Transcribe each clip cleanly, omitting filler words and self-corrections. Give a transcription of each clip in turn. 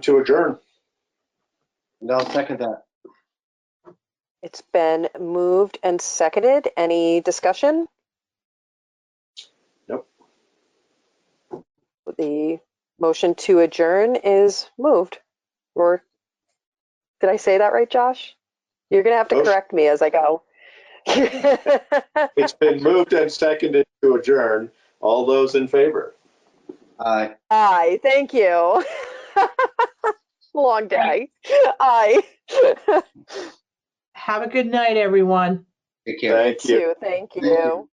to adjourn. And I'll second that. It's been moved and seconded. Any discussion? Nope. The motion to adjourn is moved. Or did I say that right, Josh? You're going to have to correct me as I go. It's been moved and seconded to adjourn. All those in favor? Aye. Aye, thank you. Long day. Aye. Have a good night, everyone. Take care. Thank you. Thank you.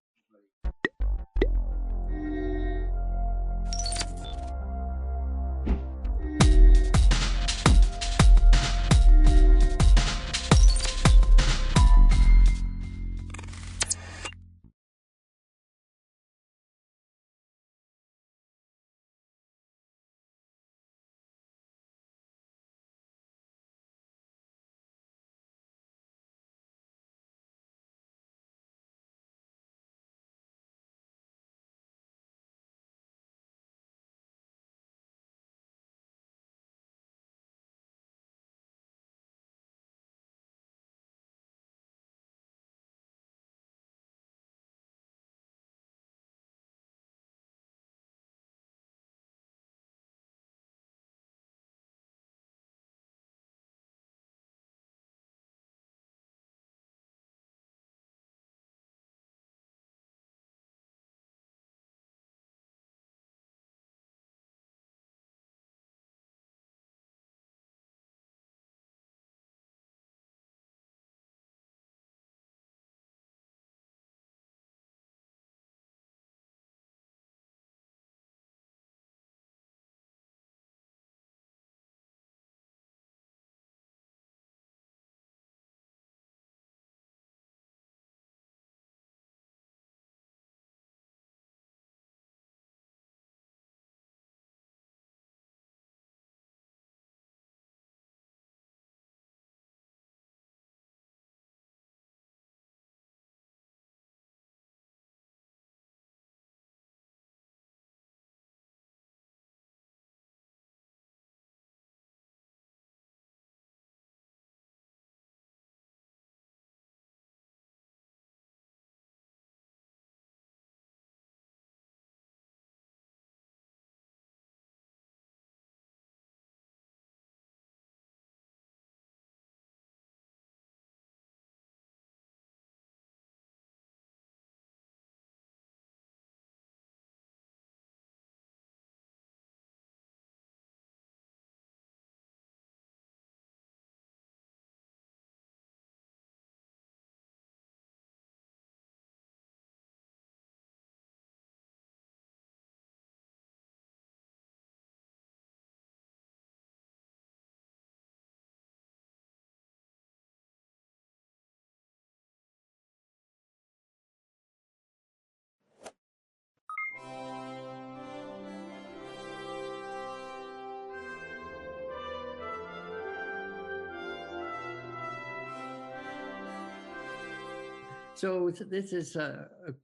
So this is,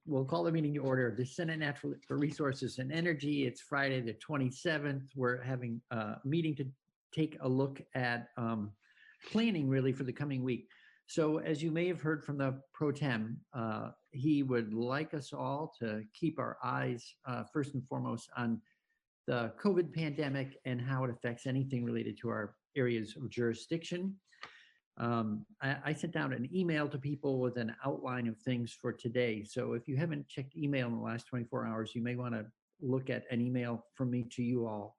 we'll call the meeting to order. The Senate Natural Resources and Energy. It's Friday the 27th. We're having a meeting to take a look at planning really for the coming week. So as you may have heard from the Pro Tem, he would like us all to keep our eyes first and foremost on the COVID pandemic and how it affects anything related to our areas of jurisdiction. I sent out an email to people with an outline of things for today. So if you haven't checked email in the last 24 hours, you may want to look at an email from me to you all.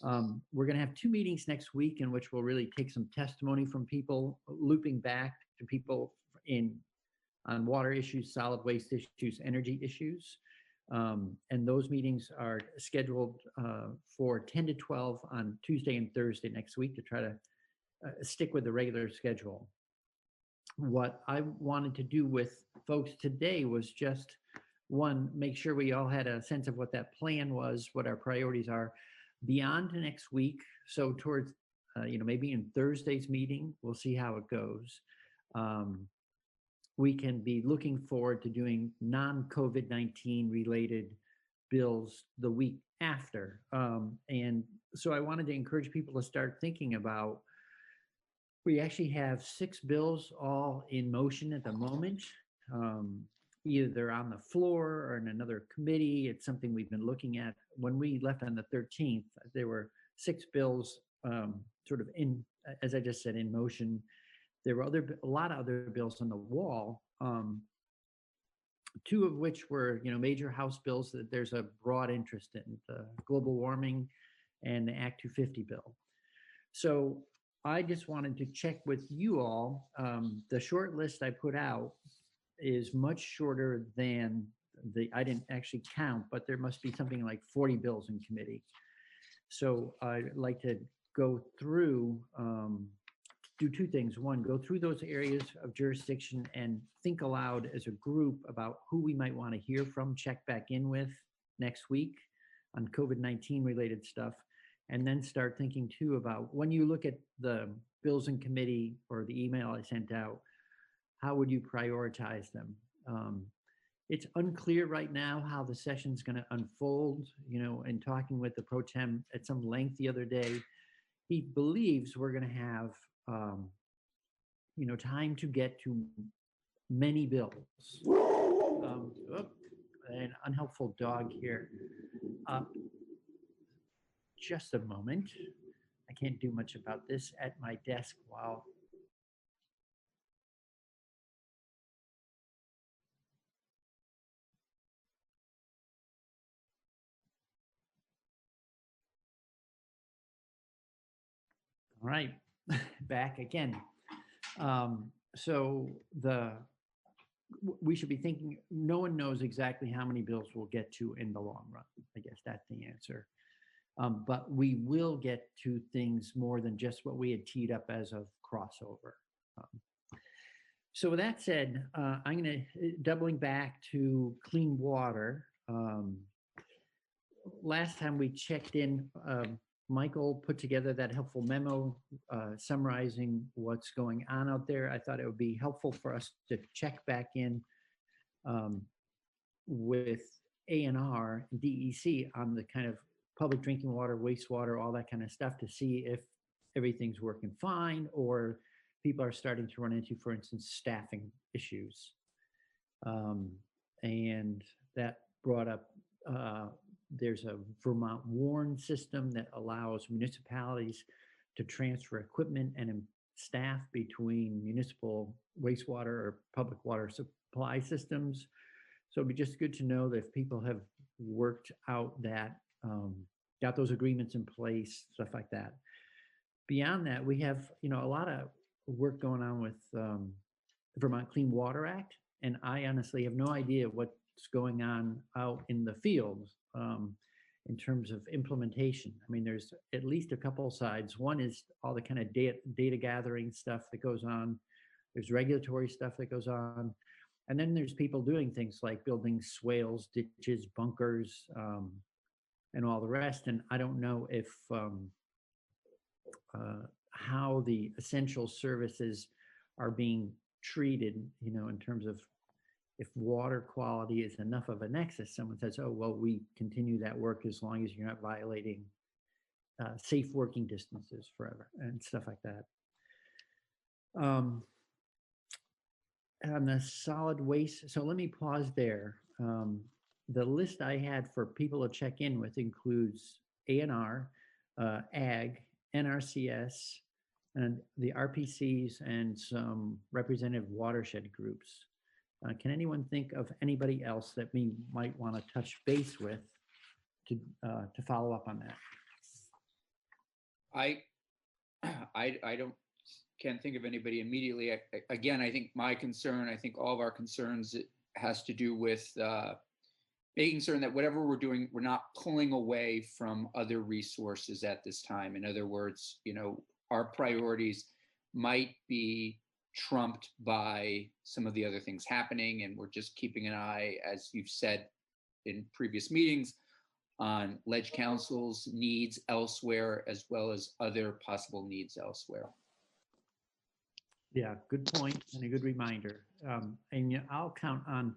We're going to have 2 meetings next week in which we'll really take some testimony from people, looping back to people on water issues, solid waste issues, energy issues. And those meetings are scheduled for 10 to 12 on Tuesday and Thursday next week to try to stick with the regular schedule. What I wanted to do with folks today was just, one, make sure we all had a sense of what that plan was, what our priorities are beyond next week. So towards, maybe in Thursday's meeting, we'll see how it goes. We can be looking forward to doing non-COVID-19 related bills the week after. And so I wanted to encourage people to start thinking about, we actually have 6 bills all in motion at the moment. Either they're on the floor or in another committee. It's something we've been looking at. When we left on the 13th, there were 6 bills sort of in, as I just said, in motion. There were a lot of other bills on the wall, 2 of which were, major House bills that there's a broad interest in, the global warming and the Act 250 bill. So I just wanted to check with you all. The short list I put out is much shorter than I didn't actually count, but there must be something like 40 bills in committee. So I'd like to go through, do 2 things. One, go through those areas of jurisdiction and think aloud as a group about who we might want to hear from, check back in with next week on COVID-19 related stuff. And then start thinking too about, when you look at the bills in committee or the email I sent out, how would you prioritize them? It's unclear right now how the session's going to unfold. In talking with the pro tem at some length the other day, he believes we're going to have, time to get to many bills. An unhelpful dog here. Just a moment. I can't do much about this at my desk while. All right, back again. So we should be thinking, no one knows exactly how many bills we'll get to in the long run. I guess that's the answer. But we will get to things more than just what we had teed up as a crossover. So with that said, I'm going to, doubling back to clean water. Last time we checked in, Michael put together that helpful memo summarizing what's going on out there. I thought it would be helpful for us to check back in with ANR and DEC on the kind of public drinking water, wastewater, all that kind of stuff, to see if everything's working fine or people are starting to run into, for instance, staffing issues. And that brought up, there's a Vermont WARN system that allows municipalities to transfer equipment and staff between municipal wastewater or public water supply systems. So it'd be just good to know that if people have worked out that, got those agreements in place, stuff like that. Beyond that, we have, a lot of work going on with the Vermont Clean Water Act. And I honestly have no idea what's going on out in the field in terms of implementation. I mean, there's at least a couple sides. One is all the kind of data gathering stuff that goes on. There's regulatory stuff that goes on. And then there's people doing things like building swales, ditches, bunkers, and all the rest. And I don't know if how the essential services are being treated, in terms of if water quality is enough of a nexus. Someone says, oh, well, we continue that work as long as you're not violating safe working distances forever and stuff like that. On the solid waste, so let me pause there. The list I had for people to check in with includes ANR, AG, NRCS, and the RPCs, and some representative watershed groups. Can anyone think of anybody else that we might want to touch base with to follow up on that? Can't think of anybody immediately. Again, I think my concern, I think all of our concerns, it has to do with making certain that whatever we're doing, we're not pulling away from other resources at this time. In other words, our priorities might be trumped by some of the other things happening, and we're just keeping an eye, as you've said in previous meetings, on ledge council's needs elsewhere, as well as other possible needs elsewhere. Yeah, good point and a good reminder. And I'll count on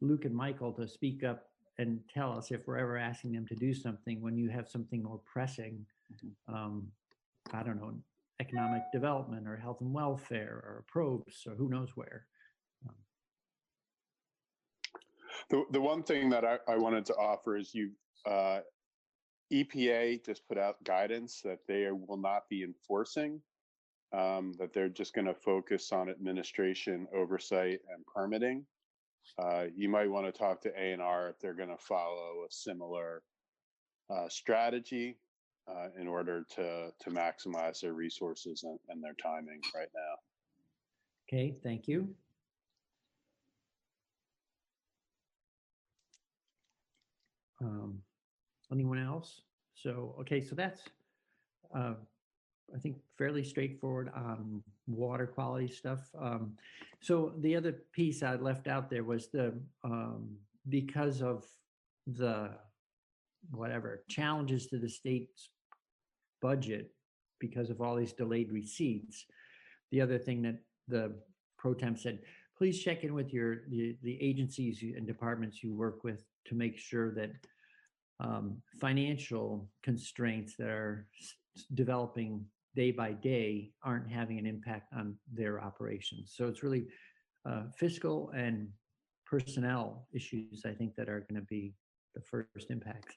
Luke and Michael to speak up and tell us if we're ever asking them to do something when you have something more pressing. I don't know, economic development or health and welfare or probes or who knows where. The one thing that I wanted to offer is EPA just put out guidance that they will not be enforcing, that they're just going to focus on administration, oversight, and permitting. You might want to talk to A&R if they're going to follow a similar strategy in order to maximize their resources and their timing right now. Okay, thank you. Anyone else? So, okay, so that's, I think, fairly straightforward on water quality stuff. So the other piece I left out there was because of the whatever challenges to the state's budget because of all these delayed receipts. The other thing that the pro temp said, please check in with the agencies and departments you work with to make sure that financial constraints that are developing day by day aren't having an impact on their operations. So it's really fiscal and personnel issues, I think, that are going to be the first impacts.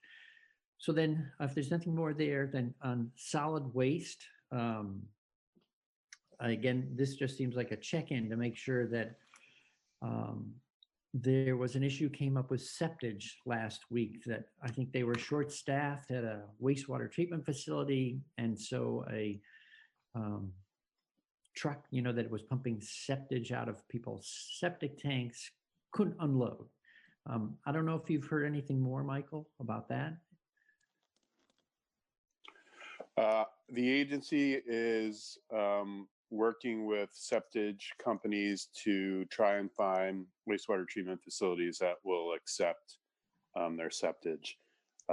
So then if there's nothing more there, then on solid waste, again, this just seems like a check-in to make sure that there was an issue came up with septage last week that I think they were short-staffed at a wastewater treatment facility. And so a truck, that was pumping septage out of people's septic tanks couldn't unload. I don't know if you've heard anything more, Michael, about that. The agency is working with septage companies to try and find wastewater treatment facilities that will accept their septage.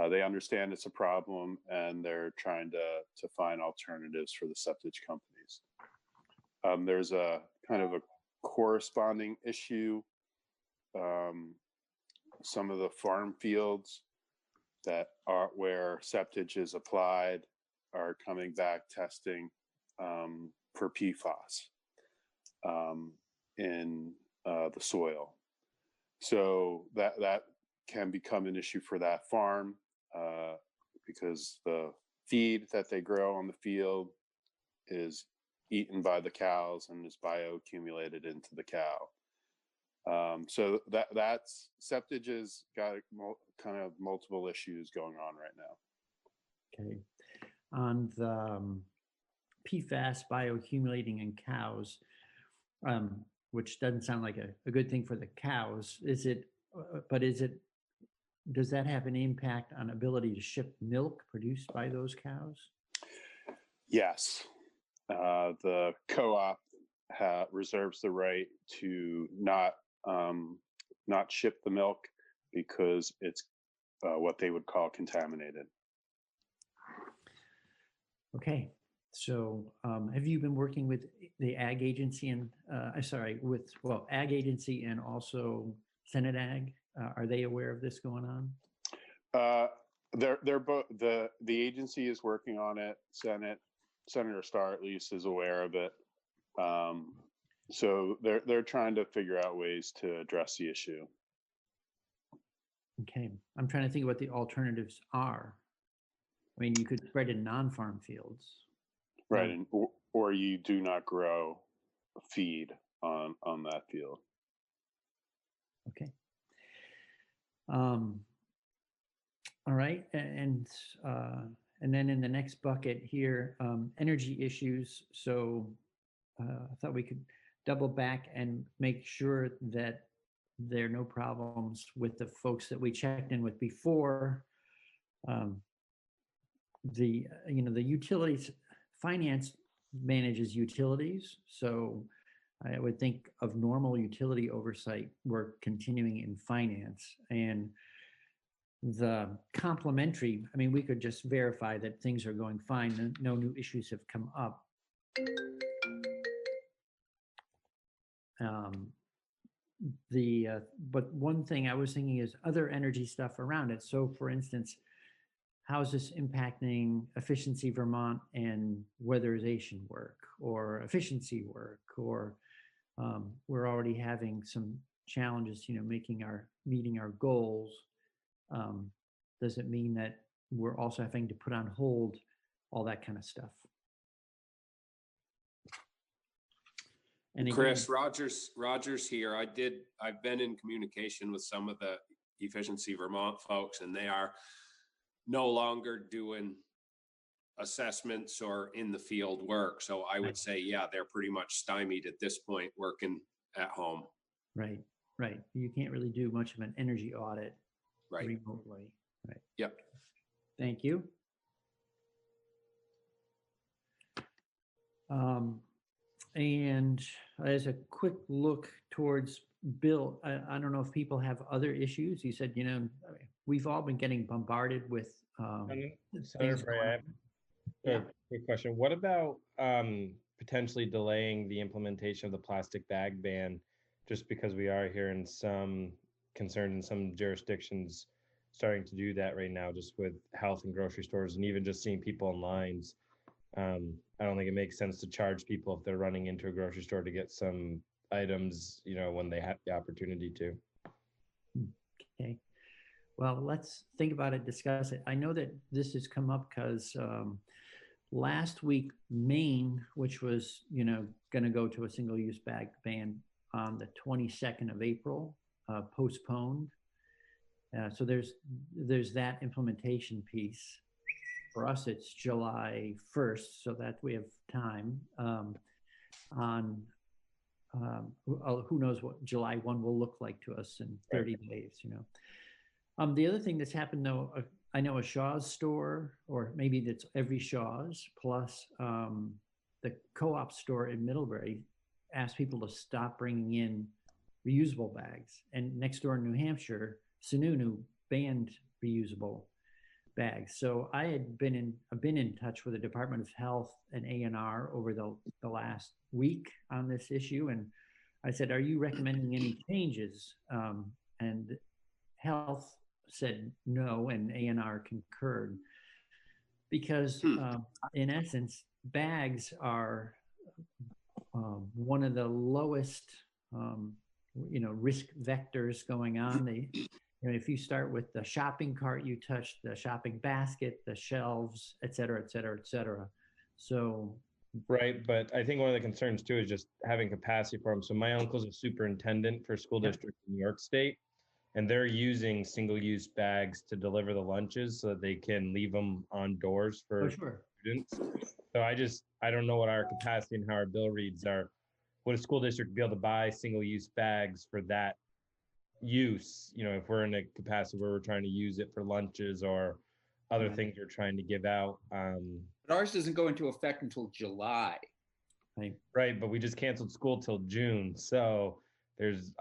They understand it's a problem and they're trying to find alternatives for the septage companies. There's a kind of a corresponding issue. Some of the farm fields that are where septage is applied are coming back testing for PFAS in the soil. So that can become an issue for that farm because the feed that they grow on the field is eaten by the cows and is bioaccumulated into the cow. So that's septage has got kind of multiple issues going on right now. Okay. On the PFAS bioaccumulating in cows, which doesn't sound like a good thing for the cows, does that have an impact on ability to ship milk produced by those cows? Yes. The co-op reserves the right to not ship the milk because it's what they would call contaminated. Okay, so have you been working with the Ag Agency and Ag Agency and also Senate Ag? Are they aware of this going on? They're both the agency is working on it. Senator Starr at least is aware of it. So they're trying to figure out ways to address the issue. Okay, I'm trying to think what the alternatives are. I mean, you could spread in non-farm fields. Right, and or you do not grow feed on that field. Okay. All right, and then in the next bucket here, energy issues. So I thought we could double back and make sure that there are no problems with the folks that we checked in with before. The utilities finance manages utilities, so I would think of normal utility oversight work continuing in finance. And the complementary, I mean, we could just verify that things are going fine, no new issues have come up. but one thing I was thinking is other energy stuff around it. So for instance, how is this impacting Efficiency Vermont and weatherization work or efficiency work? Or we're already having some challenges, meeting our goals. Does it mean that we're also having to put on hold all that kind of stuff? And again, Chris, Rogers here. I've been in communication with some of the Efficiency Vermont folks, and they are no longer doing assessments or in the field work. So I would say, yeah, they're pretty much stymied at this point working at home. right. You can't really do much of an energy audit remotely. Right. Yep. Thank you. And as a quick look towards Bill, I don't know if people have other issues. You said, we've all been getting bombarded with Senator Bray, I have Yeah. a quick question. What about potentially delaying the implementation of the plastic bag ban, just because we are hearing some concerns in some jurisdictions starting to do that right now, just with health and grocery stores, and even just seeing people in lines. I don't think it makes sense to charge people if they're running into a grocery store to get some items, when they have the opportunity to. Okay. Well, let's think about it, discuss it. I know that this has come up because last week, Maine, which was, going to go to a single-use bag ban on the 22nd of April, postponed. So there's that implementation piece. For us, it's July 1st, so that we have time who knows what July 1 will look like to us in 30 days, The other thing that's happened, though, I know a Shaw's store, or maybe that's every Shaw's, plus the co-op store in Middlebury, asked people to stop bringing in reusable bags. And next door in New Hampshire, Sununu banned reusable bags. So I've been in touch with the Department of Health and ANR over the last week on this issue, and I said, "Are you recommending any changes?" And Health said no, and ANR concurred, because in essence, bags are one of the lowest risk vectors going on. If you start with the shopping cart, you touch the shopping basket, the shelves, et cetera, et cetera, et cetera. So. Right, but I think one of the concerns too is just having capacity for them. So my uncle's a superintendent for a school district in New York State, and they're using single-use bags to deliver the lunches so that they can leave them on doors for students. So I don't know what our capacity and how our bill reads are. Would a school district be able to buy single-use bags for that use, if we're in a capacity where we're trying to use it for lunches or other things we're trying to give out? But ours doesn't go into effect until July. Right, but we just canceled school till June, so there's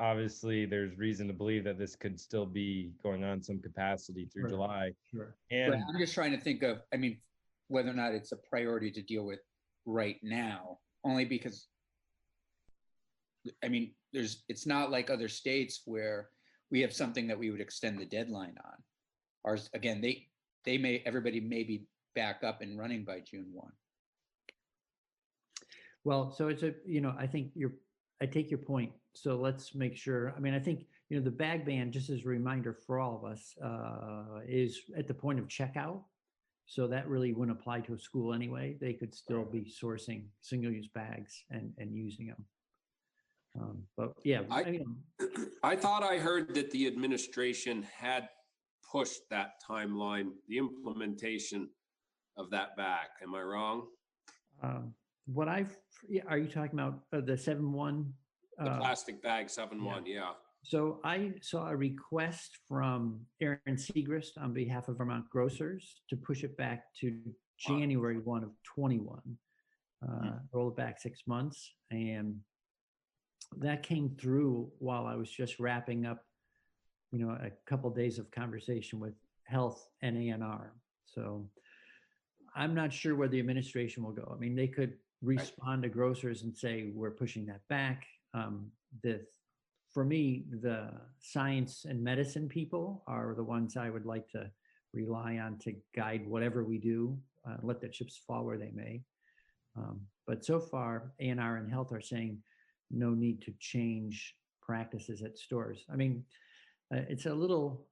reason to believe that this could still be going on some capacity through July. Sure. And But I'm just trying to think of, whether or not it's a priority to deal with right now, only because it's not like other states where we have something that we would extend the deadline on. Ours, again, everybody may be back up and running by June 1. Well, so it's I think I take your point. So let's make sure. I think, the bag ban, just as a reminder for all of us, is at the point of checkout. So that really wouldn't apply to a school anyway. They could still be sourcing single-use bags and using them. But yeah, I thought I heard that the administration had pushed that timeline, the implementation of that back. Am I wrong? Are you talking about the 7-1? The plastic bag 7-1, yeah. So I saw a request from Aaron Segrist on behalf of Vermont Grocers to push it back to January 1 of 21, roll it back 6 months. And that came through while I was just wrapping up, a couple of days of conversation with Health and ANR. So I'm not sure where the administration will go. They could respond to grocers and say, we're pushing that back. The for me, the science and medicine people are the ones I would like to rely on to guide whatever we do, let the chips fall where they may. But so far, A&R and health are saying no need to change practices at stores. I mean, it's a little,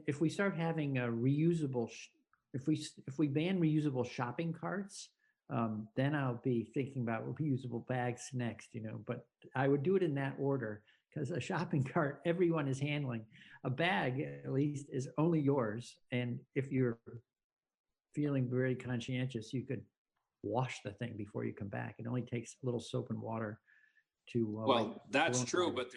if we start having a reusable, if we ban reusable shopping carts, then I'll be thinking about reusable bags next, but I would do it in that order, because a shopping cart, everyone is handling. A bag, at least, is only yours. And if you're feeling very conscientious, you could wash the thing before you come back. It only takes a little soap and water to. Well, that's true, but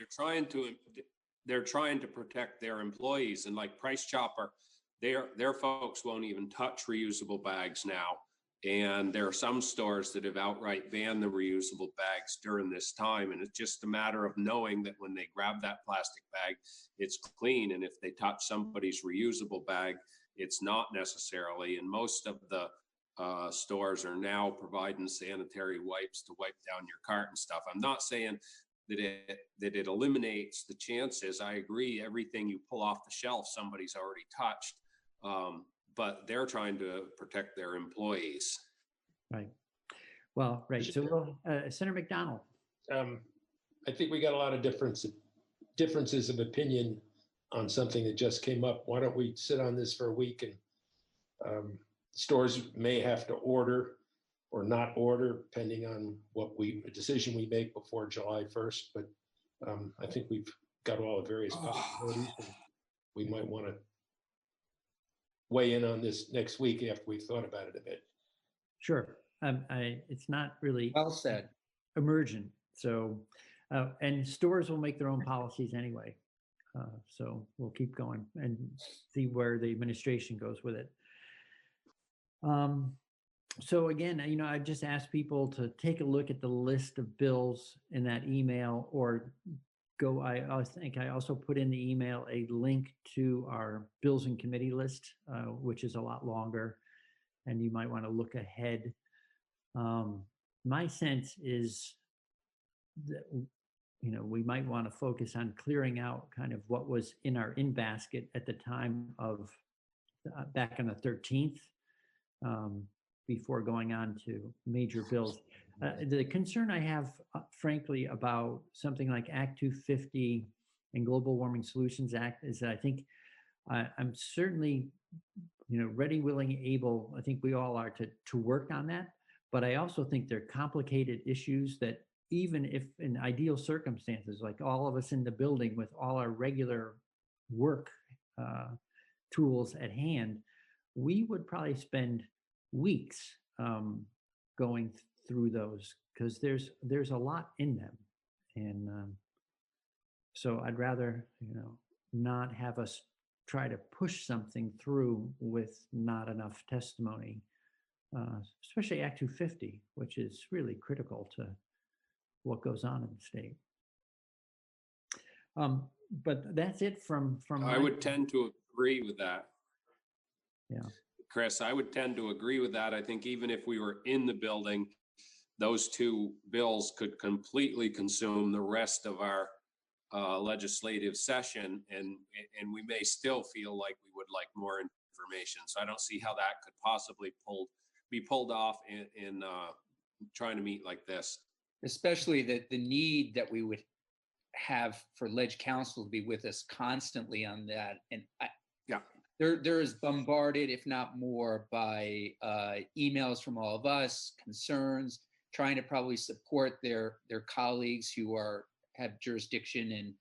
they're trying to protect their employees, and like Price Chopper, their folks won't even touch reusable bags now. And there are some stores that have outright banned the reusable bags during this time. And it's just a matter of knowing that when they grab that plastic bag, it's clean. And if they touch somebody's reusable bag, it's not necessarily. And most of the stores are now providing sanitary wipes to wipe down your cart and stuff. I'm not saying that it eliminates the chances. I agree, everything you pull off the shelf, somebody's already touched. But they're trying to protect their employees. Right. Well, right. So, Senator McDonald. I think we got a lot of differences of opinion on something that just came up. Why don't we sit on this for a week, and stores may have to order or not order, depending on a decision we make before July 1st. But I think we've got all the various possibilities, and we might want to weigh in on this next week after we've thought about it a bit. Sure. It's not really Well said. emergent. So, and stores will make their own policies anyway. So we'll keep going and see where the administration goes with it. So again, I just asked people to take a look at the list of bills in that email, or go. I think I also put in the email a link to our bills and committee list, which is a lot longer, and you might want to look ahead. My sense is that we might want to focus on clearing out kind of what was in our in basket at the time of back on the 13th, before going on to major bills. The concern I have, frankly, about something like Act 250 and Global Warming Solutions Act is that I think I'm certainly, ready, willing, able. I think we all are to work on that. But I also think they're complicated issues that, even if in ideal circumstances, like all of us in the building with all our regular work tools at hand, we would probably spend weeks going through those, because there's a lot in them. And so I'd rather, not have us try to push something through with not enough testimony, especially Act 250, which is really critical to what goes on in the state. But that's it from I would tend to agree with that. Yeah. Chris, I would tend to agree with that. I think even if we were in the building, those two bills could completely consume the rest of our legislative session, and we may still feel like we would like more information. So I don't see how that could possibly be pulled off in trying to meet like this. Especially The need that we would have for Ledge Council to be with us constantly on that. And they're as bombarded, if not more, by emails from all of us, concerns, trying to probably support their colleagues who have jurisdiction in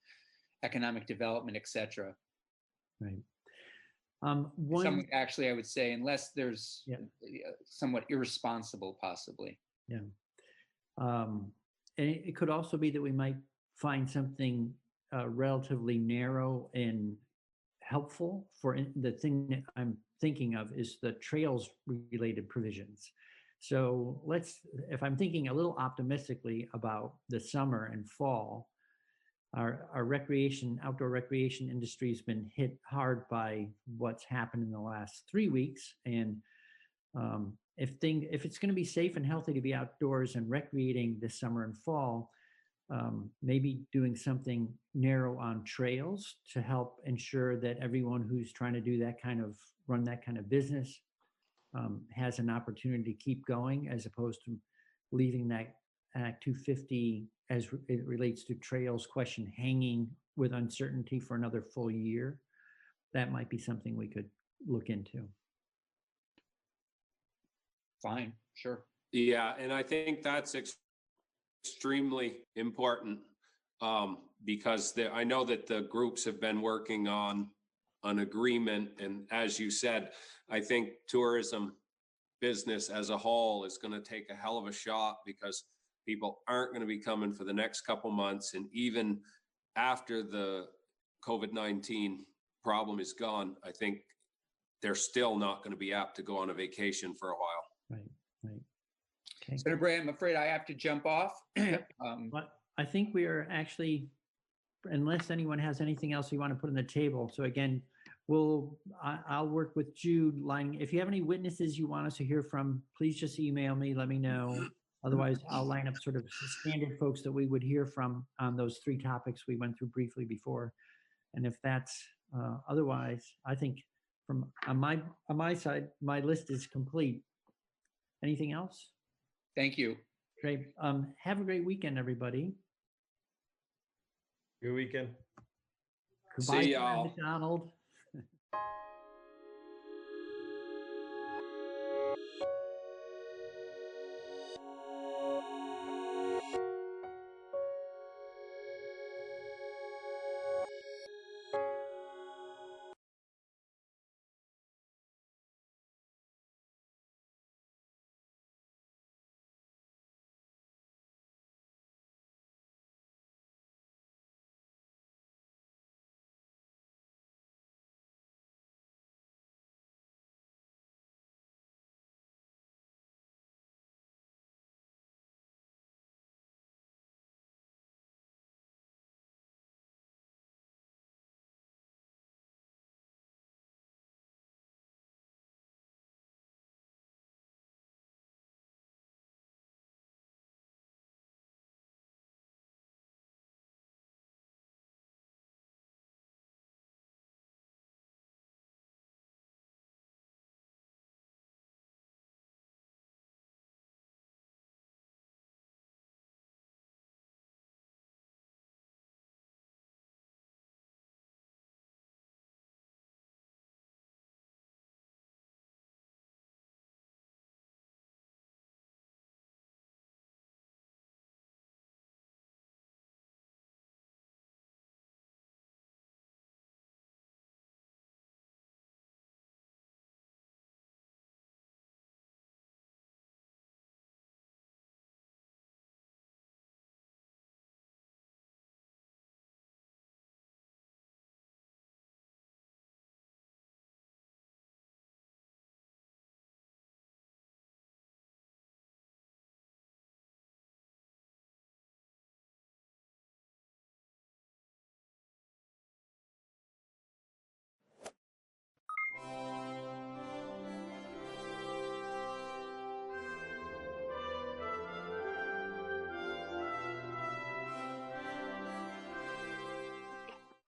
economic development, et cetera. Right. Actually, I would say, unless there's somewhat irresponsible, possibly. Yeah. And it could also be that we might find something relatively narrow and helpful. For the thing that I'm thinking of is the trails related provisions. So if I'm thinking a little optimistically about the summer and fall, our outdoor recreation industry has been hit hard by what's happened in the last 3 weeks. And if it's going to be safe and healthy to be outdoors and recreating this summer and fall, maybe doing something narrow on trails to help ensure that everyone who's trying to do that kind of run that kind of business has an opportunity to keep going, as opposed to leaving that Act 250 as it relates to trails question hanging with uncertainty for another full year. That might be something we could look into. Fine, sure. Yeah, and I think that's extremely important because I know that the groups have been working on an agreement. And as you said, I think tourism business as a whole is going to take a hell of a shot because people aren't going to be coming for the next couple months. And even after the COVID-19 problem is gone, I think they're still not going to be apt to go on a vacation for a while. Right, right. Okay. Senator Bratt, I'm afraid I have to jump off. But I think we are actually, unless anyone has anything else you want to put on the table. So again, I'll work with Jude lining. If you have any witnesses you want us to hear from, please just email me, let me know. Otherwise, I'll line up sort of standard folks that we would hear from on those three topics we went through briefly before. And if that's otherwise, I think from on my side, my list is complete. Anything else? Thank you. Great. Have a great weekend, everybody. Good weekend. Goodbye, See y'all. McDonald.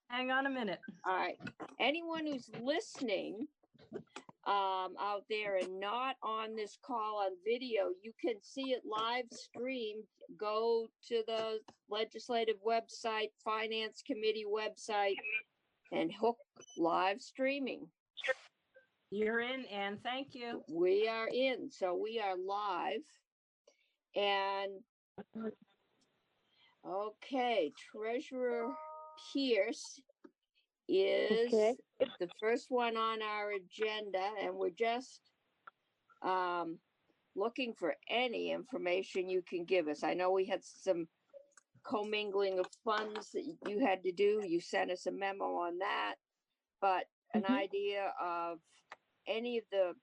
Hang on a minute. All right. Anyone who's listening out there and not on this call on video, you can see it live streamed. Go to the legislative website, finance committee website, and hook live streaming. You're in, Ann. Thank you. We are in, so we are live. And okay, Treasurer Pierce is the first one on our agenda, and we're just looking for any information you can give us. I know we had some commingling of funds that you had to do. You sent us a memo on that, but an idea of any of the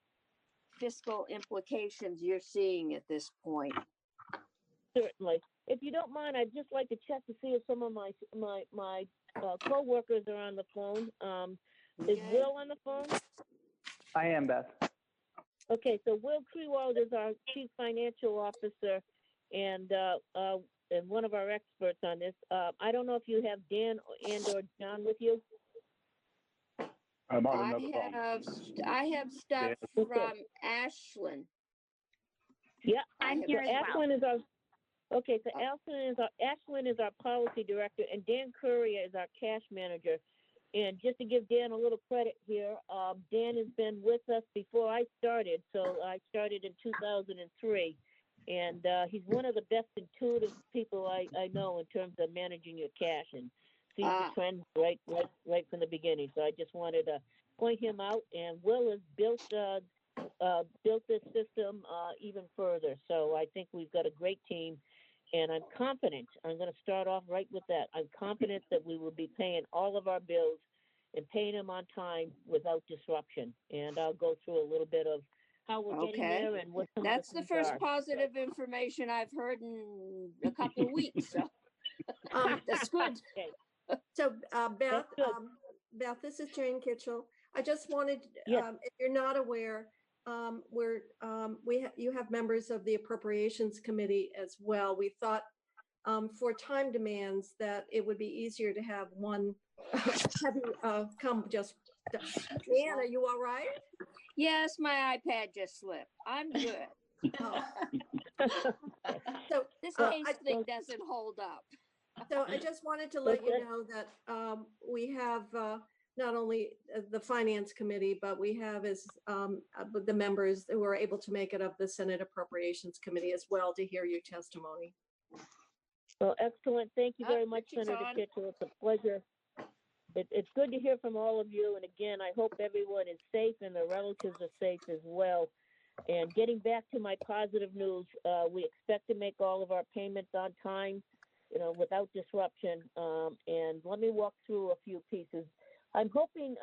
fiscal implications you're seeing at this point. Certainly. If you don't mind, I'd just like to check to see if some of my co-workers are on the phone. Is Will on the phone? I am, Beth. Okay, so Will Crewald is our Chief Financial Officer, and and one of our experts on this. I don't know if you have Dan and or John with you. I'm on another phone. I have stuff Dan. from Ashland. Yeah, I'm so here as well. Ashland is our okay. So Ashland is our policy director, and Dan Currier is our cash manager. And just to give Dan a little credit here, Dan has been with us before I started. So I started in 2003, and he's one of the best intuitive people I know in terms of managing your cash and sees the trends right from the beginning. So I just wanted to point him out. And Will has built this system even further. So I think we've got a great team, and I'm confident. I'm going to start off right with that. I'm confident that we will be paying all of our bills and paying them on time without disruption. And I'll go through a little bit of how we're getting there and what some That's of the the first are. positive information I've heard in a couple of weeks. So that's good. Okay. So Beth, good. Beth, this is Jane Kitchell. I just wanted, Yes. if you're not aware, you have members of the Appropriations Committee as well. We thought for time demands that it would be easier to have one have you come just. Dan, are you all right? Yes, my iPad just slipped. I'm good. Oh. So This case thing doesn't hold up. So I just wanted to let you know that we have not only the Finance Committee, but we have as the members who are able to make it of the Senate Appropriations Committee as well to hear your testimony. Well, excellent. Thank you very much, Senator Kitchell. It's a pleasure. It's good to hear from all of you. And again, I hope everyone is safe and their relatives are safe as well. And getting back to my positive news, we expect to make all of our payments on time, without disruption. And let me walk through a few pieces. I'm hoping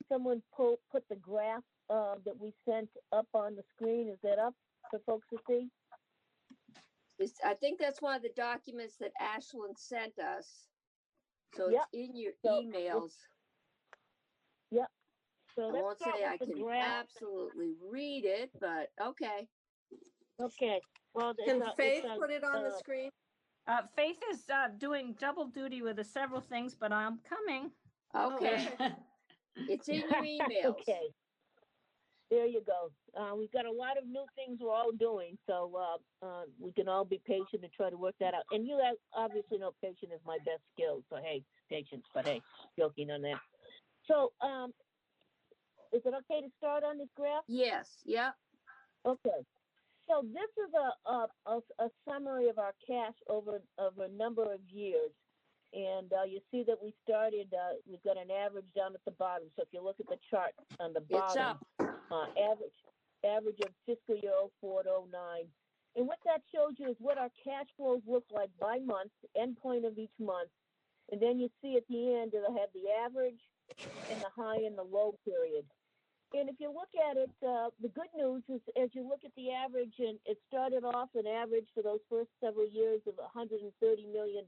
someone put the graph that we sent up on the screen. Is that up for folks to see? I think that's one of the documents that Ashland sent us. So it's in your emails. Yep. So I won't say I can absolutely read it, but okay. Okay. Well, can Faith put it on the screen? Faith is doing double duty with several things, but I'm coming. Okay. It's in your emails. Okay. There you go. We've got a lot of new things we're all doing, so we can all be patient and try to work that out. And you obviously know patience is my best skill, so hey, patience, but hey, joking on that. So is it okay to start on this graph? Yes, yeah. Okay. So this is a summary of our cash over a number of years. And you see that we started, we've got an average down at the bottom. So if you look at the chart on the bottom, average of fiscal year 04 to 09. And what that shows you is what our cash flows look like by month, end point of each month. And then you see at the end, it'll have the average and the high and the low period. And if you look at it, the good news is as you look at the average, and it started off an average for those first several years of $130 million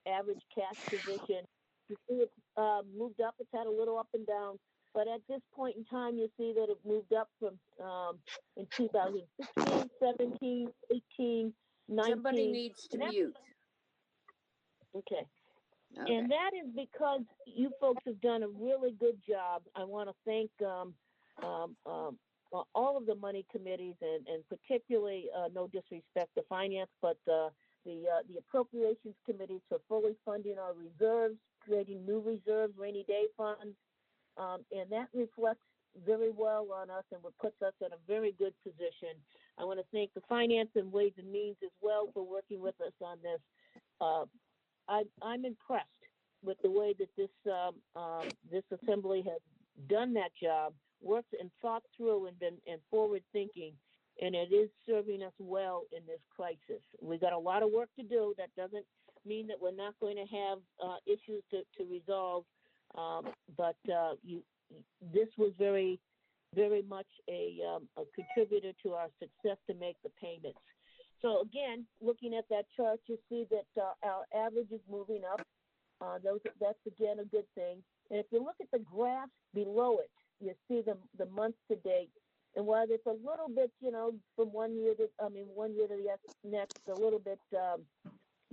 average cash position. You see it moved up. It's had a little up and down. But at this point in time, you see that it moved up from in 2016, 17, 18, 19. Somebody needs to mute. Okay. And that is because you folks have done a really good job. I want to thank all of the money committees and particularly, no disrespect to finance, but the appropriations committees for fully funding our reserves, creating new reserves, rainy day funds. And that reflects very well on us and puts us in a very good position. I want to thank the Finance and Ways and Means as well for working with us on this. I'm impressed with the way that this assembly has done that job, worked and thought through and been forward thinking, and it is serving us well in this crisis. We got a lot of work to do. That doesn't mean that we're not going to have issues to resolve, but this was very, very much a contributor to our success to make the payments. So again, looking at that chart, you see that our average is moving up. That's again a good thing. And if you look at the graph below it, you see the month to date. And while it's a little bit, from one year to the next, a little bit,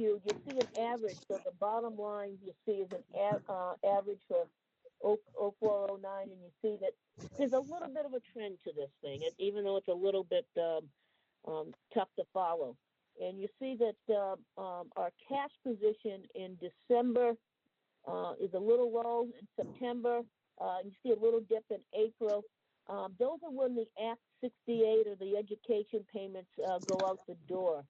skewed. You see an average, so the bottom line you see is an average for 0409, and you see that there's a little bit of a trend to this thing, even though it's a little bit tough to follow. And you see that our cash position in December is a little low. In September, you see a little dip in April. Those are when the Act 68 or the education payments go out the door.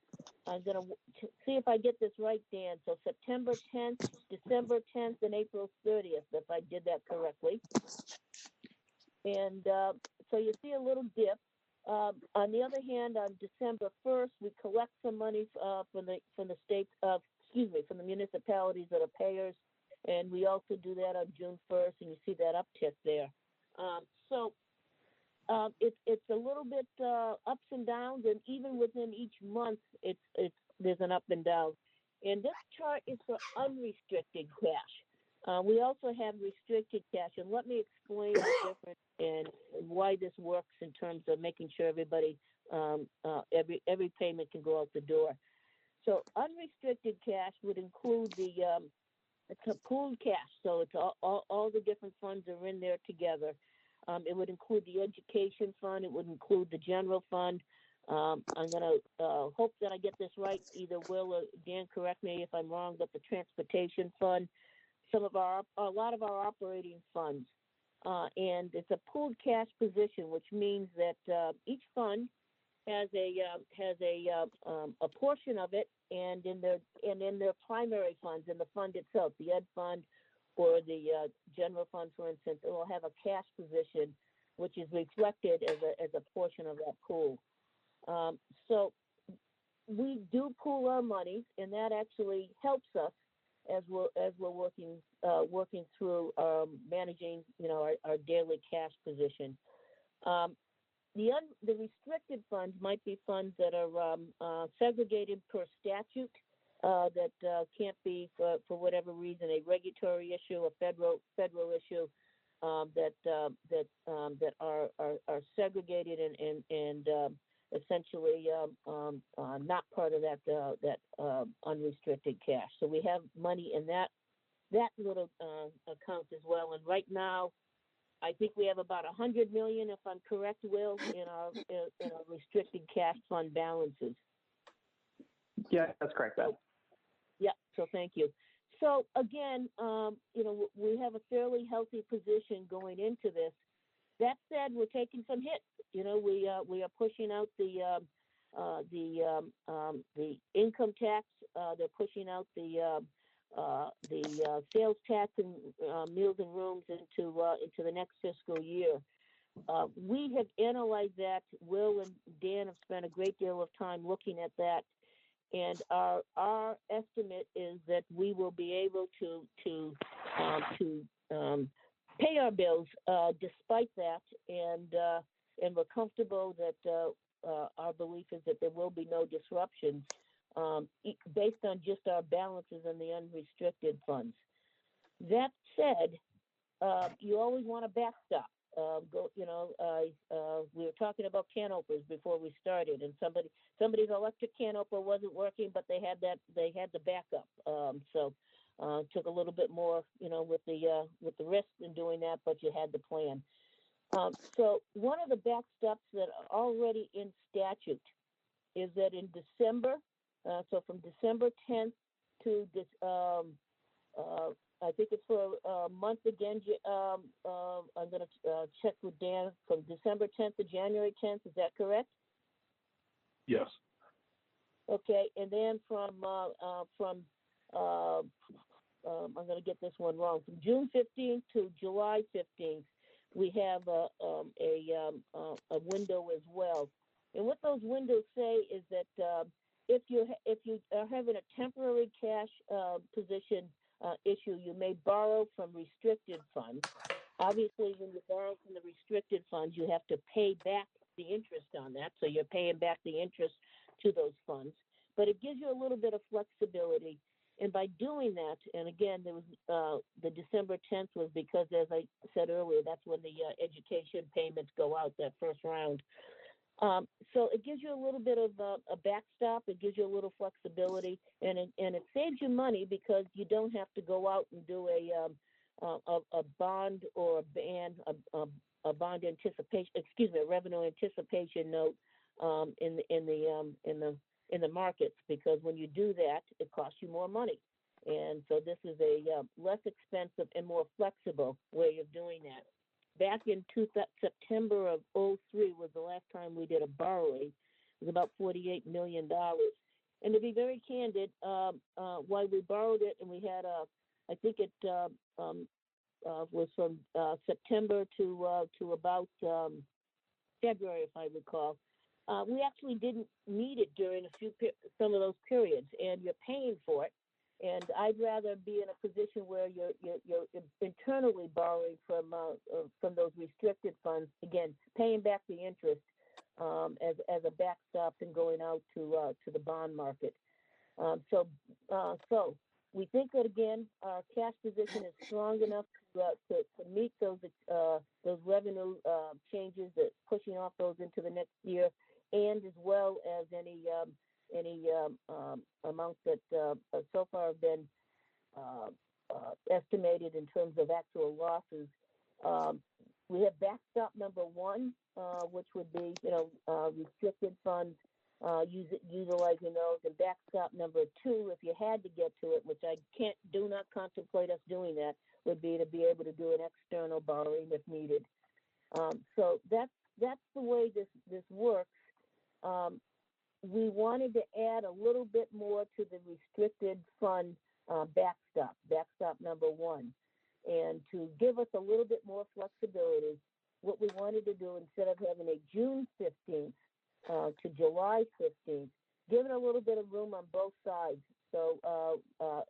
I'm going to see if I get this right, Dan. So September 10th, December 10th, and April 30th, if I did that correctly. And so you see a little dip. On the other hand, on December 1st, we collect some money from the states, from the municipalities that are payers, and we also do that on June 1st, and you see that uptick there. It's a little bit ups and downs, and even within each month, there's an up and down. And this chart is for unrestricted cash. We also have restricted cash, and let me explain the difference and why this works in terms of making sure everybody, every payment can go out the door. So unrestricted cash would include it's a pooled cash, so it's all the different funds are in there together. It would include the education fund. It would include the general fund. I'm going to hope that I get this right. Either Will or Dan, correct me if I'm wrong, but the transportation fund, a lot of our operating funds. And it's a pooled cash position, which means that each fund has a portion of it, and in their primary funds, in the fund itself, the ed fund or the general fund, for instance, it will have a cash position, which is reflected as a portion of that pool. So we do pool our monies, and that actually helps us as we're working through managing, our daily cash position. The restricted funds might be funds that are segregated per statute, that can't be for whatever reason a regulatory issue, a federal issue, that are segregated and essentially not part of that unrestricted cash. So we have money in that little account as well. And right now, I think we have about 100 million, if I'm correct, Will, in our restricted cash fund balances. Yeah, that's correct, Beth. Yeah, so thank you. So again, we have a fairly healthy position going into this. That said, we're taking some hits. We are pushing out the income tax. They're pushing out the sales tax and meals and rooms into the next fiscal year. We have analyzed that. Will and Dan have spent a great deal of time looking at that, and our estimate is that we will be able to pay our bills despite that, and we're comfortable that our belief is that there will be no disruptions based on just our balances in the unrestricted funds. That said, you always want a backstop. We were talking about can openers before we started, and somebody's electric can opener wasn't working, but they had the backup. So it took a little bit more, with the risk in doing that, but you had the plan. So one of the backstops that are already in statute is that in December, so from December 10th to this, I think it's for a month again. I'm going to check with Dan from December 10th to January 10th. Is that correct? Yes. Okay, and then I'm going to get this one wrong. From June 15th to July 15th, we have a window as well. And what those windows say is that if you are having a temporary cash position issue, you may borrow from restricted funds. Obviously, when you borrow from the restricted funds, you have to pay back the interest on that. So you're paying back the interest to those funds. But it gives you a little bit of flexibility. And by doing that, and again, there was the December 10th was because, as I said earlier, that's when the education payments go out, that first round. So it gives you a little bit of a backstop. It gives you a little flexibility, and it saves you money because you don't have to go out and do a bond or a ban, a bond anticipation, excuse me, a revenue anticipation note in the markets, because when you do that, it costs you more money. And so this is a less expensive and more flexible way of doing that. Back in September of '03 was the last time we did a borrowing. It was about $48 million. And to be very candid, why we borrowed it, and we had I think it was from September to about February, if I recall. We actually didn't need it during some of those periods, and you're paying for it. And I'd rather be in a position where you're internally borrowing from those restricted funds, again, paying back the interest as a backstop and going out to the bond market. So we think that, again, our cash position is strong enough to meet those revenue changes, that pushing off those into the next year, and as well as any amounts that so far have been estimated in terms of actual losses. We have backstop number one, which would be, restricted funds, utilizing those, and backstop number two, if you had to get to it, which I do not contemplate us doing that, would be to be able to do an external borrowing if needed. So that's the way this works. We wanted to add a little bit more to the restricted fund backstop number one. And to give us a little bit more flexibility, what we wanted to do, instead of having a June 15th to July 15th, give it a little bit of room on both sides. So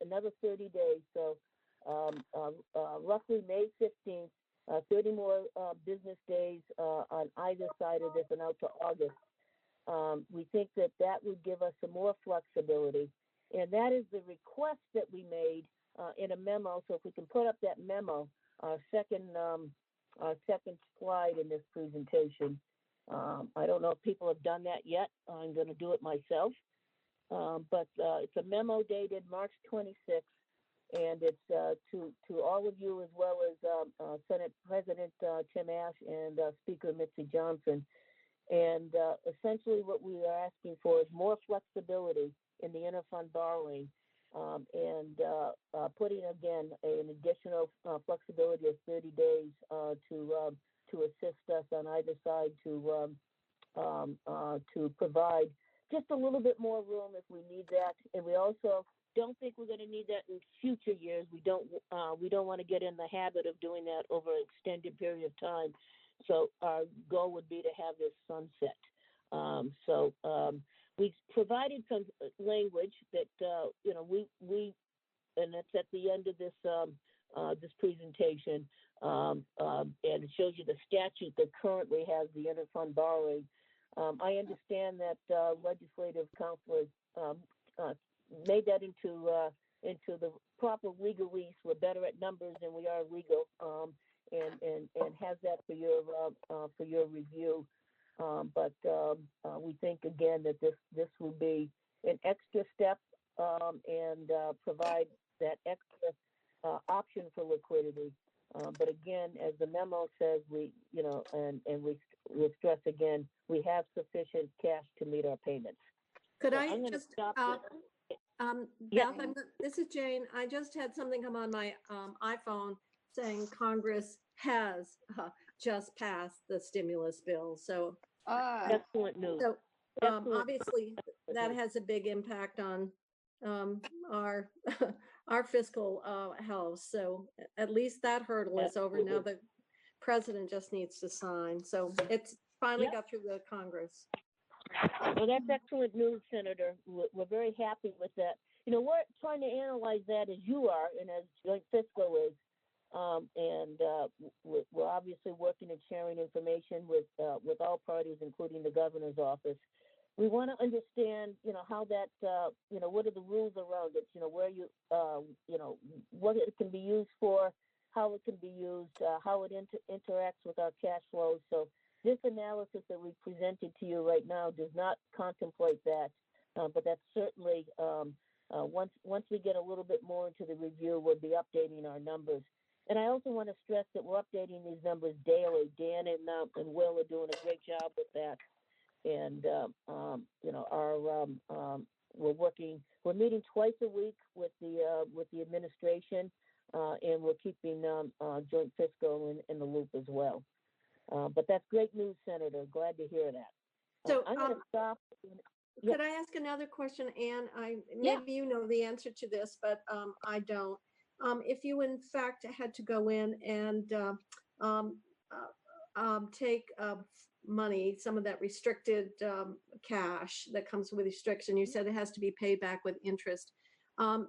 another 30 days. So roughly May 15th, 30 more business days on either side of this and out to August. We think that would give us some more flexibility, and that is the request that we made in a memo. So if we can put up that memo, our second slide in this presentation. I don't know if people have done that yet. I'm going to do it myself, but it's a memo dated March 26th, and it's to all of you, as well as Senate President Tim Ash and Speaker Mitzi Johnson. And essentially what we are asking for is more flexibility in the interfund borrowing, and putting, again, an additional flexibility of 30 days to assist us on either side to provide just a little bit more room if we need that. And we also don't think we're going to need that in future years. We don't want to get in the habit of doing that over an extended period of time. So our goal would be to have this sunset. We provided some language that we and that's at the end of this presentation, and it shows you the statute that currently has the interfund borrowing. I understand that legislative counselors made that into the proper legalese. We're better at numbers than we are legal. And has that for your review. But we think, again, that this will be an extra step and provide that extra option for liquidity. But again, as the memo says, we stress again, we have sufficient cash to meet our payments. Could So I I'm gonna just, stop Beth, this is Jane. I just had something come on my iPhone saying Congress has just passed the stimulus bill. So excellent news. So Excellent. obviously that has a big impact on our our fiscal health. So at least that hurdle is over. Now the president just needs to sign. So it's finally got through the Congress. Well, that's excellent news, Senator. We're very happy with that. We're trying to analyze that as you are and as Joint Fiscal is. And we're obviously working and sharing information with all parties, including the governor's office. We want to understand, how that, what are the rules around it? Where what it can be used for, how it can be used, how it interacts with our cash flows. So this analysis that we presented to you right now does not contemplate that, but that's certainly once we get a little bit more into the review, we'll be updating our numbers. And I also want to stress that we're updating these numbers daily. Dan and Will are doing a great job with that. And we're meeting twice a week with the administration, and we're keeping joint fiscal in the loop as well. But that's great news, Senator. Glad to hear that. So I'm going to stop. could I ask another question, Anne? Maybe you know the answer to this, but I don't. If you in fact had to go in and take money, some of that restricted cash that comes with restriction, you said it has to be paid back with interest. Could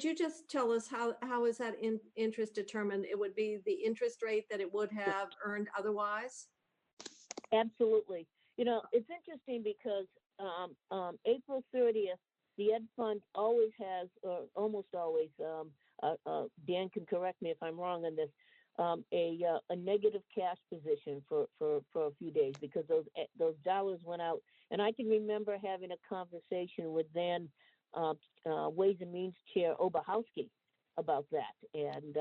you just tell us how is that interest determined? It would be the interest rate that it would have earned otherwise? Absolutely. You know, it's interesting because April 30th, the Ed Fund always has, or almost always, Dan can correct me if I'm wrong on this, a negative cash position for a few days because those dollars went out. And I can remember having a conversation with then Ways and Means Chair Oberhowski about that and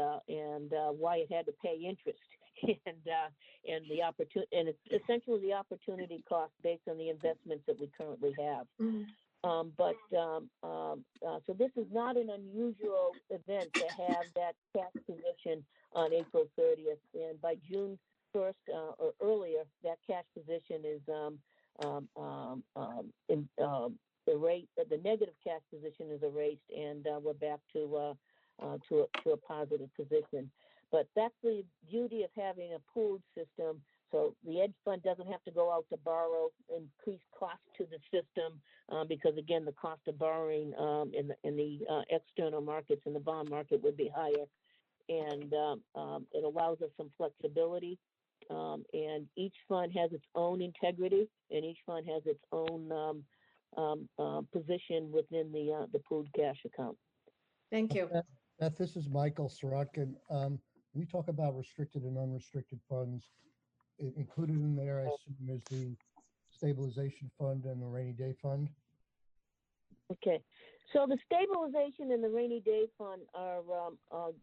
why it had to pay interest and the opportunity, and it's essentially the opportunity cost based on the investments that we currently have. Mm-hmm. So this is not an unusual event to have that cash position on April 30th, and by June 1st or earlier, that cash position is the negative cash position is erased, and we're back to a positive position. But that's the beauty of having a pooled system. So the Ed Fund doesn't have to go out to borrow, increase cost to the system, because again, the cost of borrowing in the external markets, in the bond market, would be higher, and it allows us some flexibility. And each fund has its own integrity, and each fund has its own position within the pooled cash account. Thank you. Beth, this is Michael Sorokin. We talk about restricted and unrestricted funds. Included in there, I assume, is the stabilization fund and the rainy day fund. Okay, so the stabilization and the rainy day fund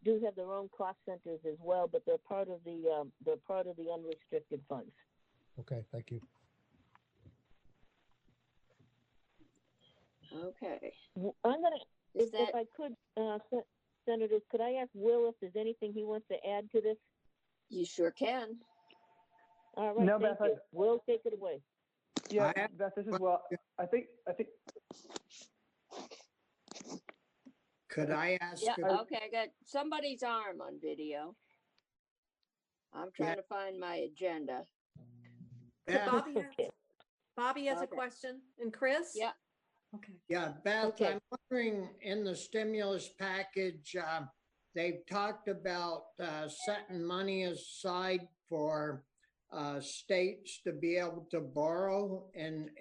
do have their own cost centers as well, but they're part of the unrestricted funds. Okay, thank you. Okay. I'm gonna, if I could, Senators, could I ask Will if there's anything he wants to add to this? You sure can. All right, No, thank Beth, you. Will, take it away. Yeah, Beth, this is Will. I think. Could I ask? Yeah, okay, I got somebody's arm on video. I'm trying to find my agenda. So Bobby has a question, and Chris? Yeah. Okay. Yeah, Beth, I'm wondering, in the stimulus package, they've talked about setting money aside for states to be able to borrow, and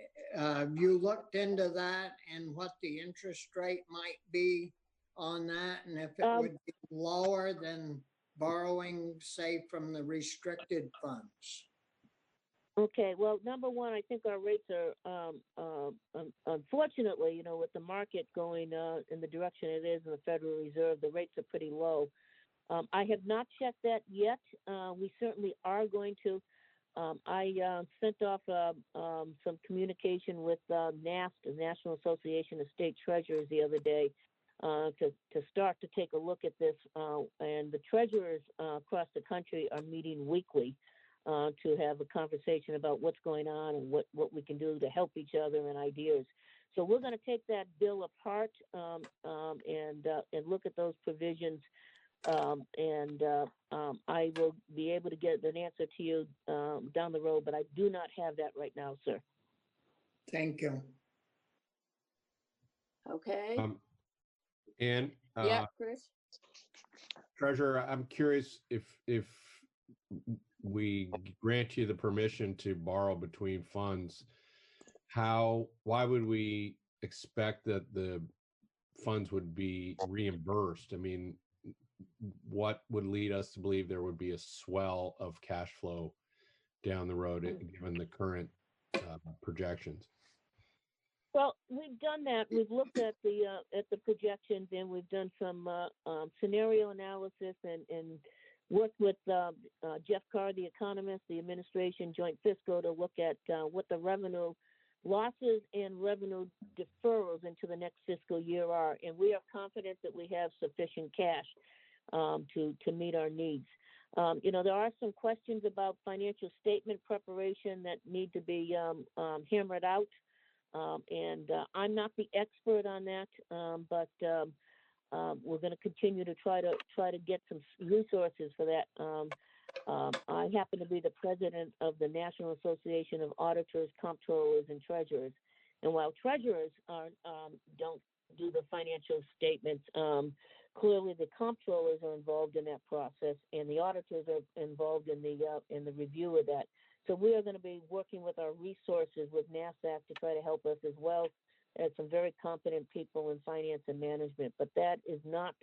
you looked into that and what the interest rate might be on that, and if it would be lower than borrowing, say, from the restricted funds. Okay, well, number one, I think our rates are, unfortunately, you know, with the market going in the direction it is in the Federal Reserve, the rates are pretty low. I have not checked that yet. We certainly are going to. I sent off some communication with NAST, the National Association of State Treasurers, the other day to start to take a look at this. And the treasurers across the country are meeting weekly to have a conversation about what's going on and what we can do to help each other and ideas. So we're going to take that bill apart and look at those provisions. I will be able to get an answer to you down the road, but I do not have that right now, sir. Thank you. Okay. And yeah, Chris. Treasurer, I'm curious if we grant you the permission to borrow between funds, why would we expect that the funds would be reimbursed? I mean, what would lead us to believe there would be a swell of cash flow down the road, given the current projections? Well, we've done that. We've looked at the projections, and we've done some scenario analysis and worked with Jeff Carr, the economist, the administration, joint fiscal, to look at what the revenue losses and revenue deferrals into the next fiscal year are. And we are confident that we have sufficient cash to meet our needs. There are some questions about financial statement preparation that need to be hammered out. And I'm not the expert on that, but we're going to continue to try to get some resources for that. I happen to be the president of the National Association of Auditors, Comptrollers, and Treasurers. And while treasurers don't do the financial statements, clearly the comptrollers are involved in that process, and the auditors are involved in the review of that. So we are going to be working with our resources with NASDAQ to try to help us as well as some very competent people in finance and management. But that is not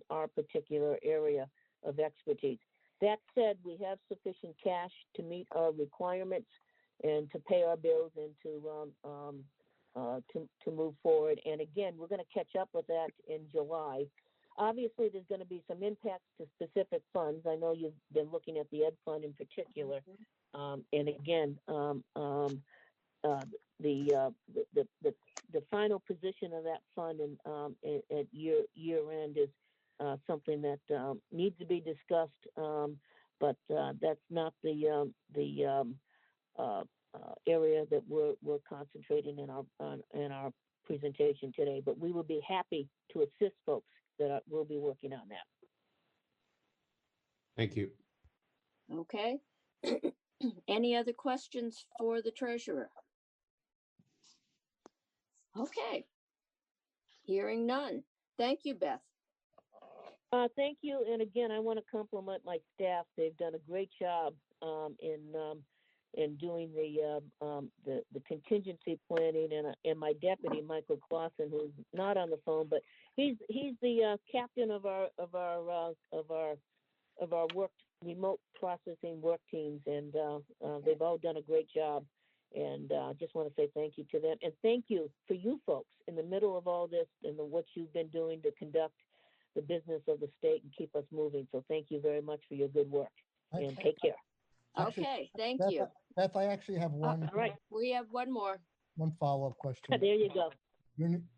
our particular area of expertise. That said, we have sufficient cash to meet our requirements and to pay our bills and to move forward. And again, we're going to catch up with that in July. Obviously, there's going to be some impacts to specific funds. I know you've been looking at the Ed Fund in particular. And again, the final position of that fund at year end is something that needs to be discussed, but that's not the area that we're concentrating in our presentation today. But we will be happy to assist folks that will be working on that. Thank you. Okay. Any other questions for the treasurer? Okay. Hearing none. Thank you, Beth. Thank you. And again, I want to compliment my staff. They've done a great job in doing the contingency planning, and my deputy, Michael Clausen, who's not on the phone, but he's the captain of our work, remote processing work teams, and they've all done a great job. And I just want to say thank you to them, and thank you for you folks in the middle of all this and what you've been doing to conduct the business of the state and keep us moving. So thank you very much for your good work, and take care. Okay, thank Beth, you. Beth, I actually have one. All right. We have one more. One follow-up question. There you go.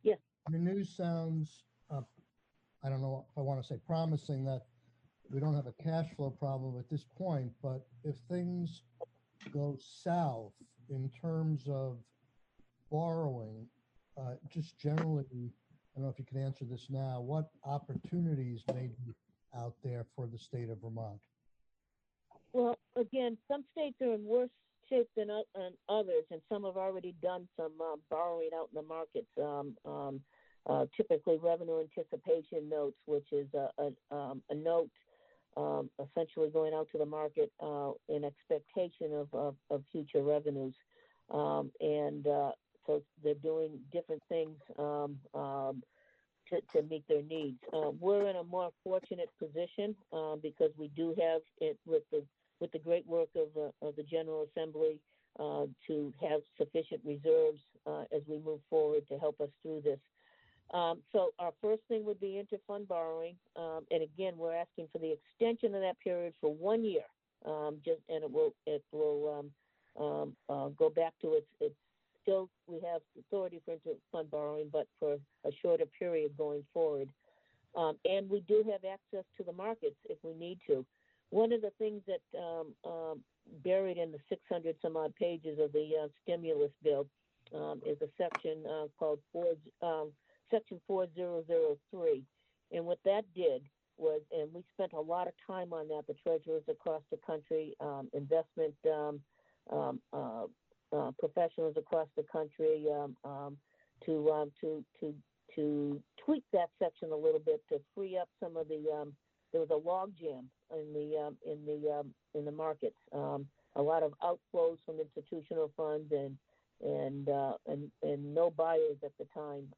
Yes. Your news sounds, I don't know if I want to say promising, that we don't have a cash flow problem at this point, but if things go south in terms of borrowing, just generally, I don't know if you can answer this now, what opportunities may be out there for the state of Vermont? Well, again, some states are in worse shape than others, and some have already done some borrowing out in the markets. Typically, revenue anticipation notes, which is a note essentially going out to the market in expectation of future revenues. So they're doing different things to meet their needs. We're in a more fortunate position because we do have it with the great work of the General Assembly to have sufficient reserves as we move forward to help us through this. So our first thing would be interfund borrowing, and again, we're asking for the extension of that period for 1 year, and it will go back to its still, we have authority for interfund borrowing, but for a shorter period going forward. And we do have access to the markets if we need to. One of the things that buried in the 600 some odd pages of the stimulus bill is a section called Section 4003. And what that did was, and we spent a lot of time on that, the treasurers across the country, investment professionals across the country, to tweak that section a little bit to free up some of the. There was a log jam in the markets. A lot of outflows from institutional funds and no buyers at the time,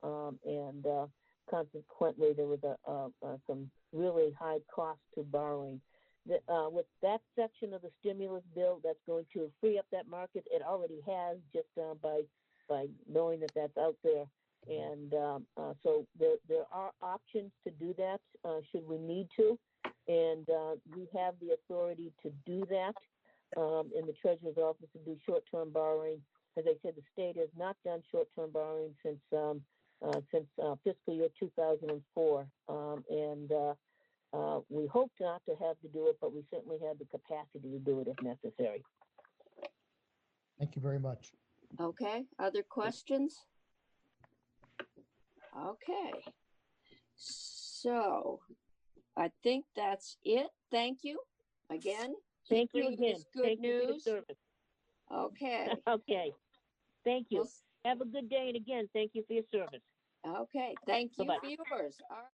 and consequently there was some really high cost to borrowing. with that section of the stimulus bill, that's going to free up that market. It already has, just by knowing that that's out there. And so there are options to do that should we need to. And we have the authority to do that in the Treasurer's Office to do short-term borrowing. As I said, the state has not done short-term borrowing since fiscal year 2004. We hope not to have to do it, but we certainly have the capacity to do it if necessary. Thank you very much. Okay, other questions? Okay, so I think that's it. Thank you again. Thank you Bringing again. us good Thank you for the news. service. Okay. Okay. Thank you. Well, Have a good day, and again, thank you for your service. okay, thank you, Bye-bye. viewers. All right.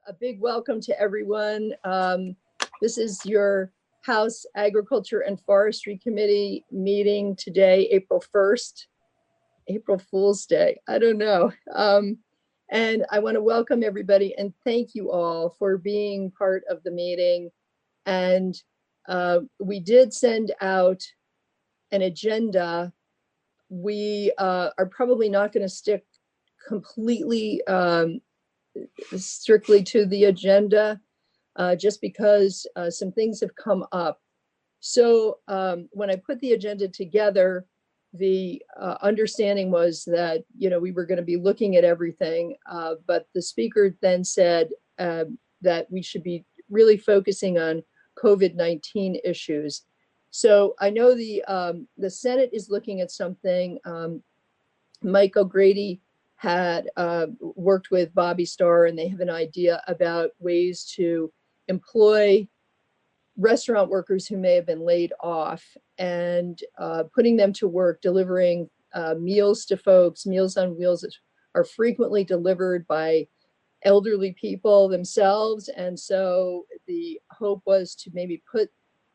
A big welcome to everyone. This is your House Agriculture and Forestry Committee meeting today, April 1st, April Fool's Day. I don't know. And I want to welcome everybody and thank you all for being part of the meeting. And we did send out an agenda. We are probably not going to stick completely strictly to the agenda, just because some things have come up. So when I put the agenda together, the understanding was that, we were going to be looking at everything, but the speaker then said that we should be really focusing on COVID-19 issues. So I know the Senate is looking at something. Mike O'Grady had worked with Bobby Starr, and they have an idea about ways to employ restaurant workers who may have been laid off and putting them to work delivering meals to folks, Meals on Wheels are frequently delivered by elderly people themselves. And so the hope was to maybe put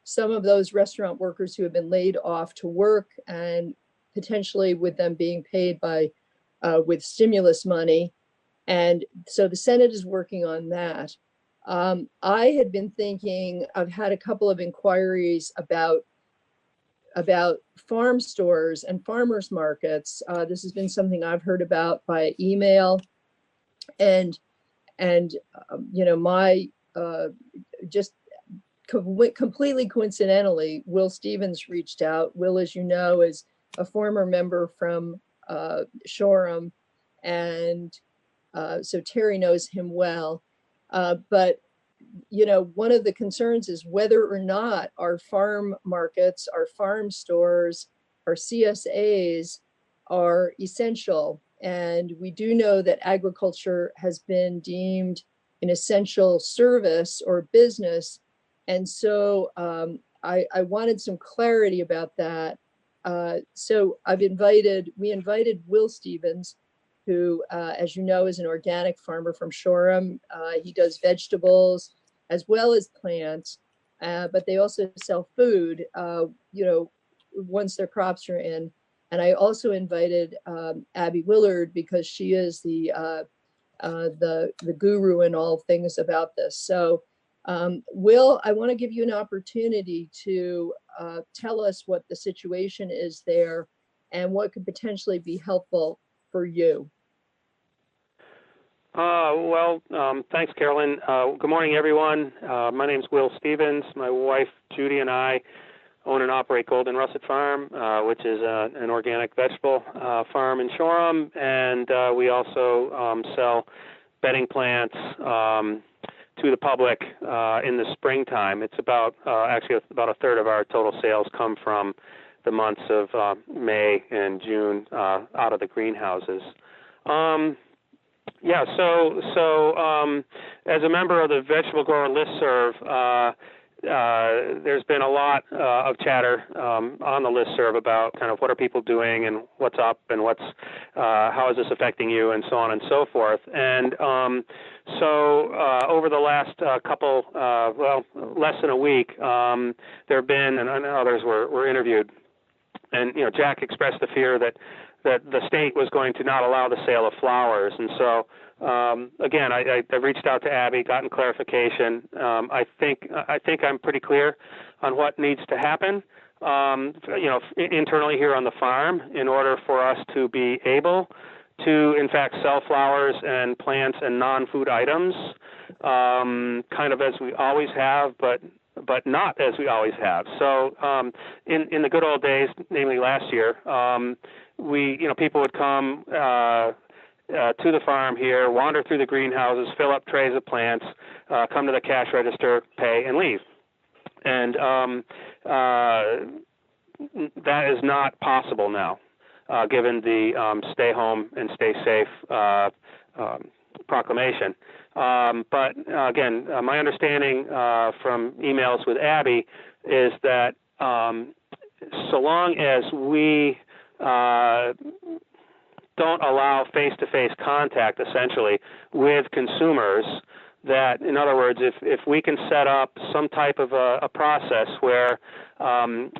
some of those restaurant workers who have been laid off to work, and potentially with them being paid by with stimulus money. And so the Senate is working on that. I had been thinking, I've had a couple of inquiries about farm stores and farmers markets. This has been something I've heard about by email, and you know, my just completely coincidentally, Will Stevens reached out. Will, as you know, is a former member from Shoreham, and so Terry knows him well. But you know, one of the concerns is whether or not our farm markets, our farm stores, our CSAs are essential. And we do know that agriculture has been deemed an essential service or business. And so I wanted some clarity about that. So we invited Will Stevens, who, as you know, is an organic farmer from Shoreham. He does vegetables as well as plants, but they also sell food, you know, once their crops are in. And I also invited Abby Willard, because she is the guru in all things about this. So Will, I want to give you an opportunity to tell us what the situation is there and what could potentially be helpful for you. Thanks, Carolyn. Good morning, everyone. My name is Will Stevens. My wife, Judy, and I own and operate Golden Russet Farm, which is an organic vegetable farm in Shoreham. And we also sell bedding plants to the public in the springtime. It's actually about a third of our total sales come from the months of May and June out of the greenhouses. Yeah, so as a member of the Vegetable Grower Listserv, there's been a lot of chatter on the listserv about kind of what are people doing and what's up and how is this affecting you and so on and so forth. And so over the last less than a week, there have been, and others were interviewed, and you know, Jack expressed the fear that the state was going to not allow the sale of flowers. And so, again, I reached out to Abby, gotten clarification. I think I'm pretty clear on what needs to happen, you know, internally here on the farm in order for us to be able to, in fact, sell flowers and plants and non-food items, kind of as we always have, but not as we always have. So in the good old days, namely last year, people would come to the farm here, wander through the greenhouses, fill up trays of plants, come to the cash register, pay, and leave. And that is not possible now, given the stay home and stay safe proclamation. But again, my understanding from emails with Abby is that so long as we don't allow face-to-face contact, essentially, with consumers, that, in other words, if we can set up some type of a process where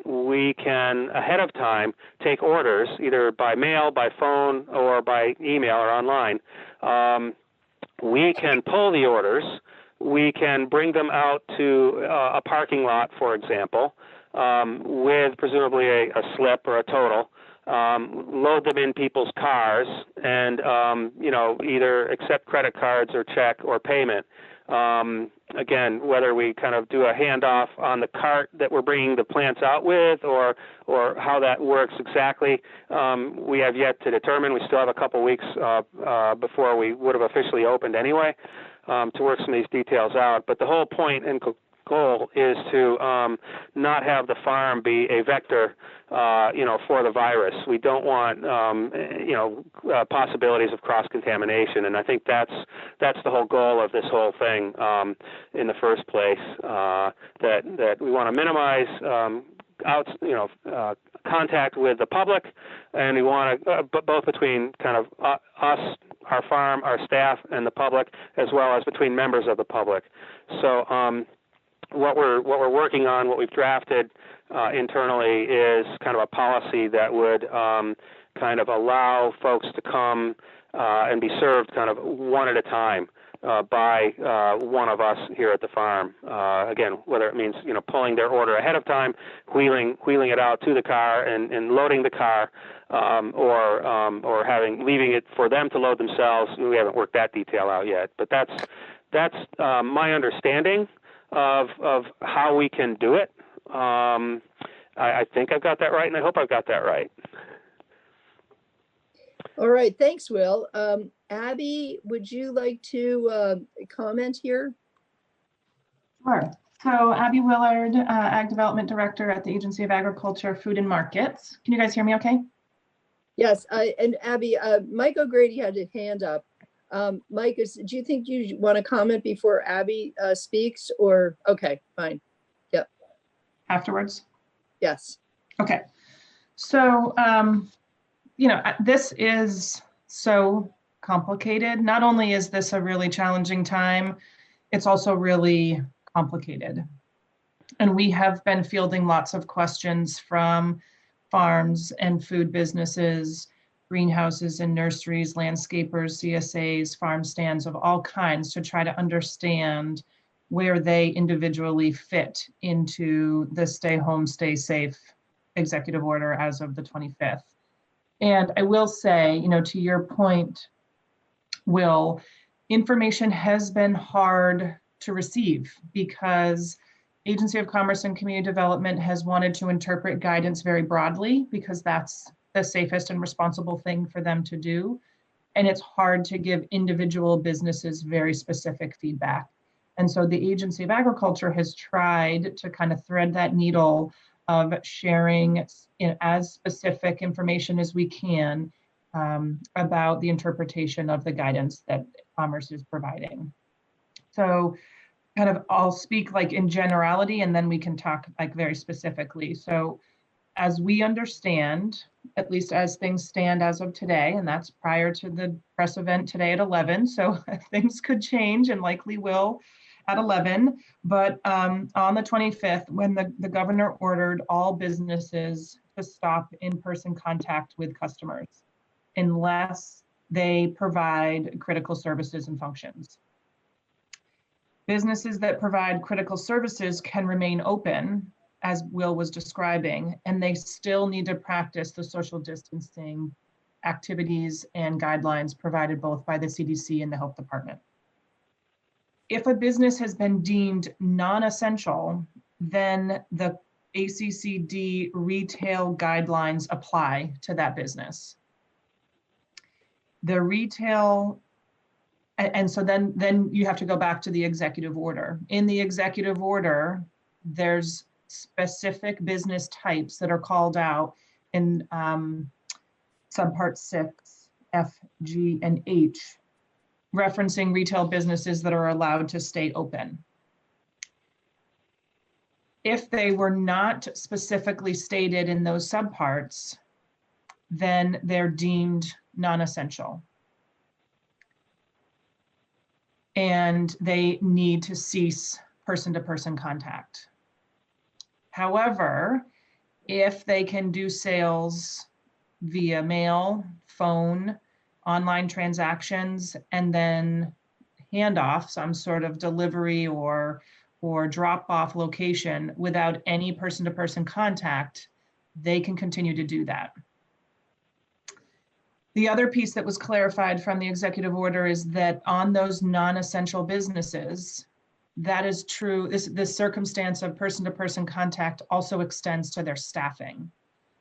we can, ahead of time, take orders, either by mail, by phone, or by email or online, we can pull the orders, we can bring them out to a parking lot, for example, with presumably a slip or a total, load them in people's cars, and either accept credit cards or check or payment. Again, whether we kind of do a handoff on the cart that we're bringing the plants out with, or how that works exactly, we have yet to determine. We still have a couple weeks before we would have officially opened anyway, to work some of these details out. But the whole point and goal is to not have the farm be a vector, for the virus. We don't want, possibilities of cross-contamination, and I think that's the whole goal of this whole thing in the first place. That we want to minimize contact with the public, and we want to both between kind of us our farm, our staff, and the public, as well as between members of the public. So what we're working on, what we've drafted internally, is kind of a policy that would kind of allow folks to come and be served kind of one at a time by one of us here at the farm. Again, whether it means pulling their order ahead of time, wheeling it out to the car and loading the car, or leaving it for them to load themselves. We haven't worked that detail out yet, but that's my understanding of how we can do it. I think I've got that right, and I hope I've got that right. All right, thanks, Will. Abby, would you like to comment here? Sure. So Abby Willard, Ag Development Director at the Agency of Agriculture, Food and Markets. Can you guys hear me okay? Yes, and Abby, Mike O'Grady had his hand up. Mike, do you think you want to comment before Abby speaks, or, okay, fine. Yep. Afterwards? Yes. Okay. So, this is so complicated. Not only is this a really challenging time, it's also really complicated. And we have been fielding lots of questions from farms and food businesses, greenhouses and nurseries, landscapers, CSAs, farm stands of all kinds to try to understand where they individually fit into the stay home, stay safe executive order as of the 25th. And I will say, to your point, Will, information has been hard to receive because Agency of Commerce and Community Development has wanted to interpret guidance very broadly because that's the safest and responsible thing for them to do. And it's hard to give individual businesses very specific feedback. And so the Agency of Agriculture has tried to kind of thread that needle of sharing as specific information as we can about the interpretation of the guidance that Commerce is providing. So kind of I'll speak like in generality, and then we can talk like very specifically. So as we understand, at least as things stand as of today, and that's prior to the press event today at 11, so things could change and likely will at 11, but on the 25th, when the governor ordered all businesses to stop in-person contact with customers unless they provide critical services and functions. Businesses that provide critical services can remain open, as Will was describing, and they still need to practice the social distancing activities and guidelines provided both by the CDC and the health department. If a business has been deemed non-essential, then the ACCD retail guidelines apply to that business. The retail, and so then you have to go back to the executive order. In the executive order, there's specific business types that are called out in subpart 6, F, G, and H, referencing retail businesses that are allowed to stay open. If they were not specifically stated in those subparts, then they're deemed non-essential. And they need to cease person-to-person contact. However, if they can do sales via mail, phone, online transactions, and then hand off some sort of delivery or drop-off location without any person-to-person contact, they can continue to do that. The other piece that was clarified from the executive order is that on those non-essential businesses, that is true. This circumstance of person-to-person contact also extends to their staffing.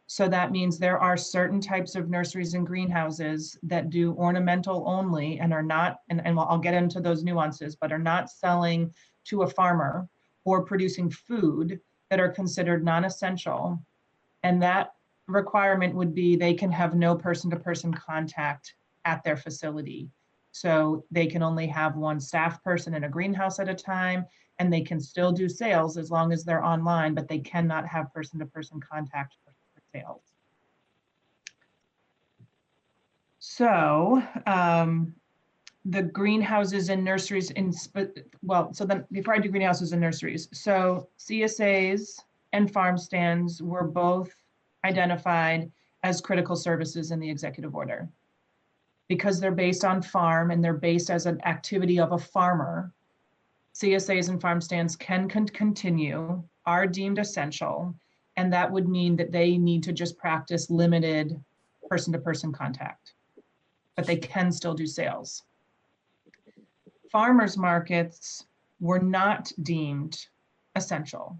So that means there are certain types of nurseries and greenhouses that do ornamental only and are not, and I'll get into those nuances, but are not selling to a farmer or producing food that are considered non-essential. And that requirement would be they can have no person-to-person contact at their facility. So they can only have one staff person in a greenhouse at a time, and they can still do sales as long as they're online, but they cannot have person-to-person contact for sales. So the greenhouses and nurseries so then before I do greenhouses and nurseries, so CSAs and farm stands were both identified as critical services in the executive order. Because they're based on farm and they're based as an activity of a farmer, CSAs and farm stands can continue, are deemed essential, and that would mean that they need to just practice limited person-to-person contact, but they can still do sales. Farmers markets were not deemed essential,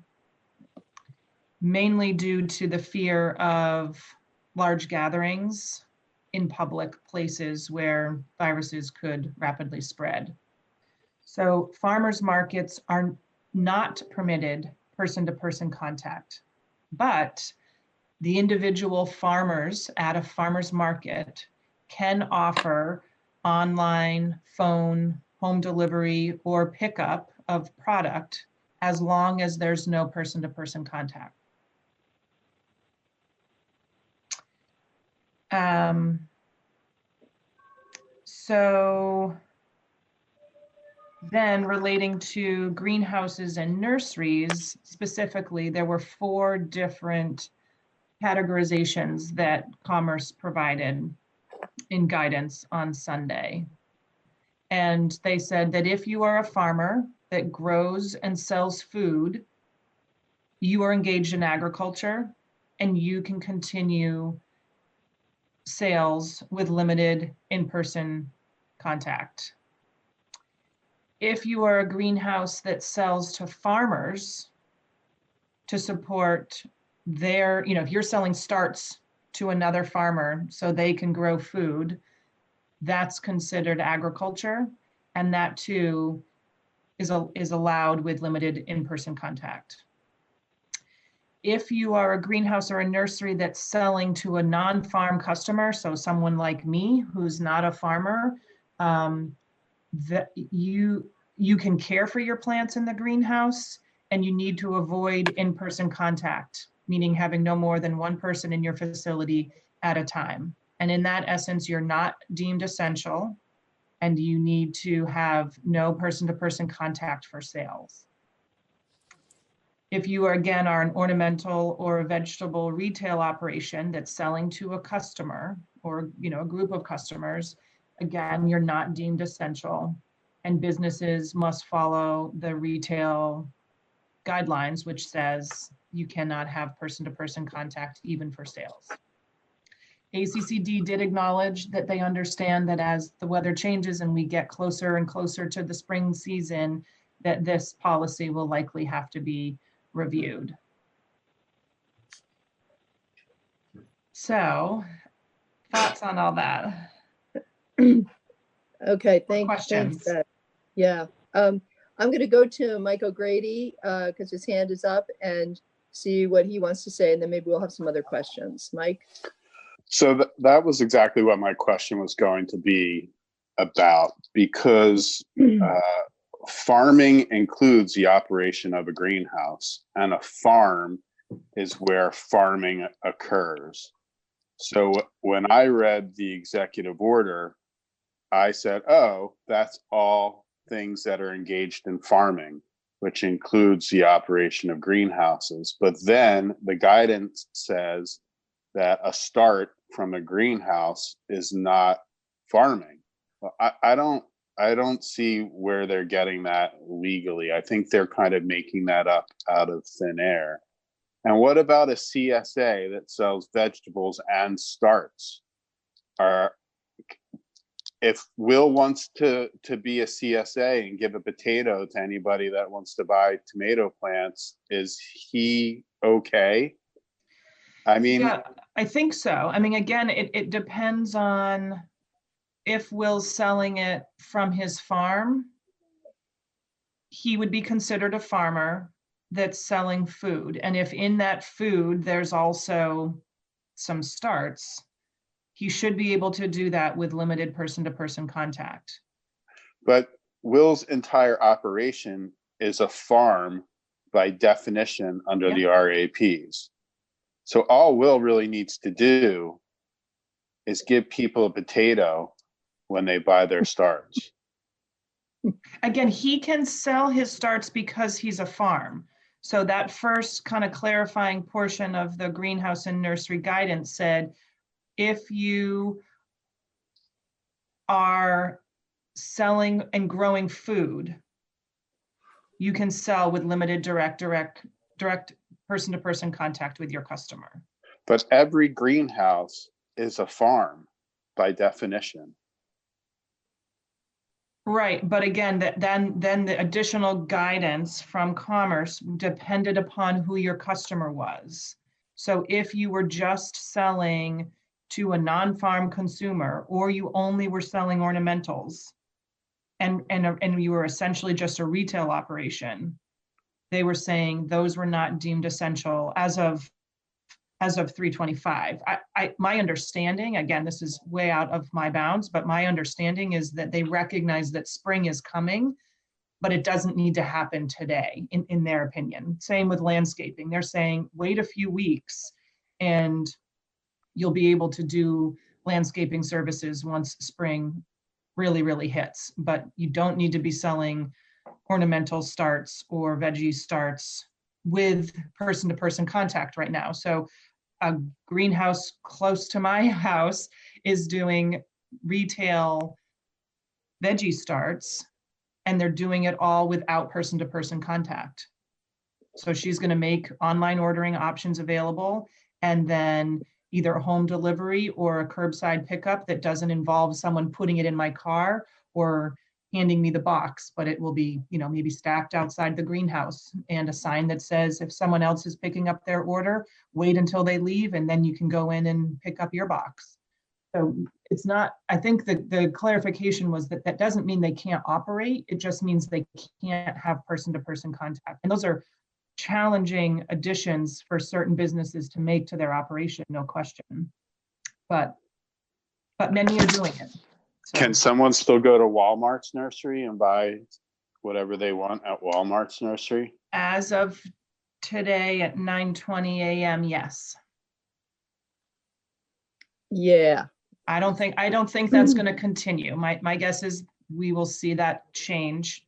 mainly due to the fear of large gatherings in public places where viruses could rapidly spread. So farmers markets are not permitted person-to-person contact, but the individual farmers at a farmer's market can offer online, phone, home delivery, or pickup of product as long as there's no person-to-person contact. So then relating to greenhouses and nurseries, specifically, there were 4 different categorizations that Commerce provided in guidance on Sunday. And they said that if you are a farmer that grows and sells food, you are engaged in agriculture and you can continue sales with limited in-person contact. If you are a greenhouse that sells to farmers to support their, if you're selling starts to another farmer so they can grow food, that's considered agriculture, and that too is allowed with limited in-person contact. If you are a greenhouse or a nursery that's selling to a non-farm customer, so someone like me who's not a farmer, that you can care for your plants in the greenhouse, and you need to avoid in-person contact, meaning having no more than one person in your facility at a time. And in that essence, you're not deemed essential, and you need to have no person-to-person contact for sales. If you are, again, are an ornamental or a vegetable retail operation that's selling to a customer or a group of customers, again, you're not deemed essential, and businesses must follow the retail guidelines, which says you cannot have person-to-person contact even for sales. ACCD did acknowledge that they understand that as the weather changes and we get closer and closer to the spring season, that this policy will likely have to be reviewed. So, thoughts on all that? Okay, thanks. Questions? Yeah. I'm going to go to Mike O'Grady because his hand is up and see what he wants to say, and then maybe we'll have some other questions. Mike? So that was exactly what my question was going to be about, because farming includes the operation of a greenhouse, and a farm is where farming occurs. So when I read the executive order, I said, oh, that's all things that are engaged in farming, which includes the operation of greenhouses. But then the guidance says that a start from a greenhouse is not farming. Well, I don't see where they're getting that legally. I think they're kind of making that up out of thin air. And what about a CSA that sells vegetables and starts? If Will wants to be a CSA and give a potato to anybody that wants to buy tomato plants, is he okay? I mean, yeah, I think so. I mean, again, it depends on if Will's selling it from his farm, he would be considered a farmer that's selling food. And if in that food, there's also some starts, he should be able to do that with limited person-to-person contact. But Will's entire operation is a farm by definition under the RAPs. So all Will really needs to do is give people a potato when they buy their starts. Again, he can sell his starts because he's a farm. So that first kind of clarifying portion of the greenhouse and nursery guidance said, if you are selling and growing food, you can sell with limited direct person-to-person contact with your customer. But every greenhouse is a farm by definition. Right, but again, then the additional guidance from Commerce depended upon who your customer was. So if you were just selling to a non-farm consumer, or you only were selling ornamentals, and you were essentially just a retail operation, they were saying those were not deemed essential as of 3/25. My understanding, again, this is way out of my bounds, but my understanding is that they recognize that spring is coming, but it doesn't need to happen today, in their opinion. Same with landscaping. They're saying, wait a few weeks and you'll be able to do landscaping services once spring really, really hits. But you don't need to be selling ornamental starts or veggie starts with person-to-person contact right now. So a greenhouse close to my house is doing retail veggie starts, and they're doing it all without person-to-person contact. So she's going to make online ordering options available, and then either a home delivery or a curbside pickup that doesn't involve someone putting it in my car or handing me the box, but it will be, maybe stacked outside the greenhouse, and a sign that says, if someone else is picking up their order, wait until they leave and then you can go in and pick up your box. So it's not, I think the clarification was that doesn't mean they can't operate. It just means they can't have person-to-person contact. And those are challenging additions for certain businesses to make to their operation, no question. But many are doing it. So. Can someone still go to Walmart's nursery and buy whatever they want at Walmart's nursery? As of today at 9:20 a.m., yes. Yeah. I don't think that's going to continue. My guess is we will see that change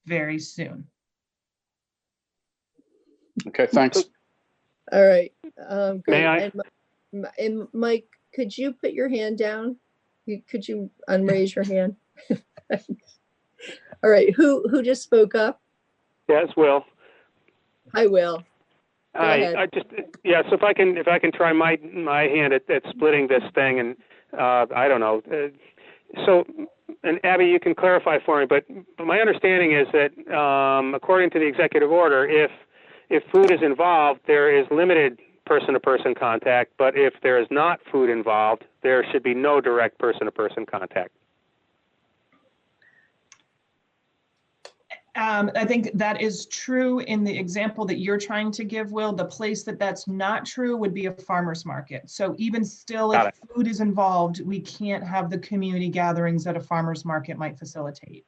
very soon. Okay, thanks. All right. Great. May I? And Mike, could you put your hand down? Could you unraise your hand? All right. Who just spoke up? Yes, Will. Hi, Will. Go ahead. So if I can try my hand at splitting this thing, and I don't know. And Abby, you can clarify for me, but my understanding is that according to the executive order, if food is involved, there is limited person-to-person contact, but if there is not food involved, there should be no direct person-to-person contact. I think that is true in the example that you're trying to give, Will. The place that's not true would be a farmer's market. So even still, if food is involved, we can't have the community gatherings that a farmer's market might facilitate.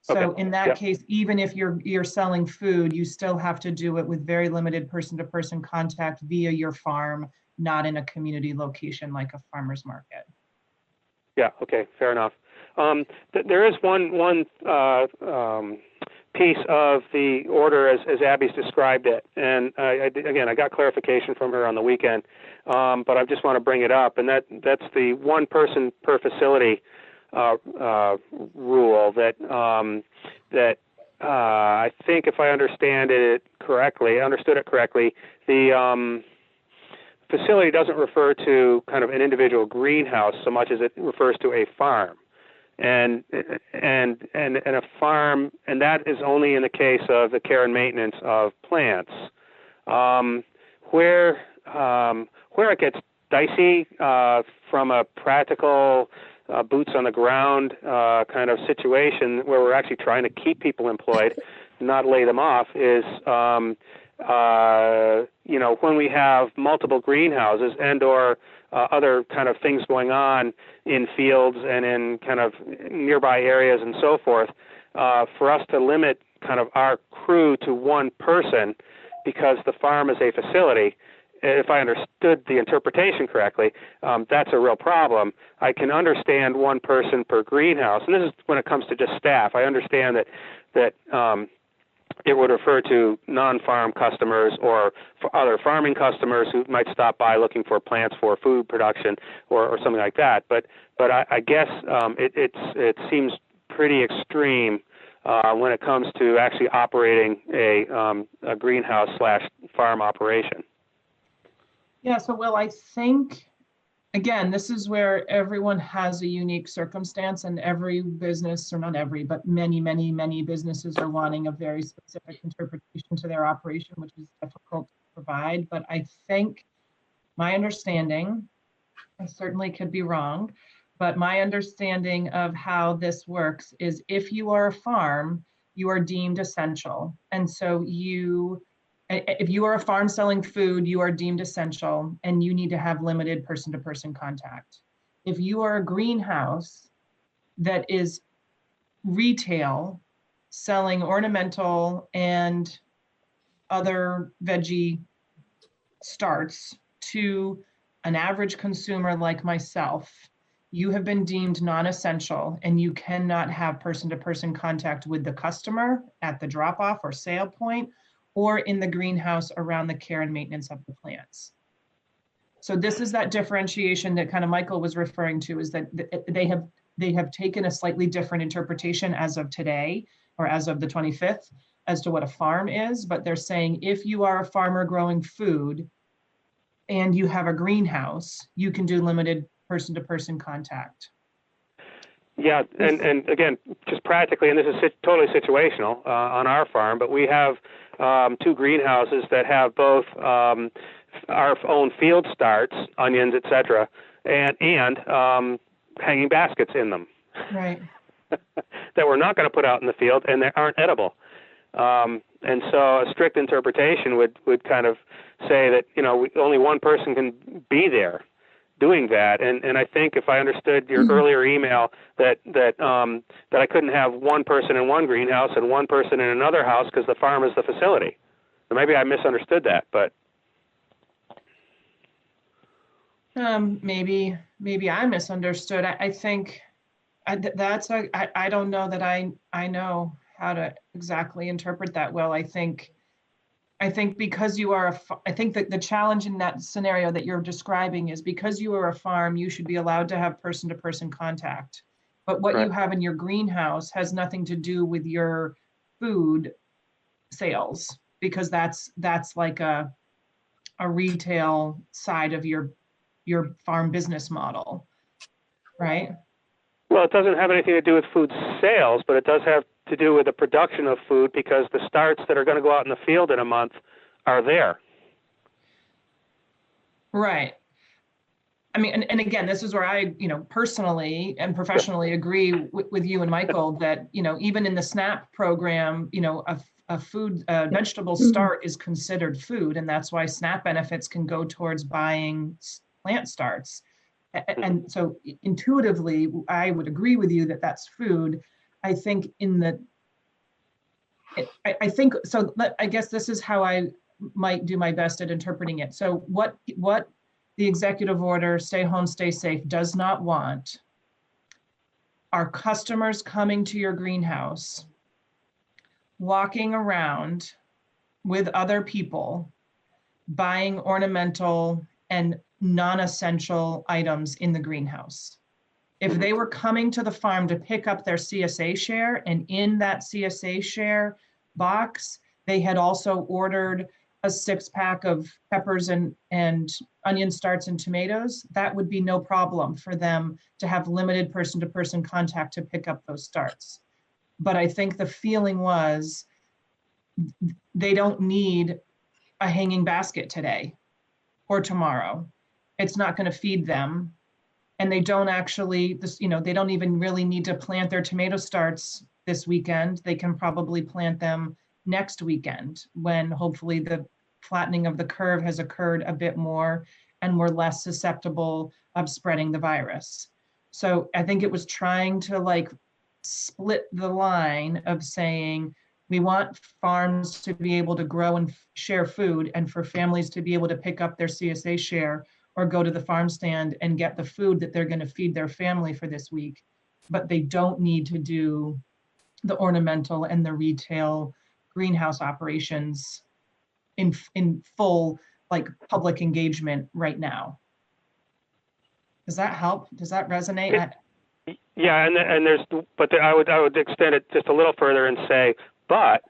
So in that case, even if you're selling food, you still have to do it with very limited person-to-person contact via your farm, not in a community location like a farmer's market. Yeah. Okay. Fair enough. There is one piece of the order as Abby's described it, and I got clarification from her on the weekend, but I just want to bring it up, and that's the one person per facility rule that I think, if I understood it correctly, the facility doesn't refer to kind of an individual greenhouse so much as it refers to a farm, and a farm, and that is only in the case of the care and maintenance of plants. Where it gets dicey from a practical boots on the ground kind of situation where we're actually trying to keep people employed, not lay them off, is when we have multiple greenhouses and or other kind of things going on in fields and in kind of nearby areas and so forth, for us to limit kind of our crew to one person because the farm is a facility if I understood the interpretation correctly, that's a real problem. I can understand one person per greenhouse, and this is when it comes to just staff. I understand that it would refer to non-farm customers or for other farming customers who might stop by looking for plants for food production or something like that. But I guess it seems pretty extreme when it comes to actually operating a greenhouse / farm operation. Yeah, so Will, I think, again, this is where everyone has a unique circumstance, and every business, or not every, but many, many, many businesses are wanting a very specific interpretation to their operation, which is difficult to provide. But I think my understanding, I certainly could be wrong, but my understanding of how this works is if you are a farm, you are deemed essential. And so if you are a farm selling food, you are deemed essential and you need to have limited person-to-person contact. If you are a greenhouse that is retail, selling ornamental and other veggie starts to an average consumer like myself, you have been deemed non-essential and you cannot have person-to-person contact with the customer at the drop-off or sale point or in the greenhouse around the care and maintenance of the plants. So this is that differentiation that kind of Michael was referring to, is that they have taken a slightly different interpretation as of today, or as of the 25th, as to what a farm is. But they're saying if you are a farmer growing food and you have a greenhouse, you can do limited person-to-person contact. Yeah, and again, just practically, and this is totally situational on our farm, but we have 2 greenhouses that have both our own field starts, onions, etc., and hanging baskets in them. Right. That we're not going to put out in the field, and they aren't edible. And so a strict interpretation would kind of say that, only one person can be there doing that. And I think if I understood your earlier email that I couldn't have one person in one greenhouse and one person in another house because the farm is the facility. So maybe I misunderstood that, but. Maybe I misunderstood. I think I don't know that I know how to exactly interpret that well. I think because you are I think that the challenge in that scenario that you're describing is because you are a farm, you should be allowed to have person-to-person contact. But what you have in your greenhouse has nothing to do with your food sales, because that's like a retail side of your farm business model, right? Well, it doesn't have anything to do with food sales, but it does have to do with the production of food, because the starts that are going to go out in the field in a month are there. Right. I mean, and again, this is where I, personally and professionally agree with you and Michael that, even in the SNAP program, a vegetable start is considered food, and that's why SNAP benefits can go towards buying plant starts. And so intuitively, I would agree with you that that's food. I think I guess this is how I might do my best at interpreting it. So what the executive order, stay home, stay safe, does not want are customers coming to your greenhouse, walking around with other people, buying ornamental and non-essential items in the greenhouse. If they were coming to the farm to pick up their CSA share, and in that CSA share box, they had also ordered a 6-pack of peppers and onion starts and tomatoes, that would be no problem for them to have limited person-to-person contact to pick up those starts. But I think the feeling was they don't need a hanging basket today or tomorrow. It's not going to feed them. And they don't actually, they don't even really need to plant their tomato starts this weekend. They can probably plant them next weekend, when hopefully the flattening of the curve has occurred a bit more and we're less susceptible of spreading the virus. So I think it was trying to split the line of saying, We want farms to be able to grow and share food, and for families to be able to pick up their CSA share or go to the farm stand and get the food that they're going to feed their family for this week. But they don't need to do the ornamental and the retail greenhouse operations in full, like, public engagement right now. Does that help? Does that resonate? Yeah, and there's, but I would extend it just a little further and say, but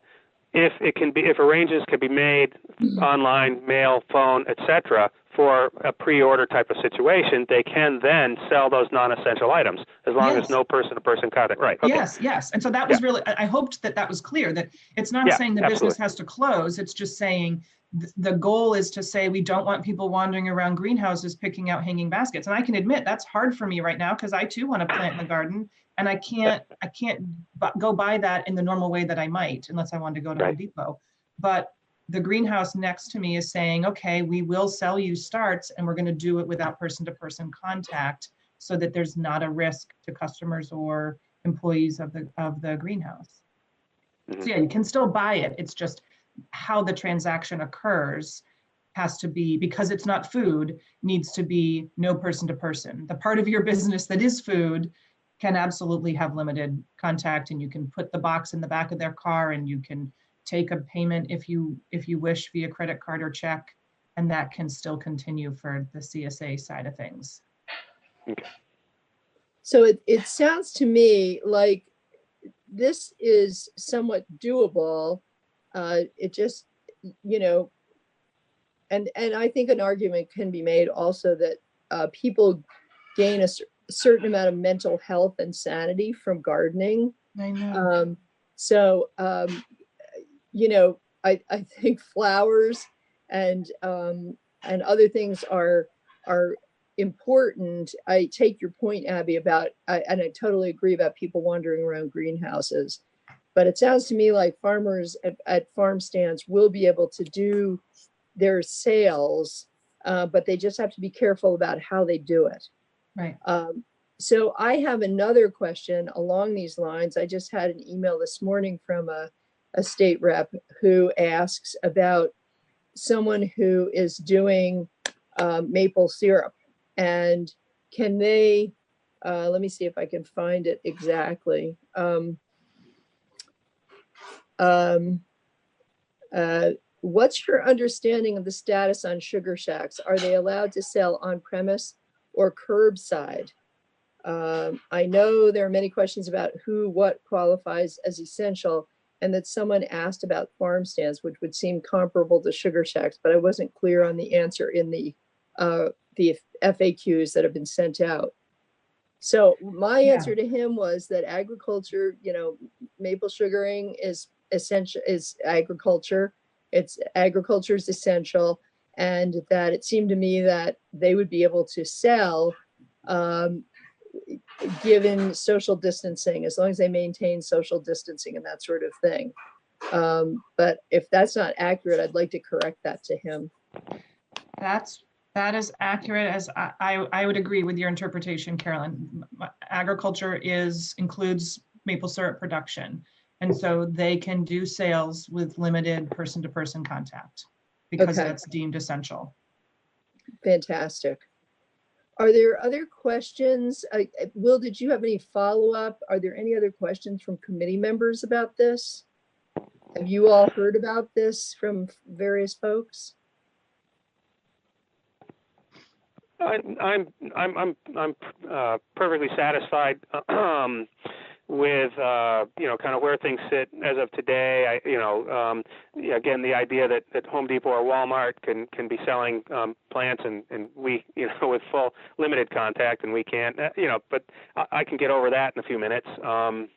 if arrangements can be made online, mail, phone, etc., for a pre-order type of situation, they can then sell those non-essential items as long as no person-to-person contact. Right. Okay. Yes. And so that was really, I hoped that was clear, that it's not saying the business has to close. It's just saying the goal is to say we don't want people wandering around greenhouses picking out hanging baskets. And I can admit that's hard for me right now because I too want to plant in the garden, and I can't go buy that in the normal way that I might unless I wanted to go to Home Depot. But the greenhouse next to me is saying, okay, we will sell you starts, and we're going to do it without person-to-person contact so that there's not a risk to customers or employees of the greenhouse. So yeah, you can still buy it. It's just how the transaction occurs has to be, because it's not food, needs to be no person-to-person. The part of your business that is food can absolutely have limited contact, and you can put the box in the back of their car, and you can take a payment if you wish via credit card or check, and that can still continue for the CSA side of things. Okay. So it sounds to me like this is somewhat doable. It just, and I think an argument can be made also that people gain a certain amount of mental health and sanity from gardening. I know. I think flowers and other things are important. I take your point, Abby, about, and I totally agree about people wandering around greenhouses. But it sounds to me like farmers at farm stands will be able to do their sales, but they just have to be careful about how they do it. Right. So I have another question along these lines. I just had an email this morning from a state rep who asks about someone who is doing maple syrup, and can they, let me see if I can find it exactly. What's your understanding of the status on sugar shacks? Are they allowed to sell on premise or curbside? I know there are many questions about what qualifies as essential, and that someone asked about farm stands, which would seem comparable to sugar shacks, but I wasn't clear on the answer in the FAQs that have been sent out. So my answer to him was that agriculture, maple sugaring is essential, is agriculture. Agriculture is essential, and that it seemed to me that they would be able to sell given social distancing, as long as they maintain social distancing and that sort of thing. But if that's not accurate, I'd like to correct that to him. That is accurate, as I would agree with your interpretation, Carolyn. Agriculture includes maple syrup production. And so they can do sales with limited person-to-person contact because that's deemed essential. Fantastic. Are there other questions? Will, did you have any follow-up? Are there any other questions from committee members about this? Have you all heard about this from various folks? I'm perfectly satisfied with kind of where things sit as of today. Again, the idea that Home Depot or Walmart can be selling plants and we with full limited contact, and we can't, but I can get over that in a few minutes. I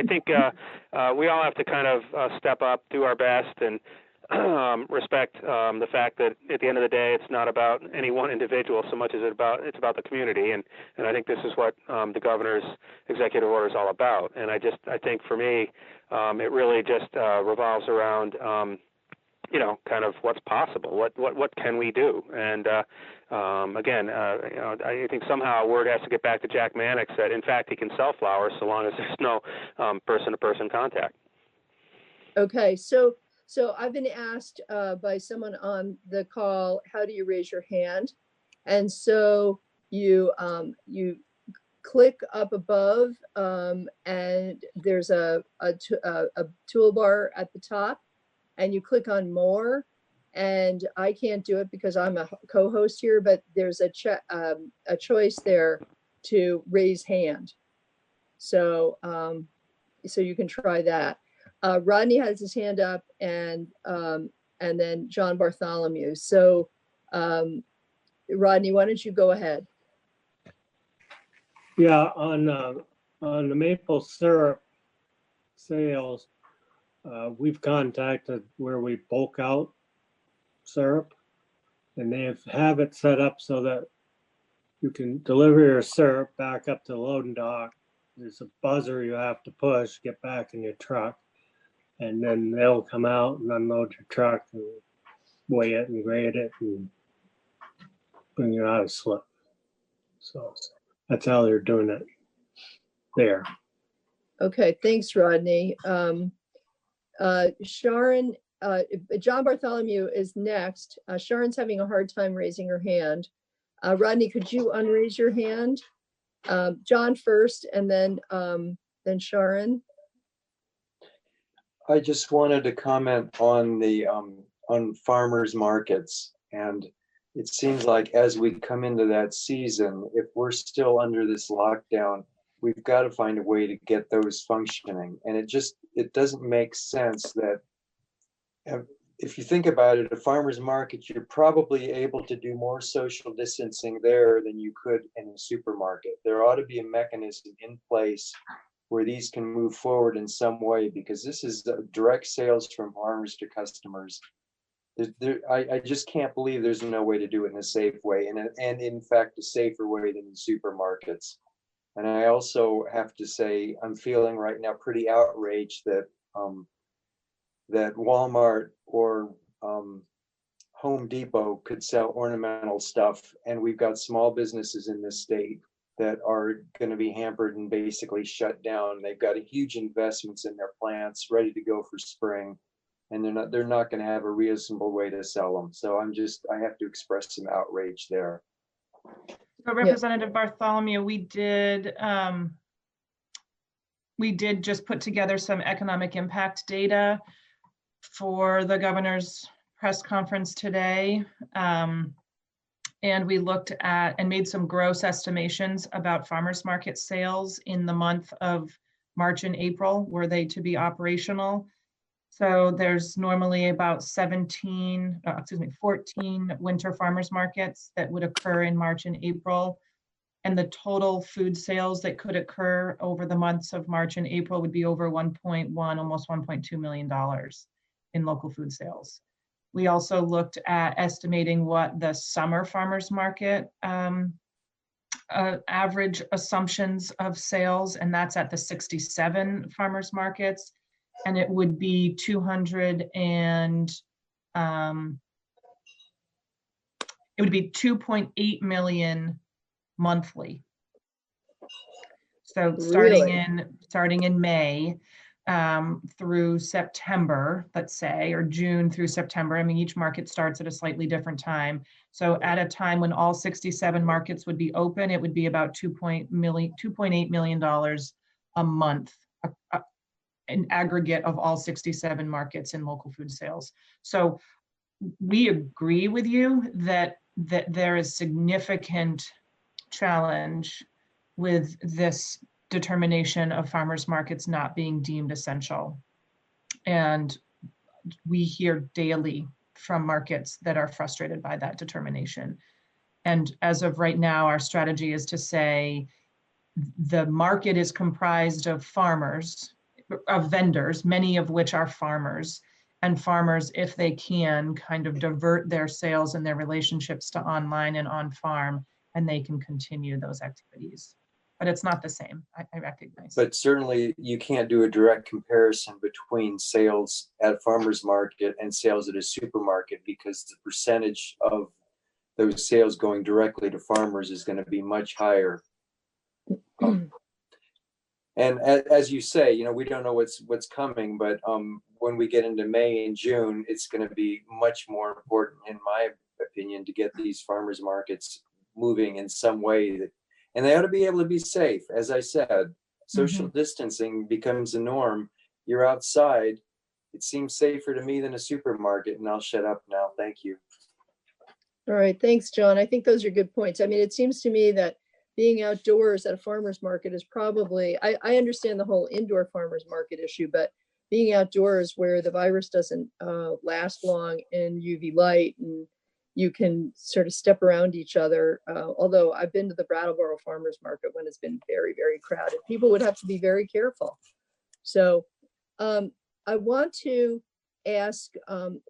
think we all have to kind of step up, do our best, and respect the fact that at the end of the day, it's not about any one individual so much as it's about the community, and I think this is what the governor's executive order is all about. And I think for me, it really just revolves around kind of what's possible, what can we do, and again, I think somehow word has to get back to Jack Mannix that in fact he can sell flowers so long as there's no person-to-person contact. Okay, so I've been asked by someone on the call, how do you raise your hand? And so you click up above, and there's a toolbar at the top, and you click on more. And I can't do it because I'm a co-host here, but there's a choice there to raise hand. So so you can try that. Rodney has his hand up, and then John Bartholomew. So Rodney, why don't you go ahead? Yeah, on the maple syrup sales, we've contacted where we bulk out syrup, and they have it set up so that you can deliver your syrup back up to the loading dock. There's a buzzer you have to push, get back in your truck, and then they'll come out and unload your truck and weigh it and grade it and bring you out of slip. So that's how they're doing it there. Okay, thanks, Rodney. Sharon, John Bartholomew is next. Sharon's having a hard time raising her hand. Rodney, could you unraise your hand? John first, and then Sharon. I just wanted to comment on the on farmers markets, and it seems like as we come into that season, if we're still under this lockdown, we've got to find a way to get those functioning. And it doesn't make sense that if you think about it, a farmer's market, you're probably able to do more social distancing there than you could in a supermarket. There ought to be a mechanism in place where these can move forward in some way, because this is direct sales from farmers to customers. I just can't believe there's no way to do it in a safe way, and in fact, a safer way than in supermarkets. And I also have to say, I'm feeling right now pretty outraged that that Walmart or Home Depot could sell ornamental stuff, and we've got small businesses in this state that are going to be hampered and basically shut down. They've got a huge investments in their plants ready to go for spring, and they're not going to have a reasonable way to sell them. So I have to express some outrage there. So Representative Bartholomew, we did just put together some economic impact data for the governor's press conference today. And we looked at and made some gross estimations about farmers market sales in the month of March and April, were they to be operational. So there's normally about 14 winter farmers markets that would occur in March and April. And the total food sales that could occur over the months of March and April would be over 1.1, almost $1.2 million in local food sales. We also looked at estimating what the summer farmers market average assumptions of sales, and that's at the 67 farmers markets, and it would be 2.8 million monthly. So starting in May through September, let's say, or June through September. I mean, each market starts at a slightly different time. So at a time when all 67 markets would be open, it would be about $2.8 million a month, an aggregate of all 67 markets in local food sales. So we agree with you that there is significant challenge with this determination of farmers markets not being deemed essential. And we hear daily from markets that are frustrated by that determination. And as of right now, our strategy is to say the market is comprised of farmers, of vendors, many of which are farmers, and farmers, if they can, kind of divert their sales and their relationships to online and on farm, and they can continue those activities. But it's not the same, I recognize. But certainly you can't do a direct comparison between sales at a farmer's market and sales at a supermarket, because the percentage of those sales going directly to farmers is going to be much higher. And as you say, you know, we don't know what's coming, but when we get into May and June, it's going to be much more important, in my opinion, to get these farmers markets moving in some way that, and they ought to be able to be safe. As I said, social distancing becomes the norm. You're outside. It seems safer to me than a supermarket, and I'll shut up now. Thank you. All right, thanks, John. I think those are good points. I mean, it seems to me that being outdoors at a farmer's market is probably, I understand the whole indoor farmer's market issue, but being outdoors where the virus doesn't last long in UV light and you can sort of step around each other. Although I've been to the Brattleboro farmer's market when it's been very, very crowded. People would have to be very careful. So I want to ask,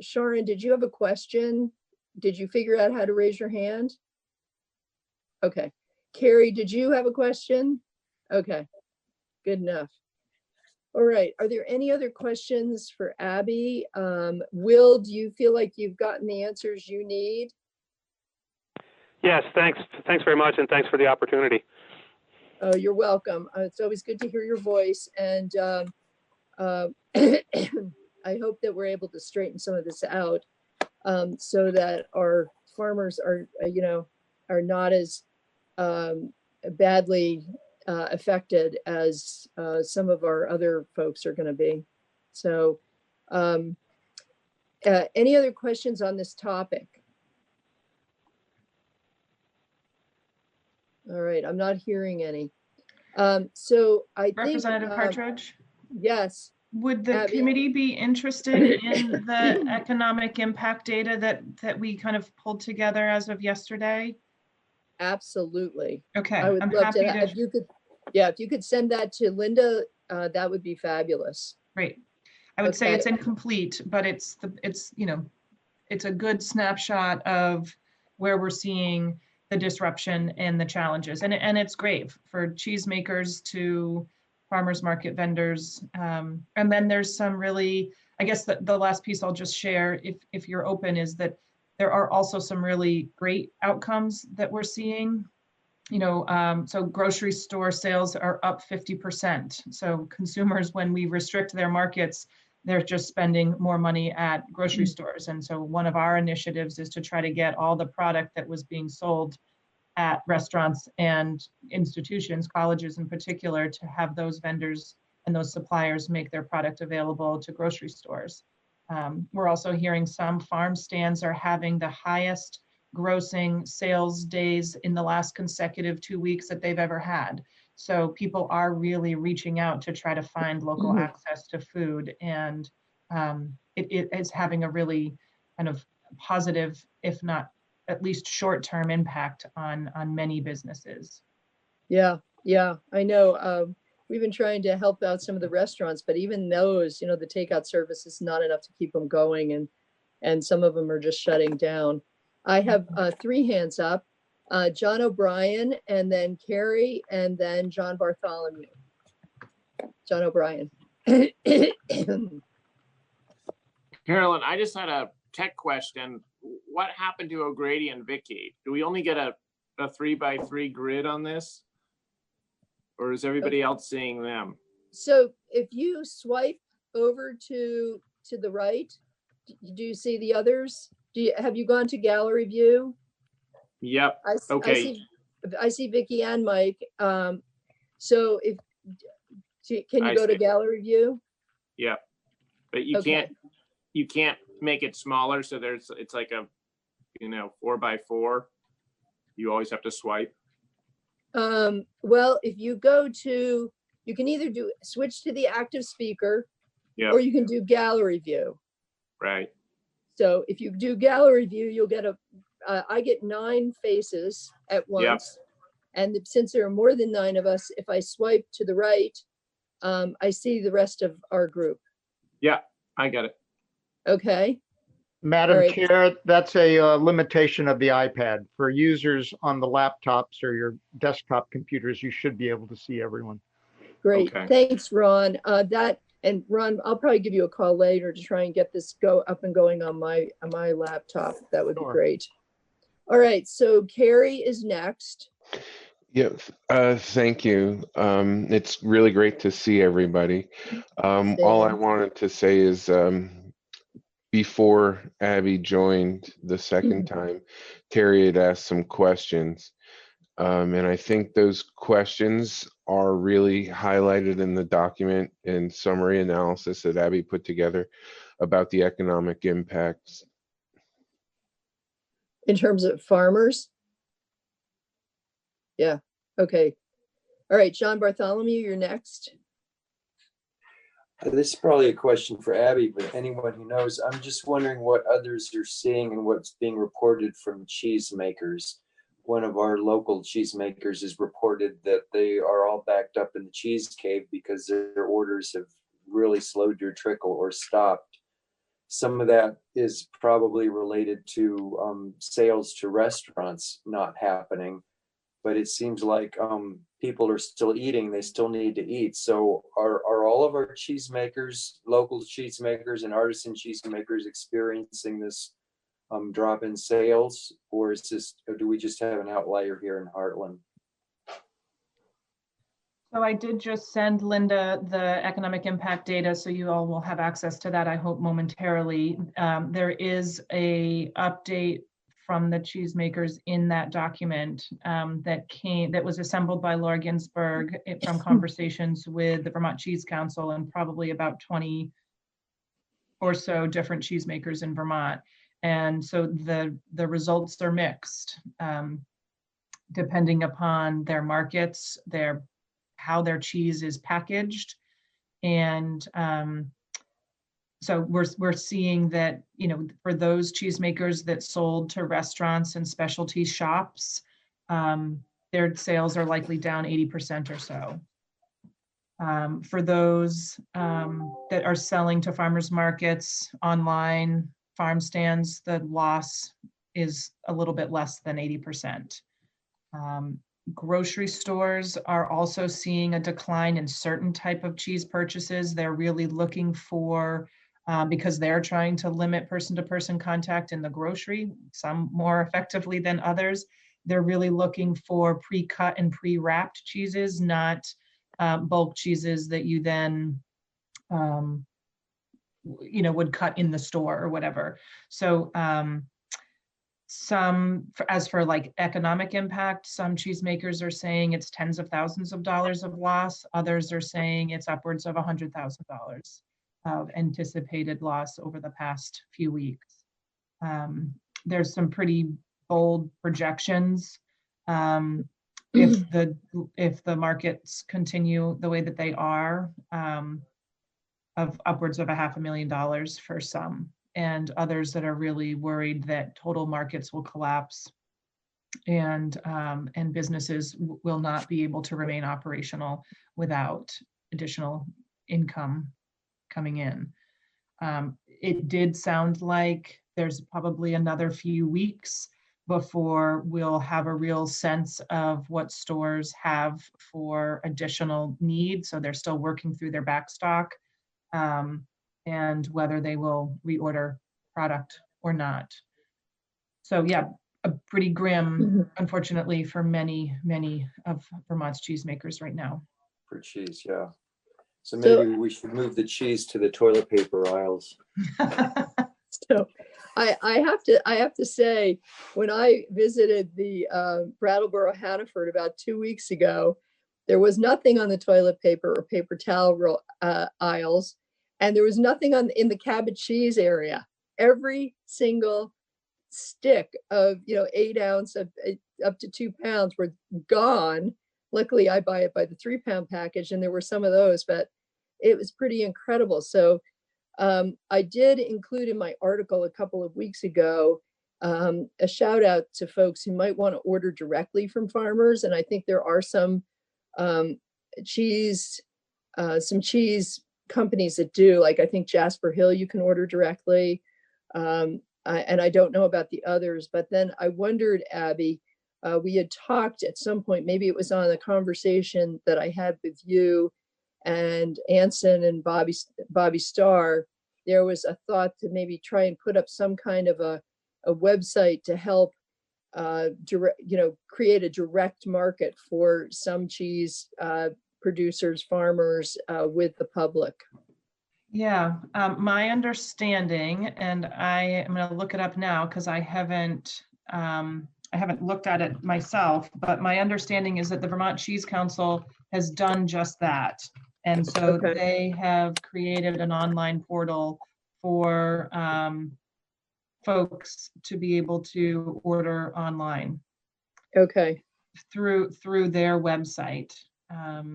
Sharon, did you have a question? Did you figure out how to raise your hand? Okay. Carrie, did you have a question? Okay, good enough. All right, are there any other questions for Abby? Will, do you feel like you've gotten the answers you need? Yes, thanks. Thanks very much, and thanks for the opportunity. Oh, you're welcome. It's always good to hear your voice. And I hope that we're able to straighten some of this out so that our farmers are, you know, are not as badly affected as some of our other folks are going to be. So any other questions on this topic? All right, I'm not hearing any. So I think Representative Partridge? Yes. Would the committee be interested in the economic impact data that we kind of pulled together as of yesterday? Absolutely. Okay, I would I'm love happy to. If you could, yeah, if you could send that to Linda, that would be fabulous. Great. I would say Okay. it's incomplete, but it's you know, it's a good snapshot of where we're seeing the disruption and the challenges, and it's great for cheesemakers to farmers market vendors, and then there's some really, I guess the last piece I'll just share, if you're open, is that there are also some really great outcomes that we're seeing. You know, so grocery store sales are up 50%. So consumers, when we restrict their markets, they're just spending more money at grocery stores. And so one of our initiatives is to try to get all the product that was being sold at restaurants and institutions, colleges in particular, to have those vendors and those suppliers make their product available to grocery stores. We're also hearing some farm stands are having the highest grossing sales days in the last consecutive 2 weeks that they've ever had. So people are really reaching out to try to find local access to food, and it is having a really kind of positive, if not at least short-term impact on many businesses. Yeah, I know. We've been trying to help out some of the restaurants, but even those, you know, the takeout service is not enough to keep them going, and some of them are just shutting down. I have 3 hands up, John O'Brien, and then Carrie, and then John Bartholomew. John O'Brien. Carolyn, I just had a tech question. What happened to O'Grady and Vicky? Do we only get a 3x3 grid on this? Or is everybody else seeing them? So if you swipe over to the right, do you see the others? Have you gone to gallery view? Yep. Okay. I see Vicky and Mike. So can you go to gallery view? Yeah, but you can't make it smaller. So it's like a, 4x4. You always have to swipe. Well, if you go to, you can either switch to the active speaker, or you can do gallery view. Right. So if you do gallery view, you'll get I get 9 faces at once. And since there are more than 9 of us, if I swipe to the right, I see the rest of our group. Yeah, I got it. Okay. Madam Chair, that's a limitation of the iPad. For users on the laptops or your desktop computers, you should be able to see everyone. Great. Okay. Thanks, Ron. And Ron, I'll probably give you a call later to try and get this up and going on my laptop. That would be great. All right. So Carrie is next. Yeah, thank you. It's really great to see everybody. All I Same. wanted to say is before Abby joined the second time, Terry had asked some questions. And I think those questions are really highlighted in the document and summary analysis that Abby put together about the economic impacts. In terms of farmers? Yeah, okay. All right, John Bartholomew, you're next. This is probably a question for Abby, but anyone who knows, I'm just wondering what others are seeing and what's being reported from cheesemakers. One of our local cheesemakers has reported that they are all backed up in the cheese cave because their orders have really slowed to a trickle or stopped. Some of that is probably related to sales to restaurants not happening, but it seems like people are still eating. They still need to eat. So are all of our cheesemakers, local cheesemakers and artisan cheesemakers experiencing this drop in sales, or do we just have an outlier here in Heartland? So I did just send Linda the economic impact data, so you all will have access to that, I hope, momentarily. There is a update from the cheesemakers in that document that was assembled by Laura Ginsberg from conversations with the Vermont Cheese Council and probably about 20 or so different cheesemakers in Vermont. And so the results are mixed, depending upon their markets, how their cheese is packaged. And so we're seeing that, for those cheesemakers that sold to restaurants and specialty shops, their sales are likely down 80% or so. For those that are selling to farmers markets, online, farm stands, the loss is a little bit less than 80%. Grocery stores are also seeing a decline in certain type of cheese purchases. They're really looking for, because they're trying to limit person-to-person contact in the grocery, some more effectively than others. They're really looking for pre-cut and pre-wrapped cheeses, not bulk cheeses that you then would cut in the store or whatever. So as for like economic impact, some cheesemakers are saying it's tens of thousands of dollars of loss. Others are saying it's upwards of $100,000 of anticipated loss over the past few weeks. There's some pretty bold projections. If the markets continue the way that they are, of upwards of $500,000 for some, and others that are really worried that total markets will collapse and businesses will not be able to remain operational without additional income coming in. It did sound like there's probably another few weeks before we'll have a real sense of what stores have for additional needs. So they're still working through their back stock. And whether they will reorder product or not. So yeah, a pretty grim, unfortunately, for many of Vermont's cheesemakers right now. For cheese, yeah. So maybe we should move the cheese to the toilet paper aisles. So I have to say, when I visited the Brattleboro Hannaford about 2 weeks ago, there was nothing on the toilet paper or paper towel aisles. And there was nothing in the cabbage cheese area. Every single stick of 8 ounce of up to 2 pounds were gone. Luckily, I buy it by the 3 pound package, and there were some of those, but it was pretty incredible. So I did include in my article a couple of weeks ago a shout out to folks who might want to order directly from farmers, and I think there are some cheese companies that do, like I think Jasper Hill you can order directly, and I don't know about the others. But then I wondered, Abby, we had talked at some point, maybe it was on a conversation that I had with you and Anson and Bobby Starr. There was a thought to maybe try and put up some kind of a website to help direct, create a direct market for some cheese producers, farmers, with the public. Yeah, my understanding, and I am going to look it up now because I haven't looked at it myself, but my understanding is that the Vermont Cheese Council has done just that. And so Okay. they have created an online portal for folks to be able to order online Okay. through their website.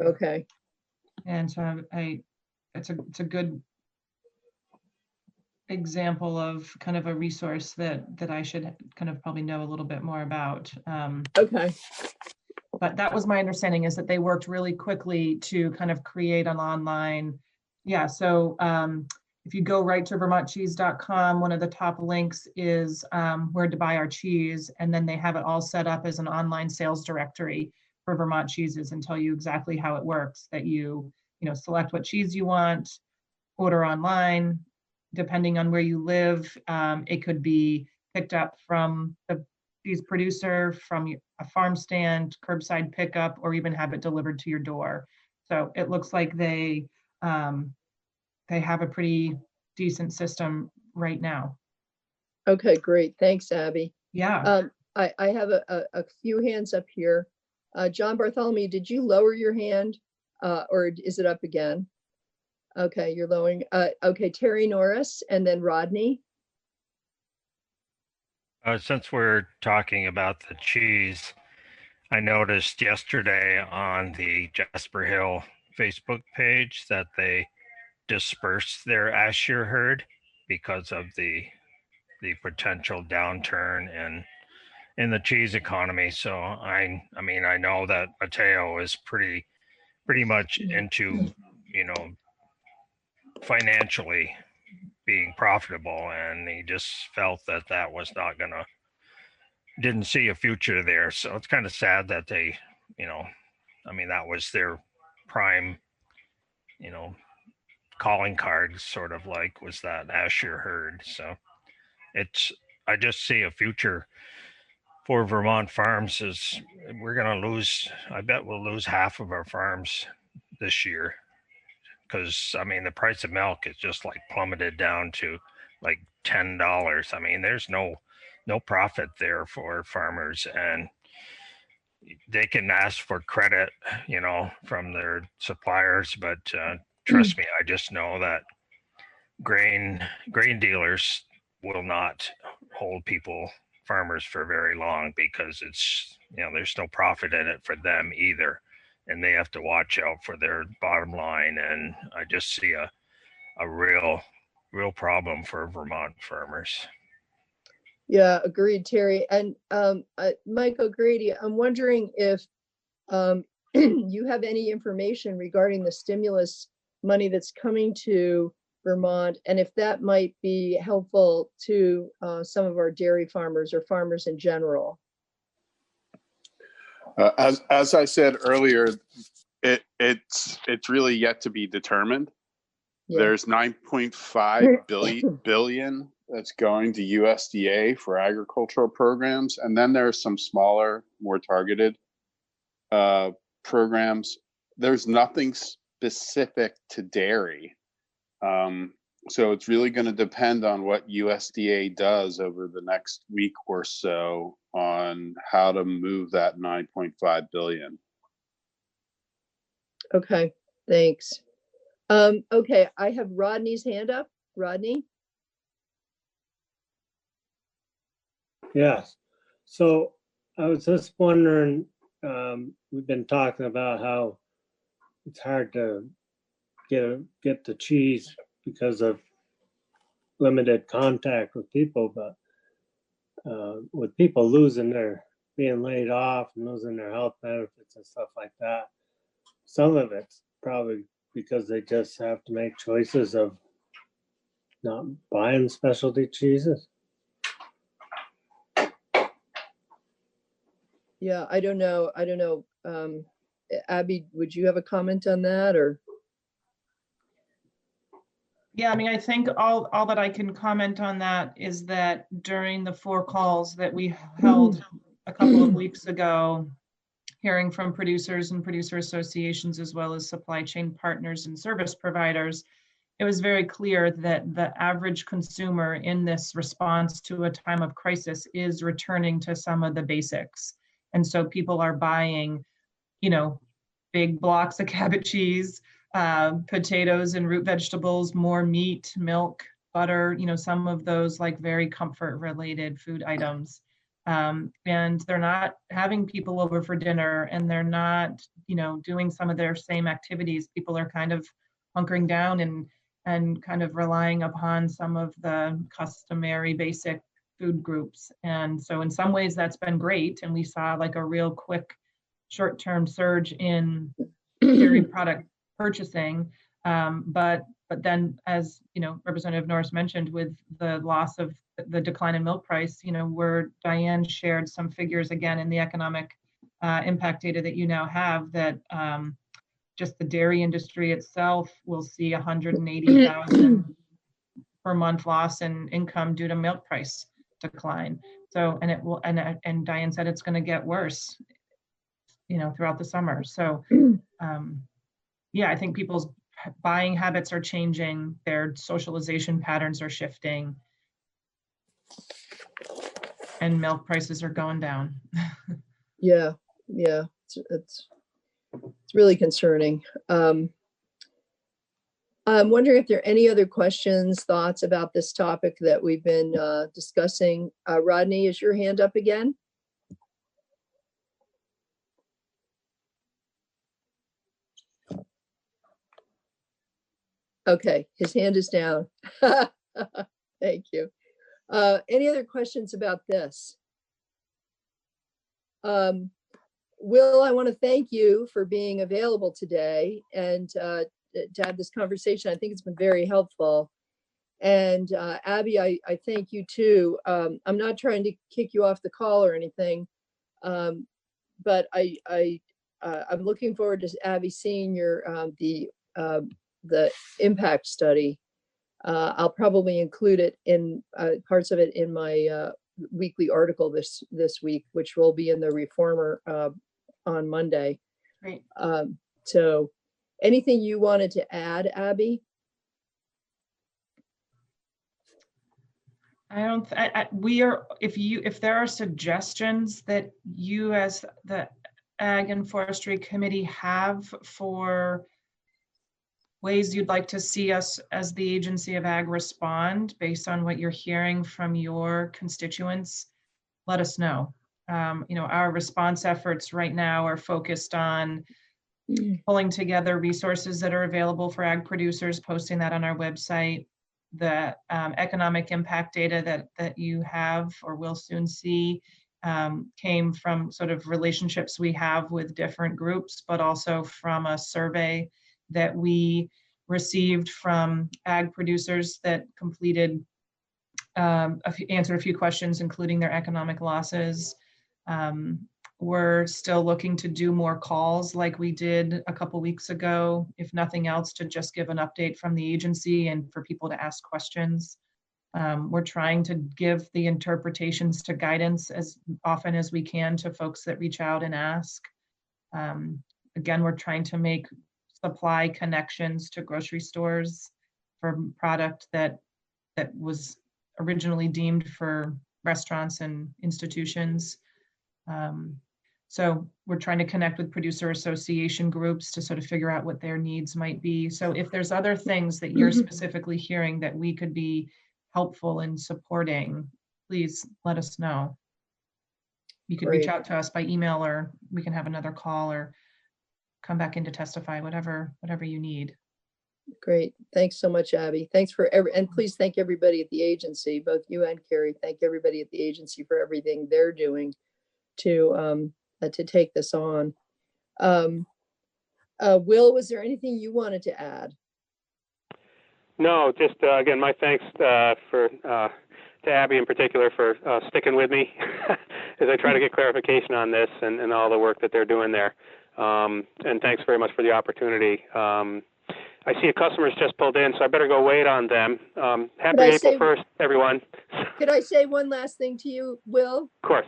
Okay. And so it's a good example of kind of a resource that I should kind of probably know a little bit more about. Okay. But that was my understanding, is that they worked really quickly to kind of create an online. Yeah. So if you go right to vermontcheese.com, one of the top links is where to buy our cheese. And then they have it all set up as an online sales directory for Vermont cheeses and tell you exactly how it works, that you select what cheese you want, order online. Depending on where you live, it could be picked up from the cheese producer, from a farm stand, curbside pickup, or even have it delivered to your door. So it looks like they have a pretty decent system right now. Okay, great. Thanks, Abby. Yeah. I have a few hands up here. John Bartholomew, did you lower your hand or is it up again? Okay, you're lowering. Okay, Terry Norris and then Rodney. Since we're talking about the cheese, I noticed yesterday on the Jasper Hill Facebook page that they dispersed their Asher herd because of the potential downturn in the cheese economy. So I mean, I know that Mateo is pretty much into, financially being profitable, and he just felt that was not gonna, didn't see a future there. So it's kind of sad that they, that was their prime, calling card, sort of like, was that Asher herd. So I just see a future for Vermont farms is we're going to lose, I bet we'll lose half of our farms this year. Because, the price of milk is just like plummeted down to like $10. There's no profit there for farmers, and they can ask for credit, from their suppliers. But trust me, I just know that grain dealers will not hold farmers for very long, because it's, there's no profit in it for them either. And they have to watch out for their bottom line. And I just see a real problem for Vermont farmers. Yeah, agreed, Terry. And Mike O'Grady, I'm wondering if you have any information regarding the stimulus money that's coming to Vermont, and if that might be helpful to some of our dairy farmers or farmers in general. As I said earlier, it's really yet to be determined. Yeah. There's 9.5 billion that's going to USDA for agricultural programs, and then there's some smaller, more targeted programs. There's nothing specific to dairy. So it's really going to depend on what USDA does over the next week or so on how to move that 9.5 billion. Okay, thanks. Okay, I have Rodney's hand up. Rodney? Yes. So I was just wondering, we've been talking about how it's hard to get the cheese because of limited contact with people, but with people being laid off and losing their health benefits and stuff like that, some of it's probably because they just have to make choices of not buying specialty cheeses. Yeah, I don't know. Abby, would you have a comment on that, or? Yeah, I think all that I can comment on that is that during the 4 calls that we held couple of weeks ago, hearing from producers and producer associations, as well as supply chain partners and service providers, it was very clear that the average consumer in this response to a time of crisis is returning to some of the basics. And so people are buying, big blocks of cabbage cheese, potatoes and root vegetables, more meat, milk, butter, some of those like very comfort related food items. And they're not having people over for dinner, and they're not, doing some of their same activities. People are kind of hunkering down and kind of relying upon some of the customary basic food groups. And so in some ways that's been great. And we saw like a real quick short-term surge in dairy product purchasing. But then, as Representative Norris mentioned, with the loss of the decline in milk price, where Diane shared some figures again in the economic impact data that you now have, that just the dairy industry itself will see 180,000 per month loss in income due to milk price decline. So, and it will, and Diane said it's going to get worse, throughout the summer. So, yeah, I think people's buying habits are changing, their socialization patterns are shifting, and milk prices are going down. Yeah, it's really concerning. I'm wondering if there are any other questions, thoughts about this topic that we've been discussing. Rodney, is your hand up again? Okay, his hand is down. Thank you. Any other questions about this? Will, I want to thank you for being available today and to have this conversation. I think it's been very helpful. And Abby, I thank you too. I'm not trying to kick you off the call or anything, but I'm looking forward to Abby seeing your the impact study. I'll probably include it in parts of it in my weekly article this week, which will be in the Reformer on Monday. Great. So anything you wanted to add, Abby? If there are suggestions that you as the Ag and Forestry Committee have for ways you'd like to see us as the Agency of Ag respond based on what you're hearing from your constituents, let us know. Our response efforts right now are focused on pulling together resources that are available for ag producers, posting that on our website. The economic impact data that you have or will soon see came from sort of relationships we have with different groups, but also from a survey that we received from ag producers that completed, answered a few questions, including their economic losses. We're still looking to do more calls like we did a couple weeks ago, if nothing else, to just give an update from the agency and for people to ask questions. We're trying to give the interpretations to guidance as often as we can to folks that reach out and ask. Again, we're trying to make supply connections to grocery stores for product that was originally deemed for restaurants and institutions. So we're trying to connect with producer association groups to sort of figure out what their needs might be. So if there's other things that you're specifically hearing that we could be helpful in supporting, please let us know. You can reach out to us by email, or we can have another call, or come back in to testify, whatever you need. Great. Thanks so much, Abby. Thanks for and please thank everybody at the agency, both you and Carrie. Thank everybody at the agency for everything they're doing to take this on. Will, was there anything you wanted to add? No, just again, my thanks to Abby in particular for sticking with me as I try to get clarification on this and all the work that they're doing there. And thanks very much for the opportunity. I see a customer's just pulled in, so I better go wait on them. Happy April 1st, everyone. Could I say one last thing to you, Will? Of course.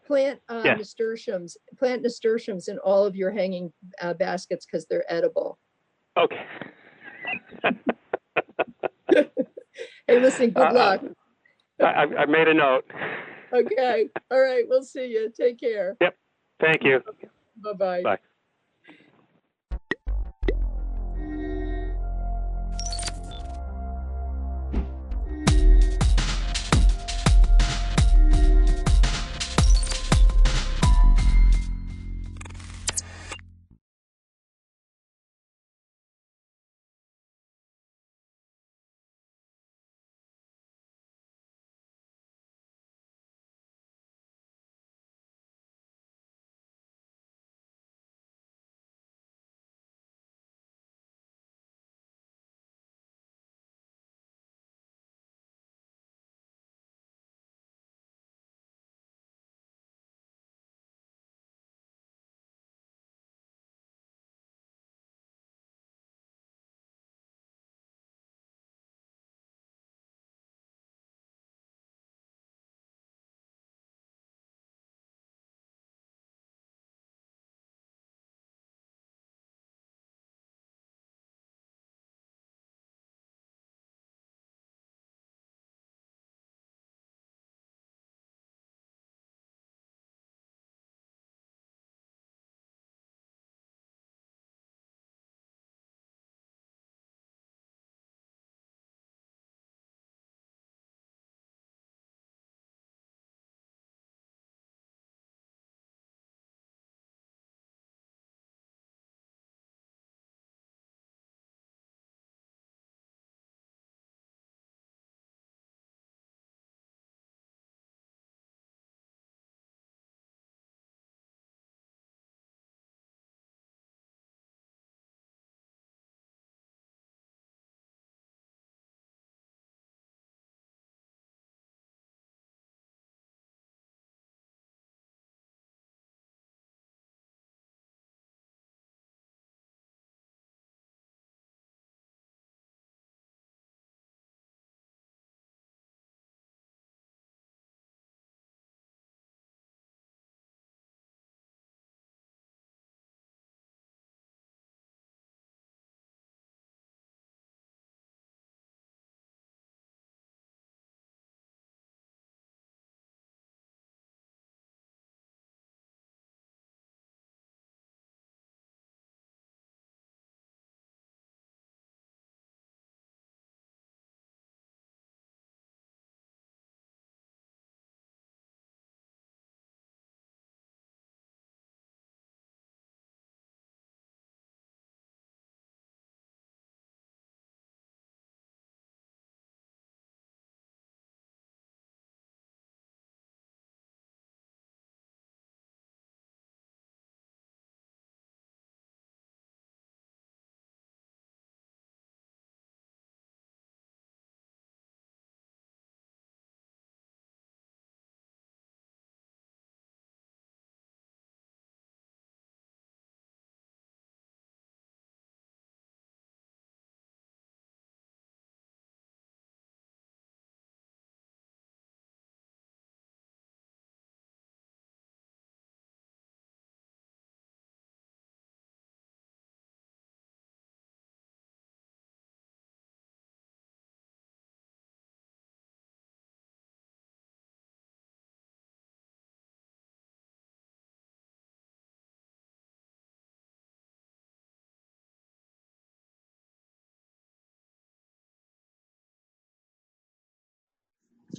Plant Yeah. nasturtiums. Plant nasturtiums in all of your hanging baskets because they're edible. Okay. Hey, listen. Good luck. I made a note. Okay. All right. We'll see you. Take care. Yep. Thank you. Bye-bye. Bye.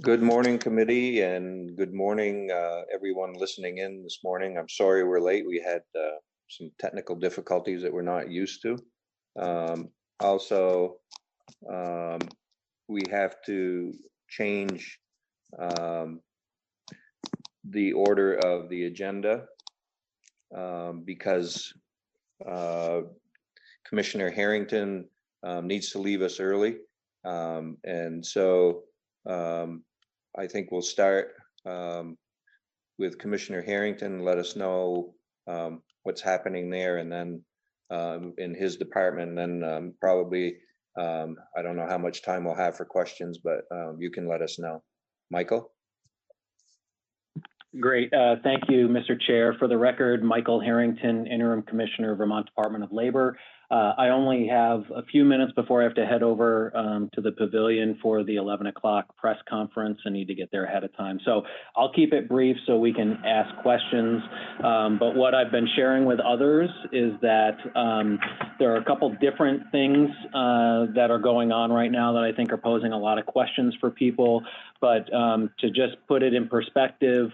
Good morning, committee, and good morning, everyone listening in this morning. I'm sorry we're late. We had some technical difficulties that we're not used to. Also, we have to change the order of the agenda because Commissioner Harrington needs to leave us early. And so I think we'll start with Commissioner Harrington, let us know what's happening there, and then in his department, and then probably, I don't know how much time we'll have for questions, but you can let us know. Michael? Great. Thank you, Mr. Chair. For the record, Michael Harrington, Interim Commissioner, Vermont Department of Labor. I only have a few minutes before I have to head over to the pavilion for the 11 o'clock press conference. I need to get there ahead of time. So I'll keep it brief so we can ask questions. But what I've been sharing with others is that there are a couple different things that are going on right now that I think are posing a lot of questions for people. But to just put it in perspective,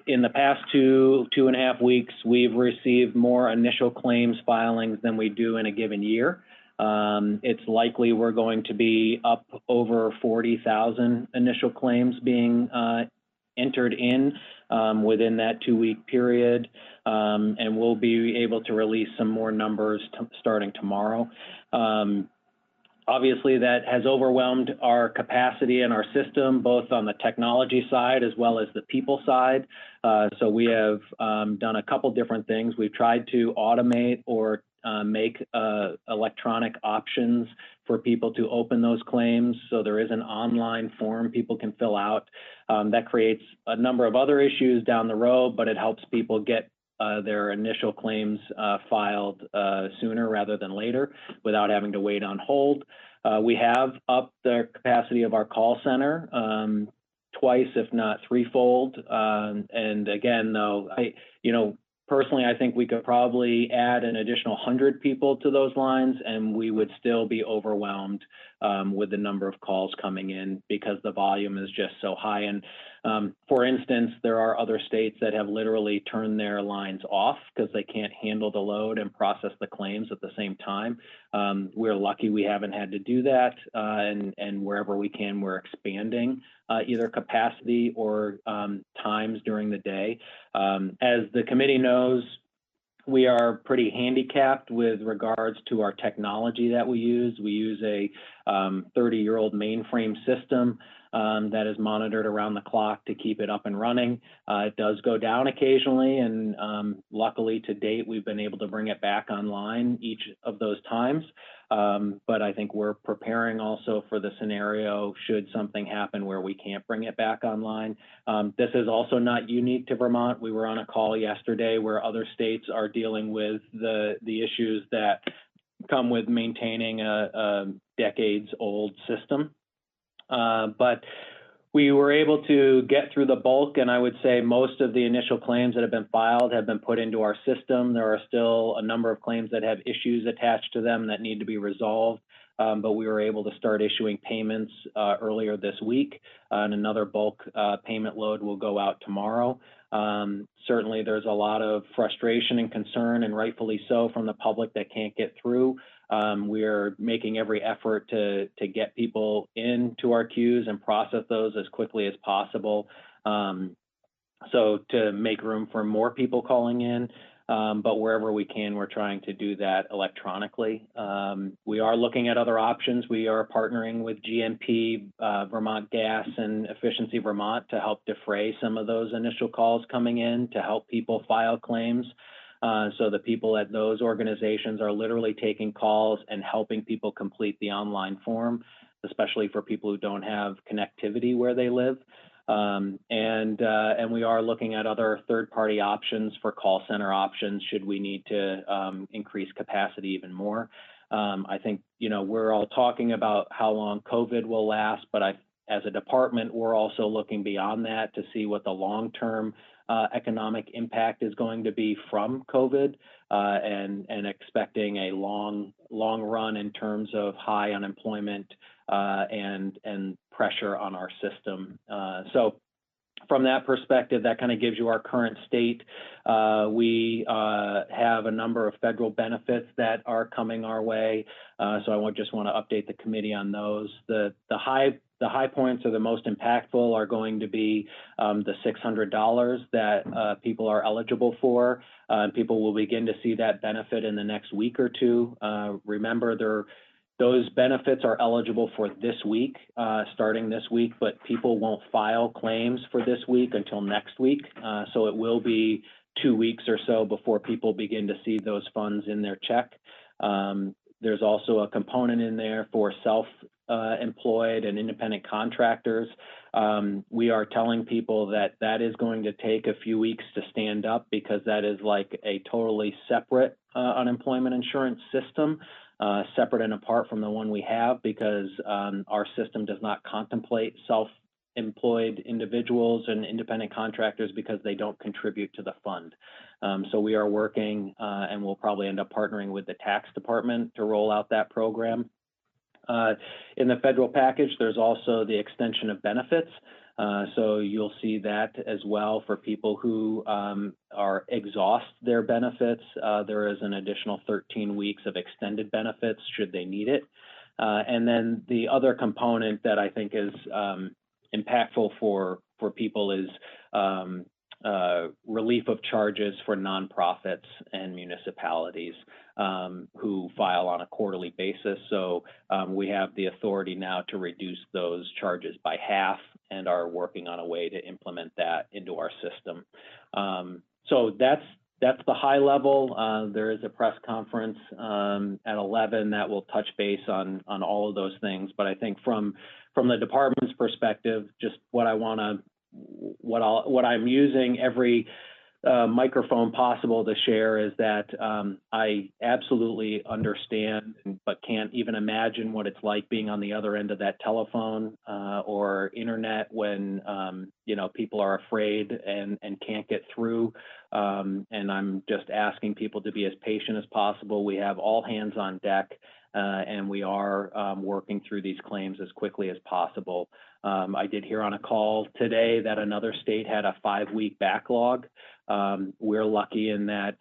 in the past two and a half weeks, we've received more initial claims filings than we do in a given year. It's likely we're going to be up over 40,000 initial claims being entered in within that 2-week period. And we'll be able to release some more numbers starting tomorrow. Obviously, that has overwhelmed our capacity and our system, both on the technology side as well as the people side. So we have done a couple different things. We've tried to automate or make electronic options for people to open those claims. So there is an online form people can fill out. That creates a number of other issues down the road, but it helps people get their initial claims filed sooner rather than later without having to wait on hold. We have upped the capacity of our call center twice, if not threefold. And again, though, personally, I think we could probably add an additional 100 people to those lines, and we would still be overwhelmed with the number of calls coming in because the volume is just so high. And for instance, there are other states that have literally turned their lines off because they can't handle the load and process the claims at the same time. We're lucky we haven't had to do that, and wherever we can, we're expanding either capacity or times during the day. As the committee knows, we are pretty handicapped with regards to our technology that we use. We use a 30-year-old mainframe system that is monitored around the clock to keep it up and running. It does go down occasionally, and luckily to date, we've been able to bring it back online each of those times. But I think we're preparing also for the scenario should something happen where we can't bring it back online. This is also not unique to Vermont. We were on a call yesterday where other states are dealing with the issues that come with maintaining a decades-old system. But we were able to get through the bulk, and I would say most of the initial claims that have been filed have been put into our system. There are still a number of claims that have issues attached to them that need to be resolved, but we were able to start issuing payments earlier this week, and another bulk payment load will go out tomorrow. Certainly, there's a lot of frustration and concern, and rightfully so, from the public that can't get through. We're making every effort to get people into our queues and process those as quickly as possible. So to make room for more people calling in, but wherever we can, we're trying to do that electronically. We are looking at other options. We are partnering with GMP, Vermont Gas, and Efficiency Vermont to help defray some of those initial calls coming in to help people file claims. So the people at those organizations are literally taking calls and helping people complete the online form, especially for people who don't have connectivity where they live. And we are looking at other third-party options for call center options should we need to increase capacity even more. I think, we're all talking about how long COVID will last, but as a department, we're also looking beyond that to see what the long-term economic impact is going to be from COVID, and expecting a long run in terms of high unemployment and pressure on our system. So from that perspective, that kind of gives you our current state. We have a number of federal benefits that are coming our way. So I just want to update the committee on those. The high points or the most impactful are going to be the $600 that people are eligible for. People will begin to see that benefit in the next week or two. Remember, those benefits are eligible for this week, starting this week, but people won't file claims for this week until next week. So it will be 2 weeks or so before people begin to see those funds in their check. There's also a component in there for employed and independent contractors, we are telling people that that is going to take a few weeks to stand up, because that is like a totally separate unemployment insurance system, separate and apart from the one we have, because our system does not contemplate self-employed individuals and independent contractors because they don't contribute to the fund. So we are working and we'll probably end up partnering with the tax department to roll out that program. In the federal package, there's also the extension of benefits. So you'll see that as well for people who are exhaust their benefits. There is an additional 13 weeks of extended benefits should they need it. And then the other component that I think is impactful for people is relief of charges for nonprofits and municipalities who file on a quarterly basis. So we have the authority now to reduce those charges by half, and are working on a way to implement that into our system. So that's the high level. There is a press conference at 11 that will touch base on all of those things. But I think from the department's perspective, just what I'm using every microphone possible to share is that I absolutely understand, but can't even imagine what it's like being on the other end of that telephone or internet when people are afraid and can't get through. And I'm just asking people to be as patient as possible. We have all hands on deck. And we are working through these claims as quickly as possible. I did hear on a call today that another state had a 5-week backlog. We're lucky in that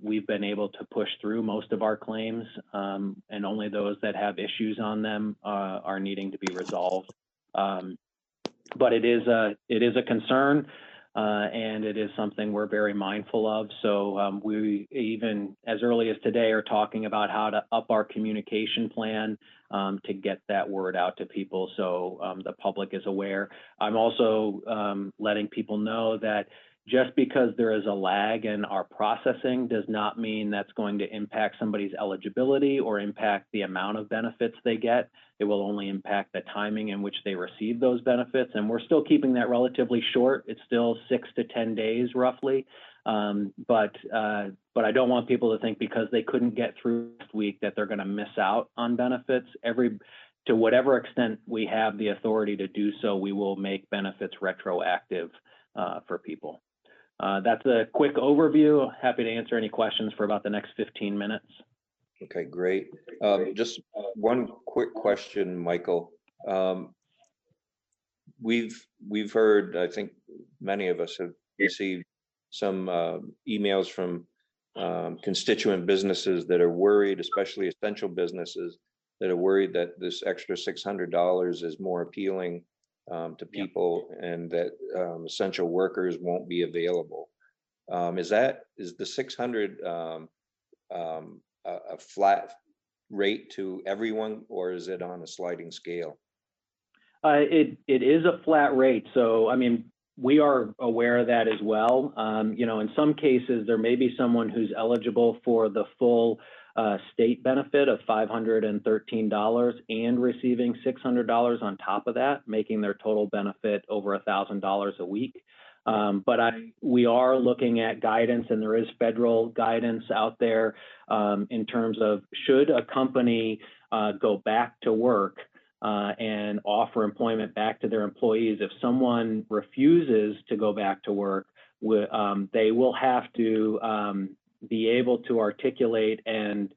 we've been able to push through most of our claims, and only those that have issues on them are needing to be resolved. But it is a concern. And it is something we're very mindful of. So we, even as early as today, are talking about how to up our communication plan to get that word out to people, so the public is aware. I'm also letting people know that just because there is a lag in our processing does not mean that's going to impact somebody's eligibility or impact the amount of benefits they get. It will only impact the timing in which they receive those benefits. And we're still keeping that relatively short. It's still 6 to 10 days roughly. But I don't want people to think because they couldn't get through this week that they're going to miss out on benefits. To whatever extent we have the authority to do so, we will make benefits retroactive for people. That's a quick overview. Happy to answer any questions for about the next 15 minutes. Okay, great. Just one quick question, Michael. We've heard, I think many of us have received some emails from constituent businesses that are worried, especially essential businesses that are worried that this extra $600 is more appealing to people, and that essential workers won't be available. Is the 600 a flat rate to everyone, or is it on a sliding scale? It is a flat rate. So, I mean, we are aware of that as well. In some cases, there may be someone who's eligible for the full state benefit of $513 and receiving $600 on top of that, making their total benefit over $1,000 a week. But we are looking at guidance, and there is federal guidance out there in terms of, should a company go back to work and offer employment back to their employees, if someone refuses to go back to work, they will have to be able to articulate and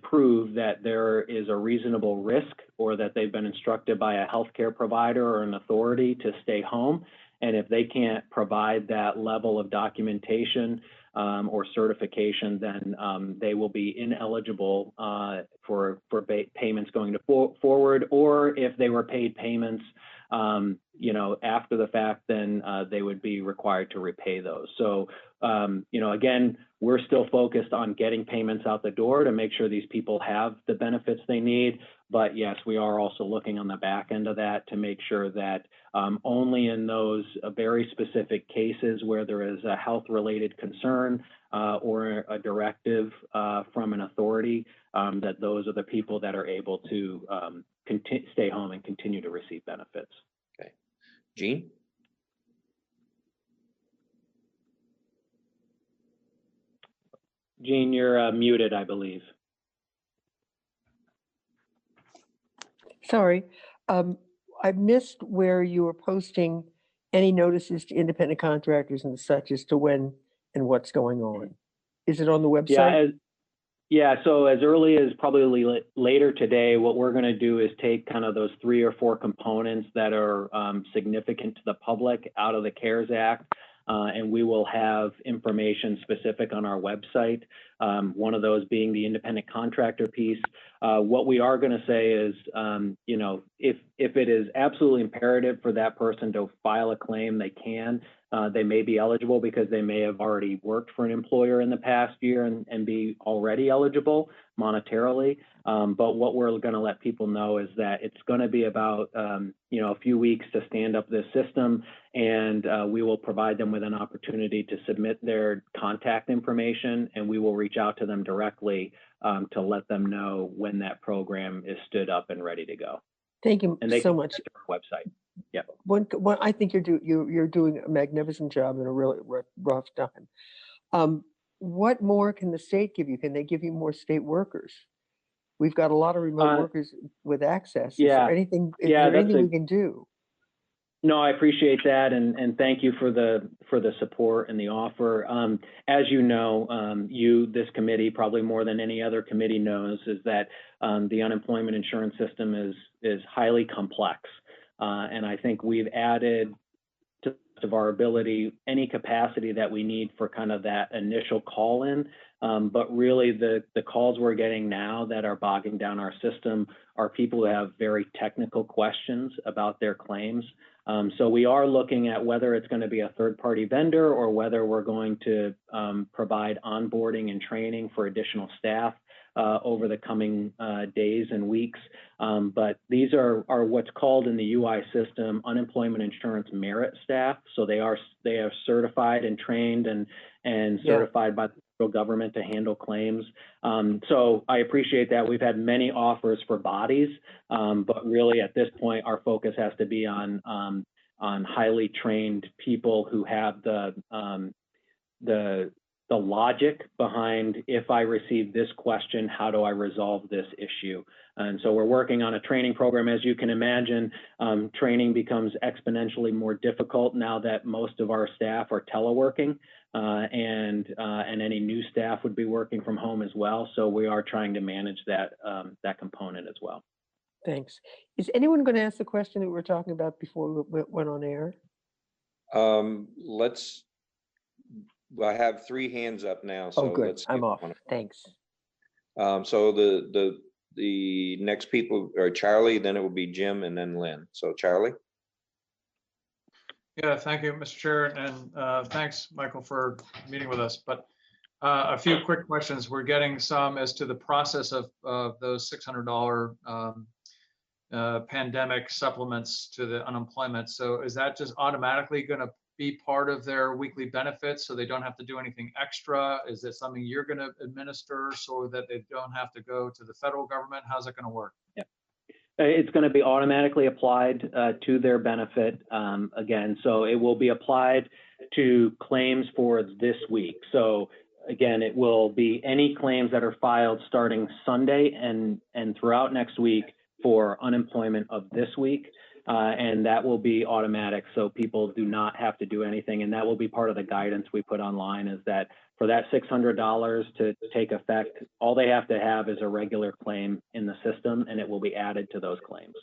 prove that there is a reasonable risk, or that they've been instructed by a healthcare provider or an authority to stay home. And if they can't provide that level of documentation or certification, then they will be ineligible for payments going forward. Or if they were paid payments after the fact, then they would be required to repay those. So, again, we're still focused on getting payments out the door to make sure these people have the benefits they need. But yes, we are also looking on the back end of that to make sure that only in those very specific cases where there is a health-related concern or a directive from an authority, that those are the people that are able to stay home and continue to receive benefits. Okay. Gene? Gene, you're muted, I believe. Sorry, I missed where you were posting any notices to independent contractors and such as to when and what's going on. Is it on the website? So as early as probably later today, what we're going to do is take kind of those 3 or 4 components that are significant to the public out of the CARES Act, and we will have information specific on our website. One of those being the independent contractor piece. What we are going to say is, if it is absolutely imperative for that person to file a claim, they can. They may be eligible because they may have already worked for an employer in the past year and be already eligible monetarily. But what we're going to let people know is that it's going to be about a few weeks to stand up this system, and we will provide them with an opportunity to submit their contact information, and we will reach out to them directly to let them know when that program is stood up and ready to go. Thank you And they so can much. visit our website. Yeah. I think you're doing a magnificent job in a really rough time. What more can the state give you? Can they give you more state workers? We've got a lot of remote workers with access. Is there anything we can do? No, I appreciate that, and thank you for the support and the offer. As you know, this committee, probably more than any other committee knows, is that the unemployment insurance system is highly complex, and I think we've added to our ability any capacity that we need for kind of that initial call in. But really the calls we're getting now that are bogging down our system are people who have very technical questions about their claims. So we are looking at whether it's going to be a third-party vendor or whether we're going to provide onboarding and training for additional staff over the coming days and weeks. But these are what's called in the UI system unemployment insurance merit staff. So they are certified and trained and certified by the federal government to handle claims. So I appreciate that. We've had many offers for bodies, but really at this point, our focus has to be on highly trained people who have the logic behind, if I receive this question, how do I resolve this issue? And so we're working on a training program. As you can imagine, training becomes exponentially more difficult now that most of our staff are teleworking, and any new staff would be working from home as well. So we are trying to manage that component as well. Thanks. Is anyone going to ask the question that we were talking about before we went on air? I have 3 hands up now. So good. Let's I'm off. Thanks. So the next people are Charlie, then it will be Jim, and then Lynn. So Charlie. Yeah, thank you, Mr. Chair, and thanks, Michael, for meeting with us. But a few quick questions. We're getting some as to the process of those $600 pandemic supplements to the unemployment. So is that just automatically going to be part of their weekly benefits so they don't have to do anything extra? Is it something you're going to administer so that they don't have to go to the federal government? How's it going to work? Yeah. It's going to be automatically applied to their benefit again. So it will be applied to claims for this week. So again, it will be any claims that are filed starting Sunday and throughout next week for unemployment of this week. And that will be automatic, so people do not have to do anything. And that will be part of the guidance we put online, is that for that $600 to take effect, all they have to have is a regular claim in the system, and it will be added to those claims.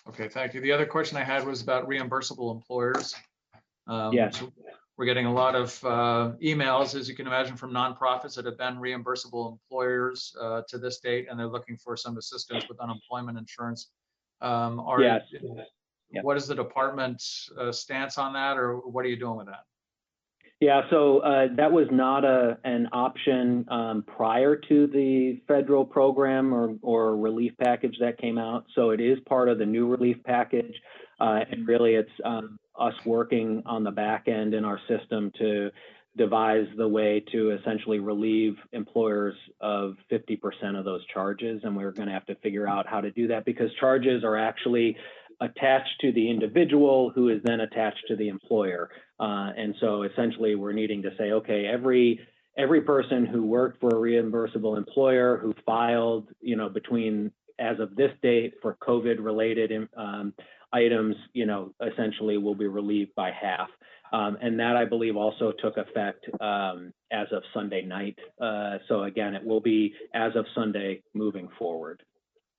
Okay, thank you. The other question I had was about reimbursable employers. Yes. So we're getting a lot of emails, as you can imagine, from nonprofits that have been reimbursable employers to this date, and they're looking for some assistance with unemployment insurance. Yes. what is the department's stance on that, or what are you doing with that? Yeah, so that was not an option prior to the federal program or relief package that came out. So it is part of the new relief package. And really it's us working on the back end in our system to devise the way to essentially relieve employers of 50% of those charges. And we're going to have to figure out how to do that, because charges are actually attached to the individual, who is then attached to the employer. And so essentially we're needing to say, okay, every person who worked for a reimbursable employer who filed, between as of this date for COVID related items, essentially will be relieved by half. And that, I believe, also took effect as of Sunday night. So again, it will be as of Sunday moving forward.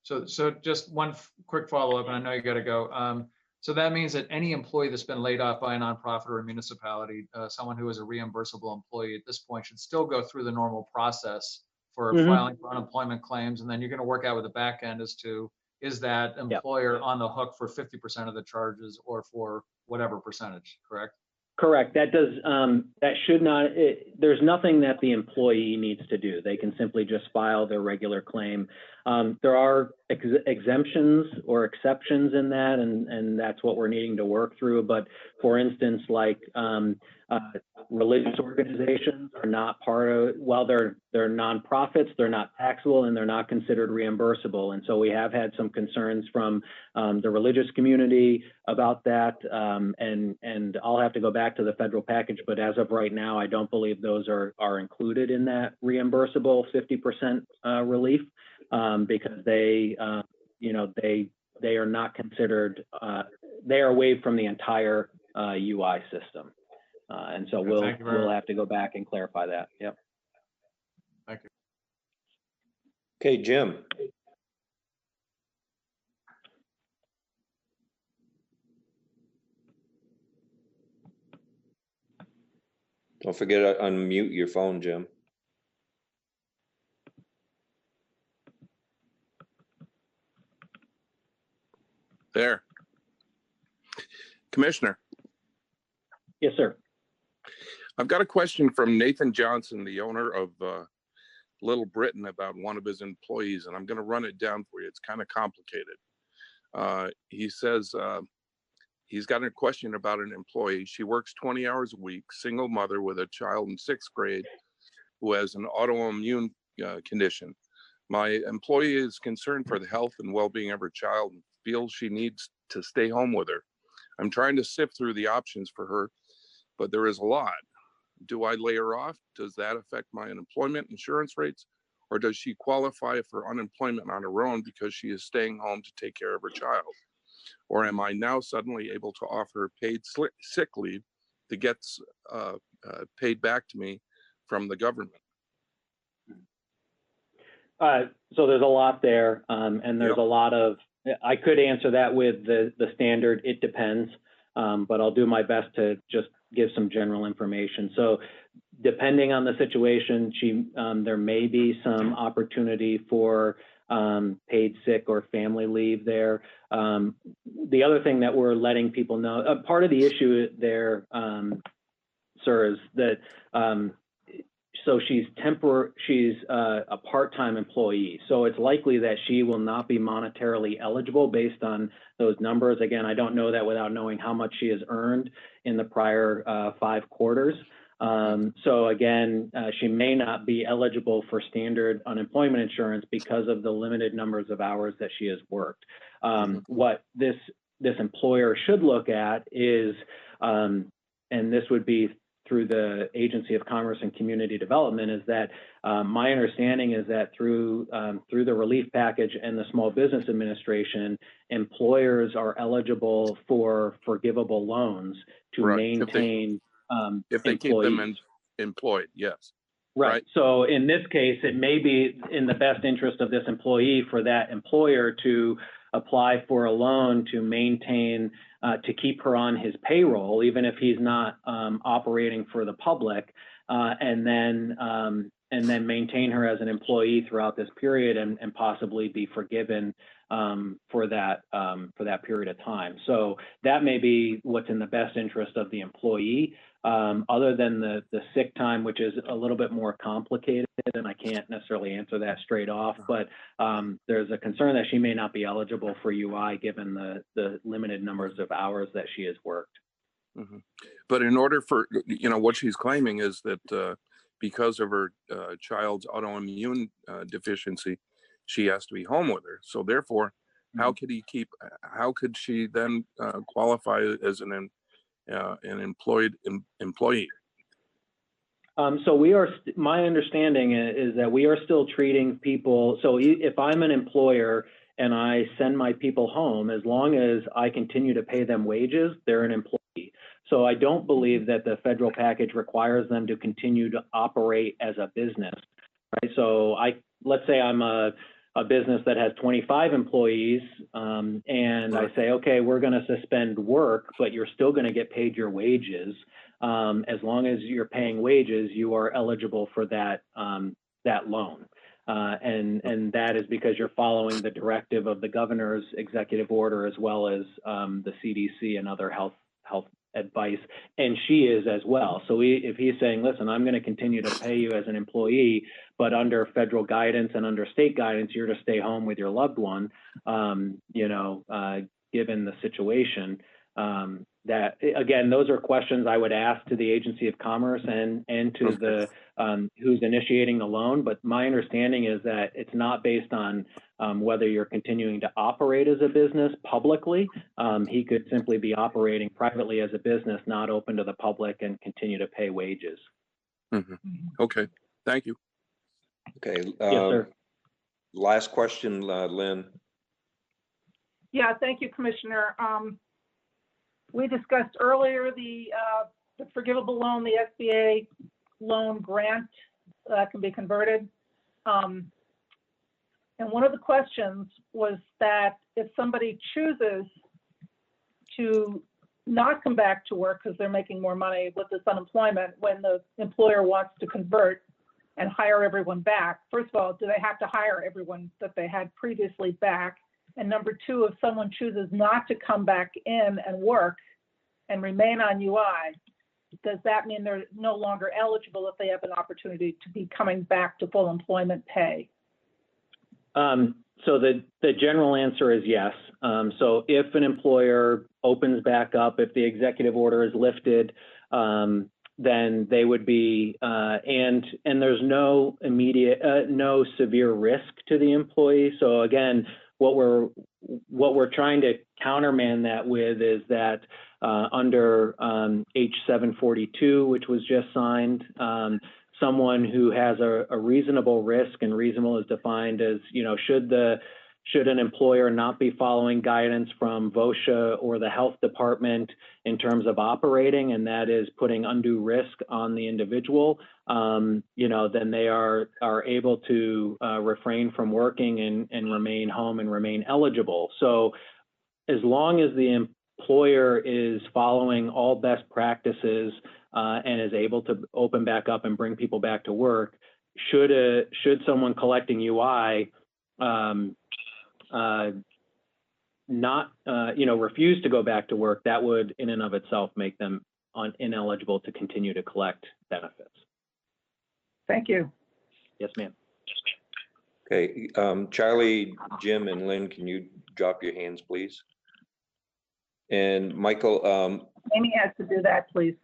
So just one quick follow-up, and I know you got to go. So that means that any employee that's been laid off by a nonprofit or a municipality, someone who is a reimbursable employee at this point, should still go through the normal process for filing for unemployment claims. And then you're going to work out with the back end as to, is that employer on the hook for 50% of the charges or for whatever percentage, correct? Correct. That does, that should not, there's nothing that the employee needs to do. They can simply just file their regular claim. There are exemptions or exceptions in that, and that's what we're needing to work through. But for instance, like religious organizations are not part of, while they're nonprofits, they're not taxable and they're not considered reimbursable. And so we have had some concerns from the religious community about that. And I'll have to go back to the federal package, but as of right now, I don't believe those are included in that reimbursable 50% relief, because they, they are not considered, they are waived from the entire UI system. And so we'll have to go back and clarify that. Yep. Thank you. Okay, Jim. Don't forget to unmute your phone, Jim. There. Commissioner. Yes, sir. I've got a question from Nathan Johnson, the owner of Little Britain, about one of his employees, and I'm going to run it down for you. It's kind of complicated. He says he's got a question about an employee. She works 20 hours a week, single mother with a child in 6th grade who has an autoimmune condition. My employee is concerned for the health and well-being of her child and feels she needs to stay home with her. I'm trying to sift through the options for her, but there is a lot. Do I lay her off? Does that affect my unemployment insurance rates? Or does she qualify for unemployment on her own because she is staying home to take care of her child? Or am I now suddenly able to offer her paid sick leave that gets paid back to me from the government? So there's a lot there, and there's a lot of, I could answer that with the standard, it depends, but I'll do my best to just give some general information. So depending on the situation, there may be some opportunity for paid sick or family leave there. The other thing that we're letting people know, part of the issue there, sir, is that so she's a part-time employee. So it's likely that she will not be monetarily eligible based on those numbers. Again, I don't know that without knowing how much she has earned in the prior 5 quarters. So again, she may not be eligible for standard unemployment insurance because of the limited numbers of hours that she has worked. What this employer should look at is, and this would be through the Agency of Commerce and Community Development, is that my understanding is that through the relief package and the Small Business Administration, employers are eligible for forgivable loans to maintain if they keep them employed, yes. Right. So in this case, it may be in the best interest of this employee for that employer to apply for a loan to maintain, to keep her on his payroll, even if he's not operating for the public. and then maintain her as an employee throughout this period and possibly be forgiven for that period of time. So that may be what's in the best interest of the employee. Other than the sick time, which is a little bit more complicated, and I can't necessarily answer that straight off, but there's a concern that she may not be eligible for UI given the limited numbers of hours that she has worked. Mm-hmm. But in order for, what she's claiming is that because of her child's autoimmune deficiency, she has to be home with her. So therefore, how could she then qualify as an employed employee? So my understanding is that we are still treating people. So if I'm an employer and I send my people home, as long as I continue to pay them wages, they're an employee. So I don't believe that the federal package requires them to continue to operate as a business, right? So let's say I'm a business that has 25 employees, and I say, okay, we're going to suspend work, but you're still going to get paid your wages. As long as you're paying wages, you are eligible for that loan. And that is because you're following the directive of the governor's executive order, as well as the CDC and other health advice, and she is as well. So if he's saying, listen, I'm going to continue to pay you as an employee, but under federal guidance and under state guidance, you're to stay home with your loved one, given the situation, that again, those are questions I would ask to the Agency of Commerce and to the who's initiating the loan. But my understanding is that it's not based on whether you're continuing to operate as a business publicly. He could simply be operating privately as a business, not open to the public, and continue to pay wages. Mm-hmm. Okay, thank you. Okay. Yes, sir. Last question, Lynn. Yeah, thank you, Commissioner. We discussed earlier the forgivable loan, the SBA loan grant can be converted. And one of the questions was that if somebody chooses to not come back to work because they're making more money with this unemployment, when the employer wants to convert and hire everyone back, first of all, do they have to hire everyone that they had previously back? And number two, if someone chooses not to come back in and work and remain on UI, does that mean they're no longer eligible if they have an opportunity to be coming back to full employment pay? So the general answer is yes. So if an employer opens back up, if the executive order is lifted, then they would be, and there's no immediate, no severe risk to the employee. So again, what we're trying to countermand that with is that under H742, which was just signed, someone who has a reasonable risk, and reasonable is defined as, should an employer not be following guidance from VOSHA or the health department in terms of operating, and that is putting undue risk on the individual, then they are able to refrain from working and remain home and remain eligible. So as long as the employer is following all best practices and is able to open back up and bring people back to work, should someone collecting UI refuse to go back to work, that would in and of itself make them ineligible to continue to collect benefits. Thank you. Yes, ma'am. Okay, Charlie, Jim, and Lynn, can you drop your hands, please? And Michael. Amy has to do that, please.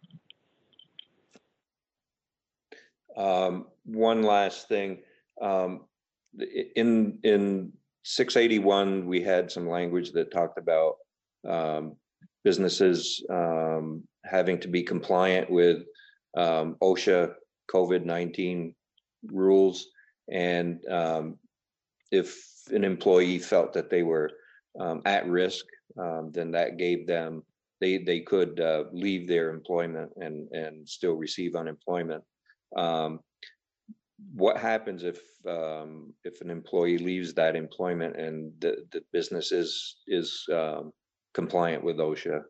One last thing. In 681, we had some language that talked about businesses having to be compliant with OSHA COVID-19 rules. And if an employee felt that they were at risk, then that gave them, they could leave their employment and still receive unemployment. What happens if an employee leaves that employment and the business is compliant with OSHA?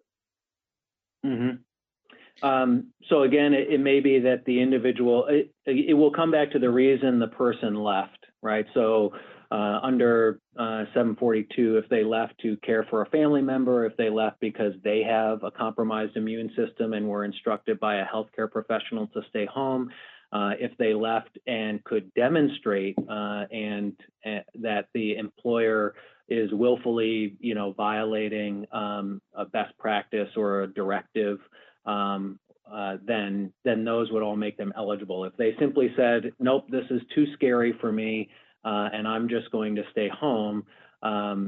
Mm-hmm. So again, it may be that the individual, it will come back to the reason the person left, right? So under 742, if they left to care for a family member, if they left because they have a compromised immune system and were instructed by a healthcare professional to stay home, if they left and could demonstrate and that the employer is willfully, violating a best practice or a directive, then those would all make them eligible. If they simply said, nope, this is too scary for me, and I'm just going to stay home,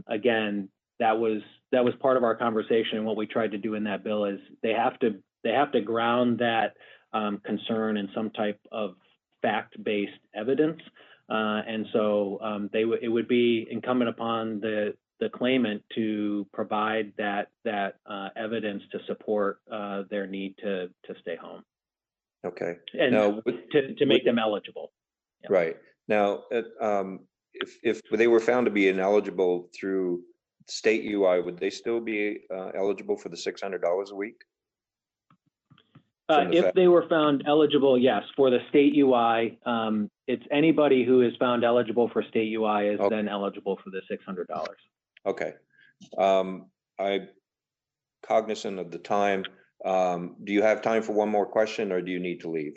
again, that was part of our conversation. And what we tried to do in that bill is they have to ground that concern in some type of fact-based evidence. And so it would be incumbent upon the claimant to provide that evidence to support their need to stay home. Okay. And Now, to make them eligible. Yep. Right. Now, if they were found to be ineligible through state UI, would they still be eligible for the $600 a week? If they were found eligible, yes, for the state UI, it's anybody who is found eligible for state UI is then eligible for the $600. Okay. I'm cognizant of the time. Do you have time for one more question, or do you need to leave?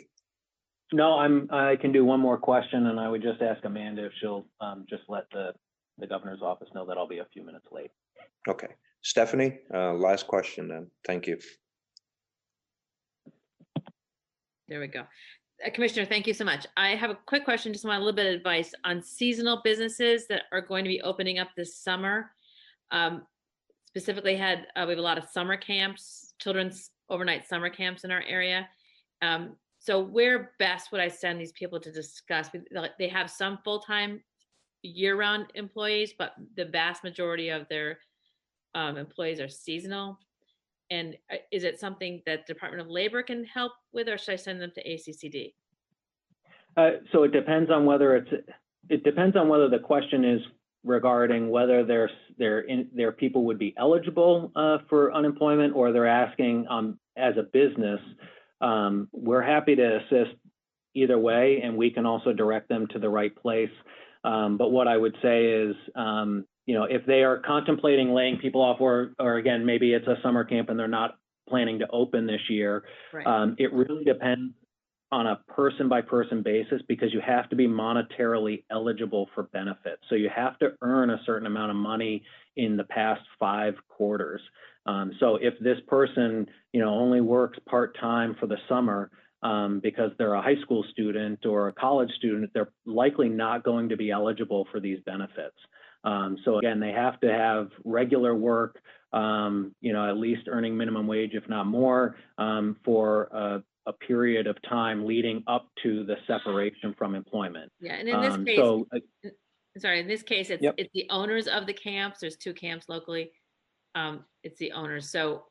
No, I can do one more question, and I would just ask Amanda if she'll just let the governor's office know that I'll be a few minutes late. Okay. Stephanie, last question then. Thank you. There we go. Commissioner, thank you so much. I have a quick question, just want a little bit of advice on seasonal businesses that are going to be opening up this summer. Specifically we have a lot of summer camps, children's overnight summer camps in our area. So where best would I send these people to discuss? They have some full-time year-round employees, but the vast majority of their employees are seasonal. And is it something that Department of Labor can help with, or should I send them to ACCD? So it depends on whether the question is regarding whether their people would be eligible for unemployment, or they're asking as a business. We're happy to assist either way, and we can also direct them to the right place. But what I would say is, if they are contemplating laying people off, or again, maybe it's a summer camp and they're not planning to open this year, right. It really depends on a person-by-person basis, because you have to be monetarily eligible for benefits. So you have to earn a certain amount of money in the past 5 quarters. So if this person, only works part-time for the summer because they're a high school student or a college student, they're likely not going to be eligible for these benefits. So again, they have to have regular work, at least earning minimum wage, if not more, for a period of time leading up to the separation from employment. Yeah, and in this case, in this case, it's the owners of the camps. There's 2 camps locally. It's the owners. So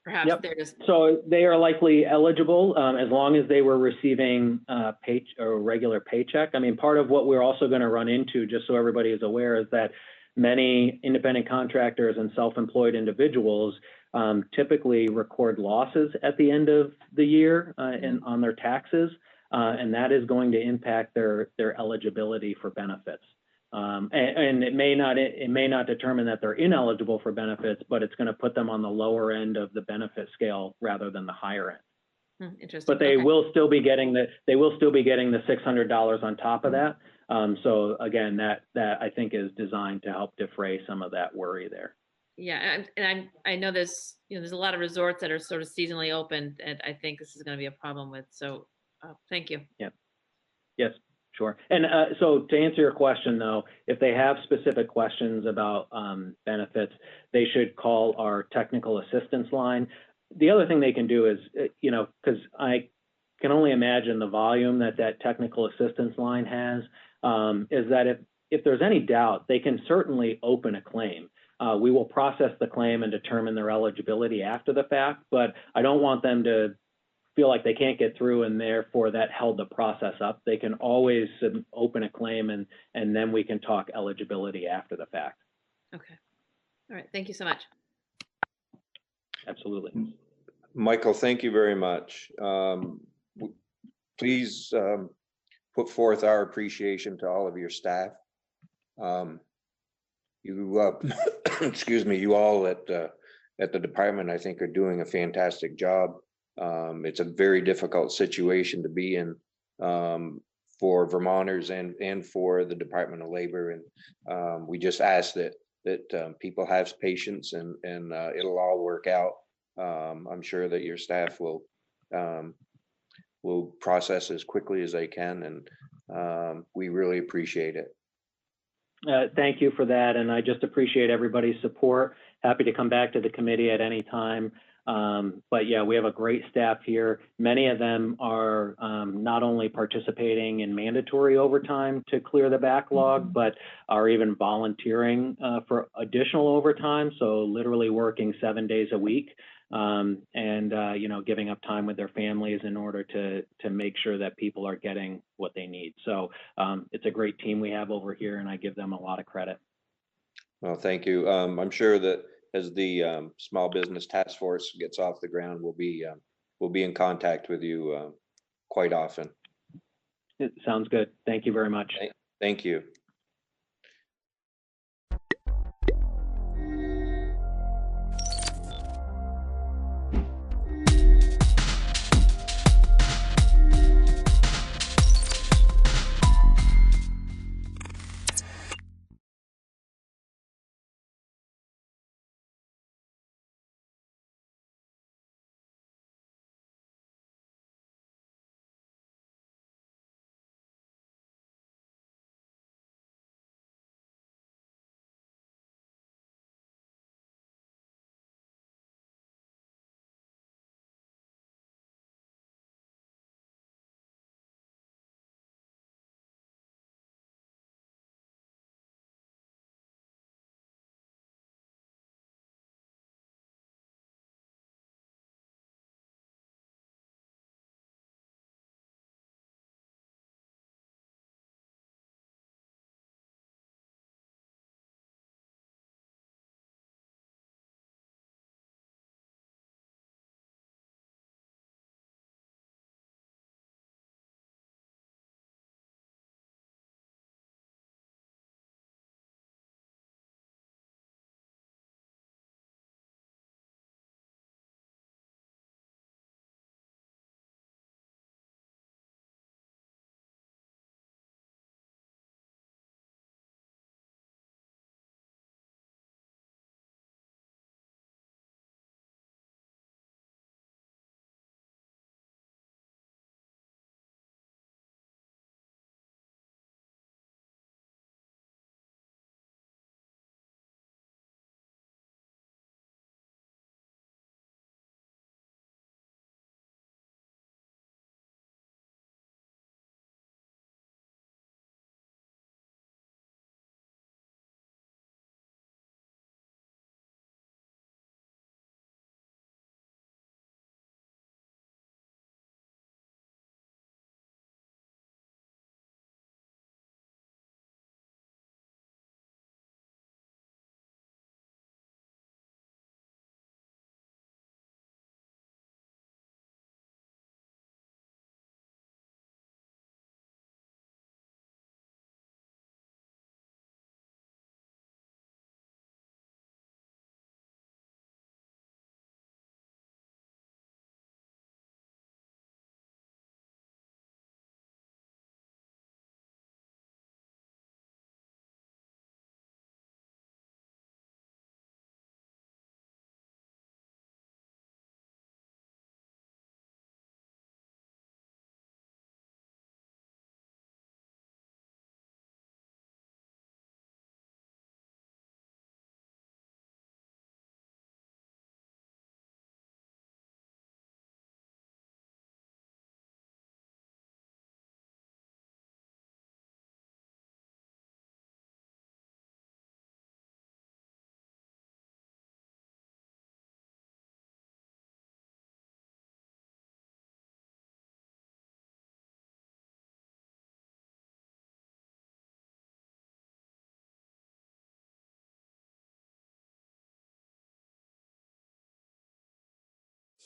perhaps they're just. So they are likely eligible as long as they were receiving a regular paycheck. I mean, part of what we're also going to run into, just so everybody is aware, is that many independent contractors and self-employed individuals typically record losses at the end of the year and on their taxes, and that is going to impact their eligibility for benefits. And it may not determine that they're ineligible for benefits, but it's going to put them on the lower end of the benefit scale rather than the higher end. Interesting. But they will still be getting the $600 on top of that. So again, that I think is designed to help defray some of that worry there. Yeah, and I know there's a lot of resorts that are sort of seasonally open, and I think this is going to be a problem with. So, thank you. Yeah. Yes. Sure. And so to answer your question, though, if they have specific questions about benefits, they should call our technical assistance line. The other thing they can do is, because I can only imagine the volume that technical assistance line has, is that if there's any doubt, they can certainly open a claim. We will process the claim and determine their eligibility after the fact, but I don't want them to feel like they can't get through and therefore that held the process up. They can always open a claim and then we can talk eligibility after the fact. Okay. All right. Thank you so much. Absolutely. Michael, thank you very much. Please put forth our appreciation to all of your staff. You, excuse me, you all at the department, I think, are doing a fantastic job. It's a very difficult situation to be in for Vermonters and for the Department of Labor. And we just ask that people have patience and it'll all work out. I'm sure that your staff will process as quickly as they can, and we really appreciate it. Thank you for that, and I just appreciate everybody's support. Happy to come back to the committee at any time. But yeah, we have a great staff here. Many of them are not only participating in mandatory overtime to clear the backlog, but are even volunteering for additional overtime. So literally working 7 days a week, and you know, giving up time with their families in order to make sure that people are getting what they need. So it's a great team we have over here, and I give them a lot of credit. Well, thank you. I'm sure that as the small business task force gets off the ground, we'll be in contact with you quite often. It sounds good. Thank you very much. Thank you.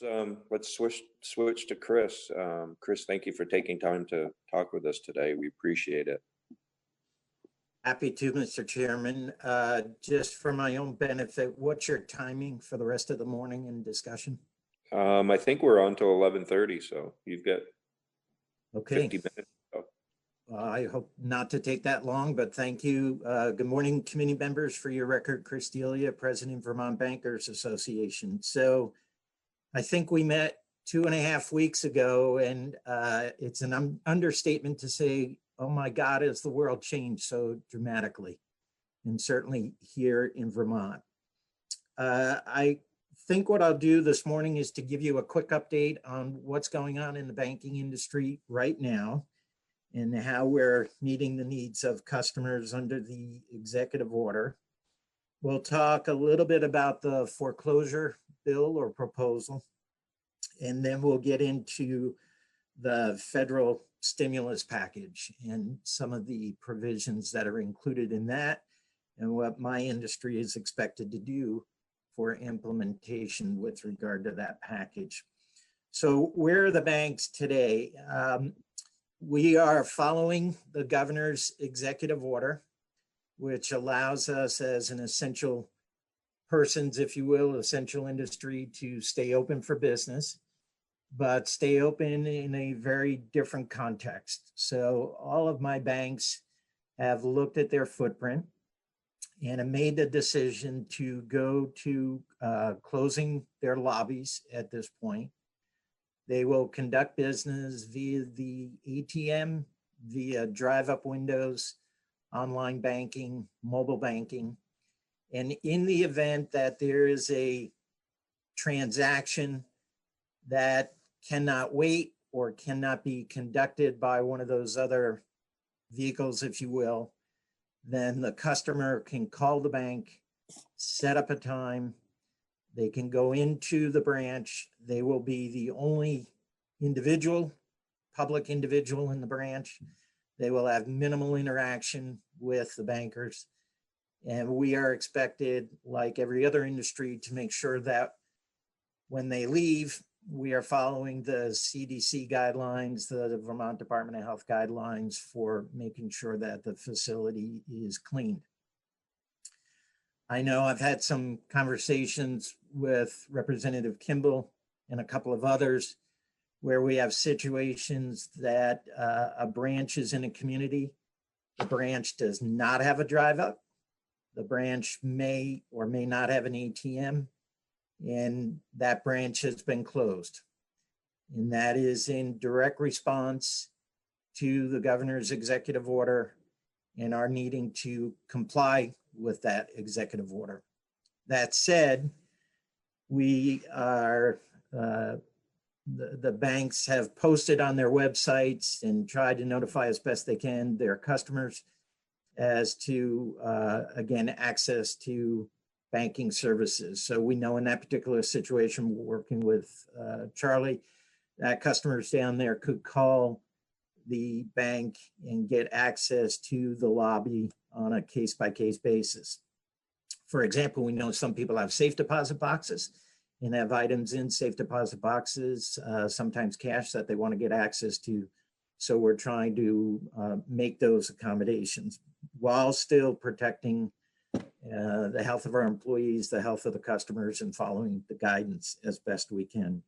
Let's switch to Chris. Chris, thank you for taking time to talk with us today. We appreciate it. Happy to, Mr. Chairman. Just for my own benefit, what's your timing for the rest of the morning and discussion? I think we're on till 11:30, so you've got Okay. 50 minutes. So. I hope not to take that long, but thank you. Good morning, committee members. For your record, Chris Delia, President, Vermont Bankers Association. So I think we met 2.5 weeks ago, and it's an understatement to say, oh my God, has the world changed so dramatically, and certainly here in Vermont. I think what I'll do this morning is to give you a quick update on what's going on in the banking industry right now and how we're meeting the needs of customers under the executive order. We'll talk a little bit about the foreclosure bill or proposal, and then we'll get into the federal stimulus package and some of the provisions that are included in that and what my industry is expected to do for implementation with regard to that package. So where are the banks today? We are following the governor's executive order, which allows us as an essential persons, if you will, essential industry to stay open for business, but stay open in a very different context. So all of my banks have looked at their footprint and have made the decision to go to closing their lobbies at this point. They will conduct business via the ATM, via drive-up windows, online banking, mobile banking. And in the event that there is a transaction that cannot wait or cannot be conducted by one of those other vehicles, if you will, then the customer can call the bank, set up a time. They can go into the branch. They will be the only public individual in the branch. They will have minimal interaction with the bankers. And we are expected, like every other industry, to make sure that when they leave, we are following the CDC guidelines, the Vermont Department of Health guidelines for making sure that the facility is cleaned. I know I've had some conversations with Representative Kimball and a couple of others where we have situations that a branch is in a community. The branch does not have a drive up. The branch may or may not have an ATM, and that branch has been closed. And that is in direct response to the governor's executive order and our needing to comply with that executive order. That said, we are, the banks have posted on their websites and tried to notify as best they can their customers as to, again, access to banking services. So we know in that particular situation, we're working with Charlie, that customers down there could call the bank and get access to the lobby on a case-by-case basis. For example, we know some people have safe deposit boxes and have items in safe deposit boxes, sometimes cash that they want to get access to. So we're trying to make those accommodations while still protecting the health of our employees, the health of the customers, and following the guidance as best we can.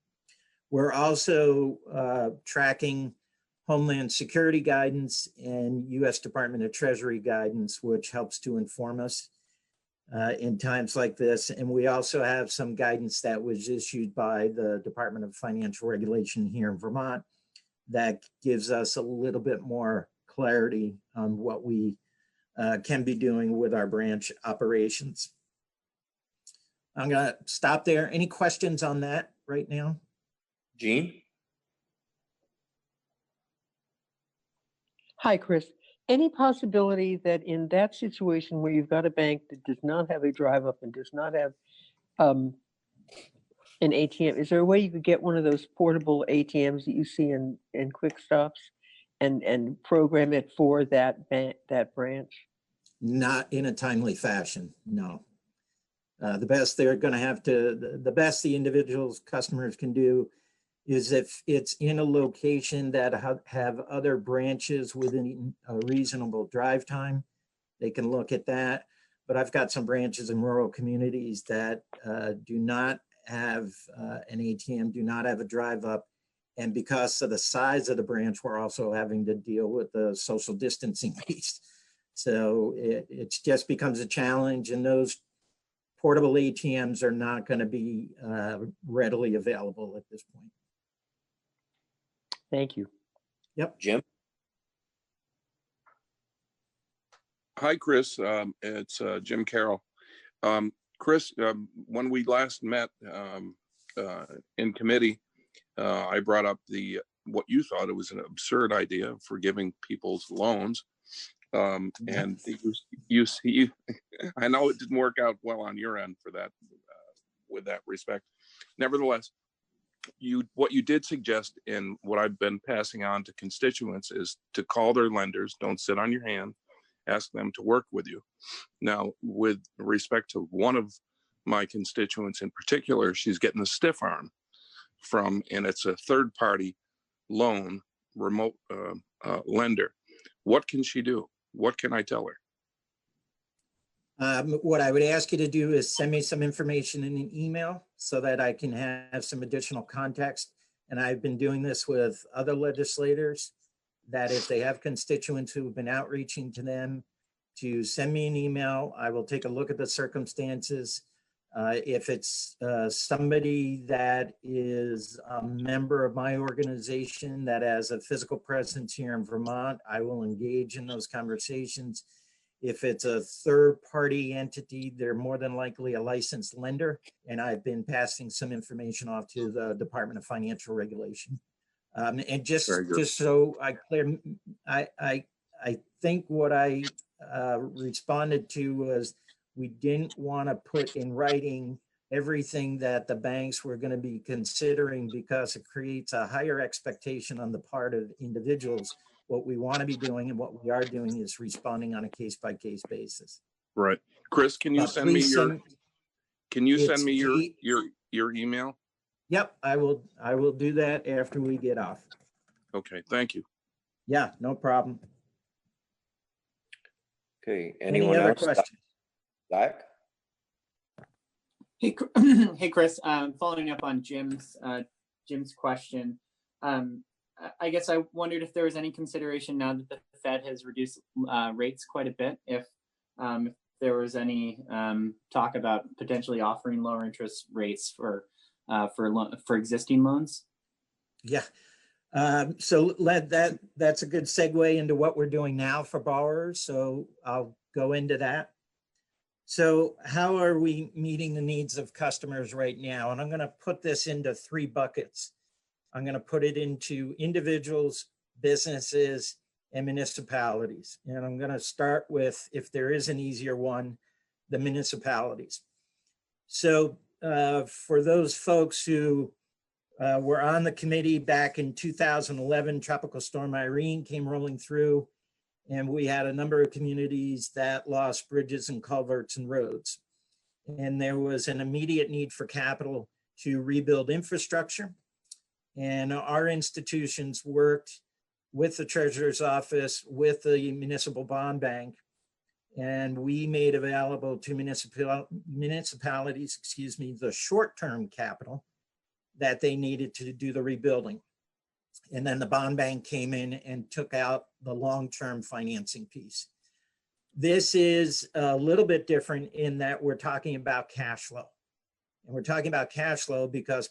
We're also tracking Homeland Security guidance and U.S. Department of Treasury guidance, which helps to inform us in times like this. And we also have some guidance that was issued by the Department of Financial Regulation here in Vermont that gives us a little bit more clarity on what we can be doing with our branch operations. I'm going to stop there. Any questions on that right now? Gene? Hi, Chris. Any possibility that in that situation where you've got a bank that does not have a drive up and does not have an ATM, is there a way you could get one of those portable ATMs that you see in Quick Stops and program it for that branch? Not in a timely fashion, no. The best they're going to have to, the best the individuals customers can do is if it's in a location that have other branches within a reasonable drive time, they can look at that. But I've got some branches in rural communities that do not have an ATM, do not have a drive up. And because of the size of the branch, we're also having to deal with the social distancing piece. So it just becomes a challenge, and those portable ATMs are not going to be readily available at this point. Thank you. Yep. Jim? Hi, Chris. It's Jim Carroll. Chris, when we last met in committee, I brought up what you thought it was an absurd idea for giving people's loans. And you see, I know it didn't work out well on your end for that, with that respect. Nevertheless, what you did suggest, and what I've been passing on to constituents, is to call their lenders. Don't sit on your hand. Ask them to work with you. Now, with respect to one of my constituents in particular, she's getting a stiff arm and it's a third-party loan, remote lender. What can she do? What can I tell her? What I would ask you to do is send me some information in an email so that I can have some additional context. And I've been doing this with other legislators, that if they have constituents who've been outreaching to them, to send me an email. I will take a look at the circumstances. If it's somebody that is a member of my organization that has a physical presence here in Vermont, I will engage in those conversations. If it's a third-party entity, they're more than likely a licensed lender, and I've been passing some information off to the Department of Financial Regulation. And just so I clear, I think what I responded to was, we didn't want to put in writing everything that the banks were going to be considering, because it creates a higher expectation on the part of individuals. What we want to be doing and what we are doing is responding on a case-by-case basis. Right. Chris, can you send me your email? Yep, I will do that after we get off. Okay, thank you. Yeah, no problem. Okay, Any anyone other else? questions? Zach? Hey, hey, Chris. Following up on Jim's question, I guess I wondered if there was any consideration, now that the Fed has reduced rates quite a bit, if there was any talk about potentially offering lower interest rates for existing loans. Yeah. So that's a good segue into what we're doing now for borrowers. So I'll go into that. So how are we meeting the needs of customers right now? And I'm going to put this into 3 buckets. I'm going to put it into individuals, businesses, and municipalities. And I'm going to start with, if there is an easier one, the municipalities. So for those folks who were on the committee back in 2011, Tropical Storm Irene came rolling through, and we had a number of communities that lost bridges and culverts and roads. And there was an immediate need for capital to rebuild infrastructure. And our institutions worked with the Treasurer's Office, with the Municipal Bond Bank, and we made available to municipalities, the short-term capital that they needed to do the rebuilding. And then the bond bank came in and took out the long-term financing piece. This is a little bit different in that we're talking about cash flow. And we're talking about cash flow because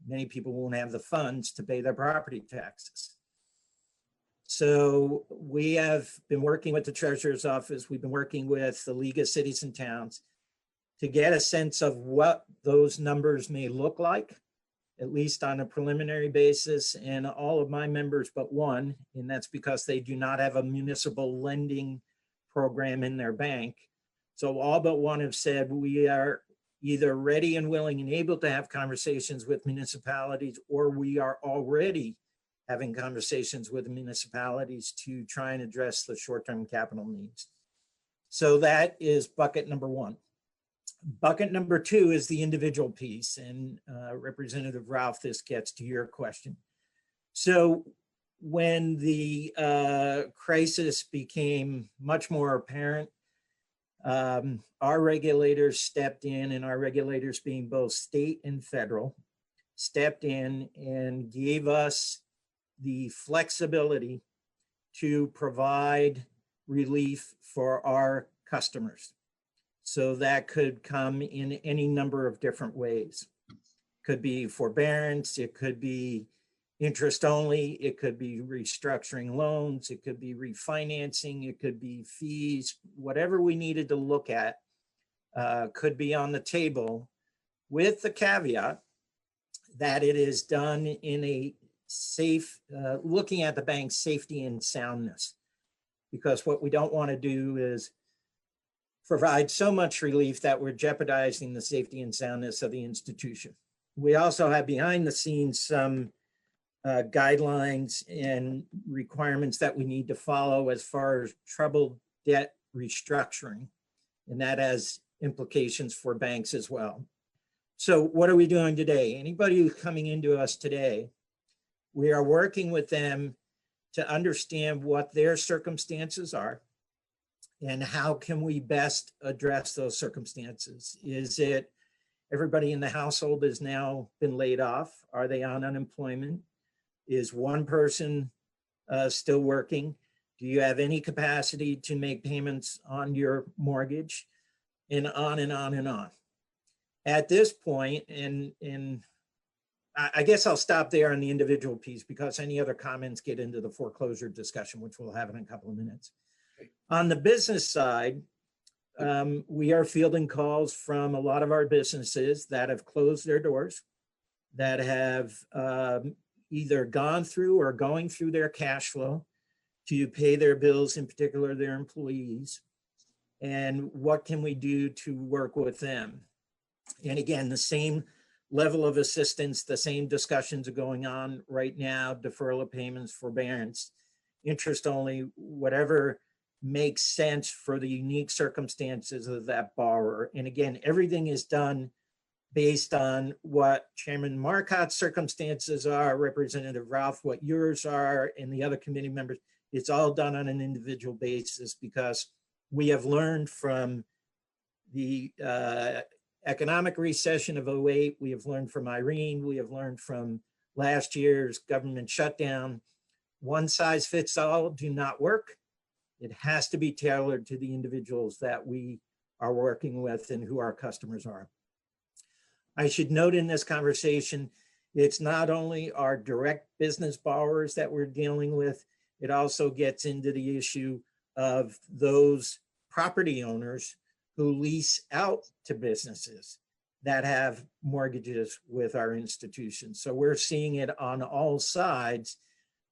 many people won't have the funds to pay their property taxes. So we have been working with the Treasurer's Office. We've been working with the League of Cities and Towns to get a sense of what those numbers may look like, at least on a preliminary basis. And all of my members but one, and that's because they do not have a municipal lending program in their bank. So all but one have said we are either ready and willing and able to have conversations with municipalities, or we are already having conversations with municipalities to try and address the short-term capital needs. So that is bucket number 1. Bucket number 2 is the individual piece, and Representative Ralph, this gets to your question. So when the crisis became much more apparent, our regulators stepped in, and our regulators being both state and federal, stepped in and gave us the flexibility to provide relief for our customers. So that could come in any number of different ways. Could be forbearance, it could be interest only, it could be restructuring loans, it could be refinancing, it could be fees, whatever we needed to look at could be on the table, with the caveat that it is done in a safe, looking at the bank's safety and soundness. Because what we don't want to do is provide so much relief that we're jeopardizing the safety and soundness of the institution. We also have behind the scenes some guidelines and requirements that we need to follow as far as troubled debt restructuring, and that has implications for banks as well. So what are we doing today? Anybody who's coming into us today, we are working with them to understand what their circumstances are and how can we best address those circumstances. Is it everybody in the household has now been laid off? Are they on unemployment? Is one person still working? Do you have any capacity to make payments on your mortgage? And on and on and on. At this point, and I guess I'll stop there on the individual piece because any other comments get into the foreclosure discussion, which we'll have in a couple of minutes. On the business side, we are fielding calls from a lot of our businesses that have closed their doors, that have either gone through or going through their cash flow to pay their bills, in particular their employees. And what can we do to work with them? And again, the same level of assistance, the same discussions are going on right now: deferral of payments, forbearance, interest only, whatever makes sense for the unique circumstances of that borrower. And again, everything is done based on what Chairman Marcotte's circumstances are, Representative Ralph, what yours are, and the other committee members. It's all done on an individual basis because we have learned from the economic recession of 08, we have learned from Irene, we have learned from last year's government shutdown. One size fits all do not work. It has to be tailored to the individuals that we are working with and who our customers are. I should note in this conversation, it's not only our direct business borrowers that we're dealing with, it also gets into the issue of those property owners who lease out to businesses that have mortgages with our institutions. So we're seeing it on all sides.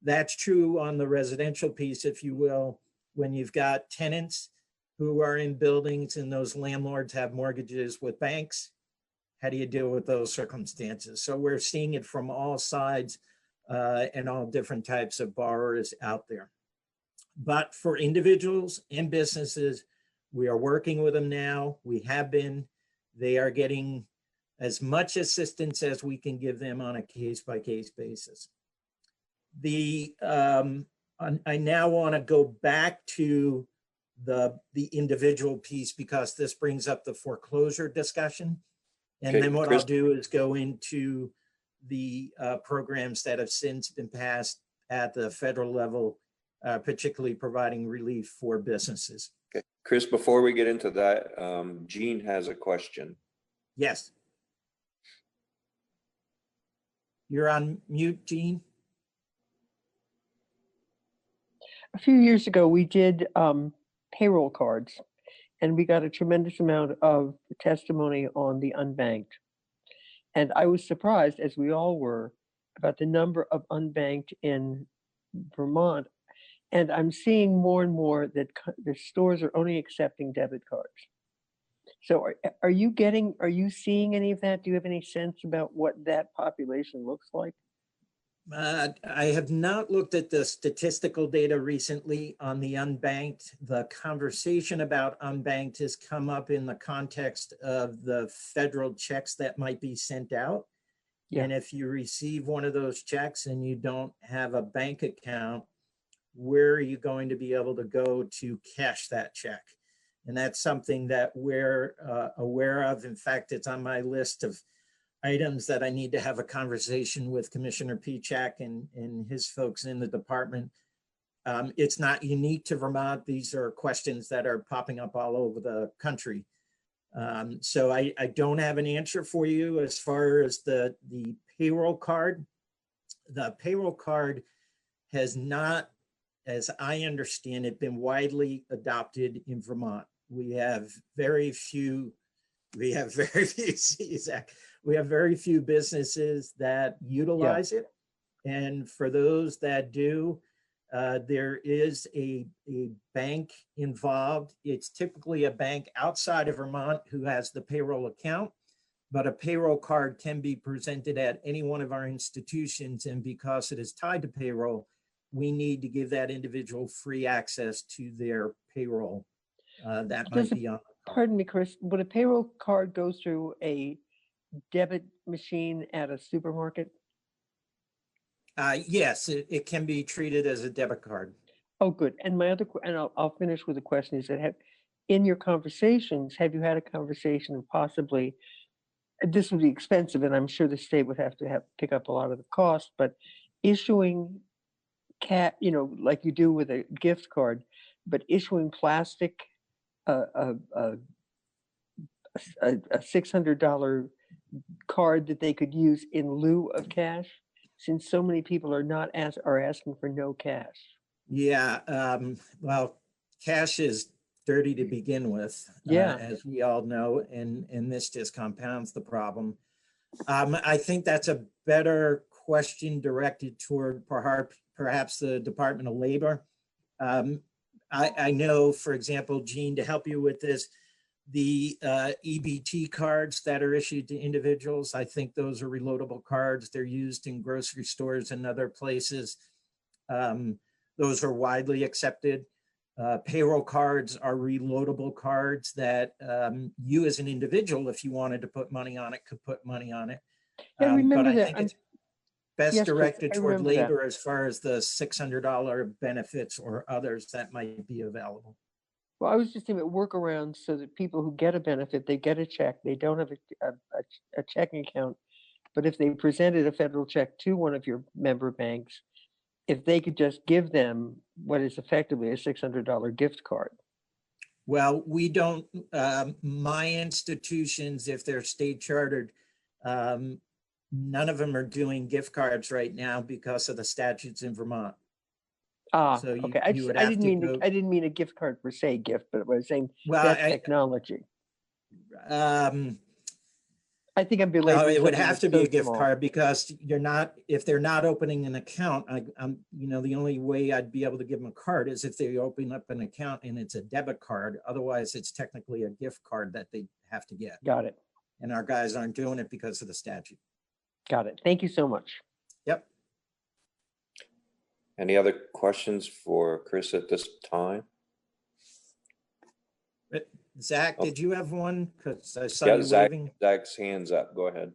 That's true on the residential piece, if you will, when you've got tenants who are in buildings and those landlords have mortgages with banks. How do you deal with those circumstances? So we're seeing it from all sides and all different types of borrowers out there. But for individuals and businesses, we are working with them now. We have been. They are getting as much assistance as we can give them on a case-by-case basis. I now want to go back to the individual piece because this brings up the foreclosure discussion. And Okay, then what Chris. I'll do is go into the programs that have since been passed at the federal level, particularly providing relief for businesses. Okay, Chris, before we get into that, Jean has a question. Yes. You're on mute, Jean. A few years ago, we did payroll cards, and we got a tremendous amount of testimony on the unbanked. And I was surprised, as we all were, about the number of unbanked in Vermont. And I'm seeing more and more that the stores are only accepting debit cards. So are you seeing any of that? Do you have any sense about what that population looks like? I have not looked at the statistical data recently on the unbanked. The conversation about unbanked has come up in the context of the federal checks that might be sent out. Yeah. And if you receive one of those checks and you don't have a bank account, where are you going to be able to go to cash that check? And that's something that we're aware of. In fact, it's on my list of items that I need to have a conversation with Commissioner Pichak and his folks in the department. It's not unique to Vermont. These are questions that are popping up all over the country. So I don't have an answer for you as far as the payroll card. The payroll card has not, as I understand it, been widely adopted in Vermont. We have very few, see, Zach, we have very few businesses that utilize it. And for those that do, there is a bank involved. It's typically a bank outside of Vermont who has the payroll account, but a payroll card can be presented at any one of our institutions. And because it is tied to payroll, we need to give that individual free access to their payroll. That might be on. Pardon me, Chris, would a payroll card go through a debit machine at a supermarket? Yes, it can be treated as a debit card. Oh, good. And my other, and I'll finish with a question is that in your conversations, have you had a conversation and possibly, this would be expensive and I'm sure the state would have to pick up a lot of the cost, but issuing like you do with a gift card, but issuing plastic, a $600 card that they could use in lieu of cash, since so many people are asking for no cash. Yeah, well, cash is dirty to begin with, as we all know, and this just compounds the problem. I think that's a better question directed toward perhaps the Department of Labor. I know, for example, Gene, to help you with this, the EBT cards that are issued to individuals, I think those are reloadable cards. They're used in grocery stores and other places. Those are widely accepted. Payroll cards are reloadable cards that you as an individual, if you wanted to put money on it, could put money on it. Yeah, remember but I that. think it's best Yes, Chris, directed I toward remember that. labor as far as the $600 benefits or others that might be available. Well, I was just thinking about workarounds so that people who get a benefit, they get a check, they don't have a checking account, but if they presented a federal check to one of your member banks, if they could just give them what is effectively a $600 gift card. Well, we don't, my institutions, if they're state chartered, none of them are doing gift cards right now because of the statutes in Vermont. So Okay. I didn't mean a gift card per se gift, but I was saying that technology. I think I'm belaboring. No, it would something have to that's be so a gift small. card because if they're not opening an account, I'm the only way I'd be able to give them a card is if they open up an account and it's a debit card. Otherwise, it's technically a gift card that they have to get. Got it. And our guys aren't doing it because of the statute. Got it. Thank you so much. Yep. Any other questions for Chris at this time? Zach, did you have one? Because I saw Yeah, you waving. Zach's hands up. Go ahead.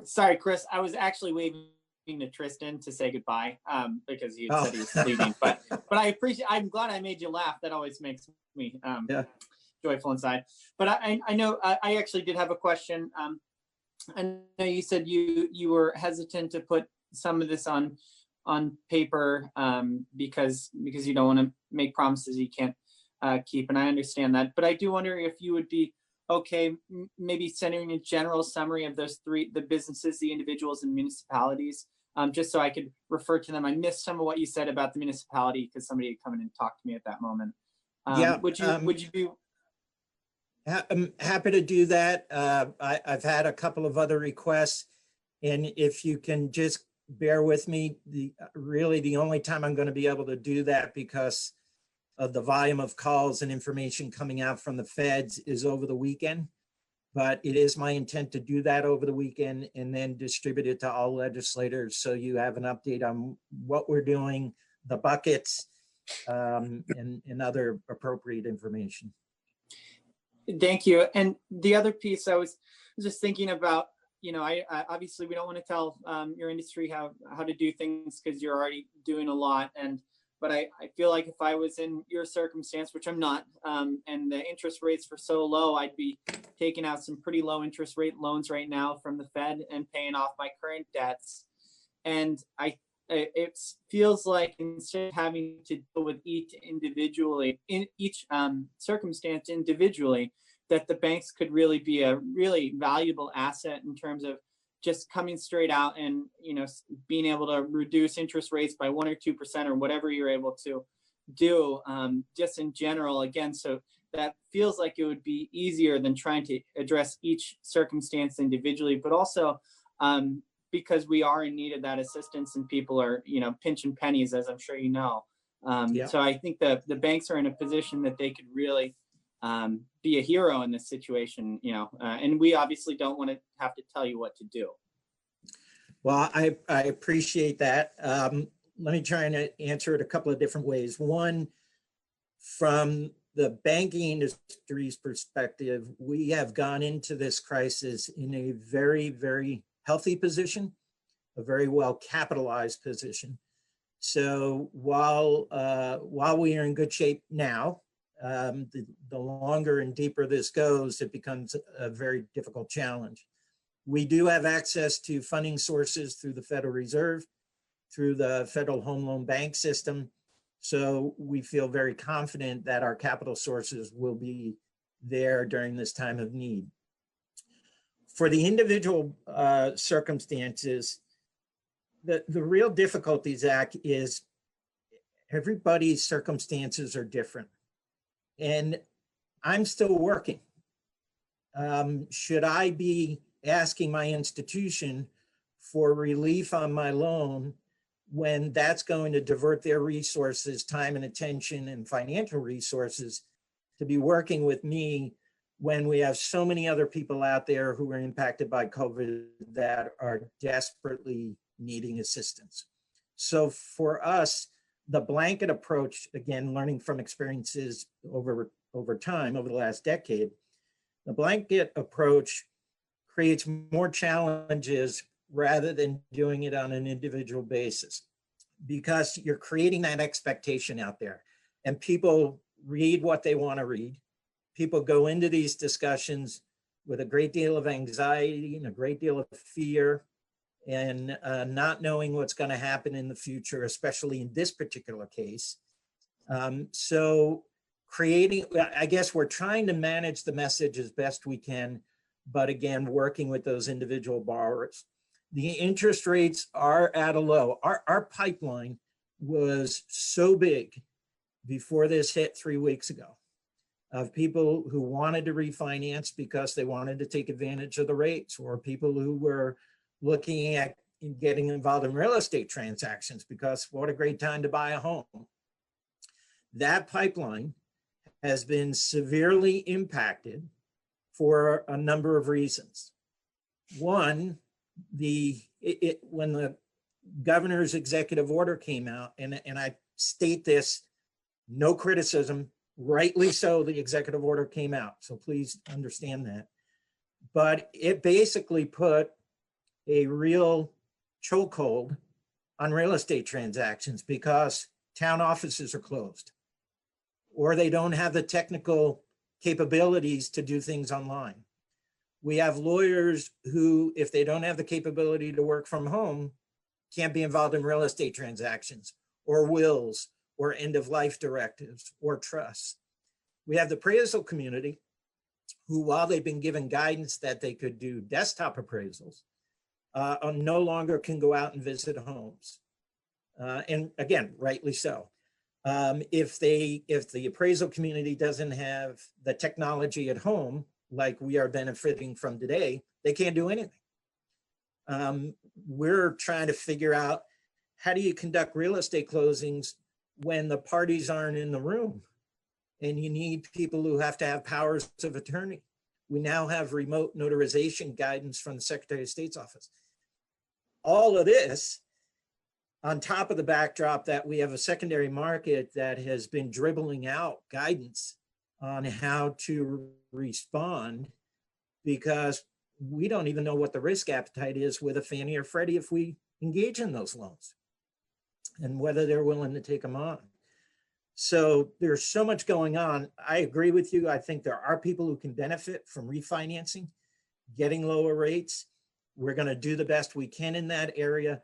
Sorry, Chris. I was actually waving to Tristan to say goodbye because he had said he was leaving. But I appreciate. I'm glad I made you laugh. That always makes me joyful inside. But I know I actually did have a question. I know you said you were hesitant to put some of this on paper because you don't want to make promises you can't keep, and I understand that. But I do wonder if you would be okay maybe sending a general summary of those the businesses, the individuals, and municipalities, just so I could refer to them. I missed some of what you said about the municipality because somebody had come in and talked to me at that moment. Would you be? I'm happy to do that. I've had a couple of other requests, and if you can just bear with me, really the only time I'm going to be able to do that because of the volume of calls and information coming out from the feds is over the weekend. But it is my intent to do that over the weekend and then distribute it to all legislators so you have an update on what we're doing, the buckets, and other appropriate information. Thank you. And the other piece I was just thinking about, I obviously we don't want to tell your industry how to do things because you're already doing a lot. But I feel like if I was in your circumstance, which I'm not, and the interest rates were so low, I'd be taking out some pretty low interest rate loans right now from the Fed and paying off my current debts. And it feels like instead of having to deal with each circumstance individually, that the banks could really be a really valuable asset in terms of just coming straight out and being able to reduce interest rates by 1 or 2% or whatever you're able to do, just in general. Again, so that feels like it would be easier than trying to address each circumstance individually, but also because we are in need of that assistance and people are pinching pennies, as I'm sure you know. So I think the banks are in a position that they could really be a hero in this situation, and we obviously don't want to have to tell you what to do. Well, I appreciate that. Let me try and answer it a couple of different ways. One, from the banking industry's perspective, we have gone into this crisis in a very, very healthy position, a very well capitalized position. So while we are in good shape now, the longer and deeper this goes, it becomes a very difficult challenge. We do have access to funding sources through the Federal Reserve, through the Federal Home Loan Bank system. So we feel very confident that our capital sources will be there during this time of need. For the individual circumstances, the real difficulty, Zach, is everybody's circumstances are different. And I'm still working. Should I be asking my institution for relief on my loan when that's going to divert their resources, time and attention and financial resources to be working with me when we have so many other people out there who are impacted by COVID that are desperately needing assistance? So for us, the blanket approach, again, learning from experiences over time, over the last decade, the blanket approach creates more challenges rather than doing it on an individual basis, because you're creating that expectation out there and people read what they want to read. People go into these discussions with a great deal of anxiety and a great deal of fear and not knowing what's going to happen in the future, especially in this particular case. So I guess we're trying to manage the message as best we can, but again, working with those individual borrowers. The interest rates are at a low. Our pipeline was so big before this hit 3 weeks ago of people who wanted to refinance because they wanted to take advantage of the rates, or people who were looking at getting involved in real estate transactions because what a great time to buy a home. That pipeline has been severely impacted for a number of reasons. One, when the governor's executive order came out, and I state this, no criticism, rightly so, the executive order came out, so please understand that. But it basically put a real chokehold on real estate transactions because town offices are closed, or they don't have the technical capabilities to do things online. We have lawyers who, if they don't have the capability to work from home, can't be involved in real estate transactions or wills or end-of-life directives or trusts. We have the appraisal community who, while they've been given guidance that they could do desktop appraisals, no longer can go out and visit homes. And again, rightly so. If the appraisal community doesn't have the technology at home, like we are benefiting from today, they can't do anything. We're trying to figure out, how do you conduct real estate closings when the parties aren't in the room and you need people who have to have powers of attorney? We now have remote notarization guidance from the Secretary of State's office. All of this on top of the backdrop that we have a secondary market that has been dribbling out guidance on how to respond, because we don't even know what the risk appetite is with a Fannie or Freddie if we engage in those loans, and whether they're willing to take them on. So there's so much going on. I agree with you. I think there are people who can benefit from refinancing, getting lower rates. We're going to do the best we can in that area.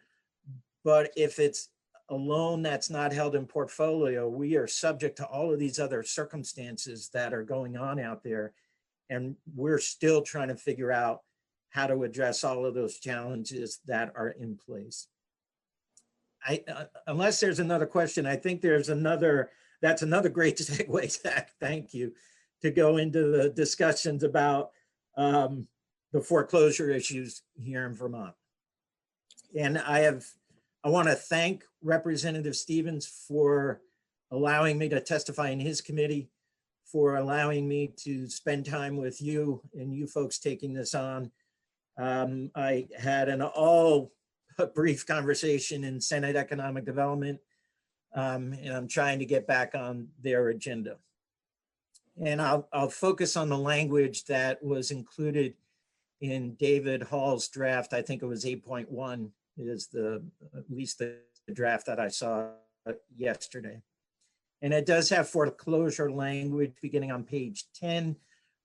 But if it's a loan that's not held in portfolio, we are subject to all of these other circumstances that are going on out there. And we're still trying to figure out how to address all of those challenges that are in place. Unless there's another question, I think that's another great segue, Zach, thank you, to go into the discussions about the foreclosure issues here in Vermont. And I want to thank Representative Stevens for allowing me to testify in his committee, for allowing me to spend time with you and you folks taking this on. I had an all brief conversation in Senate Economic Development, and I'm trying to get back on their agenda. And I'll focus on the language that was included in David Hall's draft. I think it was 8.1 is at least the draft that I saw yesterday. And it does have foreclosure language beginning on page 10,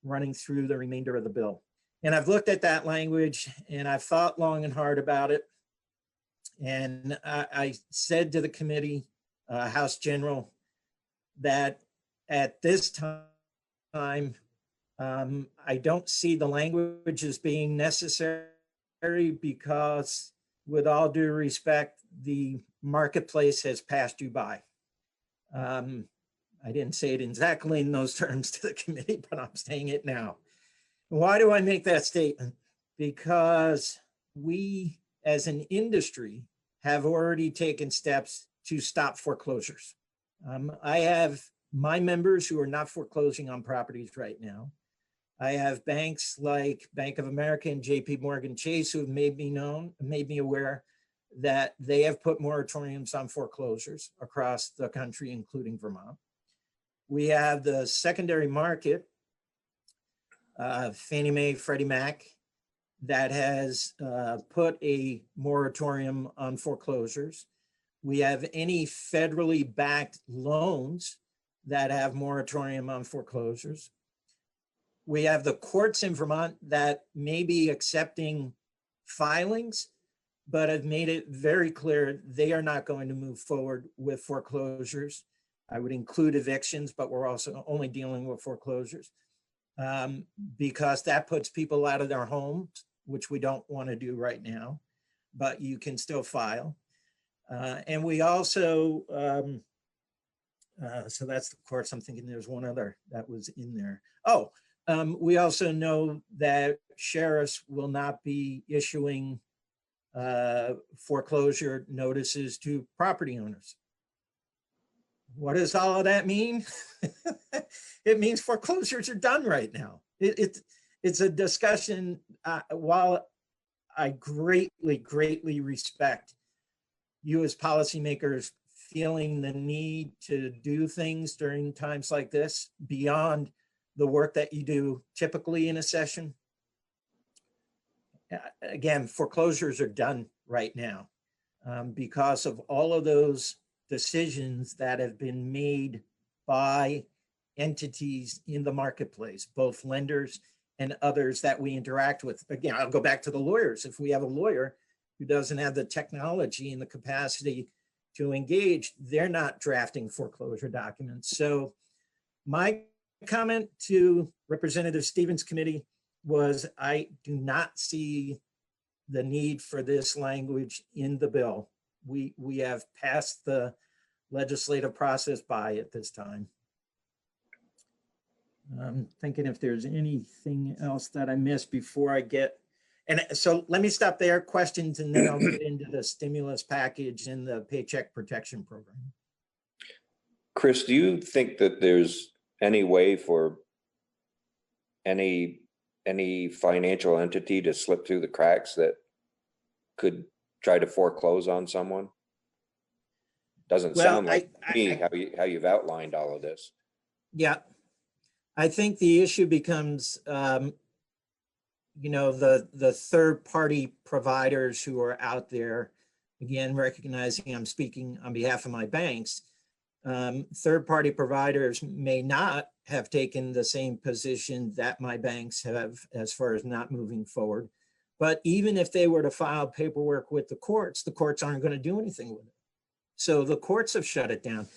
running through the remainder of the bill. And I've looked at that language and I've thought long and hard about it. And I said to the committee, House General, that at this time, I don't see the language as being necessary because, with all due respect, the marketplace has passed you by. I didn't say it exactly in those terms to the committee, but I'm saying it now. Why do I make that statement? Because we, as an industry, have already taken steps to stop foreclosures. I have my members who are not foreclosing on properties right now. I have banks like Bank of America and JP Morgan Chase who have made me aware that they have put moratoriums on foreclosures across the country, including Vermont. We have the secondary market, Fannie Mae, Freddie Mac, that has put a moratorium on foreclosures. We have any federally backed loans that have moratorium on foreclosures. We have the courts in Vermont that may be accepting filings, but have made it very clear they are not going to move forward with foreclosures. I would include evictions, but we're also only dealing with foreclosures because that puts people out of their homes, which we don't want to do right now, but you can still file. And we also, so that's the courts. I'm thinking there's one other that was in there. Oh, we also know that sheriffs will not be issuing foreclosure notices to property owners. What does all of that mean? It means foreclosures are done right now. It's a discussion, while I greatly respect you as policymakers feeling the need to do things during times like this beyond the work that you do typically in a session. Again, foreclosures are done right now because of all of those decisions that have been made by entities in the marketplace, both lenders and others that we interact with. Again, I'll go back to the lawyers. If we have a lawyer who doesn't have the technology and the capacity to engage, they're not drafting foreclosure documents. So my comment to Representative Stevens' committee was I do not see the need for this language in the bill. We have passed the legislative process by at this time. I'm thinking if there's anything else that I missed before I get, and so let me stop there, questions, and then I'll get into the stimulus package and the Paycheck Protection Program. Chris, do you think that there's any way for any any financial entity to slip through the cracks that could try to foreclose on someone? Doesn't Well, sound like to me how you've outlined all of this. Yeah, I think the issue becomes, you know, the third-party providers who are out there, again, recognizing I'm speaking on behalf of my banks, third-party providers may not have taken the same position that my banks have as far as not moving forward. But even if they were to file paperwork with the courts aren't going to do anything with it. So the courts have shut it down.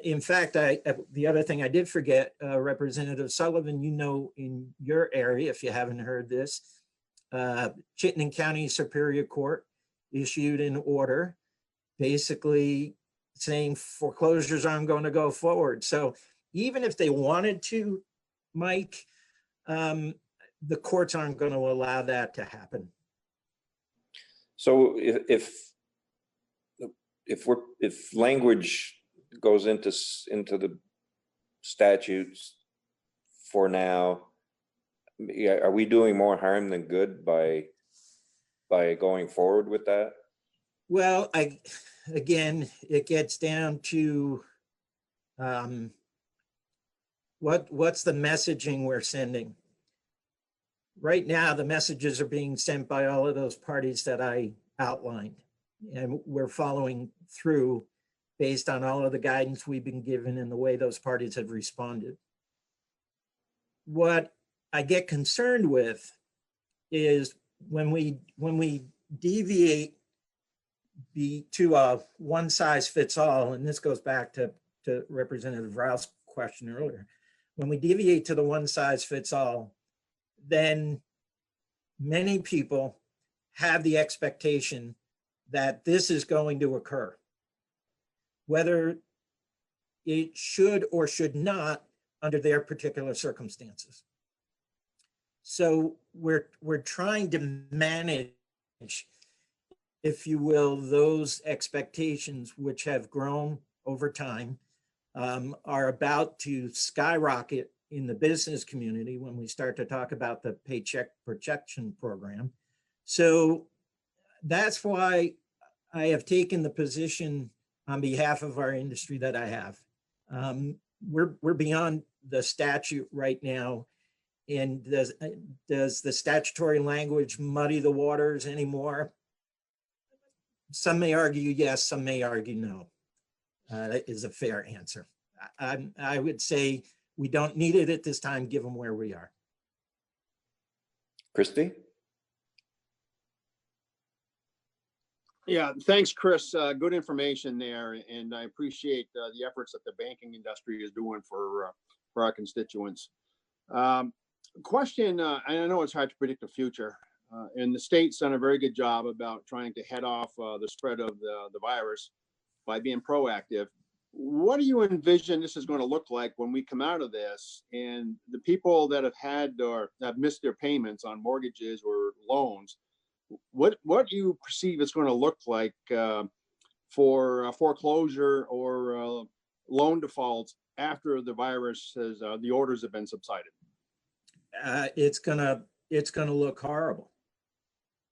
In fact, the other thing I did forget, Representative Sullivan, you know, in your area, if you haven't heard this, Chittenden County Superior Court issued an order basically saying foreclosures aren't going to go forward. So even if they wanted to, Mike, the courts aren't going to allow that to happen. So if language goes into the statutes for now, are we doing more harm than good by going forward with that? Well, again, it gets down to what's the messaging we're sending. Right now, the messages are being sent by all of those parties that I outlined, and we're following through based on all of the guidance we've been given and the way those parties have responded. What I get concerned with is when we deviate to a one size fits all, and this goes back to Representative Ralph's question earlier, when we deviate to the one size fits all, then many people have the expectation that this is going to occur, whether it should or should not under their particular circumstances. So we're trying to manage, if you will, those expectations which have grown over time, are about to skyrocket in the business community when we start to talk about the Paycheck Protection Program. So that's why I have taken the position on behalf of our industry that I have. We're beyond the statute right now. And does the statutory language muddy the waters anymore? Some may argue yes, some may argue no. That is a fair answer. I would say we don't need it at this time, given where we are. Christy? Yeah, thanks, Chris. Good information there, and I appreciate the efforts that the banking industry is doing for our constituents. Question, and I know it's hard to predict the future, and the state's done a very good job about trying to head off the spread of the virus by being proactive. What do you envision this is going to look like when we come out of this, and the people that have had or have missed their payments on mortgages or loans? What do you perceive it's going to look like for foreclosure or loan defaults after the virus has the orders have been subsided? It's gonna look horrible,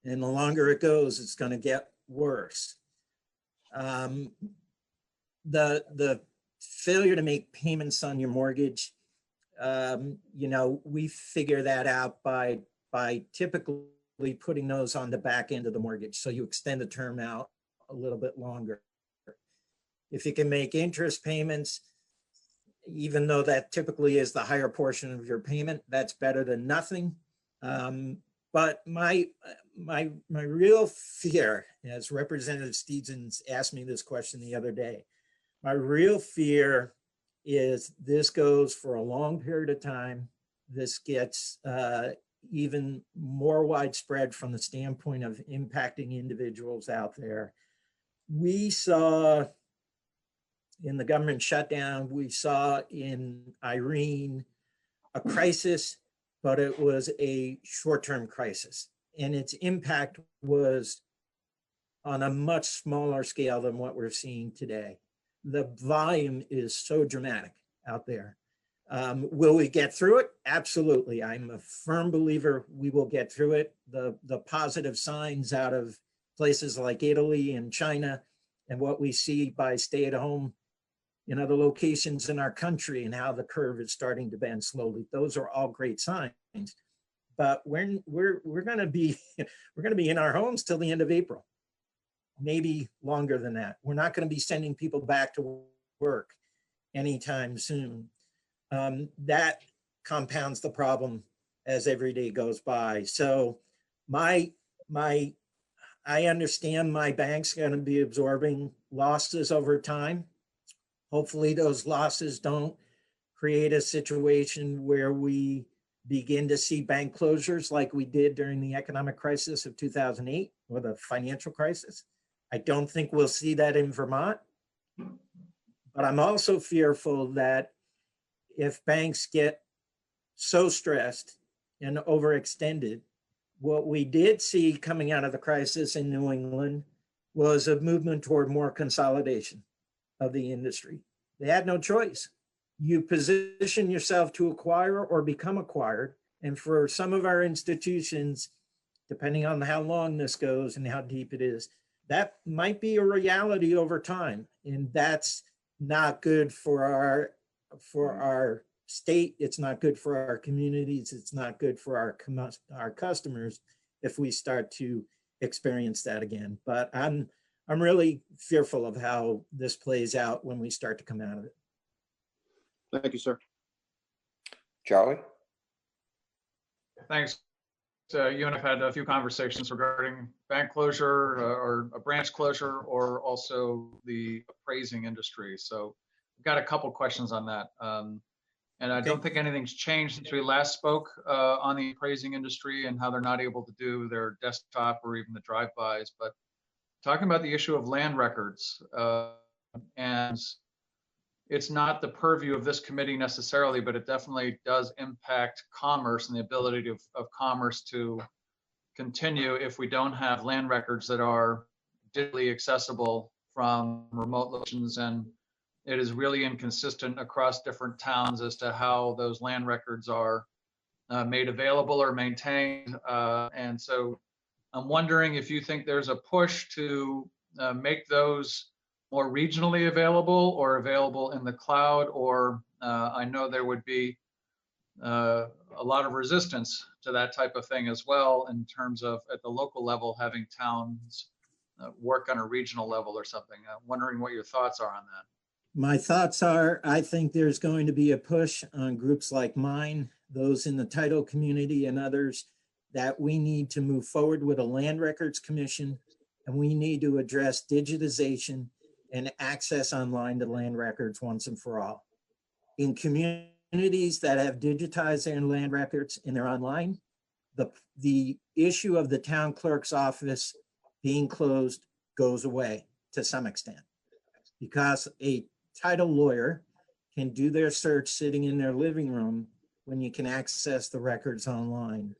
and the longer it goes, it's gonna get worse. The failure to make payments on your mortgage, you know, we figure that out by typically putting those on the back end of the mortgage. So you extend the term out a little bit longer. If you can make interest payments, even though that typically is the higher portion of your payment, that's better than nothing. But my real fear, as Representative Stevens asked me this question the other day, my real fear is this goes for a long period of time. This gets even more widespread from the standpoint of impacting individuals out there. We saw in the government shutdown, we saw in Irene a crisis, but it was a short-term crisis. And its impact was on a much smaller scale than what we're seeing today. The volume is so dramatic out there Will we get through it? Absolutely. I'm a firm believer we will get through it. The positive signs out of places like Italy and China and what we see by stay at home in other locations in our country and how the curve is starting to bend slowly. Those are all great signs. But we're going to be in our homes till the end of April, maybe longer than that. We're not going to be sending people back to work anytime soon. That compounds the problem as every day goes by. So I understand my bank's going to be absorbing losses over time. Hopefully those losses don't create a situation where we begin to see bank closures like we did during the economic crisis of 2008 or the financial crisis. I don't think we'll see that in Vermont, but I'm also fearful that if banks get so stressed and overextended, what we did see coming out of the crisis in New England was a movement toward more consolidation of the industry. They had no choice. You position yourself to acquire or become acquired. And for some of our institutions, depending on how long this goes and how deep it is, that might be a reality over time. And that's not good for our state. It's not good for our communities. It's not good for our customers if we start to experience that again. But I'm really fearful of how this plays out when we start to come out of it. Thank you, sir. Charlie? Thanks. You and I've had a few conversations regarding bank closure or a branch closure, or also the appraising industry. So I've got a couple questions on that. And I don't think anything's changed since we last spoke on the appraising industry and how they're not able to do their desktop or even the drive-bys. But talking about the issue of land records, and it's not the purview of this committee necessarily, but it definitely does impact commerce and the ability of commerce to continue if we don't have land records that are digitally accessible from remote locations. And it is really inconsistent across different towns as to how those land records are made available or maintained. And so I'm wondering if you think there's a push to make those more regionally available or available in the cloud, or I know there would be a lot of resistance to that type of thing as well in terms of at the local level having towns work on a regional level or something. I'm wondering what your thoughts are on that. My thoughts are, I think there's going to be a push on groups like mine, those in the title community and others, that we need to move forward with a land records commission, and we need to address digitization and access online to land records once and for all. In communities that have digitized their land records and they're online, the issue of the town clerk's office being closed goes away to some extent, because a title lawyer can do their search sitting in their living room when you can access the records online.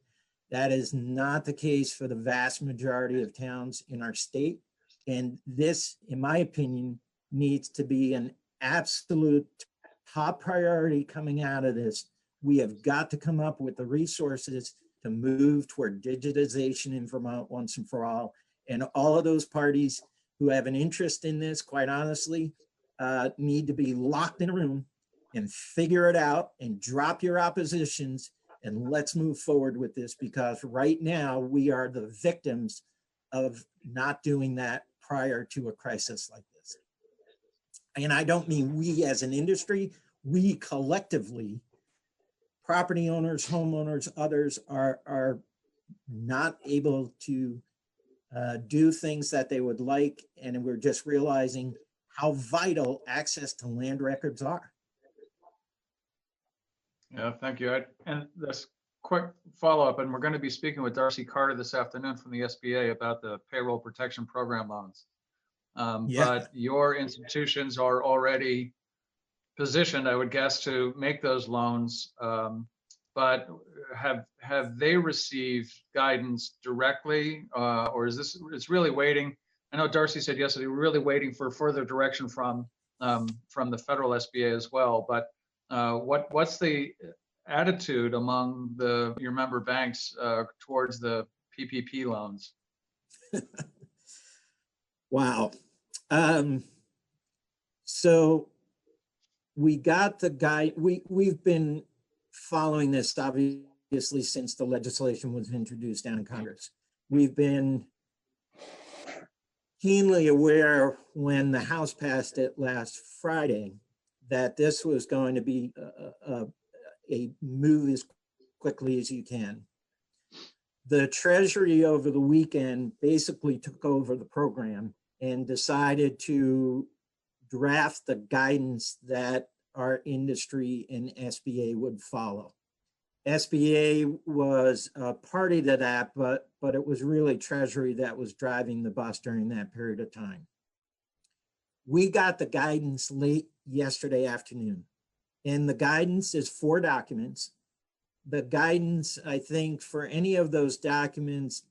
That is not the case for the vast majority of towns in our state. And this, in my opinion, needs to be an absolute top priority coming out of this. We have got to come up with the resources to move toward digitization in Vermont once and for all. And all of those parties who have an interest in this, quite honestly, need to be locked in a room and figure it out and drop your oppositions and let's move forward with this, because right now we are the victims of not doing that prior to a crisis like this. And I don't mean we as an industry, we collectively, property owners, homeowners, others are not able to do things that they would like. And we're just realizing how vital access to land records are. Yeah, thank you. And this quick follow-up, and we're going to be speaking with Darcy Carter this afternoon from the SBA about the payroll protection program loans. But your institutions are already positioned, I would guess, to make those loans. But have they received guidance directly, or is this, it's really waiting? I know Darcy said yesterday, we're really waiting for further direction from the federal SBA as well. But What's the attitude among your member banks towards the PPP loans? Wow. So we got the guy, we've been following this obviously since the legislation was introduced down in Congress. We've been keenly aware when the House passed it last Friday that this was going to be a move as quickly as you can. The Treasury over the weekend basically took over the program and decided to draft the guidance that our industry and SBA would follow. SBA was a party to that, but it was really Treasury that was driving the bus during that period of time. We got the guidance late yesterday afternoon, and the guidance is 4 documents. The guidance, I think, for any of those documents,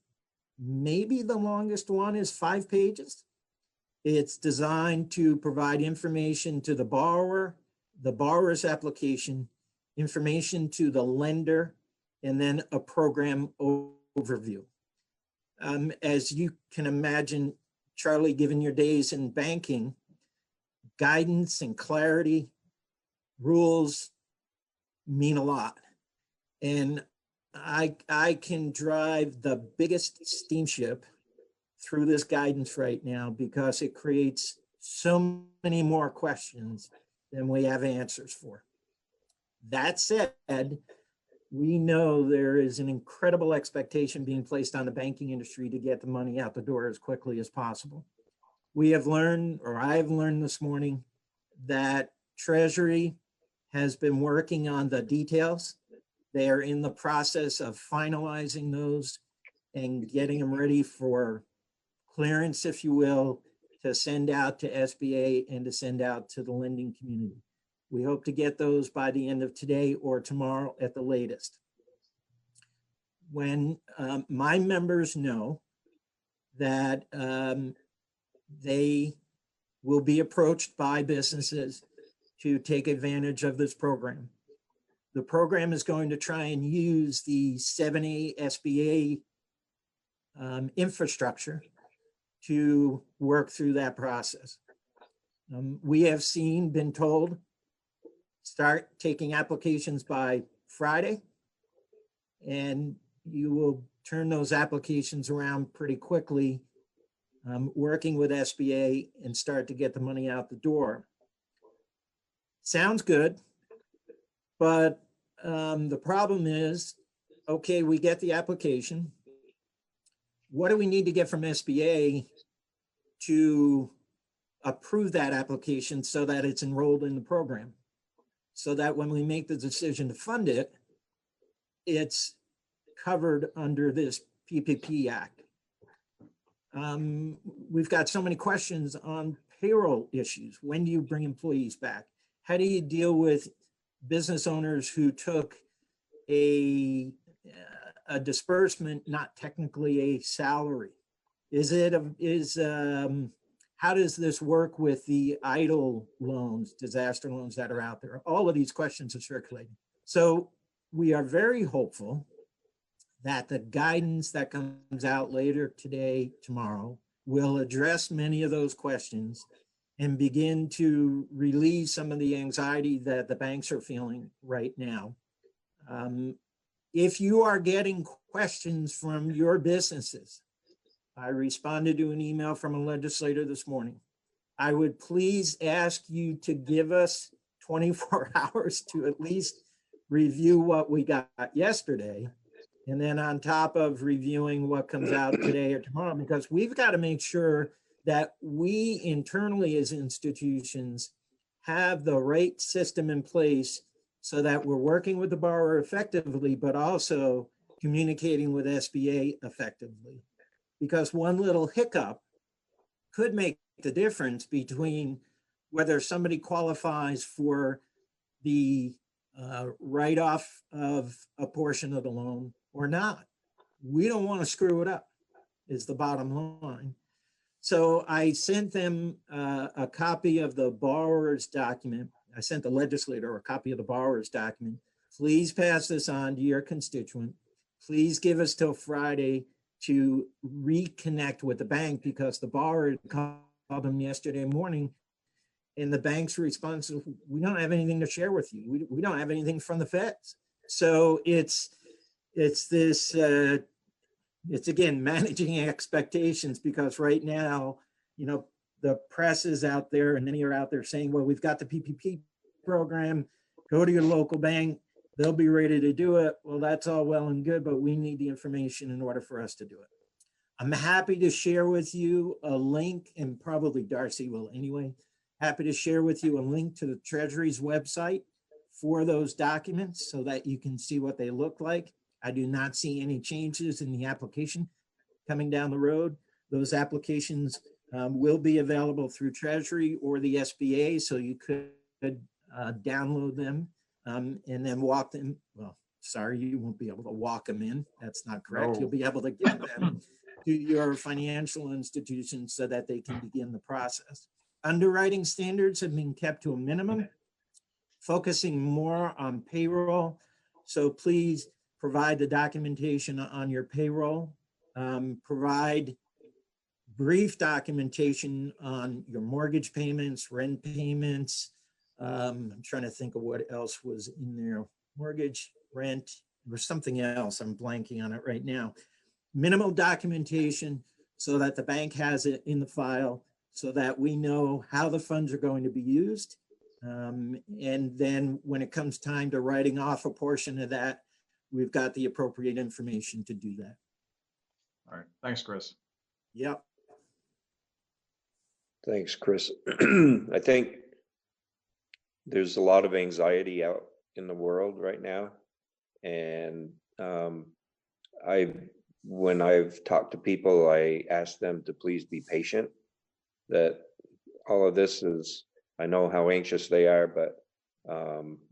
maybe the longest one is 5 pages. It's designed to provide information to the borrower, the borrower's application, information to the lender, and then a program overview. As you can imagine, Charlie, given your days in banking, guidance and clarity, rules mean a lot. And I can drive the biggest steamship through this guidance right now because it creates so many more questions than we have answers for. That said, we know there is an incredible expectation being placed on the banking industry to get the money out the door as quickly as possible. We have learned, or I have learned this morning, that Treasury has been working on the details. They are in the process of finalizing those and getting them ready for clearance, if you will, to send out to SBA and to send out to the lending community. We hope to get those by the end of today or tomorrow at the latest. When my members know that they will be approached by businesses to take advantage of this program. The program is going to try and use the 7A SBA infrastructure to work through that process. We have been told, start taking applications by Friday, and you will turn those applications around pretty quickly, working with SBA and start to get the money out the door. Sounds good, but the problem is, okay, we get the application. What do we need to get from SBA to approve that application so that it's enrolled in the program? So that when we make the decision to fund it, it's covered under this PPP Act. We've got so many questions on payroll issues. When do you bring employees back? How do you deal with business owners who took a disbursement, not technically a salary? How does this work with the EIDL loans, disaster loans that are out there? All of these questions are circulating. So we are very hopeful that the guidance that comes out later today, tomorrow, will address many of those questions and begin to relieve some of the anxiety that the banks are feeling right now. If you are getting questions from your businesses, I responded to an email from a legislator this morning. I would please ask you to give us 24 hours to at least review what we got yesterday. And then on top of reviewing what comes out today or tomorrow, because we've got to make sure that we internally as institutions have the right system in place so that we're working with the borrower effectively, but also communicating with SBA effectively. Because one little hiccup could make the difference between whether somebody qualifies for the write-off of a portion of the loan or not. We don't want to screw it up, is the bottom line. So I sent them a copy of the borrower's document. I sent the legislator a copy of the borrower's document. Please pass this on to your constituent. Please give us till Friday to reconnect with the bank, because the borrower called them yesterday morning and the bank's response is, we don't have anything to share with you. We don't have anything from the feds. So it's this, it's again, managing expectations, because right now, you know, the press is out there and many are out there saying, well, we've got the PPP program, go to your local bank, they'll be ready to do it. Well, that's all well and good, but we need the information in order for us to do it. I'm happy to share with you a link, and probably Darcy will anyway, happy to share with you a link to the Treasury's website for those documents so that you can see what they look like. I do not see any changes in the application coming down the road. Those applications will be available through Treasury or the SBA, so you could download them and then walk them. Well, sorry, you won't be able to walk them in. That's not correct. No. You'll be able to get them to your financial institution so that they can begin the process. Underwriting standards have been kept to a minimum, focusing more on payroll. So please provide the documentation on your payroll. Provide brief documentation on your mortgage payments, rent payments. I'm trying to think of what else was in there. Mortgage, rent, or something else. I'm blanking on it right now. Minimal documentation so that the bank has it in the file so that we know how the funds are going to be used. And then when it comes time to writing off a portion of that, we've got the appropriate information to do that. All right, thanks, Chris. Yep. Thanks, Chris. I think there's a lot of anxiety out in the world right now. And when I've talked to people, I ask them to please be patient, that all of this is, I know how anxious they are, but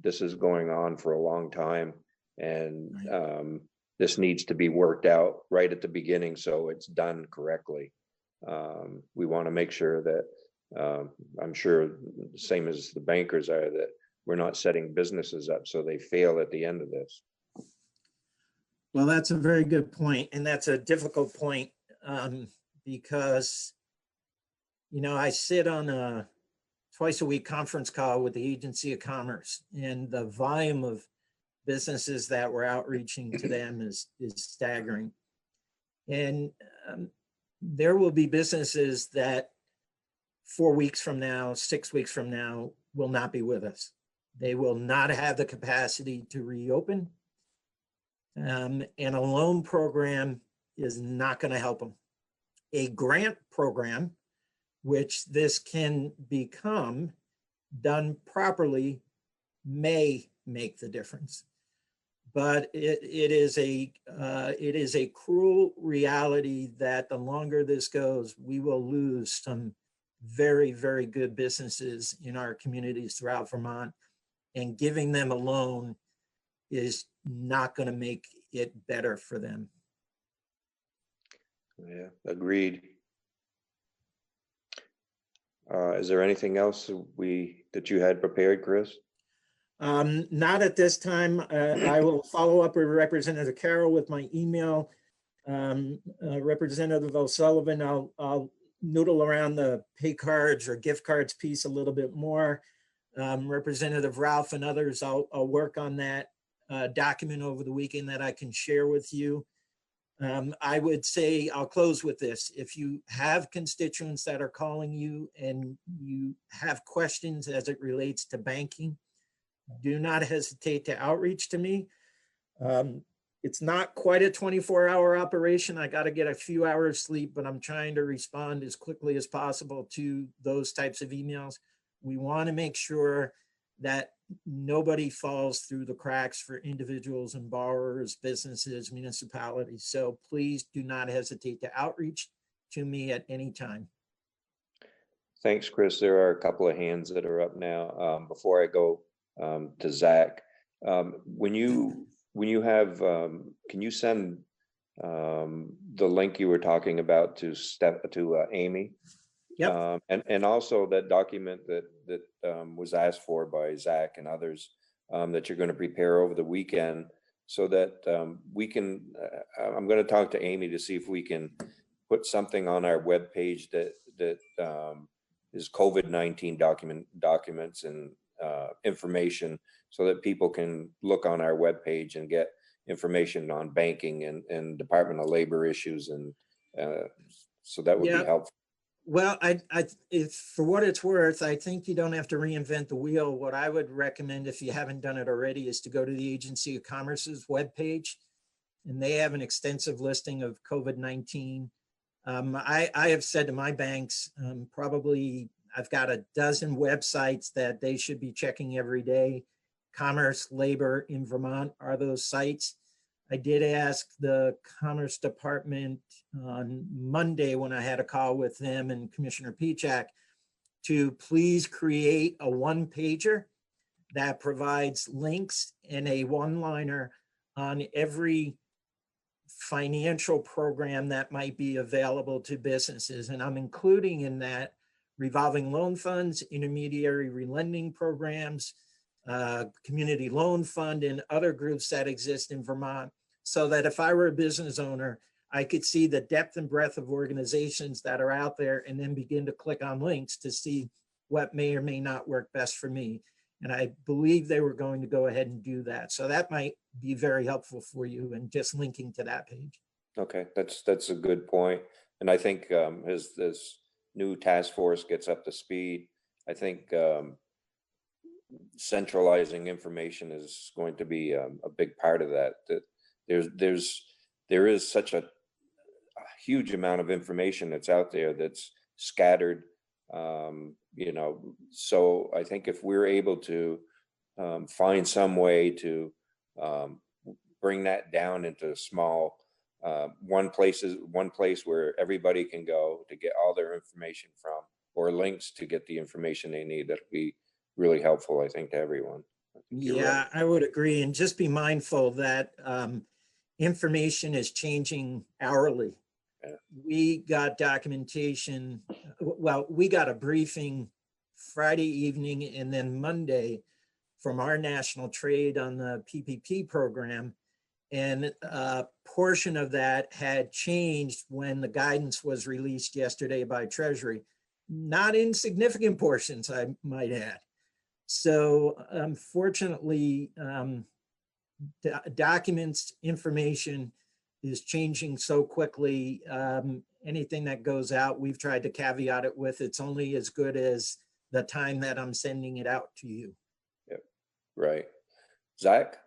this is going on for a long time. And this needs to be worked out right at the beginning so it's done correctly. We want to make sure that, I'm sure the same as the bankers are, that we're not setting businesses up so they fail at the end of this. Well, that's a very good point, and that's a difficult point because, you know, I sit on a twice-a-week conference call with the Agency of Commerce, and the volume of businesses that we're outreaching to them is staggering. And there will be businesses that 4 weeks from now, 6 weeks from now, will not be with us. They will not have the capacity to reopen. And a loan program is not going to help them. A grant program, which this can become, done properly, may make the difference. But it is a cruel reality that the longer this goes, we will lose some very, very good businesses in our communities throughout Vermont, and giving them a loan is not going to make it better for them. Yeah, agreed. Is there anything else that you had prepared, Chris? Not at this time. I will follow up with Representative Carroll with my email. Representative O'Sullivan, I'll noodle around the pay cards or gift cards piece a little bit more. Representative Ralph and others, I'll work on that document over the weekend that I can share with you. I would say, I'll close with this. If you have constituents that are calling you and you have questions as it relates to banking, do not hesitate to outreach to me. It's not quite a 24-hour operation. I got to get a few hours sleep, but I'm trying to respond as quickly as possible to those types of emails. We want to make sure that nobody falls through the cracks for individuals and borrowers, businesses, municipalities. So please do not hesitate to outreach to me at any time. Thanks, Chris. There are a couple of hands that are up now. Before I go to Zach, when you have, can you send the link you were talking about to Amy? Yep. And also that document that was asked for by Zach and others, that you're going to prepare over the weekend so that we can, I'm going to talk to Amy to see if we can put something on our webpage that is COVID-19 documents and information so that people can look on our webpage and get information on banking and Department of Labor issues. And so that would be helpful. Well, if for what it's worth, I think you don't have to reinvent the wheel. What I would recommend, if you haven't done it already, is to go to the Agency of Commerce's webpage, and they have an extensive listing of COVID-19. I have said to my banks, probably I've got a dozen websites that they should be checking every day. Commerce, Labor in Vermont are those sites. I did ask the Commerce Department on Monday when I had a call with them and Commissioner Pichak to please create a one-pager that provides links and a one-liner on every financial program that might be available to businesses. And I'm including in that revolving loan funds, intermediary relending programs, community loan fund, and other groups that exist in Vermont, so that if I were a business owner, I could see the depth and breadth of organizations that are out there and then begin to click on links to see what may or may not work best for me. And I believe they were going to go ahead and do that. So that might be very helpful for you, and just linking to that page. Okay, that's a good point. And I think as this new task force gets up to speed, I think centralizing information is going to be a big part of that. That there is such a huge amount of information that's out there that's scattered, so I think if we're able to find some way to bring that down into small, one place where everybody can go to get all their information from, or links to get the information they need, that'll be really helpful, I think, to everyone. Yeah, I would agree. And just be mindful that information is changing hourly. Yeah. We got documentation, well, we got a briefing Friday evening and then Monday from our national trade on the PPP program. And a portion of that had changed when the guidance was released yesterday by Treasury. Not insignificant portions, I might add. So unfortunately, documents, information is changing so quickly. Anything that goes out, we've tried to caveat it with, it's only as good as the time that I'm sending it out to you. Yep. Right. Zach?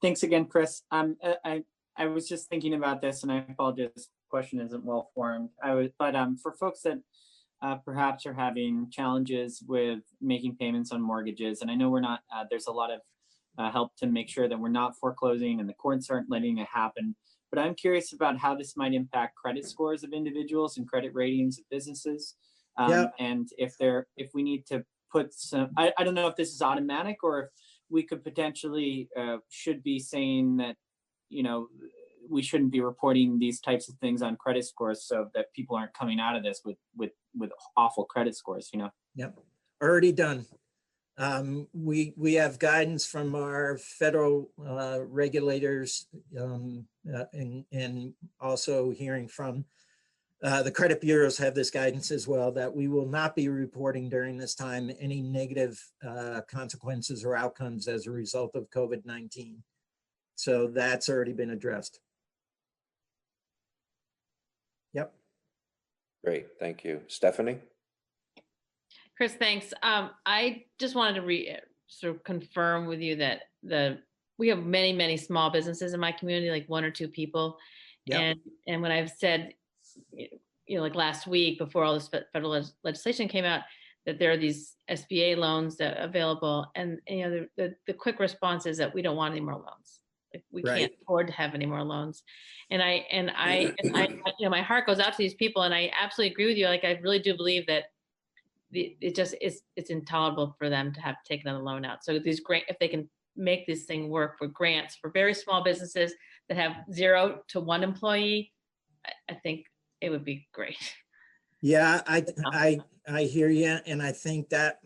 Thanks again, Chris. I was just thinking about this, and I apologize, this question isn't well formed. But for folks that perhaps are having challenges with making payments on mortgages, and I know we're not, there's a lot of help to make sure that we're not foreclosing and the courts aren't letting it happen. But I'm curious about how this might impact credit scores of individuals and credit ratings of businesses. And if we need to put some, I don't know if this is automatic or if we could potentially should be saying that, we shouldn't be reporting these types of things on credit scores so that people aren't coming out of this with awful credit scores, Yep, already done. We have guidance from our federal regulators and also hearing from the credit bureaus have this guidance as well, that we will not be reporting during this time any negative consequences or outcomes as a result of COVID-19. So that's already been addressed. Yep. Great, thank you. Stephanie? Chris, thanks. I just wanted to sort of confirm with you that we have many, many small businesses in my community, like 1 or 2 people. Yep. And when I've said, like last week before all this federal legislation came out, that there are these SBA loans that are available, and the quick response is that we don't want any more loans. Like we can't afford to have any more loans. And I my heart goes out to these people, and I absolutely agree with you. Like I really do believe that it's intolerable for them to have to take another loan out. So if they can make this thing work for grants for very small businesses that have 0 to 1 employee, I think it would be great. Yeah, I hear you, and I think that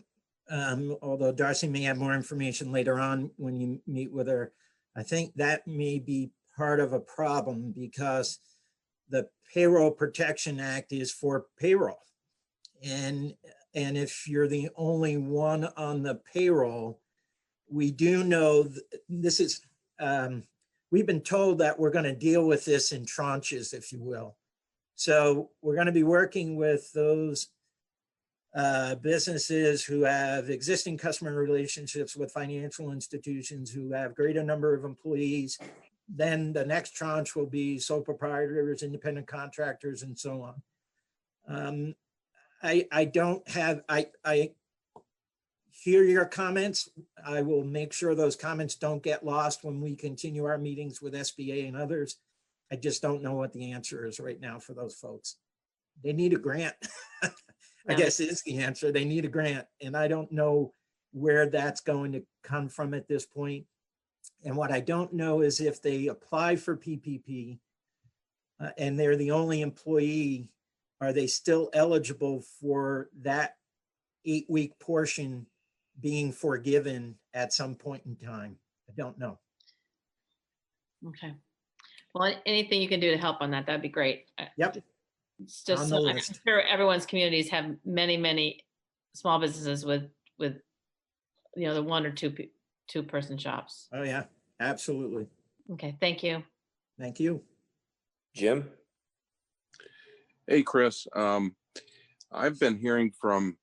although Darcy may have more information later on when you meet with her, I think that may be part of a problem because the Payroll Protection Act is for payroll. And if you're the only one on the payroll, we do know this is, we've been told that we're going to deal with this in tranches, if you will. So we're going to be working with those businesses who have existing customer relationships with financial institutions who have greater number of employees. Then the next tranche will be sole proprietors, independent contractors, and so on. I hear your comments. I will make sure those comments don't get lost when we continue our meetings with SBA and others. I just don't know what the answer is right now for those folks. They need a grant. I guess is the answer. They need a grant. And I don't know where that's going to come from at this point. And what I don't know is if they apply for PPP and they're the only employee, are they still eligible for that 8-week portion being forgiven at some point in time? I don't know. Okay. Well, anything you can do to help on that, that'd be great. Yep. It's just, On the I'm list. sure everyone's communities have many small businesses with the 1 or 2 person shops. Oh yeah, absolutely. Okay, thank you. Thank you. Jim? Hey, Chris. I've been hearing from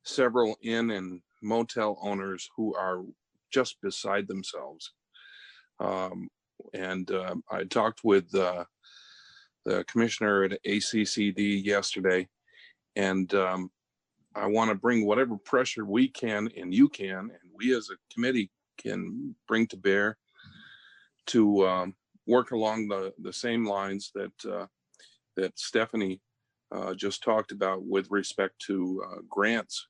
several inn and motel owners who are just beside themselves. I talked with the commissioner at ACCD yesterday, and I want to bring whatever pressure we can and you can, and we as a committee can bring to bear to work along the same lines that Stephanie just talked about with respect to grants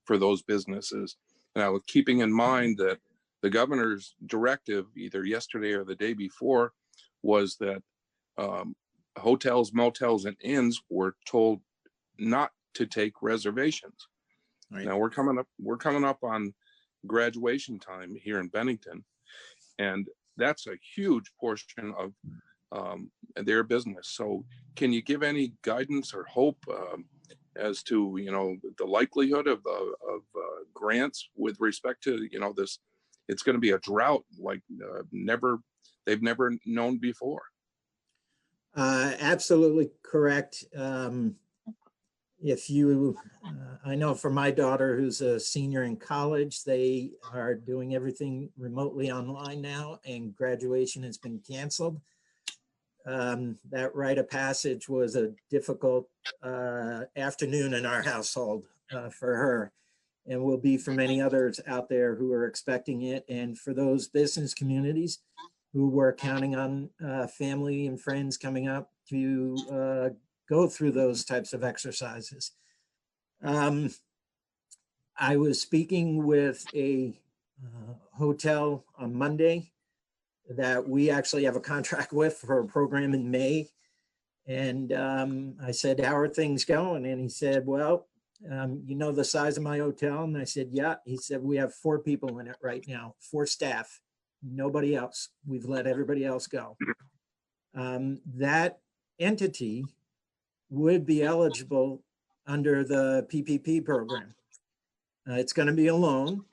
for those businesses. Now, keeping in mind that the governor's directive either yesterday or the day before was that hotels, motels, and inns were told not to take reservations. Right. Now we're coming up on graduation time here in Bennington, and that's a huge portion of their business. So can you give any guidance or hope as to the likelihood of grants with respect to this? It's going to be a drought like they've never known before. Absolutely correct. If you, I know for my daughter who's a senior in college, they are doing everything remotely online now, and graduation has been canceled. That rite of passage was a difficult afternoon in our household for her, and will be for many others out there who are expecting it. And for those business communities who were counting on family and friends coming up to go through those types of exercises. I was speaking with a hotel on Monday that we actually have a contract with for a program in May. And I said, how are things going? And he said, well, you know the size of my hotel? And I said, yeah. He said, we have 4 people in it right now, 4 staff, nobody else. We've let everybody else go. That entity would be eligible under the PPP program. It's going to be a loan,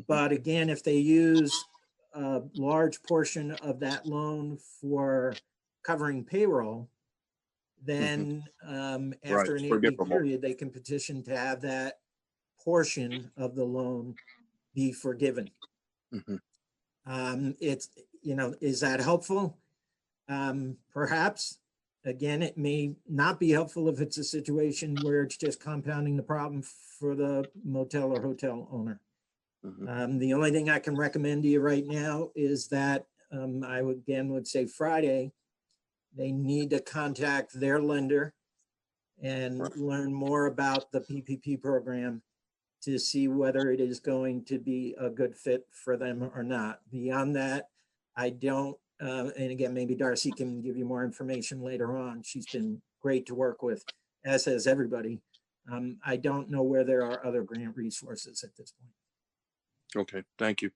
but again, if they use a large portion of that loan for covering payroll, then after an 8-week period, they can petition to have that portion of the loan be forgiven. It's, is that helpful? Perhaps. Again, it may not be helpful if it's a situation where it's just compounding the problem for the motel or hotel owner. The only thing I can recommend to you right now is that I would say Friday, they need to contact their lender and learn more about the PPP program to see whether it is going to be a good fit for them or not. Beyond that, I don't, and again, maybe Darcy can give you more information later on. She's been great to work with, as has everybody. I don't know where there are other grant resources at this point. Okay, thank you.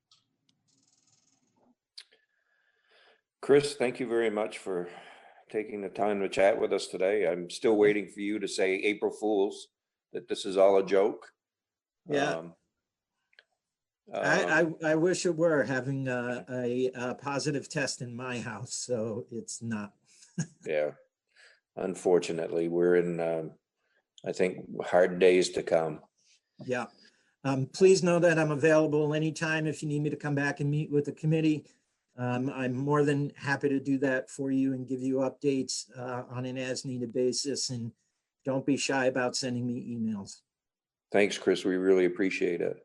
Chris, thank you very much for taking the time to chat with us today. I'm still waiting for you to say April Fools, that this is all a joke. Yeah. I wish it were having a positive test in my house, so it's not. Yeah, unfortunately, we're in, I think, hard days to come. Yeah. Please know that I'm available anytime if you need me to come back and meet with the committee. I'm more than happy to do that for you and give you updates on an as-needed basis. And don't be shy about sending me emails. Thanks, Chris. We really appreciate it.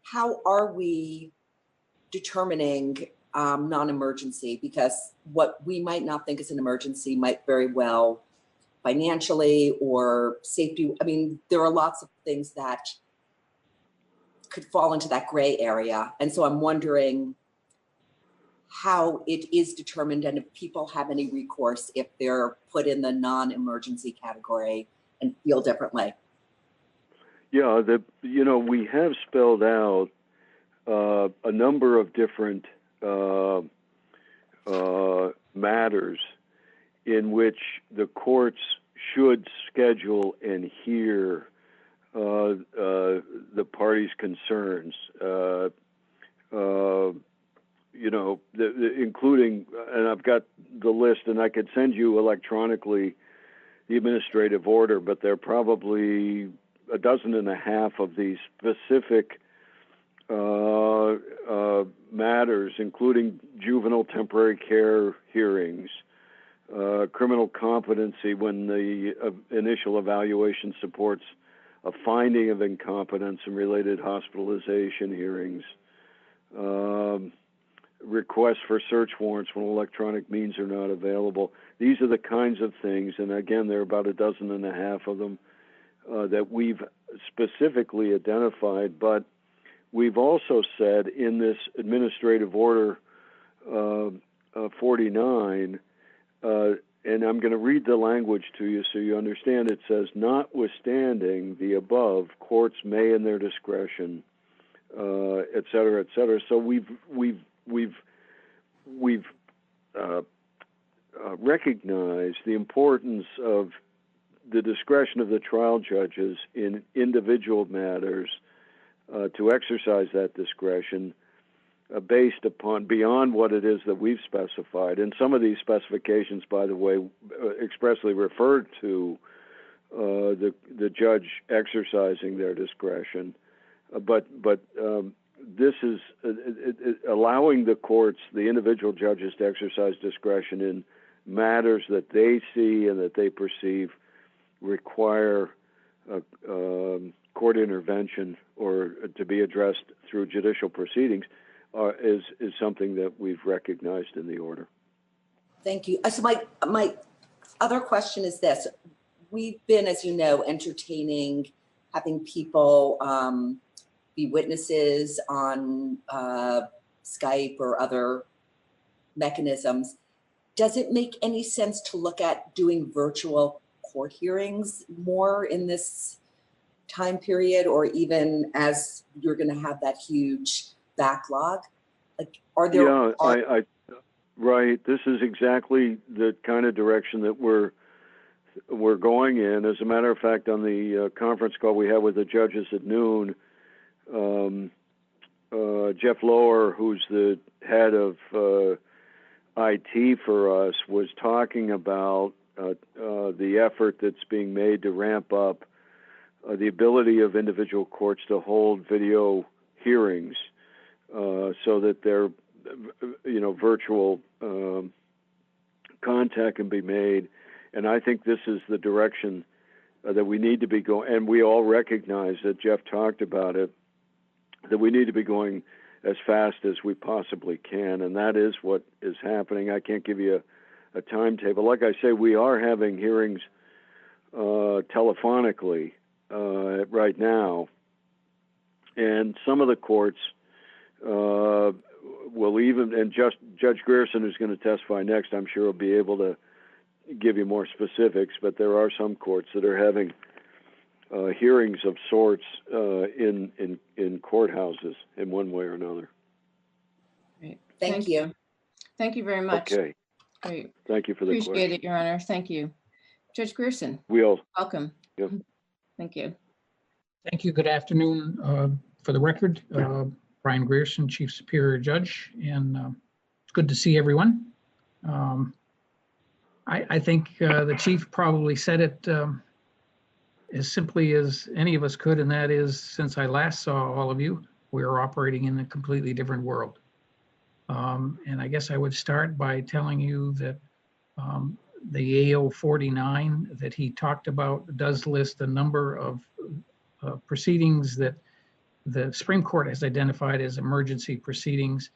how are we determining non-emergency? Because what we might not think is an emergency might very well financially or safety. I mean, there are lots of things that could fall into that gray area. And so I'm wondering how it is determined and if people have any recourse if they're put in the non-emergency category and feel differently. Yeah, we have spelled out a number of different matters in which the courts should schedule and hear the parties' concerns. Including, and I've got the list, and I could send you electronically the administrative order, but there are probably a dozen and a half of these specific matters, including juvenile temporary care hearings, criminal competency when the initial evaluation supports a finding of incompetence and related hospitalization hearings, requests for search warrants when electronic means are not available. These are the kinds of things, and again, there are about a dozen and a half of them that we've specifically identified, but we've also said in this administrative order 49, and I'm going to read the language to you so you understand. It says, notwithstanding the above, courts may in their discretion, et cetera, et cetera. So we've recognized the importance of the discretion of the trial judges in individual matters to exercise that discretion based upon beyond what it is that we've specified. And some of these specifications, by the way, expressly referred to the judge exercising their discretion. But this is allowing the courts, the individual judges, to exercise discretion in matters that they see and that they perceive require court intervention or to be addressed through judicial proceedings is something that we've recognized in the order. Thank you. So my other question is this. We've been, as you know, entertaining having people be witnesses on Skype or other mechanisms. Does it make any sense to look at doing virtual court hearings more in this time period, or even as you're going to have that huge backlog? Like, are there? Yeah, right. This is exactly the kind of direction that we're going in. As a matter of fact, on the conference call we had with the judges at noon, Jeff Lower, who's the head of IT for us, was talking about the effort that's being made to ramp up the ability of individual courts to hold video hearings so that their virtual contact can be made. And I think this is the direction that we need to be going. And we all recognize that Jeff talked about it, that we need to be going as fast as we possibly can. And that is what is happening. I can't give you a timetable. Like I say, we are having hearings telephonically right now. And some of the courts will even, and Judge Grierson, who's going to testify next, I'm sure will be able to give you more specifics, but there are some courts that are having hearings of sorts in courthouses in one way or another. Great. Thank you. Thank you very much. Okay. Great. Thank you for the Appreciate question. it, Your Honor. Thank you. Judge Grierson. Welcome. Yep. Thank you. Thank you. Good afternoon. For the record, Brian Grierson, Chief Superior Judge, and it's good to see everyone. I think the Chief probably said it as simply as any of us could, and that is, since I last saw all of you, we're operating in a completely different world. And I guess I would start by telling you that the AO 49 that he talked about does list a number of proceedings that the Supreme Court has identified as emergency proceedings.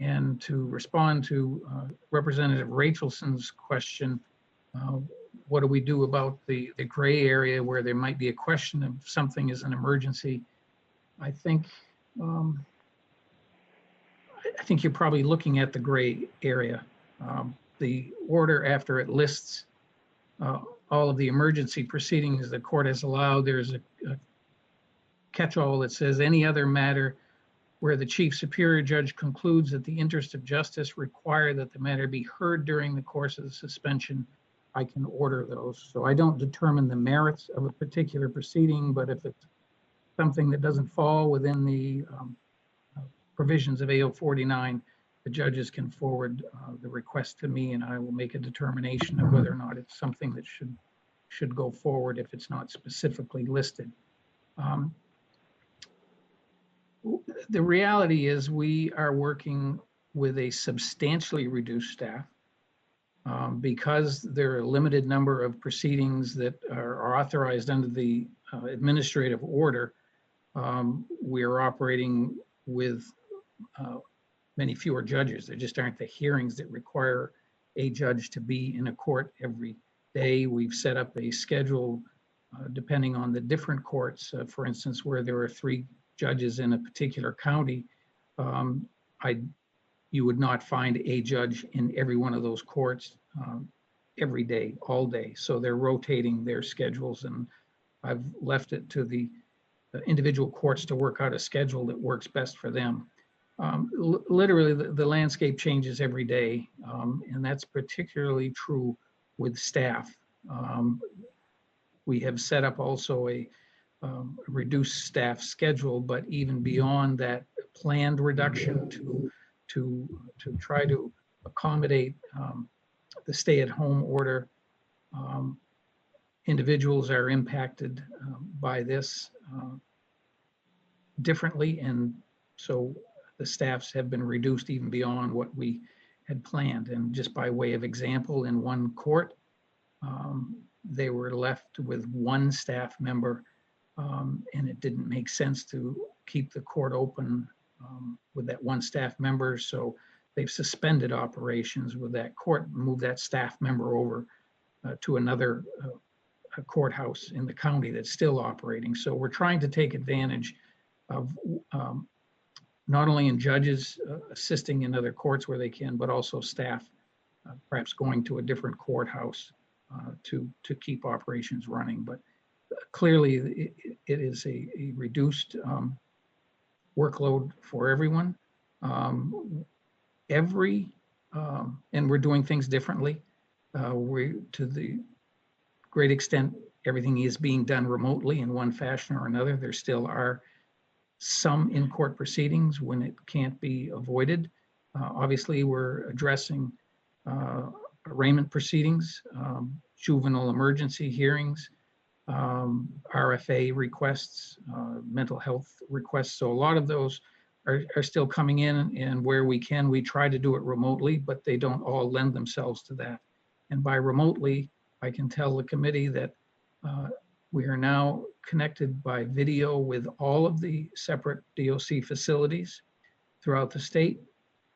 And to respond to Representative Rachelson's question, what do we do about the gray area where there might be a question of something is an emergency? I think you're probably looking at the gray area. The order, after it lists all of the emergency proceedings the court has allowed, there's a catch-all that says any other matter where the chief superior judge concludes that the interest of justice require that the matter be heard during the course of the suspension, I can order those. So I don't determine the merits of a particular proceeding, but if it's something that doesn't fall within the provisions of AO 49, the judges can forward the request to me, and I will make a determination of whether or not it's something that should go forward if it's not specifically listed. The reality is we are working with a substantially reduced staff because there are a limited number of proceedings that are authorized under the administrative order. We are operating with many fewer judges. There just aren't the hearings that require a judge to be in a court every day. We've set up a schedule depending on the different courts. For instance, where there are 3 judges in a particular county, you would not find a judge in every one of those courts every day, all day. So they're rotating their schedules, and I've left it to the individual courts to work out a schedule that works best for them. Literally, the landscape changes every day, and that's particularly true with staff. We have set up also a reduced staff schedule, but even beyond that planned reduction to try to accommodate the stay-at-home order. Individuals are impacted by this differently, and so the staffs have been reduced even beyond what we had planned. And just by way of example, in one court, they were left with 1 staff member, and it didn't make sense to keep the court open with that 1 staff member. So they've suspended operations with that court, moved that staff member over to another courthouse in the county that's still operating. So we're trying to take advantage of not only in judges assisting in other courts where they can, but also staff perhaps going to a different courthouse to keep operations running. But clearly it is a reduced workload for everyone. And we're doing things differently. To the great extent, everything is being done remotely in one fashion or another. There still are some in-court proceedings when it can't be avoided. Obviously, we're addressing arraignment proceedings, juvenile emergency hearings, RFA requests, mental health requests. So a lot of those are still coming in, and where we can, we try to do it remotely, but they don't all lend themselves to that. And by remotely, I can tell the committee that we are now connected by video with all of the separate DOC facilities throughout the state.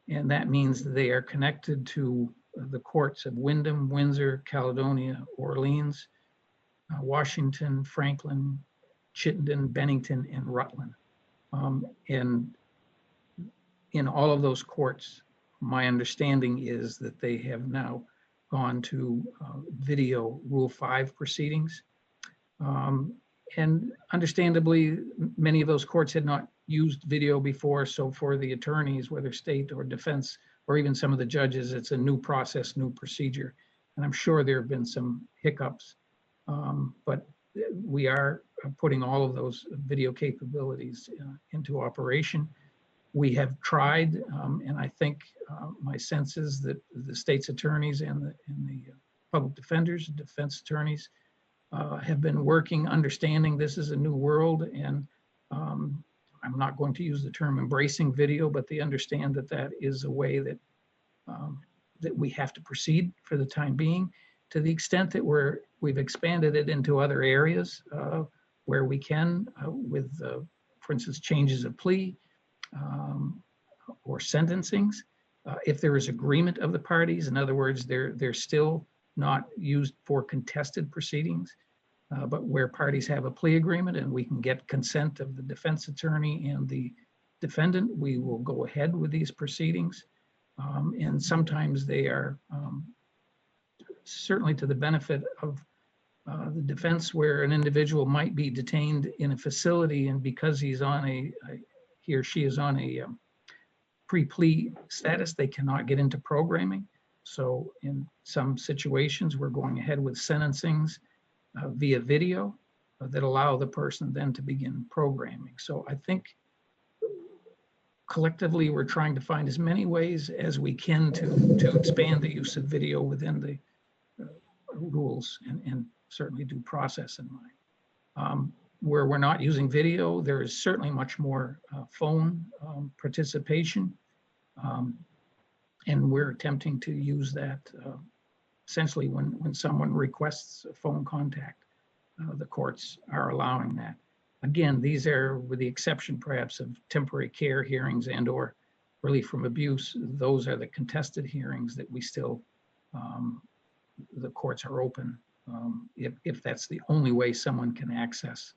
And that means they are connected to the courts of Windham, Windsor, Caledonia, Orleans, Washington, Franklin, Chittenden, Bennington, and Rutland. And in all of those courts, my understanding is that they have now gone to video Rule 5 proceedings. And understandably, many of those courts had not used video before. So for the attorneys, whether state or defense, or even some of the judges, it's a new process, new procedure. And I'm sure there have been some hiccups, but we are putting all of those video capabilities into operation. We have tried, and I think my sense is that the state's attorneys and the public defenders, defense attorneys, have been working, understanding this is a new world, and I'm not going to use the term embracing video, but they understand that that is a way that that we have to proceed for the time being, to the extent that we've expanded it into other areas where we can, with for instance, changes of plea or sentencings. If there is agreement of the parties, in other words, they're still not used for contested proceedings, but where parties have a plea agreement and we can get consent of the defense attorney and the defendant, we will go ahead with these proceedings. And sometimes they are certainly to the benefit of the defense, where an individual might be detained in a facility, and because he or she is on a pre-plea status, they cannot get into programming. So in some situations, we're going ahead with sentencings via video that allow the person then to begin programming. So I think collectively, we're trying to find as many ways as we can to expand the use of video within the rules and certainly due process in mind. Where we're not using video, there is certainly much more phone participation. And we're attempting to use that essentially when someone requests a phone contact, the courts are allowing that. Again, these are, with the exception perhaps of temporary care hearings and or relief from abuse, those are the contested hearings that we still, the courts are open if that's the only way someone can access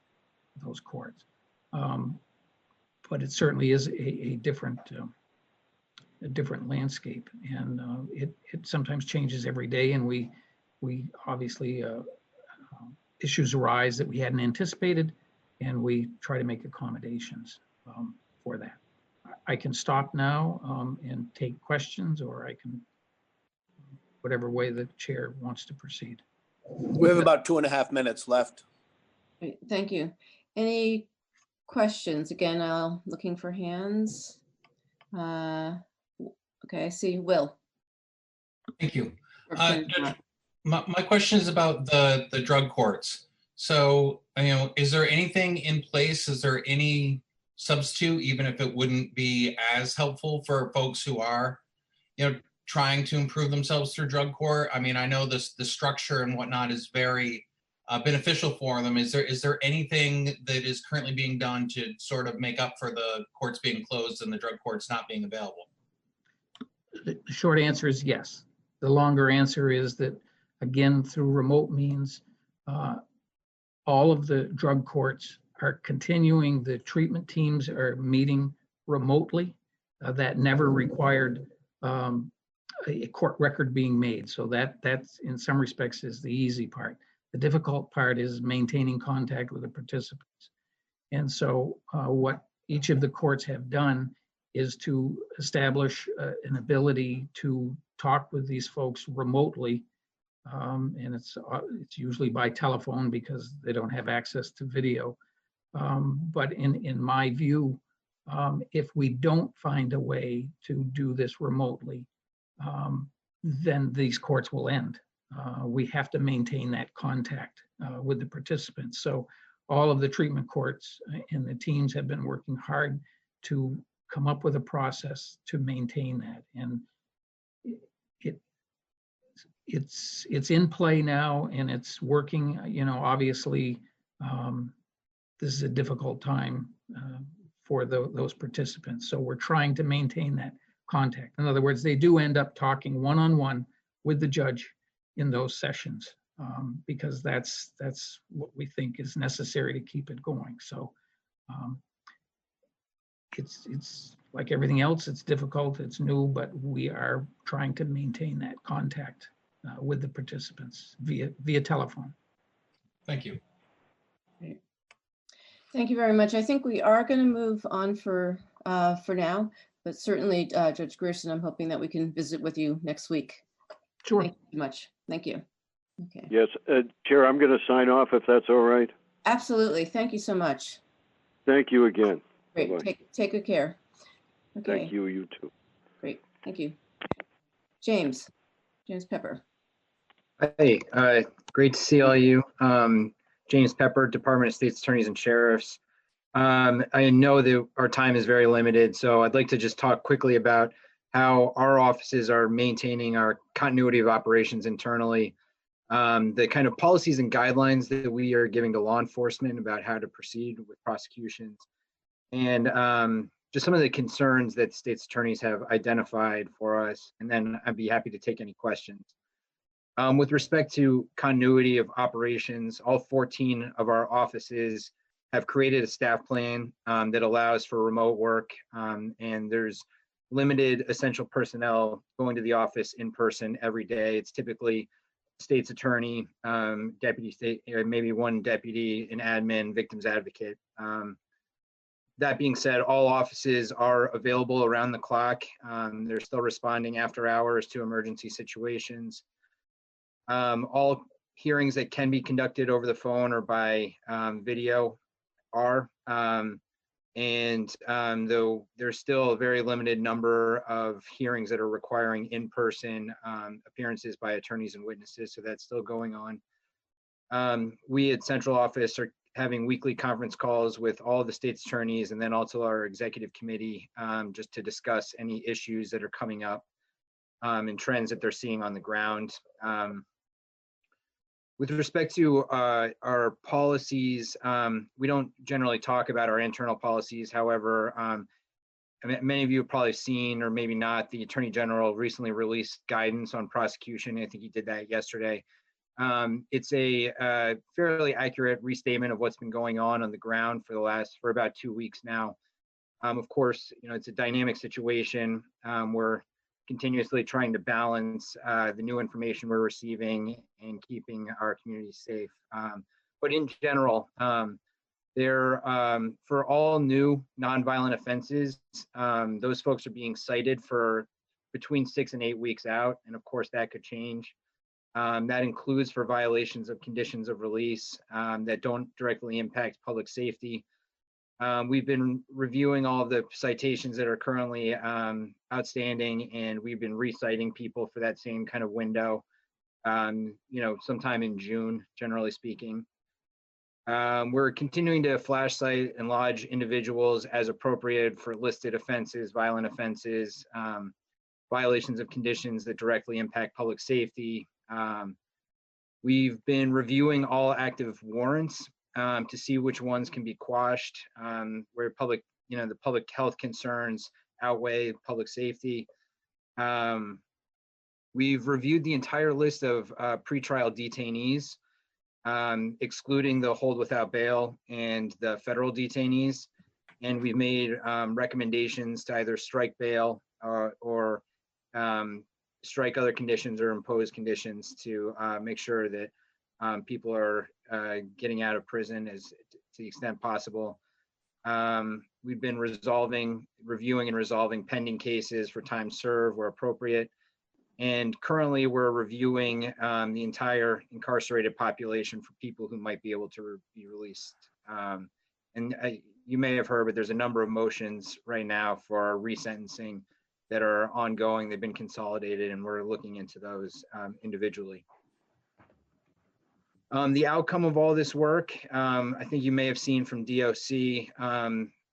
those courts. But it certainly is a different landscape, and it sometimes changes every day, and we obviously issues arise that we hadn't anticipated, and we try to make accommodations for that. I can stop now and take questions, or I can, whatever way the chair wants to proceed. We have about 2.5 minutes left. Great, thank you. Any questions? Again, looking for hands. Okay, I see Will. Thank you. My question is about the drug courts. So, is there anything in place? Is there any substitute, even if it wouldn't be as helpful for folks who are, trying to improve themselves through drug court? I mean, I know the structure and whatnot is very beneficial for them. Is there anything that is currently being done to sort of make up for the courts being closed and the drug courts not being available? The short answer is yes. The longer answer is that, again, through remote means, all of the drug courts are continuing. The treatment teams are meeting remotely. That never required a court record being made. So that's in some respects is the easy part. The difficult part is maintaining contact with the participants. And so what each of the courts have done is to establish an ability to talk with these folks remotely. And it's usually by telephone because they don't have access to video. But in my view, if we don't find a way to do this remotely, then these courts will end. We have to maintain that contact with the participants. So all of the treatment courts and the teams have been working hard to come up with a process to maintain that. And it's in play now and it's working. Obviously, this is a difficult time for those participants. So we're trying to maintain that contact. In other words, they do end up talking one-on-one with the judge in those sessions because that's what we think is necessary to keep it going. So it's like everything else, it's difficult, it's new, but we are trying to maintain that contact with the participants via telephone. Thank you. Great. Thank you very much. I think we are going to move on for now, but certainly, Judge Grierson, I'm hoping that we can visit with you next week. Sure. Thank you much. Thank you. Okay. Yes, Chair, I'm going to sign off if that's all right. Absolutely. Thank you so much. Thank you again. Great. Bye-bye. Take good care. Okay. Thank you. You too. Great. Thank you. James Pepper. Hey, great to see all you. James Pepper, Department of State's Attorneys and Sheriffs. I know that our time is very limited, so I'd like to just talk quickly about how our offices are maintaining our continuity of operations internally, the kind of policies and guidelines that we are giving to law enforcement about how to proceed with prosecutions, and just some of the concerns that state's attorneys have identified for us, and then I'd be happy to take any questions. With respect to continuity of operations, all 14 of our offices have created a staff plan that allows for remote work, and there's limited essential personnel going to the office in person every day. It's typically state's attorney, deputy state, maybe one deputy, an admin, victims advocate. That being said, all offices are available around the clock. They're still responding after hours to emergency situations. All hearings that can be conducted over the phone or by video are, though there's still a very limited number of hearings that are requiring in-person appearances by attorneys and witnesses, so that's still going on. We at Central Office are having weekly conference calls with all the state's attorneys and then also our executive committee just to discuss any issues that are coming up and trends that they're seeing on the ground. With respect to our policies, we don't generally talk about our internal policies. However, many of you have probably seen, or maybe not, the Attorney General recently released guidance on prosecution. I think he did that yesterday. It's a fairly accurate restatement of what's been going on the ground for about 2 weeks now. Of course, it's a dynamic situation. We're continuously trying to balance the new information we're receiving and keeping our community safe. But in general, for all new nonviolent offenses, those folks are being cited for between 6 and 8 weeks out. And of course, that could change. That includes for violations of conditions of release that don't directly impact public safety. We've been reviewing all of the citations that are currently outstanding, and we've been reciting people for that same kind of window, sometime in June, generally speaking. We're continuing to flash cite and lodge individuals as appropriate for listed offenses, violent offenses, violations of conditions that directly impact public safety. We've been reviewing all active warrants to see which ones can be quashed, where the public health concerns outweigh public safety. We've reviewed the entire list of pretrial detainees, excluding the hold without bail and the federal detainees. And we've made recommendations to either strike bail or strike other conditions or impose conditions to make sure that people are getting out of prison to the extent possible. We've been reviewing and resolving pending cases for time served where appropriate. And currently we're reviewing the entire incarcerated population for people who might be able to be released. You may have heard, but there's a number of motions right now for resentencing that are ongoing. They've been consolidated and we're looking into those individually. The outcome of all this work, I think you may have seen from DOC,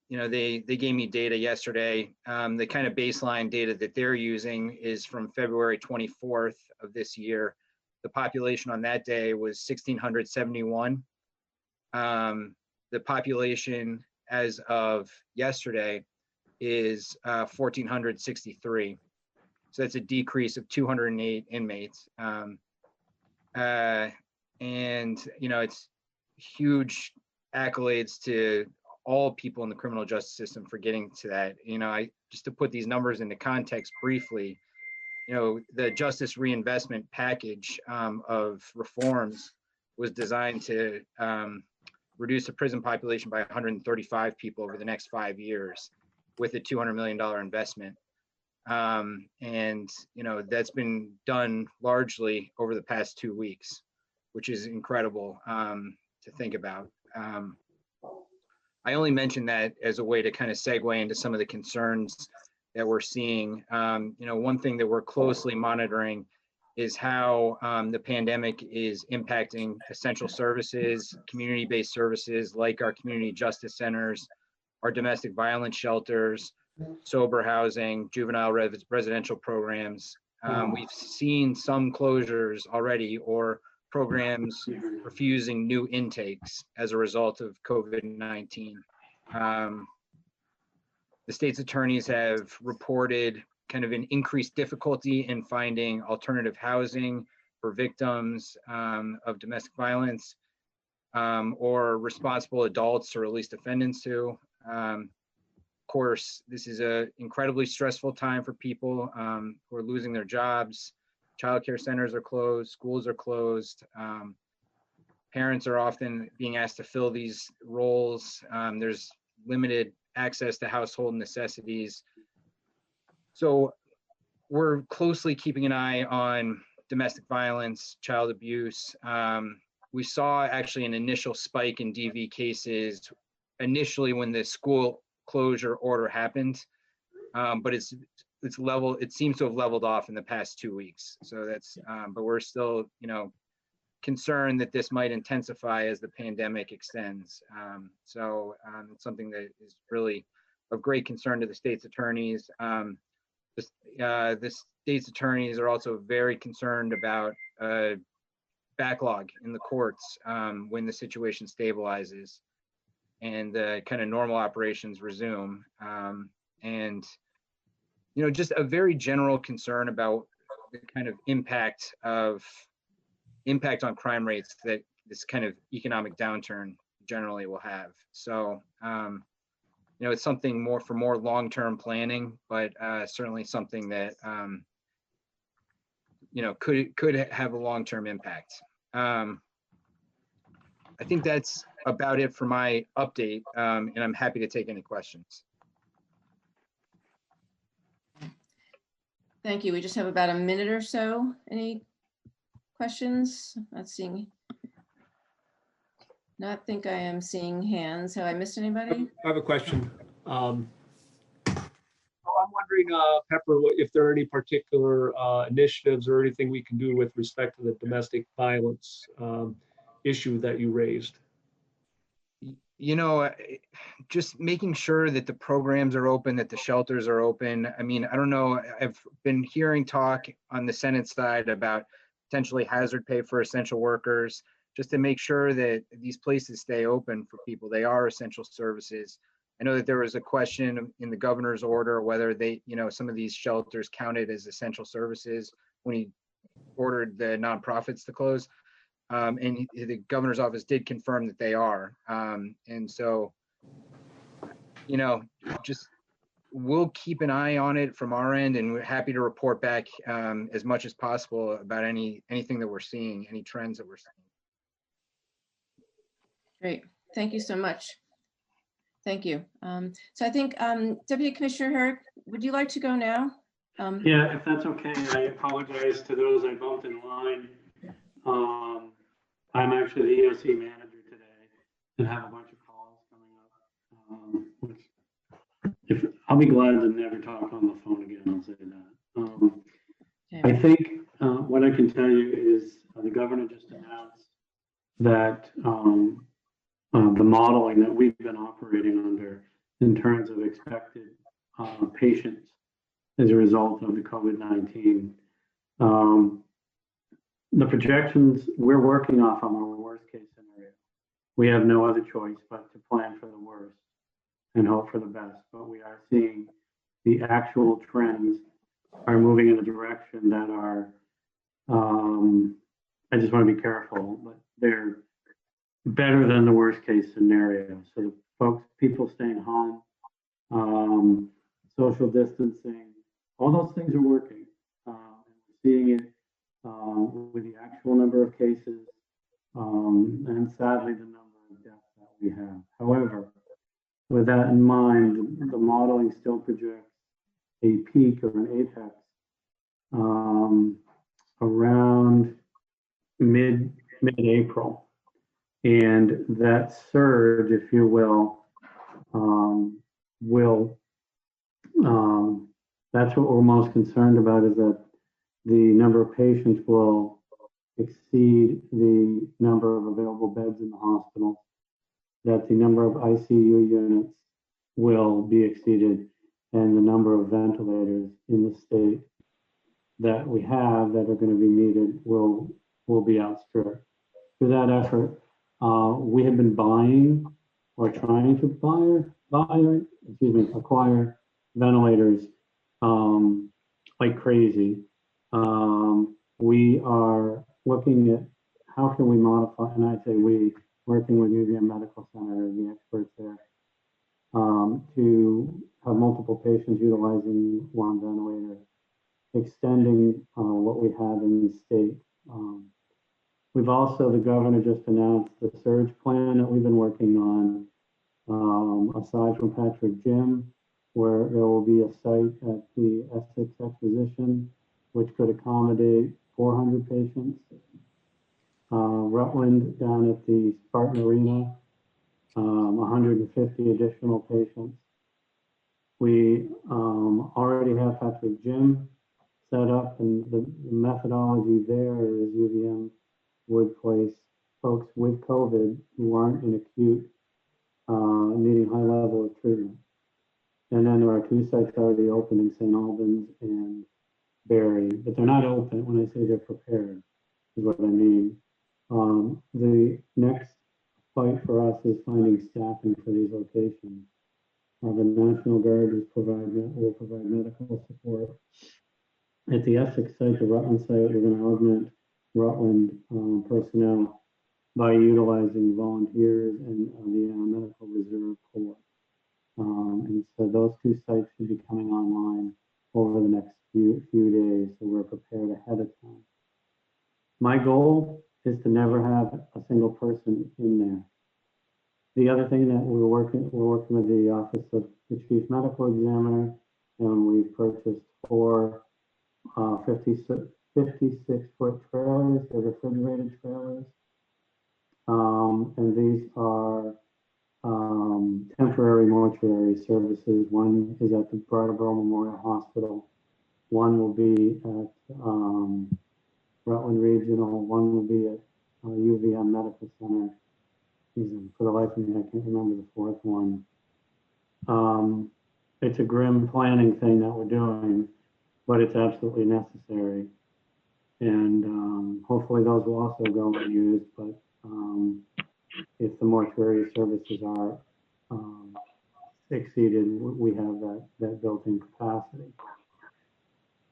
they gave me data yesterday. The kind of baseline data that they're using is from February 24th of this year. The population on that day was 1,671. The population as of yesterday is 1,463. So that's a decrease of 208 inmates. It's huge accolades to all people in the criminal justice system for getting to that. Just to put these numbers into context briefly, the justice reinvestment package of reforms was designed to reduce the prison population by 135 people over the next 5 years with a $200 million investment. That's been done largely over the past 2 weeks, which is incredible to think about. I only mention that as a way to kind of segue into some of the concerns that we're seeing. One thing that we're closely monitoring is how the pandemic is impacting essential services, community-based services like our community justice centers, our domestic violence shelters, sober housing, juvenile residential programs. We've seen some closures already or programs refusing new intakes as a result of COVID-19. The state's attorneys have reported kind of an increased difficulty in finding alternative housing for victims of domestic violence or responsible adults or at least defendants who. Of course, this is an incredibly stressful time for people who are losing their jobs. Childcare centers are closed, schools are closed. Parents are often being asked to fill these roles. There's limited access to household necessities. So we're closely keeping an eye on domestic violence, child abuse. We saw actually an initial spike in DV cases initially when the school closure order happened, but it's level. It seems to have leveled off in the past 2 weeks. So that's, but we're still, concerned that this might intensify as the pandemic extends. It's something that is really of great concern to the state's attorneys. The state's attorneys are also very concerned about backlog in the courts when the situation stabilizes and the kind of normal operations resume. Just a very general concern about the kind of impact on crime rates that this kind of economic downturn generally will have. So, it's something more for more long-term planning, but certainly something that, could have a long-term impact. I think that's about it for my update, and I'm happy to take any questions. Thank you. We just have about a minute or so. Any questions? Not think I am seeing hands. Have I missed anybody? I have a question. I'm wondering, Pepper, if there are any particular initiatives or anything we can do with respect to the domestic violence issue that you raised. Just making sure that the programs are open, that the shelters are open. I mean, I don't know, I've been hearing talk on the Senate side about potentially hazard pay for essential workers, just to make sure that these places stay open for people. They are essential services. I know that there was a question in the governor's order whether they, some of these shelters counted as essential services when he ordered the nonprofits to close. And the governor's office did confirm that they are. And so, just we'll keep an eye on it from our end, and we're happy to report back as much as possible about anything that we're seeing, any trends that we're seeing. Great. Thank you so much. Thank you. So I think Deputy Commissioner Herrick, would you like to go now? Yeah, if that's okay. I apologize to those I bumped in line. I'm actually the EOC manager today and have a bunch of calls coming up. I'll be glad to never talk on the phone again, I'll say that. I think what I can tell you is the governor just announced that the modeling that we've been operating under in terms of expected patients as a result of the COVID-19. The projections we're working off on our worst case scenario. We have no other choice but to plan for the worst and hope for the best. But we are seeing the actual trends are moving in a direction that are, I just want to be careful, but they're better than the worst case scenario. So people staying home, social distancing, all those things are working. We're seeing it with the actual number of cases and sadly the number of deaths that we have. However, with that in mind, the modeling still projects a peak or an apex around mid-April. And that surge, if you will, that's what we're most concerned about, is that the number of patients will exceed the number of available beds in the hospital, that the number of ICU units will be exceeded, and the number of ventilators in the state that we have that are going to be needed will be outstripped. Through that effort, we have been buying or trying to buy acquire ventilators like crazy. We are looking at how can we modify, and I say we, working with UVM Medical Center, the experts there, to have multiple patients utilizing one ventilator, extending what we have in the state. We've also, the governor just announced the surge plan that we've been working on, aside from Patrick Gym, where there will be a site at the Essex Exposition, which could accommodate 400 patients. Rutland down at the Spartan Arena, 150 additional patients. We already have Patrick Gym set up, and the methodology there is UVM would place folks with COVID who aren't in acute, needing high level of treatment. And then there are 2 sites already open in St. Albans and Barry, but they're not open. When I say they're prepared, is what I mean. The next fight for us is finding staffing for these locations. The National Guard will provide medical support. At the Essex site, the Rutland site, we're going to augment Rutland personnel by utilizing volunteers and the Medical Reserve Corps. And so those 2 sites should be coming online over the next few days, so we're prepared ahead of time. My goal is to never have a single person in there. The other thing that we're working with the Office of the Chief Medical Examiner, and we've purchased 4 56-foot trailers. They're refrigerated trailers. And these are temporary mortuary services. One is at the Brattleboro Memorial Hospital. One will be at Rutland Regional. One will be at UVM Medical Center. For the life of me, I can't remember the 4th one. It's a grim planning thing that we're doing, but it's absolutely necessary. And hopefully those will also go unused, but if the mortuary services are exceeded, we have that built-in capacity.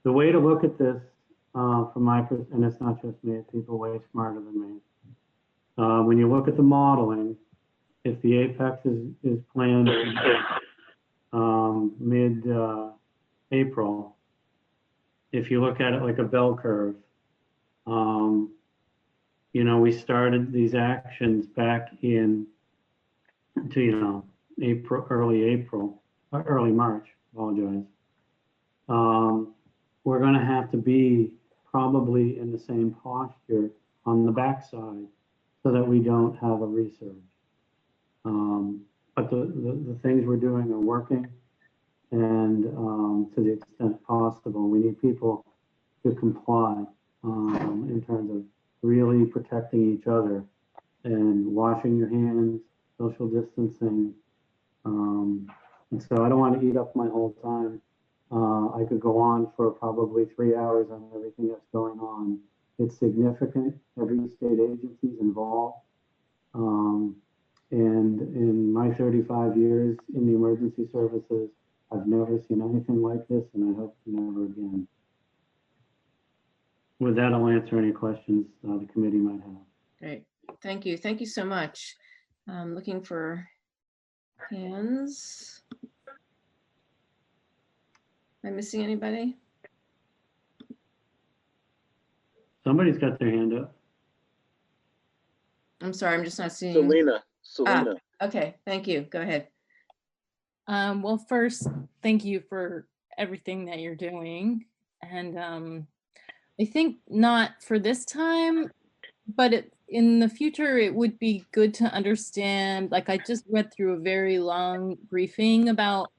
The way to look at this from my perspective, and it's not just me, it's people way smarter than me. When you look at the modeling, if the apex is planned mid-April, if you look at it like a bell curve, we started these actions back in early March, apologize. We're going to have to be probably in the same posture on the backside so that we don't have a resurge. But the things we're doing are working, and to the extent possible, we need people to comply in terms of really protecting each other and washing your hands, social distancing. And so I don't want to eat up my whole time. I could go on for probably 3 hours on everything that's going on. It's significant. Every state agency is involved. And in my 35 years in the emergency services, I've never seen anything like this, and I hope never again. With that, I'll answer any questions the committee might have. Great. Thank you. Thank you so much. Looking for hands. Am I missing anybody? Somebody's got their hand up. I'm sorry, I'm just not seeing. Selena. Okay, thank you. Go ahead. Well, first, thank you for everything that you're doing. And I think not for this time, but in the future, it would be good to understand, like I just went through a very long briefing about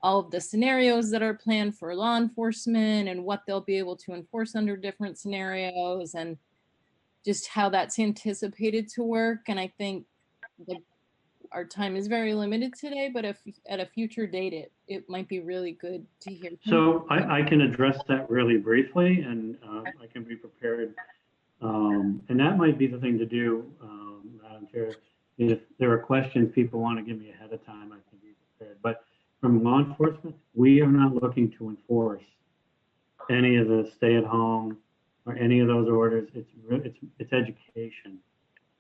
all of the scenarios that are planned for law enforcement and what they'll be able to enforce under different scenarios and just how that's anticipated to work. And I think our time is very limited today, but if at a future date, it might be really good to hear. So I can address that really briefly, and I can be prepared. And that might be the thing to do, Madam Chair. If there are questions people want to give me ahead of time, I can be prepared. But from law enforcement, we are not looking to enforce any of the stay-at-home or any of those orders. It's education.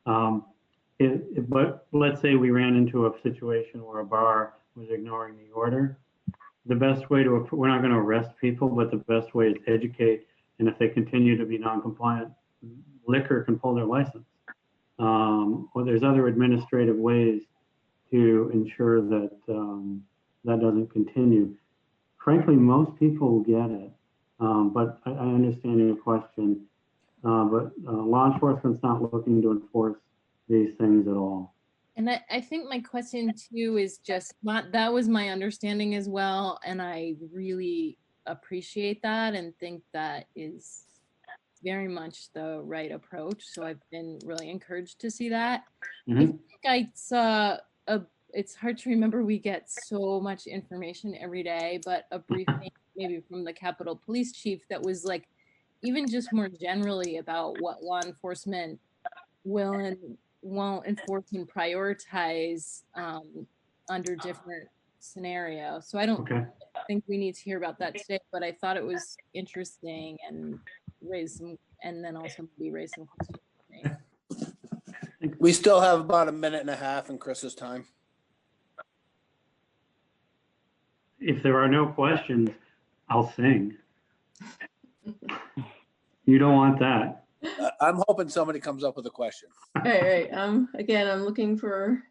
But let's say we ran into a situation where a bar was ignoring the order. The best way to, we're not going to arrest people, but the best way is educate. And if they continue to be non-compliant, liquor can pull their license. Or there's other administrative ways to ensure that that doesn't continue. Frankly, most people will get it, but I understand your question. But law enforcement's not looking to enforce these things at all. And I think my question too is just not, that was my understanding as well. And I really appreciate that and think that is very much the right approach. So I've been really encouraged to see that. I think I saw it's hard to remember, we get so much information every day, but a briefing maybe from the Capitol Police Chief that was like, even just more generally about what law enforcement will and won't enforce and prioritize under different scenarios. So I don't think we need to hear about that today, but I thought it was interesting and then also maybe raise some questions for me. We still have about a minute and a half in Chris's time. If there are no questions, I'll sing. You don't want that. I'm hoping somebody comes up with a question. All right. Again, I'm looking for.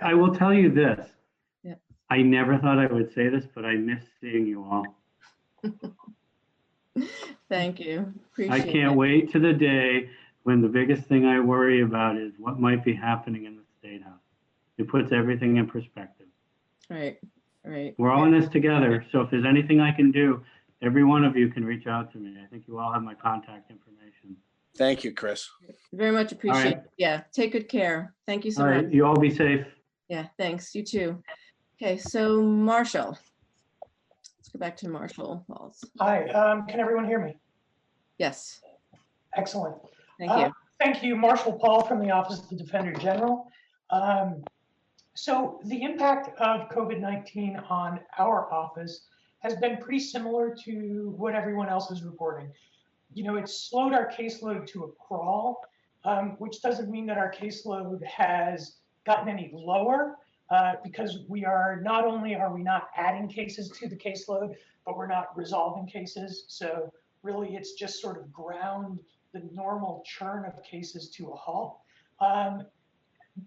I will tell you this. Yeah. I never thought I would say this, but I miss seeing you all. Thank you. Appreciate I can't wait to the day when the biggest thing I worry about is what might be happening in the State House. It puts everything in perspective. Right. We're all in this together. So if there's anything I can do, every one of you can reach out to me. I think you all have my contact information. Thank you, Chris. Very much appreciate right. it. Yeah. Take good care. Thank you so All much. right. You all be safe. Yeah. Thanks. You too. Okay. So Marshall. Let's go back to Marshall Walls. Hi. Can everyone hear me? Yes. Excellent. Thank you. Thank you, Marshall Paul from the Office of the Defender General. So the impact of COVID-19 on our office has been pretty similar to what everyone else is reporting. You know, it's slowed our caseload to a crawl, which doesn't mean that our caseload has gotten any lower, because we are not only are we not adding cases to the caseload, but we're not resolving cases. So really, it's just sort of ground the normal churn of cases to a halt.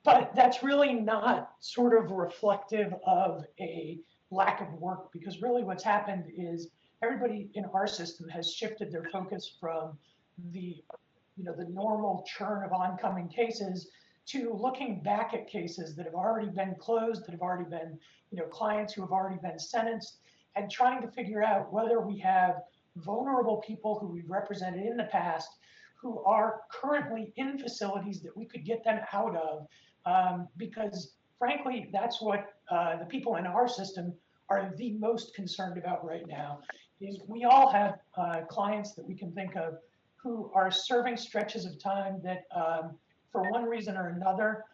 But that's really not sort of reflective of a lack of work, because really what's happened is everybody in our system has shifted their focus from the normal churn of oncoming cases to looking back at cases that have already been closed, that have already been, clients who have already been sentenced, and trying to figure out whether we have vulnerable people who we've represented in the past who are currently in facilities that we could get them out of, because frankly, that's what the people in our system are the most concerned about right now. Is we all have clients that we can think of who are serving stretches of time that, for one reason or another,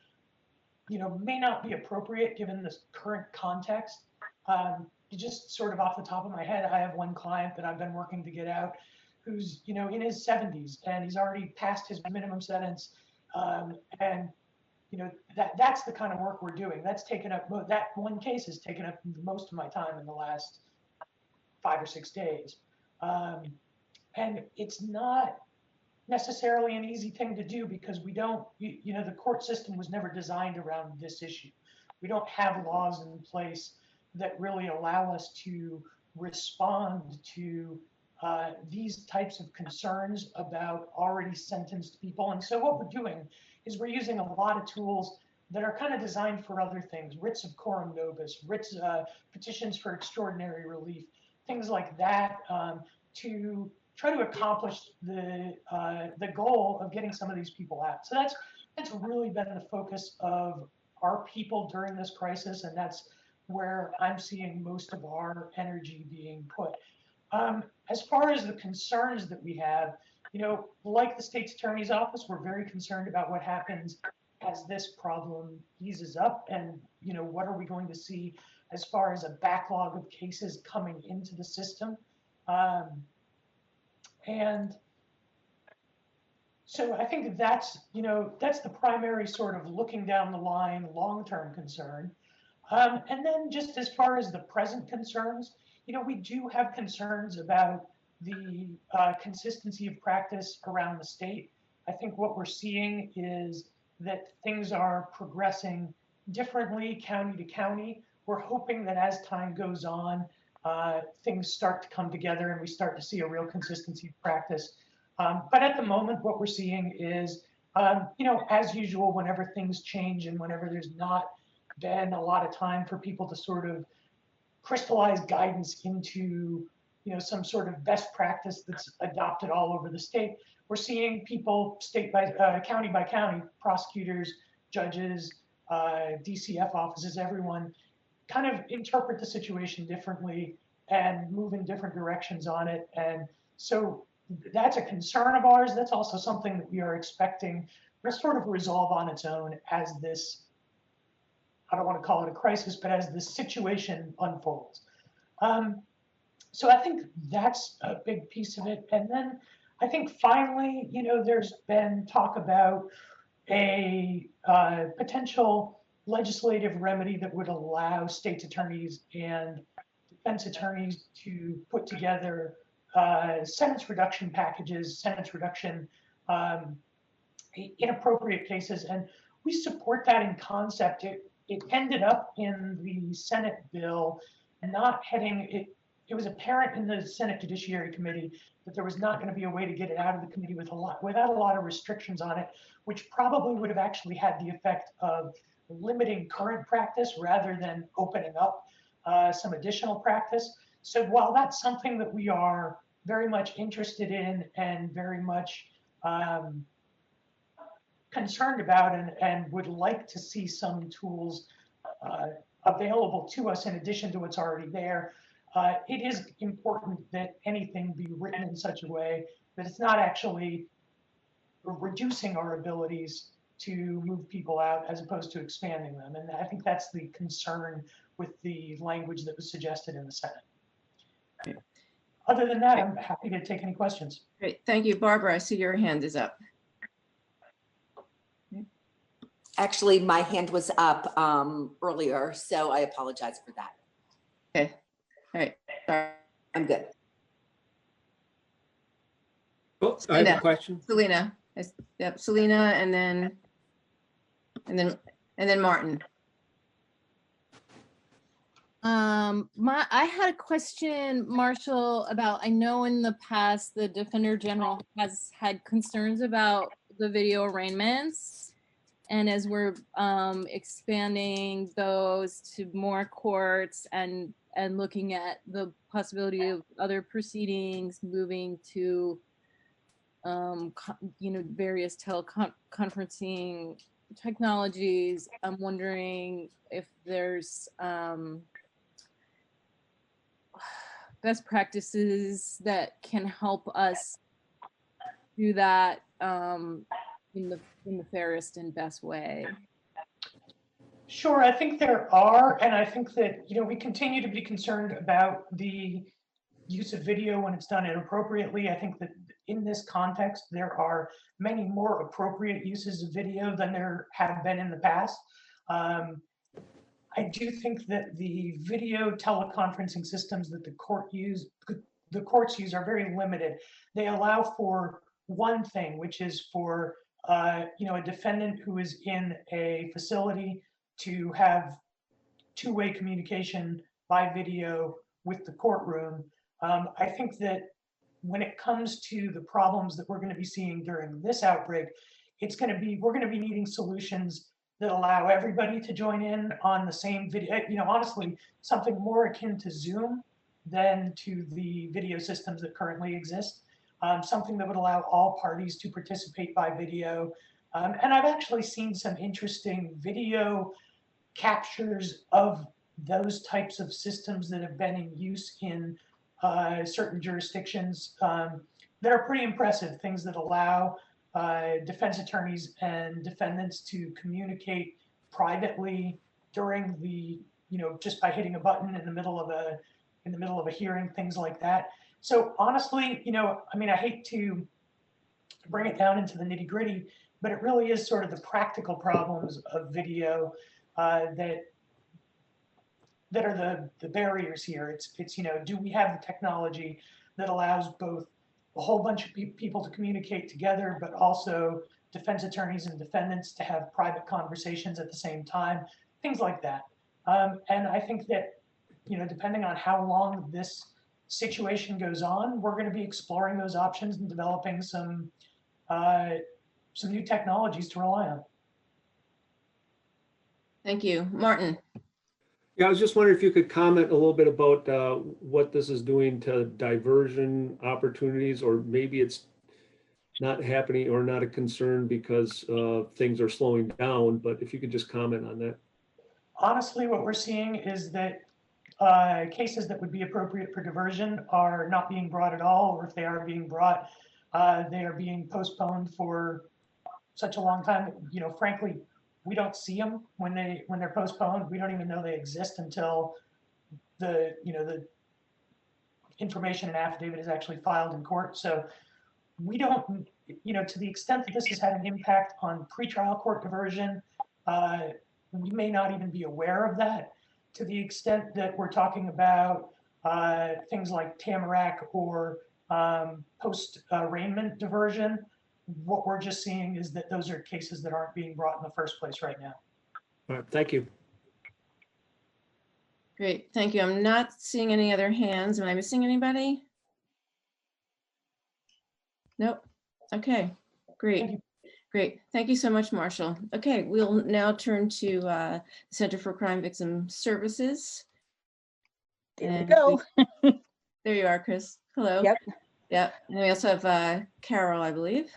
may not be appropriate given the current context. Just sort of off the top of my head, I have one client that I've been working to get out who's in his 70s and he's already passed his minimum sentence, and that's the kind of work we're doing. That's taken up, that one case has taken up most of my time in the last 5 or 6 days, and it's not necessarily an easy thing to do because we don't, the court system was never designed around this issue. We don't have laws in place that really allow us to respond to these types of concerns about already sentenced people. And so what we're doing is we're using a lot of tools that are kind of designed for other things, writs of coram nobis, writs, petitions for extraordinary relief, things like that, to try to accomplish the goal of getting some of these people out. So that's really been the focus of our people during this crisis, and that's where I'm seeing most of our energy being put. As far as the concerns that we have, like the state's attorney's office, we're very concerned about what happens as this problem eases up, and what are we going to see as far as a backlog of cases coming into the system. And so I think that's, that's the primary sort of looking down the line, long-term concern. And then just as far as the present concerns, we do have concerns about the consistency of practice around the state. I think what we're seeing is that things are progressing differently county to county. We're hoping that as time goes on, things start to come together and we start to see a real consistency of practice. But at the moment, what we're seeing is, as usual, whenever things change and whenever there's not been a lot of time for people to sort of crystallize guidance into, some sort of best practice that's adopted all over the state, we're seeing people county by county, prosecutors, judges, DCF offices, everyone kind of interpret the situation differently and move in different directions on it. And so that's a concern of ours. That's also something that we are expecting will sort of resolve on its own as this, I don't want to call it a crisis, but as this situation unfolds. So I think that's a big piece of it. And then I think finally, there's been talk about a potential legislative remedy that would allow state's attorneys and defense attorneys to put together sentence reduction packages, sentence reduction in appropriate cases. And we support that in concept. It ended up in the Senate bill not heading, it was apparent in the Senate Judiciary Committee that there was not going to be a way to get it out of the committee without a lot of restrictions on it, which probably would have actually had the effect of limiting current practice rather than opening up some additional practice. So while that's something that we are very much interested in and very much concerned about and would like to see some tools available to us in addition to what's already there, it is important that anything be written in such a way that it's not actually reducing our abilities to move people out as opposed to expanding them. And I think that's the concern with the language that was suggested in the Senate. Other than that, I'm happy to take any questions. Great, thank you. Barbara, I see your hand is up. Actually, my hand was up earlier, so I apologize for that. Okay, all right, sorry. I'm good. Oh, I have a question. Selena, yep, Selena, and then Martin. I had a question, Marshall, about, I know in the past, the Defender General has had concerns about the video arraignments. And as we're expanding those to more courts and looking at the possibility of other proceedings, moving to, various teleconferencing technologies, I'm wondering if there's best practices that can help us do that in the fairest and best way. Sure, I think there are, and I think that, we continue to be concerned about the use of video when it's done inappropriately. I think that in this context, there are many more appropriate uses of video than there have been in the past. I do think that the video teleconferencing systems that the courts use are very limited. They allow for one thing, which is for a defendant who is in a facility to have two-way communication by video with the courtroom. I think that when it comes to the problems that we're going to be seeing during this outbreak, we're going to be needing solutions that allow everybody to join in on the same video. Honestly, something more akin to Zoom than to the video systems that currently exist. Something that would allow all parties to participate by video. And I've actually seen some interesting video captures of those types of systems that have been in use in certain jurisdictions that are pretty impressive. Things that allow defense attorneys and defendants to communicate privately during the just by hitting a button in the middle of a hearing, things like that. So honestly, I mean, I hate to bring it down into the nitty gritty, but it really is sort of the practical problems of video that are the barriers here. It's do we have the technology that allows both a whole bunch of people to communicate together, but also defense attorneys and defendants to have private conversations at the same time, things like that. And I think that, depending on how long this situation goes on, we're going to be exploring those options and developing some new technologies to rely on. Thank you. Martin. Yeah, I was just wondering if you could comment a little bit about what this is doing to diversion opportunities, or maybe it's not happening or not a concern because things are slowing down, but if you could just comment on that. Honestly, what we're seeing is that cases that would be appropriate for diversion are not being brought at all, or if they are being brought, they are being postponed for such a long time. Frankly, we don't see them when they're postponed. We don't even know they exist until the information and affidavit is actually filed in court. So we don't, to the extent that this has had an impact on pretrial court diversion, we may not even be aware of that. To the extent that we're talking about things like Tamarack or post-arraignment diversion, what we're just seeing is that those are cases that aren't being brought in the first place right now. All right, thank you. Great, thank you. I'm not seeing any other hands. Am I missing anybody? Nope. Okay, great. Great. Thank you so much, Marshall. Okay, we'll now turn to the Center for Crime Victim Services. There we go. There you are, Chris. Hello. Yep. Yep. And we also have Carol, I believe.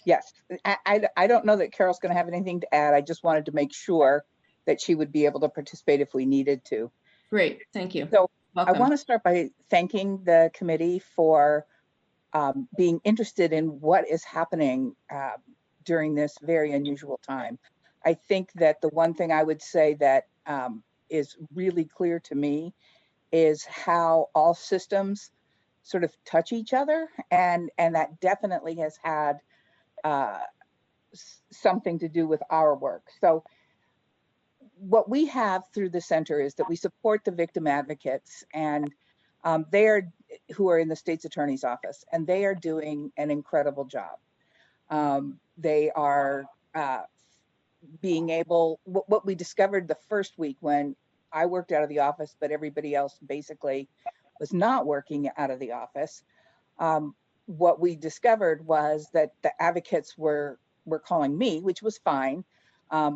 Yes. I don't know that Carol's going to have anything to add. I just wanted to make sure that she would be able to participate if we needed to. Great. Thank you. So welcome. I want to start by thanking the committee for being interested in what is happening during this very unusual time. I think that the one thing I would say that is really clear to me is how all systems sort of touch each other, and that definitely has had something to do with our work. So what we have through the center is that we support the victim advocates, and who are in the state's attorney's office, and they are doing an incredible job. They are being able, what we discovered the first week when I worked out of the office, but everybody else basically was not working out of the office. What we discovered was that the advocates were calling me, which was fine,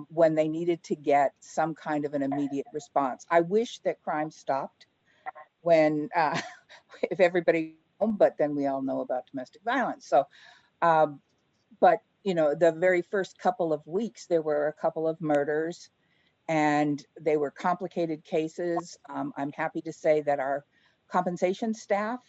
when they needed to get some kind of an immediate response. I wish that crime stopped when, if everybody, but then we all know about domestic violence. So, but the very first couple of weeks, there were a couple of murders, and they were complicated cases. I'm happy to say that our compensation staff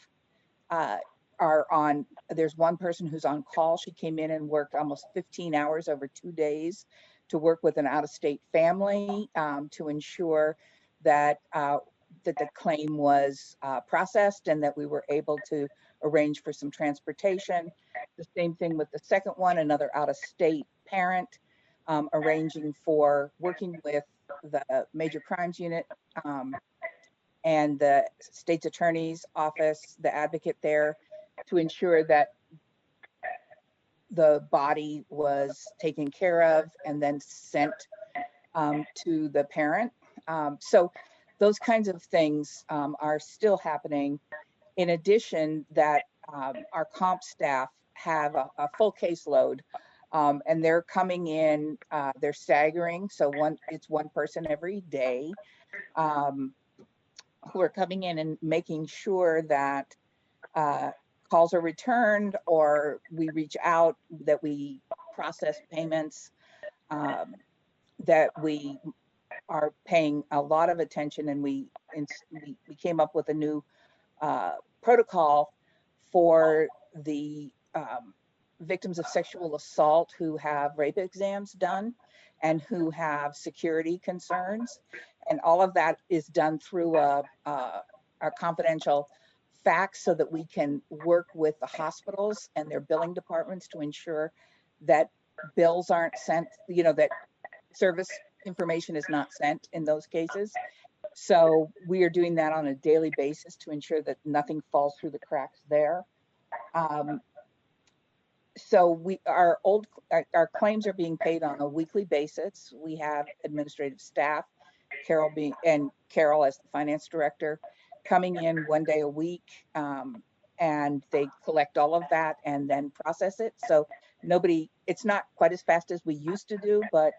are on, there's one person who's on call. She came in and worked almost 15 hours over 2 days to work with an out-of-state family to ensure that that the claim was processed and that we were able to arrange for some transportation. The same thing with the second one, another out-of-state parent, arranging for working with the major crimes unit and the state's attorney's office, the advocate there, to ensure that the body was taken care of and then sent to the parent. So those kinds of things are still happening. In addition, that our comp staff have a full caseload, and they're coming in, they're staggering. So it's one person every day who are coming in and making sure that calls are returned, or we reach out, that we process payments, that we are paying a lot of attention, and we came up with a new protocol for the victims of sexual assault who have rape exams done and who have security concerns. And all of that is done through a confidential fax so that we can work with the hospitals and their billing departments to ensure that bills aren't sent, you know, that service information is not sent in those cases. So we are doing that on a daily basis to ensure that nothing falls through the cracks there. So our claims are being paid on a weekly basis. We have administrative staff, Carol as the finance director, coming in 1 day a week, and they collect all of that and then process it. So it's not quite as fast as we used to do, but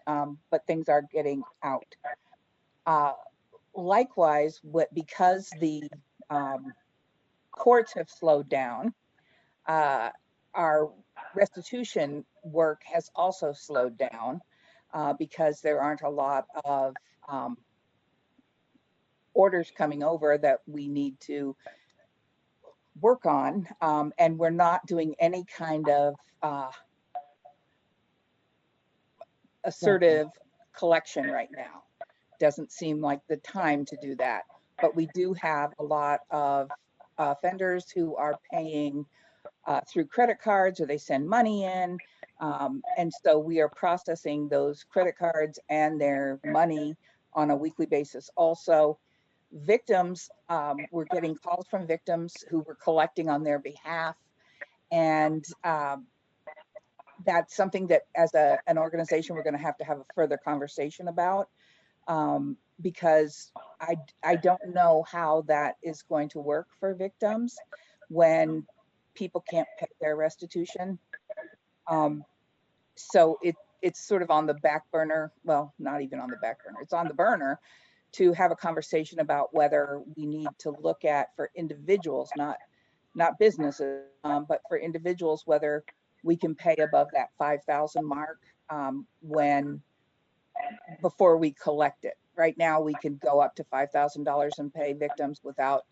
things are getting out. Likewise, because the courts have slowed down, our restitution work has also slowed down because there aren't a lot of orders coming over that we need to work on, and we're not doing any kind of assertive collection right now. Doesn't seem like the time to do that, but we do have a lot of offenders who are paying through credit cards, or they send money in, and so we are processing those credit cards and their money on a weekly basis. Also, victims, we're getting calls from victims who we're collecting on their behalf, and that's something that as an organization we're going to have a further conversation about, because I don't know how that is going to work for victims when people can't pay their restitution. So it's sort of on the back burner. Well, not even on the back burner. It's on the burner to have a conversation about whether we need to look at, for individuals, not businesses, but for individuals, whether we can pay above that 5,000 mark before we collect it. Right now, we can go up to $5,000 and pay victims without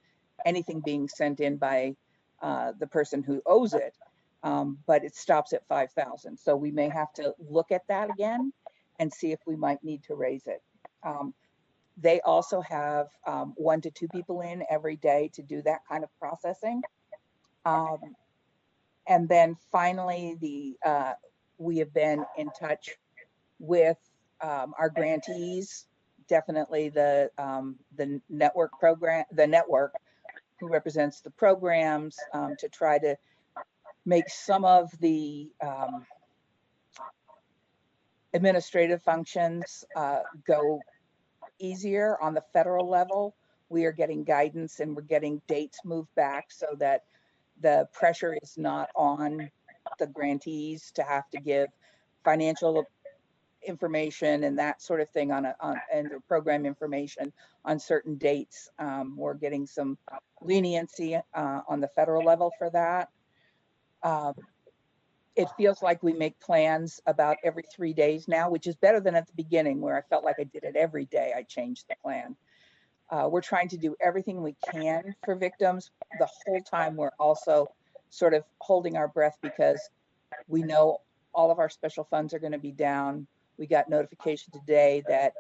anything being sent in by the person who owes it, but it stops at 5,000. So we may have to look at that again and see if we might need to raise it. They also have 1 to 2 people in every day to do that kind of processing. And then finally, we have been in touch with our grantees, definitely the network who represents the programs, to try to make some of the administrative functions go easier on the federal level. We are getting guidance and we're getting dates moved back so that the pressure is not on the grantees to have to give financial information and that sort of thing and the program information on certain dates. We're getting some leniency on the federal level for that. It feels like we make plans about every 3 days now, which is better than at the beginning where I felt like I did it every day. I changed the plan. We're trying to do everything we can for victims. The whole time we're also sort of holding our breath because we know all of our special funds are going to be down. We got notification today that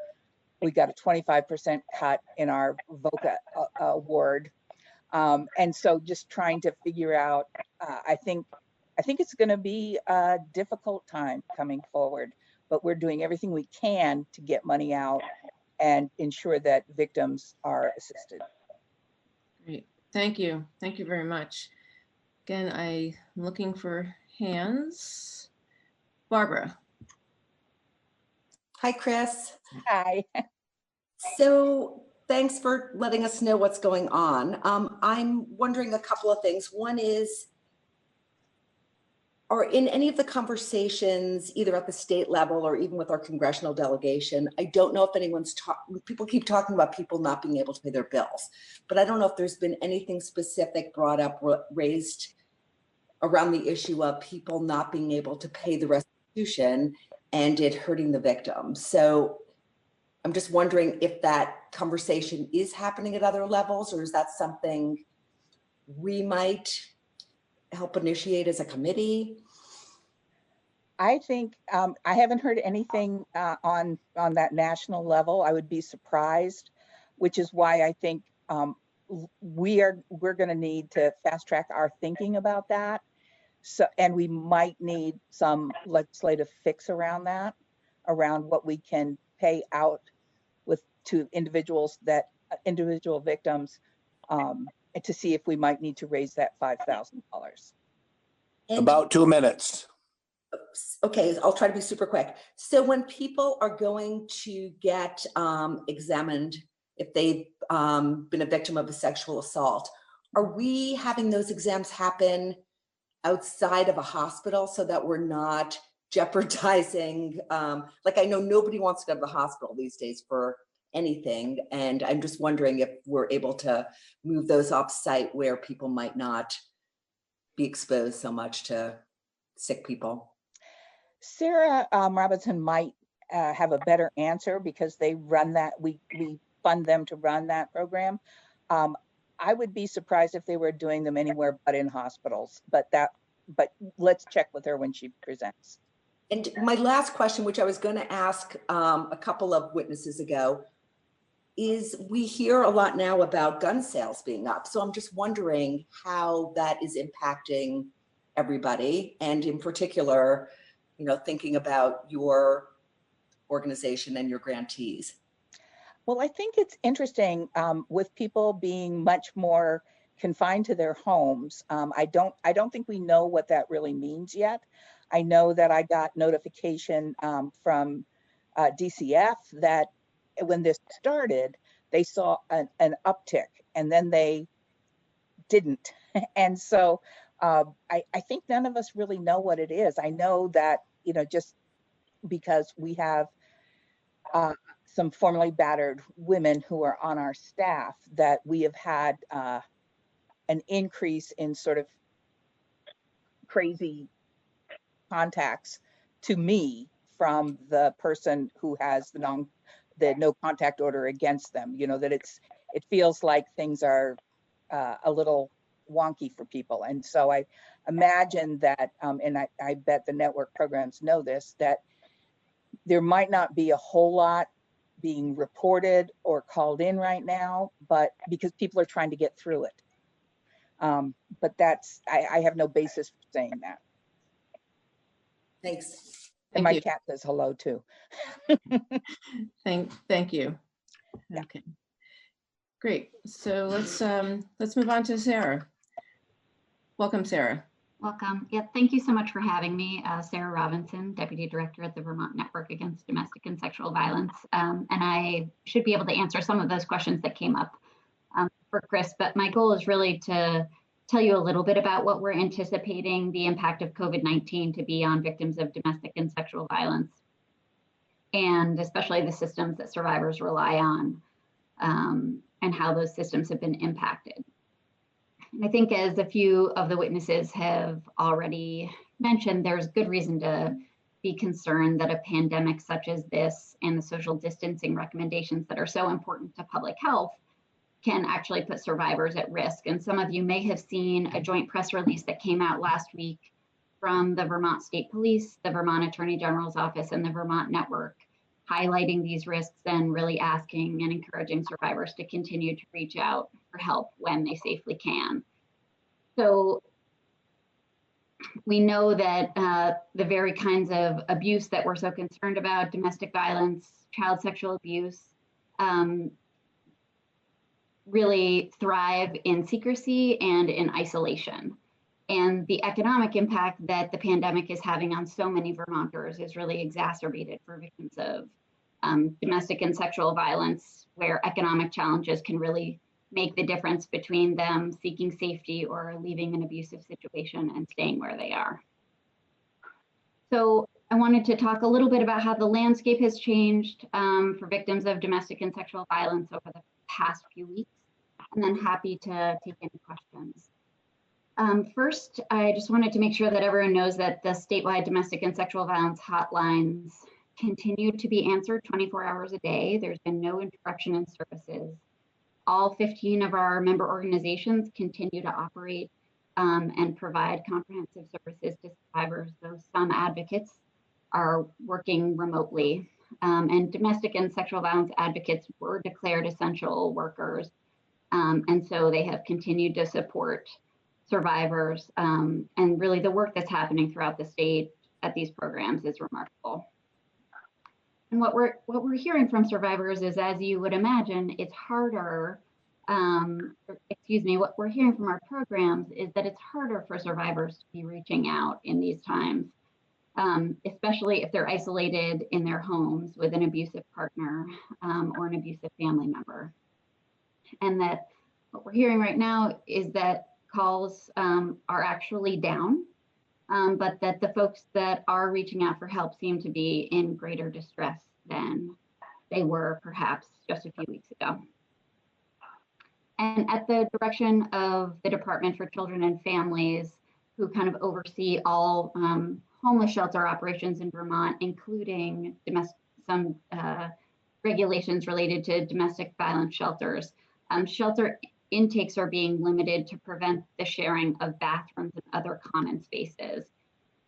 we got a 25% cut in our VOCA award. And so just trying to figure out, I think it's going to be a difficult time coming forward, but we're doing everything we can to get money out and ensure that victims are assisted. Great, thank you. Thank you very much. Again, I'm looking for hands. Barbara. Hi, Chris. Hi. So thanks for letting us know what's going on. I'm wondering a couple of things. One is, or in any of the conversations, either at the state level or even with our congressional delegation, I don't know if anyone's people keep talking about people not being able to pay their bills, but I don't know if there's been anything specific brought up, raised around the issue of people not being able to pay the restitution and it hurting the victims. So I'm just wondering if that conversation is happening at other levels, or is that something we might help initiate as a committee? I think I haven't heard anything on that national level. I would be surprised, which is why I think we're going to need to fast track our thinking about that. So, and we might need some legislative fix around that, around what we can pay out to individuals individual victims, to see if we might need to raise that $5,000. About 2 minutes. Okay, I'll try to be super quick. So when people are going to get examined, if they've been a victim of a sexual assault, are we having those exams happen outside of a hospital so that we're not jeopardizing, like I know nobody wants to go to the hospital these days for anything. And I'm just wondering if we're able to move those off site where people might not be exposed so much to sick people. Sarah Robinson might have a better answer because they run that, we fund them to run that program. I would be surprised if they were doing them anywhere but in hospitals, but let's check with her when she presents. And my last question, which I was going to ask a couple of witnesses ago, is we hear a lot now about gun sales being up. So I'm just wondering how that is impacting everybody, and in particular, thinking about your organization and your grantees. Well, I think it's interesting with people being much more confined to their homes. I don't think we know what that really means yet. I know that I got notification from DCF that when this started, they saw an uptick and then they didn't. And so I think none of us really know what it is. I know that, just because we have some formerly battered women who are on our staff, that we have had an increase in sort of crazy contacts to me from the person who has the no contact order against them. That it feels like things are a little wonky for people. And so I imagine that, and I bet the network programs know this, that there might not be a whole lot being reported or called in right now, but because people are trying to get through it. But I have no basis for saying that. Thanks. And my cat says hello too. Thank you. Okay. Great. So let's move on to Sarah. Welcome, Sarah. Welcome. Yeah, thank you so much for having me. Sarah Robinson, Deputy Director at the Vermont Network Against Domestic and Sexual Violence. And I should be able to answer some of those questions that came up for Chris, but my goal is really to tell you a little bit about what we're anticipating the impact of COVID-19 to be on victims of domestic and sexual violence, and especially the systems that survivors rely on, and how those systems have been impacted. And I think, as a few of the witnesses have already mentioned, there's good reason to be concerned that a pandemic such as this and the social distancing recommendations that are so important to public health can actually put survivors at risk. And some of you may have seen a joint press release that came out last week from the Vermont State Police, the Vermont Attorney General's Office, and the Vermont Network, highlighting these risks and really asking and encouraging survivors to continue to reach out for help when they safely can. So we know that the very kinds of abuse that we're so concerned about, domestic violence, child sexual abuse, really thrive in secrecy and in isolation. And the economic impact that the pandemic is having on so many Vermonters is really exacerbated for victims of domestic and sexual violence, where economic challenges can really make the difference between them seeking safety or leaving an abusive situation and staying where they are. So I wanted to talk a little bit about how the landscape has changed for victims of domestic and sexual violence over the past few weeks, and then happy to take any questions. First, I just wanted to make sure that everyone knows that the statewide domestic and sexual violence hotlines continue to be answered 24 hours a day. There's been no interruption in services. All 15 of our member organizations continue to operate and provide comprehensive services to survivors, though some advocates are working remotely. And domestic and sexual violence advocates were declared essential workers. And so they have continued to support survivors. And really the work that's happening throughout the state at these programs is remarkable. And what we're hearing from survivors is, as you would imagine, it's harder, what we're hearing from our programs is that it's harder for survivors to be reaching out in these times, especially if they're isolated in their homes with an abusive partner or an abusive family member. And that what we're hearing right now is that calls are actually down, but that the folks that are reaching out for help seem to be in greater distress than they were perhaps just a few weeks ago. And at the direction of the Department for Children and Families, who kind of oversee all homeless shelter operations in Vermont, including some regulations related to domestic violence shelters, shelter intakes are being limited to prevent the sharing of bathrooms and other common spaces.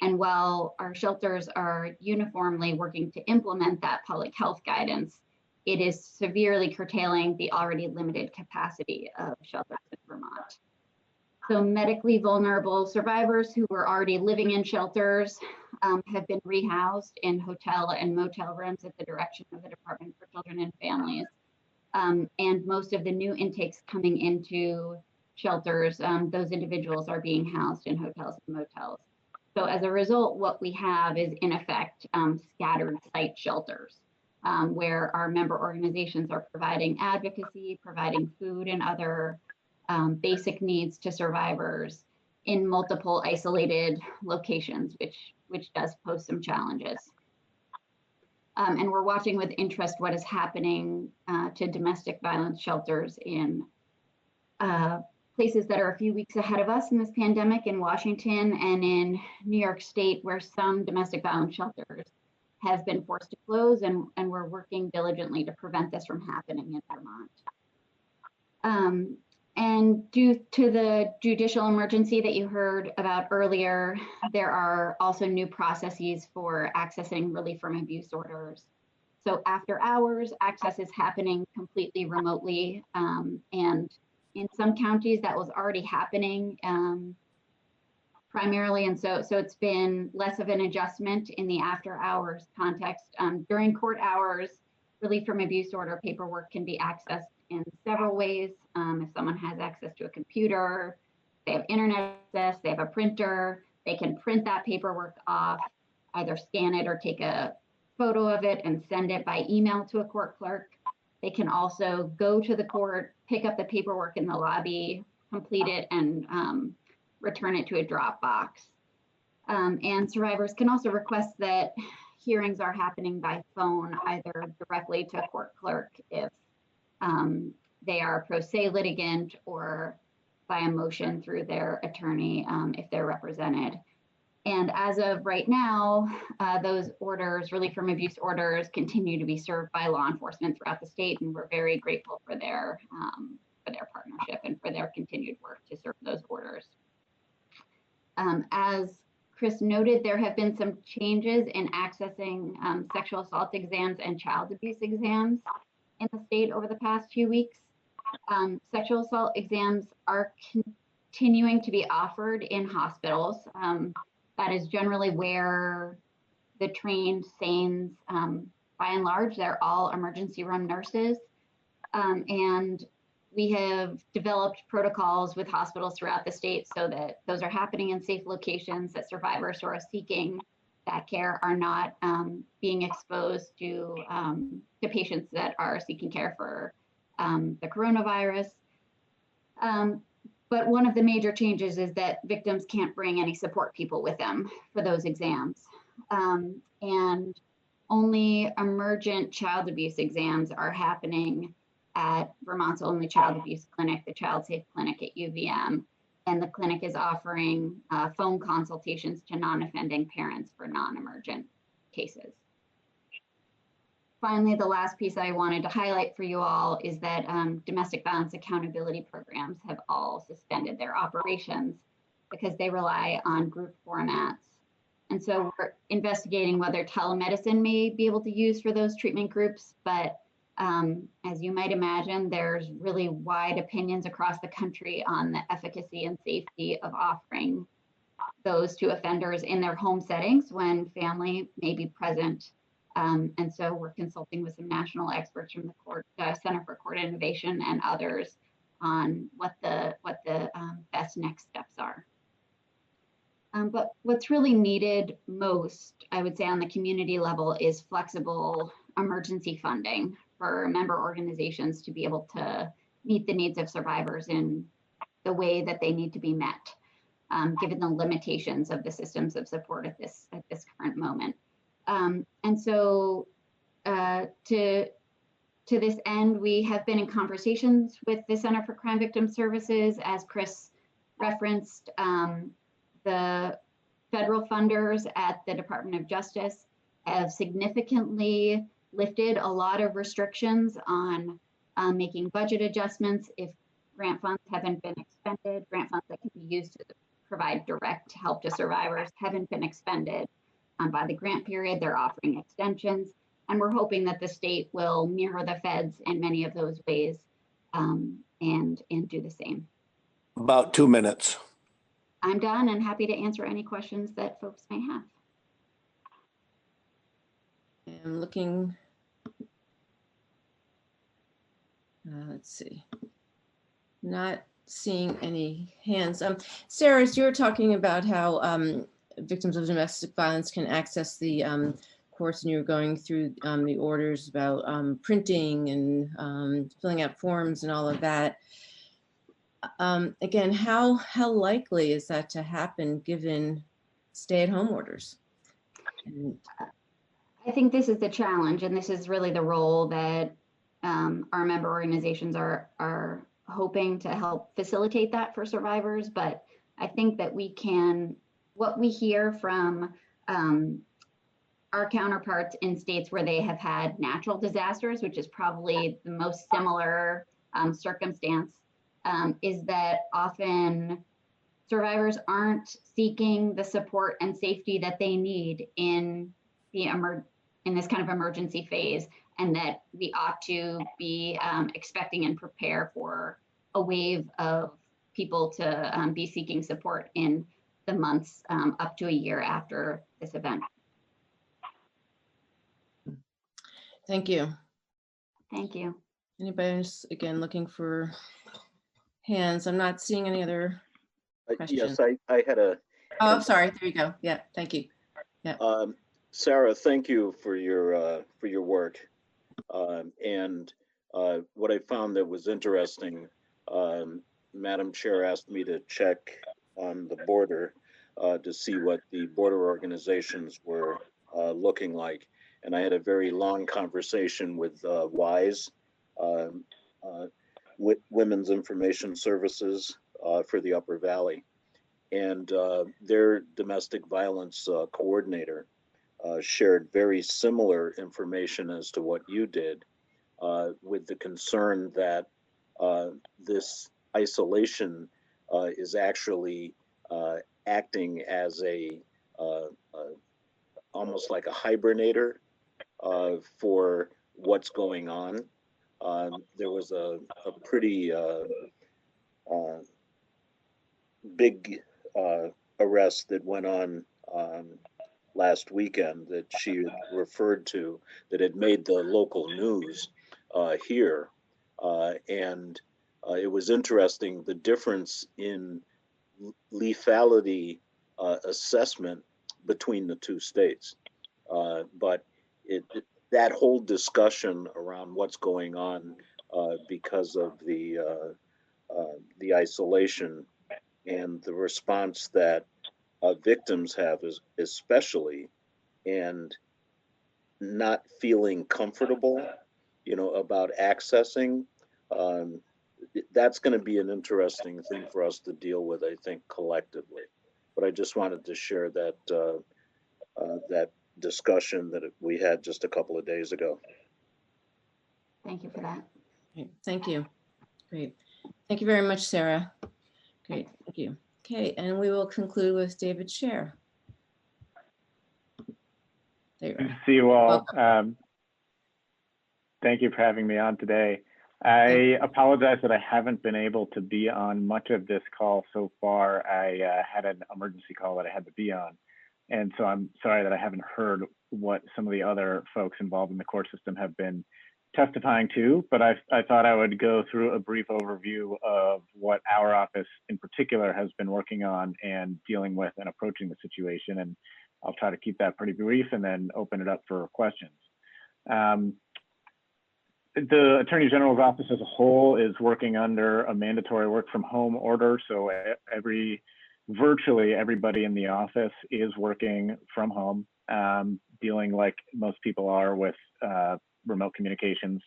And while our shelters are uniformly working to implement that public health guidance, it is severely curtailing the already limited capacity of shelters in Vermont. So medically vulnerable survivors who were already living in shelters have been rehoused in hotel and motel rooms at the direction of the Department for Children and Families. And most of the new intakes coming into shelters, those individuals are being housed in hotels and motels. So as a result, what we have is in effect scattered site shelters where our member organizations are providing advocacy, providing food and other basic needs to survivors in multiple isolated locations, which does pose some challenges. And we're watching with interest what is happening to domestic violence shelters in places that are a few weeks ahead of us in this pandemic, in Washington and in New York State, where some domestic violence shelters have been forced to close, and we're working diligently to prevent this from happening in Vermont. And due to the judicial emergency that you heard about earlier, there are also new processes for accessing relief from abuse orders. So after hours, access is happening completely remotely. And in some counties that was already happening primarily. And so it's been less of an adjustment in the after hours context. During court hours, relief from abuse order paperwork can be accessed in several ways. If someone has access to a computer, they have internet access, they have a printer, they can print that paperwork off, either scan it or take a photo of it and send it by email to a court clerk. They can also go to the court, pick up the paperwork in the lobby, complete it, and return it to a drop box. And survivors can also request that hearings are happening by phone, either directly to a court clerk if they are a pro se litigant, or by a motion through their attorney if they're represented. And as of right now, those orders, relief from abuse orders, continue to be served by law enforcement throughout the state, and we're very grateful for their partnership and for their continued work to serve those orders. As Chris noted, there have been some changes in accessing sexual assault exams and child abuse exams in the state over the past few weeks. Sexual assault exams are continuing to be offered in hospitals. That is generally where the trained SANEs, by and large, they're all emergency room nurses. And we have developed protocols with hospitals throughout the state so that those are happening in safe locations, that survivors who are seeking that care are not being exposed to patients that are seeking care for the coronavirus. But one of the major changes is that victims can't bring any support people with them for those exams. And only emergent child abuse exams are happening at Vermont's only child abuse clinic, the Child Safe Clinic at UVM. And the clinic is offering phone consultations to non-offending parents for non-emergent cases. Finally, the last piece I wanted to highlight for you all is that domestic violence accountability programs have all suspended their operations because they rely on group formats And so we're investigating whether telemedicine may be able to use for those treatment groups. But as you might imagine, there's really wide opinions across the country on the efficacy and safety of offering those to offenders in their home settings when family may be present. And so we're consulting with some national experts from the Center for Court Innovation and others on what the best next steps are. But what's really needed most, I would say, on the community level is flexible emergency funding for member organizations to be able to meet the needs of survivors in the way that they need to be met, given the limitations of the systems of support at this current moment. And so to this end, we have been in conversations with the Center for Crime Victim Services, as Chris referenced. The federal funders at the Department of Justice have significantly lifted a lot of restrictions on making budget adjustments if grant funds haven't been expended. Grant funds that can be used to provide direct help to survivors haven't been expended by the grant period. They're offering extensions, and we're hoping that the state will mirror the feds in many of those ways and do the same. About 2 minutes. I'm done and happy to answer any questions that folks may have. I'm looking, let's see, not seeing any hands. Sarah, as you were talking about how victims of domestic violence can access the courts, and you were going through the orders about printing and filling out forms and all of that. Again, how likely is that to happen given stay-at-home orders? I think this is the challenge, and this is really the role that our member organizations are hoping to help facilitate that for survivors. But I think that what we hear from our counterparts in states where they have had natural disasters, which is probably the most similar circumstance, is that often survivors aren't seeking the support and safety that they need in this kind of emergency phase, and that we ought to be expecting and prepare for a wave of people to be seeking support in the months up to a year after this event. Thank you. Thank you. Anybody else, again, looking for hands? I'm not seeing any other questions. Yes, I had a. Oh, I'm sorry. There you go. Yeah, thank you. Yeah. Sarah, thank you for your work. And what I found that was interesting, Madam Chair asked me to check on the border to see what the border organizations were looking like. And I had a very long conversation with WISE, Women's Information Services for the Upper Valley. And their domestic violence coordinator shared very similar information as to what you did, with the concern that this isolation is actually acting as almost like a hibernator for what's going on. There was a pretty big arrest that went on last weekend that she referred to that had made the local news here. And it was interesting, the difference in lethality assessment between the two states. But that whole discussion around what's going on because of the isolation and the response that victims have, especially, and not feeling comfortable, about accessing, that's going to be an interesting thing for us to deal with, I think, collectively. But I just wanted to share that that discussion that we had just a couple of days ago. Thank you for that. Okay, thank you. Great. Thank you very much, Sarah. Great, thank you. Okay, and we will conclude with David Scher. There you Good are. to see you all. Welcome. Thank you for having me on today. I apologize that I haven't been able to be on much of this call so far. I had an emergency call that I had to be on. And so I'm sorry that I haven't heard what some of the other folks involved in the court system have been testifying to, but I thought I would go through a brief overview of what our office in particular has been working on and dealing with and approaching the situation. And I'll try to keep that pretty brief and then open it up for questions. The Attorney General's office as a whole is working under a mandatory work from home order. So virtually everybody in the office is working from home, dealing like most people are with remote communications,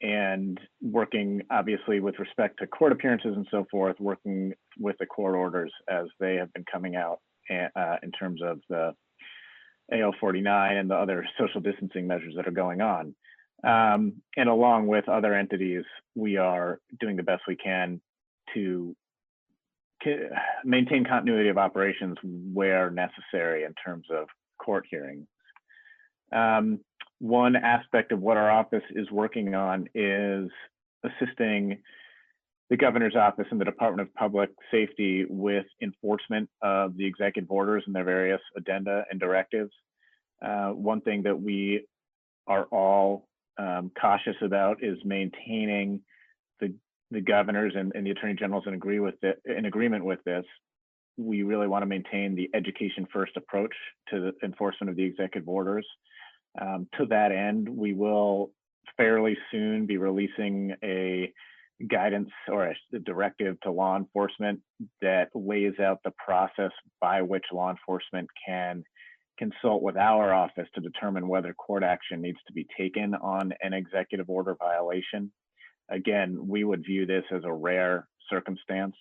and working obviously with respect to court appearances and so forth, working with the court orders as they have been coming out in terms of the AO 49 and the other social distancing measures that are going on. And along with other entities, we are doing the best we can to maintain continuity of operations where necessary in terms of court hearings. One aspect of what our office is working on is assisting the governor's office and the Department of Public Safety with enforcement of the executive orders and their various addenda and directives. One thing that we are all cautious about is maintaining the governors and the attorney generals in agreement with this. We really want to maintain the education first approach to the enforcement of the executive orders. To that end, we will fairly soon be releasing a guidance or a directive to law enforcement that lays out the process by which law enforcement can consult with our office to determine whether court action needs to be taken on an executive order violation. Again, we would view this as a rare circumstance,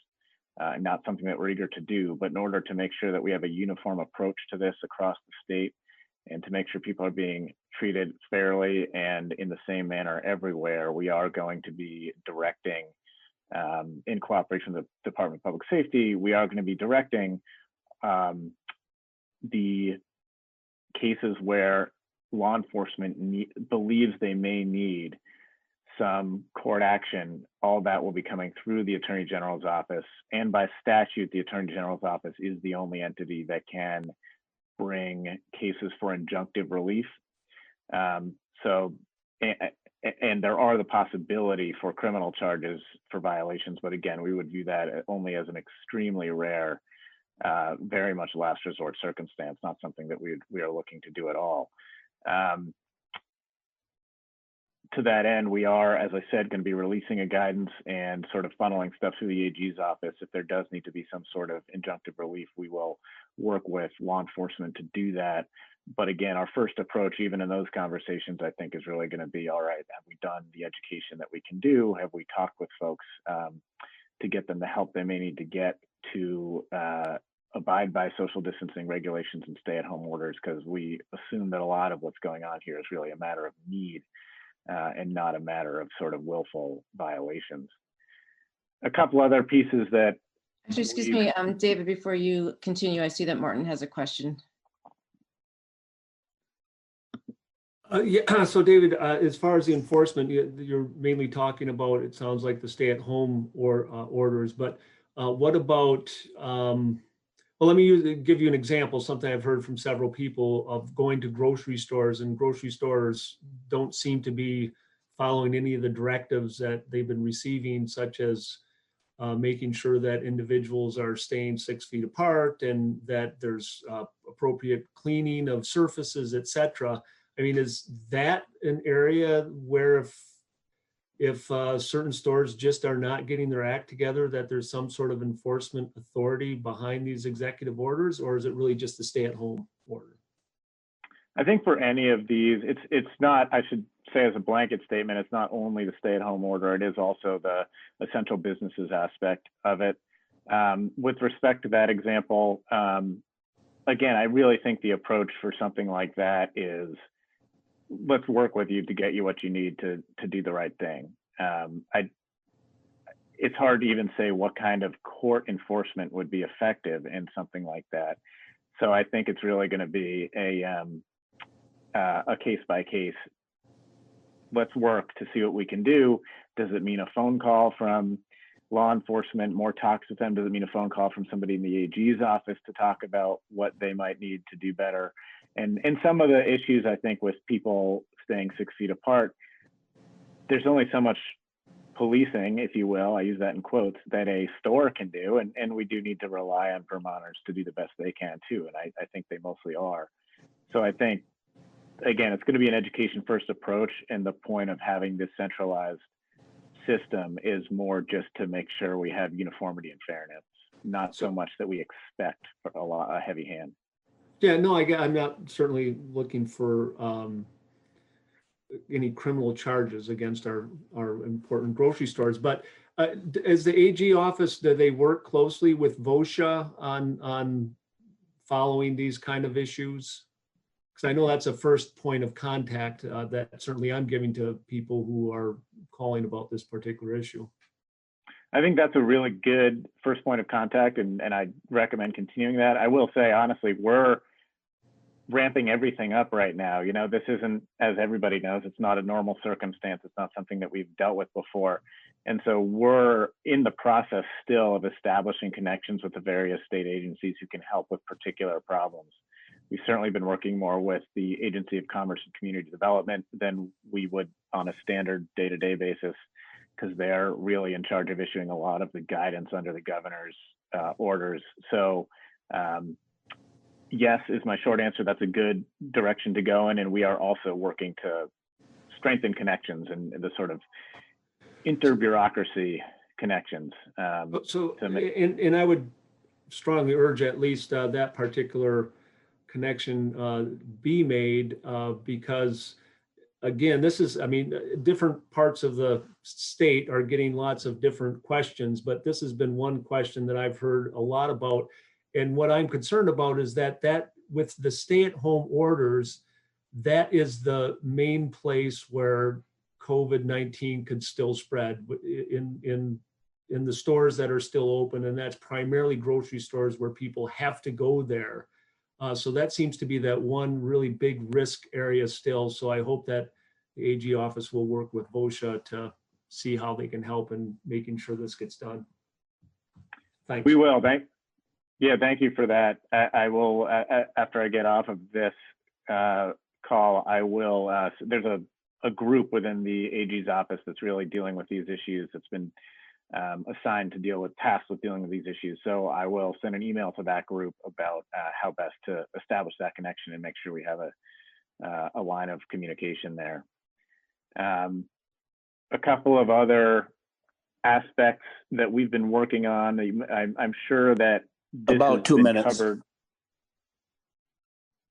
not something that we're eager to do, but in order to make sure that we have a uniform approach to this across the state and to make sure people are being treated fairly and in the same manner everywhere, we are going to be directing, in cooperation with the Department of Public Safety, we are going to be directing the cases where law enforcement believes they may need some court action. All that will be coming through the Attorney General's office, and by statute, the Attorney General's office is the only entity that can bring cases for injunctive relief. And there are the possibility for criminal charges for violations, but again, we would view that only as an extremely rare, very much last resort circumstance, not something that we are looking to do at all. To that end, we are, as I said, going to be releasing a guidance and sort of funneling stuff through the AG's office. If there does need to be some sort of injunctive relief, we will work with law enforcement to do that. But again, our first approach, even in those conversations, I think is really going to be, all right, have we done the education that we can do? Have we talked with folks to get them the help they may need to get to abide by social distancing regulations and stay-at-home orders? Because we assume that a lot of what's going on here is really a matter of need and not a matter of sort of willful violations. A couple other pieces that. Actually, excuse me, David, before you continue, I see that Martin has a question. Yeah, so David, as far as the enforcement, you're mainly talking about, it sounds like the stay-at-home orders, but what about, well, let me give you an example, something I've heard from several people of going to grocery stores, and grocery stores don't seem to be following any of the directives that they've been receiving, such as making sure that individuals are staying 6 feet apart and that there's appropriate cleaning of surfaces, et cetera. I mean, is that an area where if certain stores just are not getting their act together, that there's some sort of enforcement authority behind these executive orders, or is it really just the stay-at-home order? I think for any of these, it's not, I should say as a blanket statement, it's not only the stay-at-home order, it is also the essential businesses aspect of it. With respect to that example, again, I really think the approach for something like that is, let's work with you to get you what you need to do the right thing. It's hard to even say what kind of court enforcement would be effective in something like that. So I think it's really going to be a case by case. Let's work to see what we can do. Does it mean a phone call from law enforcement, more talks with them? Does it mean a phone call from somebody in the AG's office to talk about what they might need to do better? And some of the issues, I think, with people staying 6 feet apart, there's only so much policing, if you will, I use that in quotes, that a store can do. And we do need to rely on Vermonters to do the best they can too. And I think they mostly are. So I think, again, it's going to be an education first approach. And the point of having this centralized system is more just to make sure we have uniformity and fairness, not so much that we expect a heavy hand. Yeah, no, I'm not certainly looking for any criminal charges against our important grocery stores, but as the AG office, do they work closely with VOSHA on following these kind of issues? Because I know that's a first point of contact that certainly I'm giving to people who are calling about this particular issue. I think that's a really good first point of contact, and I recommend continuing that. I will say, honestly, we're ramping everything up right now. You know, this isn't, as everybody knows, it's not a normal circumstance. It's not something that we've dealt with before. And so we're in the process still of establishing connections with the various state agencies who can help with particular problems. We've certainly been working more with the Agency of Commerce and Community Development than we would on a standard day-to-day basis, because they're really in charge of issuing a lot of the guidance under the governor's orders. So yes is my short answer. That's a good direction to go in. And we are also working to strengthen connections and the sort of inter-bureaucracy connections. And I would strongly urge at least that particular connection be made because again, this is, I mean, different parts of the state are getting lots of different questions, but this has been one question that I've heard a lot about. And what I'm concerned about is that with the stay-at-home orders, that is the main place where COVID-19 could still spread in the stores that are still open. And that's primarily grocery stores where people have to go there. So that seems to be that one really big risk area still. So I hope that the AG office will work with VOSHA to see how they can help in making sure this gets done. Thanks. We will. Thank you for that. I will, after I get off of this call, I will, there's a group within the AG's office that's really dealing with these issues. That's been assigned to deal with, tasked with dealing with these issues. So I will send an email to that group about how best to establish that connection and make sure we have a line of communication there. A couple of other aspects that we've been working on. I'm sure that this about 2 minutes. Covered.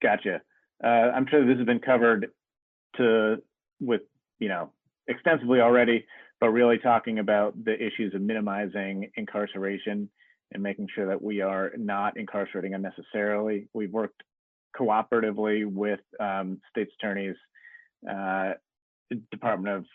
Gotcha. I'm sure this has been covered with extensively already, but really talking about the issues of minimizing incarceration and making sure that we are not incarcerating unnecessarily. We've worked cooperatively with state's attorneys, Department of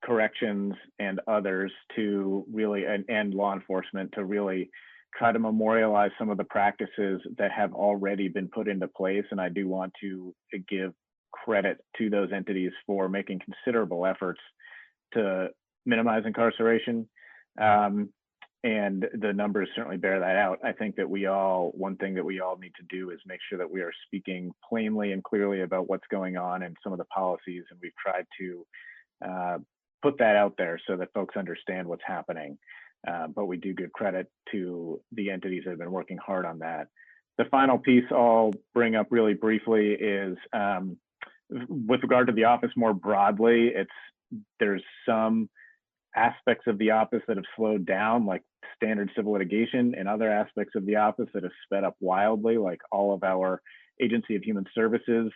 Corrections and others to really, and law enforcement to really try to memorialize some of the practices that have already been put into place. And I do want to give credit to those entities for making considerable efforts to minimize incarceration. And the numbers certainly bear that out. I think that one thing that we all need to do is make sure that we are speaking plainly and clearly about what's going on and some of the policies. And we've tried to put that out there so that folks understand what's happening. But we do give credit to the entities that have been working hard on that. The final piece I'll bring up really briefly is with regard to the office more broadly, there's some aspects of the office that have slowed down, like standard civil litigation, and other aspects of the office that have sped up wildly, like all of our Agency of Human Services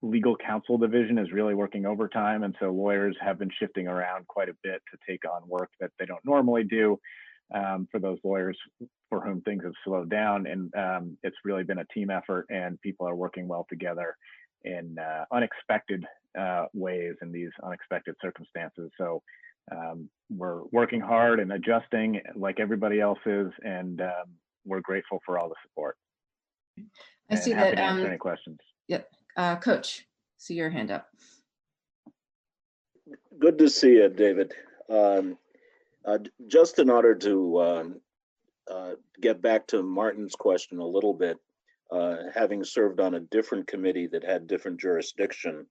legal counsel division is really working overtime. And so lawyers have been shifting around quite a bit to take on work that they don't normally do for those lawyers for whom things have slowed down. And it's really been a team effort, and people are working well together in unexpected ways in these unexpected circumstances. So we're working hard and adjusting like everybody else is, and we're grateful for all the support. I see happy that, to answer any questions. Yep, Coach, see your hand up. Good to see you, David. Just in order to get back to Martin's question a little bit, having served on a different committee that had different jurisdiction,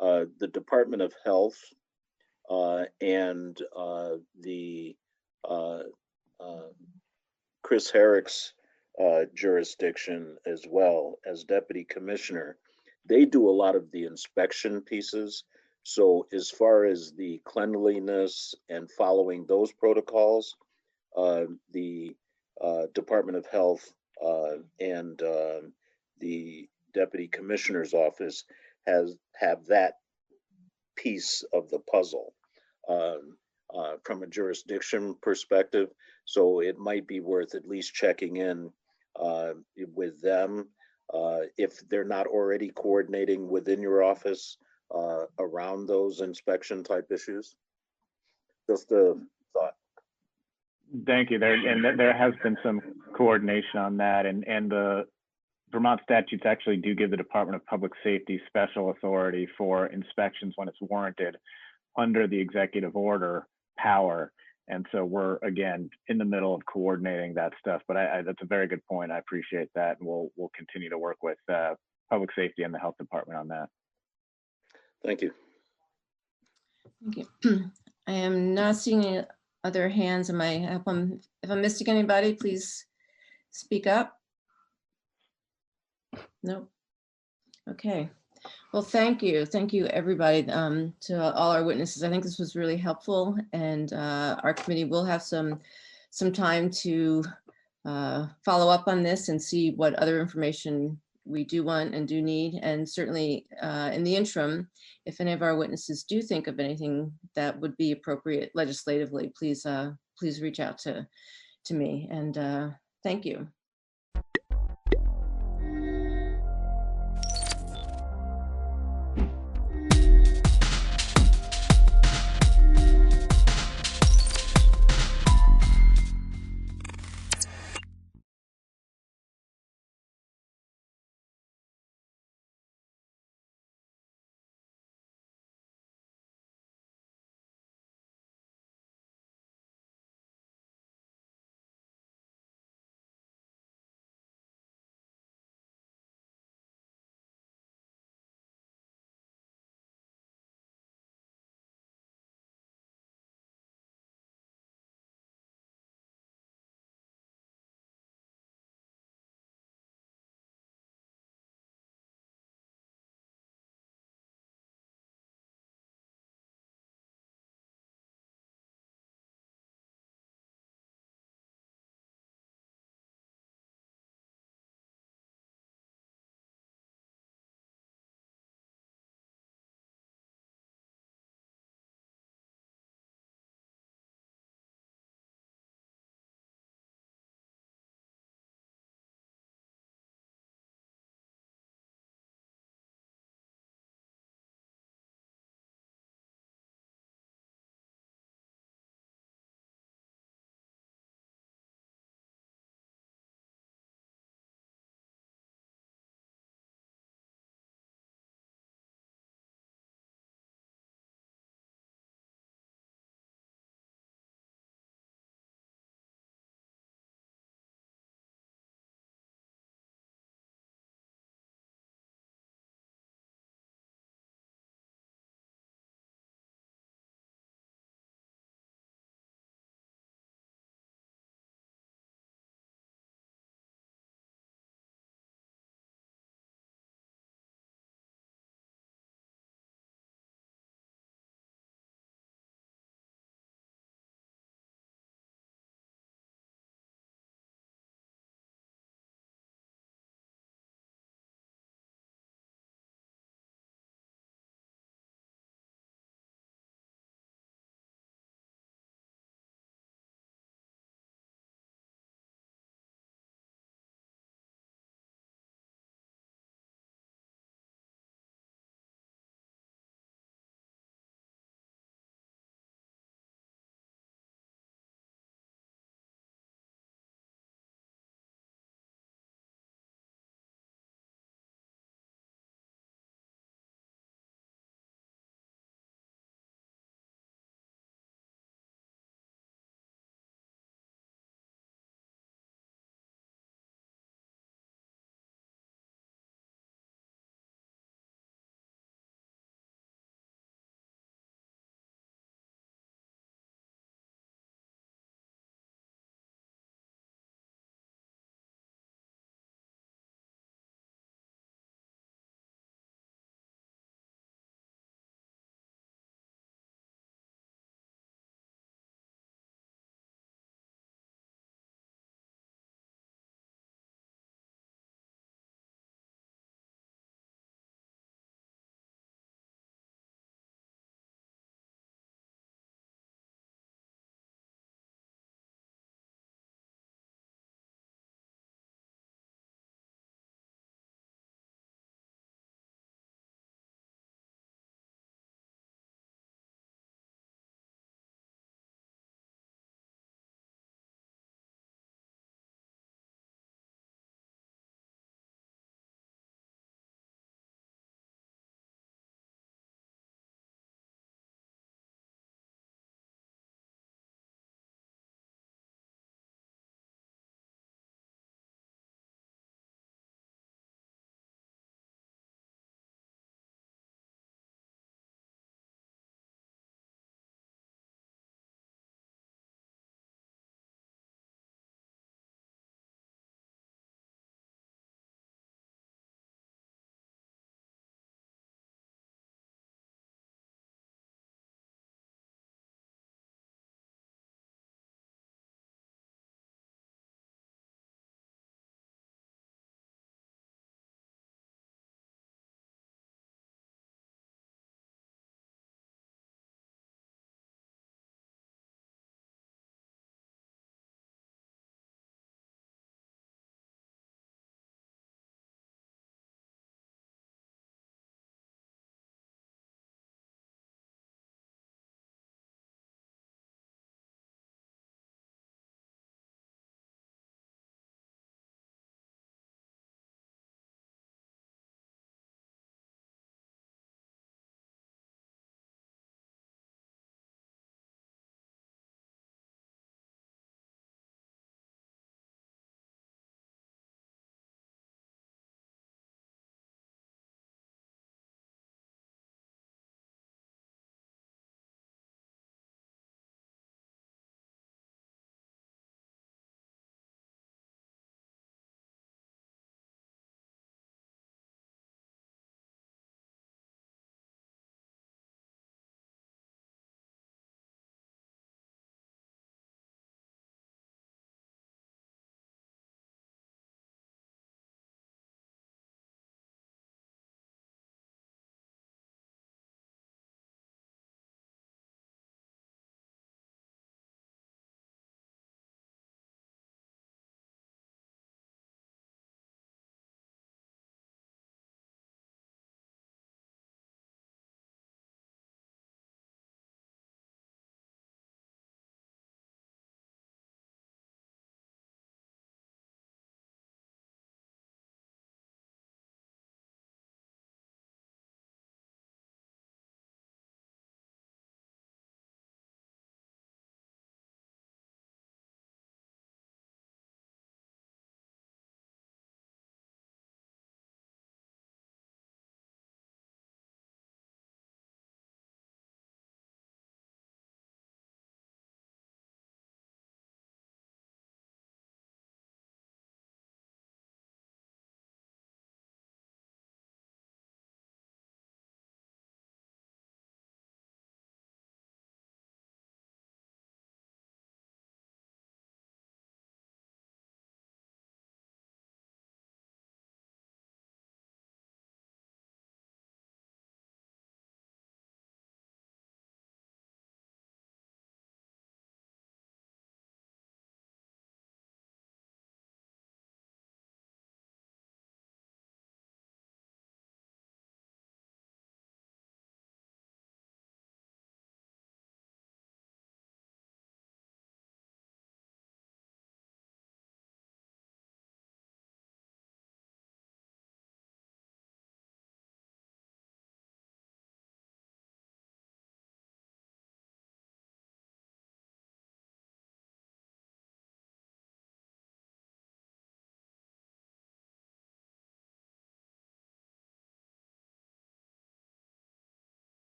the Department of Health and the Chris Herrick's jurisdiction as well as deputy commissioner, they do a lot of the inspection pieces. So as far as the cleanliness and following those protocols, the Department of Health and the deputy commissioner's office have that piece of the puzzle from a jurisdiction perspective. So it might be worth at least checking in with them if they're not already coordinating within your office around those inspection type issues. Just a thought. Thank you. There has been some coordination on that, and the Vermont statutes actually do give the Department of Public Safety special authority for inspections when it's warranted under the executive order power. And so we're, again, in the middle of coordinating that stuff, but that's a very good point. I appreciate that. And we'll continue to work with public safety and the health department on that. Thank you. Thank you. I am not seeing any other hands. If I'm missing anybody, please speak up. Nope. Okay. Well, thank you. Thank you, everybody, to all our witnesses. I think this was really helpful, and our committee will have some time to follow up on this and see what other information we do want and do need. And certainly in the interim, if any of our witnesses do think of anything that would be appropriate legislatively, please reach out to me. And thank you.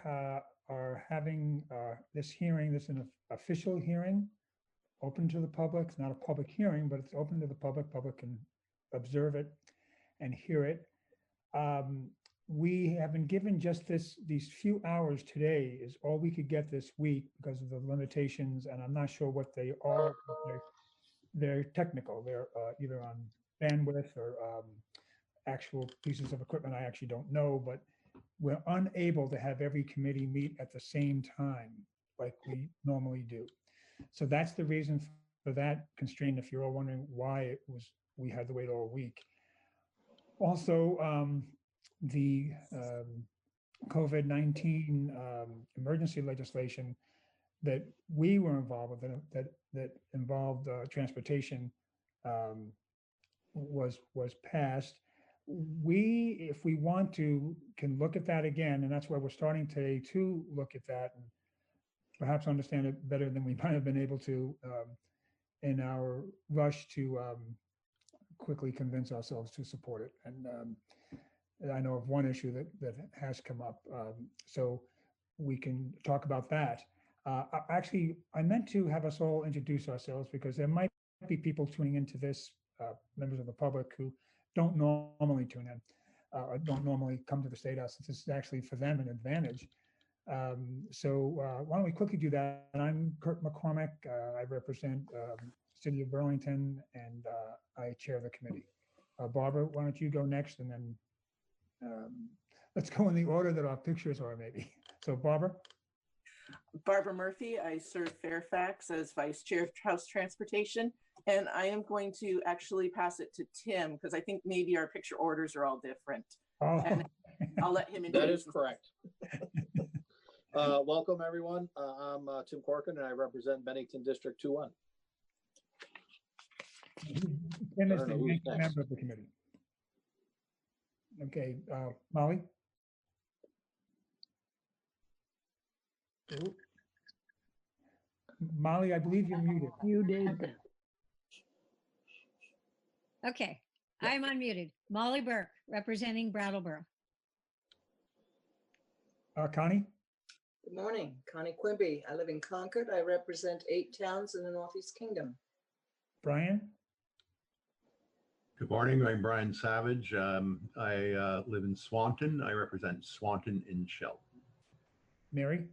are having this hearing, this is an official hearing, open to the public. It's not a public hearing, but it's open to the public. Public can observe it and hear it. We have been given just these few hours today is all we could get this week because of the limitations, and I'm not sure what they are. They're technical. They're either on bandwidth or actual pieces of equipment. I actually don't know, but we're unable to have every committee meet at the same time like we normally do. So that's the reason for that constraint. If you're all wondering why we had to wait all week. Also, the COVID-19 emergency legislation that we were involved with, that involved transportation, was passed. We, if we want to, can look at that again, and that's why we're starting today to look at that and perhaps understand it better than we might have been able to in our rush to quickly convince ourselves to support it. And I know of one issue that has come up, so we can talk about that. Actually, I meant to have us all introduce ourselves because there might be people tuning into this, members of the public who don't normally tune in or don't normally come to the State House. This is actually for them an advantage. So why don't we quickly do that? And I'm Kurt McCormick. I represent City of Burlington, and I chair the committee. Barbara, why don't you go next, and then let's go in the order that our pictures are, maybe. So Barbara. Barbara Murphy. I serve Fairfax as Vice Chair of House Transportation, and I am going to actually pass it to Tim because I think maybe our picture orders are all different. Oh. And I'll let him That introduce is correct. Welcome, everyone. I'm Tim Corkin, and I represent Bennington District 2-1. Tim is the ranking member of the committee. Okay, Molly? Ooh. Molly, I believe you're muted. Muted. Okay, I'm unmuted. Molly Burke, representing Brattleboro. Connie? Good morning, Connie Quimby. I live in Concord. I represent 8 towns in the Northeast Kingdom. Brian? Good morning, I'm Brian Savage. I live in Swanton. I represent Swanton in Shelton. Mary?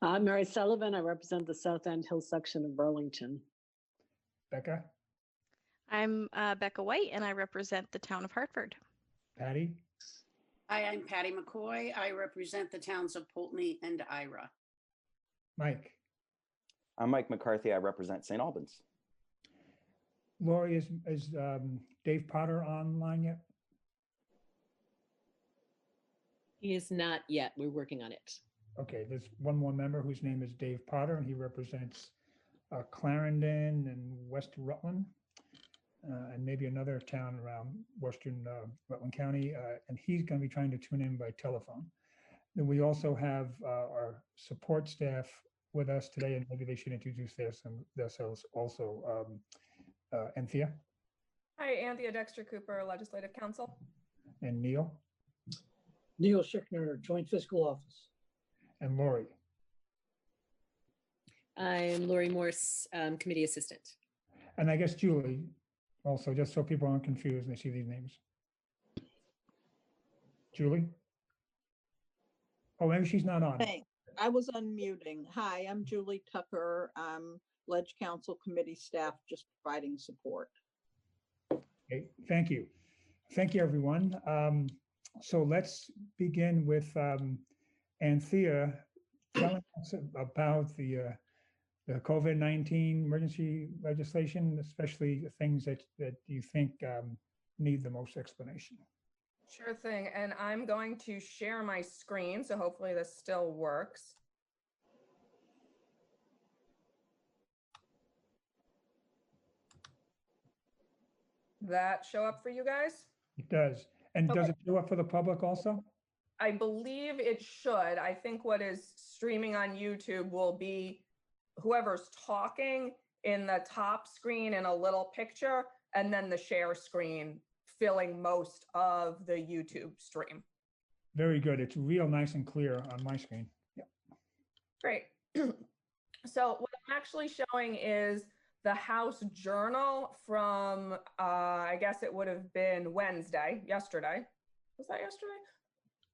Mary Sullivan. I represent the South End Hill section of Burlington. Becca? I'm Becca White, and I represent the town of Hartford. Patty? Hi, I'm Patty McCoy. I represent the towns of Pulteney and Ira. Mike? I'm Mike McCarthy. I represent St. Albans. Lori, is Dave Potter online yet? He is not yet. We're working on it. Okay, there's one more member whose name is Dave Potter, and he represents Clarendon and West Rutland, and maybe another town around Western Rutland County, and he's going to be trying to tune in by telephone. Then we also have our support staff with us today, and maybe they should introduce themselves also. Anthea? Hi, Anthea Dexter Cooper, Legislative Counsel. And Neil? Neil Schickner, Joint Fiscal Office. And Lori? I'm Lori Morse, Committee Assistant. And I guess Julie, also, just so people aren't confused when they see these names. Julie? Oh, maybe she's not on. Hey, I was unmuting. Hi, I'm Julie Tucker. I'm Ledge Council Committee staff, just providing support. Okay, thank you. Thank you, everyone. So let's begin with Anthea telling us about the COVID-19 emergency legislation, especially the things that you think need the most explanation. Sure thing. And I'm going to share my screen, so hopefully this still works. That show up for you guys? It does. And does Okay. it show up for the public also? I believe it should. I think what is streaming on YouTube will be whoever's talking in the top screen in a little picture, and then the share screen filling most of the YouTube stream. Very good. It's real nice and clear on my screen. Yep. Great. So what I'm actually showing is the House Journal from, I guess it would have been yesterday. Was that yesterday?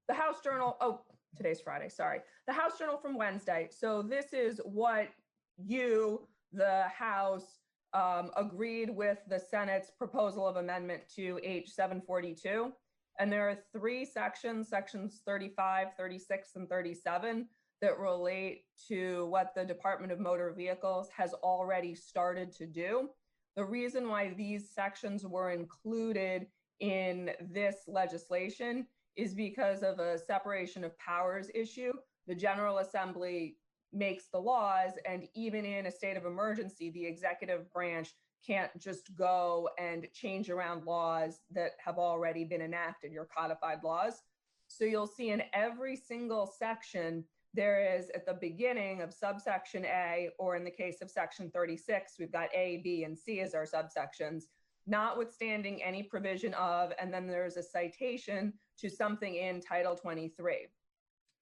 The House Journal, oh, today's Friday, sorry. The House Journal from Wednesday. So this is what you, the House, agreed with the Senate's proposal of amendment to H 742. And there are 3 sections, sections 35, 36, and 37, that relate to what the Department of Motor Vehicles has already started to do. The reason why these sections were included in this legislation is because of a separation of powers issue. The General Assembly makes the laws, and even in a state of emergency, the executive branch can't just go and change around laws that have already been enacted, your codified laws. So you'll see in every single section, there is at the beginning of subsection A, or in the case of section 36, we've got A, B, and C as our subsections, notwithstanding any provision of, and then there's a citation to something in Title 23.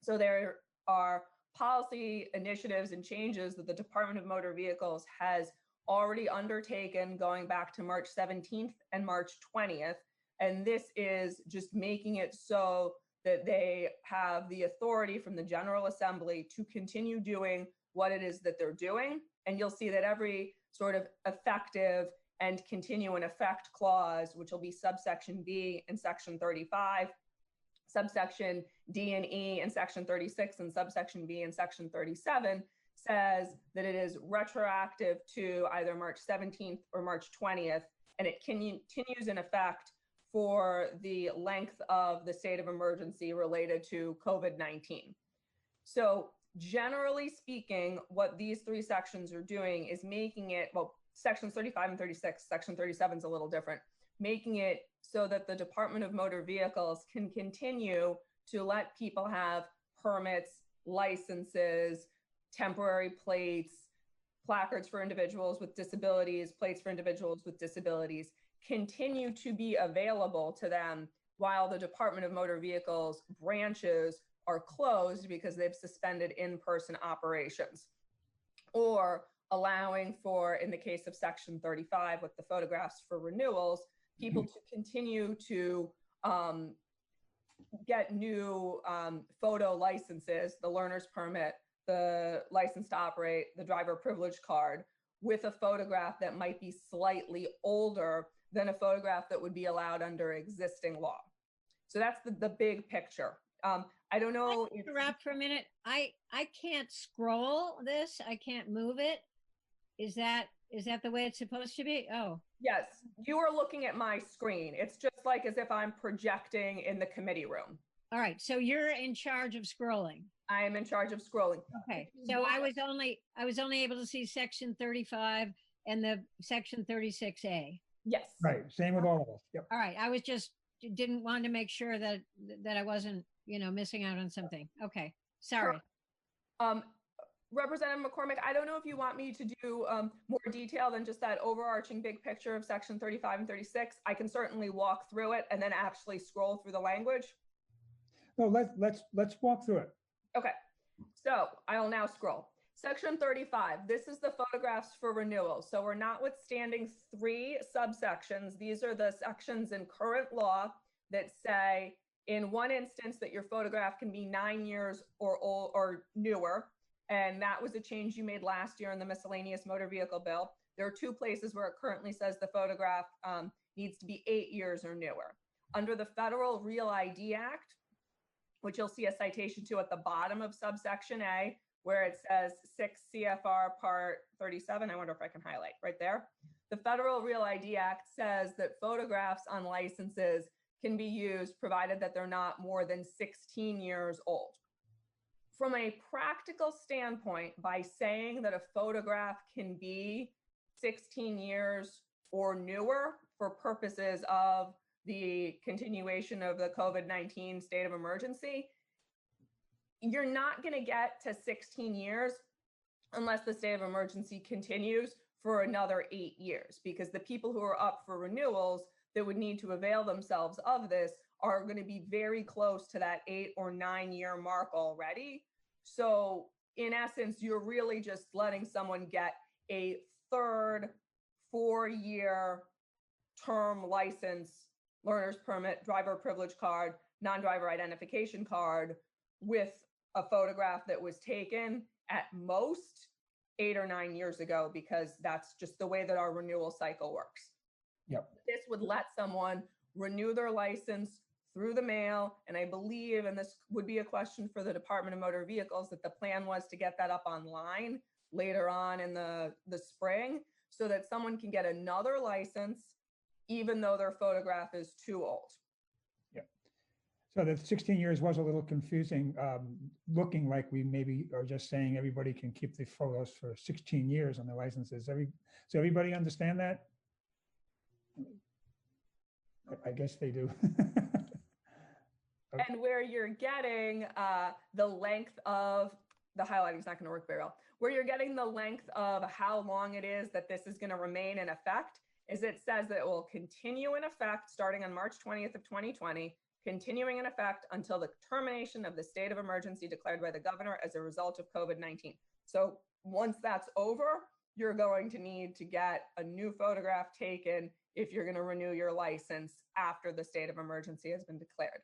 So there are policy initiatives and changes that the Department of Motor Vehicles has already undertaken going back to March 17th and March 20th. And this is just making it so that they have the authority from the General Assembly to continue doing what it is that they're doing. And you'll see that every sort of effective and continue in effect clause, which will be subsection B in section 35, subsection D and E in section 36, and subsection B in section 37, says that it is retroactive to either March 17th or March 20th, and it continues in effect for the length of the state of emergency related to COVID-19. So generally speaking, what these 3 sections are doing is making it, well, sections 35 and 36, section 37 is a little different, making it so that the Department of Motor Vehicles can continue to let people have permits, licenses, temporary plates, placards for individuals with disabilities, plates for individuals with disabilities, continue to be available to them while the Department of Motor Vehicles branches are closed because they've suspended in-person operations, or allowing for, in the case of section 35 with the photographs for renewals, people to continue to get new photo licenses, the learner's permit, the license to operate, the driver privilege card, with a photograph that might be slightly older than a photograph that would be allowed under existing law. So that's the big picture. I don't know. Interrupt for a minute. I can't scroll this. I can't move it. Is that the way it's supposed to be? Oh. Yes, you are looking at my screen. It's just like as if I'm projecting in the committee room. All right. So you're in charge of scrolling. I am in charge of scrolling. Okay. So I was only able to see section 35 and the section 36A. Yes. Right. Same with all of us. Yep. All right. I was just didn't want to make sure that I wasn't, missing out on something. Okay. Sorry. Representative McCormick, I don't know if you want me to do more detail than just that overarching big picture of section 35 and 36. I can certainly walk through it and then actually scroll through the language. No, let's walk through it. Okay, so I will now scroll. Section 35, this is the photographs for renewal. So we're notwithstanding 3 subsections. These are the sections in current law that say in one instance that your photograph can be 9 years or old or newer. And that was a change you made last year in the miscellaneous motor vehicle bill. There are 2 places where it currently says the photograph needs to be 8 years or newer. Under the Federal Real ID Act, which you'll see a citation to at the bottom of subsection A, where it says 6 CFR Part 37. I wonder if I can highlight right there. The Federal Real ID Act says that photographs on licenses can be used provided that they're not more than 16 years old. From a practical standpoint, by saying that a photograph can be 16 years or newer for purposes of the continuation of the COVID-19 state of emergency, you're not going to get to 16 years unless the state of emergency continues for another 8 years, because the people who are up for renewals that would need to avail themselves of this are going to be very close to that 8 or 9 year mark already. So in essence, you're really just letting someone get a third 4-year term license, learner's permit, driver privilege card, non-driver identification card with a photograph that was taken at most 8 or 9 years ago, because that's just the way that our renewal cycle works. Yep. This would let someone renew their license through the mail. And I believe, and this would be a question for the Department of Motor Vehicles, that the plan was to get that up online later on in the spring, so that someone can get another license even though their photograph is too old. So the 16 years was a little confusing, looking like we maybe are just saying everybody can keep the photos for 16 years on their licenses. So everybody understand that? I guess they do. And where you're getting the length of, the highlighting is not going to work very well, where you're getting the length of how long it is that this is going to remain in effect is it says that it will continue in effect starting on March 20th of 2020, continuing in effect until the termination of the state of emergency declared by the governor as a result of COVID-19. So once that's over, you're going to need to get a new photograph taken if you're going to renew your license after the state of emergency has been declared.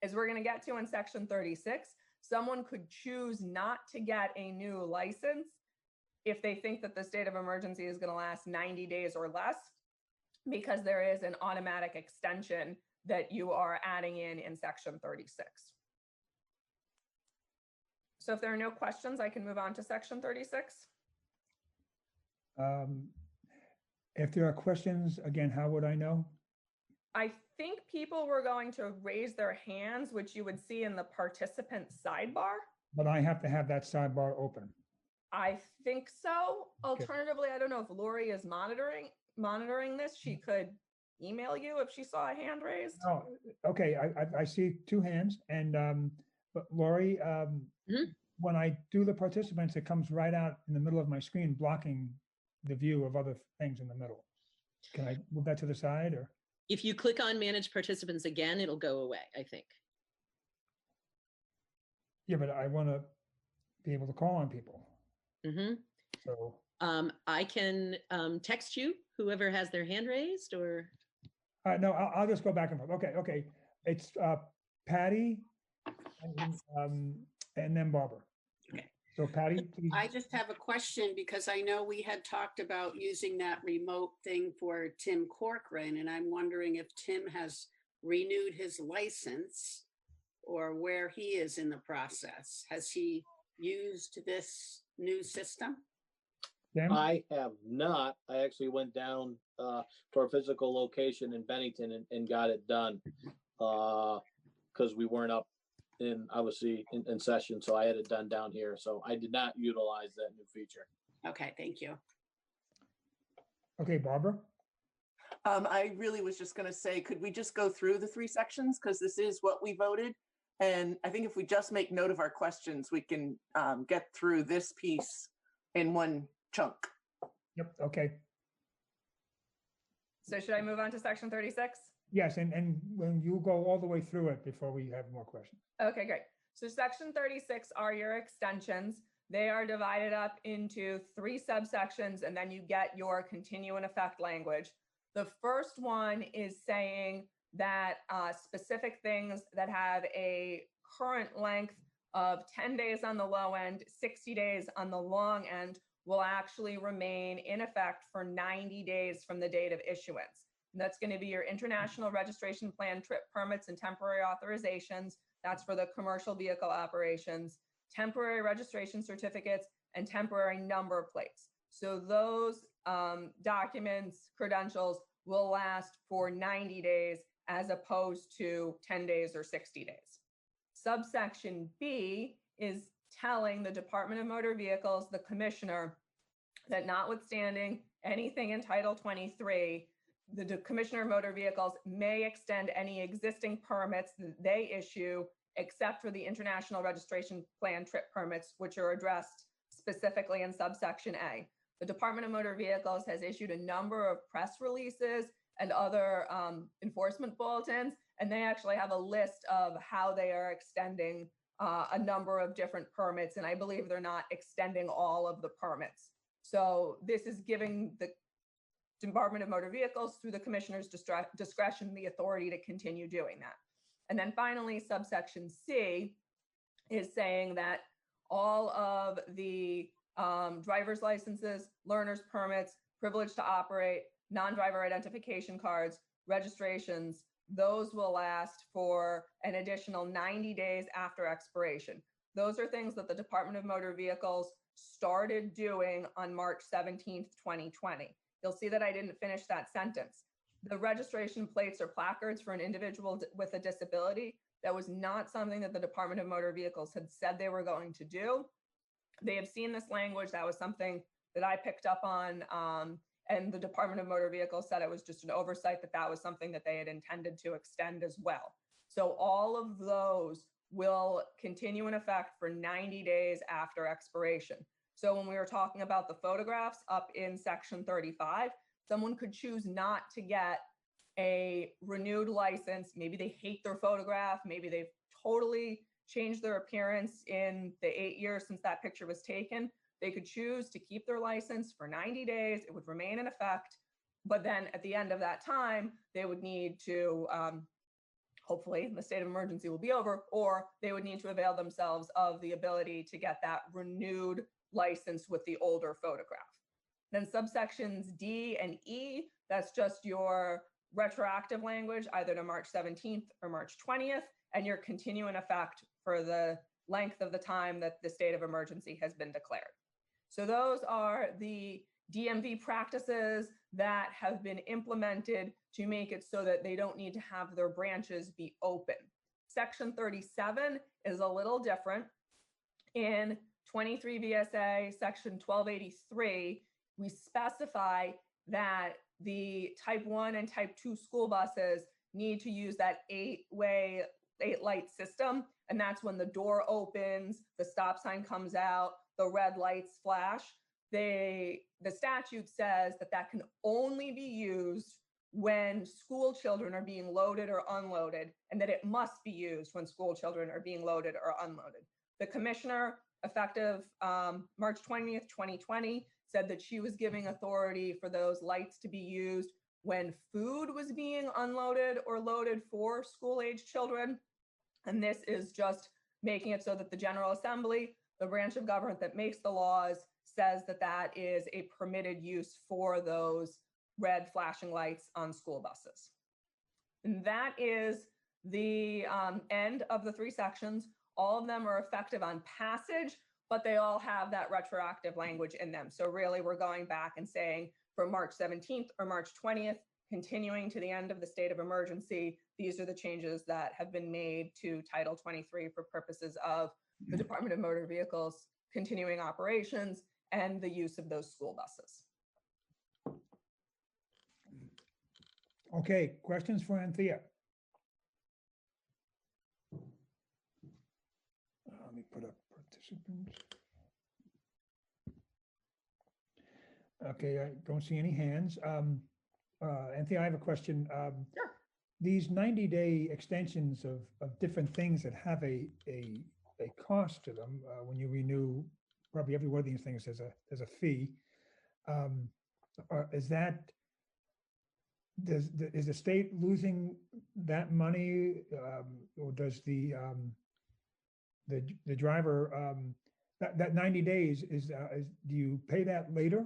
As we're going to get to in section 36, someone could choose not to get a new license if they think that the state of emergency is going to last 90 days or less, because there is an automatic extension that you are adding in section 36. So if there are no questions, I can move on to section 36. If there are questions, again, how would I know? I think people were going to raise their hands, which you would see in the participant sidebar. But I have to have that sidebar open. I think so. Alternatively, I don't know if Lori is monitoring this. She could email you if she saw a hand raised. Oh, okay. I see 2 hands, and but Lori, when I do the participants, it comes right out in the middle of my screen, blocking the view of other things in the middle. Can I move that to the side, or? If you click on manage participants again, it'll go away, I think. Yeah, but I want to be able to call on people. So I can text you, whoever has their hand raised, or? no, I'll just go back and forth. Okay. It's Patty and then Barbara. Okay. So Patty, please. I just have a question, because I know we had talked about using that remote thing for Tim Corcoran, and I'm wondering if Tim has renewed his license or where he is in the process. Has he used this new system? I have not. I actually went down to our physical location in Bennington and got it done because we weren't up obviously in session. So I had it done down here. So I did not utilize that new feature. Okay, thank you. Okay, Barbara. I really was just going to say, could we just go through the 3 sections? Because this is what we voted. And I think if we just make note of our questions, we can get through this piece in one chunk. Yep. Okay. So should I move on to section 36? Yes, and when you go all the way through it before we have more questions. Okay, great. So section 36 are your extensions. They are divided up into 3 subsections, and then you get your continue in effect language. The first one is saying that specific things that have a current length of 10 days on the low end, 60 days on the long end will actually remain in effect for 90 days from the date of issuance. And that's going to be your international registration plan, trip permits, and temporary authorizations. That's for the commercial vehicle operations, temporary registration certificates, and temporary number plates. So those documents, credentials will last for 90 days as opposed to 10 days or 60 days. Subsection B is telling the Department of Motor Vehicles, the commissioner, that notwithstanding anything in Title 23, the Commissioner of Motor Vehicles may extend any existing permits that they issue, except for the International Registration Plan trip permits, which are addressed specifically in subsection A. The Department of Motor Vehicles has issued a number of press releases and other enforcement bulletins, and they actually have a list of how they are extending a number of different permits, and I believe they're not extending all of the permits. So this is giving the Department of Motor Vehicles, through the commissioner's discretion, the authority to continue doing that. And then finally, subsection C is saying that all of the driver's licenses, learner's permits, privilege to operate, non-driver identification cards, registrations, those will last for an additional 90 days after expiration. Those are things that the Department of Motor Vehicles started doing on March 17th, 2020. You'll see that I didn't finish that sentence. The registration plates or placards for an individual with a disability, that was not something that the Department of Motor Vehicles had said they were going to do. They have seen this language. That was something that I picked up on, and the Department of Motor Vehicles said it was just an oversight, that that was something that they had intended to extend as well. So all of those will continue in effect for 90 days after expiration. So when we were talking about the photographs up in section 35, someone could choose not to get a renewed license. Maybe they hate their photograph. Maybe they've totally changed their appearance in the 8 years since that picture was taken. They could choose to keep their license for 90 days. It would remain in effect. But then at the end of that time, they would need to, hopefully the state of emergency will be over, or they would need to avail themselves of the ability to get that renewed license with the older photograph. Then subsections D and E, that's just your retroactive language, either to March 17th or March 20th, and your continue in effect for the length of the time that the state of emergency has been declared. So those are the DMV practices that have been implemented to make it so that they don't need to have their branches be open. Section 37 is a little different. In 23 VSA section 1283, we specify that the type 1 and type 2 school buses need to use that 8-way 8-light system. And that's when the door opens, the stop sign comes out, the red lights flash. The statute says that that can only be used when school children are being loaded or unloaded, and that it must be used when school children are being loaded or unloaded. The commissioner, effective March 20th, 2020, said that she was giving authority for those lights to be used when food was being unloaded or loaded for school-age children. And this is just making it so that the General Assembly, the branch of government that makes the laws, says that that is a permitted use for those red flashing lights on school buses. And that is the end of the 3 sections. All of them are effective on passage, but they all have that retroactive language in them. So really, we're going back and saying from March 17th or March 20th, continuing to the end of the state of emergency, these are the changes that have been made to Title 23 for purposes of the Department of Motor Vehicles continuing operations and the use of those school buses. Okay, questions for Anthea? Let me put up participants. Okay, I don't see any hands. Anthea, I have a question. Sure. These 90-day extensions of different things that have a cost to them, when you renew, probably every one of these things there's a fee. Is the state losing that money, or does the driver, that 90 days is do you pay that later?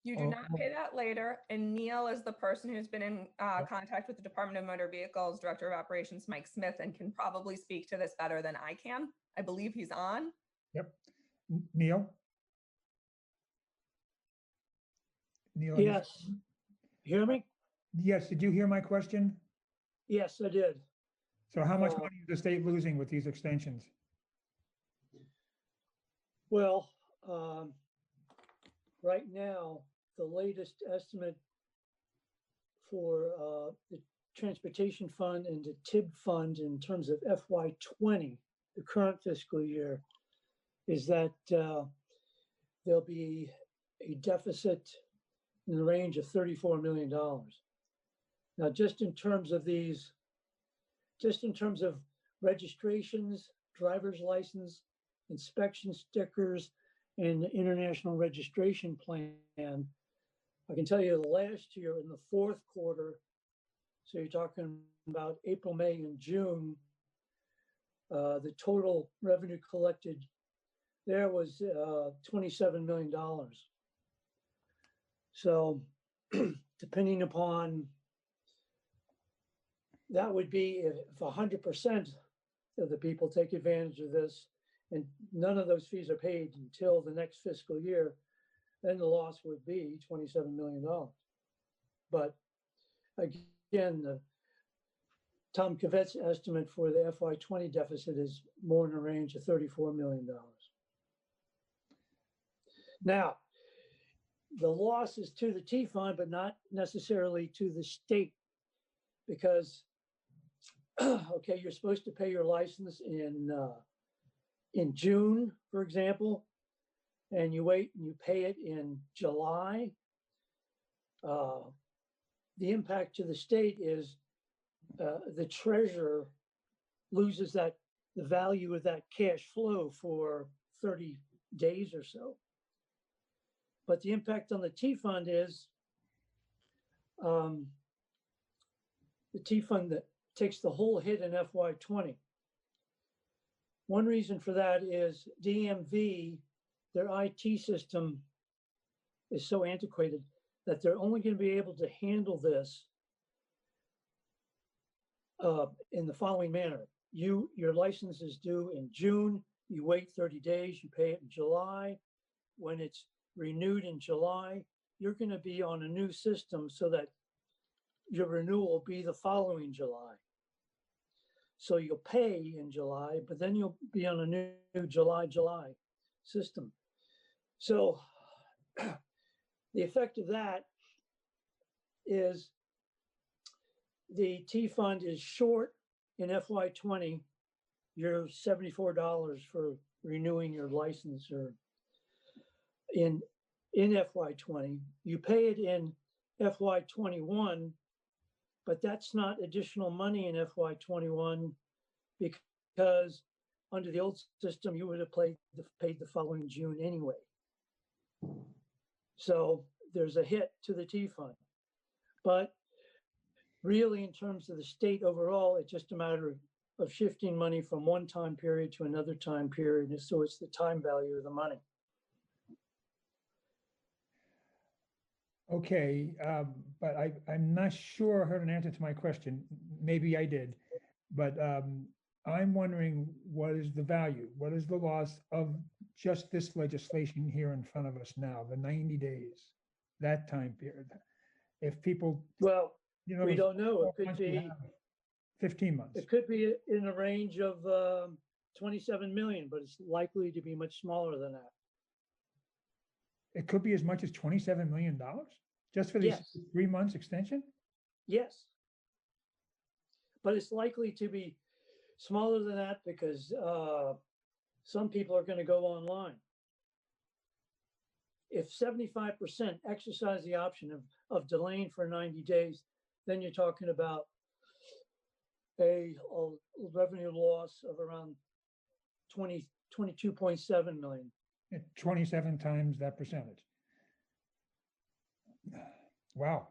You do not pay that later. And Neil is the person who's been in contact with the Department of Motor Vehicles, Director of Operations, Mike Smith, and can probably speak to this better than I can. I believe he's on. Yep. Neil? Neil? Yes. You hear me? Yes. Did you hear my question? Yes, I did. So how much money is the state losing with these extensions? Well, right now, the latest estimate for the transportation fund and the TIB fund in terms of FY20, the current fiscal year, is that there'll be a deficit in the range of $34 million. Now, just in terms of these just in terms of registrations, driver's license, inspection stickers, and the international registration plan, I can tell you the last year in the fourth quarter, so you're talking about April, May, and June, the total revenue collected there was $27 million. So depending upon, that would be if 100% of the people take advantage of this and none of those fees are paid until the next fiscal year, then the loss would be $27 million. But again, Tom Cavet's estimate for the FY20 deficit is more in the range of $34 million. Now, the loss is to the T fund, but not necessarily to the state, because okay, you're supposed to pay your license in June, for example, and you wait and you pay it in July. The impact to the state is the treasurer loses the value of that cash flow for 30 days or so. But the impact on the T fund is the T fund that takes the whole hit in FY20. One reason for that is DMV, their IT system is so antiquated that they're only going to be able to handle this in the following manner. Your license is due in June, you wait 30 days, you pay it in July. When it's renewed in July, you're going to be on a new system so that your renewal will be the following July. So you'll pay in July, but then you'll be on a new July system. So the effect of that is the T fund is short in FY20. You're $74 for renewing your license or in FY20. You pay it in FY21, but that's not additional money in FY21 because under the old system, you would have paid the following June anyway. So there's a hit to the T fund. But really, in terms of the state overall, it's just a matter of shifting money from one time period to another time period. And so it's the time value of the money. Okay, but I'm not sure I heard an answer to my question. Maybe I did, but I'm wondering what is the value? What is the loss of just this legislation here in front of us now, the 90 days, that time period? If people, well, you know, we don't know. It could be 15 months. It could be in a range of 27 million, but it's likely to be much smaller than that. It could be as much as $27 million just for these 3 months extension? Yes. But it's likely to be smaller than that because some people are going to go online. If 75% exercise the option of delaying for 90 days, then you're talking about a revenue loss of around 22.7 million. 27 times that percentage. Wow.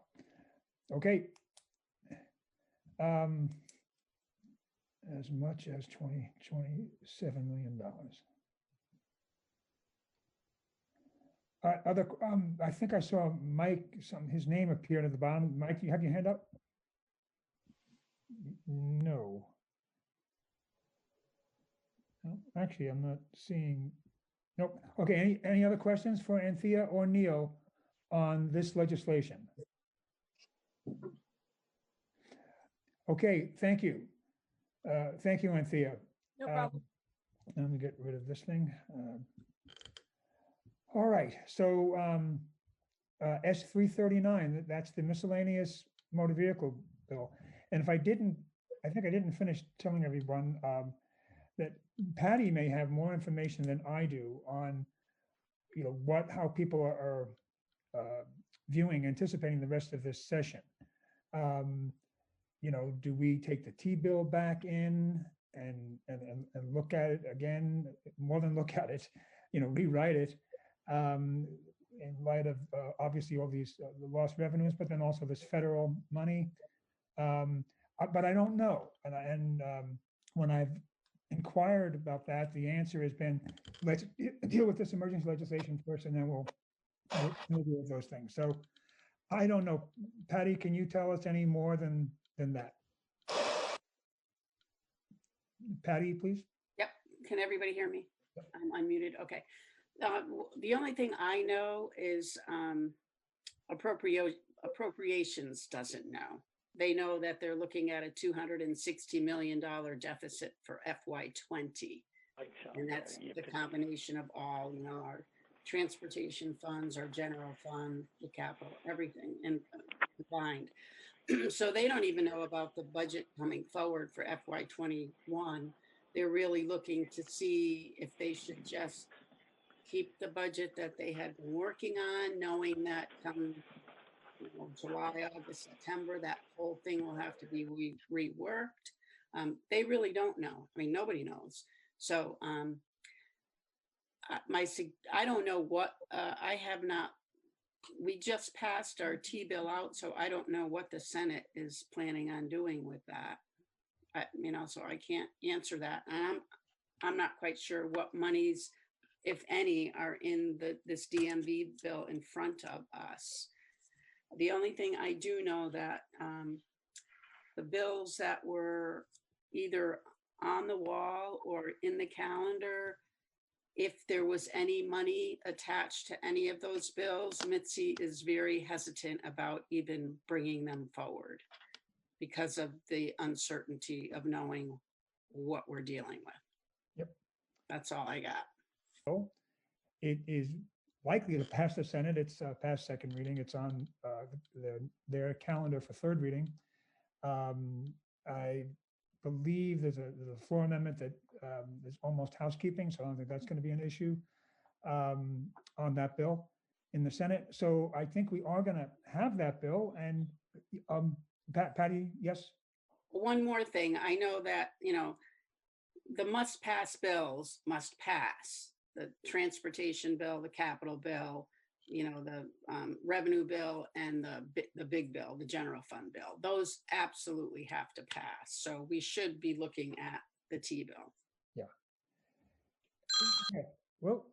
Okay. As much as $27 million. Other, I think I saw Mike, his name appeared at the bottom. Mike, you have your hand up? No. No, actually, I'm not seeing. Nope. Okay. Any other questions for Anthea or Neil on this legislation? Okay. Thank you. Thank you, Anthea. No problem. Let me get rid of this thing. All right. So S339, that's the miscellaneous motor vehicle bill. And if I think I didn't finish telling everyone that Patty may have more information than I do on, how people are viewing, anticipating the rest of this session. do we take the T-bill back in and look at it again, more than look at it, rewrite it, in light of obviously all these the lost revenues, but then also this federal money. But I don't know. And when I've inquired about that, the answer has been, let's deal with this emergency legislation first, and then we'll deal with those things. So I don't know. Patty, can you tell us any more than that? Patty, please. Yep. Can everybody hear me? I'm unmuted. Okay. The only thing I know is appropriations doesn't know. They know that they're looking at a $260 million deficit for FY20. And that's the combination of all, our transportation funds, our general fund, the capital, everything and combined. So they don't even know about the budget coming forward for FY21. They're really looking to see if they should just keep the budget that they had been working on, knowing that come July, August, September, that whole thing will have to be reworked. They really don't know. I mean, nobody knows. So I don't know what, I have not, we just passed our T-bill out, so I don't know what the Senate is planning on doing with that. So I can't answer that. And I'm not quite sure what monies, if any, are in this DMV bill in front of us. The only thing I do know that the bills that were either on the wall or in the calendar, if there was any money attached to any of those bills, Mitzi is very hesitant about even bringing them forward because of the uncertainty of knowing what we're dealing with. Yep. That's all I got. So it is likely to pass the Senate. It's past second reading. It's on their calendar for third reading. I believe there's a floor amendment that is almost housekeeping, so I don't think that's going to be an issue on that bill in the Senate. So I think we are going to have that bill. And Patty, yes? One more thing. I know that, the must pass bills must pass. The transportation bill, the capital bill, the revenue bill, and the big bill, the general fund bill. Those absolutely have to pass. So we should be looking at the T-bill. Yeah. Okay. Well,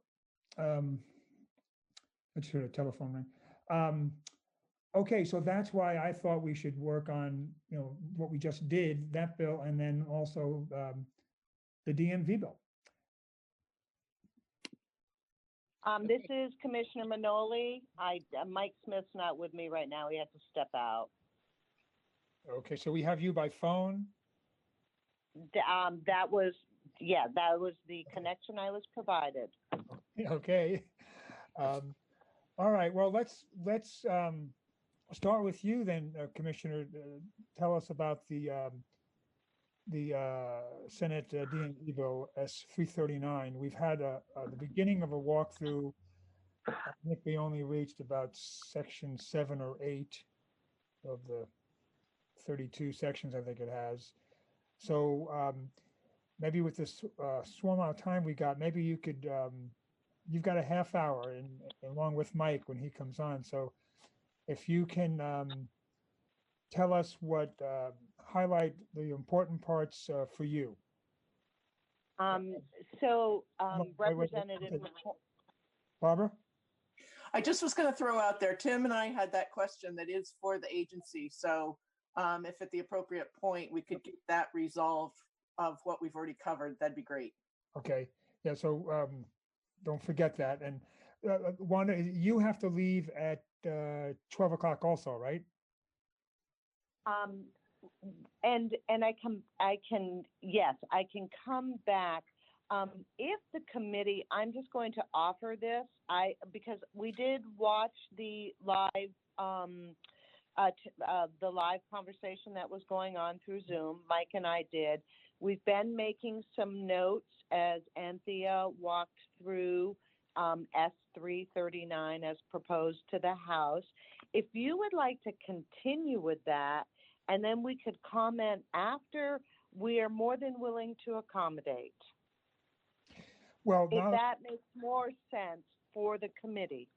let's hear a telephone ring. Okay, so that's why I thought we should work on, what we just did, that bill, and then also the DMV bill. This is Commissioner Manoli. Mike Smith's not with me right now. He had to step out. Okay, so we have you by phone? That was the connection I was provided. Okay. All right, well, let's start with you then, Commissioner. Tell us about the Senate DMV bill S339. We've had the beginning of a walkthrough. I think we only reached about section 7 or 8 of the 32 sections I think it has. So maybe with this small amount of time we got, maybe you could, you've got a half hour and along with Mike when he comes on. So if you can tell us what, highlight the important parts for you. Representative Barbara? I just was going to throw out there, Tim and I had that question that is for the agency. So if at the appropriate point we could get that resolved of what we've already covered, that'd be great. Okay. Yeah. So don't forget that. And Wanda, you have to leave at 12 o'clock also, right? And I can come back. If the committee, I'm just going to offer this, because we did watch the live conversation that was going on through Zoom. Mike and I did. We've been making some notes as Anthea walked through S339 as proposed to the House. If you would like to continue with that, and then we could comment after. We are more than willing to accommodate. Well, If now, that makes more sense for the committee.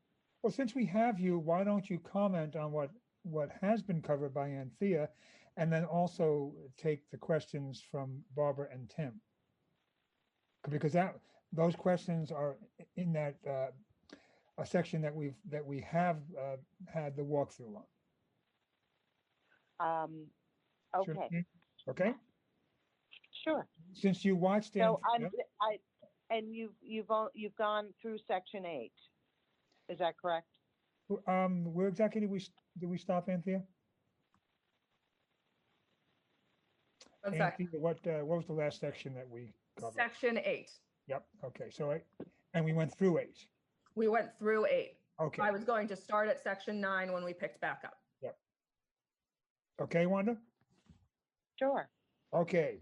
well, since we have you, why don't you comment on what has been covered by Anthea, and then also take the questions from Barbara and Tim? Because those questions are in that a section that we have had the walkthrough on. Sure. Okay. Okay. Sure. Since you watched So Anthea, and you've gone through section 8. Is that correct? where exactly did we stop, Anthea? One sec. Anthea, what was the last section that we covered? Section 8. Yep. Okay. So and we went through 8. We went through 8. Okay. I was going to start at section 9 when we picked back up. Yep. Okay, Wanda? Sure. Okay.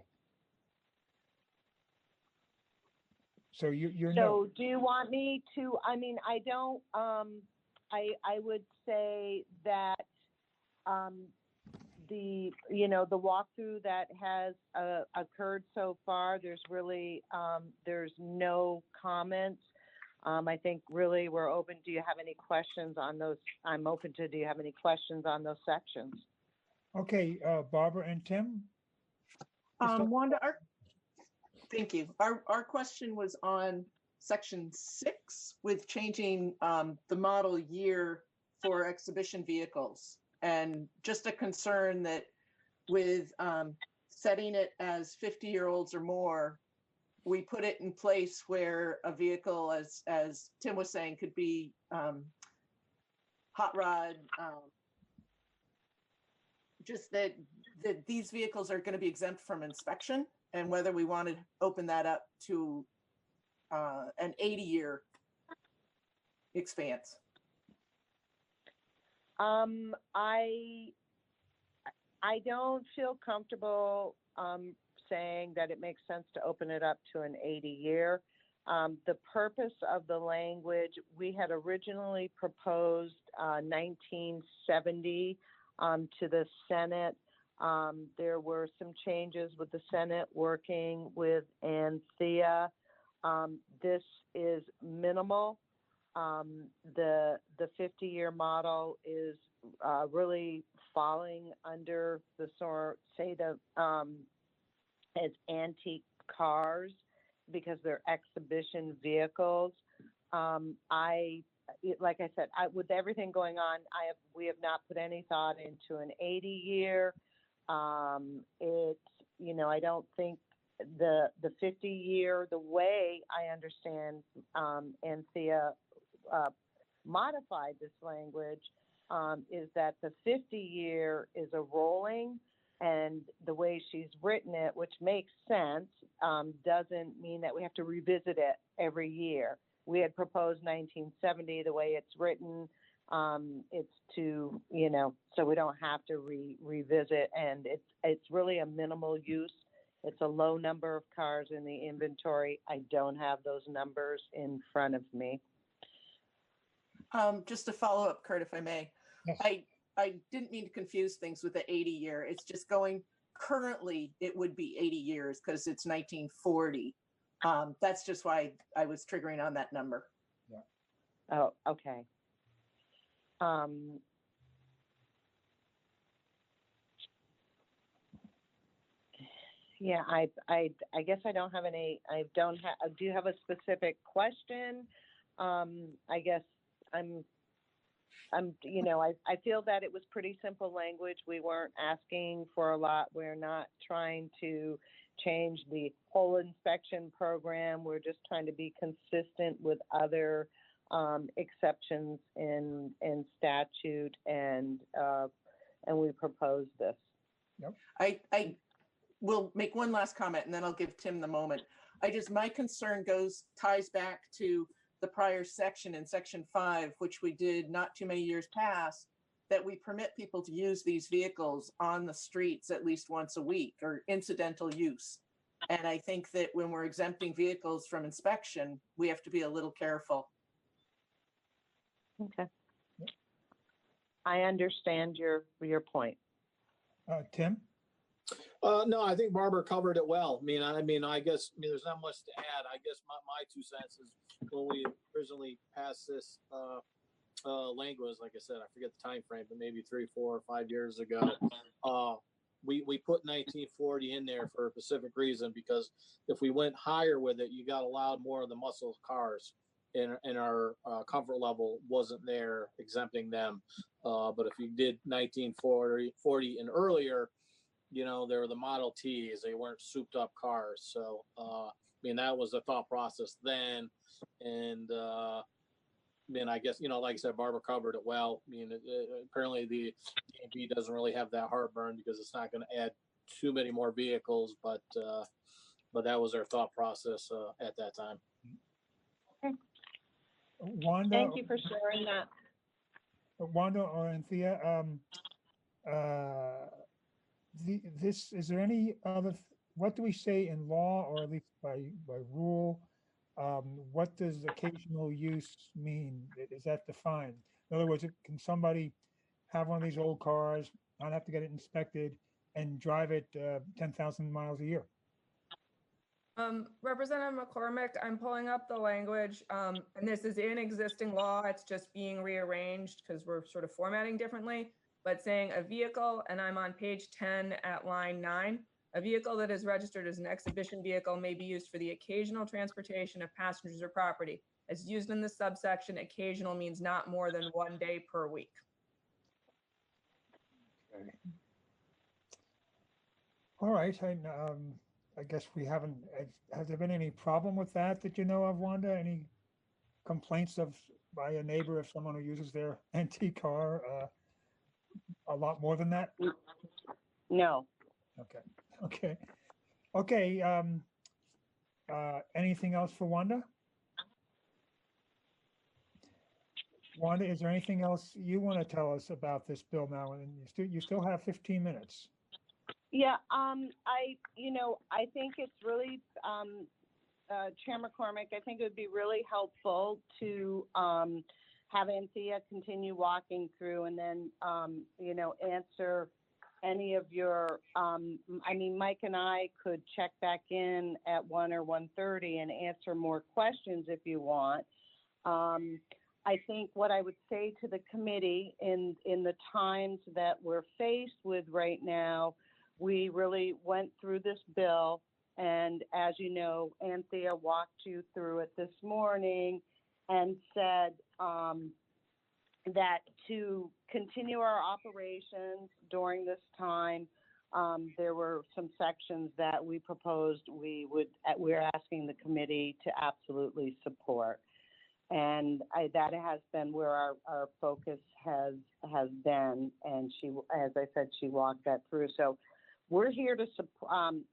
So you're So do you want me to, I mean, I don't, I would say that the walkthrough that has occurred so far, there's really, there's no comments. I think really we're open. Do you have any questions on those? I'm open to, do you have any questions on those sections? Okay, Barbara and Tim? Wanda, thank you. Our question was on section 6 with changing the model year for exhibition vehicles. And just a concern that with setting it as 50-year-olds or more, we put it in place where a vehicle, as Tim was saying, could be hot rod, just that these vehicles are going to be exempt from inspection, and whether we want to open that up to an 80-year expanse. I don't feel comfortable saying that it makes sense to open it up to an 80-year. The purpose of the language, we had originally proposed 1970 to the Senate. There were some changes with the Senate working with Anthea. This is minimal. The 50-year model is really falling under the as antique cars because they're exhibition vehicles. Like I said, with everything going on, we have not put any thought into an 80-year. I don't think the 50-year, the way I understand Anthea modified this language is that the 50-year is a rolling, and the way she's written it, which makes sense, doesn't mean that we have to revisit it every year. We had proposed 1970, the way it's written, it's to, so we don't have to revisit, and it's really a minimal use. It's a low number of cars in the inventory. I don't have those numbers in front of me. Just to follow up, Kurt, if I may. Yes. I didn't mean to confuse things with the 80-year. It's just currently it would be 80 years because it's 1940. That's just why I was triggering on that number. Yeah. Oh, okay. Yeah, I guess I don't have any, do you have a specific question? I guess I feel that it was pretty simple language. We weren't asking for a lot. We're not trying to change the whole inspection program. We're just trying to be consistent with other exceptions in statute, and we propose this. Yep. I will make one last comment and then I'll give Tim the moment. My concern ties back to the prior section in section 5, which we did not too many years past, that we permit people to use these vehicles on the streets at least once a week or incidental use. And I think that when we're exempting vehicles from inspection, we have to be a little careful. Okay. I understand your point. Tim? No, I think Barbara covered it well. I guess there's not much to add. I guess my 2 cents is when we originally passed this language, like I said, I forget the time frame, but maybe 3, 4, or 5 years ago, we put 1940 in there for a specific reason, because if we went higher with it, you got allowed more of the muscle cars, and our comfort level wasn't there exempting them. But if you did 1940 and earlier, they were the Model Ts. They weren't souped up cars. So, that was the thought process then. And, I guess, like I said, Barbara covered it well. Apparently the DMV doesn't really have that heartburn because it's not going to add too many more vehicles, but that was our thought process at that time. Okay. Wanda? Thank you for sharing that. Wanda or Anthea, is there any other, what do we say in law, or at least by rule? What does occasional use mean? Is that defined? In other words, can somebody have one of these old cars, not have to get it inspected, and drive it 10,000 miles a year? Representative McCormick, I'm pulling up the language, and this is in existing law. It's just being rearranged because we're sort of formatting differently, but saying a vehicle, and I'm on page 10 at line 9, a vehicle that is registered as an exhibition vehicle may be used for the occasional transportation of passengers or property. As used in this subsection, occasional means not more than 1 day per week. Okay. All right. I guess we haven't, has there been any problem with that you know of, Wanda? Any complaints by a neighbor if someone who uses their antique car a lot more than that? No. Okay. Anything else for Wanda? Wanda, is there anything else you want to tell us about this bill now? And you still have 15 minutes. Yeah, I think it's really, Chair McCormick, I think it would be really helpful to have Anthea continue walking through and then, answer any of your, Mike and I could check back in at 1 or 1:30 and answer more questions if you want. I think what I would say to the committee in the times that we're faced with right now, we really went through this bill, and as you know, Anthea walked you through it this morning and said that to continue our operations during this time, there were some sections that we proposed we're asking the committee to absolutely support. And that has been where our focus has been, and she, as I said, she walked that through. So we're here to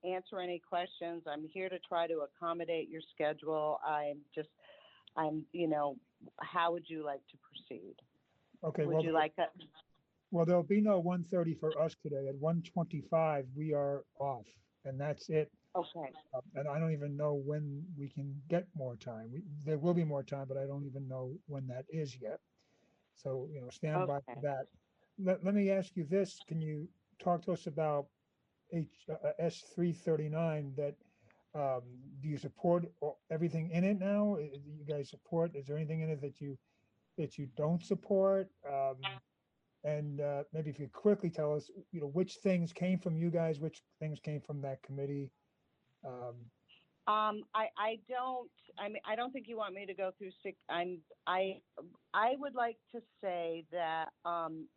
answer any questions. I'm here to try to accommodate your schedule. How would you like to proceed? Okay. Would you like that? Well, there'll be no 1:30 for us today. At 1:25, we are off, and that's it. Okay. And I don't even know when we can get more time. There will be more time, but I don't even know when that is yet. So, stand by for that. Let me ask you this. Can you talk to us about S339 that, do you support everything in it now? Do you guys support, is there anything in it that you don't support? And maybe if you quickly tell us, which things came from you guys, which things came from that committee. I don't think you want me to go through I would like to say that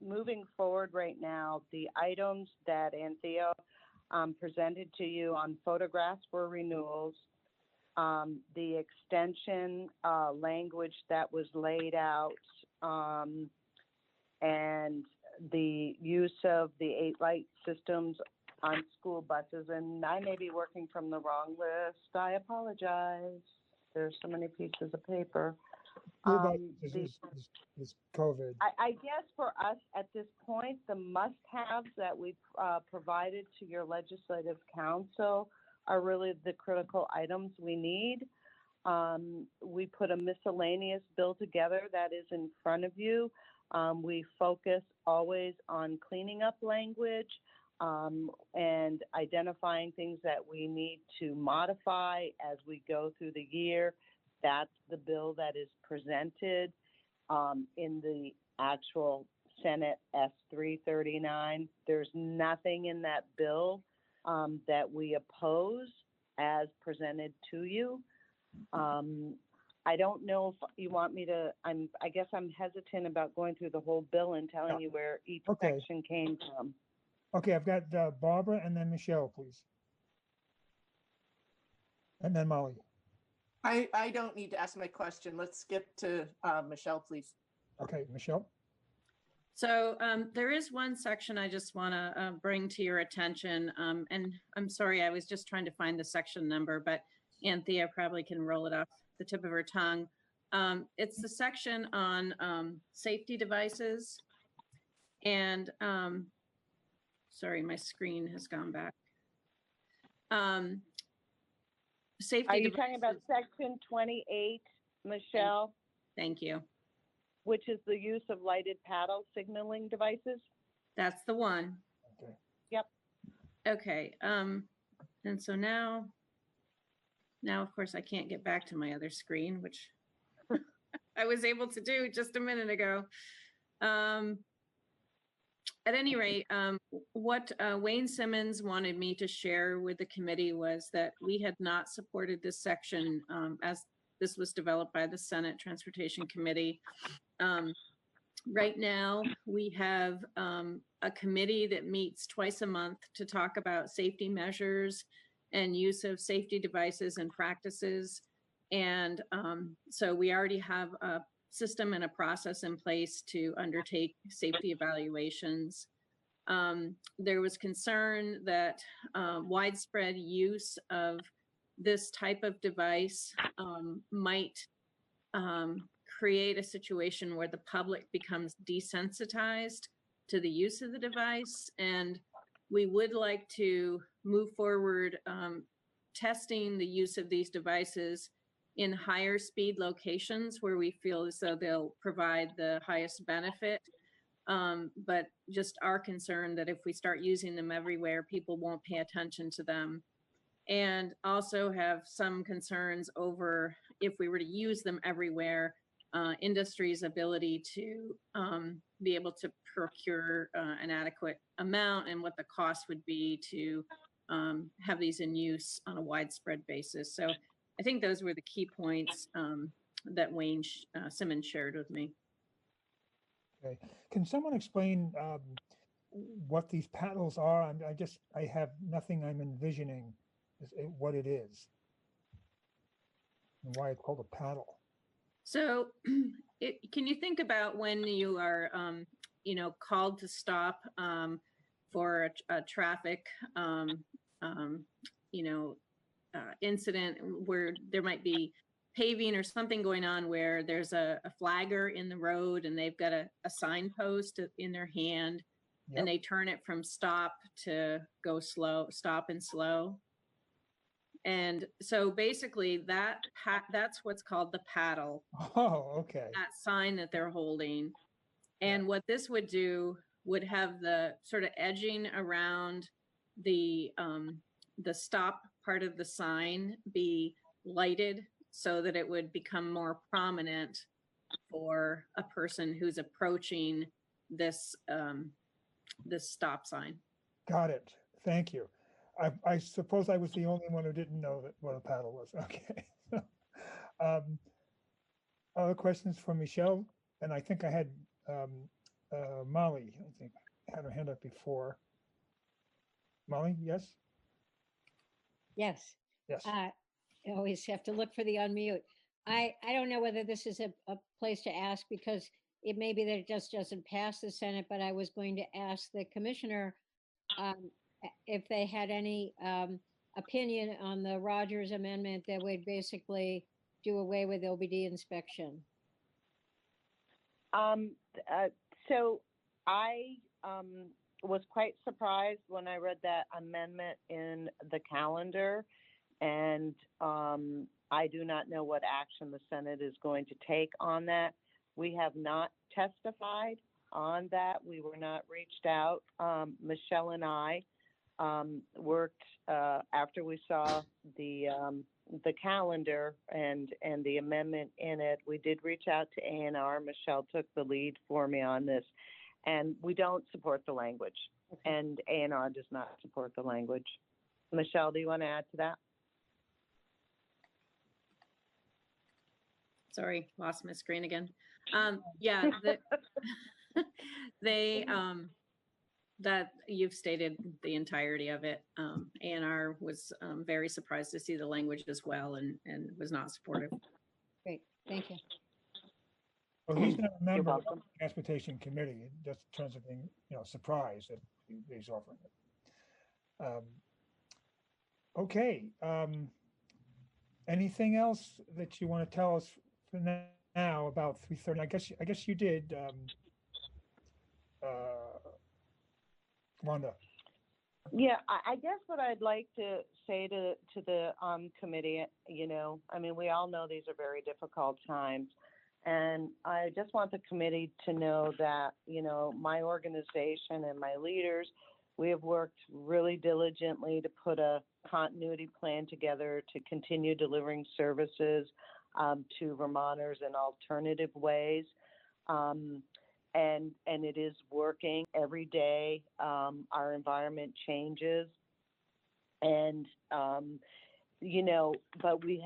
moving forward right now, the items that Anthea presented to you on photographs for renewals, the extension language that was laid out, and the use of the 8 light systems on school buses, and I may be working from the wrong list. I apologize. There's so many pieces of paper. Is COVID. I guess for us at this point, the must-haves that we've provided to your legislative council are really the critical items we need. We put a miscellaneous bill together that is in front of you. We focus always on cleaning up language. and identifying things that we need to modify as we go through the year. That's the bill that is presented in the actual Senate S-339. There's nothing in that bill that we oppose as presented to you. I don't know if you want me to, I guess I'm hesitant about going through the whole bill and telling you where each Okay. section came from. Okay, I've got Barbara and then Michelle, please. And then Molly. I don't need to ask my question. Let's skip to Michelle, please. Okay, Michelle. So there is one section I just want to bring to your attention. And I'm sorry, I was just trying to find the section number, but Anthea probably can roll it off the tip of her tongue. It's the section on safety devices. And sorry, my screen has gone back. Safety Are you devices. talking about section 28, Michelle? Thank you. Which is the use of lighted paddle signaling devices? That's the one. Okay. Yep. Okay. And so now of course I can't get back to my other screen, which I was able to do just a minute ago. At any rate, what Wayne Simmons wanted me to share with the committee was that we had not supported this section as this was developed by the Senate Transportation Committee. Right now, we have a committee that meets twice a month to talk about safety measures and use of safety devices and practices. And so we already have a system and a process in place to undertake safety evaluations. There was concern that widespread use of this type of device might create a situation where the public becomes desensitized to the use of the device. And we would like to move forward testing the use of these devices in higher speed locations where we feel as though they'll provide the highest benefit. But just our concern that if we start using them everywhere, people won't pay attention to them. And also have some concerns over if we were to use them everywhere, industry's ability to be able to procure an adequate amount and what the cost would be to have these in use on a widespread basis. So I think those were the key points that Wayne Simmons shared with me. Okay. Can someone explain what these paddles are? I have nothing I'm envisioning what it is and why it's called a paddle. So can you think about when you are, called to stop for a traffic, incident where there might be paving or something going on where there's a flagger in the road and they've got a signpost in their hand. Yep. And they turn it from stop to go slow, stop and slow. And so basically that's what's called the paddle. Oh, okay. That sign that they're holding. And what this would do would have the sort of edging around the stop part of the sign be lighted so that it would become more prominent for a person who's approaching this this stop sign. Got it. Thank you. I suppose I was the only one who didn't know what a paddle was. Okay. Other questions for Michelle? And I think I had Molly, I think, had her hand up before. Molly, yes? Yes. Yes. I always have to look for the unmute. I don't know whether this is a place to ask because it may be that it just doesn't pass the Senate, but I was going to ask the commissioner if they had any opinion on the Rogers amendment that would basically do away with OBD inspection. So I was quite surprised when I read that amendment in the calendar, and I do not know what action the Senate is going to take on that. We have not testified on that. We were not reached out. Michelle and I worked after we saw the calendar and the amendment in it. We did reach out to A&R. Michelle took the lead for me on this, and we don't support the language, and A&R does not support the language. Michelle, do you want to add to that? Sorry, lost my screen again. Yeah, they, that you've stated the entirety of it. A&R was very surprised to see the language as well and was not supportive. Great, thank you. Well, he's not a member of the Transportation Committee, just in terms of being, surprised that he's offering it. Okay. Anything else that you want to tell us for now about 3:30? I guess you did, Wanda. Yeah, I guess what I'd like to say to the committee, I mean, we all know these are very difficult times. And I just want the committee to know that, my organization and my leaders, we have worked really diligently to put a continuity plan together to continue delivering services to Vermonters in alternative ways. And it is working every day. Our environment changes, and but we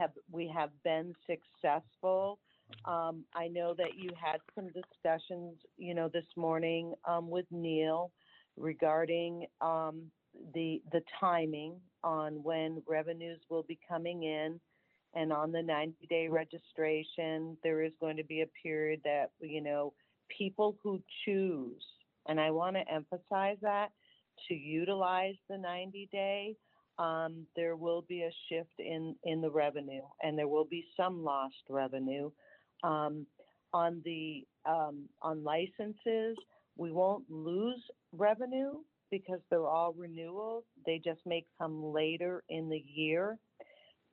have been successful. I know that you had some discussions, this morning with Neil regarding the timing on when revenues will be coming in, and on the 90-day registration, there is going to be a period that people who choose, and I want to emphasize that, to utilize the 90-day, there will be a shift in the revenue, and there will be some lost revenue. On licenses, we won't lose revenue because they're all renewals. They just may come later in the year.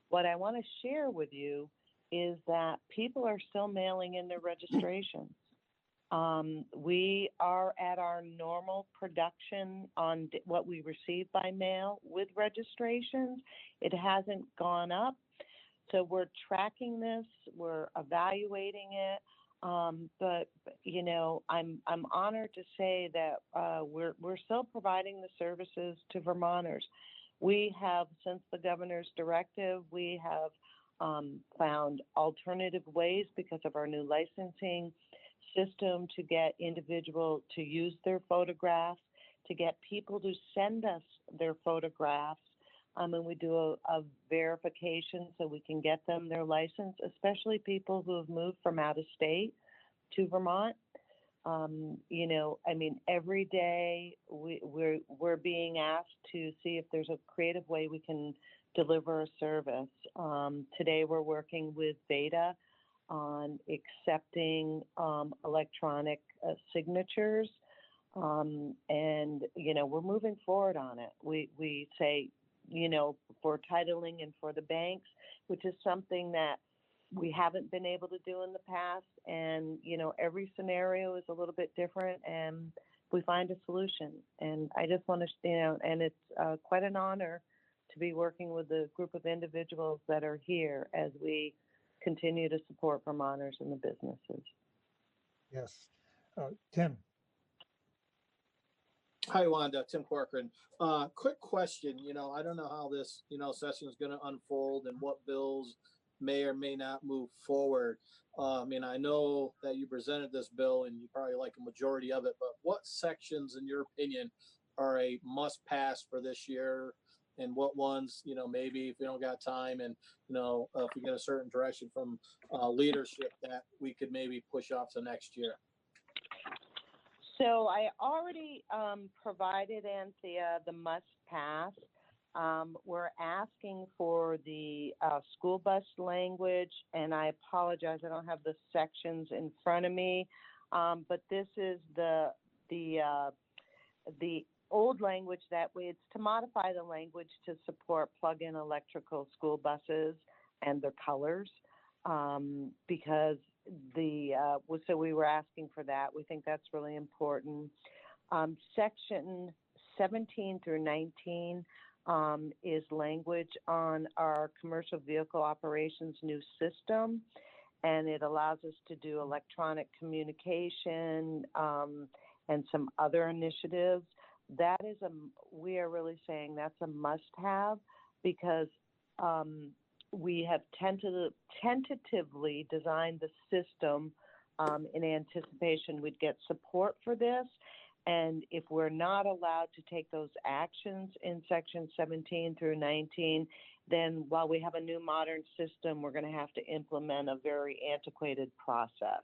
What I want to share with you is that people are still mailing in their registrations. We are at our normal production on what we receive by mail with registrations. It hasn't gone up. So we're tracking this, we're evaluating it. But I'm honored to say that we're still providing the services to Vermonters. We have, since the governor's directive, we have found alternative ways because of our new licensing system to get individuals to use their photographs, to get people to send us their photographs. And we do a verification so we can get them their license, especially people who have moved from out of state to Vermont. Every day we're being asked to see if there's a creative way we can deliver a service. Today we're working with Beta on accepting electronic signatures, and we're moving forward on it. We say, for titling and for the banks, which is something that we haven't been able to do in the past. And, every scenario is a little bit different, and we find a solution. And I just want to, and it's quite an honor to be working with a group of individuals that are here as we continue to support Vermonters and the businesses. Yes. Tim. Hi, Wanda. Tim Corcoran. Quick question. I don't know how this, session is going to unfold and what bills may or may not move forward. I know that you presented this bill and you probably like a majority of it, but what sections, in your opinion, are a must pass for this year? And what ones, maybe if we don't got time and, if we get a certain direction from leadership that we could maybe push off to next year? So I already provided Anthea the must pass. We're asking for the school bus language, and I apologize, I don't have the sections in front of me, but this is the old language that it's to modify the language to support plug-in electrical school buses and their colors, because so we were asking for that. We think that's really important. Section 17 through 19 is language on our commercial vehicle operations new system, and it allows us to do electronic communication and some other initiatives. That is we are really saying that's a must-have, because we have tentatively designed the system in anticipation we'd get support for this. And if we're not allowed to take those actions in section 17 through 19, then while we have a new modern system, we're going to have to implement a very antiquated process.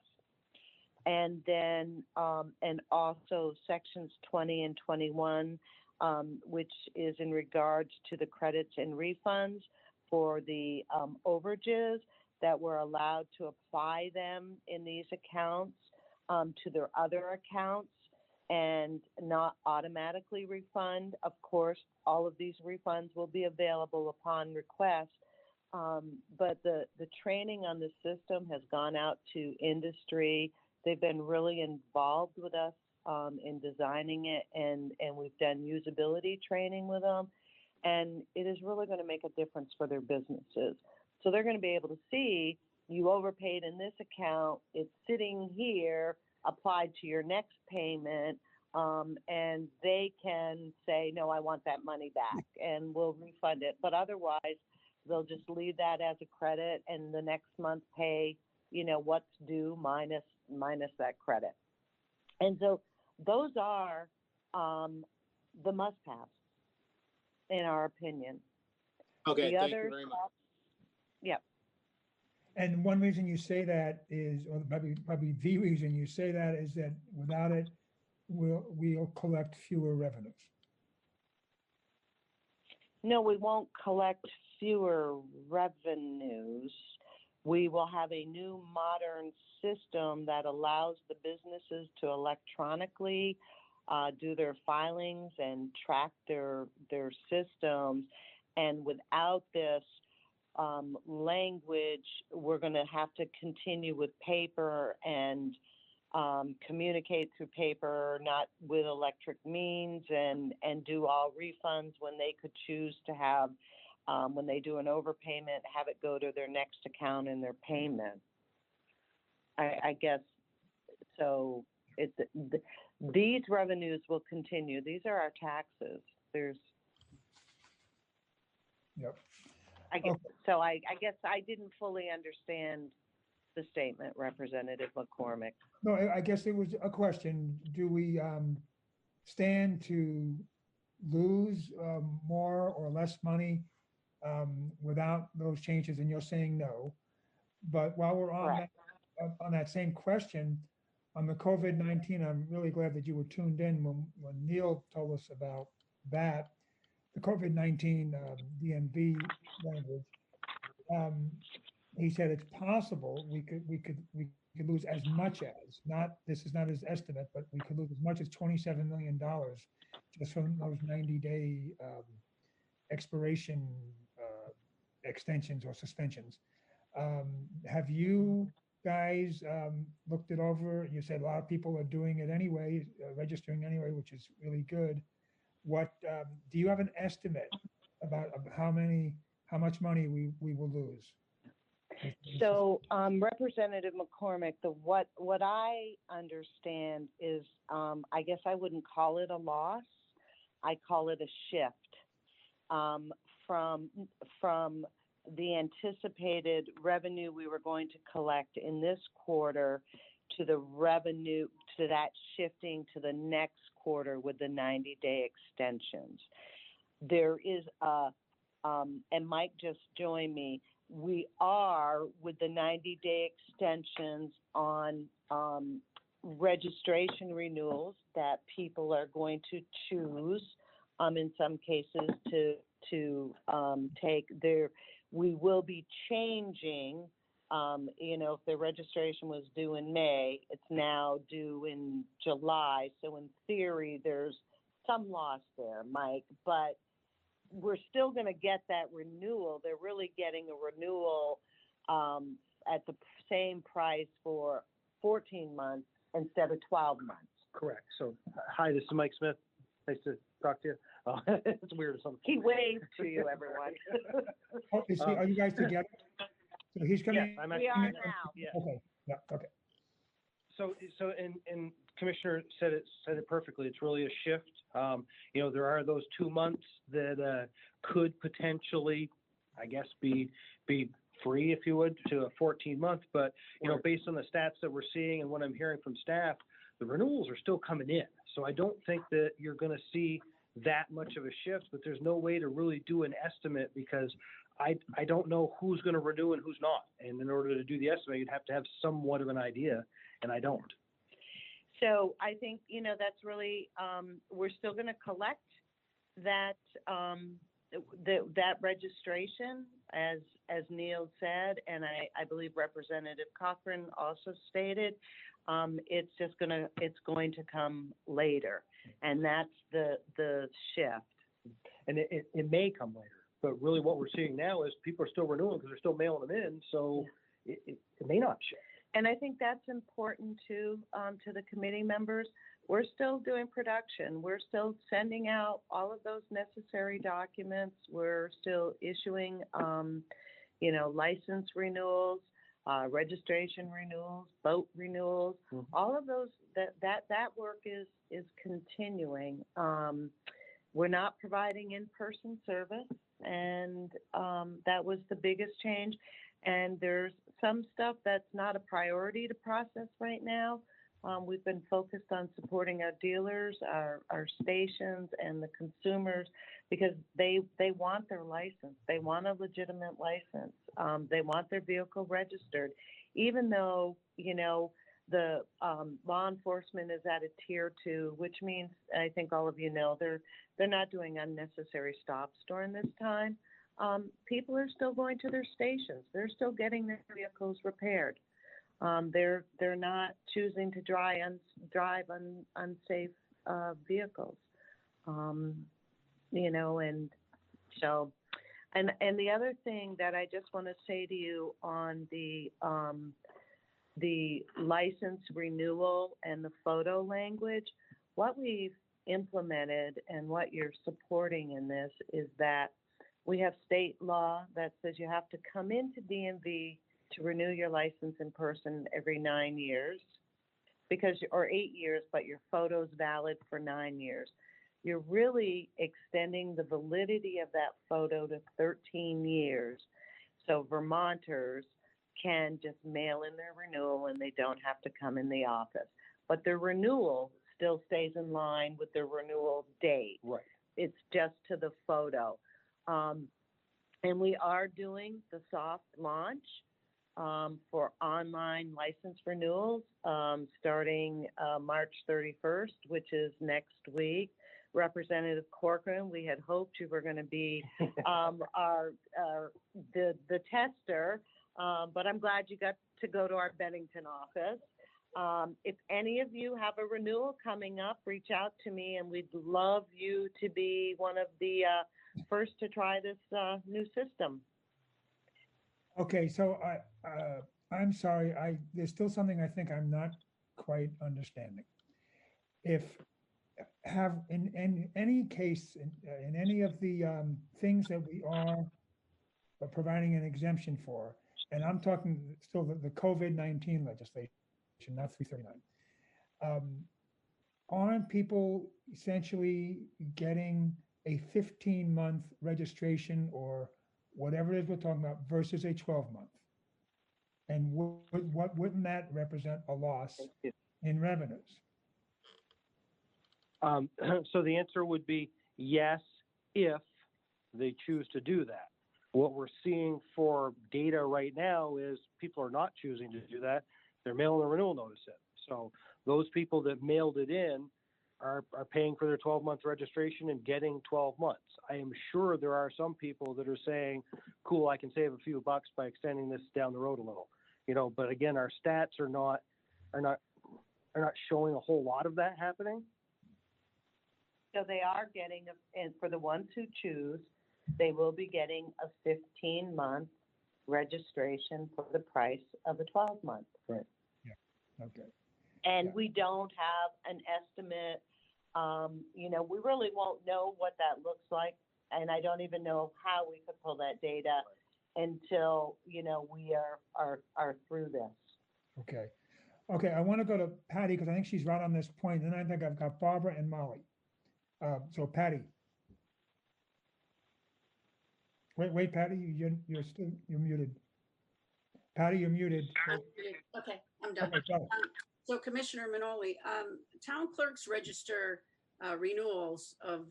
And then, and also sections 20 and 21, which is in regards to the credits and refunds for the overages, that we're allowed to apply them in these accounts to their other accounts and not automatically refund. Of course, all of these refunds will be available upon request, but the training on the system has gone out to industry. They've been really involved with us in designing it, and we've done usability training with them, and it is really going to make a difference for their businesses. So they're going to be able to see, you overpaid in this account, it's sitting here, applied to your next payment, and they can say, no, I want that money back, and we'll refund it. But otherwise, they'll just leave that as a credit, and the next month pay, what's due minus that credit. And so those are the must-haves, in our opinion. Okay, thank you very much. Yeah. And one reason you say that is, or probably the reason you say that is that without it, we'll collect fewer revenues. No, we won't collect fewer revenues. We will have a new modern system that allows the businesses to electronically do their filings and track their systems. And without this language, we're going to have to continue with paper and communicate through paper, not with electric means, and do all refunds when they could choose to have, when they do an overpayment, have it go to their next account in their payment. I guess, so these revenues will continue. These are our taxes. Yep. I guess, so I guess I didn't fully understand the statement, Representative McCormick. No, I guess it was a question. Do we stand to lose more or less money without those changes? And you're saying no. But while we're on that same question, on the COVID-19, I'm really glad that you were tuned in when Neil told us about that, the COVID-19 DMV language. He said it's possible we could lose as much as, this is not his estimate, but we could lose as much as $27 million just from those 90-day expiration extensions or suspensions. Have you guys looked it over? You said a lot of people are doing it anyway, registering anyway, which is really good. What do you have an estimate about how much money we will lose? So, Representative McCormick, what I understand is, I guess I wouldn't call it a loss. I call it a shift from the anticipated revenue we were going to collect in this quarter to the revenue, to that shifting to the next quarter with the 90-day extensions. There is and Mike just joined me, we are with the 90-day extensions on registration renewals that people are going to choose in some cases to take their, we will be changing, if the registration was due in May, it's now due in July. So in theory, there's some loss there, Mike, but we're still going to get that renewal. They're really getting a renewal at the same price for 14 months instead of 12 months. Correct. So, hi, this is Mike Smith. Nice to talk to you. It's weird or something. He waved to you, everyone. Oh, are you guys together? So he's coming. Yes, I'm We actually. are now. Yeah. Okay, yeah, okay. So, and Commissioner said it perfectly. It's really a shift. You know, there are those 2 months that could potentially, I guess, be free, if you would, to a 14-month. But, you know, based on the stats that we're seeing and what I'm hearing from staff, the renewals are still coming in. So I don't think that you're going to see that much of a shift, but there's no way to really do an estimate because I don't know who's going to renew and who's not. And in order to do the estimate, you'd have to have somewhat of an idea, and I don't. So I think, you know, that's really, we're still going to collect that, that registration, as Neil said, and I believe Representative Cochran also stated, it's going to come later, and that's the shift. And it may come later, but really what we're seeing now is people are still renewing because they're still mailing them in, so it may not shift. And I think that's important too, to the committee members. We're still doing production. We're still sending out all of those necessary documents. We're still issuing, you know, license renewals, registration renewals, boat renewals. All of those, that work is continuing. We're not providing in-person service, and that was the biggest change. And there's some stuff that's not a priority to process right now. We've been focused on supporting our dealers, our stations, and the consumers because they want their license. They want a legitimate license. They want their vehicle registered, even though, you know, the law enforcement is at a tier 2, which means, I think all of you know, they're not doing unnecessary stops during this time. People are still going to their stations. They're still getting their vehicles repaired. They're not choosing to drive unsafe vehicles. You know, and so, and the other thing that I just want to say to you on the license renewal and the photo language, what we've implemented and what you're supporting in this is that we have state law that says you have to come into DMV to renew your license in person every 9 years, or 8 years, but your photo's valid for 9 years. You're really extending the validity of that photo to 13 years. So Vermonters can just mail in their renewal and they don't have to come in the office. But their renewal still stays in line with their renewal date. Right. It's just to the photo. And we are doing the soft launch for online license renewals starting March 31st, which is next week. Representative Corcoran, we had hoped you were going to be the tester, but I'm glad you got to go to our Bennington office. If any of you have a renewal coming up, reach out to me, and we'd love you to be one of the first to try this new system. Okay, so I'm sorry, there's still something I think I'm not quite understanding. If in any case, in any of the things that we are providing an exemption for, and I'm talking still the COVID-19 legislation, not 339, aren't people essentially getting a 15-month registration or whatever it is we're talking about versus a 12-month? And what wouldn't that represent a loss in revenues? So the answer would be yes, if they choose to do that. What we're seeing for data right now is people are not choosing to do that. They're mailing a renewal notice in. So those people that mailed it in are paying for their 12-month registration and getting 12 months. I am sure there are some people that are saying, cool, I can save a few bucks by extending this down the road a little. You know, but again, our stats are not showing a whole lot of that happening. So they are getting, and for the ones who choose, they will be getting a 15-month registration for the price of a 12-month. Right. Yeah, okay. And Yeah. we don't have an estimate. You know, we really won't know what that looks like. And I don't even know how we could pull that data until, you know, we are through this. Okay. Okay, I want to go to Patty because I think she's right on this point. Then I think I've got Barbara and Molly. So Patty. Wait, Patty, you're muted. Patty, you're muted. Okay, I'm done. Okay, go. So Commissioner Manoli, town clerks register renewals of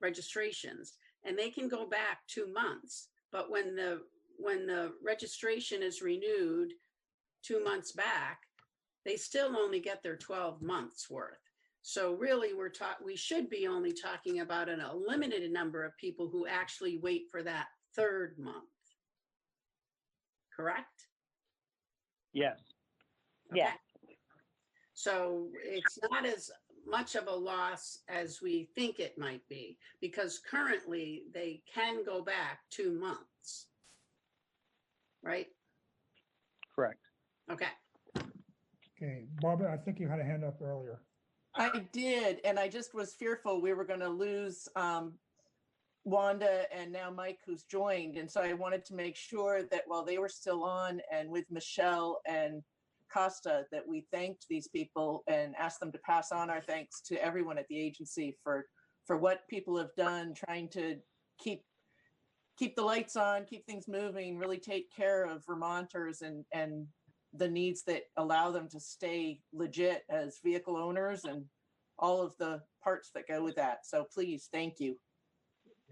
registrations, and they can go back 2 months. But when the registration is renewed 2 months back, they still only get their 12 months worth. So really, we should be only talking about a limited number of people who actually wait for that 3rd month. Correct? Yes. Okay. Yeah. So it's not as much of a loss as we think it might be, because currently they can go back 2 months. Right? Correct. Okay. Okay, Barbara, I think you had a hand up earlier. I did, and I just was fearful we were going to lose Wanda and now Mike, who's joined. And so I wanted to make sure that while they were still on and with Michelle and Costa, that we thanked these people and asked them to pass on our thanks to everyone at the agency for what people have done, trying to keep the lights on, keep things moving, really take care of Vermonters and the needs that allow them to stay legit as vehicle owners and all of the parts that go with that. So please, thank you.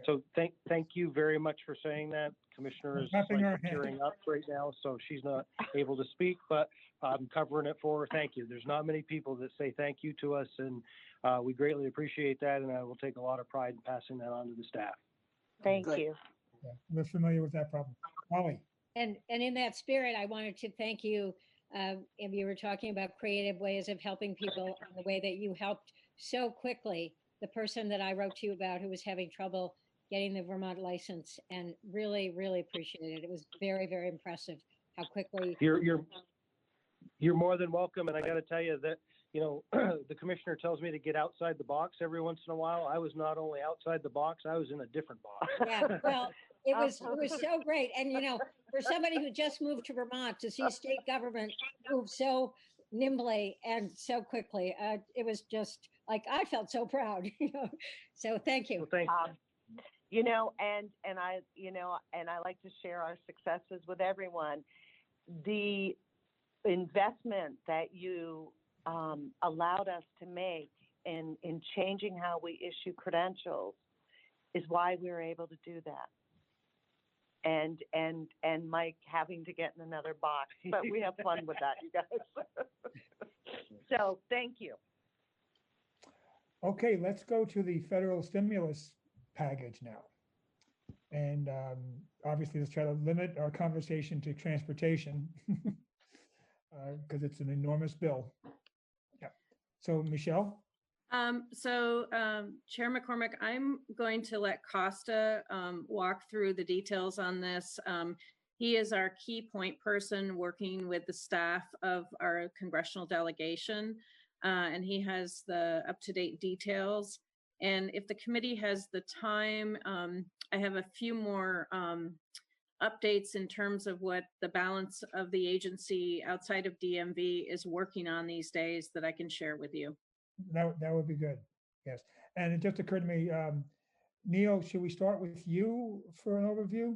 So thank you very much for saying that. Commissioner is Clapping our like tearing up right now, so she's not able to speak, but I'm covering it for her. Thank you. There's not many people that say thank you to us, and we greatly appreciate that, and I will take a lot of pride in passing that on to the staff. Thank Good. you. Yeah, we're familiar with that problem. Molly. And in that spirit, I wanted to thank you. If you were talking about creative ways of helping people, and the way that you helped so quickly the person that I wrote to you about who was having trouble getting the Vermont license, and really, really appreciated it. It was very, very impressive how quickly. You're more than welcome, and I got to tell you that, you know, the commissioner tells me to get outside the box every once in a while. I was not only outside the box, I was in a different box. Yeah, well, it was so great. And, you know, for somebody who just moved to Vermont, to see state government move so nimbly and so quickly, it was just like, I felt so proud, you know, so thank you. Well, thank you. You know, and I, you know, and I like to share our successes with everyone. The investment that you allowed us to make in changing how we issue credentials is why we were able to do that. And Mike having to get in another box, but we have fun with that, you guys. So thank you. Okay, let's go to the federal stimulus package now. And obviously, let's try to limit our conversation to transportation because it's an enormous bill. Yeah. So Michelle? Chair McCormick, I'm going to let Costa walk through the details on this. He is our key point person working with the staff of our congressional delegation, and he has the up-to-date details. And if the committee has the time, I have a few more updates in terms of what the balance of the agency outside of DMV is working on these days that I can share with you. That would be good. Yes. And it just occurred to me, Neil, should we start with you for an overview?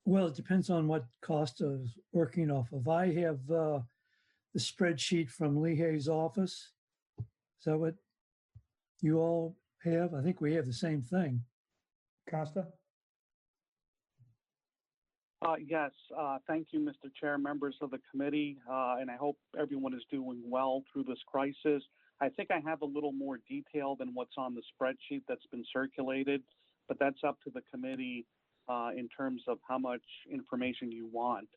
Well, it depends on what Costa is working off of. I have the spreadsheet from Leahy's office. Is that what you all have? I think we have the same thing. Costa? Yes, thank you, Mr. Chair, members of the committee, and I hope everyone is doing well through this crisis. I think I have a little more detail than what's on the spreadsheet that's been circulated, but that's up to the committee in terms of how much information you want.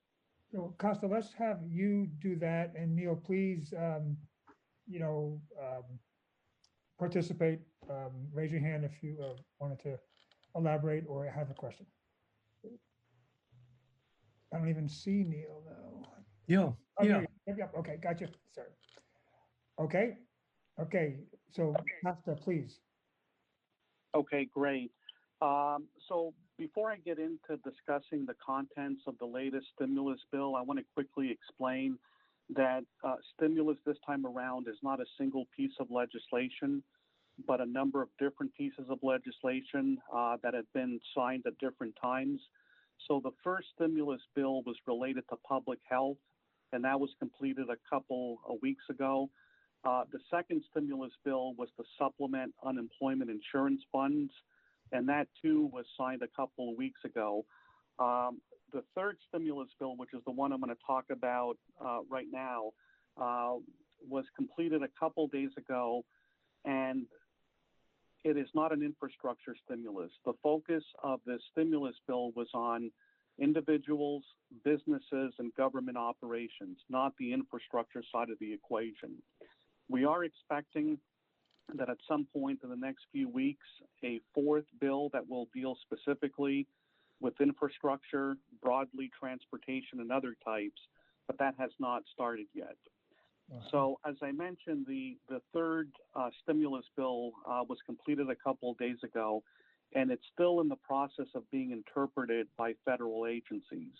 So Costa, let's have you do that. And Neil, please, participate, raise your hand if you wanted to elaborate or have a question. I don't even see Neil now. Yeah, Oh, there yeah. you go. Yep, yep. Okay, gotcha. Sorry. Okay, okay. So, Pastor, please. Okay, great. So before I get into discussing the contents of the latest stimulus bill, I want to quickly explain that stimulus this time around is not a single piece of legislation, but a number of different pieces of legislation that have been signed at different times. So the first stimulus bill was related to public health, and that was completed a couple of weeks ago. The second stimulus bill was to supplement unemployment insurance funds, and that too was signed a couple of weeks ago. The third stimulus bill, which is the one I'm going to talk about right now, was completed a couple days ago, and it is not an infrastructure stimulus. The focus of this stimulus bill was on individuals, businesses, and government operations, not the infrastructure side of the equation. We are expecting that at some point in the next few weeks, a fourth bill that will deal specifically with infrastructure, broadly transportation, and other types, but that has not started yet. So as I mentioned, the third stimulus bill was completed a couple of days ago, and it's still in the process of being interpreted by federal agencies.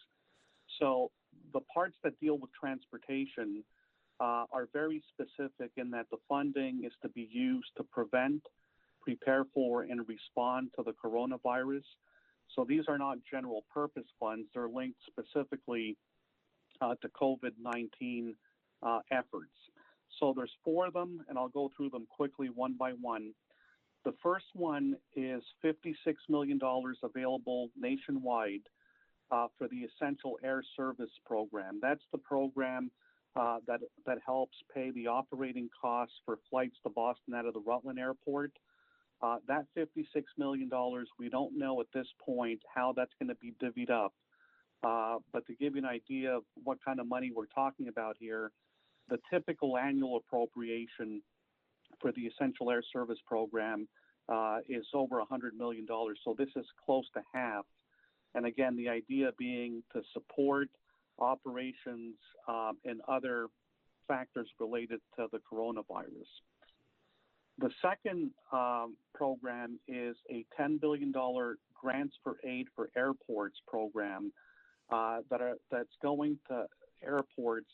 So the parts that deal with transportation are very specific in that the funding is to be used to prevent, prepare for, and respond to the coronavirus. So these are not general purpose funds. They're linked specifically to COVID-19 efforts. So there's four of them, and I'll go through them quickly one by one. The first one is $56 million available nationwide for the Essential Air Service Program. That's the program that helps pay the operating costs for flights to Boston out of the Rutland Airport. That $56 million, we don't know at this point how that's going to be divvied up. But to give you an idea of what kind of money we're talking about here, the typical annual appropriation for the Essential Air Service Program is over $100 million. So this is close to half. And again, the idea being to support operations and other factors related to the coronavirus. The second program is a $10 billion Grants for Aid for Airports program that's going to airports.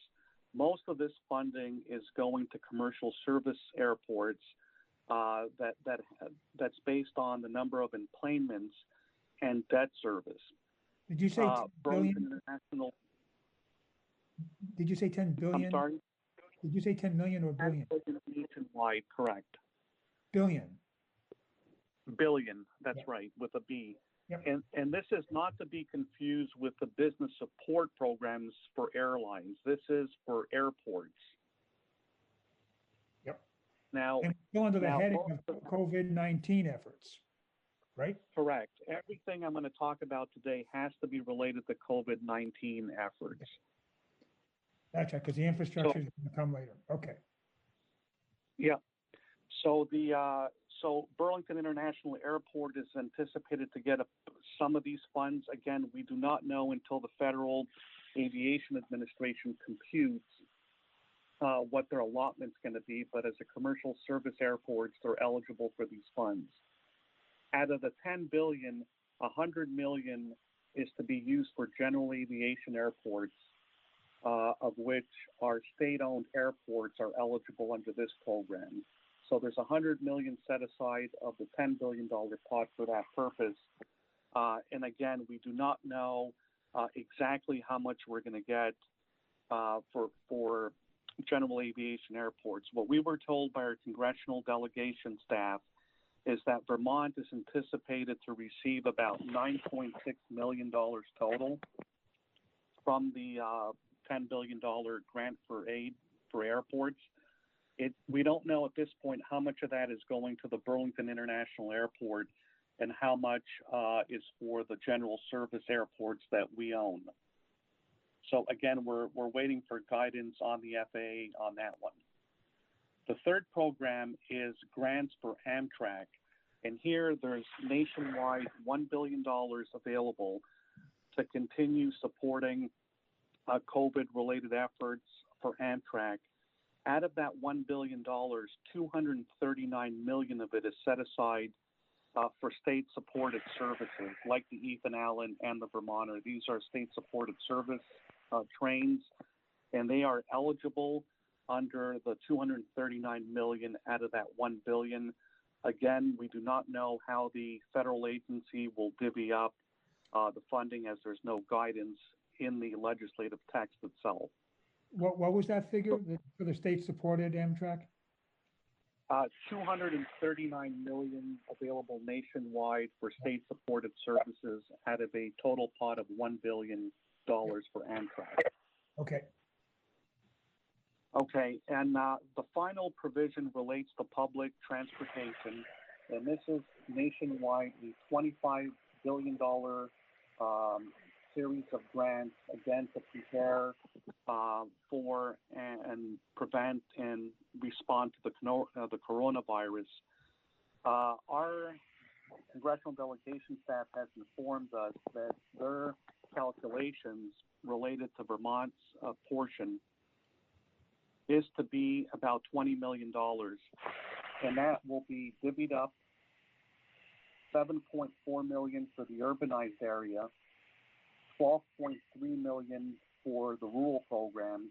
Most of this funding is going to commercial service airports that's based on the number of enplanements and debt service. Did you say 10 billion? International. Did you say 10 billion? I'm sorry? Did you say 10 million or billion? Nationwide, correct. Billion. Billion, that's right, with a B. Yep. And this is not to be confused with the business support programs for airlines. This is for airports. Yep. Now, and still under the heading of COVID-19 efforts, right? Correct. Everything I'm going to talk about today has to be related to COVID-19 efforts. That's right, because the infrastructure is going to come later. Okay. Yeah. So so Burlington International Airport is anticipated to get some of these funds. Again, we do not know until the Federal Aviation Administration computes what their allotment's going to be, but as a commercial service airports, they're eligible for these funds. Out of the $10 billion, $100 million is to be used for general aviation airports, of which our state-owned airports are eligible under this program. So there's $100 million set aside of the $10 billion pot for that purpose. And again, we do not know exactly how much we're going to get for general aviation airports. What we were told by our congressional delegation staff is that Vermont is anticipated to receive about $9.6 million total from the $10 billion grant for aid for airports. We don't know at this point how much of that is going to the Burlington International Airport and how much is for the general service airports that we own. So again, we're waiting for guidance on the FAA on that one. The third program is grants for Amtrak. And here there's nationwide $1 billion available to continue supporting COVID-related efforts for Amtrak. Out of that $1 billion, $239 million of it is set aside for state-supported services like the Ethan Allen and the Vermonter. These are state-supported service trains, and they are eligible under the $239 million out of that $1 billion. Again, we do not know how the federal agency will divvy up the funding, as there's no guidance in the legislative text itself. What was that figure for the state-supported Amtrak? 239 million available nationwide for state-supported services out of a total pot of $1 billion for Amtrak. Okay. Okay, and the final provision relates to public transportation, and this is nationwide, a $25 billion series of grants, again, to prepare for and prevent and respond to the coronavirus. Our congressional delegation staff has informed us that their calculations related to Vermont's portion is to be about $20 million, and that will be divvied up, $7.4 million for the urbanized area, $12.3 million for the rural programs,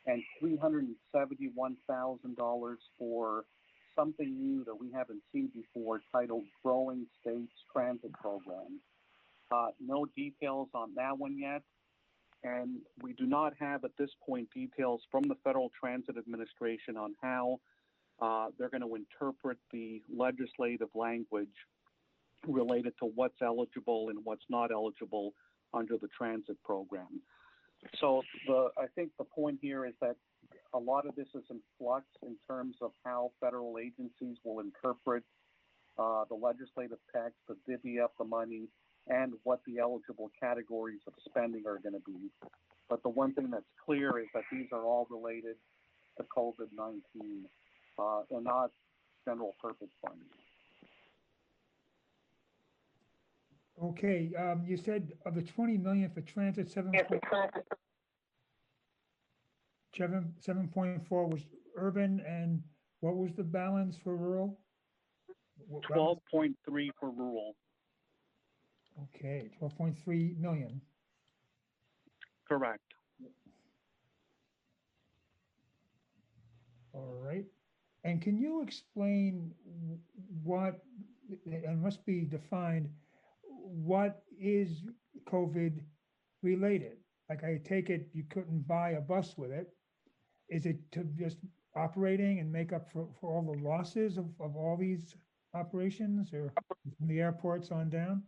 and $371,000 for something new that we haven't seen before, titled Growing States Transit Program. No details on that one yet. And we do not have at this point details from the Federal Transit Administration on how they're going to interpret the legislative language related to what's eligible and what's not eligible under the transit program. So I think the point here is that a lot of this is in flux in terms of how federal agencies will interpret the legislative text to divvy up the money and what the eligible categories of spending are going to be. But the one thing that's clear is that these are all related to COVID-19. They're not general purpose funds. Okay, you said of the 20 million for transit, 7.4 was urban, and what was the balance for rural? 12.3 for rural. Okay, 12.3 million. Correct. All right. And can you explain what, and must be defined, what is COVID related? Like, I take it you couldn't buy a bus with it. Is it to just operating and make up for all the losses of all these operations, or from the airports on down?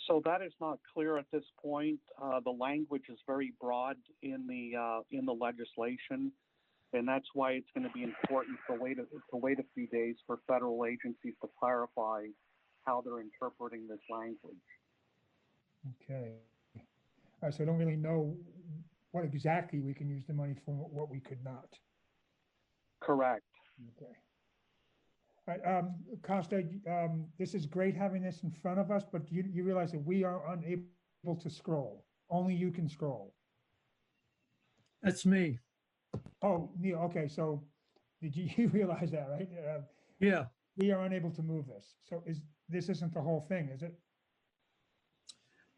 So that is not clear at this point. The language is very broad in the legislation, and that's why it's going to be important to wait a few days for federal agencies to clarify how they're interpreting this language. Okay. All right, so I don't really know what exactly we can use the money for, what we could not. Correct. Okay. All right, Costa, this is great having this in front of us, but you realize that we are unable to scroll. Only you can scroll. That's me. Oh, Neil, okay, so did you realize that, right? Yeah. We are unable to move this. So this isn't the whole thing, is it?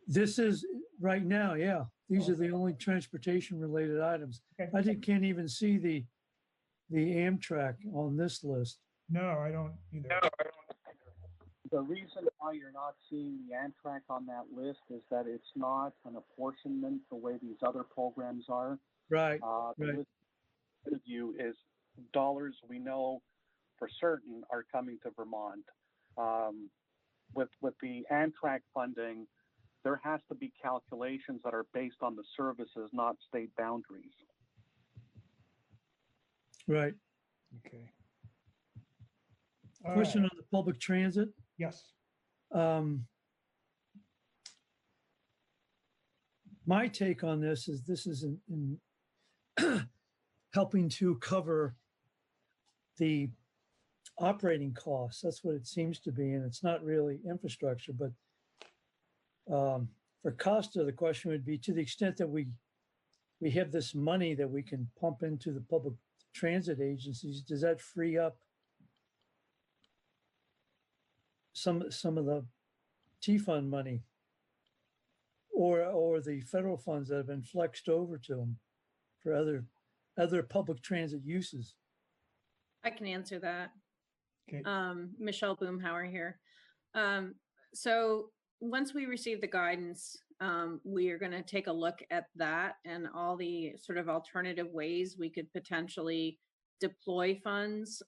This is right now, yeah. These are the only transportation related items. Okay. I can't even see the Amtrak on this list. No, I don't either. The reason why you're not seeing the Amtrak on that list is that it's not an apportionment the way these other programs are. Right. The Right. list of you is dollars we know for certain are coming to Vermont. With the Amtrak funding, there has to be calculations that are based on the services, not state boundaries. Right. Okay. Question on the public transit. Yes. My take on this is in helping to cover the operating costs. That's what it seems to be, and it's not really infrastructure. But for Costa, the question would be, to the extent that we have this money that we can pump into the public transit agencies, does that free up some of the T-fund money or the federal funds that have been flexed over to them for other public transit uses? I can answer that. Okay. Michelle Boomhauer here. So once we receive the guidance, we are going to take a look at that and all the sort of alternative ways we could potentially deploy funds.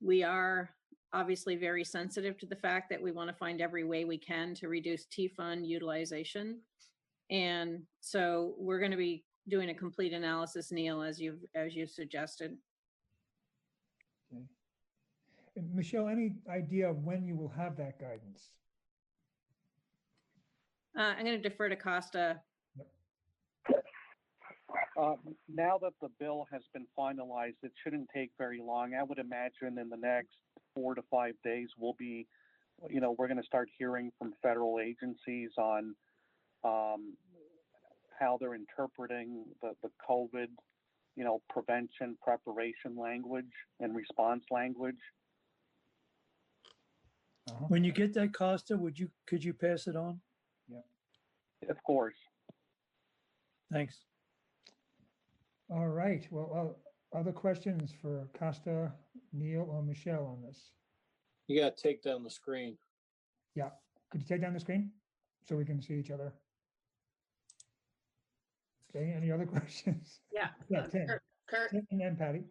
We are obviously very sensitive to the fact that we want to find every way we can to reduce T-fund utilization. And so we're going to be doing a complete analysis, Neil, as you've suggested. Okay. And Michelle, any idea of when you will have that guidance? I'm going to defer to Costa. Now that the bill has been finalized, it shouldn't take very long. I would imagine in the next 4 to 5 days, we're going to start hearing from federal agencies on how they're interpreting the COVID, prevention, preparation language and response language. When you get that, Costa, could you pass it on? Yeah. Of course. Thanks. All right. Well, other questions for Costa, Neil, or Michelle on this? You got to take down the screen. Yeah. Could you take down the screen so we can see each other? Okay. Any other questions? Yeah. Yeah, Tim. Kurt. Tim and then Patty.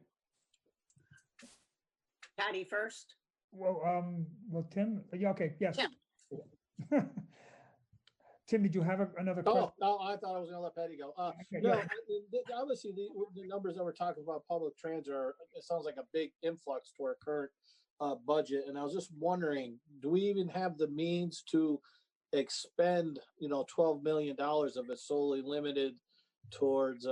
Patty first. Well, Tim. Yeah. Okay. Yes. Tim. Tim, did you have another question? Oh, no, I thought I was going to let Patty go. Okay, No, yeah. obviously the numbers that we're talking about public transit it sounds like a big influx to our current budget. And I was just wondering, do we even have the means to expend, $12 million of it solely limited towards,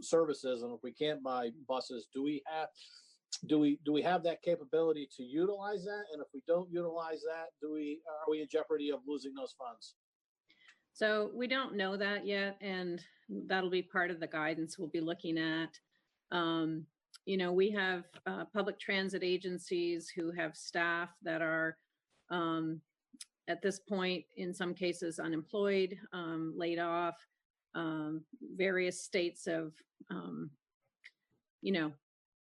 services? And if we can't buy buses, do we have that capability to utilize that? And if we don't utilize that, are we in jeopardy of losing those funds? So we don't know that yet, and that'll be part of the guidance we'll be looking at. We have public transit agencies who have staff that are at this point, in some cases, unemployed, laid off, various states of,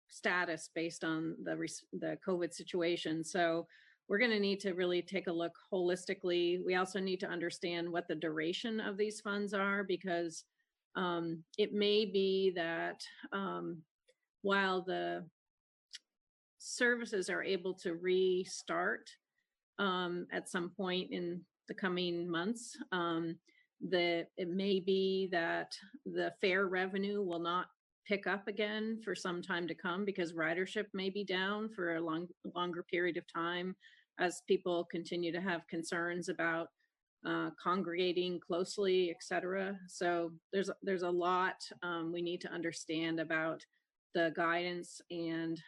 status based on the COVID situation. So we're going to need to really take a look holistically. We also need to understand what the duration of these funds are, because it may be that while the services are able to restart at some point in the coming months, it may be that the fare revenue will not pick up again for some time to come, because ridership may be down for a longer period of time as people continue to have concerns about congregating closely, et cetera. So there's a lot we need to understand about the guidance and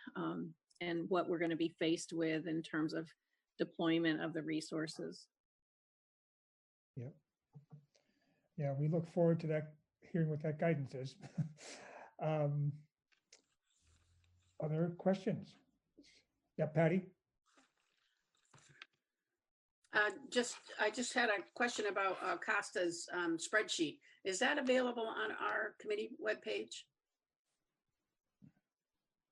what we're going to be faced with in terms of deployment of the resources. Yep. Yeah, we look forward to that, hearing what that guidance is. Other questions? Yeah, Patty? I just had a question about Costa's spreadsheet. Is that available on our committee webpage?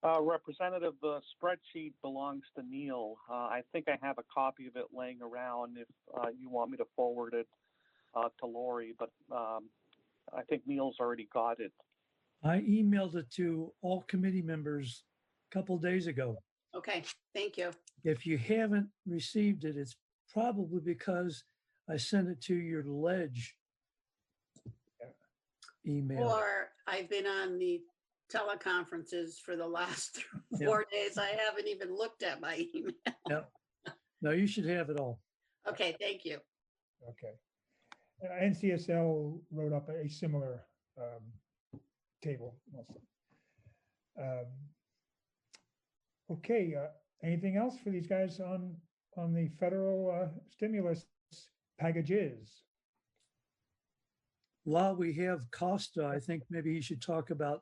Representative, the spreadsheet belongs to Neil. I think I have a copy of it laying around if you want me to forward it to Lori, but I think Neil's already got it. I emailed it to all committee members a couple days ago. Okay, thank you. If you haven't received it, it's probably because I sent it to your Ledge email. Or I've been on the teleconferences for the last 4 days. I haven't even looked at my email. No, you should have it all. Okay, thank you. Okay. NCSL wrote up a similar table also. Okay, anything else for these guys on the federal stimulus packages? While we have Costa, I think maybe he should talk about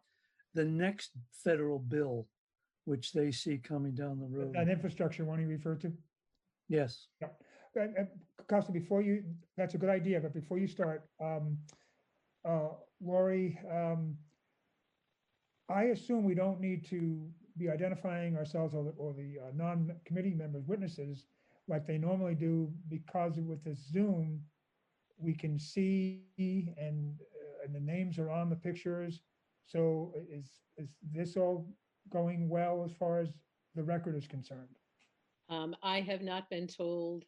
the next federal bill, which they see coming down the road. That infrastructure one you referred to? Yes. Yeah. Costa, before you, that's a good idea, but before you start, Lori, I assume we don't need to be identifying ourselves or the non-committee members, witnesses, like they normally do, because with the Zoom, we can see and the names are on the pictures. So is this all going well as far as the record is concerned? I have not been told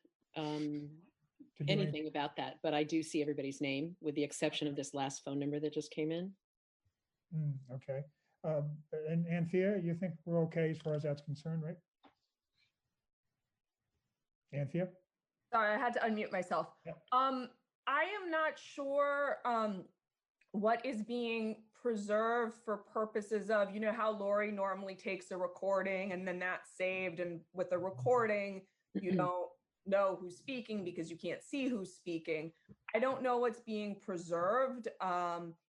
To do anything about that, but I do see everybody's name with the exception of this last phone number that just came in. Okay. And Anthea, you think we're okay as far as that's concerned, right? Anthea? Sorry, I had to unmute myself. I am not sure what is being preserved for purposes of, you know, how Lori normally takes a recording and then that's saved. And with a recording, you don't know who's speaking because you can't see who's speaking. I don't know what's being preserved.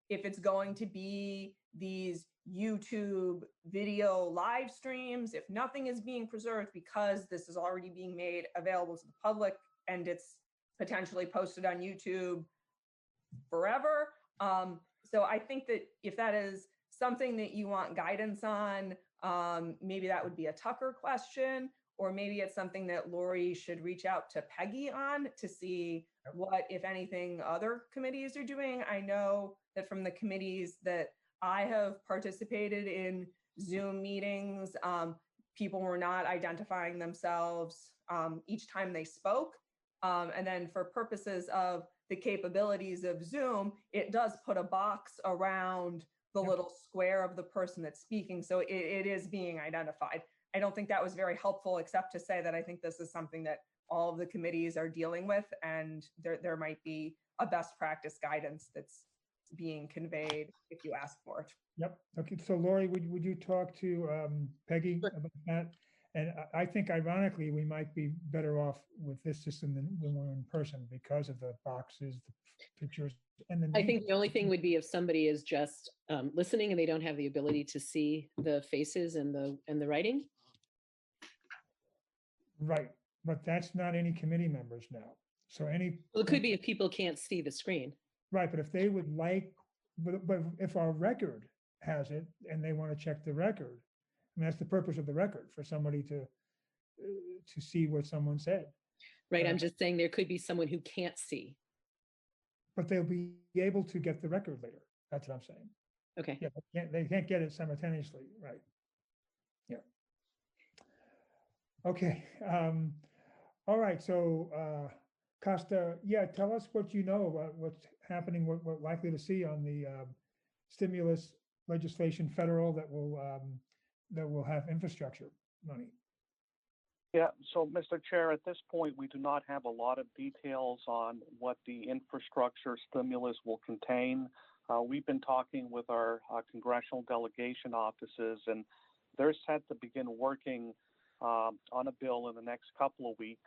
If it's going to be these YouTube video live streams, if nothing is being preserved because this is already being made available to the public and it's potentially posted on YouTube forever. So I think that if that is something that you want guidance on, maybe that would be a Tucker question, or maybe it's something that Lori should reach out to Peggy on to see what, if anything, other committees are doing. I know that from the committees that I have participated in Zoom meetings, people were not identifying themselves each time they spoke. And then for purposes of the capabilities of Zoom, it does put a box around the little square of the person that's speaking. So it is being identified. I don't think that was very helpful, except to say that I think this is something that all of the committees are dealing with, and there might be a best practice guidance that's being conveyed if you ask for it. Yep. Okay. So Lori, would you talk to Peggy about that? And I think ironically, we might be better off with this system than when we're in person because of the boxes, the pictures, and the I think names. the only thing would be if somebody is just listening and they don't have the ability to see the faces and the writing. Right, but that's not any committee members now. So any. Well, it could be if people can't see the screen. Right, but if they would like, but if our record has it and they want to check the record, I mean, that's the purpose of the record, for somebody to see what someone said. Right, I'm just saying there could be someone who can't see. But they'll be able to get the record later. That's what I'm saying. Okay. Yeah, they can't get it simultaneously, right? Yeah. Okay. All right. So, Costa, yeah, tell us what you know about what's happening, what we're likely to see on the stimulus legislation federal that will have infrastructure money. Yeah, so Mr. Chair, at this point, we do not have a lot of details on what the infrastructure stimulus will contain. We've been talking with our congressional delegation offices, and they're set to begin working on a bill in the next couple of weeks.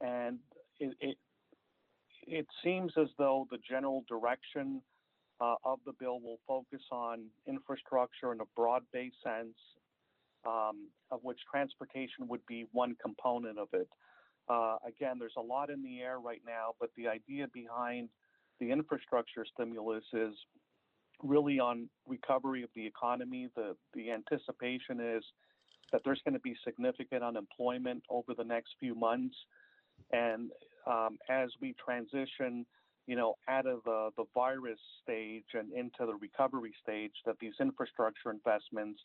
And it seems as though the general direction of the bill will focus on infrastructure in a broad-based sense, of which transportation would be one component of it. Again, there's a lot in the air right now, but the idea behind the infrastructure stimulus is really on recovery of the economy. The anticipation is that there's going to be significant unemployment over the next few months. And as we transition, out of the virus stage and into the recovery stage, that these infrastructure investments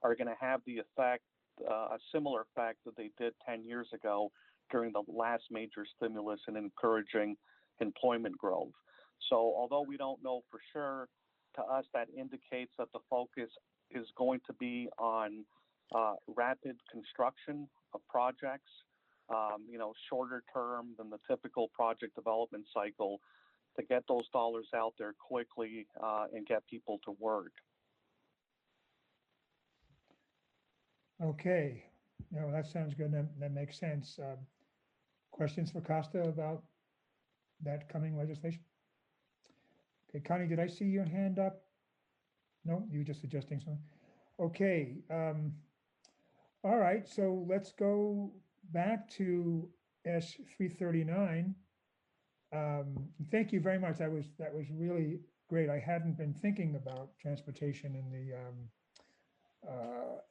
are going to have the effect, a similar effect that they did 10 years ago during the last major stimulus in encouraging employment growth. So although we don't know for sure, to us that indicates that the focus is going to be on rapid construction of projects, shorter term than the typical project development cycle, to get those dollars out there quickly and get people to work. Okay, no, that sounds good. That makes sense. Questions for Costa about that coming legislation? Okay, Connie, did I see your hand up? No, you were just suggesting something. Okay, all right, so let's go back to S 339. Thank you very much. That was really great. I hadn't been thinking about transportation and the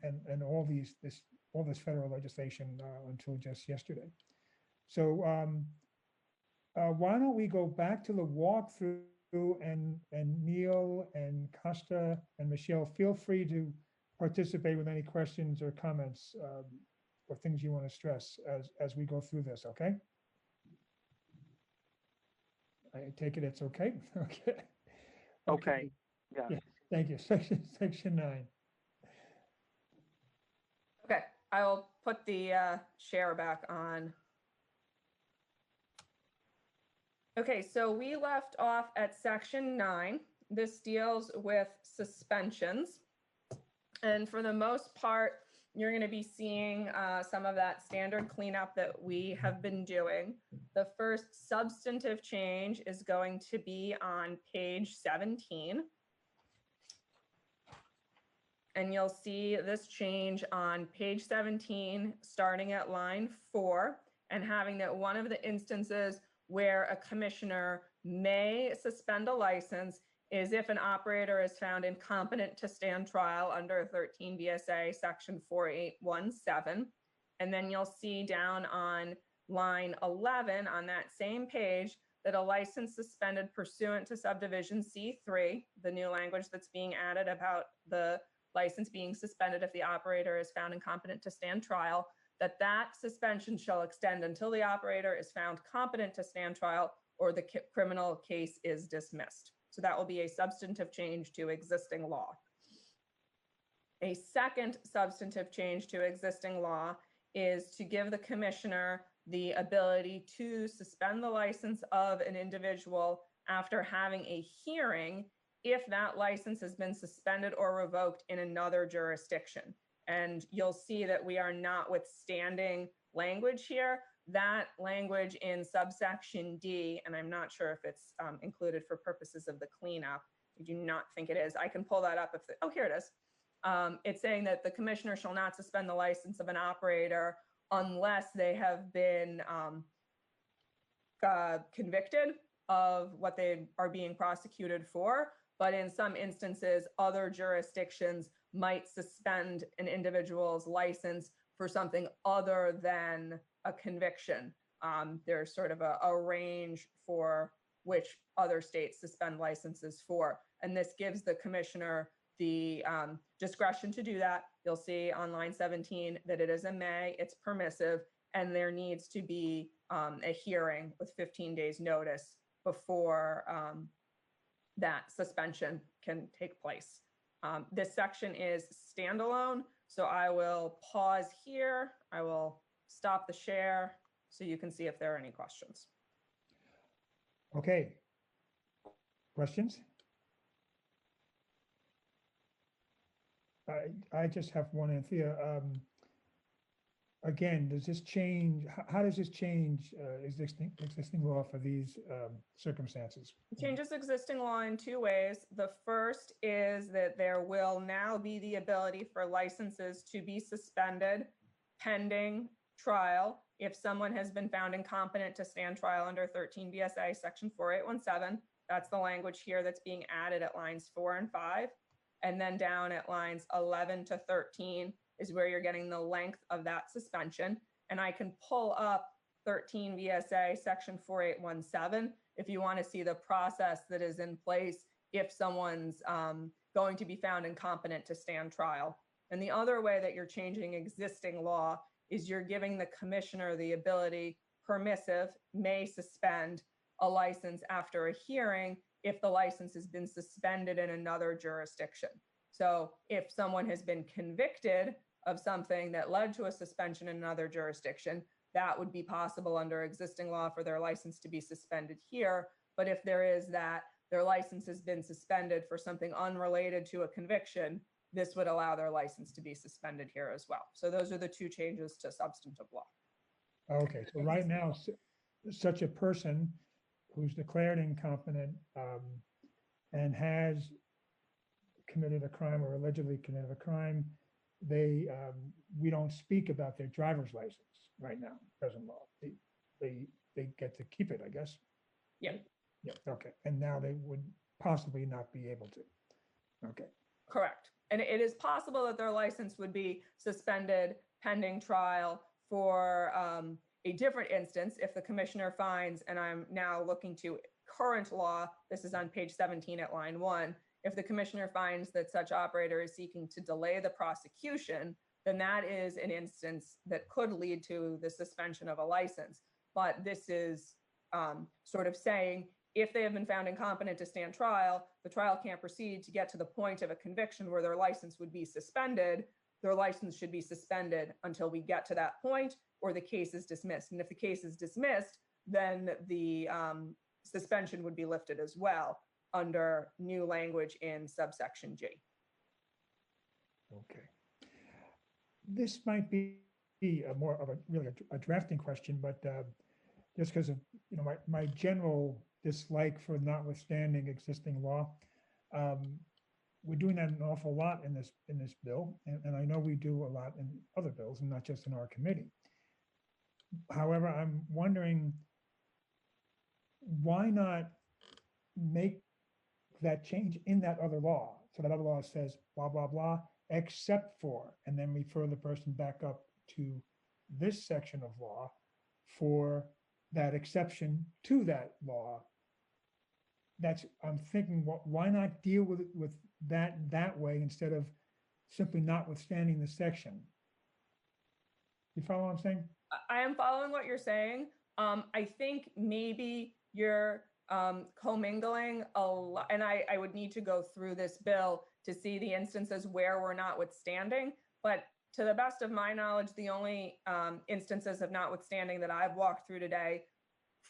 and all this federal legislation until just yesterday. So why don't we go back to the walkthrough, and Neil and Costa and Michelle, feel free to participate with any questions or comments or things you want to stress as we go through this, okay? I take it it's okay? Okay. Okay, yeah. Yeah, thank you. Section 9. Okay, I will put the share back on. Okay, so we left off at section 9. This deals with suspensions. And for the most part, you're going to be seeing some of that standard cleanup that we have been doing. The first substantive change is going to be on page 17. And you'll see this change on page 17, starting at line 4, and having that one of the instances where a commissioner may suspend a license is if an operator is found incompetent to stand trial under 13 VSA section 4817. And then you'll see down on line 11 on that same page that a license suspended pursuant to subdivision C3, the new language that's being added about the license being suspended if the operator is found incompetent to stand trial, that suspension shall extend until the operator is found competent to stand trial or the criminal case is dismissed. So that will be a substantive change to existing law. A second substantive change to existing law is to give the commissioner the ability to suspend the license of an individual after having a hearing if that license has been suspended or revoked in another jurisdiction. And you'll see that we are notwithstanding language here. That language in subsection D, and I'm not sure if it's included for purposes of the cleanup. I do not think it is. I can pull that up oh, here it is. It's saying that the commissioner shall not suspend the license of an operator unless they have been convicted of what they are being prosecuted for. But in some instances, other jurisdictions might suspend an individual's license for something other than a conviction. There's sort of a range for which other states suspend licenses for. And this gives the commissioner the discretion to do that. You'll see on line 17 that it is a may, it's permissive, and there needs to be a hearing with 15 days notice before that suspension can take place. This section is standalone, so I will pause here. I will stop the share so you can see if there are any questions. Okay. Questions? I just have one, Anthea. Again, does this change, how does this change existing law for these circumstances? It changes existing law in two ways. The first is that there will now be the ability for licenses to be suspended pending trial if someone has been found incompetent to stand trial under 13 VSA section 4817. That's the language here that's being added at lines 4 and 5. And then down at lines 11 to 13 is where you're getting the length of that suspension. And I can pull up 13 VSA section 4817 if you want to see the process that is in place if someone's going to be found incompetent to stand trial. And the other way that you're changing existing law is you're giving the commissioner the ability, permissive, may suspend a license after a hearing if the license has been suspended in another jurisdiction. So if someone has been convicted of something that led to a suspension in another jurisdiction, that would be possible under existing law for their license to be suspended here. But if there is that their license has been suspended for something unrelated to a conviction, this would allow their license to be suspended here as well. So those are the two changes to substantive law. Okay, so right now, such a person who's declared incompetent and has committed a crime or allegedly committed a crime, we don't speak about their driver's license right now, present law. They get to keep it, I guess. Yeah. Yeah, okay. And now they would possibly not be able to. Okay. Correct. And it is possible that their license would be suspended pending trial for a different instance if the commissioner finds, and I'm now looking to current law, this is on page 17 at line 1, if the commissioner finds that such operator is seeking to delay the prosecution, then that is an instance that could lead to the suspension of a license. But this is sort of saying, if they have been found incompetent to stand trial, the trial can't proceed to get to the point of a conviction where their license would be suspended. Their license should be suspended until we get to that point or the case is dismissed. And if the case is dismissed, then the suspension would be lifted as well under new language in subsection G. Okay. This might be a more of a really a drafting question, but just because of my general dislike for notwithstanding existing law, we're doing that an awful lot in this bill, and I know we do a lot in other bills, and not just in our committee. However, I'm wondering why not make that change in that other law, so that other law says blah blah blah, except for, and then refer the person back up to this section of law for that exception to that law. That's, I'm thinking, why not deal with that way instead of simply notwithstanding the section? You follow what I'm saying? I am following what you're saying. I think maybe you're commingling a lot, and I would need to go through this bill to see the instances where we're notwithstanding. But to the best of my knowledge, the only instances of notwithstanding that I've walked through today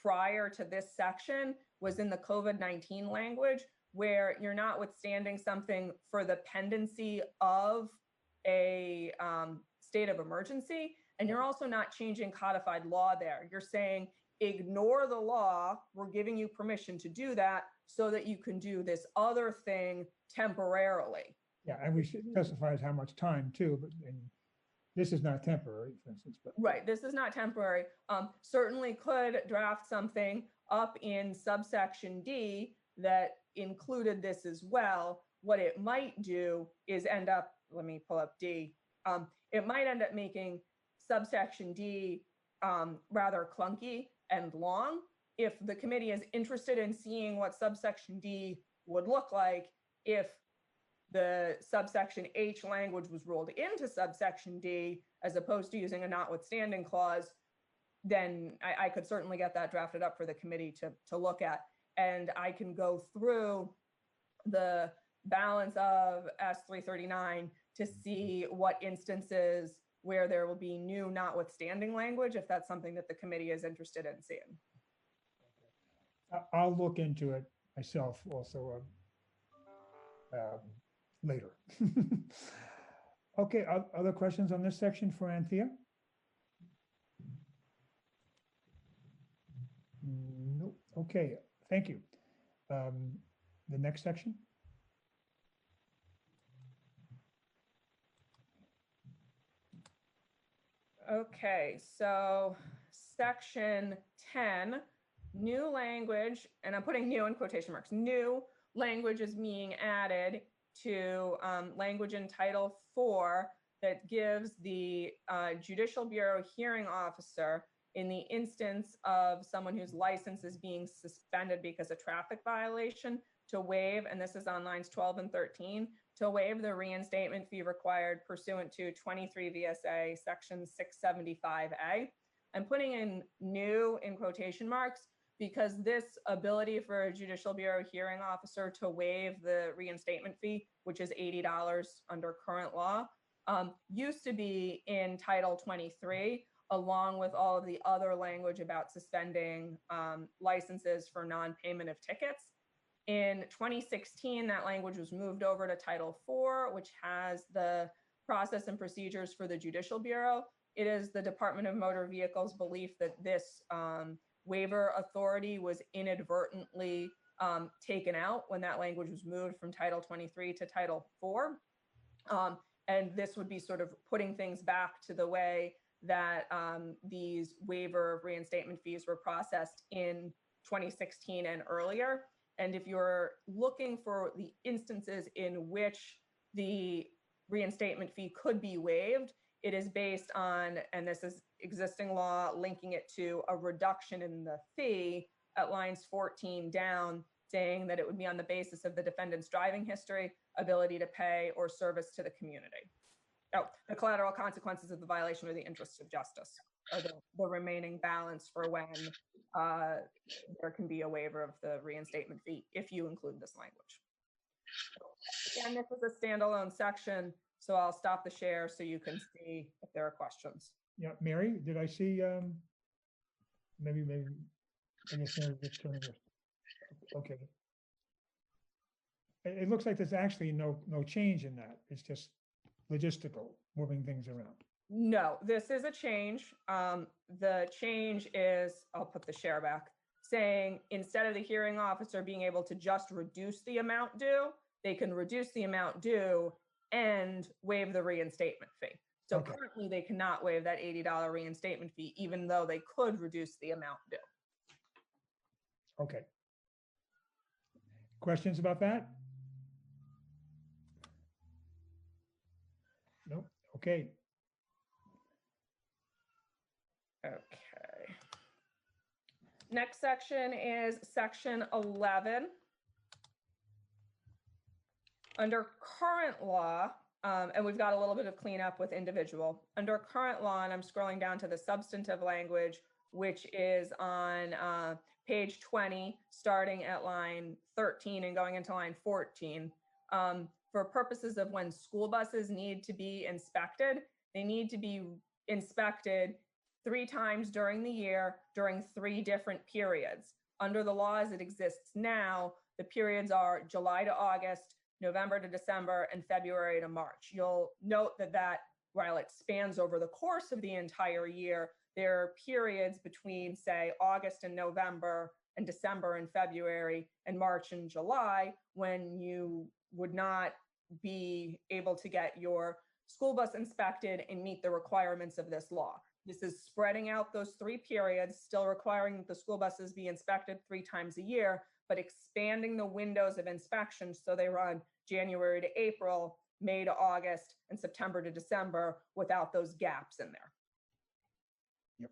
prior to this section was in the COVID-19 language, where you're notwithstanding something for the pendency of a state of emergency. And you're also not changing codified law there. You're saying, ignore the law. We're giving you permission to do that so that you can do this other thing temporarily. Yeah, and we should specify how much time too, but this is not temporary, for instance. But right, this is not temporary. Certainly could draft something up in subsection D that included this as well. What it might do is end up, let me pull up D. It might end up making subsection D rather clunky and long. If the committee is interested in seeing what subsection D would look like if the subsection H language was rolled into subsection D, as opposed to using a notwithstanding clause, then I could certainly get that drafted up for the committee to look at. And I can go through the balance of S339 to see what instances where there will be new notwithstanding language, if that's something that the committee is interested in seeing. I'll look into it myself also later. Okay, other questions on this section for Anthea? Nope. Okay, thank you. The next section? Okay, so section 10, new language, and I'm putting new in quotation marks, new language is being added to language in Title 4 that gives the Judicial Bureau hearing officer, in the instance of someone whose license is being suspended because of traffic violation, to waive, and this is on lines 12 and 13, to waive the reinstatement fee required pursuant to 23 VSA section 675A. I'm putting in new in quotation marks because this ability for a Judicial Bureau hearing officer to waive the reinstatement fee, which is $80 under current law, used to be in Title 23, along with all of the other language about suspending licenses for non-payment of tickets. In 2016, that language was moved over to Title IV, which has the process and procedures for the Judicial Bureau. It is the Department of Motor Vehicles' belief that this waiver authority was inadvertently taken out when that language was moved from Title 23 to Title IV. And this would be sort of putting things back to the way that these waiver of reinstatement fees were processed in 2016 and earlier. And if you're looking for the instances in which the reinstatement fee could be waived, it is based on, and this is existing law, linking it to a reduction in the fee at lines 14 down, saying that it would be on the basis of the defendant's driving history, ability to pay, or service to the community. Oh, the collateral consequences of the violation or the interests of justice are the remaining balance for when there can be a waiver of the reinstatement fee if you include this language. Again, this is a standalone section, so I'll stop the share so you can see if there are questions. Yeah, Mary, did I see, maybe, I guess Mary just turned it. Okay. It looks like there's actually no change in that. It's just logistical, moving things around. No, this is a change. The change is, I'll put the share back, saying instead of the hearing officer being able to just reduce the amount due, they can reduce the amount due and waive the reinstatement fee. So currently they cannot waive that $80 reinstatement fee, even though they could reduce the amount due. Okay. Questions about that? Nope. Okay. Okay. Next section is section 11. Under current law, and we've got a little bit of cleanup with individual. Under current law, and I'm scrolling down to the substantive language, which is on page 20, starting at line 13 and going into line 14. For purposes of when school buses need to be inspected, they need to be inspected 3 times during the year during 3 different periods. Under the law as it exists now, the periods are July to August, November to December, and February to March. You'll note that while it spans over the course of the entire year, there are periods between, say, August and November, and December and February, and March and July, when you would not be able to get your school bus inspected and meet the requirements of this law. This is spreading out those 3 periods, still requiring that the school buses be inspected 3 times a year, but expanding the windows of inspection so they run January to April, May to August, and September to December without those gaps in there. Yep.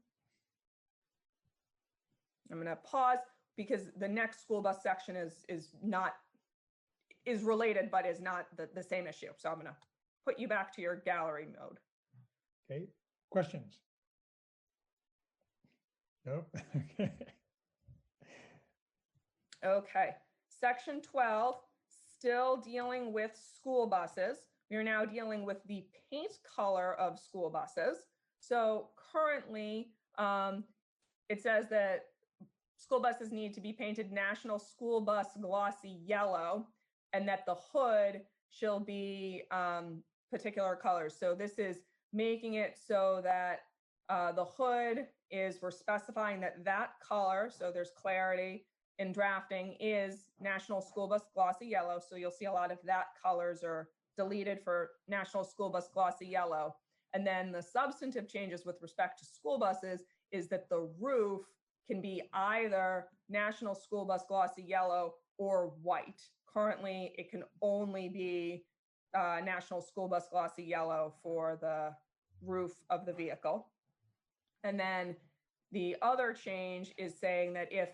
I'm going to pause because the next school bus section is related, but is not the same issue. So I'm going to put you back to your gallery mode. Okay. Questions? No. Okay. Okay. Section 12, still dealing with school buses. We are now dealing with the paint color of school buses. So currently, it says that school buses need to be painted National School Bus Glossy Yellow, and that the hood shall be particular colors. So this is making it so that the hood we're specifying that color, so there's clarity in drafting, is National School Bus Glossy Yellow. So you'll see a lot of that colors are deleted for National School Bus Glossy Yellow. And then the substantive changes with respect to school buses is that the roof can be either National School Bus Glossy Yellow or white. Currently, it can only be National School Bus Glossy Yellow for the roof of the vehicle. And then the other change is saying that if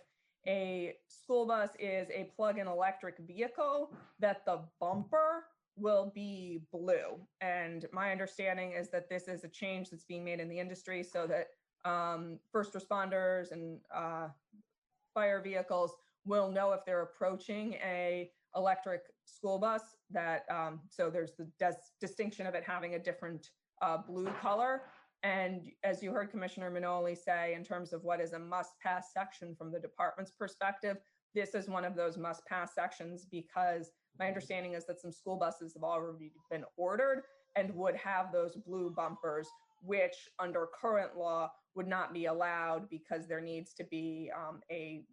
a school bus is a plug-in electric vehicle, that the bumper will be blue. And my understanding is that this is a change that's being made in the industry so that first responders and fire vehicles will know if they're approaching a electric school bus, that so there's the distinction of it having a different blue color. And as you heard Commissioner Manoli say, in terms of what is a must-pass section from the department's perspective, this is one of those must-pass sections because my understanding is that some school buses have already been ordered and would have those blue bumpers, which under current law would not be allowed because there needs to be a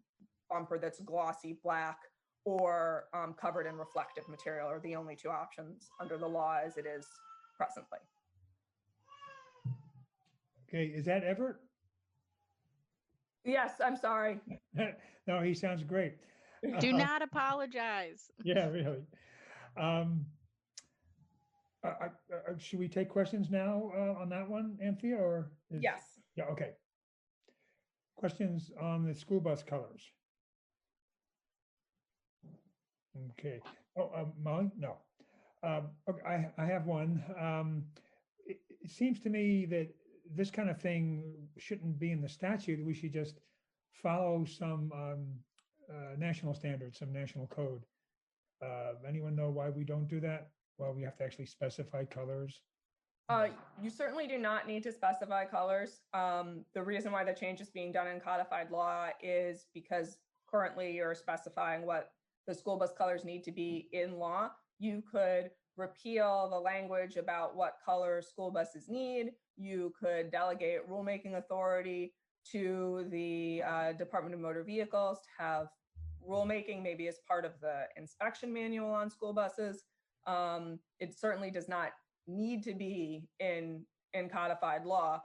bumper that's glossy black or covered in reflective material are the only two options under the law as it is presently. Okay, is that Everett? Yes, I'm sorry. No, he sounds great. Do not apologize. Yeah, really. Should we take questions now on that one, Anthea, or? Yes. Yeah, okay. Questions on the school bus colors? Okay. Oh, Molly? No. Okay, I have one. It seems to me that this kind of thing shouldn't be in the statute. We should just follow some national standards, some national code. Anyone know why we don't do that? Why we have to actually specify colors? You certainly do not need to specify colors. The reason why the change is being done in codified law is because currently you're specifying what the school bus colors need to be in law. You could repeal the language about what color school buses need. You could delegate rulemaking authority to the Department of Motor Vehicles to have rulemaking maybe as part of the inspection manual on school buses. It certainly does not need to be in codified law.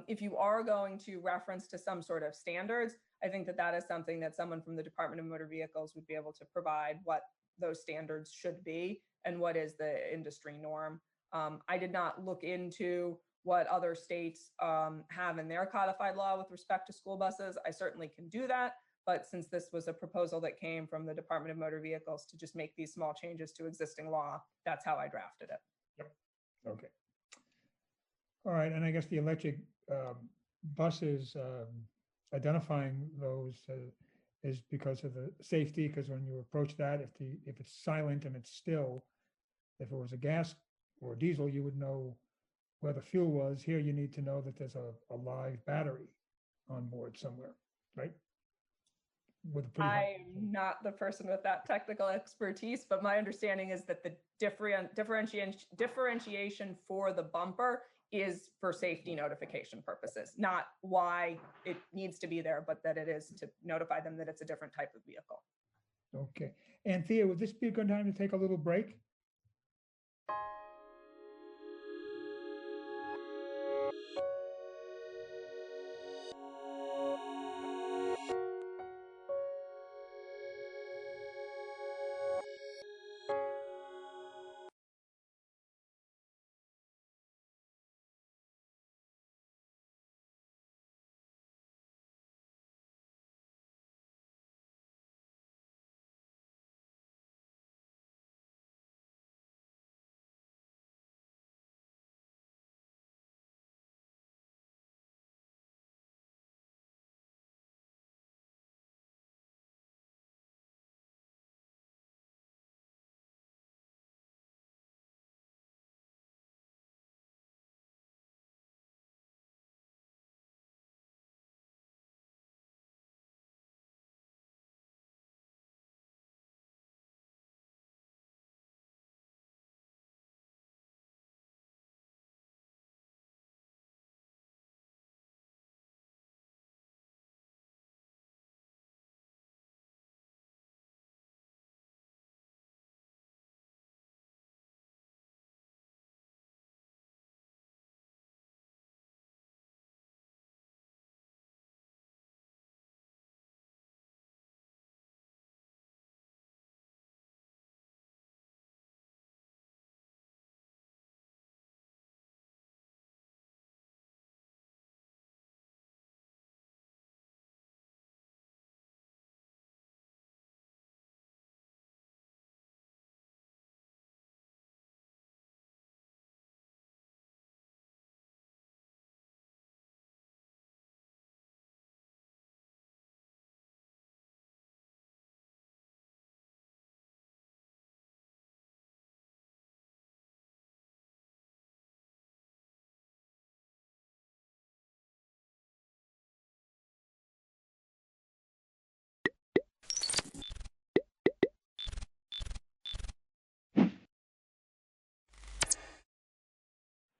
If you are going to reference to some sort of standards, I think that that is something that someone from the Department of Motor Vehicles would be able to provide what those standards should be and what is the industry norm. I did not look into what other states have in their codified law with respect to school buses. I certainly can do that. But since this was a proposal that came from the Department of Motor Vehicles to just make these small changes to existing law, that's how I drafted it. Yep. Okay. All right. And I guess the electric buses, identifying those is because of the safety, because when you approach that, if it's silent and it's still, if it was a gas or diesel, you would know where the fuel was. Here you need to know that there's a live battery on board somewhere, right? With a pretty high- I'm not the person with that technical expertise, but my understanding is that the differentiation for the bumper is for safety notification purposes, not why it needs to be there, but that it is to notify them that it's a different type of vehicle. Okay. And Thea, would this be a good time to take a little break?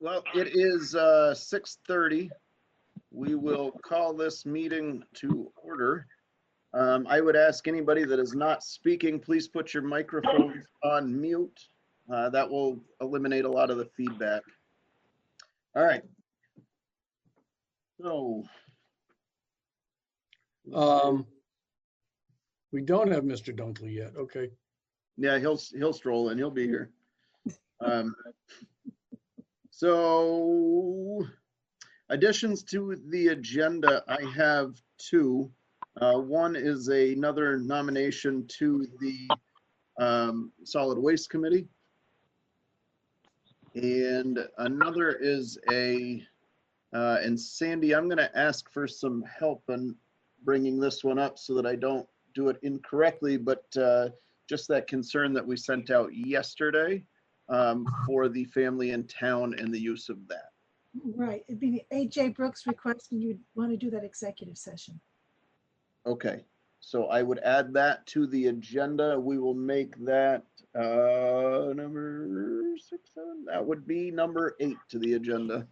Well, it is 6:30. We will call this meeting to order. I would ask anybody that is not speaking, please put your microphones on mute. That will eliminate a lot of the feedback. All right. So. We don't have Mr. Dunkley yet. Okay. Yeah, he'll stroll in. He'll be here. So additions to the agenda, I have two. One is another nomination to the Solid Waste Committee. And another is and Sandy, I'm going to ask for some help in bringing this one up so that I don't do it incorrectly, but just that concern that we sent out yesterday for the family in town and the use of that. Right. It'd be AJ Brooks requesting you'd want to do that executive session. Okay. So I would add that to the agenda. We will make that number 6, 7. That would be number 8 to the agenda.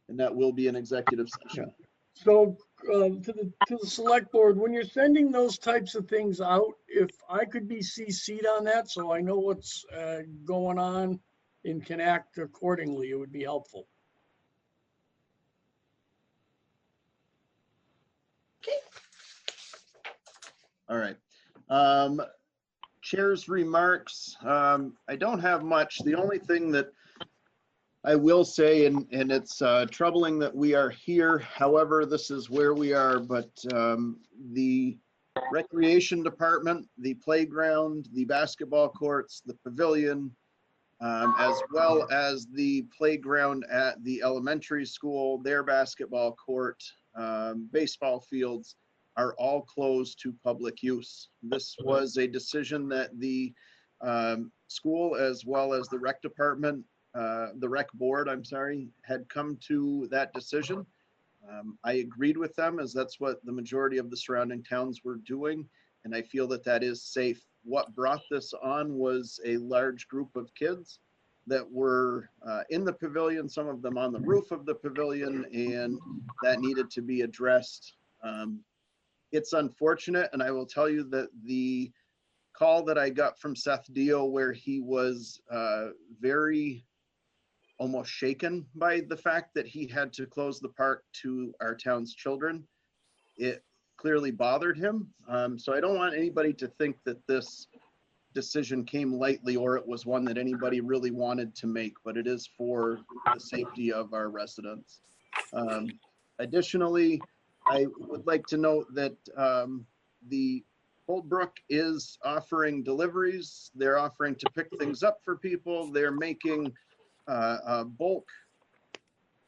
And that will be an executive session. So to the select board, when you're sending those types of things out, if I could be CC'd on that so I know what's going on and can act accordingly, it would be helpful. All right. Chair's remarks. I don't have much. The only thing that I will say, and it's troubling that we are here. However, this is where we are, but the recreation department, the playground, the basketball courts, the pavilion, as well as the playground at the elementary school, their basketball court, baseball fields are all closed to public use. This was a decision that the school as well as the rec department, the rec board, I'm sorry, had come to that decision. I agreed with them as that's what the majority of the surrounding towns were doing. And I feel that that is safe. What brought this on was a large group of kids that were in the pavilion, some of them on the roof of the pavilion, and that needed to be addressed. It's unfortunate, and I will tell you that the call that I got from Seth Dio, where he was very almost shaken by the fact that he had to close the park to our town's children, it clearly bothered him. So I don't want anybody to think that this decision came lightly or it was one that anybody really wanted to make, but it is for the safety of our residents. Additionally, I would like to note that the Holdbrook is offering deliveries. They're offering to pick things up for people. They're making bulk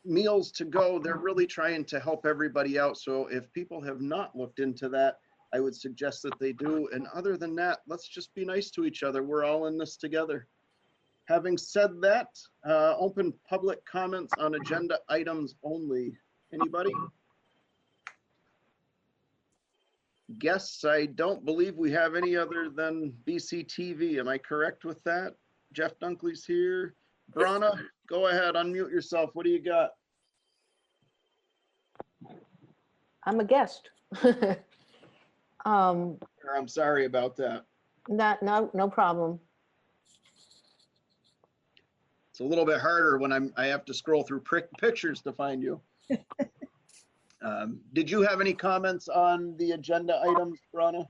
meals to go. They're really trying to help everybody out. So if people have not looked into that, I would suggest that they do. And other than that, let's just be nice to each other. We're all in this together. Having said that, open public comments on agenda items only. Anybody? Guests, I don't believe we have any other than BCTV. Am I correct with that? Jeff Dunkley's here. Brana, go ahead, unmute yourself. What do you got? I'm a guest. I'm sorry about that. No problem. It's a little bit harder when I have to scroll through pictures to find you. Did you have any comments on the agenda items, Brana?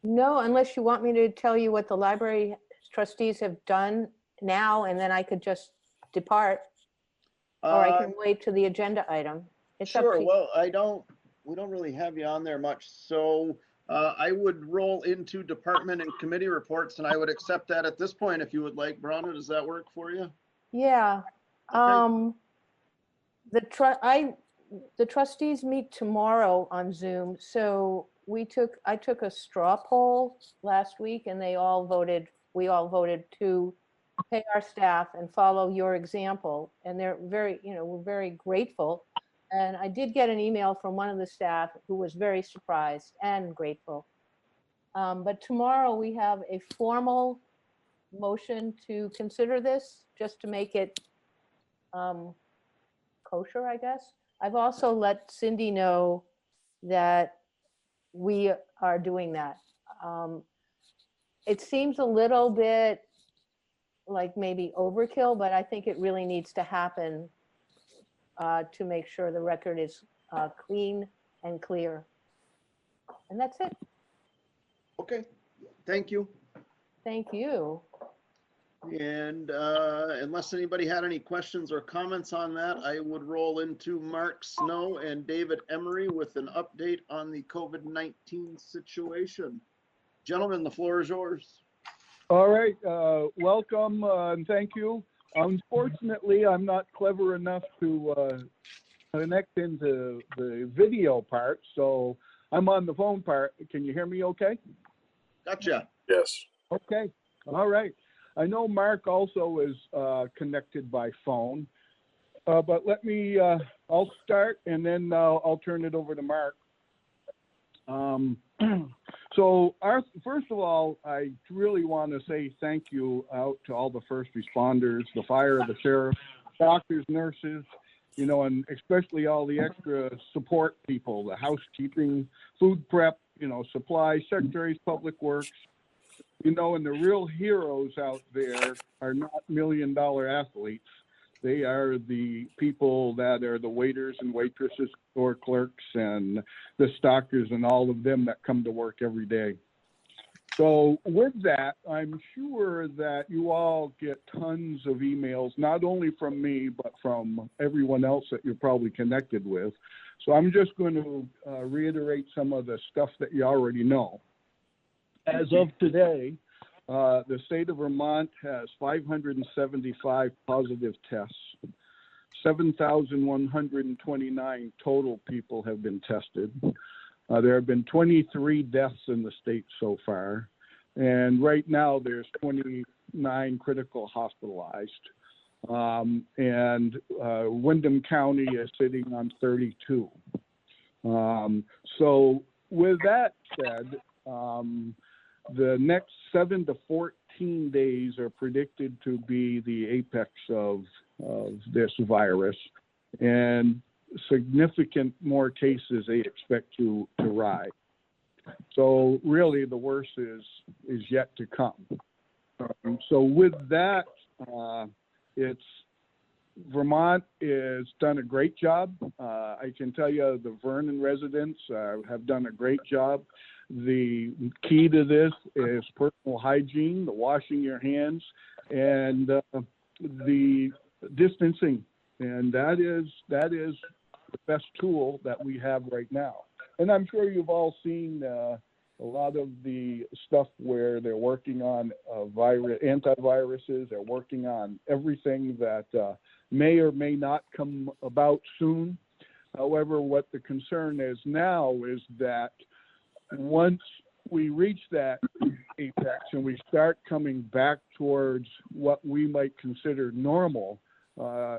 No, unless you want me to tell you what the library trustees have done now, and then I could just depart, or I can wait to the agenda item. It's up Sure. to you. Well, we don't really have you on there much, so I would roll into department and committee reports, and I would accept that at this point if you would like. Brana, does that work for you? Yeah. Okay. The trustees meet tomorrow on Zoom. So I took a straw poll last week, and we all voted to pay our staff and follow your example. And they're we're very grateful. And I did get an email from one of the staff who was very surprised and grateful. But tomorrow we have a formal motion to consider this, just to make it kosher, I guess. I've also let Cindy know that we are doing that. It seems a little bit like maybe overkill, but I think it really needs to happen to make sure the record is clean and clear. And that's it. Okay, thank you. Thank you. And unless anybody had any questions or comments on that, I would roll into Mark Snow and David Emery with an update on the COVID-19 situation. Gentlemen, the floor is yours. All right, welcome and thank you. Unfortunately, I'm not clever enough to connect into the video part, so I'm on the phone part. Can you hear me okay? Gotcha. Yes. Okay, all right. I know Mark also is connected by phone, but let me, I'll start and then I'll turn it over to Mark. So first of all, I really want to say thank you out to all the first responders, the fire, the sheriff, doctors, nurses, you know, and especially all the extra support people, the housekeeping, food prep, you know, supply, secretaries, public works, you know, and the real heroes out there are not million-dollar athletes. They are the people that are the waiters and waitresses, store clerks, and the stockers, and all of them that come to work every day. So with that, I'm sure that you all get tons of emails, not only from me, but from everyone else that you're probably connected with. So I'm just going to reiterate some of the stuff that you already know. As of today, the state of Vermont has 575 positive tests. 7,129 total people have been tested. There have been 23 deaths in the state so far. And right now there's 29 critical hospitalized. And Windham County is sitting on 32. So with that said, the next 7 to 14 days are predicted to be the apex of this virus, and significant more cases they expect to rise. So really the worst is yet to come. So with that, Vermont has done a great job. I can tell you the Vernon residents have done a great job. The key to this is personal hygiene, the washing your hands, and the distancing. And that is the best tool that we have right now. And I'm sure you've all seen a lot of the stuff where they're working on antiviruses. They're working on everything that may or may not come about soon. However, what the concern is now is that once we reach that apex and we start coming back towards what we might consider normal,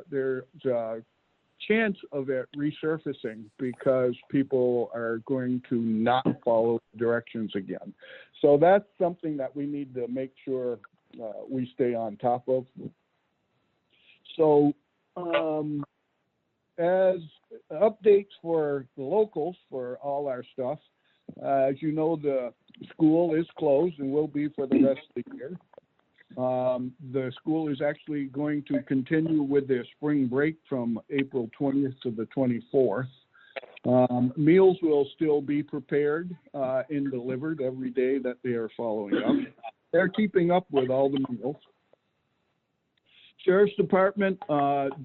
there's a chance of it resurfacing because people are going to not follow directions again. So that's something that we need to make sure we stay on top of. So as updates for the locals for all our stuff, as you know, the school is closed and will be for the rest of the year. The school is actually going to continue with their spring break from April 20th to the 24th. Meals will still be prepared and delivered every day that they are following up. They're keeping up with all the meals. Sheriff's Department,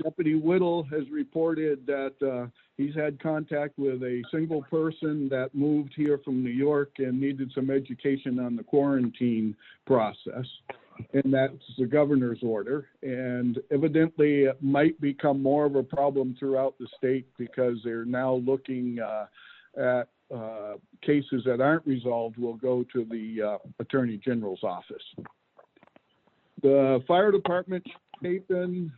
Deputy Whittle has reported that he's had contact with a single person that moved here from New York and needed some education on the quarantine process. And that's the governor's order. And evidently it might become more of a problem throughout the state because they're now looking at cases that aren't resolved will go to the Attorney General's office. The fire department, Chapin,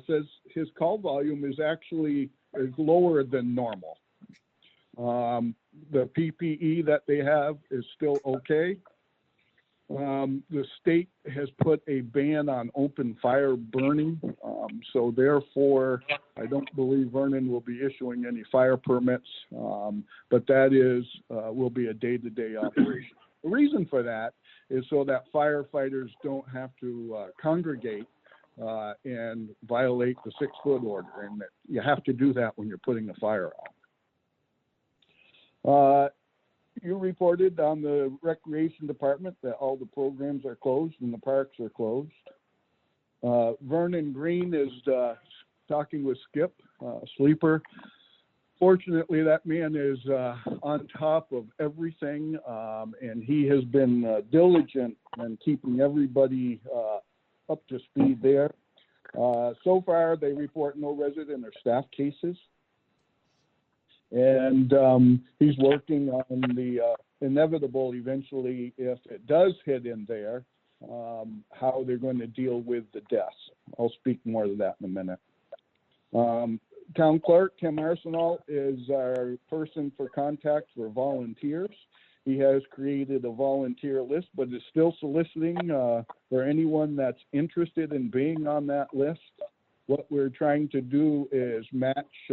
says his call volume is actually lower than normal. The PPE that they have is still okay. The state has put a ban on open fire burning. So therefore, I don't believe Vernon will be issuing any fire permits, but that will be a day-to-day operation. The reason for that is so that firefighters don't have to congregate and violate the 6-foot order, and that you have to do that when you're putting a fire out. You reported on the recreation department that all the programs are closed and the parks are closed. Vernon Green is talking with Skip Sleeper. Fortunately, that man is on top of everything, and he has been diligent in keeping everybody up to speed there. So far, they report no resident or staff cases. And he's working on the inevitable eventually, if it does hit in there, how they're going to deal with the deaths. I'll speak more to that in a minute. Town clerk Tim Arsenal is our person for contact for volunteers. He has created a volunteer list, but is still soliciting for anyone that's interested in being on that list. What we're trying to do is match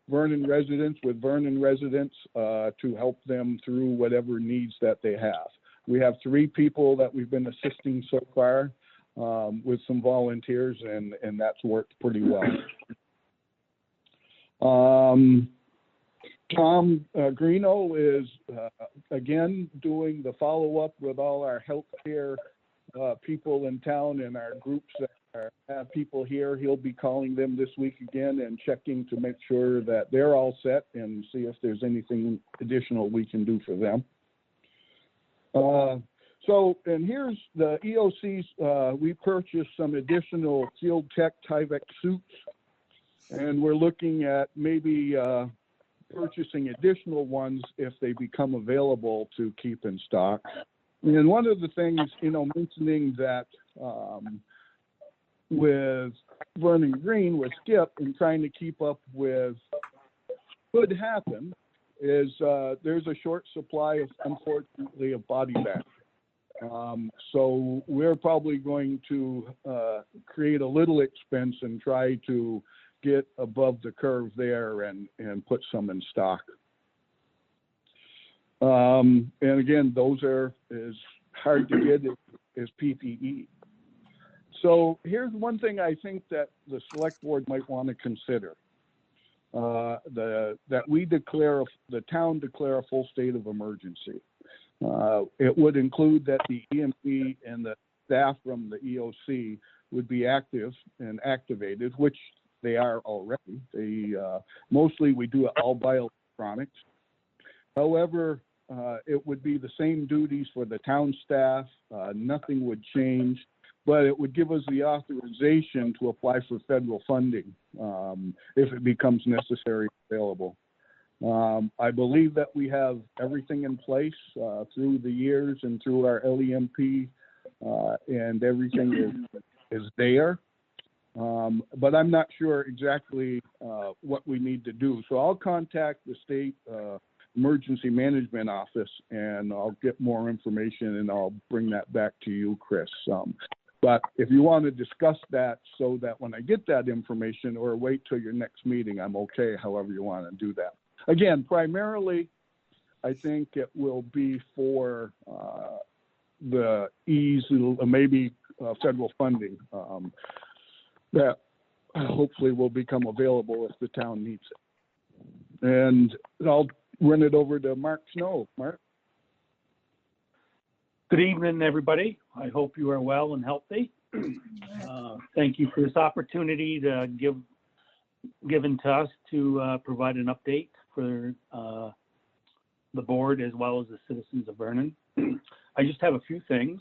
Vernon residents with Vernon residents to help them through whatever needs that they have. We have 3 people that we've been assisting so far with some volunteers, and that's worked pretty well. Tom Greeno is again doing the follow-up with all our healthcare people in town and our groups that have people here. He'll be calling them this week again and checking to make sure that they're all set and see if there's anything additional we can do for them. And here's the EOCs. We purchased some additional Field Tech Tyvek suits, and we're looking at maybe purchasing additional ones if they become available to keep in stock. And one of the things, mentioning that with Vernon Green, with Skip, and trying to keep up with could happen is there's a short supply of, unfortunately, of body bags. So we're probably going to create a little expense and try to get above the curve there and put some in stock. And again, those are as hard to get as PPE. So here's one thing I think that the select board might want to consider. That the town declare a full state of emergency. It would include that the EMP and the staff from the EOC would be active and activated, which they are already. Mostly we do it all by electronics. However, it would be the same duties for the town staff. Nothing would change, but it would give us the authorization to apply for federal funding if it becomes necessary available. I believe that we have everything in place through the years and through our LEMP, and everything is there. But I'm not sure exactly what we need to do. So I'll contact the state emergency management office and I'll get more information and I'll bring that back to you, Chris. But if you want to discuss that so that when I get that information, or wait till your next meeting, I'm okay, however you want to do that. Again, primarily, I think it will be for the ease, maybe federal funding that hopefully will become available if the town needs it. And I'll run it over to Mark Snow. Mark? Good evening, everybody. I hope you are well and healthy. Thank you for this opportunity to given to us to provide an update for the board as well as the citizens of Vernon. I just have a few things.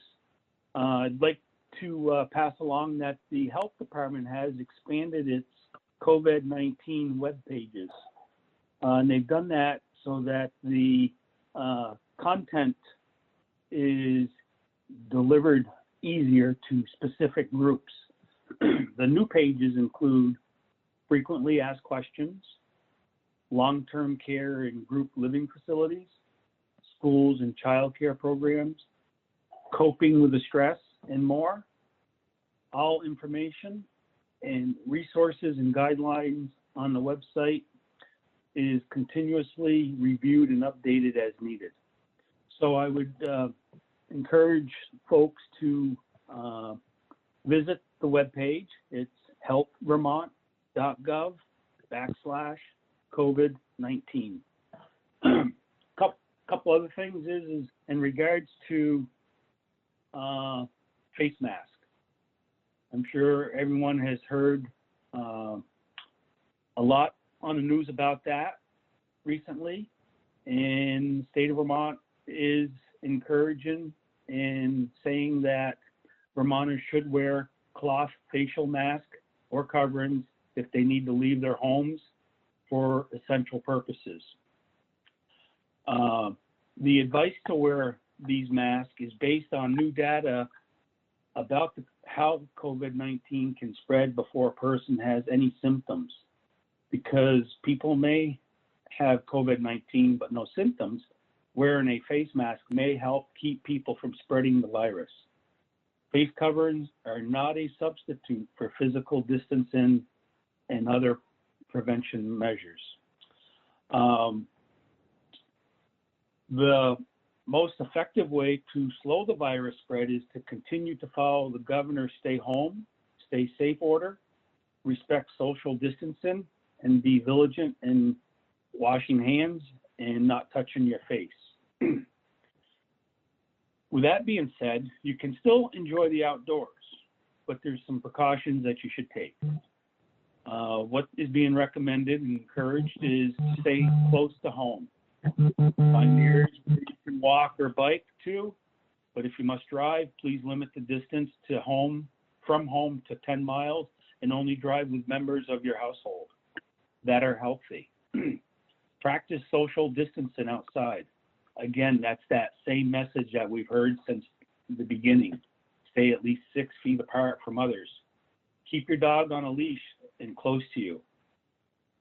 I'd like to pass along that the health department has expanded its COVID-19 web pages. And they've done that so that the content is delivered easier to specific groups. The new pages include frequently asked questions, long-term care and group living facilities, schools and child care programs, coping with the stress, and more. All information and resources and guidelines on the website is continuously reviewed and updated as needed. So I would encourage folks to visit the webpage. It's healthvermont.gov/COVID-19. Couple other things is in regards to face mask. I'm sure everyone has heard a lot on the news about that recently, and the state of Vermont is encouraging and saying that Vermonters should wear cloth facial mask or coverings if they need to leave their homes for essential purposes. The advice to wear these masks is based on new data about how COVID-19 can spread before a person has any symptoms, because people may have COVID-19 but no symptoms. Wearing a face mask may help keep people from spreading the virus. Face coverings are not a substitute for physical distancing and other prevention measures. The most effective way to slow the virus spread is to continue to follow the governor's stay home, stay safe order, respect social distancing, and be vigilant in washing hands and not touching your face. With that being said, you can still enjoy the outdoors, but there's some precautions that you should take. What is being recommended and encouraged is to stay close to home. Find areas where you can walk or bike to, but if you must drive, please limit the distance to from home to 10 miles, and only drive with members of your household that are healthy. Practice social distancing outside. Again, that's that same message that we've heard since the beginning. Stay at least 6 feet apart from others. Keep your dog on a leash and close to you.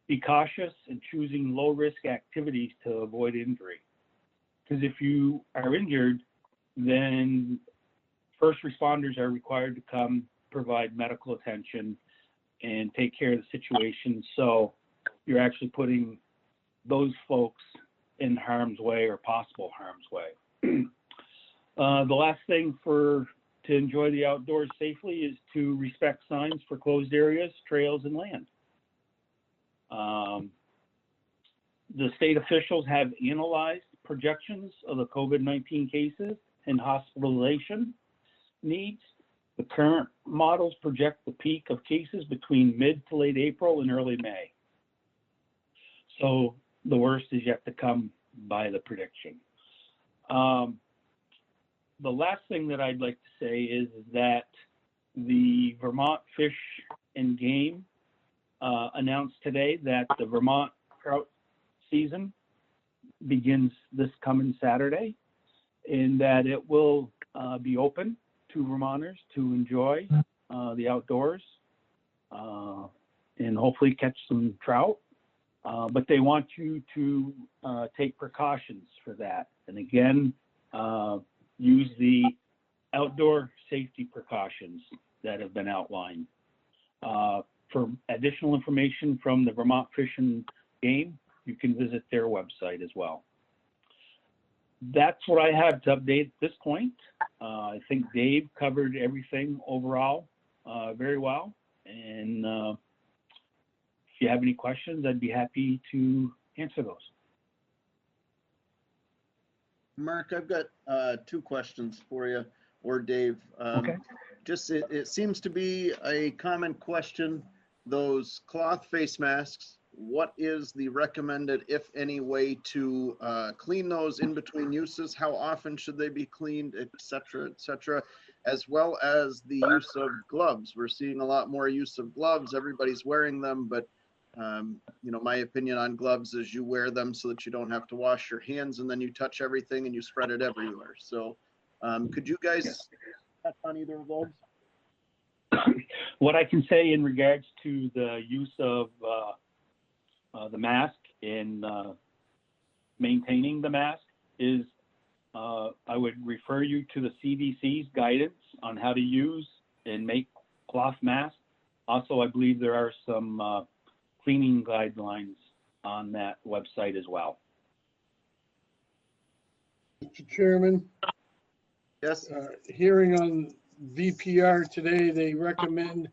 Be cautious in choosing low-risk activities to avoid injury. Because if you are injured, then first responders are required to come provide medical attention and take care of the situation. So you're actually putting those folks in harm's way or possible harm's way. The last thing to enjoy the outdoors safely is to respect signs for closed areas, trails, and land. The state officials have analyzed projections of the COVID-19 cases and hospitalization needs. The current models project the peak of cases between mid to late April and early May. So the worst is yet to come by the prediction. The last thing that I'd like to say is that the Vermont Fish and Game announced today that the Vermont trout season begins this coming Saturday, and that it will be open to Vermonters to enjoy the outdoors and hopefully catch some trout. But they want you to take precautions for that. And again, use the outdoor safety precautions that have been outlined. For additional information from the Vermont Fish and Game, you can visit their website as well. That's what I have to update at this point. I think Dave covered everything overall very well. And if you have any questions, I'd be happy to answer those. Mark, I've got 2 questions for you, or Dave. Okay. Just it seems to be a common question, those cloth face masks, what is the recommended, if any, way to clean those in between uses? How often should they be cleaned, et cetera, as well as the use of gloves? We're seeing a lot more use of gloves. Everybody's wearing them, but you know, my opinion on gloves is you wear them so that you don't have to wash your hands, and then you touch everything and you spread it everywhere. So could you guys touch on either of those? What I can say in regards to the use of the mask and maintaining the mask is I would refer you to the CDC's guidance on how to use and make cloth masks. Also, I believe there are some cleaning guidelines on that website as well. Mr. Chairman? Yes. Hearing on VPR today, they recommend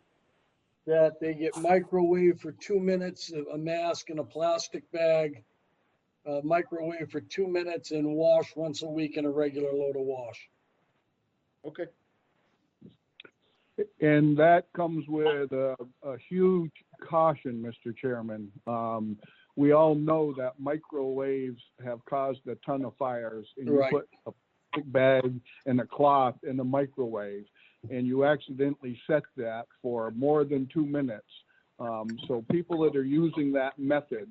that they get microwave for 2 minutes, a mask in a plastic bag, microwave for 2 minutes, and wash once a week in a regular load of wash. Okay. And that comes with a huge caution, Mr. Chairman. We all know that microwaves have caused a ton of fires. And you Right. put a plastic bag and a cloth in the microwave, and you accidentally set that for more than 2 minutes. So people that are using that method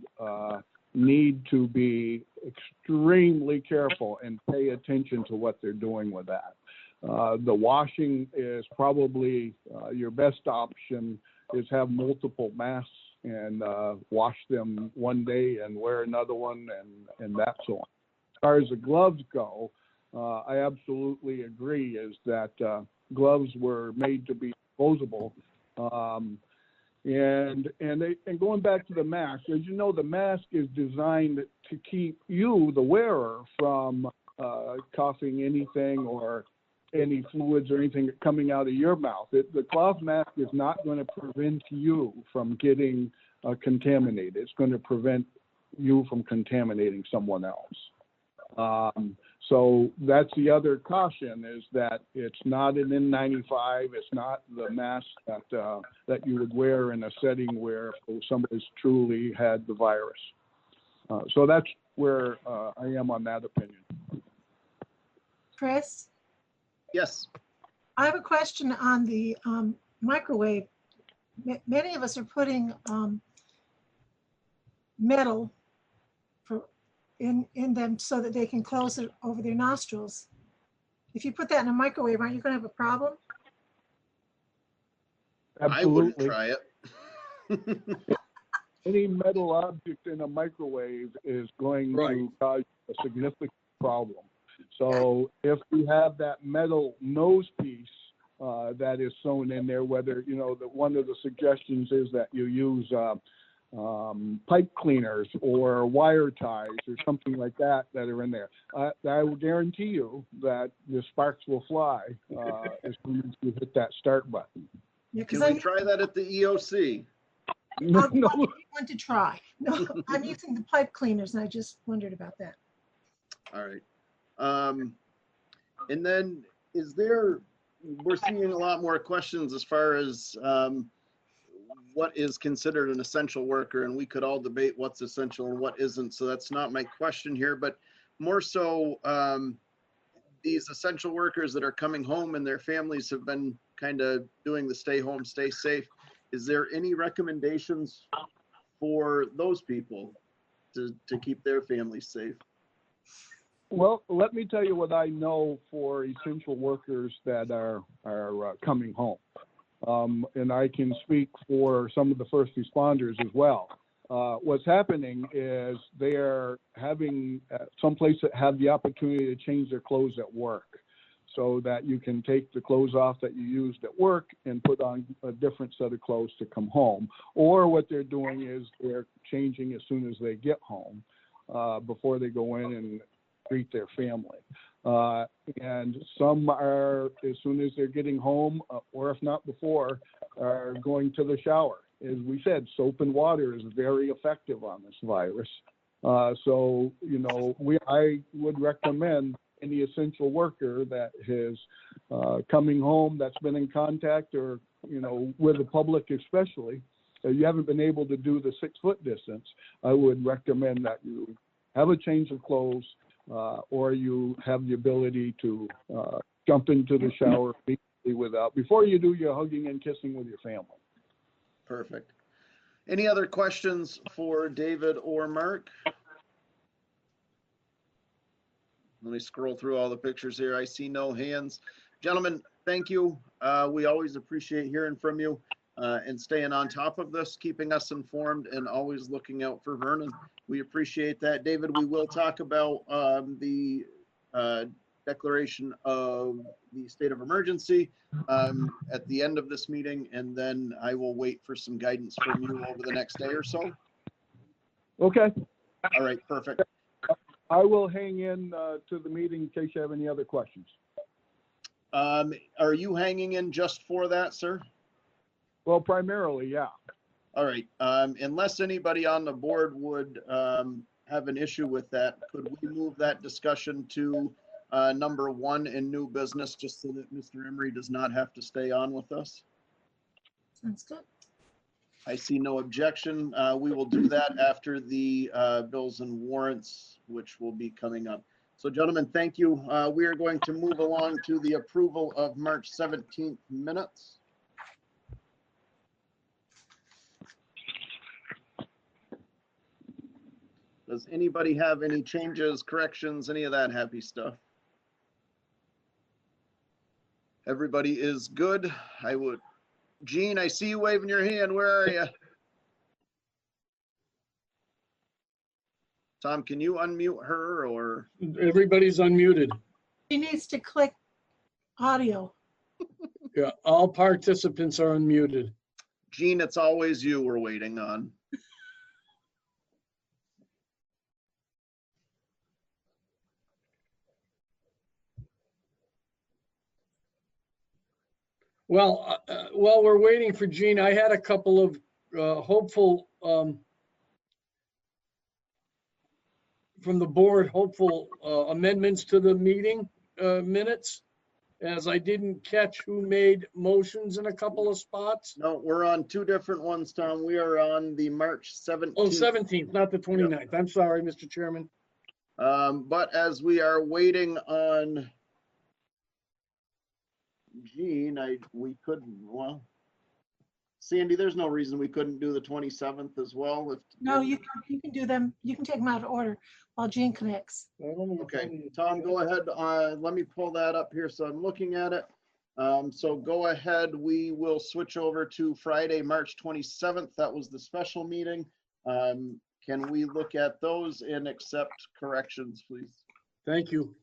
need to be extremely careful and pay attention to what they're doing with that. The washing is probably your best option, is have multiple masks and wash them one day and wear another one and that so on. As far as the gloves go, I absolutely agree is that gloves were made to be disposable. And going back to the mask, as you know, the mask is designed to keep you, the wearer, from coughing anything or any fluids or anything coming out of your mouth. The cloth mask is not going to prevent you from getting contaminated. It's going to prevent you from contaminating someone else. So that's the other caution, is that it's not an N95. It's not the mask that you would wear in a setting where somebody's truly had the virus. So that's where I am on that opinion. Chris, Yes. I have a question on the microwave. Many of us are putting metal in them so that they can close it over their nostrils. If you put that in a microwave, aren't you going to have a problem? I wouldn't Absolutely. try it. Any metal object in a microwave is going to cause a significant problem. So if you have that metal nose piece that is sewn in there, whether, you know, one of the suggestions is that you use pipe cleaners or wire ties or something like that are in there. I will guarantee you that the sparks will fly as soon as you hit that start button. Yeah, Can we try that at the EOC? I want to try. No, I'm using the pipe cleaners, and I just wondered about that. All right. And then we're seeing a lot more questions as far as what is considered an essential worker, and we could all debate what's essential and what isn't. So that's not my question here, but more so these essential workers that are coming home and their families have been kind of doing the stay home, stay safe. Is there any recommendations for those people to keep their families safe? Well, let me tell you what I know for essential workers that are coming home. And I can speak for some of the first responders as well. What's happening is they're having some places that have the opportunity to change their clothes at work, so that you can take the clothes off that you used at work and put on a different set of clothes to come home. Or what they're doing is they're changing as soon as they get home before they go in and greet their family. And some are, as soon as they're getting home, or if not before, are going to the shower. As we said, soap and water is very effective on this virus. So, you know, I would recommend any essential worker that is coming home, that's been in contact or, you know, with the public especially, you haven't been able to do the 6-foot distance, I would recommend that you have a change of clothes, or you have the ability to jump into the shower immediately before you do your hugging and kissing with your family. Perfect. Any other questions for David or Mark? Let me scroll through all the pictures here. I see no hands. Gentlemen, thank you. We always appreciate hearing from you and staying on top of this, keeping us informed, and always looking out for Vernon. We appreciate that. David, we will talk about the declaration of the state of emergency at the end of this meeting, and then I will wait for some guidance from you over the next day or so. Okay. All right, perfect. I will hang in to the meeting in case you have any other questions. Are you hanging in just for that, sir? Well, primarily, yeah. All right. Unless anybody on the board would have an issue with that, could we move that discussion to number 1 in new business, just so that Mr. Emery does not have to stay on with us? Sounds good. I see no objection. We will do that after the bills and warrants, which will be coming up. So gentlemen, thank you. We are going to move along to the approval of March 17th minutes. Does anybody have any changes, corrections, any of that happy stuff? Everybody is good. Jean, I see you waving your hand. Where are you? Tom, can you unmute her or? Everybody's unmuted. She needs to click audio. Yeah, all participants are unmuted. Jean, it's always you we're waiting on. Well, while we're waiting for Jean, I had a couple of hopeful, from the board, hopeful amendments to the meeting minutes, as I didn't catch who made motions in a couple of spots. No, we're on 2 different ones, Tom. We are on the March 17th. Oh, 17th, not the 29th. Yep. I'm sorry, Mr. Chairman. But as we are waiting on Jean, we couldn't, well, Sandy, there's no reason we couldn't do the 27th as well. No, you can do them. You can take them out of order while Jean connects. Okay, Tom, go ahead. Let me pull that up here so I'm looking at it. So go ahead. We will switch over to Friday, March 27th. That was the special meeting. Can we look at those and accept corrections, please? Thank you.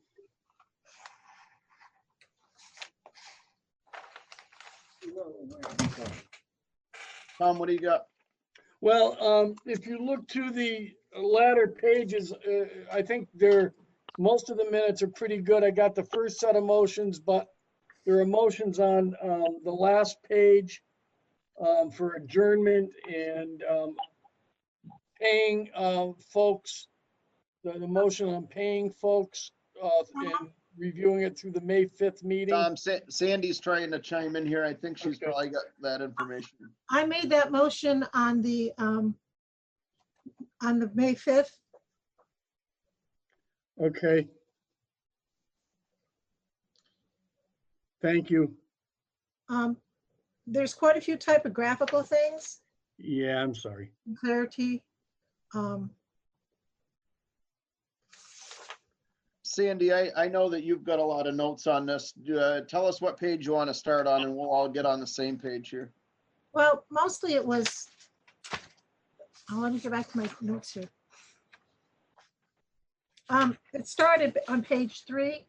Tom, what do you got? Well, if you look to the latter pages, I think most of the minutes are pretty good. I got the first set of motions, but there are motions on the last page for adjournment and paying folks, the motion on paying folks and reviewing it through the May 5th meeting. Sandy's trying to chime in here. I think she's probably got that information. I made that motion on the May 5th. Okay. Thank you. There's quite a few typographical things. Yeah, I'm sorry. Clarity. Sandy, I know that you've got a lot of notes on this. Tell us what page you want to start on and we'll all get on the same page here. Well, mostly it was, let me get back to my notes here. It started on page 3.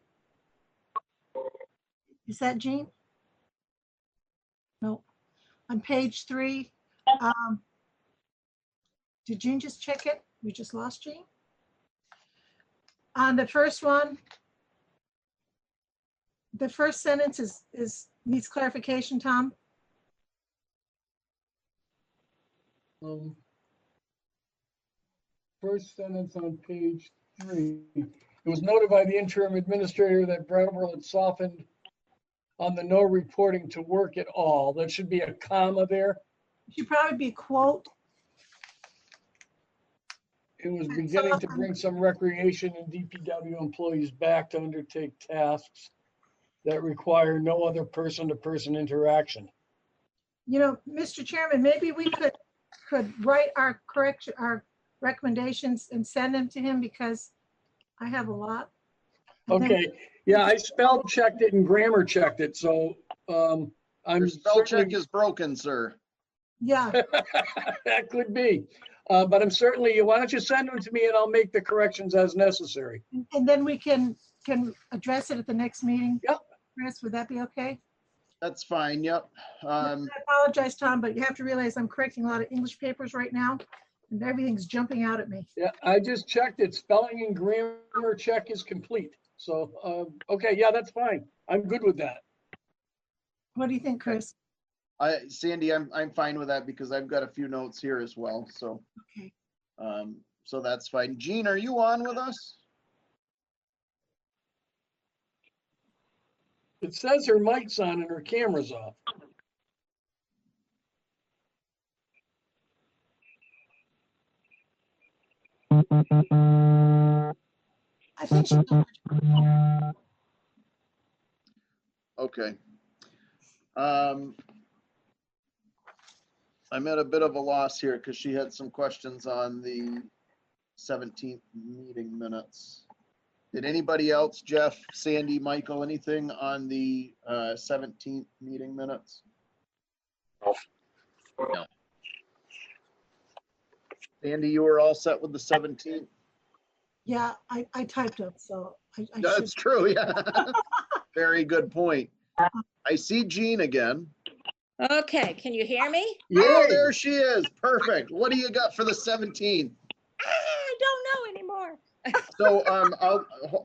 Is that Jean? No, on page 3. Did Jean just check it? We just lost Jean? On the first one, the first sentence needs clarification, Tom. First sentence on page 3. It was noted by the interim administrator that Brattleboro had softened on the no reporting to work at all. That should be a comma there. It should probably be a quote. It was beginning to bring some recreation and DPW employees back to undertake tasks that require no other person-to-person interaction. You know, Mr. Chairman, maybe we could write our recommendations and send them to him, because I have a lot. Okay, yeah, I spell checked it and grammar checked it, so Your spell check is broken, sir. Yeah. That could be. But I'm certainly, why don't you send them to me and I'll make the corrections as necessary. And then we can can address it at the next meeting. Yep. Chris, would that be okay? That's fine, yep. I apologize, Tom, but you have to realize I'm correcting a lot of English papers right now and everything's jumping out at me. Yeah, I just checked it. Spelling and grammar check is complete. So, okay, yeah, that's fine. I'm good with that. What do you think, Chris? Sandy, I'm fine with that because I've got a few notes here as well, so. Okay. So that's fine. Jean, are you on with us? It says her mic's on and her camera's off. I think she. Okay. I'm at a bit of a loss here because she had some questions on the 17th meeting minutes. Did anybody else, Jeff, Sandy, Michael, anything on the 17th meeting minutes? No. Sandy, you were all set with the 17th? Yeah, I typed up, so I That's should. true, yeah. Very good point. I see Jean again. Okay, can you hear me? Oh, there she is. Perfect. What do you got for the 17th? I don't know anymore. So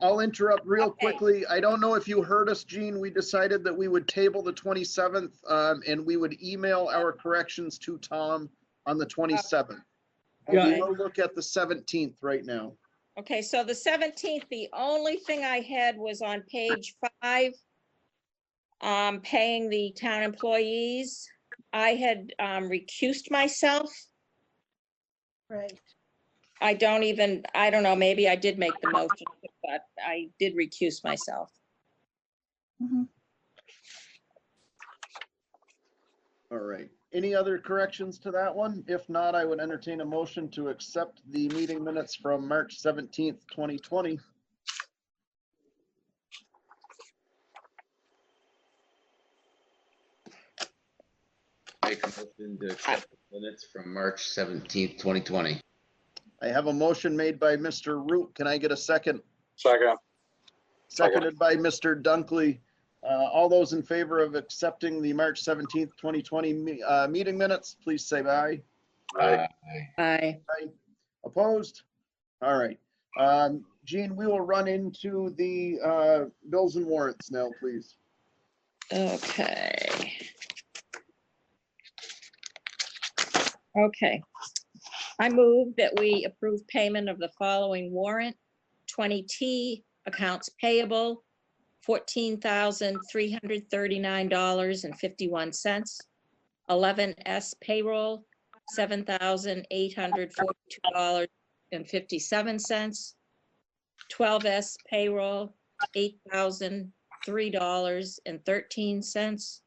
I'll interrupt real quickly. I don't know if you heard us, Jean. We decided that we would table the 27th and we would email our corrections to Tom on the 27th. Yeah. We will look at the 17th right now. Okay, so the 17th, the only thing I had was on page 5, paying the town employees. I had recused myself. Right. I don't know, maybe I did make the motion, but I did recuse myself. Mhm. All right. Any other corrections to that one? If not, I would entertain a motion to accept the meeting minutes from March 17th, 2020. Make a motion to accept the minutes from March 17th, 2020. I have a motion made by Mr. Root. Can I get a second? Second. Seconded by Mr. Dunkley. All those in favor of accepting the March 17th, 2020 meeting minutes, please say aye. Aye. Aye. Aye. Opposed? All right. Jean, we will run into the bills and warrants now, please. Okay. Okay. I move that we approve payment of the following warrant: 20T accounts payable, $14,339.51. 11S payroll, $7,842.57. 12S payroll, $8,003.13.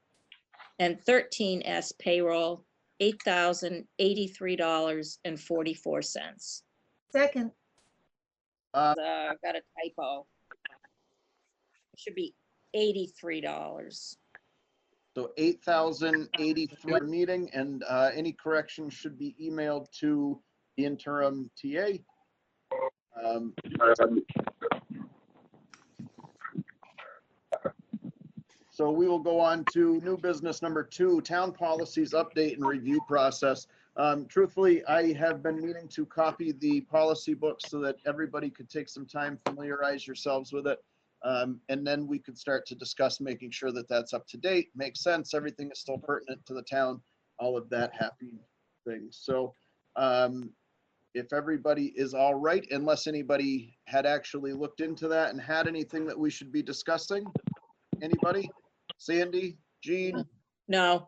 And 13S payroll, $8,083.44. Second. Got a typo. It should be $83. So 8,083 meeting, and any corrections should be emailed to the interim TA. So we will go on to new business number 2, town policies update and review process. Truthfully, I have been meaning to copy the policy book so that everybody could take some time, familiarize yourselves with it. And then we could start to discuss making sure that that's up to date, makes sense, everything is still pertinent to the town, all of that happy things. So if everybody is all right, unless anybody had actually looked into that and had anything that we should be discussing. Anybody? Sandy, Jean? No.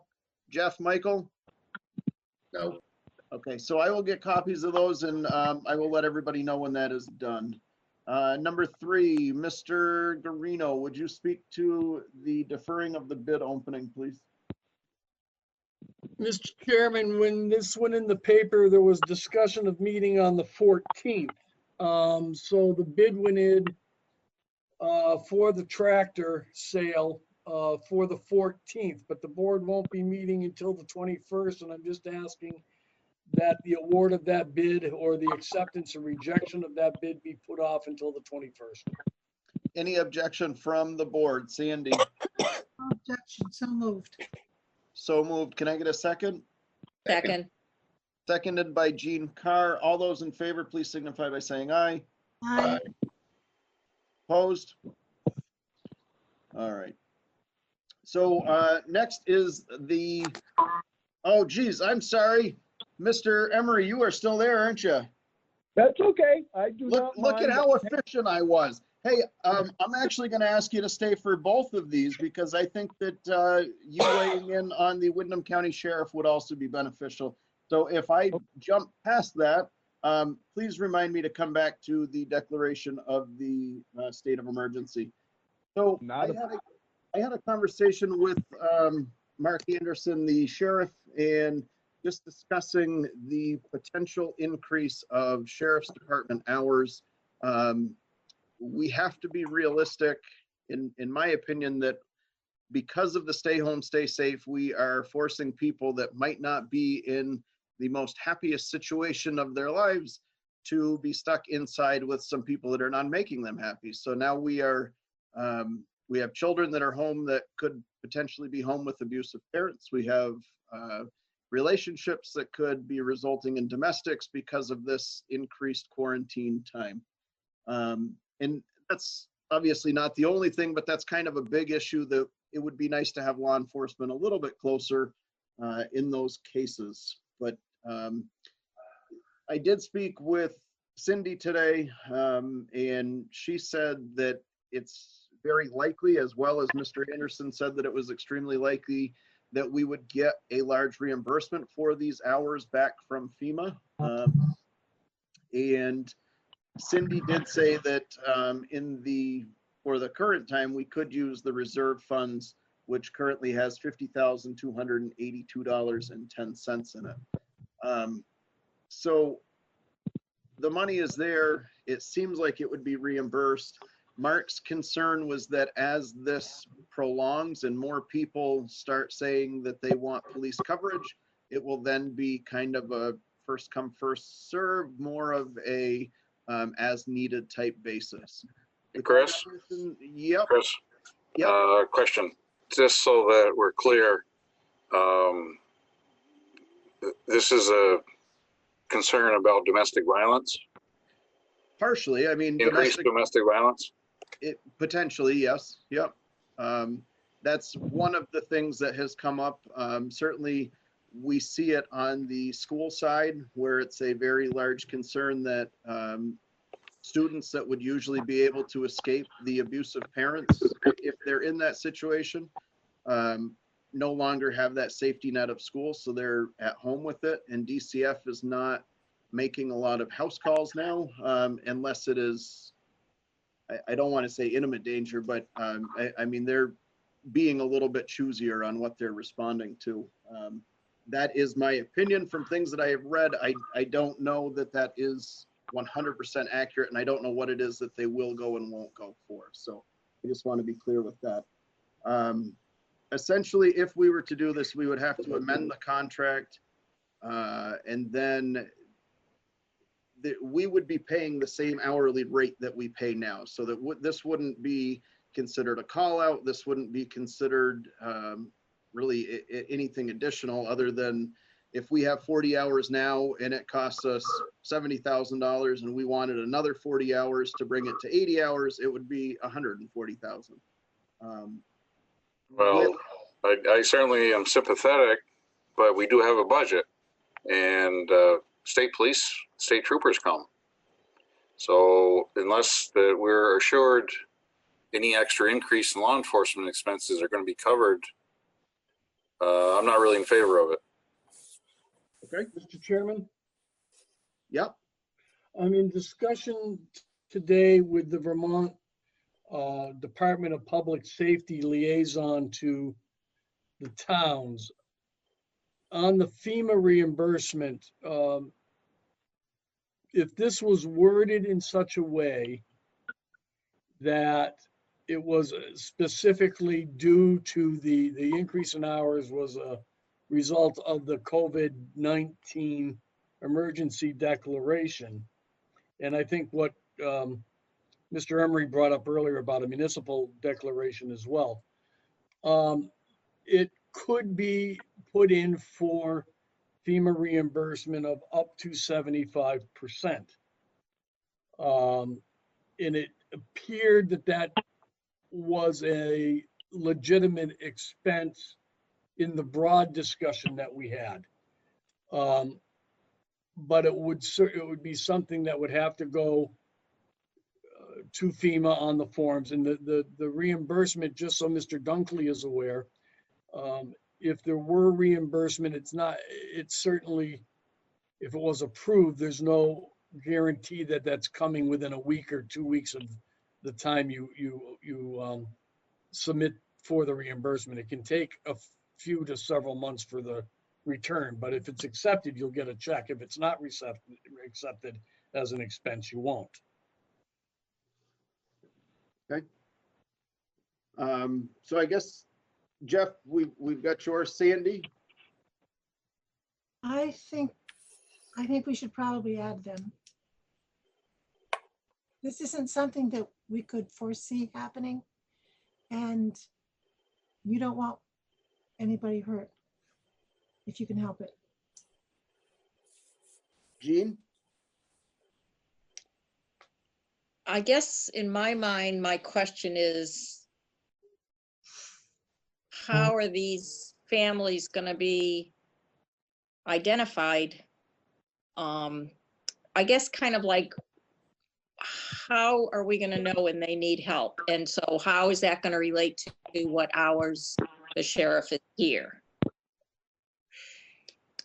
Jeff, Michael? No. Okay, so I will get copies of those and I will let everybody know when that is done. Number 3, Mr. Garino, would you speak to the deferring of the bid opening, please? Mr. Chairman, when this went in the paper, there was discussion of meeting on the 14th. So the bid went in for the tractor sale for the 14th, but the board won't be meeting until the 21st, and I'm just asking that the award of that bid or the acceptance or rejection of that bid be put off until the 21st. Any objection from the board? Sandy, No objection, so moved. so moved. Can I get a second? Second. Seconded by Jean Carr. All those in favor, please signify by saying aye. Aye. Opposed? All right. So next is the, oh geez, I'm sorry. Mr. Emery, you are still there, aren't you? That's okay. I do Look not mind. at how efficient I was. Hey, I'm actually going to ask you to stay for both of these because I think that you weighing in on the Windham County Sheriff would also be beneficial. So if I jump past that, please remind me to come back to the declaration of the state of emergency. So I had a conversation with Mark Anderson, the sheriff, and just discussing the potential increase of sheriff's department hours. We have to be realistic, in my opinion, that because of the stay home, stay safe, we are forcing people that might not be in the most happiest situation of their lives to be stuck inside with some people that are not making them happy. So now we are, we have children that are home that could potentially be home with abusive parents. We have relationships that could be resulting in domestics because of this increased quarantine time. And that's obviously not the only thing, but that's kind of a big issue that it would be nice to have law enforcement a little bit closer in those cases. But I did speak with Cindy today, and she said that it's very likely, as well as Mr. Anderson said that it was extremely likely, that we would get a large reimbursement for these hours back from FEMA. And Cindy did say that for the current time, we could use the reserve funds, which currently has $50,282.10 in it. So the money is there. It seems like it would be reimbursed. Mark's concern was that as this prolongs and more people start saying that they want police coverage, it will then be kind of a first come, first serve, more of a as needed type basis. Chris? Yep. Chris? Yep. Question, just so that we're clear, this is a concern about domestic violence? Partially, I mean, increased domestic violence? It potentially, yes. Yep. That's one of the things that has come up. Certainly, we see it on the school side, where it's a very large concern that students that would usually be able to escape the abusive parents, if they're in that situation, no longer have that safety net of school, so they're at home with it. And DCF is not making a lot of house calls now, unless it is, I don't want to say intimate danger, but I mean, they're being a little bit choosier on what they're responding to. That is my opinion from things that I have read. I don't know that that is 100% accurate, and I don't know what it is that they will go and won't go for. So I just want to be clear with that. Essentially, if we were to do this, we would have to amend the contract, and then we would be paying the same hourly rate that we pay now. So that this wouldn't be considered a call out. This wouldn't be considered really anything additional other than if we have 40 hours now and it costs us $70,000 and we wanted another 40 hours to bring it to 80 hours, it would be $140,000. Well, I certainly am sympathetic, but we do have a budget, and state police, state troopers come. So unless that we're assured any extra increase in law enforcement expenses are going to be covered, I'm not really in favor of it. Okay. Mr. Chairman? Yep. I'm in discussion today with the Vermont Department of Public Safety liaison to the towns on the FEMA reimbursement. If this was worded in such a way that it was specifically due to the increase in hours was a result of the COVID-19 emergency declaration. And I think what Mr. Emery brought up earlier about a municipal declaration as well. It could be put in for FEMA reimbursement of up to 75%. And it appeared that that was a legitimate expense in the broad discussion that we had. But it would be something that would have to go to FEMA on the forms, and the reimbursement, just so Mr. Dunkley is aware, if there were reimbursement, it's certainly, if it was approved, there's no guarantee that that's coming within a week or 2 weeks of the time you submit for the reimbursement. It can take a few to several months for the return, but if it's accepted, you'll get a check. If it's not accepted as an expense, you won't. Okay. So I guess, Jeff, we've got yours. Sandy? I think we should probably add them. This isn't something that we could foresee happening, and you don't want anybody hurt if you can help it. Jean? I guess in my mind, my question is, how are these families going to be identified? I guess kind of like, how are we going to know when they need help? And so how is that going to relate to what hours the sheriff is here? I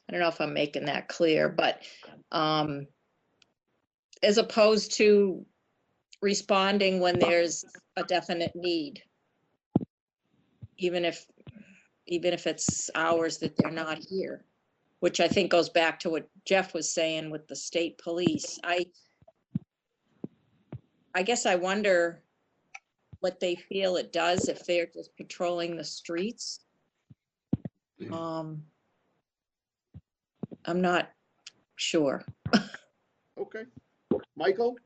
don't know if I'm making that clear, but as opposed to responding when there's a definite need, even if it's hours that they're not here, which I think goes back to what Jeff was saying with the state police. I guess I wonder what they feel it does if they're just patrolling the streets. I'm not sure. Okay. Michael?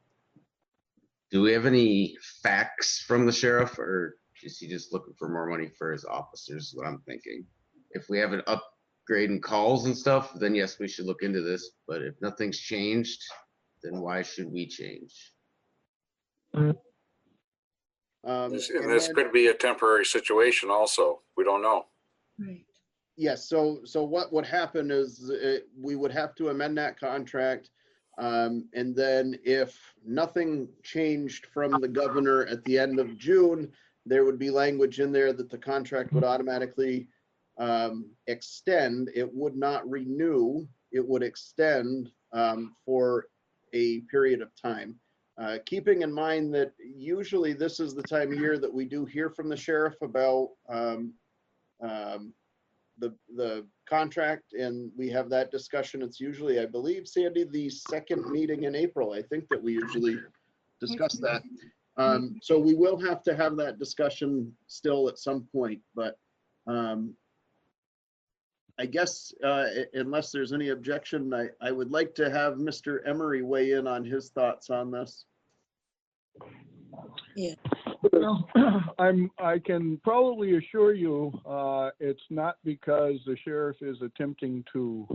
Do we have any facts from the sheriff, or is he just looking for more money for his officers? Is what I'm thinking. If we have an upgrade in calls and stuff, then yes, we should look into this. But if nothing's changed, then why should we change? This could be a temporary situation also. We don't know. Right. Yes, so what would happen is we would have to amend that contract. And then if nothing changed from the governor at the end of June, there would be language in there that the contract would automatically extend. It would not renew. It would extend for a period of time. Keeping in mind that usually this is the time of year that we do hear from the sheriff about the contract, and we have that discussion. It's usually, I believe, Sandy, the second meeting in April. I think that we usually discuss that. So we will have to have that discussion still at some point, but I guess unless there's any objection, I would like to have Mr. Emery weigh in on his thoughts on this. Yeah. Well, I can probably assure you it's not because the sheriff is attempting to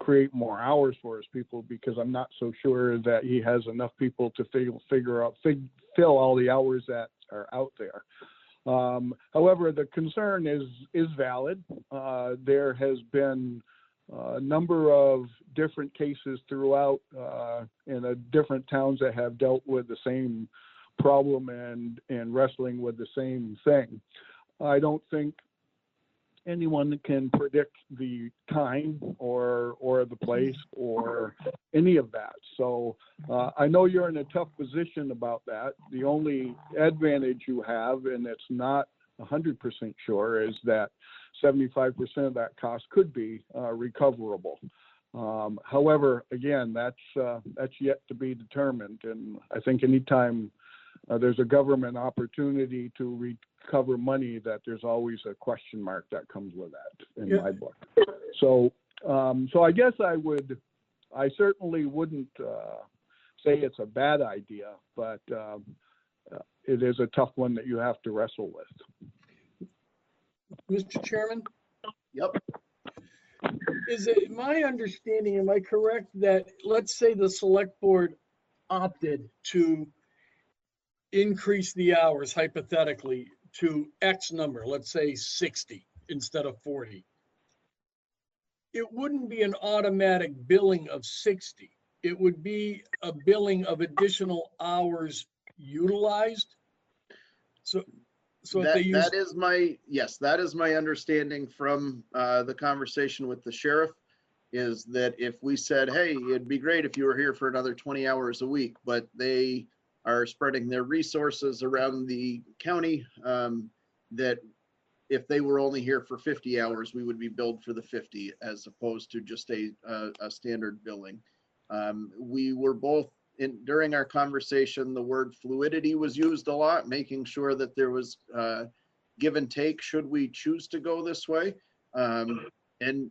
create more hours for his people, because I'm not so sure that he has enough people to fill all the hours that are out there. However, the concern is valid. There has been a number of different cases throughout in different towns that have dealt with the same problem and wrestling with the same thing. I don't think anyone can predict the time or the place or any of that. So I know you're in a tough position about that. The only advantage you have, and it's not 100% sure, is that 75% of that cost could be recoverable. However, again, that's yet to be determined. And I think anytime there's a government opportunity to recover money, that there's always a question mark that comes with that in my book. So I guess I certainly wouldn't say it's a bad idea, but it is a tough one that you have to wrestle with. Mr. Chairman? Yep. Is it my understanding, am I correct, that let's say the select board opted to increase the hours hypothetically to X number, let's say 60 instead of 40? It wouldn't be an automatic billing of 60. It would be a billing of additional hours utilized. So if they use. That is my, yes, that is my understanding from the conversation with the sheriff, is that if we said, hey, it'd be great if you were here for another 20 hours a week, but they are spreading their resources around the county, that if they were only here for 50 hours, we would be billed for the 50 as opposed to just a standard billing. We were both, during our conversation, the word fluidity was used a lot, making sure that there was give and take should we choose to go this way. And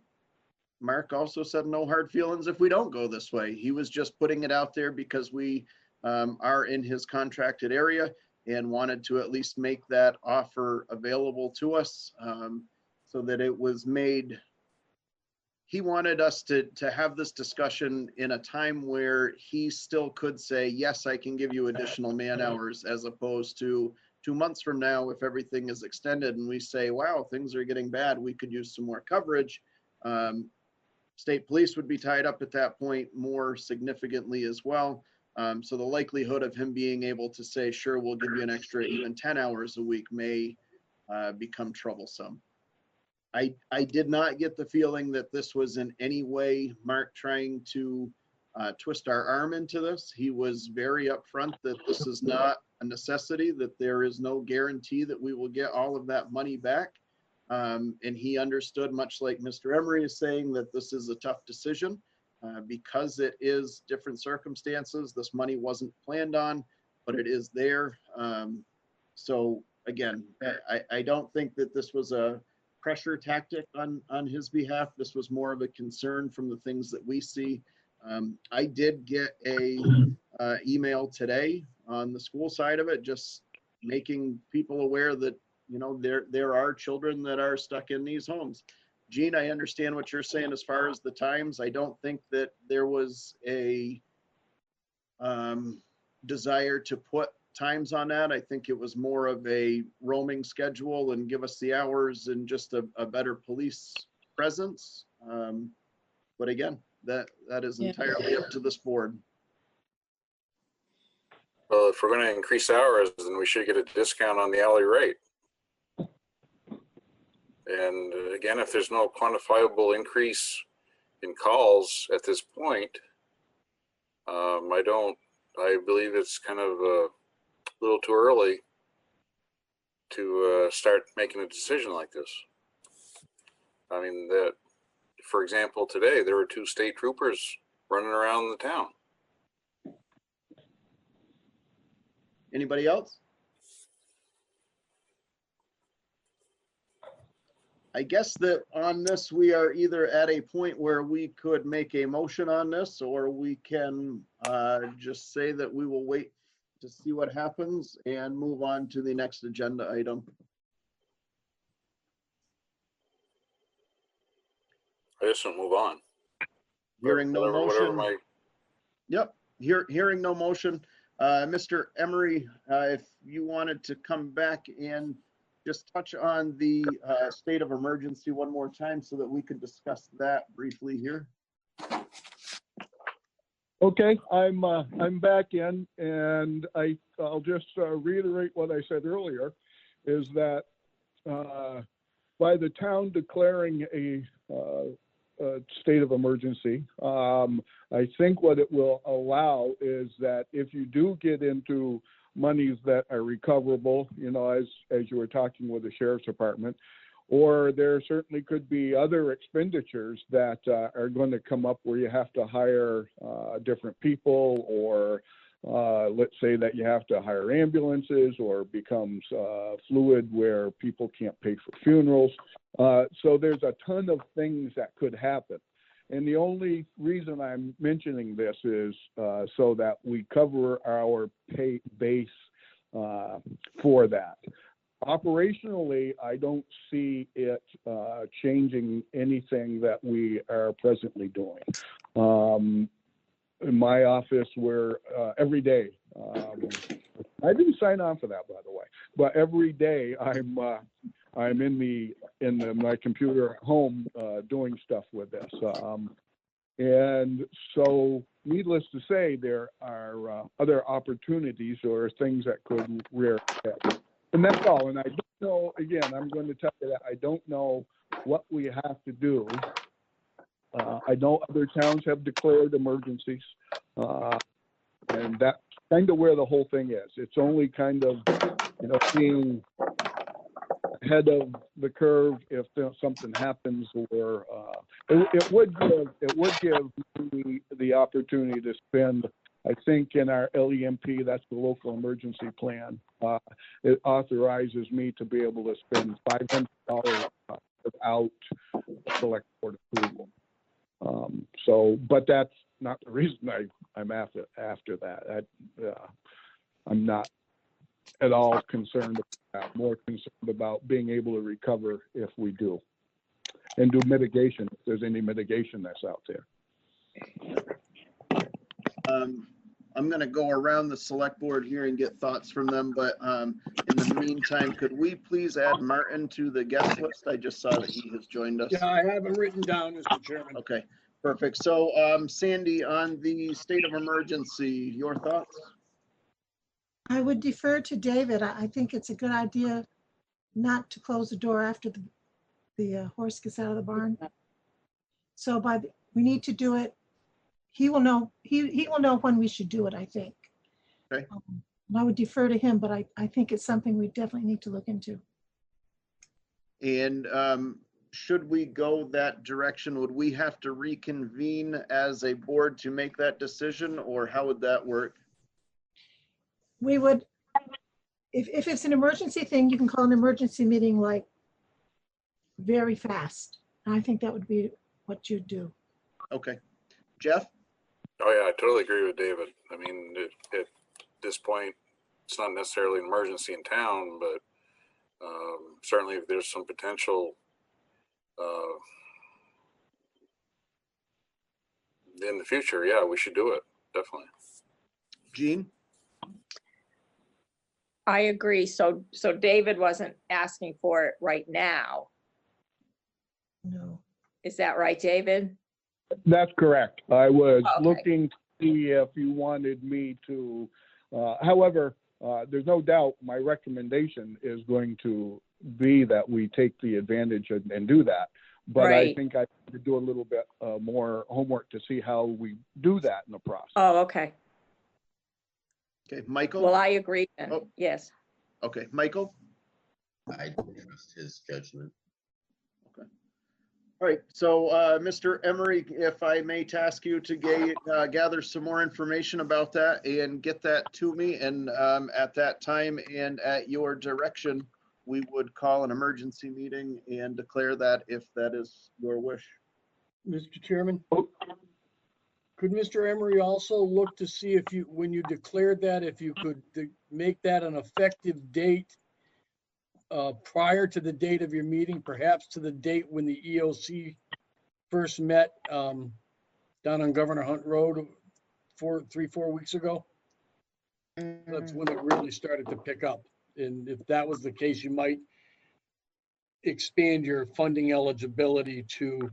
Mark also said no hard feelings if we don't go this way. He was just putting it out there because we are in his contracted area and wanted to at least make that offer available to us, so that it was made. He wanted us to have this discussion in a time where he still could say, yes, I can give you additional man hours, as opposed to 2 months from now, if everything is extended and we say, wow, things are getting bad, we could use some more coverage. State police would be tied up at that point more significantly as well. So the likelihood of him being able to say, sure, we'll give you an extra even 10 hours a week may become troublesome. I did not get the feeling that this was in any way Mark trying to twist our arm into this. He was very upfront that this is not a necessity, that there is no guarantee that we will get all of that money back. And he understood, much like Mr. Emery is saying, that this is a tough decision because it is different circumstances. This money wasn't planned on, but it is there. So again, I don't think that this was a pressure tactic on his behalf. This was more of a concern from the things that we see. I did get a email today on the school side of it, just making people aware that, you know, there are children that are stuck in these homes. Gene, I understand what you're saying as far as the times. I don't think that there was a desire to put times on that. I think it was more of a roaming schedule and give us the hours and just a better police presence. But again, that is entirely up to this board. Well, if we're going to increase hours, then we should get a discount on the hourly rate. And again, if there's no quantifiable increase in calls at this point, I believe it's kind of a little too early to start making a decision like this. I mean, for example, today there were 2 state troopers running around the town. Anybody else? I guess that on this, we are either at a point where we could make a motion on this, or we can just say that we will wait to see what happens and move on to the next agenda item. I just want to move on. Hearing no motion. My... Yep, hearing no motion. Mr. Emery, if you wanted to come back and just touch on the state of emergency one more time so that we could discuss that briefly here. Okay, I'm back in, and I'll just reiterate what I said earlier, is that by the town declaring a state of emergency, I think what it will allow is that if you do get into monies that are recoverable, you know, as you were talking with the sheriff's department, or there certainly could be other expenditures that are going to come up where you have to hire different people, or let's say that you have to hire ambulances, or becomes fluid where people can't pay for funerals. So there's a ton of things that could happen. And the only reason I'm mentioning this is so that we cover our pay base for that. Operationally, I don't see it changing anything that we are presently doing. In my office, we're every day. I didn't sign on for that, by the way. But every day, I'm in my computer at home doing stuff with this. And so, needless to say, there are other opportunities or things that could rear its head. And that's all. And I don't know, again, I'm going to tell you that I don't know what we have to do. I know other towns have declared emergencies. And that's kind of where the whole thing is. It's only kind of, being ahead of the curve if something happens, or it would give me the opportunity to spend, I think in our LEMP, that's the local emergency plan, it authorizes me to be able to spend $500 without select board approval. But that's not the reason I'm after that. I'm not at all concerned about that. More concerned about being able to recover if we do, and do mitigation if there's any mitigation that's out there. I'm going to go around the select board here and get thoughts from them, but in the meantime, could we please add Martin to the guest list? I just saw that he has joined us. Yeah, I have him written down, Mr. Chairman. Okay, perfect. So Sandy, on the state of emergency, your thoughts? I would defer to David. I think it's a good idea not to close the door after the horse gets out of the barn. So we need to do it. He will know. He will know when we should do it, I think. Okay. And I would defer to him, but I think it's something we definitely need to look into. And should we go that direction, would we have to reconvene as a board to make that decision, or how would that work? We would, if it's an emergency thing, you can call an emergency meeting like very fast. And I think that would be what you'd do. Okay. Jeff? Oh yeah, I totally agree with David. I mean, at this point, it's not necessarily an emergency in town, but certainly if there's some potential in the future, yeah, we should do it, definitely. Jean? I agree. So David wasn't asking for it right now. No. Is that right, David? That's correct. I was Okay. looking to see if you wanted me to, however, there's no doubt my recommendation is going to be that we take the advantage and do that. But Right. I think I need to do a little bit more homework to see how we do that in the process. Oh, okay. Okay, Michael? Well, I agree then. Oh. Yes. Okay, Michael? I trust his judgment. All right, so Mr. Emery, if I may task you to gather some more information about that and get that to me, and at that time and at your direction, we would call an emergency meeting and declare that if that is your wish. Mr. Chairman? Could Mr. Emery also look to see if you, when you declared that, if you could make that an effective date prior to the date of your meeting, perhaps to the date when the EOC first met down on Governor Hunt Road 3-4 weeks ago? That's when it really started to pick up. And if that was the case, you might expand your funding eligibility to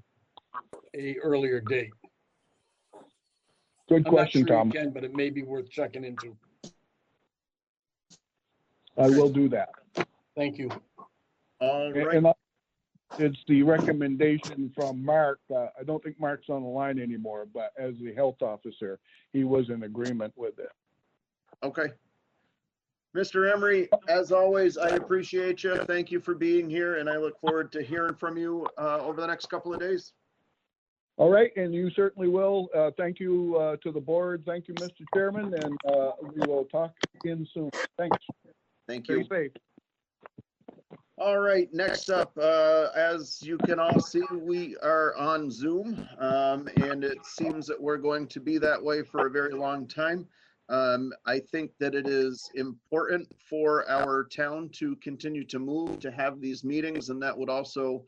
a earlier date. Good question, I'm not sure Tom. you can, but it may be worth checking into. I will do that. Thank you. All right. And it's the recommendation from Mark. I don't think Mark's on the line anymore, but as the health officer, he was in agreement with it. Okay. Mr. Emery, as always, I appreciate you. Thank you for being here, and I look forward to hearing from you over the next couple of days. All right, and you certainly will. Thank you to the board. Thank you, Mr. Chairman, and we will talk again soon. Thanks. Thank you. Stay safe. All right, next up, as you can all see, we are on Zoom, and it seems that we're going to be that way for a very long time. I think that it is important for our town to continue to move, to have these meetings, and that would also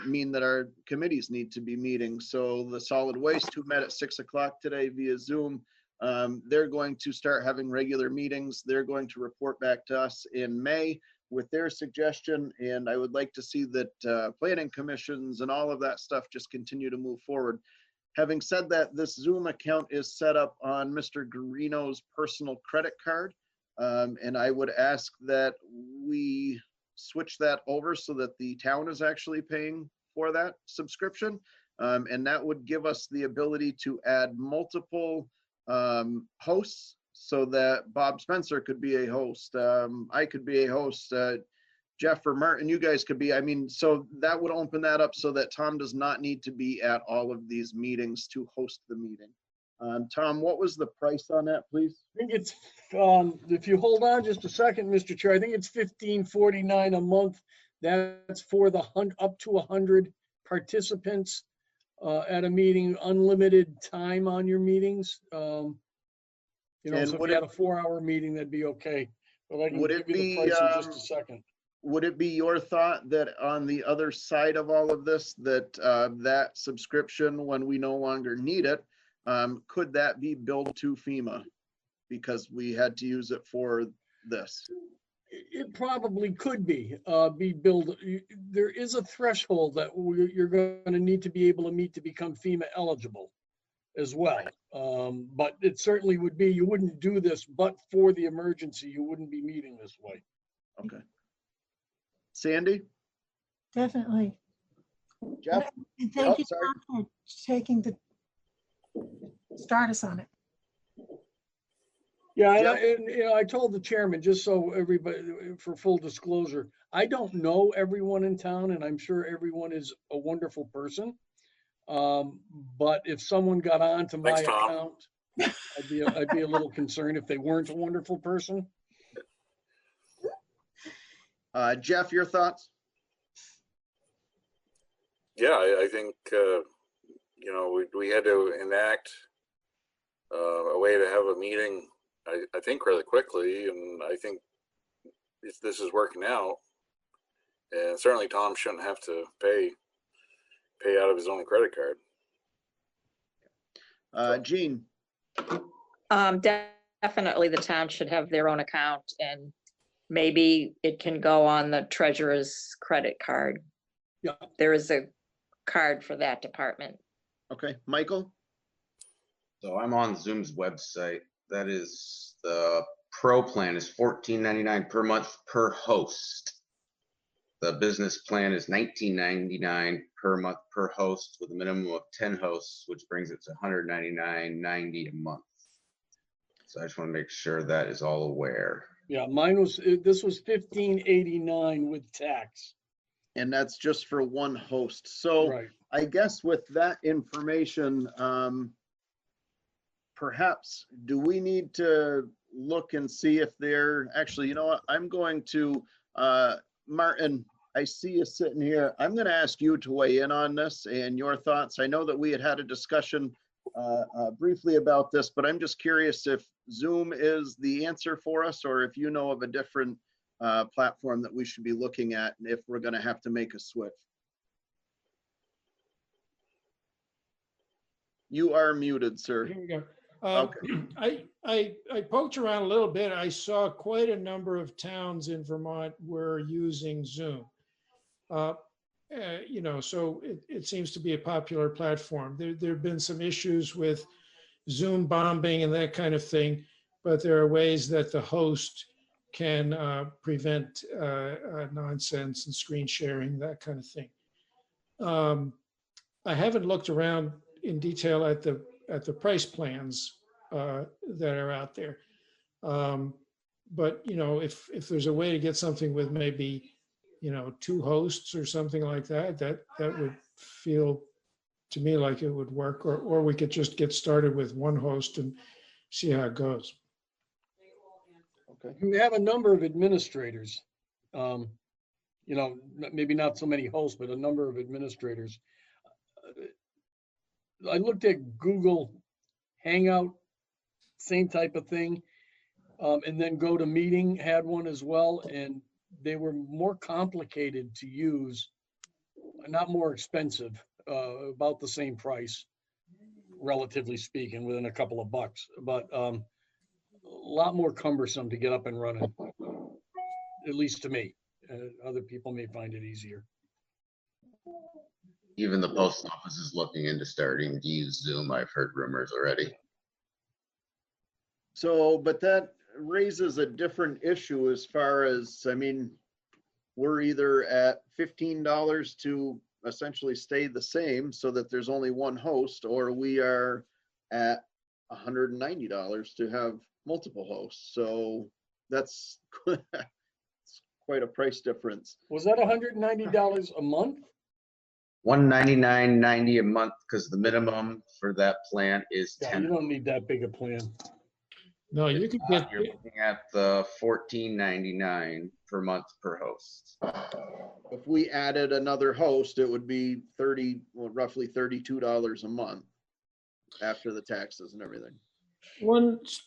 mean that our committees need to be meeting. So the solid waste, who met at 6 o'clock today via Zoom, they're going to start having regular meetings. They're going to report back to us in May with their suggestion, and I would like to see that planning commissions and all of that stuff just continue to move forward. Having said that, this Zoom account is set up on Mr. Garino's personal credit card, and I would ask that we switch that over so that the town is actually paying for that subscription, and that would give us the ability to add multiple hosts, so that Bob Spencer could be a host, I could be a host, Jeff or Martin, you guys could be, I mean, so that would open that up so that Tom does not need to be at all of these meetings to host the meeting. Tom, what was the price on that, please? I think it's, if you hold on just a second, Mr. Chair, I think it's $15.49 a month. That's for the up to 100 participants at a meeting, unlimited time on your meetings. You know, And so if would you had it- a 4-hour meeting, that'd be okay. But I can Would give it you the be, price in just a second. Would it be your thought that on the other side of all of this, that that subscription, when we no longer need it, could that be billed to FEMA? Because we had to use it for this. It probably could be billed. There is a threshold that you're going to need to be able to meet to become FEMA eligible as well. But it certainly would be, you wouldn't do this, but for the emergency, you wouldn't be meeting this way. Okay. Sandy? Definitely. Jeff? And thank you, Tom, for taking start us on it. Yeah, and you know, I told the chairman, just so everybody, for full disclosure, I don't know everyone in town, and I'm sure everyone is a wonderful person. But if someone got on to my account, I'd be a little concerned if they weren't a wonderful person. Jeff, your thoughts? Yeah, I think, you know, we had to enact a way to have a meeting, I think really quickly, and I think if this is working out, and certainly Tom shouldn't have to pay out of his own credit card. Jean? Definitely the town should have their own account, and maybe it can go on the treasurer's credit card. Yeah. There is a card for that department. Okay, Michael? So I'm on Zoom's website. That is, the pro plan is $14.99 per month per host. The business plan is $19.99 per month per host with a minimum of 10 hosts, which brings it to $199.90 a month. So I just want to make sure that is all aware. Yeah, this was $15.89 with tax. And that's just for one host. So right. I guess with that information, perhaps, do we need to look and see if they're actually, you know what, I'm going to, Martin, I see you sitting here. I'm going to ask you to weigh in on this and your thoughts. I know that we had a discussion briefly about this, but I'm just curious if Zoom is the answer for us, or if you know of a different platform that we should be looking at if we're going to have to make a switch. You are muted, sir. Here we go. Okay. I poked around a little bit. I saw quite a number of towns in Vermont were using Zoom. You know, so it seems to be a popular platform. There have been some issues with Zoom bombing and that kind of thing, but there are ways that the host can prevent nonsense and screen sharing, that kind of thing. I haven't looked around in detail at the price plans that are out there. But, you know, if there's a way to get something with maybe, you know, 2 hosts or something like that, that would feel to me like it would work, or we could just get started with 1 host and see how it goes. Okay. We have a number of administrators. You you know, maybe not so many hosts, but a number of administrators. I looked at Google Hangout, same type of thing. And then Go to Meeting had one as well, and they were more complicated to use, not more expensive, about the same price, relatively speaking, within a couple of bucks, but a lot more cumbersome to get up and running, at least to me. Other people may find it easier. Even the post office is looking into starting to use Zoom. I've heard rumors already. So, but that raises a different issue as far as, I mean, we're either at $15 to essentially stay the same so that there's only one host, or we are at $190 to have multiple hosts. So that's quite a price difference. Was that $190 a month? $199.90 a month, because the minimum for that plan is Yeah, 10. you don't need that big a plan. No, you could get, You're looking at the $14.99 per month per host. If we added another host, it would be roughly $32 a month after the taxes and everything.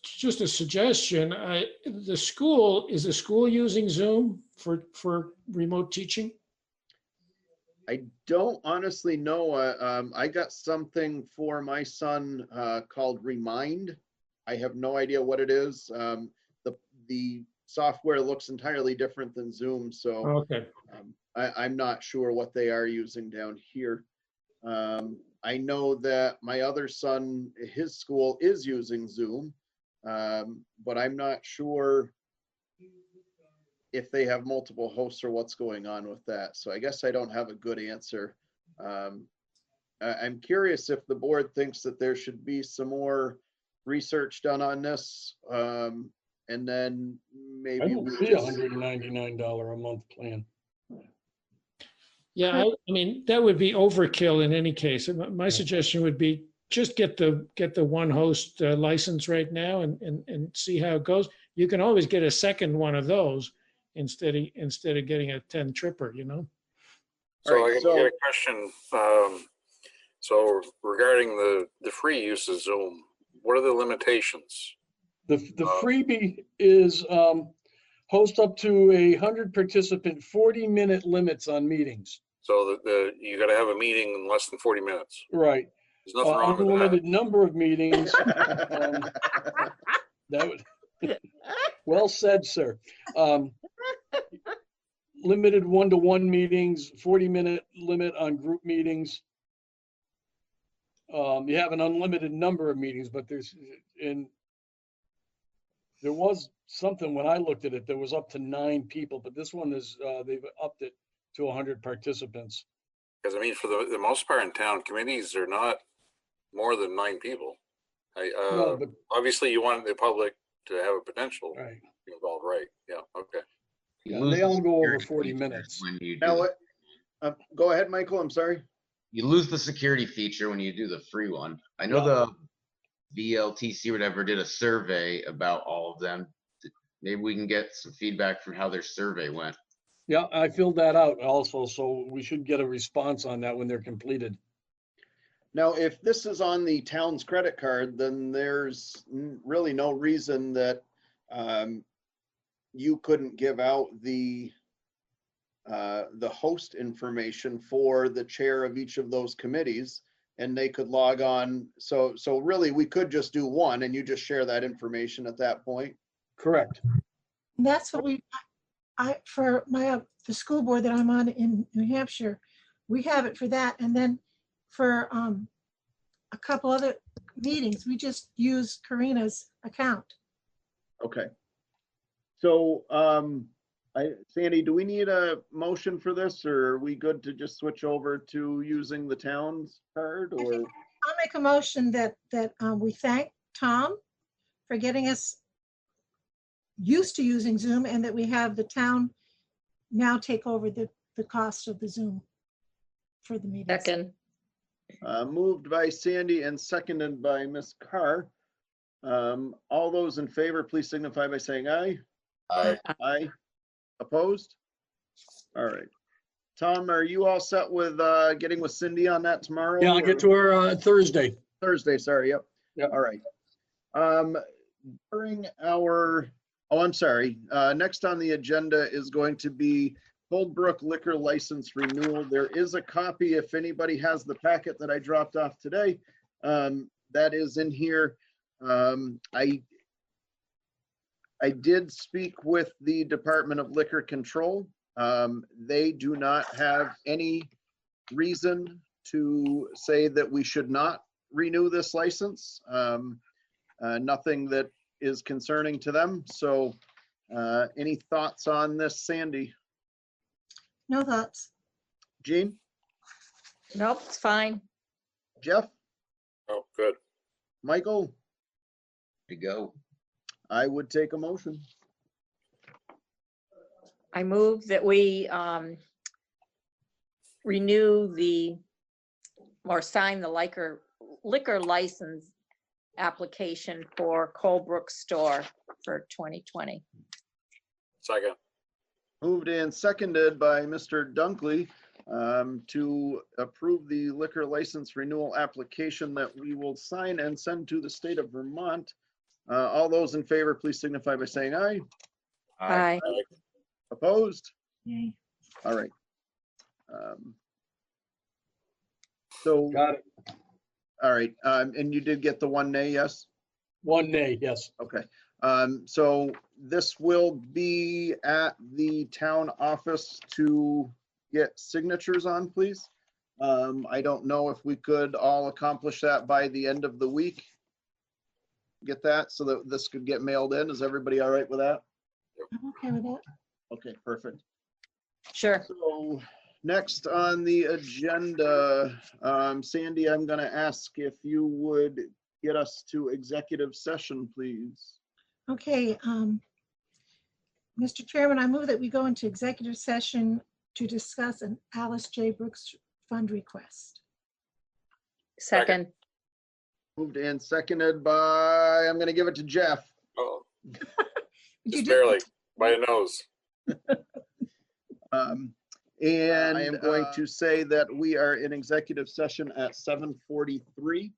just a suggestion, is the school using Zoom for remote teaching? I don't honestly know. I got something for my son called Remind. I have no idea what it is. The software looks entirely different than Zoom, so Okay. I'm not sure what they are using down here. I know that my other son, his school is using Zoom, but I'm not sure if they have multiple hosts or what's going on with that. So I guess I don't have a good answer. I'm curious if the board thinks that there should be some more research done on this. And then maybe I don't see $199 a month plan. Yeah, I mean, that would be overkill in any case. My suggestion would be just get the one host license right now and see how it goes. You can always get a second one of those instead of getting a 10 tripper, you know? So I get a question. So regarding the free use of Zoom, what are the limitations? The freebie is host up to 100 participant, 40-minute limits on meetings. So you got to have a meeting in less than 40 minutes. Right. There's nothing wrong with that. Unlimited number of meetings. That would. Well said, sir. Limited one-to-one meetings, 40-minute limit on group meetings. You have an unlimited number of meetings, but there was something when I looked at it, there was up to 9 people, but this one is, they've upped it to 100 participants. Because I mean, for the most part in town, committees are not more than 9 people. No, but obviously you want the public to have a potential right. involved, right? Yeah, okay. Yeah, they all go over 40 minutes. When you Now, do go ahead, Michael, I'm sorry. You lose the security feature when you do the free one. I know the VLTC or whatever did a survey about all of them. Maybe we can get some feedback from how their survey went. Yeah, I filled that out also, so we should get a response on that when they're completed. Now, if this is on the town's credit card, then there's really no reason that you couldn't give out the host information for the chair of each of those committees, and they could log on. So really, we could just do one, and you just share that information at that point. Correct. And that's what for the school board that I'm on in New Hampshire, we have it for that. And then for a couple other meetings, we just use Karina's account. Okay. So, Sandy, do we need a motion for this, or are we good to just switch over to using the town's card? Or I'll make a motion that we thank Tom for getting us used to using Zoom, and that we have the town now take over the cost of the Zoom for the meetings. Second. Moved by Sandy and seconded by Ms. Carr. All those in favor, please signify by saying aye. Aye. Aye. Opposed? All right. Tom, are you all set with getting with Cindy on that tomorrow? Yeah, I'll get to her Thursday. Thursday, sorry, yep. Yep. All right. During our, I'm sorry, next on the agenda is going to be Cold Brook liquor license renewal. There is a copy, if anybody has the packet that I dropped off today, that is in here. I did speak with the Department of Liquor Control. They do not have any reason to say that we should not renew this license. Nothing that is concerning to them. So any thoughts on this, Sandy? No thoughts. Jean? Nope, it's fine. Jeff? Oh, good. Michael? To go. I would take a motion. I move that we renew or sign the liquor license application for Colebrook store for 2020. Second. Moved and seconded by Mr. Dunkley to approve the liquor license renewal application that we will sign and send to the state of Vermont. All those in favor, please signify by saying aye. Aye. Opposed? Yay. All right. So, Got it. all right. And you did get the one nay, yes? One nay, yes. Okay. So this will be at the town office to get signatures on, please. I don't know if we could all accomplish that by the end of the week. Get that so that this could get mailed in. Is everybody all right with that? I'm okay with that. Okay, perfect. Sure. So next on the agenda, Sandy, I'm going to ask if you would get us to executive session, please. Okay, Mr. Chairman, I move that we go into executive session to discuss an Alice J. Brooks fund request. Second. Moved and seconded by, I'm going to give it to Jeff. Oh, You just did- barely by a nose. And I am going to say that we are in executive session at 7:43.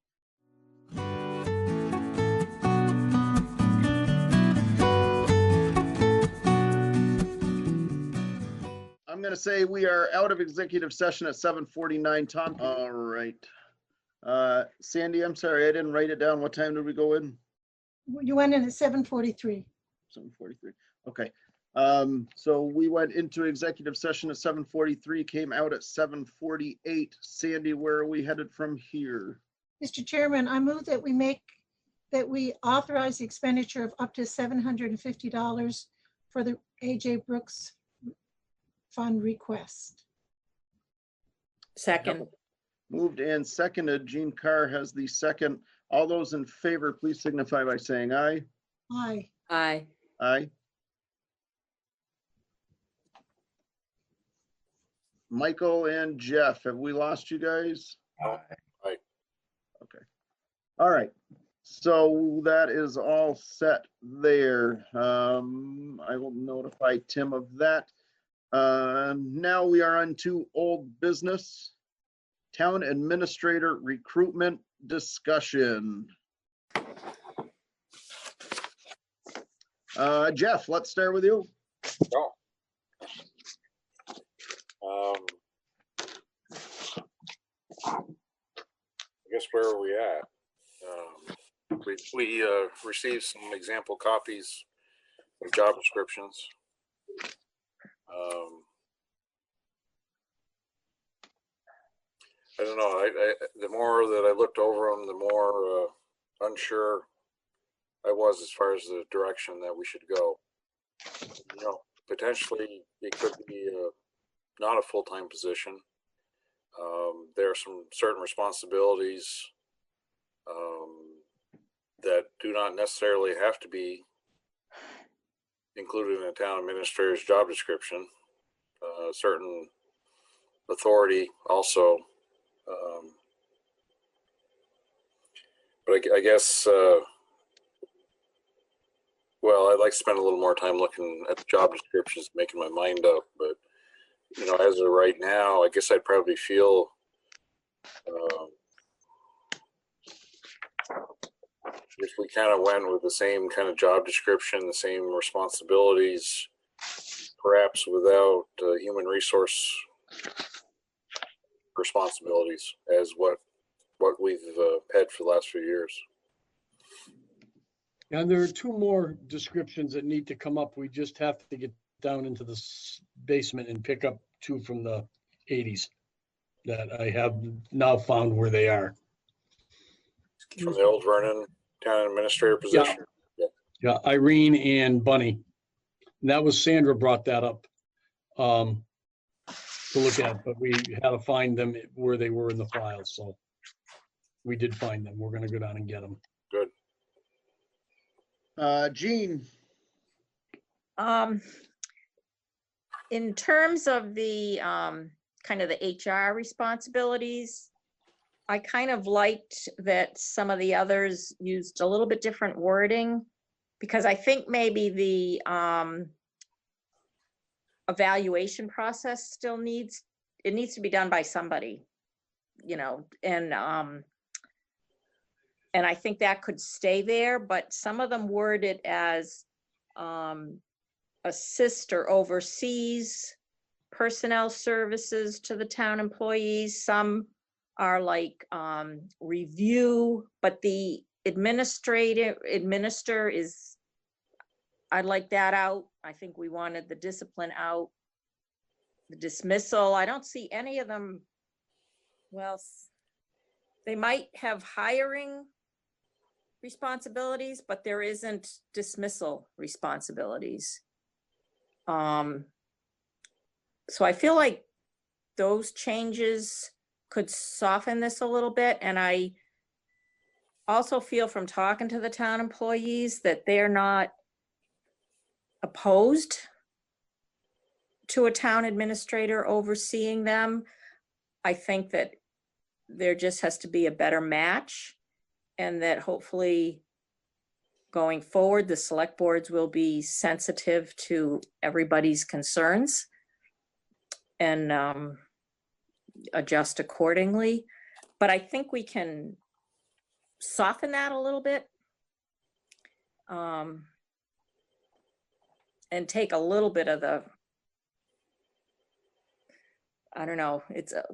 I'm going to say we are out of executive session at 7:49. Tom, all right. Sandy, I'm sorry, I didn't write it down. What time did we go in? You went in at 7:43. 7:43. Okay. So we went into executive session at 7:43, came out at 7:48. Sandy, where are we headed from here? Mr. Chairman, I move that we authorize the expenditure of up to $750 for the A.J. Brooks fund request. Second. Moved and seconded. Jean Carr has the second. All those in favor, please signify by saying aye. Aye. Aye. Aye. Michael and Jeff, have we lost you guys? Aye. Okay. All right. So that is all set there. I will notify Tim of that. Now we are on to old business. Town administrator recruitment discussion. Jeff, let's start with you. Oh. I guess where are we at? We received some example copies of job descriptions. I don't know. The more that I looked over them, the more unsure I was as far as the direction that we should go. You know, potentially it could be not a full-time position. There are some certain responsibilities that do not necessarily have to be included in a town administrator's job description. Certain authority also. But I guess, well, I'd like to spend a little more time looking at the job descriptions, making my mind up. But you know, as of right now, I guess I'd probably feel if we kind of went with the same kind of job description, the same responsibilities, perhaps without human resource responsibilities as what we've had for the last few years. And there are two more descriptions that need to come up. We just have to get down into the basement and pick up two from the 80s that I have now found where they are. From the old Vernon town administrator position. Yeah, Irene and Bunny. And that was Sandra brought that up to look at, but we had to find them where they were in the files. So we did find them. We're going to go down and get them. Good. Jean. In terms of the kind of the HR responsibilities, I kind of liked that some of the others used a little bit different wording, because I think maybe the evaluation process still needs to be done by somebody, you know, and I think that could stay there, but some of them word it as assist or oversees personnel services to the town employees. Some are like review, but the administer is, I'd like that out. I think we wanted the discipline out. The dismissal, I don't see any of them. Well, they might have hiring responsibilities, but there isn't dismissal responsibilities. So I feel like those changes could soften this a little bit. And I also feel from talking to the town employees that they're not opposed to a town administrator overseeing them. I think that there just has to be a better match, and that hopefully going forward, the select boards will be sensitive to everybody's concerns and adjust accordingly. But I think we can soften that a little bit and take a little bit of the, I don't know, it's a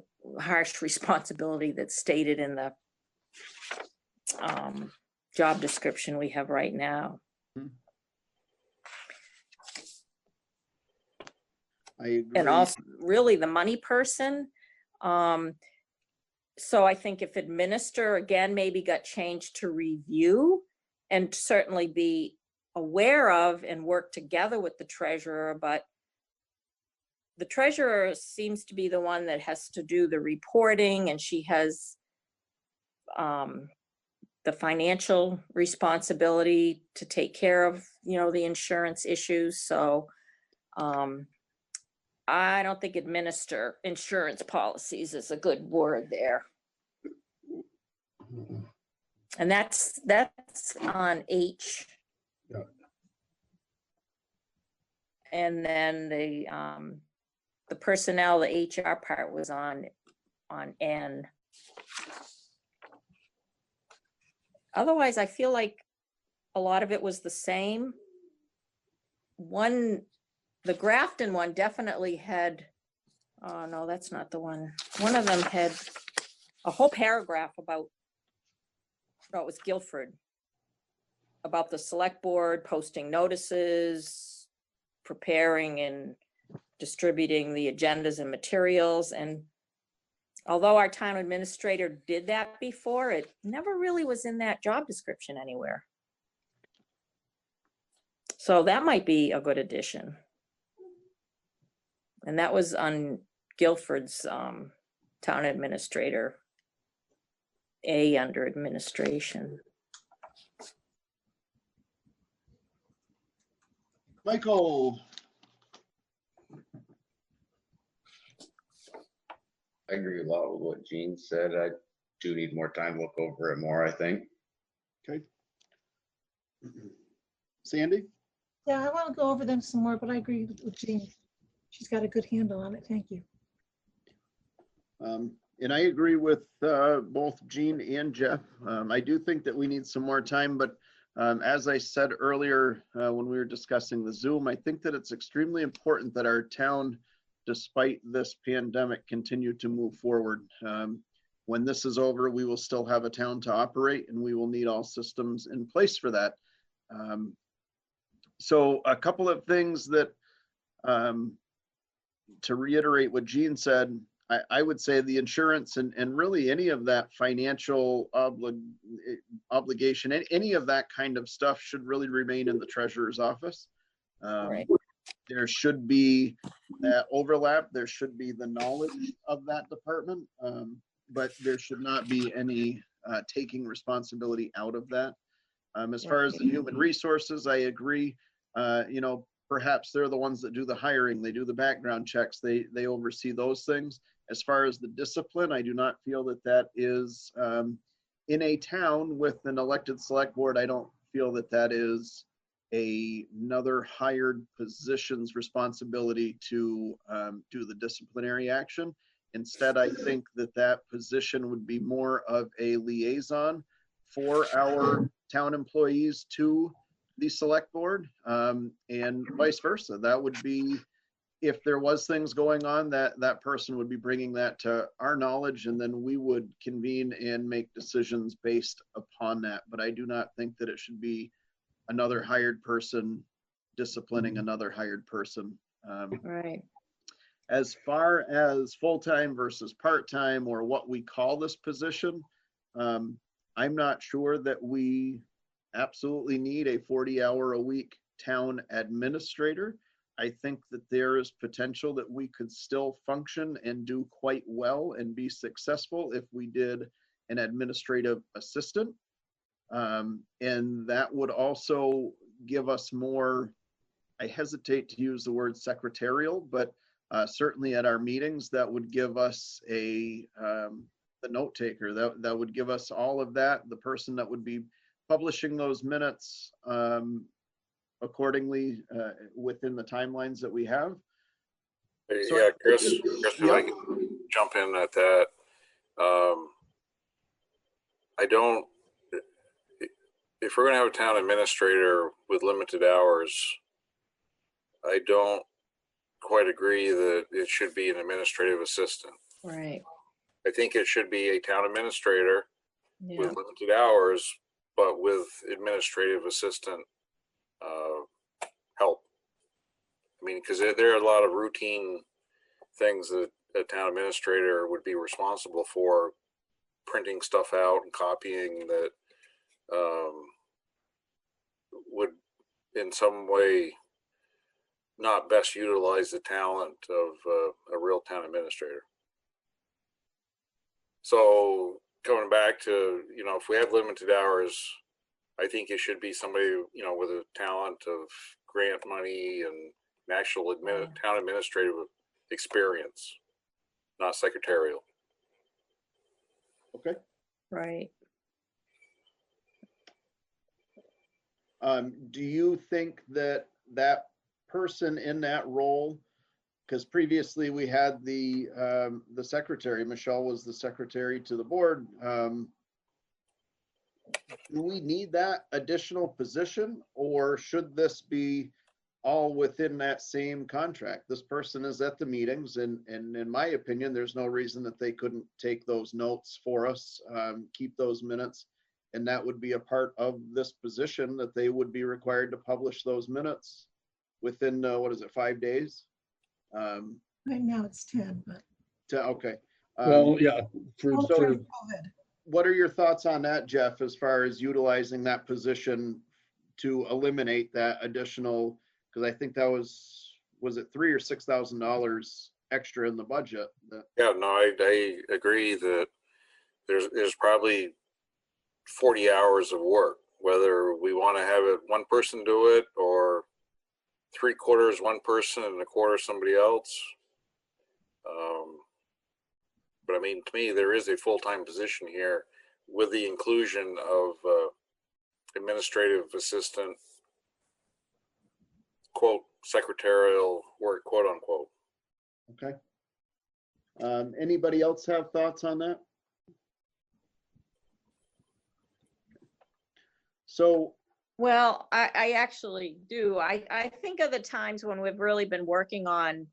harsh responsibility that's stated in the job description we have right now. I agree. And also really the money person. So I think if administer again maybe got changed to review, and certainly be aware of and work together with the treasurer, but the treasurer seems to be the one that has to do the reporting, and she has the financial responsibility to take care of, you know, the insurance issues. So I don't think administer insurance policies is a good word there. And that's on H. Yeah. And then the personnel, the HR part was on N. Otherwise, I feel like a lot of it was the same. The Grafton one definitely had, oh no, that's not the one. One of them had a whole paragraph about, no, it was Guilford, about the select board posting notices, preparing and distributing the agendas and materials. And although our town administrator did that before, it never really was in that job description anywhere. So that might be a good addition. And that was on Guilford's town administrator, A under administration. Michael. I agree a lot with what Jean said. I do need more time to look over it more, I think. Okay. Sandy? Yeah, I want to go over them some more, but I agree with Jean. she's got a good handle on it. Thank you. And I agree with both Gene and Jeff. I do think that we need some more time, but as I said earlier when we were discussing the Zoom, I think that it's extremely important that our town, despite this pandemic, continue to move forward. When this is over, we will still have a town to operate, and we will need all systems in place for that. So a couple of things that, to reiterate what Gene said, I would say the insurance and really any of that financial obligation, any of that kind of stuff should really remain in the treasurer's office. Right. There should be that overlap. There should be the knowledge of that department, but there should not be any taking responsibility out of that. As far as the human resources, I agree. You know, perhaps they're the ones that do the hiring, they do the background checks, they oversee those things. As far as the discipline, I do not feel that that is in a town with an elected select board. I don't feel that that is another hired position's responsibility to do the disciplinary action. Instead, I think that that position would be more of a liaison for our town employees to the select board, and vice versa. That would be, if there was things going on, that person would be bringing that to our knowledge, and then we would convene and make decisions based upon that. But I do not think that it should be another hired person disciplining another hired person. Right. As far as full-time versus part-time, or what we call this position, I'm not sure that we absolutely need a 40-hour-a-week town administrator. I think that there is potential that we could still function and do quite well and be successful if we did an administrative assistant. And that would also give us more, I hesitate to use the word secretarial, but certainly at our meetings, that would give us the note taker, that would give us all of that, the person that would be publishing those minutes accordingly within the timelines that we have. So yeah, Chris, if I can jump in at that. I don't, if we're going to have a town administrator with limited hours, I don't quite agree that it should be an administrative assistant. Right. I think it should be a town administrator with limited hours, but with administrative assistant help. I mean, because there are a lot of routine things that a town administrator would be responsible for, printing stuff out and copying, that would in some way not best utilize the talent of a real town administrator. So coming back to, you know, if we have limited hours, I think it should be somebody, you know, with a talent of grant money and an actual town administrative experience, not secretarial. Okay. Right. Do you think that that person in that role, because previously we had the secretary, Michelle was the secretary to the board. Do we need that additional position, or should this be all within that same contract? This person is at the meetings, and in my opinion, there's no reason that they couldn't take those notes for us, keep those minutes, and that would be a part of this position, that they would be required to publish those minutes within, what is it, 5 days? Right now it's 10, but. Okay. Well, yeah. What are your thoughts on that, Jeff, as far as utilizing that position to eliminate that additional, because I think that was it $3,000 or $6,000 extra in the budget? Yeah, no, I agree that there's probably 40 hours of work, whether we want to have it one person do it or 3/4 one person and 1/4 somebody else. But I mean, to me, there is a full-time position here with the inclusion of administrative assistant, quote, secretarial work, quote unquote. Okay. Anybody else have thoughts on that? So, Well, I actually do. I think of the times when we've really been working on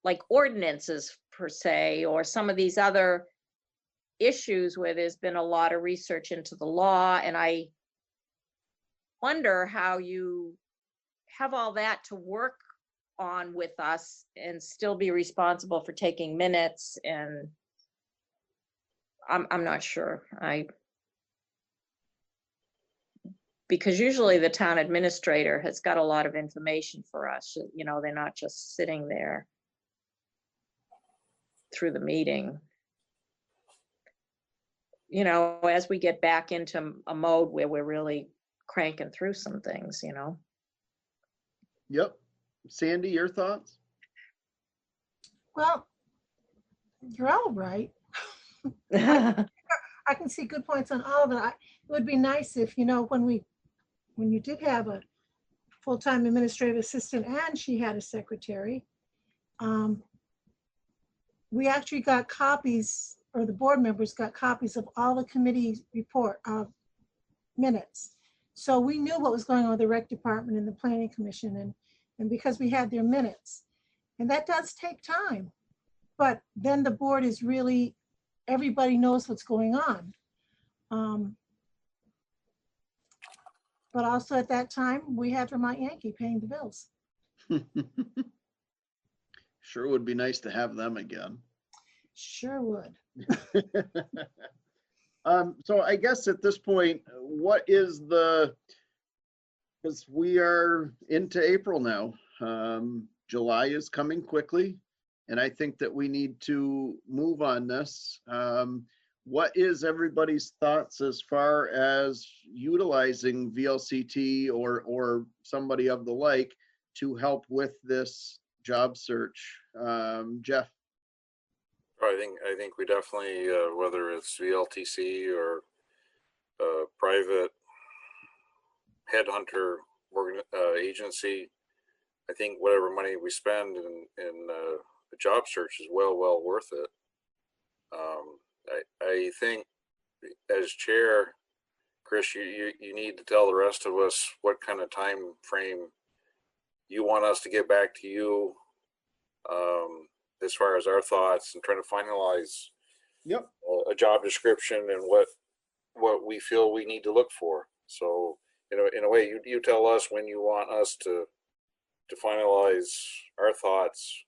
like ordinances per se, or some of these other issues where there's been a lot of research into the law. And I wonder how you have all that to work on with us and still be responsible for taking minutes. And I'm not sure. Because usually the town administrator has got a lot of information for us. You know, they're not just sitting there through the meeting. You know, as we get back into a mode where we're really cranking through some things, you know. yep. Sandy, your thoughts? Well, you're all right. I can see good points on all of it. It would be nice if, you know, when you did have a full-time administrative assistant and she had a secretary, we actually got copies, or the board members got copies of all the committee report minutes. So we knew what was going on with the rec department and the planning commission, and because we had their minutes. And that does take time. But then the board is really, everybody knows what's going on. But also at that time, we had Vermont Yankee paying the bills. Sure would be nice to have them again. Sure would. So I guess at this point, what is because we are into April now. July is coming quickly, and I think that we need to move on this. What is everybody's thoughts as far as utilizing VLCT or somebody of the like to help with this job search? Jeff? I think we definitely, whether it's VLTC or private headhunter agency, I think whatever money we spend in the job search is well worth it. I think as chair, Chris, you need to tell the rest of us what kind of time frame you want us to get back to you as far as our thoughts and trying to finalize a job description and what we feel we need to look for. So, in a way, you tell us when you want us to finalize our thoughts.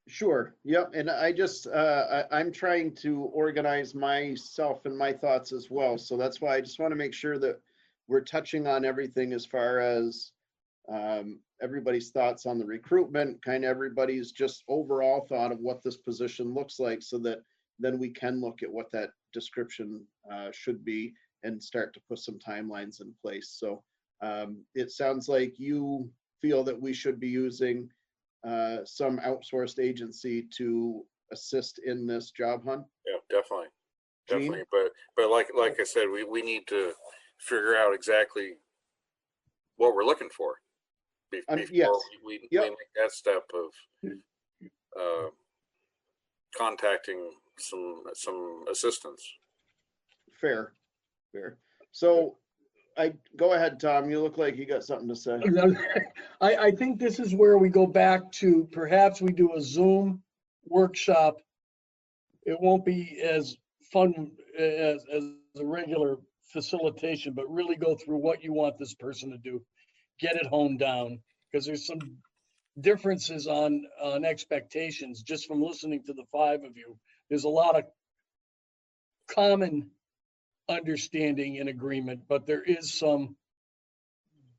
Sure. Yep. And I just, I'm trying to organize myself and my thoughts as well. So that's why I just want to make sure that we're touching on everything as far as everybody's thoughts on the recruitment, kind of everybody's just overall thought of what this position looks like, so that then we can look at what that description should be and start to put some timelines in place. So it sounds like you feel that we should be using some outsourced agency to assist in this job hunt. Yeah, definitely. But like I said, we need to figure out exactly what we're looking for before we make that step of contacting some assistance. Fair. So go ahead, Tom. You look like you got something to say. I think this is where we go back to perhaps we do a Zoom workshop. It won't be as fun as a regular facilitation, but really go through what you want this person to do. Get it honed down, because there's some differences on expectations just from listening to the five of you. There's a lot of common understanding and agreement, but there is some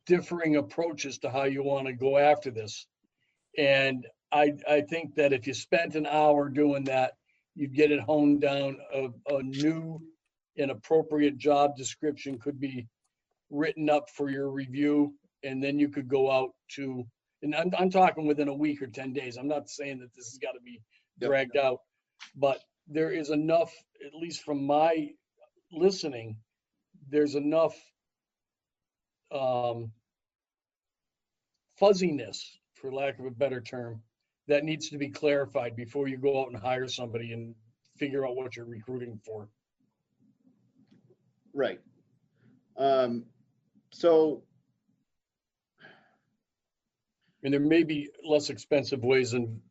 differing approaches to how you want to go after this. And I think that if you spent an hour doing that, you'd get it honed down. A new and appropriate job description could be written up for your review, and then you could go out to, and I'm talking within a week or 10 days. I'm not saying that this has got to be dragged out, but there is enough, at least from my listening, there's enough fuzziness, for lack of a better term, that needs to be clarified before you go out and hire somebody and figure out what you're recruiting for. Right. So, And there may be less expensive ways in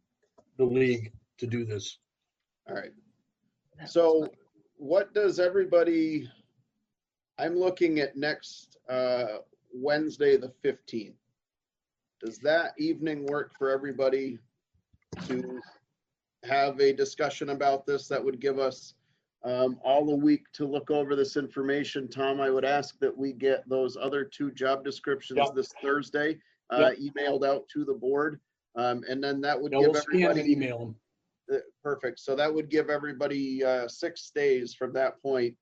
the league to do this. all right. So what does everybody, I'm looking at next Wednesday, the 15th. Does that evening work for everybody to have a discussion about this? That would give us all the week to look over this information. Tom, I would ask that we get those other 2 job descriptions this Thursday emailed out to the board. And then that would give We'll scan everybody and email them. Perfect. So that would give everybody 6 days from that point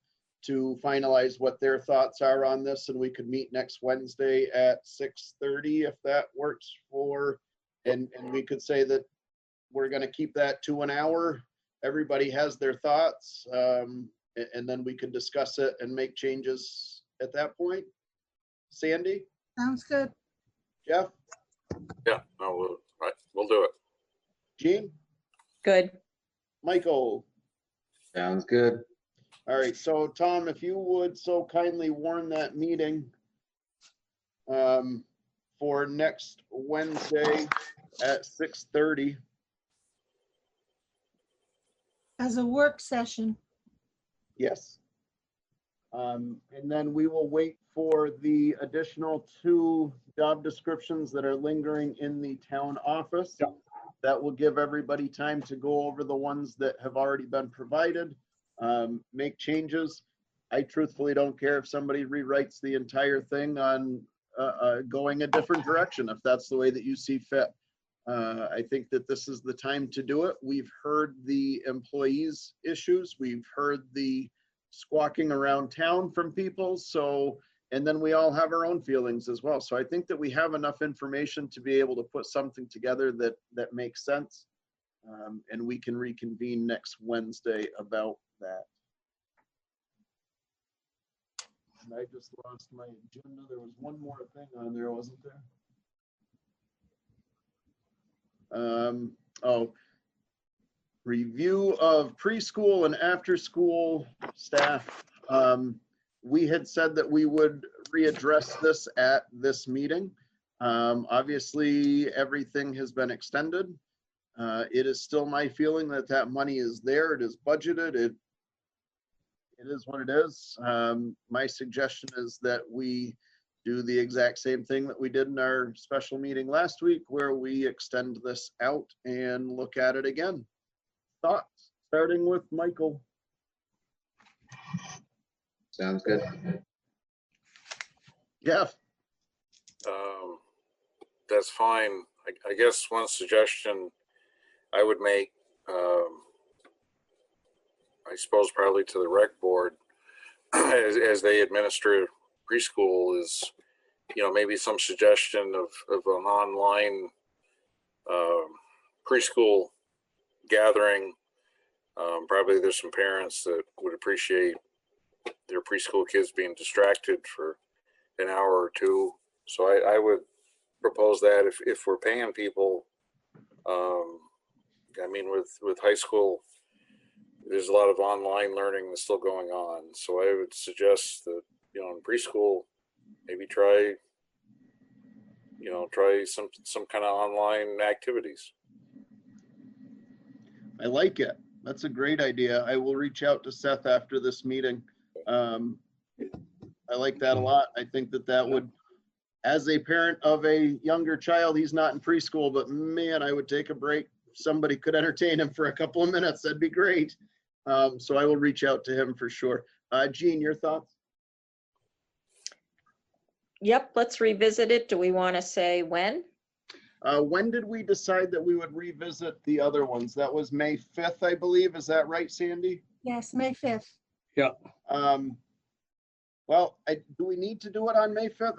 to finalize what their thoughts are on this, and we could meet next Wednesday at 6:30 if that works for, and we could say that we're going to keep that to an hour. Everybody has their thoughts, and then we could discuss it and make changes at that point. Sandy? Sounds good. Jeff? Yeah, no, we'll do it. Jean? Good. Michael? Sounds good. All right, so Tom, if you would so kindly warn that meeting for next Wednesday at 6:30. As a work session. Yes. And then we will wait for the additional 2 job descriptions that are lingering in the town office. Yeah. That will give everybody time to go over the ones that have already been provided, make changes. I truthfully don't care if somebody rewrites the entire thing on going a different direction, if that's the way that you see fit. I think that this is the time to do it. We've heard the employees' issues. We've heard the squawking around town from people. So, and then we all have our own feelings as well. So I think that we have enough information to be able to put something together that makes sense. And we can reconvene next Wednesday about that. And I just lost my agenda. There was one more thing on there, wasn't there? Review of preschool and after school staff. We had said that we would readdress this at this meeting. Obviously, everything has been extended. It is still my feeling that that money is there. It is budgeted. It is what it is. My suggestion is that we do the exact same thing that we did in our special meeting last week, where we extend this out and look at it again. Thoughts, starting with Michael. Sounds good. Jeff? That's fine. I guess one suggestion I would make, I suppose probably to the rec board, as they administer preschool, is, maybe some suggestion of an online preschool gathering. Probably there's some parents that would appreciate their preschool kids being distracted for an hour or 2. So I would propose that if we're paying people, with high school, there's a lot of online learning that's still going on. So I would suggest that, in preschool, maybe try some kind of online activities. I like it. That's a great idea. I will reach out to Seth after this meeting. I like that a lot. I think that would, as a parent of a younger child, he's not in preschool, but man, I would take a break. Somebody could entertain him for a couple of minutes. That'd be great. So I will reach out to him for sure. Jean, your thoughts? Yep, let's revisit it. Do we want to say when? When did we decide that we would revisit the other ones? That was May 5th, I believe. Is that right, Sandy? Yes, May 5th. Yeah. Well, do we need to do it on May 5th?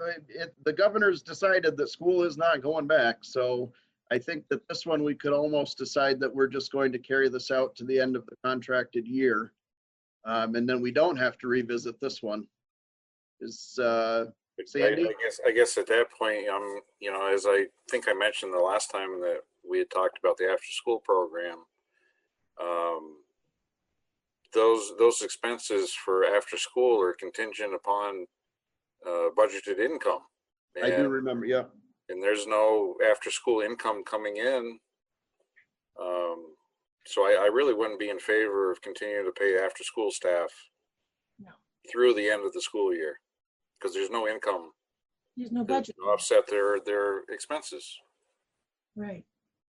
The governor's decided that school is not going back. So I think that this one, we could almost decide that we're just going to carry this out to the end of the contracted year. And then we don't have to revisit this one. Is Sandy? I guess at that point, as I think I mentioned the last time that we had talked about the after-school program. Those expenses for after-school are contingent upon budgeted income. I do remember, yeah. And there's no after-school income coming in. So I really wouldn't be in favor of continuing to pay after-school staff through the end of the school year, because there's no income. There's no budget. To offset their expenses. Right.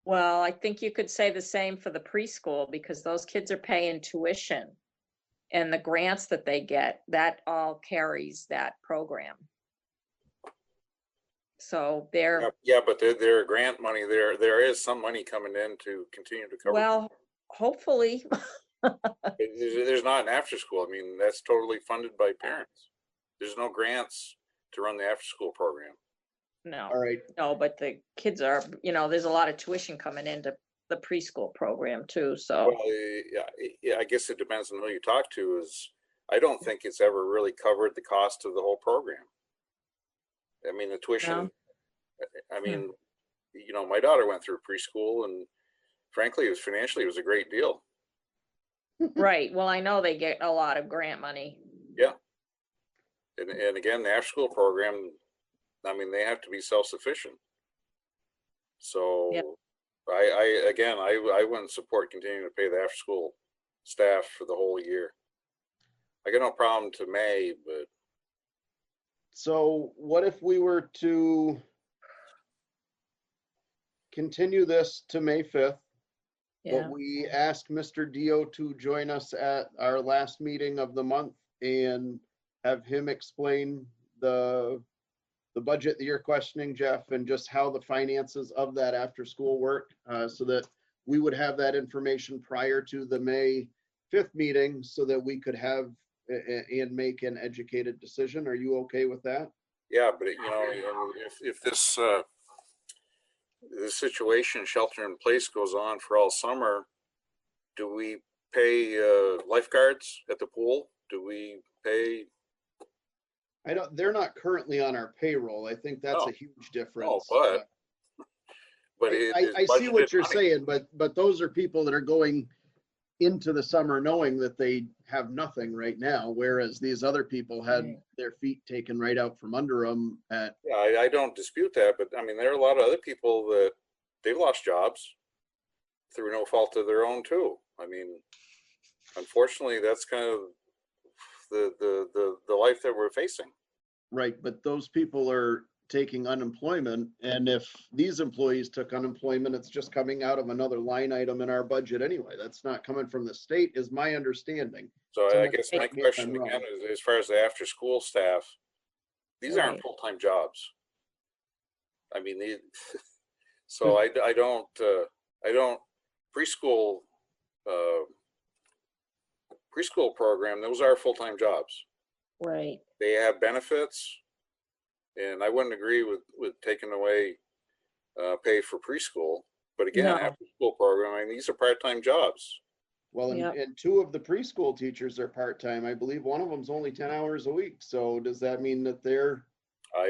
Well, I think you could say the same for the preschool, because those kids are paying tuition, and the grants that they get, that all carries that program. So they're, Yeah, but their grant money, there is some money coming in to continue to cover. well, hopefully. There's not an after school. I mean, that's totally funded by parents. There's no grants to run the after school program. No. All right. No, but the kids are, there's a lot of tuition coming into the preschool program too, so. Well, yeah, I guess it depends on who you talk to. I don't think it's ever really covered the cost of the whole program. I mean, the tuition, No. I mean, my daughter went through preschool, and frankly, it was a great deal. Right, well, I know they get a lot of grant money. Yeah. And again, the after school program, I mean, they have to be self-sufficient. So Yep. I wouldn't support continuing to pay the after school staff for the whole year. I got no problem to May, but. So what if we were to continue this to May 5th? Yeah. But we ask Mr. Dio to join us at our last meeting of the month and have him explain the budget that you're questioning, Jeff, and just how the finances of that after school work, so that we would have that information prior to the May 5th meeting so that we could have and make an educated decision. Are you okay with that? Yeah, but if this situation, shelter in place, goes on for all summer, do we pay lifeguards at the pool? Do we pay? They're not currently on our payroll. I think that's No. a huge difference. No, but I see what you're saying, but those are people that are going into the summer knowing that they have nothing right now, whereas these other people had their feet taken right out from under them at. Yeah, I don't dispute that, but I mean, there are a lot of other people that they've lost jobs through no fault of their own too. I mean, unfortunately, that's kind of the life that we're facing. Right, but those people are taking unemployment, and if these employees took unemployment, it's just coming out of another line item in our budget anyway. That's not coming from the state, is my understanding. So I Somebody guess my correct me if question I'm wrong. again is, as far as the after school staff, these aren't Right. full-time jobs. I mean, so I don't preschool program, those are full-time jobs. Right. They have benefits, and I wouldn't agree with taking away pay for preschool. But again, No. after school programming, these are part-time jobs. Well, Yep. and two of the preschool teachers are part-time. I believe one of them's only 10 hours a week. So does that mean that they're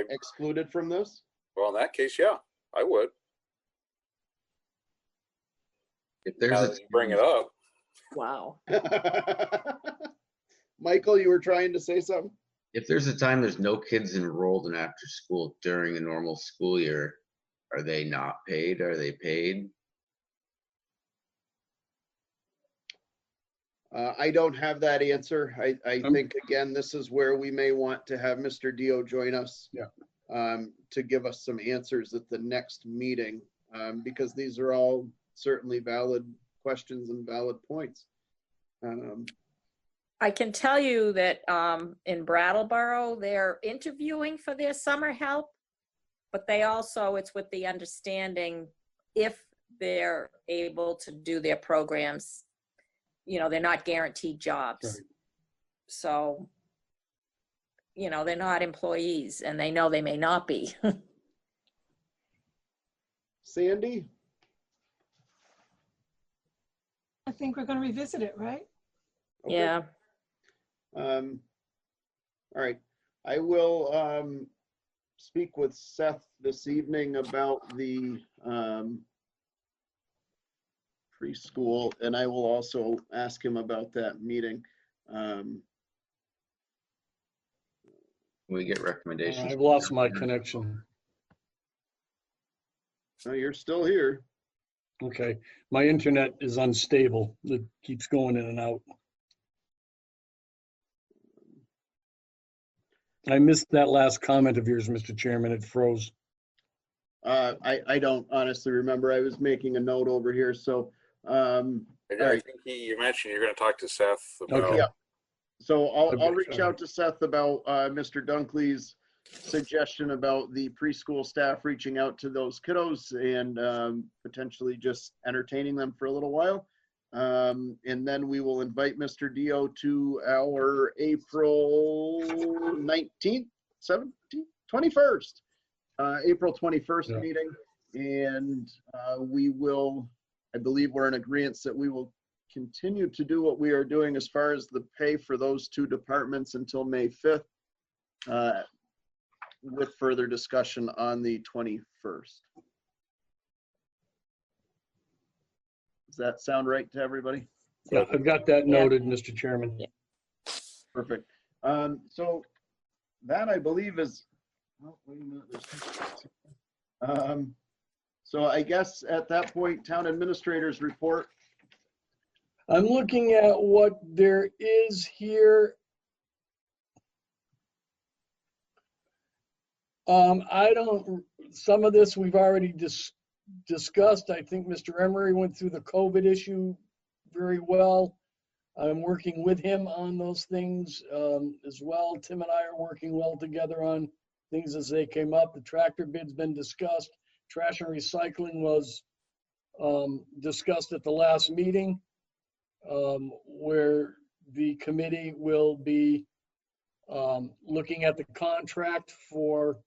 excluded from this? Well, in that case, yeah, I would. If there's Now a that you bring it up. Wow. Michael, you were trying to say something? if there's a time there's no kids enrolled in after school during a normal school year, are they not paid? Are they paid? I don't have that answer. I think, again, this is where we may want to have Mr. Dio join us. To give us some answers at the next meeting, because these are all certainly valid questions and valid points. I can tell you that in Brattleboro, they're interviewing for their summer help, but they also, it's with the understanding if they're able to do their programs, you know, they're not guaranteed jobs. Right. So, you know, they're not employees and they know they may not be. Sandy? I think we're going to revisit it, right? Okay. Yeah. All right. I will speak with Seth this evening about the preschool, and I will also ask him about that meeting. We get recommendations. I've lost my connection. Oh, you're still here. Okay, my internet is unstable. It keeps going in and out. I missed that last comment of yours, Mr. Chairman. It froze. I don't honestly remember. I was making a note over here, so. I Right. think you mentioned you're going to talk to Seth about. Okay. Yeah. So I'll Okay, reach out to Seth about Mr. Dunkley's suggestion about the preschool staff reaching out to those kiddos and potentially just entertaining them for a little while. And then we will invite Mr. Dio to our April 19th, 17th, 21st, April 21st Yeah. meeting. And we will, I believe we're in agreement that we will continue to do what we are doing as far as the pay for those two departments until May 5th, with further discussion on the 21st. Does that sound right to everybody? Yeah, I've got that noted, Mr. Chairman. Perfect. So that I believe is, oh, wait a minute, there's so I guess at that point, town administrators report. I'm looking at what there is here. Some of this we've already discussed. I think Mr. Emery went through the COVID issue very well. I'm working with him on those things as well. Tim and I are working well together on things as they came up. The tractor bid's been discussed. Trash and recycling was discussed at the last meeting, where the committee will be looking at the contract for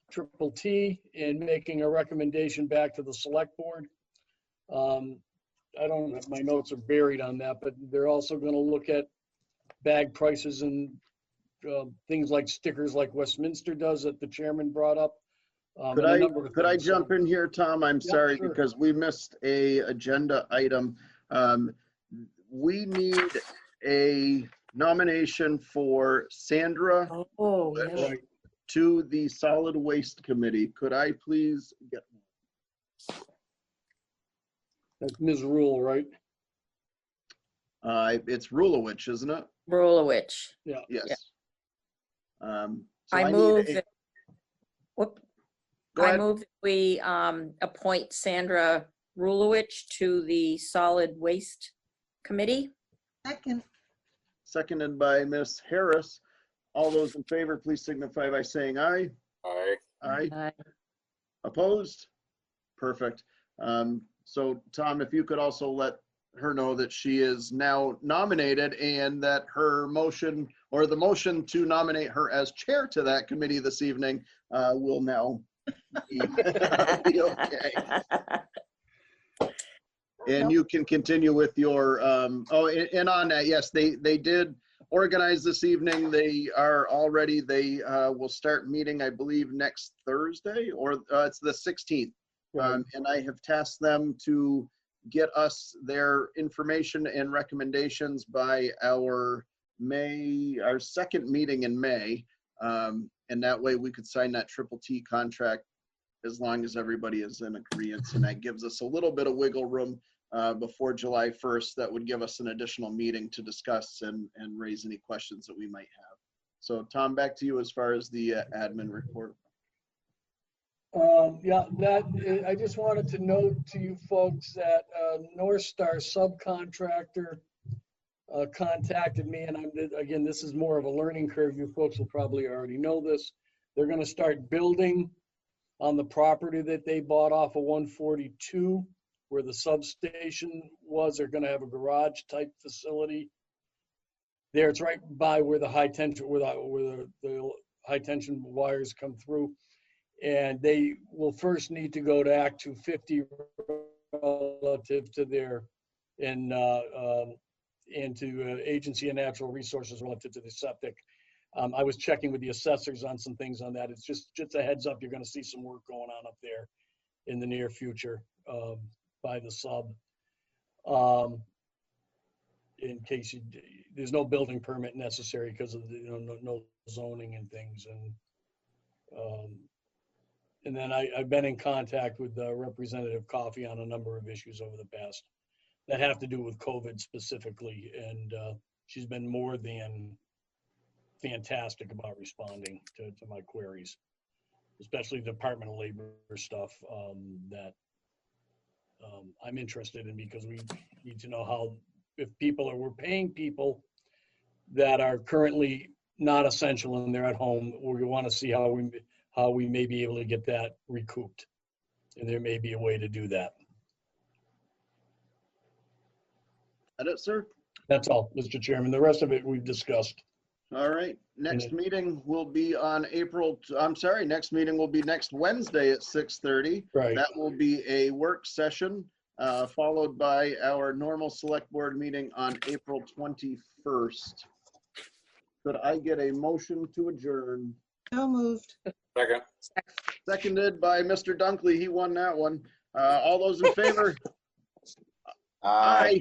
Triple T and making a recommendation back to the select board. I don't know if my notes are buried on that, but they're also going to look at bag prices and things like stickers like Westminster does that the chairman brought up. Could I jump in here, Tom? I'm sorry, sure. because we missed a agenda item. We need a nomination for Sandra to the Solid Waste Committee. Could I please get? That's Ms. Rule, right? It's Rulowich, isn't it? Rulowich. Yeah. Yes. Yeah. So I need move a- that, whoop. Go I ahead. move that we appoint Sandra Rulowich to the Solid Waste Committee. Second. Seconded by Ms. Harris. All those in favor, please signify by saying aye. Aye. Aye. Opposed? Perfect. So Tom, if you could also let her know that she is now nominated and that her motion, or the motion to nominate her as chair to that committee this evening, will now be okay. And you can continue with your, and on that, yes, they did organize this evening. They are already, they will start meeting, I believe, next Thursday, or it's the 16th. And I have tasked them to get us their information and recommendations by our second meeting in May. And that way we could sign that Triple T contract as long as everybody is in agreement. And that gives us a little bit of wiggle room before July 1st. That would give us an additional meeting to discuss and raise any questions that we might have. So Tom, back to you as far as the admin report. Yeah, I just wanted to note to you folks that North Star subcontractor contacted me, and again, this is more of a learning curve. You folks will probably already know this. They're going to start building on the property that they bought off of 142, where the substation was. They're going to have a garage type facility there. It's right by where the high tension, where the high tension wires come through. And they will first need to go to Act 250 relative to their, and to Agency of Natural Resources relative to the septic. I was checking with the assessors on some things on that. It's just a heads up, you're going to see some work going on up there in the near future by the sub. In case there's no building permit necessary because of the, no zoning and things. And then I've been in contact with Representative Coffey on a number of issues over the past that have to do with COVID specifically. And she's been more than fantastic about responding to my queries, especially the Department of Labor stuff that I'm interested in, because we need to know how, if we're paying people that are currently not essential and they're at home, we want to see how we may be able to get that recouped. And there may be a way to do that. That it, sir? That's all, Mr. Chairman. The rest of it we've discussed. All right. Next meeting will be on next meeting will be next Wednesday at 6:30. Right. That will be a work session, followed by our normal select board meeting on April 21st. Could I get a motion to adjourn? So moved. Second. Seconded by Mr. Dunkley. He won that one. All those in favor? Aye.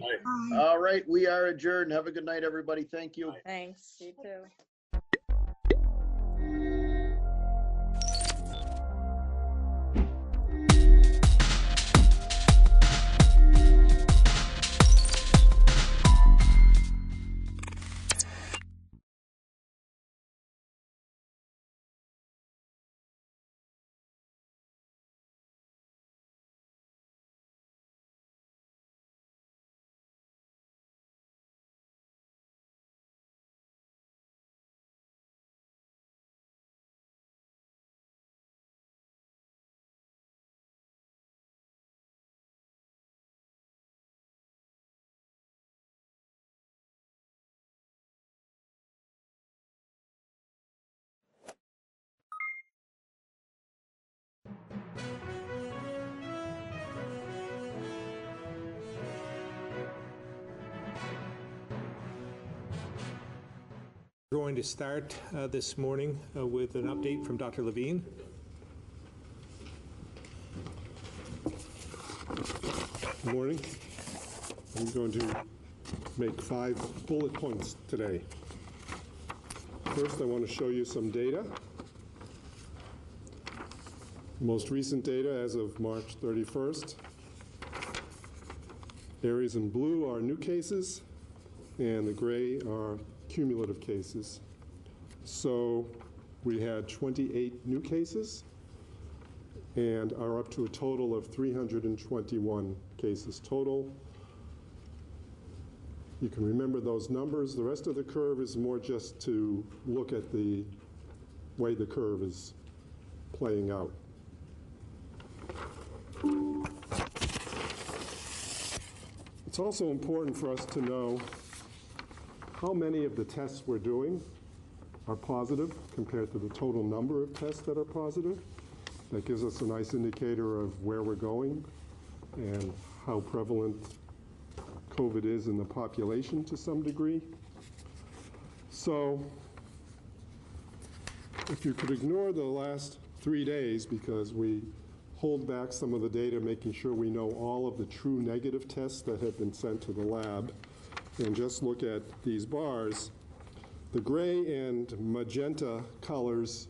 All right, we are adjourned. Have a good night, everybody. Thank you. Thanks. You too. We're going to start this morning with an update from Dr. Levine. Good morning. I'm going to make 5 bullet points today. First, I want to show you some data. Most recent data as of March 31st. Areas in blue are new cases, and the gray are cumulative cases. So we had 28 new cases and are up to a total of 321 cases total. You can remember those numbers. The rest of the curve is more just to look at the way the curve is playing out. It's also important for us to know how many of the tests we're doing are positive compared to the total number of tests that are positive. That gives us a nice indicator of where we're going and how prevalent COVID is in the population to some degree. So if you could ignore the last 3 days, because we hold back some of the data, making sure we know all of the true negative tests that have been sent to the lab, and just look at these bars, the gray and magenta colors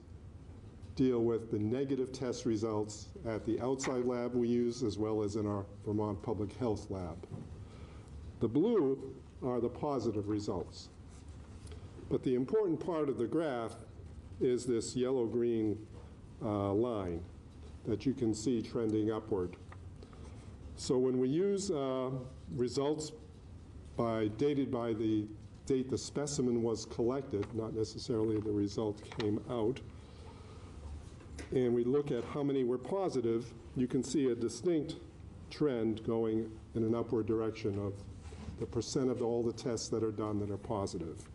deal with the negative test results at the outside lab we use, as well as in our Vermont Public Health lab. The blue are the positive results. But the important part of the graph is this yellow-green line that you can see trending upward. So when we use results dated by the date the specimen was collected, not necessarily the result came out, and we look at how many were positive, you can see a distinct trend going in an upward direction of the percent of all the tests that are done that are positive.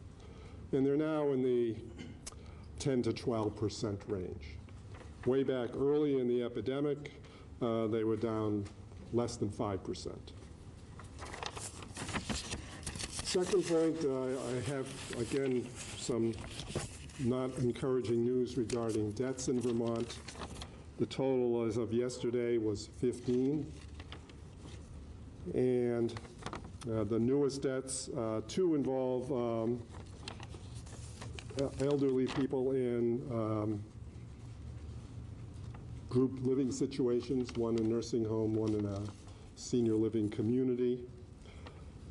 And they're now in the 10 to 12% range. Way back early in the epidemic, they were down less than 5%. Second point, I have, again, some not encouraging news regarding deaths in Vermont. The total as of yesterday was 15. And The newest deaths, 2 involve elderly people in group living situations, one in a nursing home, one in a senior living community.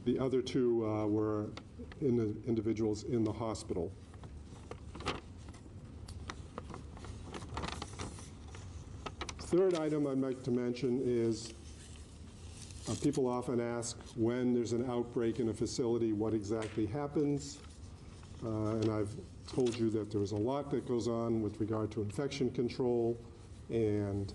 The other 2 were individuals in the hospital. Third item I'd like to mention is people often ask when there's an outbreak in a facility, what exactly happens. And I've told you that there's a lot that goes on with regard to infection control and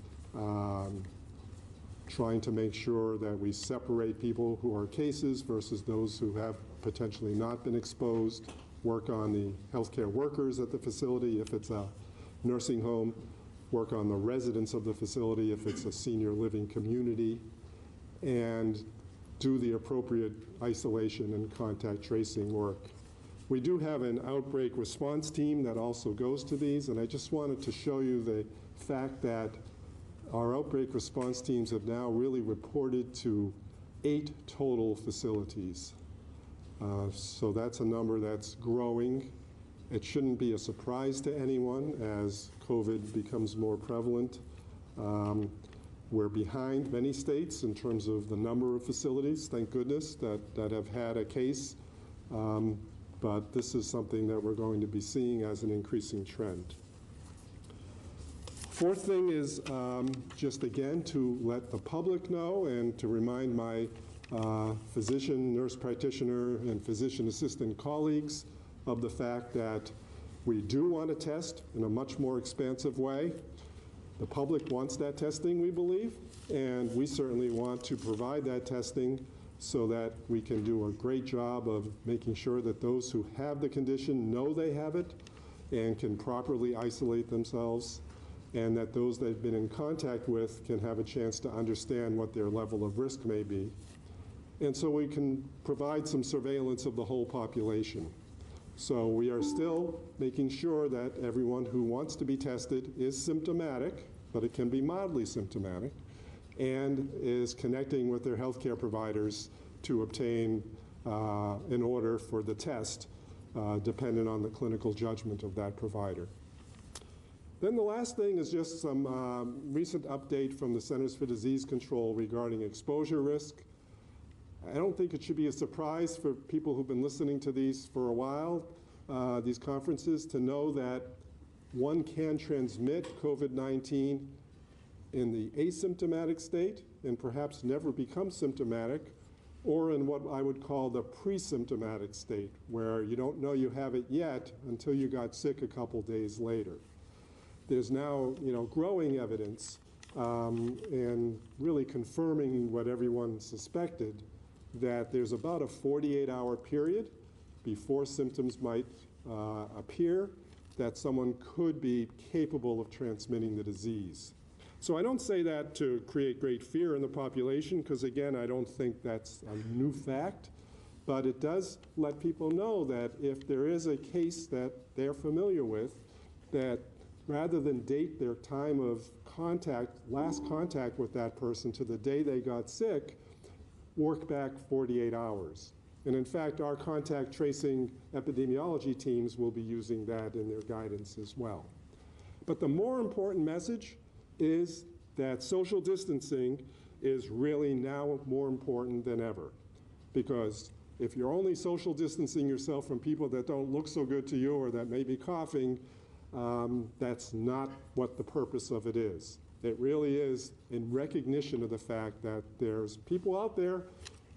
trying to make sure that we separate people who are cases versus those who have potentially not been exposed, work on the healthcare workers at the facility if it's a nursing home, work on the residents of the facility if it's a senior living community, and do the appropriate isolation and contact tracing work. We do have an outbreak response team that also goes to these, and I just wanted to show you the fact that our outbreak response teams have now really reported to 8 total facilities. So that's a number that's growing. It shouldn't be a surprise to anyone as COVID becomes more prevalent. We're behind many states in terms of the number of facilities, thank goodness, that have had a case. But this is something that we're going to be seeing as an increasing trend. Fourth thing is just again to let the public know and to remind my physician, nurse practitioner, and physician assistant colleagues of the fact that we do want to test in a much more expansive way. The public wants that testing, we believe, and we certainly want to provide that testing so that we can do a great job of making sure that those who have the condition know they have it and can properly isolate themselves, and that those they've been in contact with can have a chance to understand what their level of risk may be. And so we can provide some surveillance of the whole population. So we are still making sure that everyone who wants to be tested is symptomatic, but it can be mildly symptomatic, and is connecting with their healthcare providers to obtain an order for the test, dependent on the clinical judgment of that provider. Then the last thing is just some recent update from the Centers for Disease Control regarding exposure risk. I don't think it should be a surprise for people who've been listening to these for a while, these conferences, to know that one can transmit COVID-19 in the asymptomatic state and perhaps never become symptomatic, or in what I would call the pre-symptomatic state, where you don't know you have it yet until you got sick a couple days later. There's now, growing evidence and really confirming what everyone suspected, that there's about a 48-hour period before symptoms might appear that someone could be capable of transmitting the disease. So I don't say that to create great fear in the population, because again, I don't think that's a new fact, but it does let people know that if there is a case that they're familiar with, that rather than date their time of contact, last contact with that person to the day they got sick, work back 48 hours. And in fact, our contact tracing epidemiology teams will be using that in their guidance as well. But the more important message is that social distancing is really now more important than ever. Because if you're only social distancing yourself from people that don't look so good to you or that may be coughing, that's not what the purpose of it is. It really is in recognition of the fact that there's people out there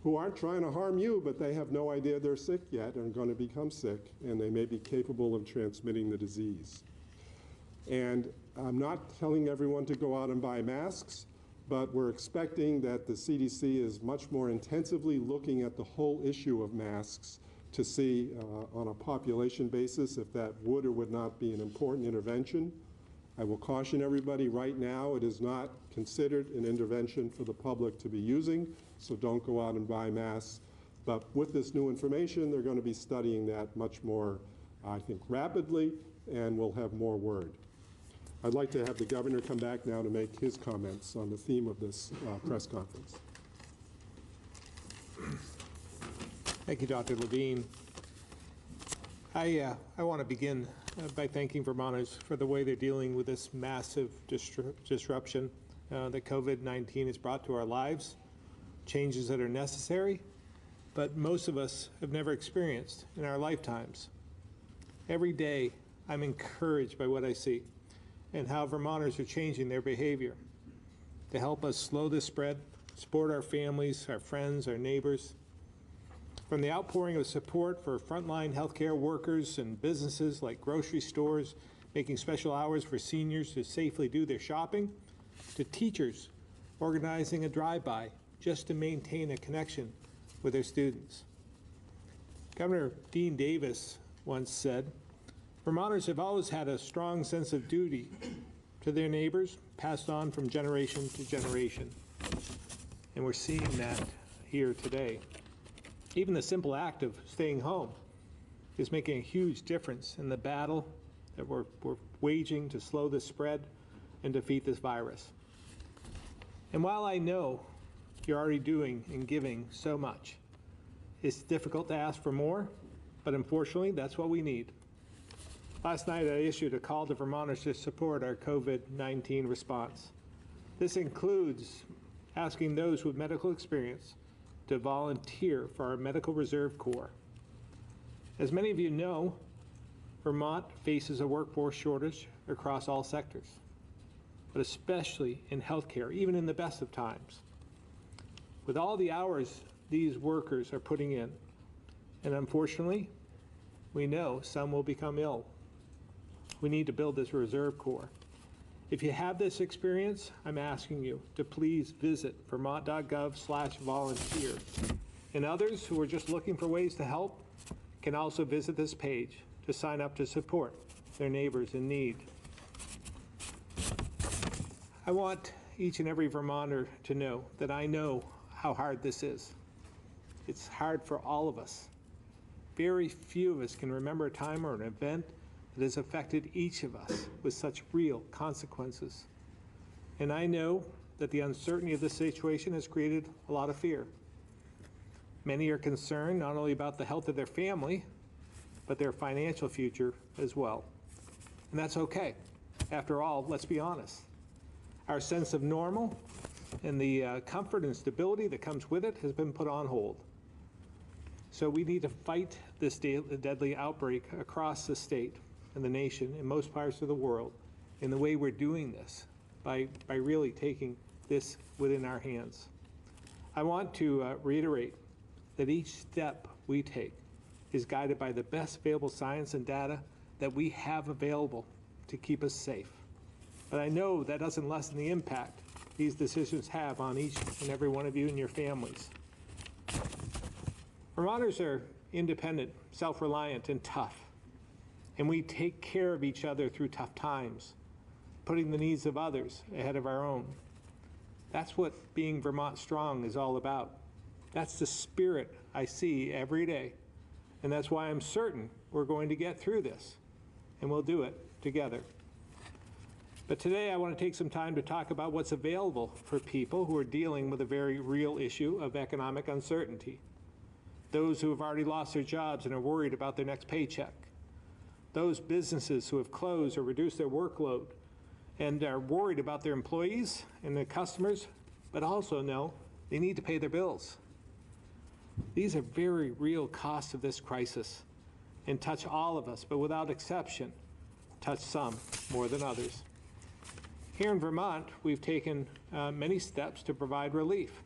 who aren't trying to harm you, but they have no idea they're sick yet and are going to become sick, and they may be capable of transmitting the disease. And I'm not telling everyone to go out and buy masks, but we're expecting that the CDC is much more intensively looking at the whole issue of masks to see on a population basis if that would or would not be an important intervention. I will caution everybody right now, it is not considered an intervention for the public to be using, so don't go out and buy masks. But with this new information, they're going to be studying that much more, I think, rapidly, and we'll have more word. I'd like to have the governor come back now to make his comments on the theme of this press conference. Thank you, Dr. Levine. I want to begin by thanking Vermonters for the way they're dealing with this massive disruption that COVID-19 has brought to our lives, changes that are necessary, but most of us have never experienced in our lifetimes. Every day, I'm encouraged by what I see and how Vermonters are changing their behavior to help us slow the spread, support our families, our friends, our neighbors. From the outpouring of support for frontline healthcare workers and businesses like grocery stores making special hours for seniors to safely do their shopping, to teachers organizing a drive-by just to maintain a connection with their students. Governor Dean Davis once said, Vermonters have always had a strong sense of duty to their neighbors, passed on from generation to generation. And we're seeing that here today. Even the simple act of staying home is making a huge difference in the battle that we're waging to slow the spread and defeat this virus. And while I know you're already doing and giving so much, it's difficult to ask for more, but unfortunately, that's what we need. Last night, I issued a call to Vermonters to support our COVID-19 response. This includes asking those with medical experience to volunteer for our Medical Reserve Corps. As many of you know, Vermont faces a workforce shortage across all sectors, but especially in healthcare, even in the best of times. With all the hours these workers are putting in, and unfortunately, we know some will become ill. We need to build this Reserve Corps. If you have this experience, I'm asking you to please visit vermont.gov/volunteer. And others who are just looking for ways to help can also visit this page to sign up to support their neighbors in need. I want each and every Vermonter to know that I know how hard this is. It's hard for all of us. Very few of us can remember a time or an event that has affected each of us with such real consequences. And I know that the uncertainty of this situation has created a lot of fear. Many are concerned not only about the health of their family, but their financial future as well. And that's okay. After all, let's be honest. Our sense of normal and the comfort and stability that comes with it has been put on hold. So we need to fight this deadly outbreak across the state and the nation in most parts of the world. And the way we're doing this by really taking this within our hands. I want to reiterate that each step we take is guided by the best available science and data that we have available to keep us safe. But I know that doesn't lessen the impact these decisions have on each and every one of you and your families. Vermonters are independent, self-reliant, and tough. And we take care of each other through tough times, putting the needs of others ahead of our own. That's what being Vermont strong is all about. That's the spirit I see every day. And that's why I'm certain we're going to get through this, and we'll do it together. But today I want to take some time to talk about what's available for people who are dealing with a very real issue of economic uncertainty. Those who have already lost their jobs and are worried about their next paycheck. Those businesses who have closed or reduced their workload and are worried about their employees and their customers, but also know they need to pay their bills. These are very real costs of this crisis and touch all of us, but without exception, touch some more than others. Here in Vermont, we've taken many steps to provide relief,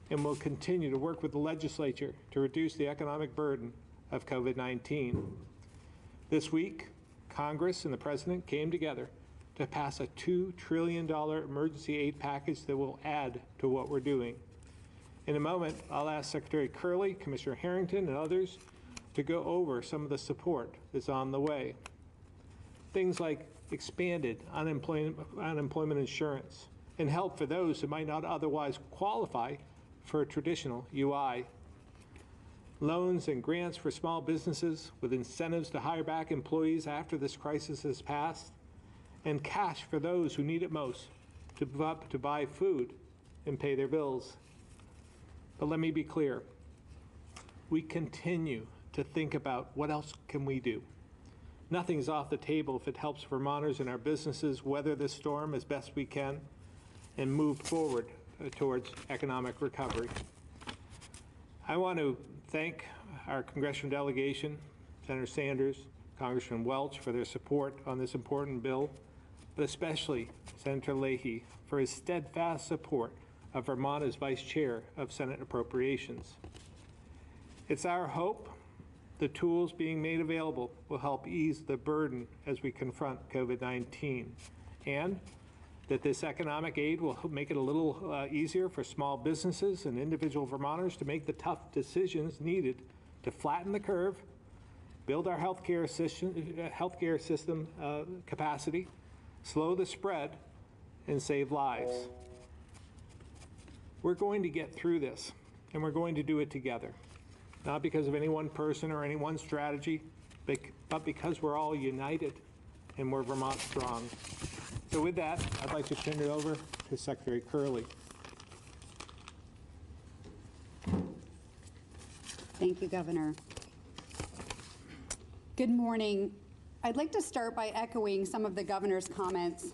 and will continue to work with the legislature to reduce the economic burden of COVID-19. This week, Congress and the President came together to pass a $2 trillion emergency aid package that will add to what we're doing. In a moment, I'll ask Secretary Curley, Commissioner Harrington, and others to go over some of the support that's on the way. Things like expanded unemployment insurance and help for those who might not otherwise qualify for a traditional UI. Loans and grants for small businesses with incentives to hire back employees after this crisis has passed, and cash for those who need it most to buy food and pay their bills. But let me be clear. we continue to think about what else can we do. Nothing's off the table if it helps Vermonters and our businesses weather this storm as best we can and move forward towards economic recovery. I want to thank our congressional delegation, Senator Sanders, Congressman Welch, for their support on this important bill, but especially Senator Leahy for his steadfast support of Vermont as Vice Chair of Senate Appropriations. It's our hope the tools being made available will help ease the burden as we confront COVID-19, and that this economic aid will make it a little easier for small businesses and individual Vermonters to make the tough decisions needed to flatten the curve, build our healthcare system capacity, slow the spread, and save lives. We're going to get through this, and we're going to do it together. Not because of any one person or any one strategy, but because we're all united and we're Vermont strong. So with that, I'd like to turn it over to Secretary Curley. Thank you, Governor. Good morning. I'd like to start by echoing some of the Governor's comments.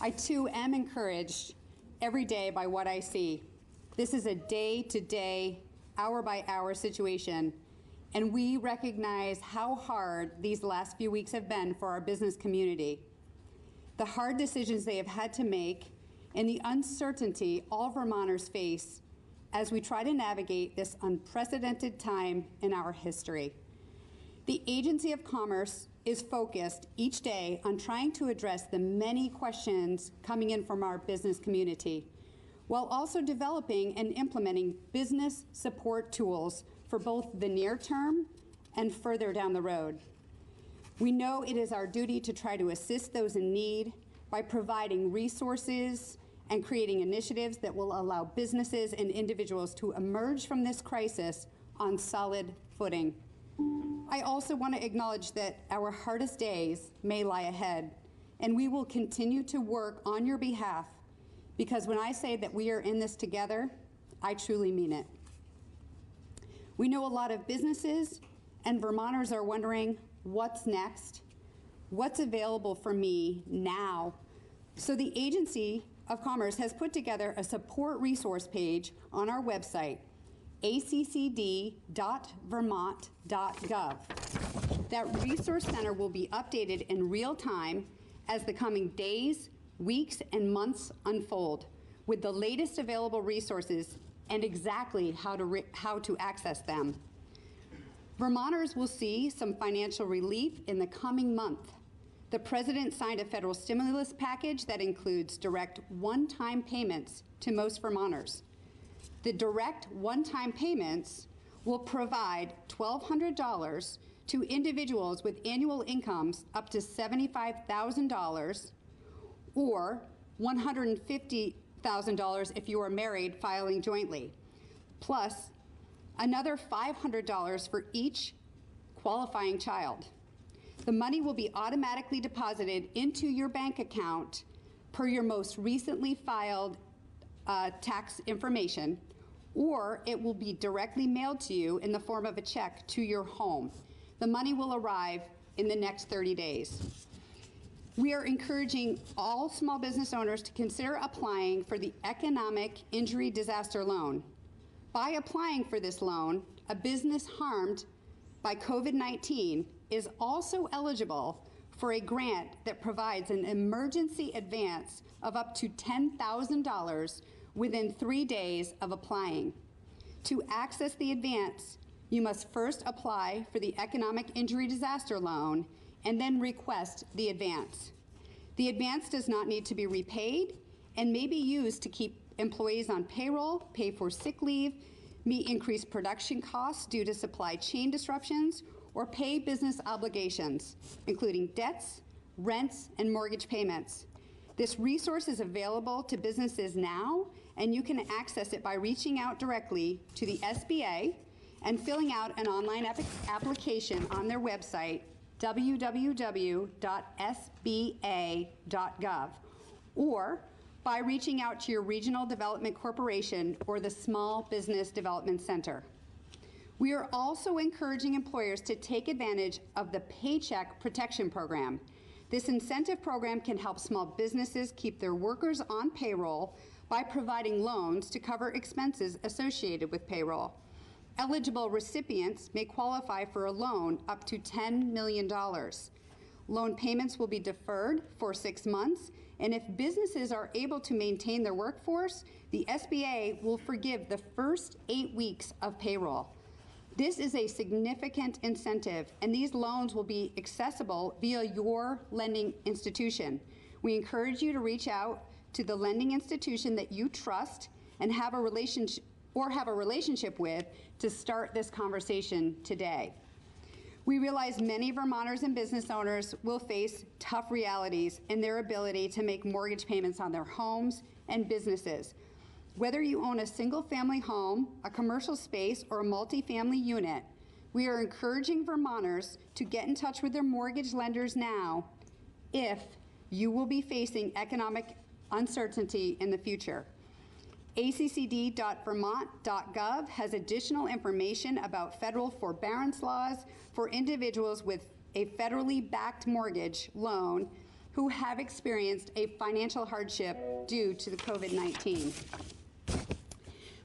I too am encouraged every day by what I see. This is a day-to-day, hour-by-hour situation, and we recognize how hard these last few weeks have been for our business community. The hard decisions they have had to make and the uncertainty all Vermonters face as we try to navigate this unprecedented time in our history. The Agency of Commerce is focused each day on trying to address the many questions coming in from our business community, while also developing and implementing business support tools for both the near term and further down the road. We know it is our duty to try to assist those in need by providing resources and creating initiatives that will allow businesses and individuals to emerge from this crisis on solid footing. I also want to acknowledge that our hardest days may lie ahead, and we will continue to work on your behalf, because when I say that we are in this together, I truly mean it. We know a lot of businesses and Vermonters are wondering, what's next? What's available for me now? So the Agency of Commerce has put together a support resource page on our website, accd.vermont.gov. That resource center will be updated in real time as the coming days, weeks, and months unfold with the latest available resources and exactly how to access them. Vermonters will see some financial relief in the coming month. The President signed a federal stimulus package that includes direct one-time payments to most Vermonters. The direct one-time payments will provide $1,200 to individuals with annual incomes up to $75,000 or $150,000 if you are married filing jointly, plus another $500 for each qualifying child. The money will be automatically deposited into your bank account per your most recently filed tax information, or it will be directly mailed to you in the form of a check to your home. The money will arrive in the next 30 days. We are encouraging all small business owners to consider applying for the Economic Injury Disaster Loan. By applying for this loan, a business harmed by COVID-19 is also eligible for a grant that provides an emergency advance of up to $10,000 within 3 days of applying. To access the advance, you must first apply for the Economic Injury Disaster Loan and then request the advance. The advance does not need to be repaid and may be used to keep employees on payroll, pay for sick leave, meet increased production costs due to supply chain disruptions, or pay business obligations, including debts, rents, and mortgage payments. This resource is available to businesses now, and you can access it by reaching out directly to the SBA and filling out an online application on their website, www.sba.gov, or by reaching out to your Regional Development Corporation or the Small Business Development Center. We are also encouraging employers to take advantage of the Paycheck Protection Program. This incentive program can help small businesses keep their workers on payroll by providing loans to cover expenses associated with payroll. Eligible recipients may qualify for a loan up to $10 million. Loan payments will be deferred for 6 months, and if businesses are able to maintain their workforce, the SBA will forgive the first 8 weeks of payroll. This is a significant incentive, and these loans will be accessible via your lending institution. We encourage you to reach out to the lending institution that you trust and have a relationship with to start this conversation today. We realize many Vermonters and business owners will face tough realities in their ability to make mortgage payments on their homes and businesses. Whether you own a single-family home, a commercial space, or a multifamily unit, we are encouraging Vermonters to get in touch with their mortgage lenders now if you will be facing economic uncertainty in the future. ACCD.vermont.gov has additional information about federal forbearance laws for individuals with a federally backed mortgage loan who have experienced a financial hardship due to the COVID-19.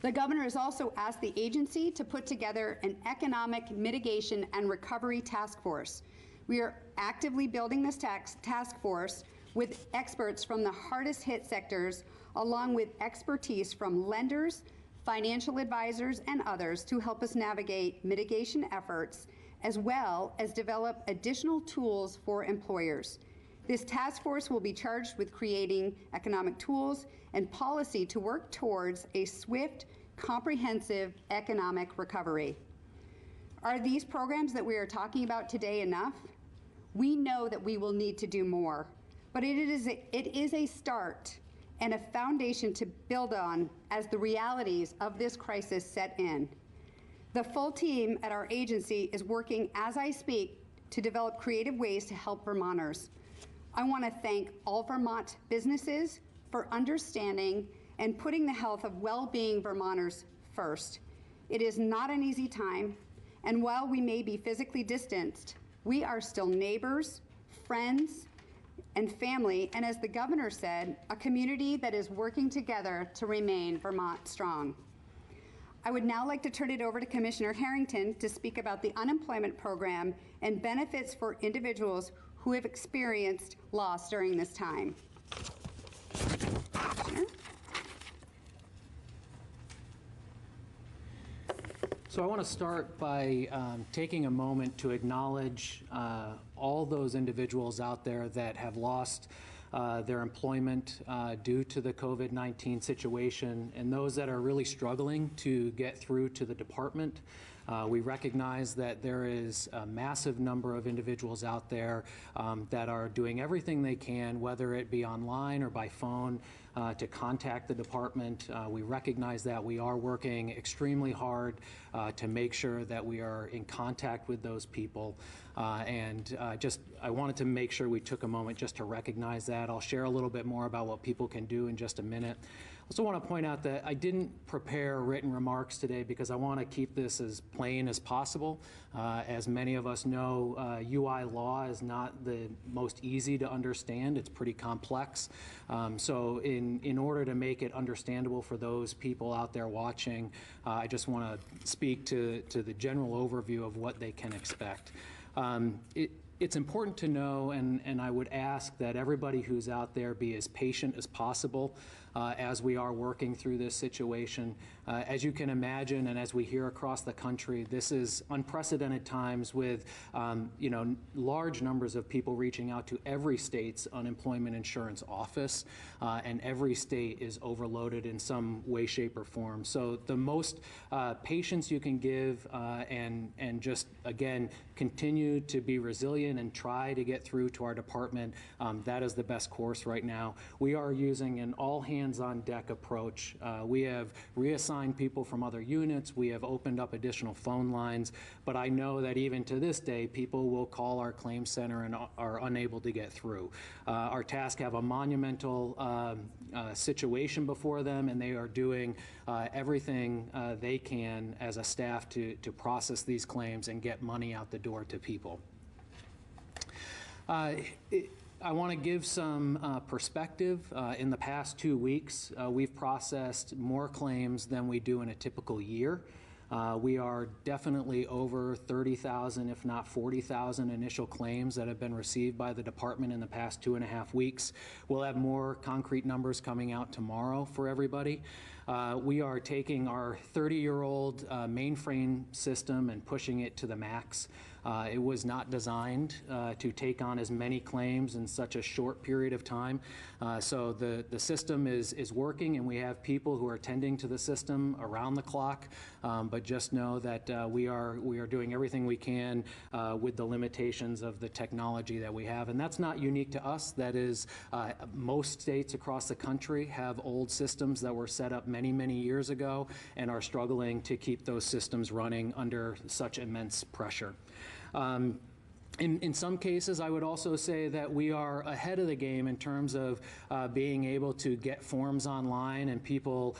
The governor has also asked the agency to put together an economic mitigation and recovery task force. We are actively building this task force with experts from the hardest hit sectors, along with expertise from lenders, financial advisors, and others to help us navigate mitigation efforts, as well as develop additional tools for employers. This task force will be charged with creating economic tools and policy to work towards a swift, comprehensive economic recovery. Are these programs that we are talking about today enough? We know that we will need to do more, but it is a start and a foundation to build on as the realities of this crisis set in. The full team at our agency is working as I speak to develop creative ways to help Vermonters. I want to thank all Vermont businesses for understanding and putting the health of well-being Vermonters first. It is not an easy time, and while we may be physically distanced, we are still neighbors, friends, and family, and as the governor said, a community that is working together to remain Vermont strong. I would now like to turn it over to Commissioner Harrington to speak about the unemployment program and benefits for individuals who have experienced loss during this time. So I want to start by taking a moment to acknowledge all those individuals out there that have lost their employment due to the COVID-19 situation, and those that are really struggling to get through to the department. We recognize that there is a massive number of individuals out there that are doing everything they can, whether it be online or by phone, to contact the department. We recognize that we are working extremely hard to make sure that we are in contact with those people. I wanted to make sure we took a moment just to recognize that. I'll share a little bit more about what people can do in just a minute. I also want to point out that I didn't prepare written remarks today because I want to keep this as plain as possible. As many of us know, UI law is not the most easy to understand. It's pretty complex. So in order to make it understandable for those people out there watching, I just want to speak to the general overview of what they can expect. It's important to know, and I would ask that everybody who's out there be as patient as possible as we are working through this situation. As you can imagine, and as we hear across the country, this is unprecedented times with large numbers of people reaching out to every state's unemployment insurance office, and every state is overloaded in some way, shape, or form. So the most patience you can give and just, again, continue to be resilient in and try to get through to our department, that is the best course right now. We are using an all-hands-on-deck approach. We have reassigned people from other units. We have opened up additional phone lines, but I know that even to this day, people will call our claims center and are unable to get through. Our task have a monumental situation before them, and they are doing everything they can as a staff to process these claims and get money out the door to people. I want to give some perspective. In the past 2 weeks, we've processed more claims than we do in a typical year. We are definitely over 30,000, if not 40,000 initial claims that have been received by the department in the past 2.5 weeks. We'll have more concrete numbers coming out tomorrow for everybody. We are taking our 30-year-old mainframe system and pushing it to the max. It was not designed to take on as many claims in such a short period of time. So the system is working, and we have people who are tending to the system around the clock. But just know that we are doing everything we can with the limitations of the technology that we have. And that's not unique to us. That is, most states across the country have old systems that were set up many, many years ago and are struggling to keep those systems running under such immense pressure. In some cases, I would also say that we are ahead of the game in terms of being able to get forms online and people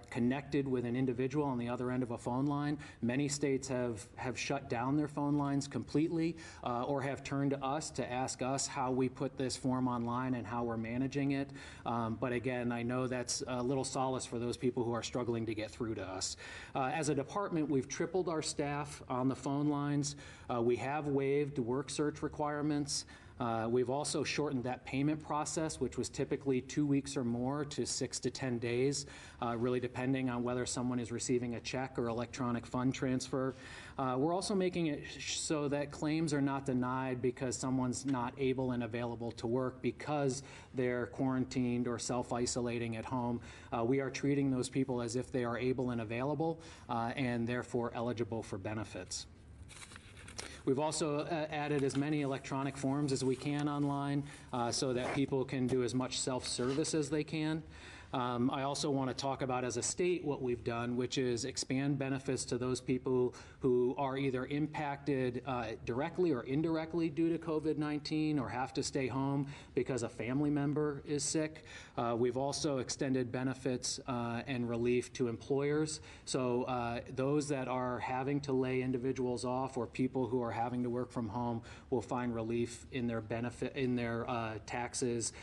connected with an individual on the other end of a phone line. Many states have shut down their phone lines completely or have turned to us to ask us how we put this form online and how we're managing it. But again, I know that's a little solace for those people who are struggling to get through to us. As a department, we've tripled our staff on the phone lines. We have waived work search requirements. We've also shortened that payment process, which was typically 2 weeks or more, to 6 to 10 days, really depending on whether someone is receiving a check or electronic fund transfer. We're also making it so that claims are not denied because someone's not able and available to work because they're quarantined or self-isolating at home. We are treating those people as if they are able and available and therefore eligible for benefits. We've also added as many electronic forms as we can online so that people can do as much self-service as they can. I also want to talk about as a state what we've done, which is expand benefits to those people who are either impacted directly or indirectly due to COVID-19 or have to stay home because a family member is sick. We've also extended benefits and relief to employers. So those that are having to lay individuals off or people who are having to work from home will find relief in their benefit, in their taxes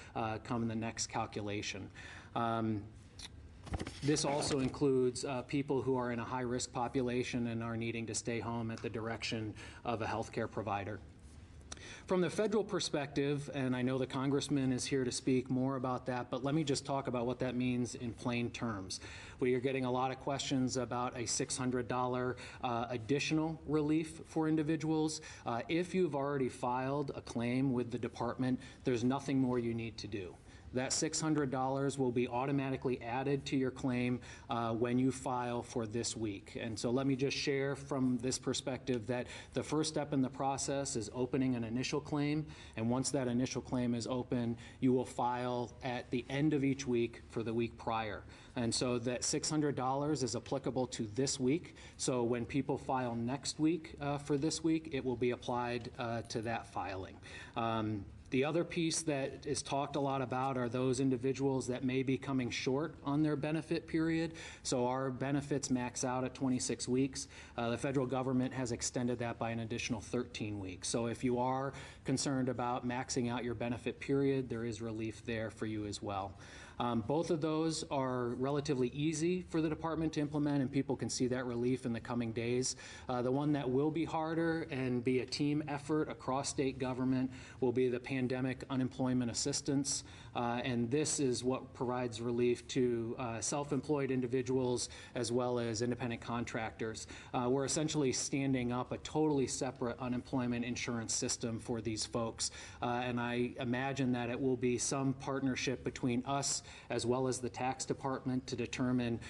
come in the next calculation. This also includes people who are in a high-risk population and are needing to stay home at the direction of a healthcare provider. From the federal perspective, and I know the congressman is here to speak more about that, but let me just talk about what that means in plain terms. We are getting a lot of questions about a $600 additional relief for individuals. If you've already filed a claim with the department, there's nothing more you need to do. That $600 will be automatically added to your claim when you file for this week. And so let me just share from this perspective that the first step in the process is opening an initial claim. And once that initial claim is open, you will file at the end of each week for the week prior. And so that $600 is applicable to this week. So when people file next week for this week, it will be applied to that filing. The other piece that is talked a lot about are those individuals that may be coming short on their benefit period. So our benefits max out at 26 weeks. The federal government has extended that by an additional 13 weeks. So if you are concerned about maxing out your benefit period, there is relief there for you as well. Both of those are relatively easy for the department to implement, and people can see that relief in the coming days. The one that will be harder and be a team effort across state government will be the pandemic unemployment assistance. And this is what provides relief to self-employed individuals as well as independent contractors. We're essentially standing up a totally separate unemployment insurance system for these folks. And I imagine that it will be some partnership between us as well as the tax department to determine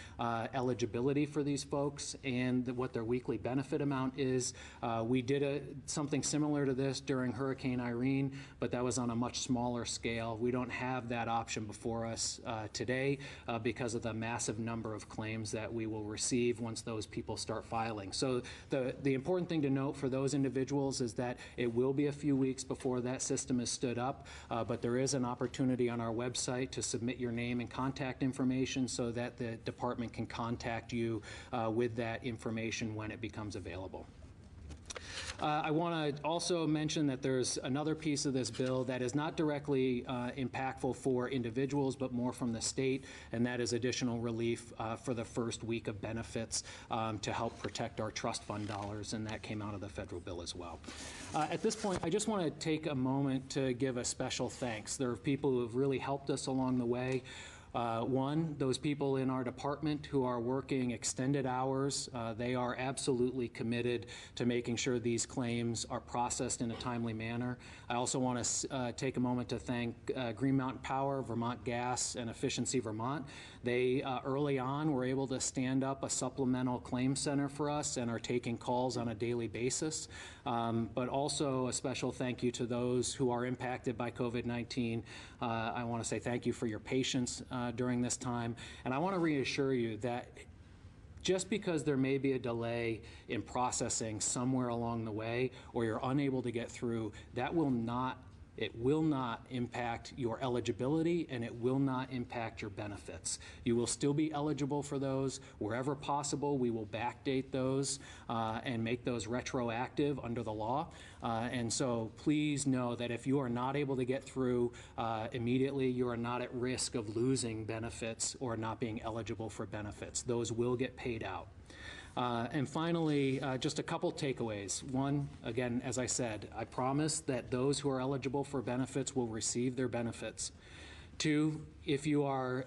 eligibility for these folks and what their weekly benefit amount is. We did something similar to this during Hurricane Irene, but that was on a much smaller scale. We don't have that option before us today because of the massive number of claims that we will receive once those people start filing. So the important thing to note for those individuals is that it will be a few weeks before that system is stood up, but there is an opportunity on our website to submit your name and contact information so that the department can contact you with that information when it becomes available. I want to also mention that there's another piece of this bill that is not directly impactful for individuals, but more from the state, and that is additional relief for the first week of benefits to help protect our trust fund dollars, and that came out of the federal bill as well. At this point, I just want to take a moment to give a special thanks. There are people who have really helped us along the way. One, those people in our department who are working extended hours, they are absolutely committed to making sure these claims are processed in a timely manner. I also want to take a moment to thank Green Mountain Power, Vermont Gas, and Efficiency Vermont. They early on were able to stand up a supplemental claim center for us and are taking calls on a daily basis. But also a special thank you to those who are impacted by COVID-19. I want to say thank you for your patience during this time. And I want to reassure you that just because there may be a delay in processing somewhere along the way or you're unable to get through, that will not impact your eligibility, and it will not impact your benefits. You will still be eligible for those. Wherever possible, we will backdate those and make those retroactive under the law. And so please know that if you are not able to get through immediately, you are not at risk of losing benefits or not being eligible for benefits. Those will get paid out. And finally, just a couple takeaways. One, again, as I said, I promise that those who are eligible for benefits will receive their benefits. Two, if you are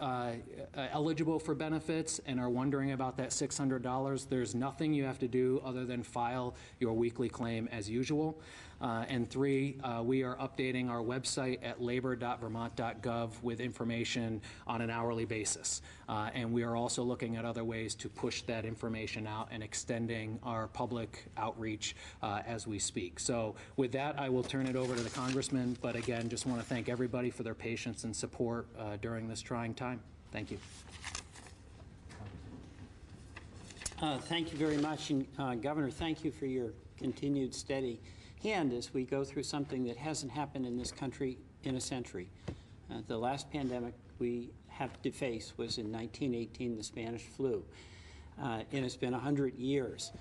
eligible for benefits and are wondering about that $600, there's nothing you have to do other than file your weekly claim as usual. And three, we are updating our website at labor.vermont.gov with information on an hourly basis. And we are also looking at other ways to push that information out and extending our public outreach as we speak. So with that, I will turn it over to the congressman. But again, just want to thank everybody for their patience and support during this trying time. Thank you. Thank you very much. And Governor, thank you for your continued steady hand as we go through something that hasn't happened in this country in a century. The last pandemic we have to face was in 1918, the Spanish flu. And it's been 100 years.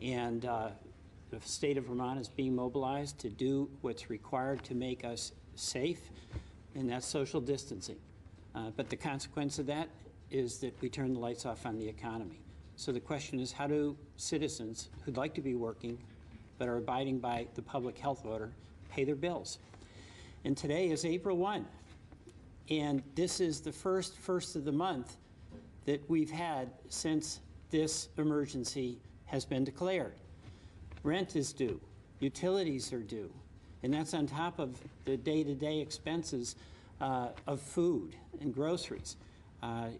And the state of Vermont is being mobilized to do what's required to make us safe, and that's social distancing. But the consequence of that is that we turn the lights off on the economy. So the question is, how do citizens who'd like to be working but are abiding by the public health order pay their bills? And today is April 1. And this is the first of the month that we've had since this emergency has been declared. Rent is due, utilities are due, and that's on top of the day-to-day expenses of food and groceries.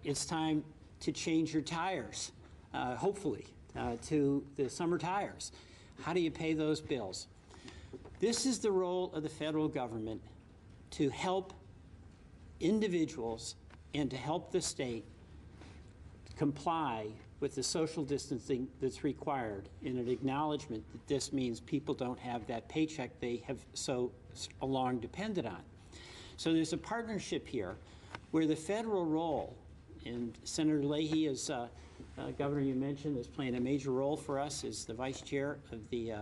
It's time to change your tires, hopefully, to the summer tires. How do you pay those bills? This is the role of the federal government to help individuals and to help the state comply with the social distancing that's required in an acknowledgement that this means people don't have that paycheck they have so long depended on. So there's a partnership here where the federal role, and Senator Leahy, as Governor, you mentioned, is playing a major role for us as the vice chair of the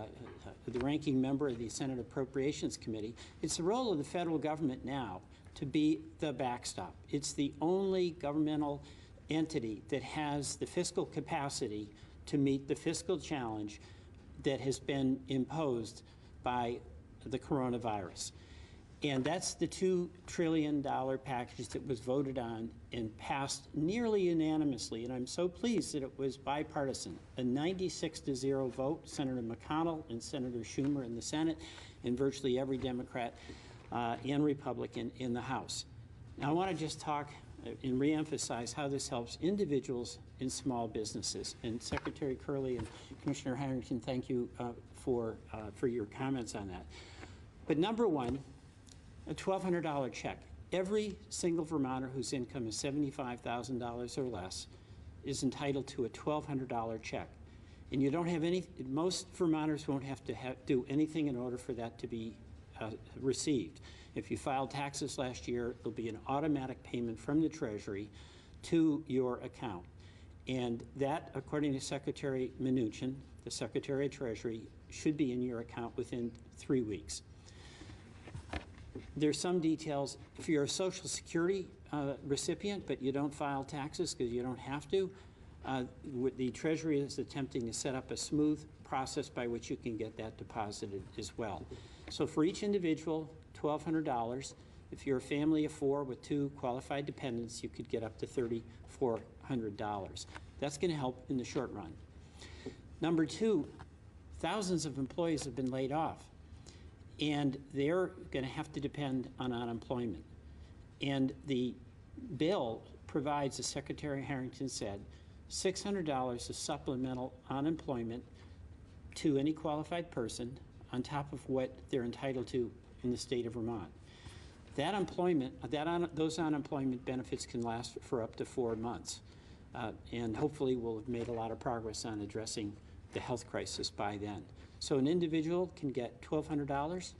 ranking member of the Senate Appropriations Committee. It's the role of the federal government now to be the backstop. It's the only governmental entity that has the fiscal capacity to meet the fiscal challenge that has been imposed by the coronavirus. And that's the $2 trillion package that was voted on and passed nearly unanimously. And I'm so pleased that it was bipartisan. A 96-0 vote, Senator McConnell and Senator Schumer in the Senate, and virtually every Democrat and Republican in the House. Now, I want to just talk and reemphasize how this helps individuals and small businesses. And Secretary Curley and Commissioner Harrington, thank you for your comments on that. But number one, a $1,200 check. Every single Vermonter whose income is $75,000 or less is entitled to a $1,200 check. And you don't have any, most Vermonters won't have to do anything in order for that to be received. If you filed taxes last year, there'll be an automatic payment from the Treasury to your account. And that, according to Secretary Mnuchin, the Secretary of Treasury, should be in your account within 3 weeks. There's some details. If you're a Social Security recipient, but you don't file taxes because you don't have to, the Treasury is attempting to set up a smooth process by which you can get that deposited as well. So for each individual, $1,200. If you're a family of 4 with 2 qualified dependents, you could get up to $3,400. That's going to help in the short run. Number 2, thousands of employees have been laid off, and they're going to have to depend on unemployment. And the bill provides, as Secretary Harrington said, $600 of supplemental unemployment to any qualified person on top of what they're entitled to in the state of Vermont. That those unemployment benefits can last for up to 4 months. And hopefully we'll have made a lot of progress on addressing the health crisis by then. So an individual can get $1,200,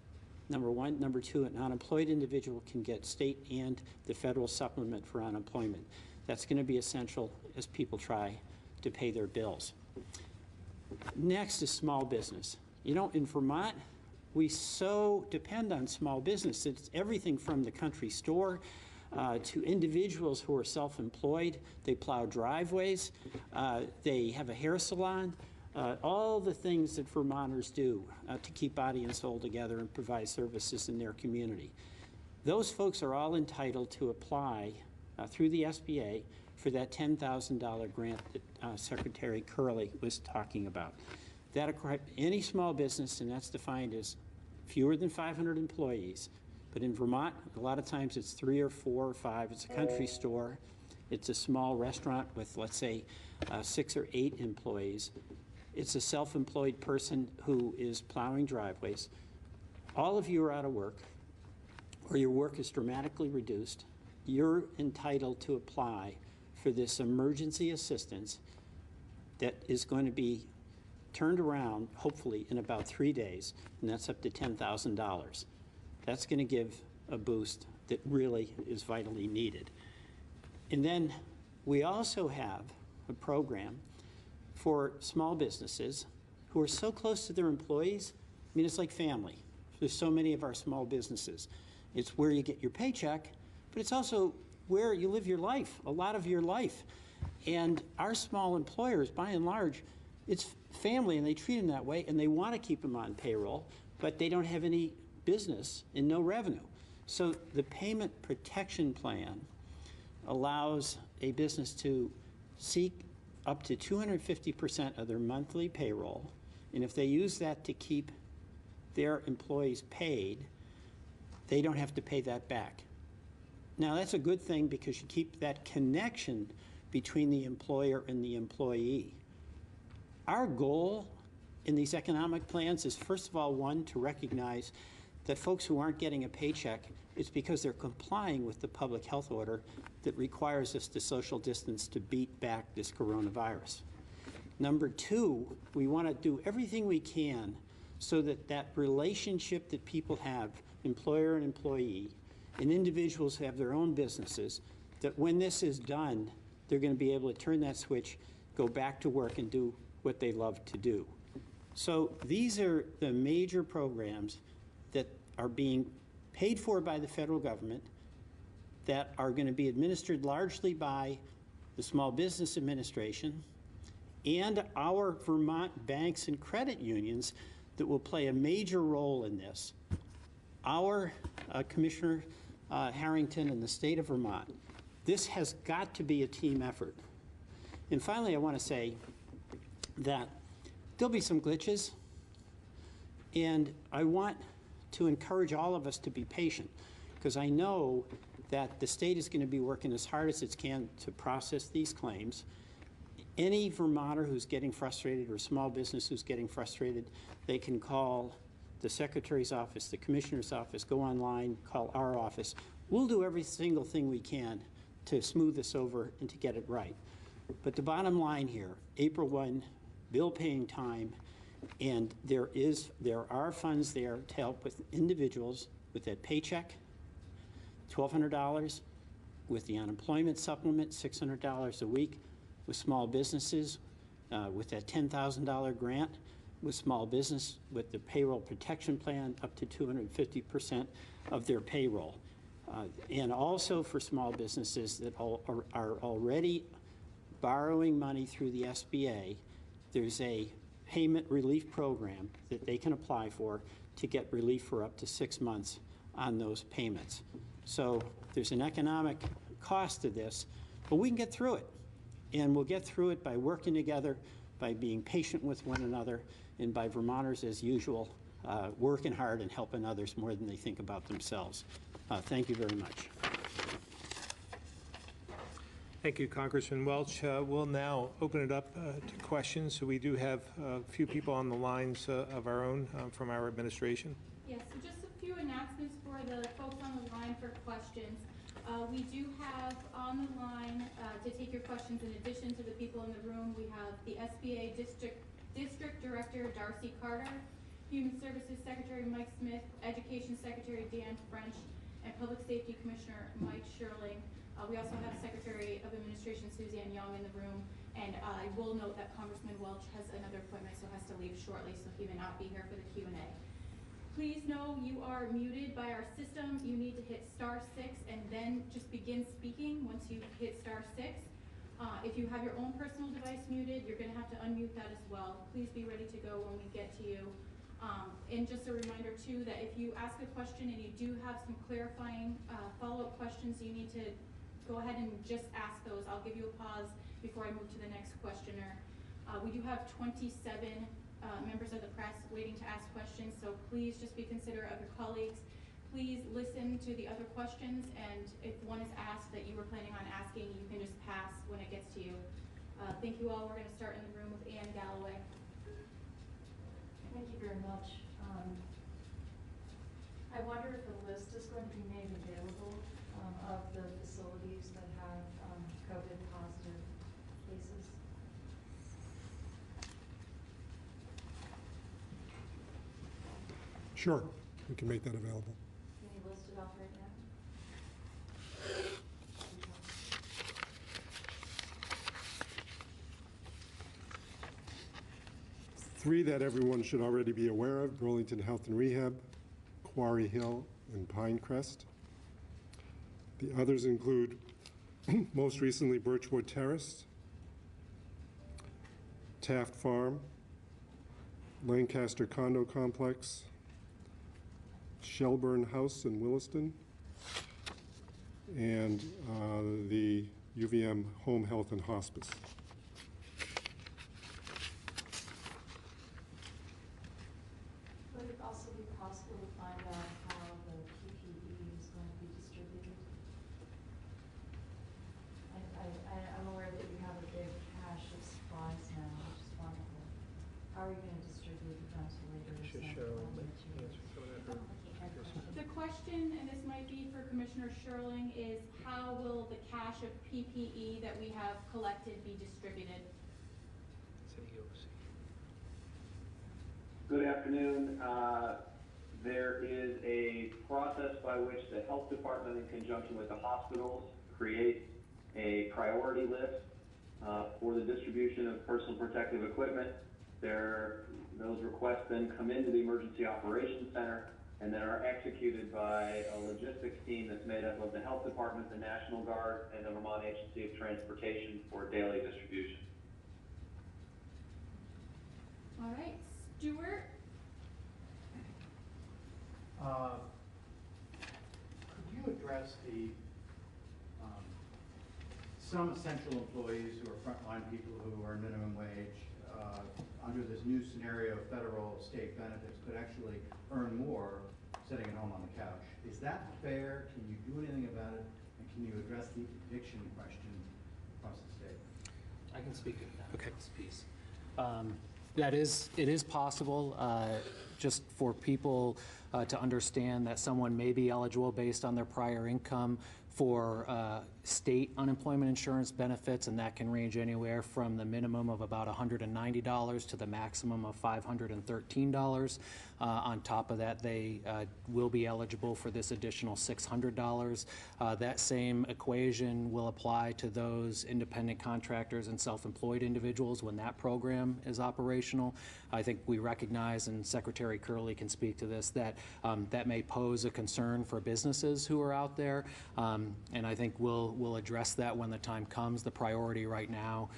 number one. Number 2, an unemployed individual can get state and the federal supplement for unemployment. That's going to be essential as people try to pay their bills. Next is small business. You know, in Vermont, we so depend on small business. It's everything from the country store to individuals who are self-employed. They plow driveways. They have a hair salon. All the things that Vermonters do to keep body and soul together and provide services in their community. Those folks are all entitled to apply through the SBA for that $10,000 grant that Secretary Curley was talking about. That any small business, and that's defined as fewer than 500 employees. But in Vermont, a lot of times it's 3 or 4 or 5. It's a country store. It's a small restaurant with, let's say, 6 or 8 employees. It's a self-employed person who is plowing driveways. All of you are out of work, or your work is dramatically reduced. You're entitled to apply for this emergency assistance that is going to be turned around, hopefully, in about 3 days, and that's up to $10,000. That's going to give a boost that really is vitally needed. And then we also have a program for small businesses who are so close to their employees. I mean, it's like family. There's so many of our small businesses. It's where you get your paycheck, but it's also where you live your life, a lot of your life. And our small employers, by and large, it's family, and they treat them that way, and they want to keep them on payroll, but they don't have any business and no revenue. So the payment protection plan allows a business to seek up to 250% of their monthly payroll, and if they use that to keep their employees paid, they don't have to pay that back. Now, that's a good thing because you keep that connection between the employer and the employee. Our goal in these economic plans is, first of all, one, to recognize that folks who aren't getting a paycheck, it's because they're complying with the public health order that requires us to social distance to beat back this coronavirus. Number 2, we want to do everything we can so that that relationship that people have, employer and employee, and individuals who have their own businesses, that when this is done, they're going to be able to turn that switch, go back to work, and do what they love to do. So these are the major programs that are being paid for by the federal government that are going to be administered largely by the Small Business Administration and our Vermont banks and credit unions that will play a major role in this. Our Commissioner Harrington and the state of Vermont. This has got to be a team effort. And finally, I want to say that there'll be some glitches, and I want to encourage all of us to be patient, because I know that the state is going to be working as hard as it can to process these claims. Any Vermonter who's getting frustrated or small business who's getting frustrated, they can call the Secretary's office, the Commissioner's office, go online, call our office. We'll do every single thing we can to smooth this over and to get it right. But the bottom line here, April 1, bill paying time, and there are funds there to help with individuals with that paycheck, $1,200, with the unemployment supplement, $600 a week, with small businesses, with that $10,000 grant, with small business, with the payroll protection plan, up to 250% of their payroll. And also for small businesses that are already borrowing money through the SBA, there's a payment relief program that they can apply for to get relief for up to 6 months on those payments. So there's an economic cost to this, but we can get through it. And we'll get through it by working together, by being patient with one another, and by Vermonters, as usual, working hard and helping others more than they think about themselves. Thank you very much. Thank you, Congressman Welch. We'll now open it up to questions. So we do have a few people on the lines of our own from our administration. Yes, so just a few announcements for the folks on the line for questions. We do have on the line to take your questions, in addition to the people in the room, we have the SBA District Director Darcy Carter, Human Services Secretary Mike Smith, Education Secretary Dan French, and Public Safety Commissioner Mike Sherling. We also have Secretary of Administration Suzanne Young in the room, and I will note that Congressman Welch has another appointment, so has to leave shortly, so he may not be here for the Q&A. Please know you are muted by our system. You need to hit *6 and then just begin speaking once you hit *6. If you have your own personal device muted, you're going to have to unmute that as well. Please be ready to go when we get to you. And just a reminder too that if you ask a question and you do have some clarifying follow-up questions, you need to go ahead and just ask those. I'll give you a pause before I move to the next questioner. We do have 27 members of the press waiting to ask questions, so please just be considerate of your colleagues. Please listen to the other questions, and if one is asked that you were planning on asking, you can just pass when it gets to you. Thank you all. We're going to start in the room with Ann Galloway. Thank you very much. I wonder if a list is going to be made available of the facilities that have COVID positive cases. Sure, we can make that available. Can you list it off right now? 3 that everyone should already be aware of: Burlington Health and Rehab, Quarry Hill, and Pinecrest. The others include, most recently, Birchwood Terrace, Taft Farm, Lancaster Condo Complex, Shelburne House in Williston, and the UVM Home Health and Hospice. Would it also be possible to find out how the PPE is going to be distributed? I'm aware that you have a big cache of supplies now, which is wonderful. How are you going to distribute the ventilators and all the materials? The question, and this might be for Commissioner Sherling, is how will the cache of PPE that we have collected be distributed? Good afternoon. There is a process by which the health department, in conjunction with the hospitals, creates a priority list for the distribution of personal protective equipment. Those requests then come into the Emergency Operations Center and then are executed by a logistics team that's made up of the health department, the National Guard, and the Vermont Agency of Transportation for daily distribution. All right, Stuart. address the some essential employees who are frontline people who are minimum wage under this new scenario, federal state benefits could actually earn more sitting at home on the couch. Is that fair? Can you do anything about it? And can you address the eviction question across the state? I can speak to that piece. It is possible, just for people to understand that someone may be eligible based on their prior income for state unemployment insurance benefits, and that can range anywhere from the minimum of about $190 to the maximum of $513. On top of that, they will be eligible for this additional $600. That same equation will apply to those independent contractors and self-employed individuals when that program is operational. I think we recognize, and Secretary Curley can speak to this, that that may pose a concern for businesses who are out there, and I think we'll address that when the time comes. The priority right now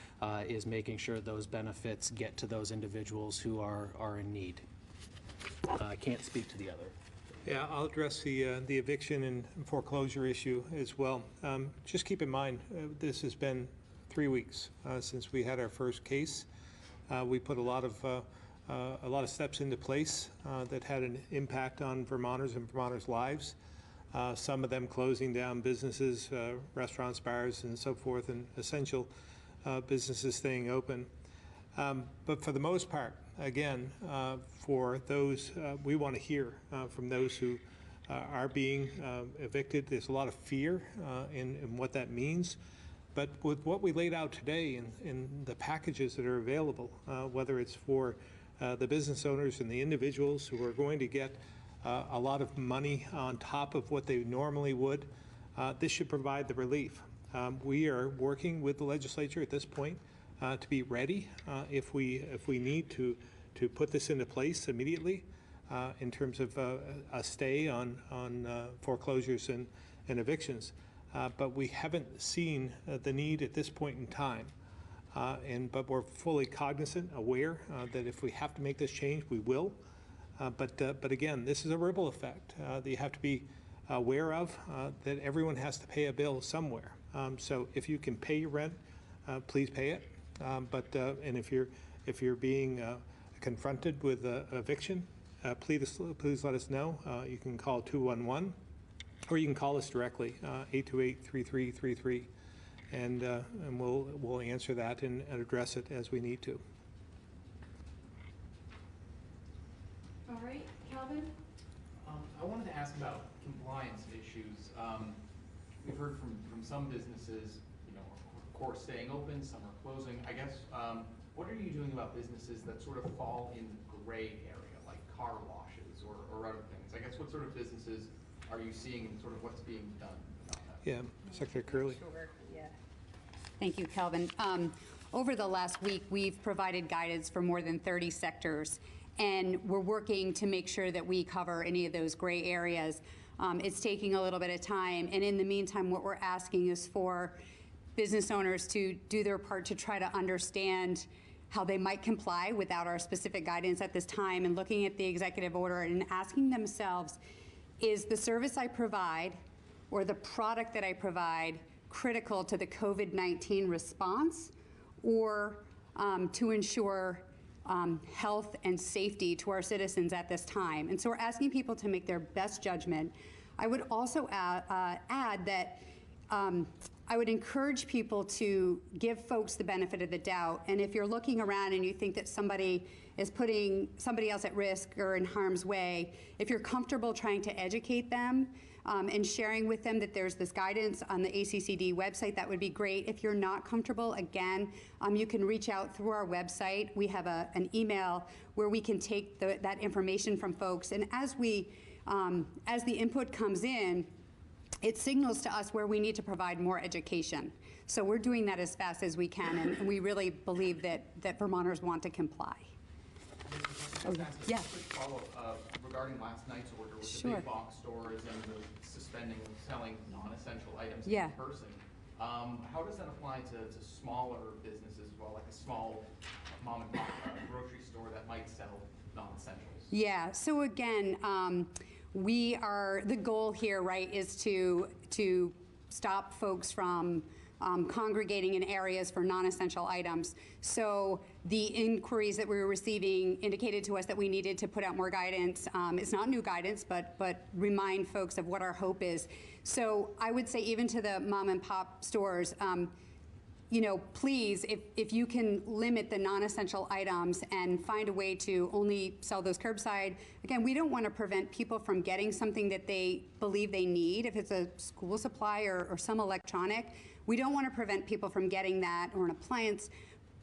is making sure those benefits get to those individuals who are in need. I can't speak to the other. Yeah, I'll address the eviction and foreclosure issue as well. Just keep in mind, this has been 3 weeks since we had our first case. We put a lot of steps into place that had an impact on Vermonters and Vermonters' lives. Some of them closing down businesses, restaurants, bars, and so forth, and essential businesses staying open. But for the most part, again, for those, we want to hear from those who are being evicted. There's a lot of fear in what that means. But with what we laid out today in the packages that are available, whether it's for the business owners and the individuals who are going to get a lot of money on top of what they normally would, this should provide the relief. We are working with the legislature at this point to be ready if we need to put this into place immediately in terms of a stay on foreclosures and evictions. But we haven't seen the need at this point in time. But we're fully cognizant, aware that if we have to make this change, we will. But again, this is a ripple effect that you have to be aware of, that everyone has to pay a bill somewhere. So if you can pay your rent, please pay it. And if you're being confronted with eviction, please let us know. You can call 211, or you can call us directly, 828-3333, and we'll answer that and address it as we need to. All right, Calvin? I wanted to ask about compliance issues. We've heard from some businesses, of course, staying open, some are closing. I guess, what are you doing about businesses that sort of fall in the gray area, like car washes or other things? I guess, what sort of businesses are you seeing and sort of what's being done about that? Yeah, Secretary Curley. Sure, yeah. Thank you, Calvin. Over the last week, we've provided guidance for more than 30 sectors, and we're working to make sure that we cover any of those gray areas. It's taking a little bit of time, and in the meantime, what we're asking is for business owners to do their part to try to understand how they might comply without our specific guidance at this time, and looking at the executive order and asking themselves, is the service I provide or the product that I provide critical to the COVID-19 response, or to ensure health and safety to our citizens at this time? And so we're asking people to make their best judgment. I would also add that I would encourage people to give folks the benefit of the doubt. And if you're looking around and you think that somebody is putting somebody else at risk or in harm's way, if you're comfortable trying to educate them and sharing with them that there's this guidance on the ACCD website, that would be great. If you're not comfortable, again, you can reach out through our website. We have an email where we can take that information from folks. And as the input comes in, it signals to us where we need to provide more education. So we're doing that as fast as we can, and we really believe that Vermonters want to comply. Yeah. Quick follow-up regarding last night's order with the big box stores and the suspending of selling non-essential items in person. How does that apply to smaller businesses as well, like a small mom and pop grocery store that might sell non-essentials? Yeah, so again, the goal here, right, is to stop folks from congregating in areas for non-essential items. So the inquiries that we were receiving indicated to us that we needed to put out more guidance. It's not new guidance, but remind folks of what our hope is. So I would say even to the mom and pop stores, you know, please, if you can limit the non-essential items and find a way to only sell those curbside. Again, we don't want to prevent people from getting something that they believe they need. If it's a school supply or some electronic, we don't want to prevent people from getting that, or an appliance.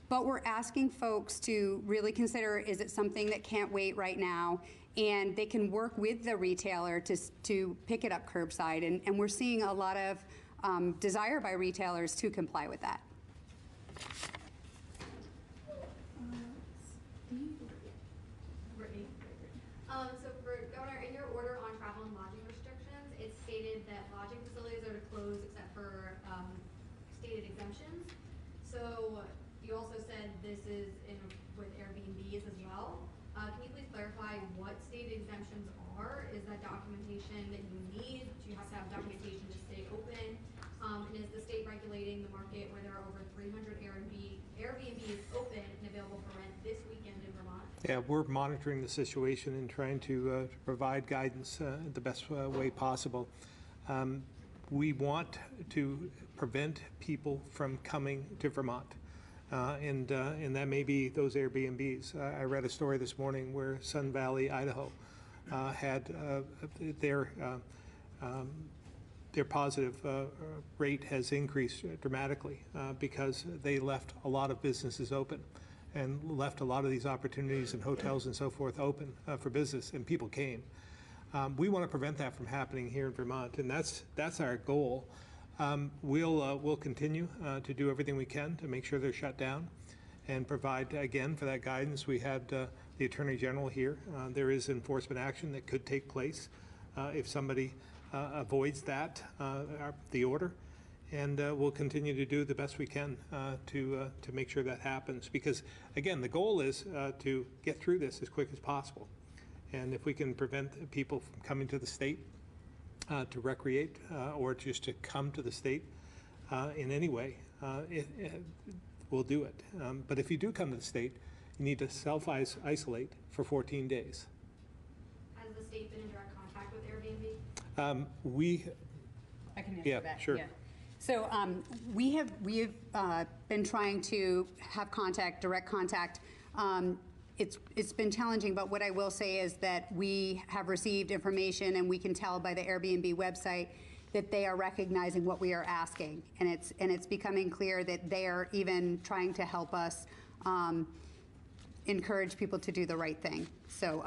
But we're asking folks to really consider, is it something that can't wait right now? And they can work with the retailer to pick it up curbside. And we're seeing a lot of desire by retailers to comply with that. So for Governor, in your order on travel and lodging restrictions, it stated that lodging facilities are to close except for stated exemptions. So you also said this is with Airbnbs as well. Can you please clarify what stated exemptions are? Is that documentation that you need? Do you have to have documentation to stay open? And is the state regulating the market where there are over 300 Airbnbs open and available for rent this weekend in Vermont? Yeah, we're monitoring the situation and trying to provide guidance the best way possible. We want to prevent people from coming to Vermont. And that may be those Airbnbs. I read a story this morning where Sun Valley, Idaho, had their positive rate has increased dramatically because they left a lot of businesses open and left a lot of these opportunities and hotels and so forth open for business, and people came. We want to prevent that from happening here in Vermont, and that's our goal. We'll continue to do everything we can to make sure they're shut down and provide, again, for that guidance. We had the Attorney General here. There is enforcement action that could take place if somebody avoids that, the order. And we'll continue to do the best we can to make sure that happens. Because, again, the goal is to get through this as quick as possible. And if we can prevent people from coming to the state to recreate or just to come to the state in any way, we'll do it. But if you do come to the state, you need to self-isolate for 14 days. Has the state been in direct contact with Airbnb? I can answer that. Sure. Yeah. So we have been trying to have direct contact. It's been challenging, but what I will say is that we have received information, and we can tell by the Airbnb website that they are recognizing what we are asking, and it's becoming clear that they are even trying to help us encourage people to do the right thing. So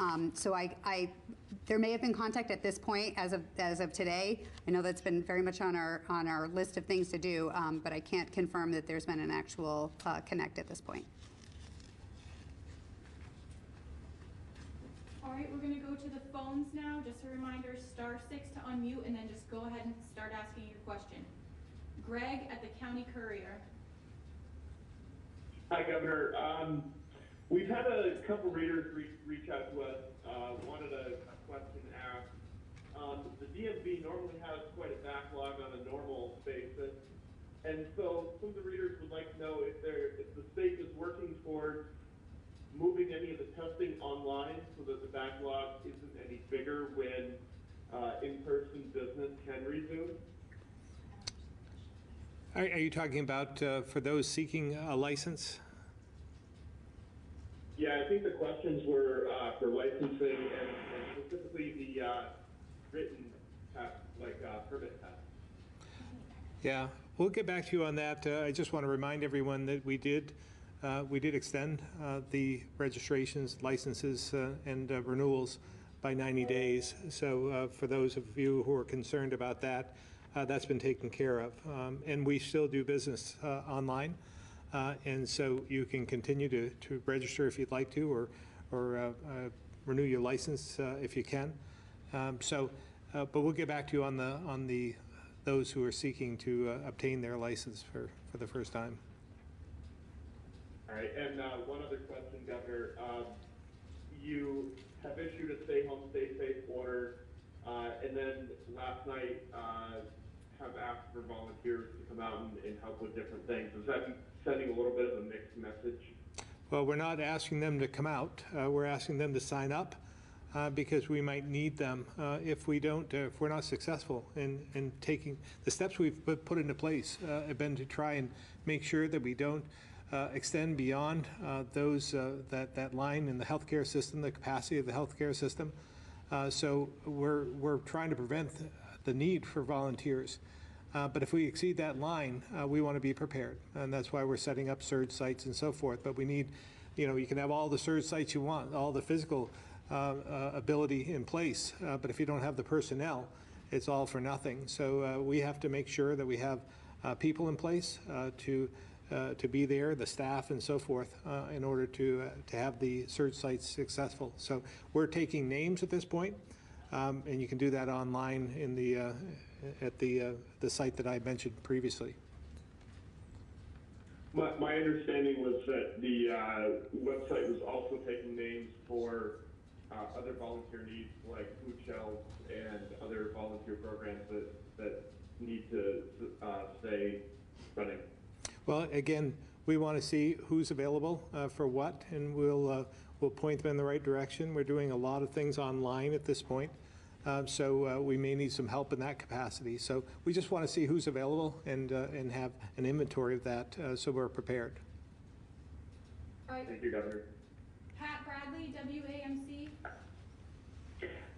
there may have been contact at this point as of today. I know that's been very much on our list of things to do, but I can't confirm that there's been an actual connect at this point. All right, we're gonna go to the phones now. Just a reminder, *6 to unmute, and then just go ahead and start asking your question. Greg at the County Courier. Hi, Governor. We've had a couple readers reach out to us, wanted a question asked. The DMV normally has quite a backlog on a normal basis. And so some of the readers would like to know if the state is working towards moving any of the testing online so that the backlog isn't any bigger when in-person business can resume. Are you talking about for those seeking a license? Yeah, I think the questions were for licensing and specifically the written test, like permit test. Yeah, we'll get back to you on that. I just want to remind everyone that we did extend the registrations, licenses, and renewals by 90 days. So for those of you who are concerned about that, that's been taken care of. And we still do business online. And so you can continue to register if you'd like to, or renew your license if you can. But we'll get back to you on those who are seeking to obtain their license for the first time. All right, and one other question, Governor. You have issued a stay home, stay safe order And then last night, have asked for volunteers to come out and help with different things. Is that sending a little bit of a mixed message? Well, we're not asking them to come out. We're asking them to sign up because we might need them if we don't, if we're not successful in taking the steps we've put into place. Have been to try and make sure that we don't extend beyond that line in the healthcare system, the capacity of the healthcare system. So we're trying to prevent the need for volunteers. But if we exceed that line, we want to be prepared. And that's why we're setting up surge sites and so forth. But we need, you can have all the surge sites you want, all the physical ability in place. But if you don't have the personnel, it's all for nothing. So we have to make sure that we have people in place to be there, the staff and so forth, in order to have the surge sites successful. So we're taking names at this point. And you can do that online in at the site that I mentioned previously. My understanding was that the website was also taking names for other volunteer needs like food shelves and other volunteer programs that need to stay running. Well, again, we want to see who's available for what, and we'll point them in the right direction. We're doing a lot of things online at this point. So we may need some help in that capacity. So we just want to see who's available and have an inventory of that so we're prepared. All right. Thank you, Governor. Pat Bradley, WAMC.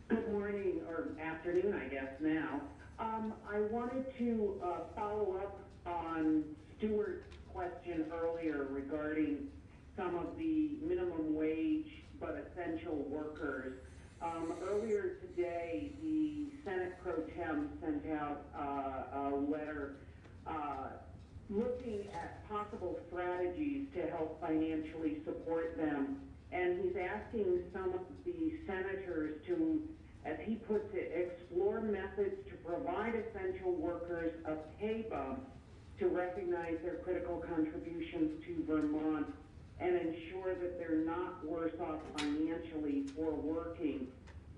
Good morning, or afternoon, I guess now. I wanted to follow up on Stuart's question earlier regarding some of the minimum wage but essential workers. Earlier today, the Senate Pro Tem sent out a letter looking at possible strategies to help financially support them. And he's asking some of the senators to, as he puts it, explore methods to provide essential workers a pay bump to recognize their critical contributions to Vermont and ensure that they're not worse off financially for working.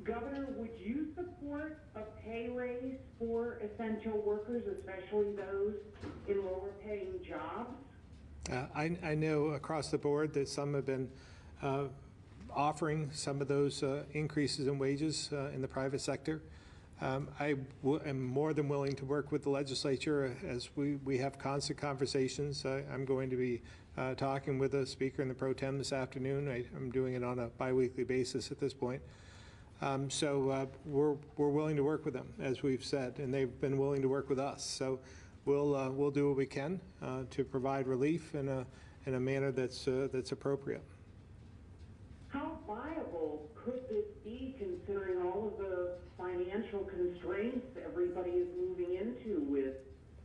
Governor, would you support a pay raise for essential workers, especially those in lower paying jobs? I know across the board that some have been offering some of those increases in wages in the private sector. I am more than willing to work with the legislature as we have constant conversations. I'm going to be talking with the Speaker and the Pro Tem this afternoon. I'm doing it on a biweekly basis at this point. So we're willing to work with them, as we've said, and they've been willing to work with us. So we'll do what we can to provide relief in a manner that's appropriate. How viable could this be, considering all of the financial constraints everybody is moving into with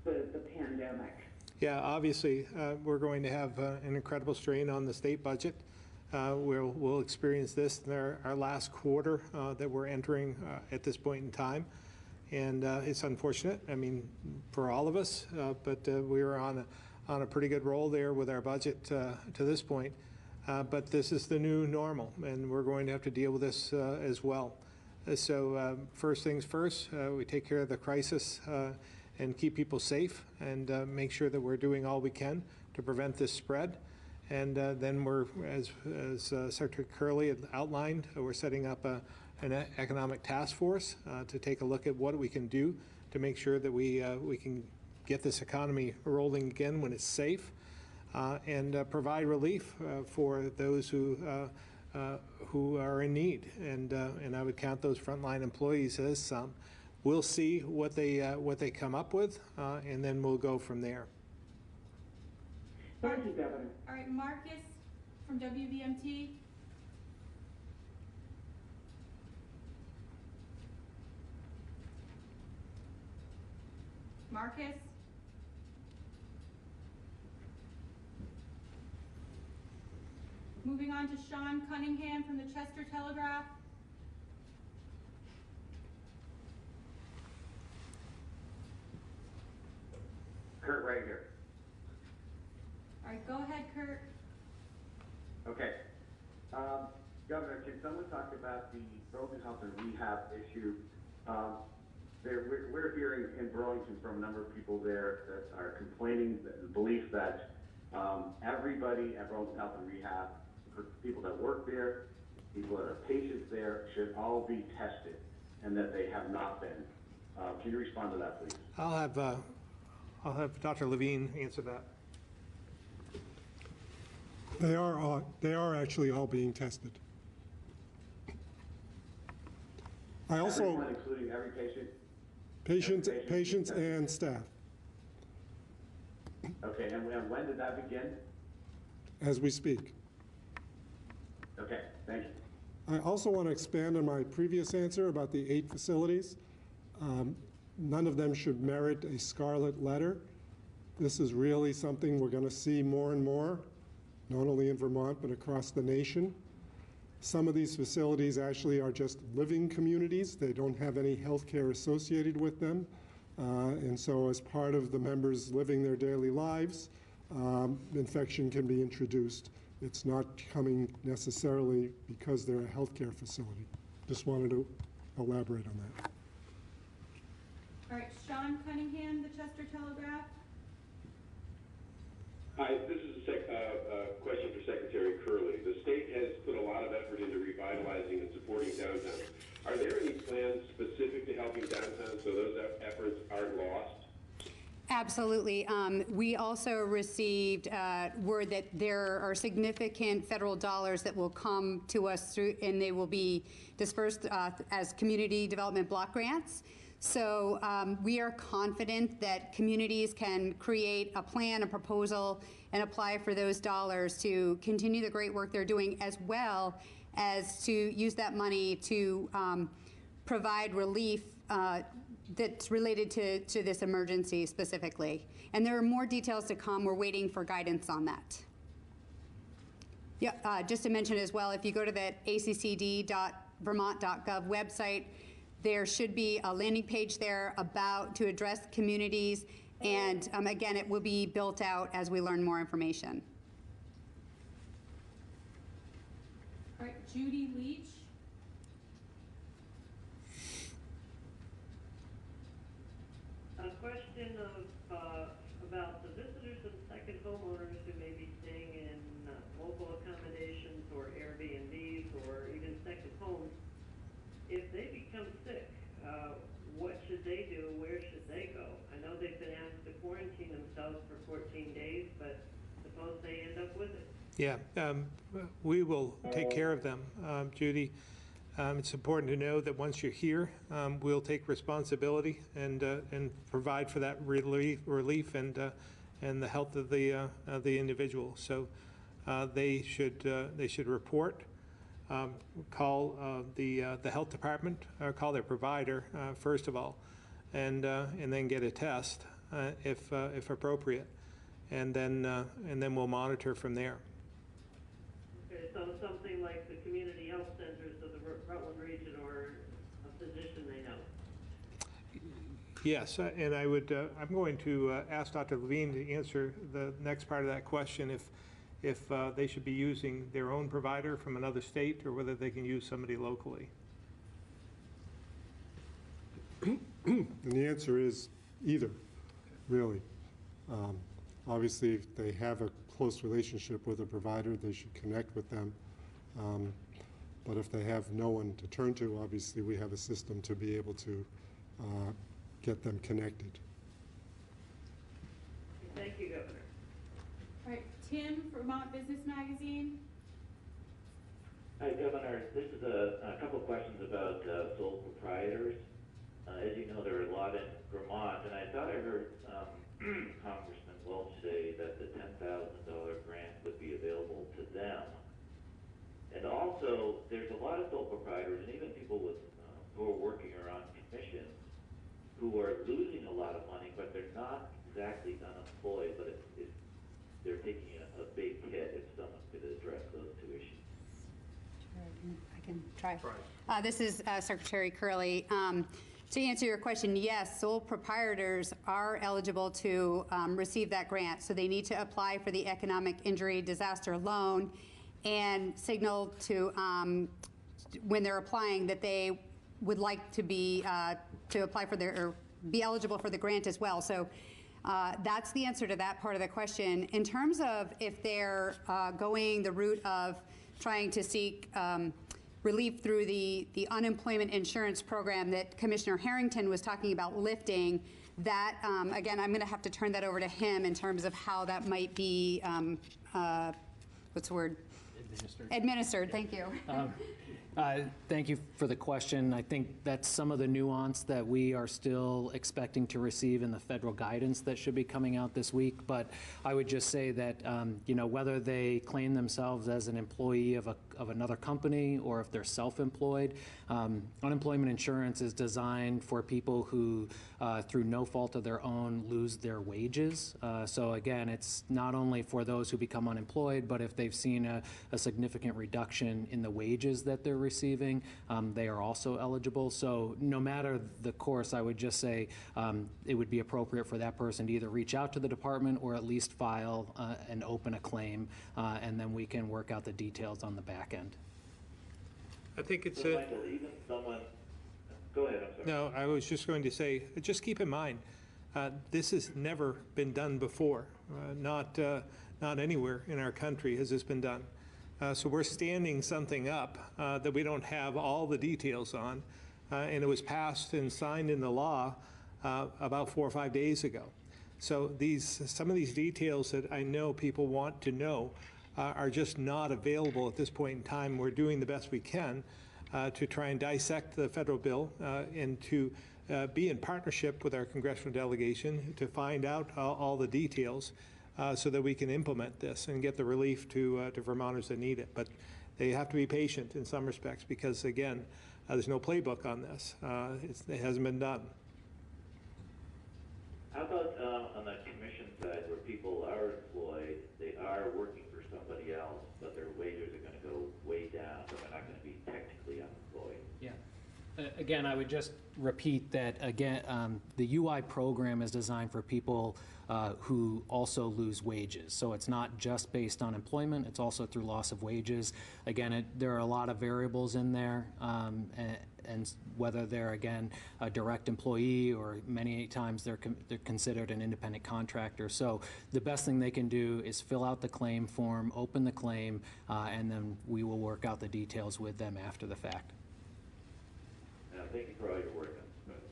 the pandemic? Yeah, obviously, we're going to have an incredible strain on the state budget. We'll experience this in our last quarter that we're entering at this point in time. And it's unfortunate, I mean, for all of us, but we were on a pretty good roll there with our budget to this point. But this is the new normal, and we're going to have to deal with this as well. So first things first, we take care of the crisis and keep people safe and make sure that we're doing all we can to prevent this spread. And then we're, as Secretary Curley had outlined, we're setting up an economic task force to take a look at what we can do to make sure that we can get this economy rolling again when it's safe and provide relief for those who are in need. And I would count those frontline employees as some. We'll see what they come up with, and then we'll go from there. Thank you, Governor. All right, Marcus from WVMT. Marcus? Moving on to Sean Cunningham from the Chester Telegraph. Kurt, right here. All right, go ahead, Kurt. Okay. Governor, can someone talk about the broken health and rehab issue We're hearing in Burlington from a number of people there that are complaining, the belief that everybody at Burlington Health and Rehab, people that work there, people that are patients there, should all be tested, and that they have not been. Can you respond to that, please? I'll have Dr. Levine answer that. They are actually all being tested. I also, Everyone, including every patient? patients and staff, Okay, and when did that begin? as we speak. Okay, thank you. I also want to expand on my previous answer about the 8 facilities. None of them should merit a scarlet letter. This is really something we're going to see more and more, not only in Vermont, but across the nation. Some of these facilities actually are just living communities. They don't have any health care associated with them. And so as part of the members living their daily lives, infection can be introduced. It's not coming necessarily because they're a healthcare facility. Just wanted to elaborate on that. All right, Sean Cunningham, the Chester Telegraph. Hi, this is a question for Secretary Curley. The state has put a lot of effort into revitalizing and supporting downtown. Are there any plans specific to helping downtown so those efforts aren't lost? Absolutely. We also received word that there are significant federal dollars that will come to us through, and they will be dispersed as community development block grants. So we are confident that communities can create a plan, a proposal, and apply for those dollars to continue the great work they're doing, as well as to use that money to provide relief that's related to this emergency specifically. And there are more details to come. We're waiting for guidance on that. Yeah, just to mention as well, if you go to the accd.vermont.gov website, there should be a landing page there to address communities, and again, it will be built out as we learn more information. All right, Judy Leach. A question about the visitors and second homeowners who may be staying in local accommodations or Airbnbs or even second homes. If they become sick, what should they do? Where should they go? I know they've been asked to quarantine themselves for 14 days, but suppose they end up with it. Yeah, we will take care of them, Judy. It's important to know that once you're here, we'll take responsibility and provide for that relief and the health of the individual. So they should report. Call the health department, or call their provider first of all, and then get a test if appropriate, and then we'll monitor from there. Okay, so something like the community health centers of the Rutland region, or a physician they know. Yes, and I'm going to ask Dr. Levine to answer the next part of that question, if they should be using their own provider from another state or whether they can use somebody locally. And the answer is either, really. Obviously, if they have a close relationship with a provider, they should connect with them. But if they have no one to turn to, obviously we have a system to be able to get them connected. Thank you, Governor. All right, Tim, Vermont Business Magazine. Hi, Governor. This is a couple of questions about sole proprietors. As you know, there are a lot in Vermont, and I thought I heard Congressman Welch say that the $10,000 grant would be available to them. And also, there's a lot of sole proprietors and even people with who are working or on commission who are losing a lot of money, but they're not exactly unemployed, but they're taking a big hit. If someone could address those two issues. I can try. This is Secretary Curley. To answer your question, yes, sole proprietors are eligible to receive that grant. So they need to apply for the economic injury disaster loan and signal to, when they're applying, that they would like to be, to apply for or be eligible for the grant as well. So that's the answer to that part of the question. In terms of if they're going the route of trying to seek relief through the unemployment insurance program that Commissioner Harrington was talking about lifting, that, again, I'm going to have to turn that over to him in terms of how that might be, what's the word? Administered, thank you. Thank you for the question. I think that's some of the nuance that we are still expecting to receive in the federal guidance that should be coming out this week. But I would just say that, whether they claim themselves as an employee of another company or if they're self-employed, unemployment insurance is designed for people who, through no fault of their own, lose their wages. So again, it's not only for those who become unemployed, but if they've seen a significant reduction in the wages that they're receiving, they are also eligible. So no matter the course, I would just say it would be appropriate for that person to either reach out to the department or at least file and open a claim, and then we can work out the details on the back end. I think it's so Michael, even someone, go ahead, I'm sorry. No, I was just going to say, just keep in mind, this has never been done before. Not anywhere in our country has this been done. So we're standing something up that we don't have all the details on, and it was passed and signed into law about 4 or 5 days ago. So some of these details that I know people want to know are just not available at this point in time. We're doing the best we can to try and dissect the federal bill and to be in partnership with our congressional delegation to find out all the details so that we can implement this and get the relief to Vermonters that need it. But they have to be patient in some respects because, again, there's no playbook on this. It hasn't been done. How about on the commission side where people are employed, they are working for somebody else, but their wages are going to go way down, but they're not going to be technically unemployed? Yeah. Again, I would just repeat that, again, the UI program is designed for people who also lose wages. So it's not just based on employment, it's also through loss of wages. Again, there are a lot of variables in there, and whether they're, again, a direct employee or many times they're considered an independent contractor. So the best thing they can do is fill out the claim form, open the claim, and then we will work out the details with them after the fact. Thank you for all your work on this.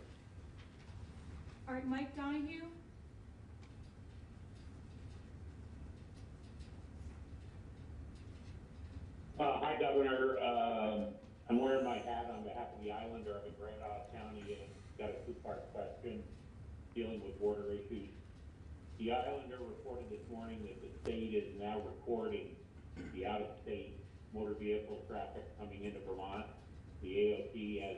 All right, Mike Donahue. Hi, Governor. I'm wearing my hat on behalf of the Islander. I'm in Bratt County and got a two-part question dealing with border issues. The Islander reported this morning that the state is now recording the out-of-state motor vehicle traffic coming into Vermont. The AOT has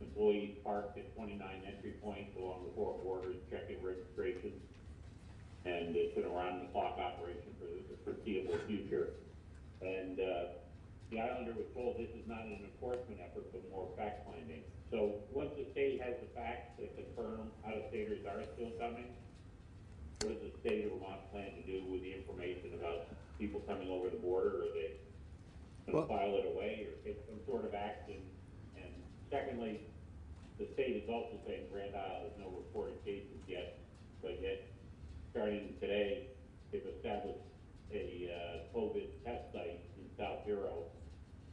employees parked at 29 entry points along the 4 borders checking registrations, and it's an around-the-clock operation for the foreseeable future. And the Islander was told this is not an enforcement effort, but more fact-finding. So once the state has the facts that confirm out-of-staters are still coming, what does the state of Vermont plan to do with the information about people coming over the border? Are they going to file it away or take some sort of action? And secondly, the state is also saying Grand Isle has no reported cases yet, but yet starting today, they've established a COVID test site in South Bureau.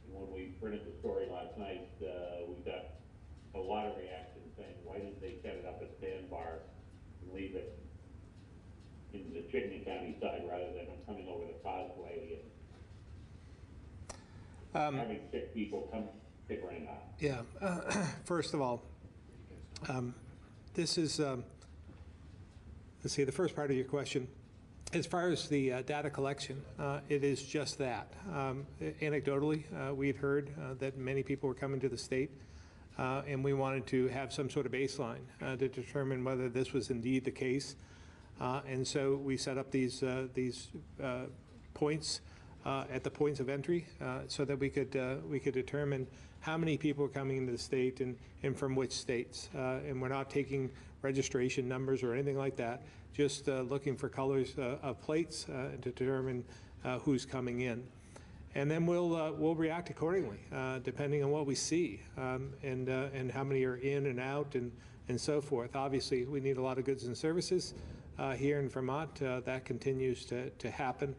And when we printed the story last night, we got a lot of reactions saying, why didn't they set it up at Sandbar and leave it in the Chittenden County side rather than coming over the causeway and having sick people come to Grand Isle? Yeah. First of all, this is, let's see, the first part of your question. As far as the data collection, it is just that. Anecdotally, we'd heard that many people were coming to the state, and we wanted to have some sort of baseline to determine whether this was indeed the case. And so we set up these points at the points of entry so that we could determine how many people are coming into the state and from which states. And we're not taking registration numbers or anything like that, just looking for colors of plates to determine who's coming in. And then we'll react accordingly, depending on what we see, and how many are in and out and so forth. Obviously, we need a lot of goods and services here in Vermont. That continues to happen,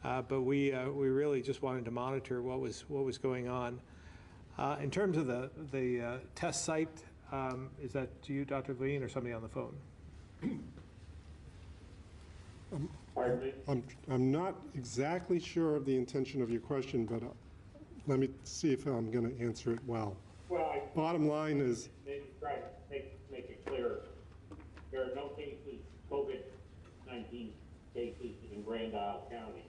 but we really just wanted to monitor what was going on. In terms of the test site, is that to you, Dr. Levine, or somebody on the phone? I'm not exactly sure of the intention of your question, but let me see if I'm going to answer it well. Bottom line is, Maybe try to make it clear. There are no cases, COVID-19 cases in Grand Isle County,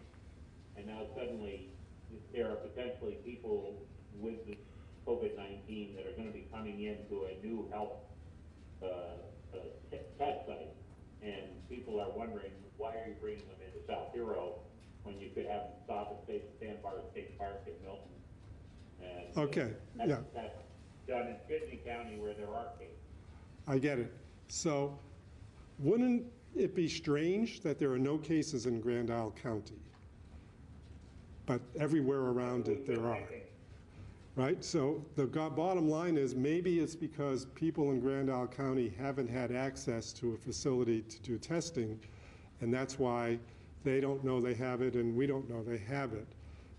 and now suddenly there are potentially people with the COVID-19 that are going to be coming into a new health test site, and people are wondering, why are you bringing them into South Hero when you could have them stop at Sandbar State Park in Milton? And okay, yeah. That's done in Fittany County where there are cases. I get it. So wouldn't it be strange that there are no cases in Grand Isle County, but everywhere around it there are? Right? So the bottom line is, maybe it's because people in Grand Isle County haven't had access to a facility to do testing, and that's why they don't know they have it and we don't know they have it.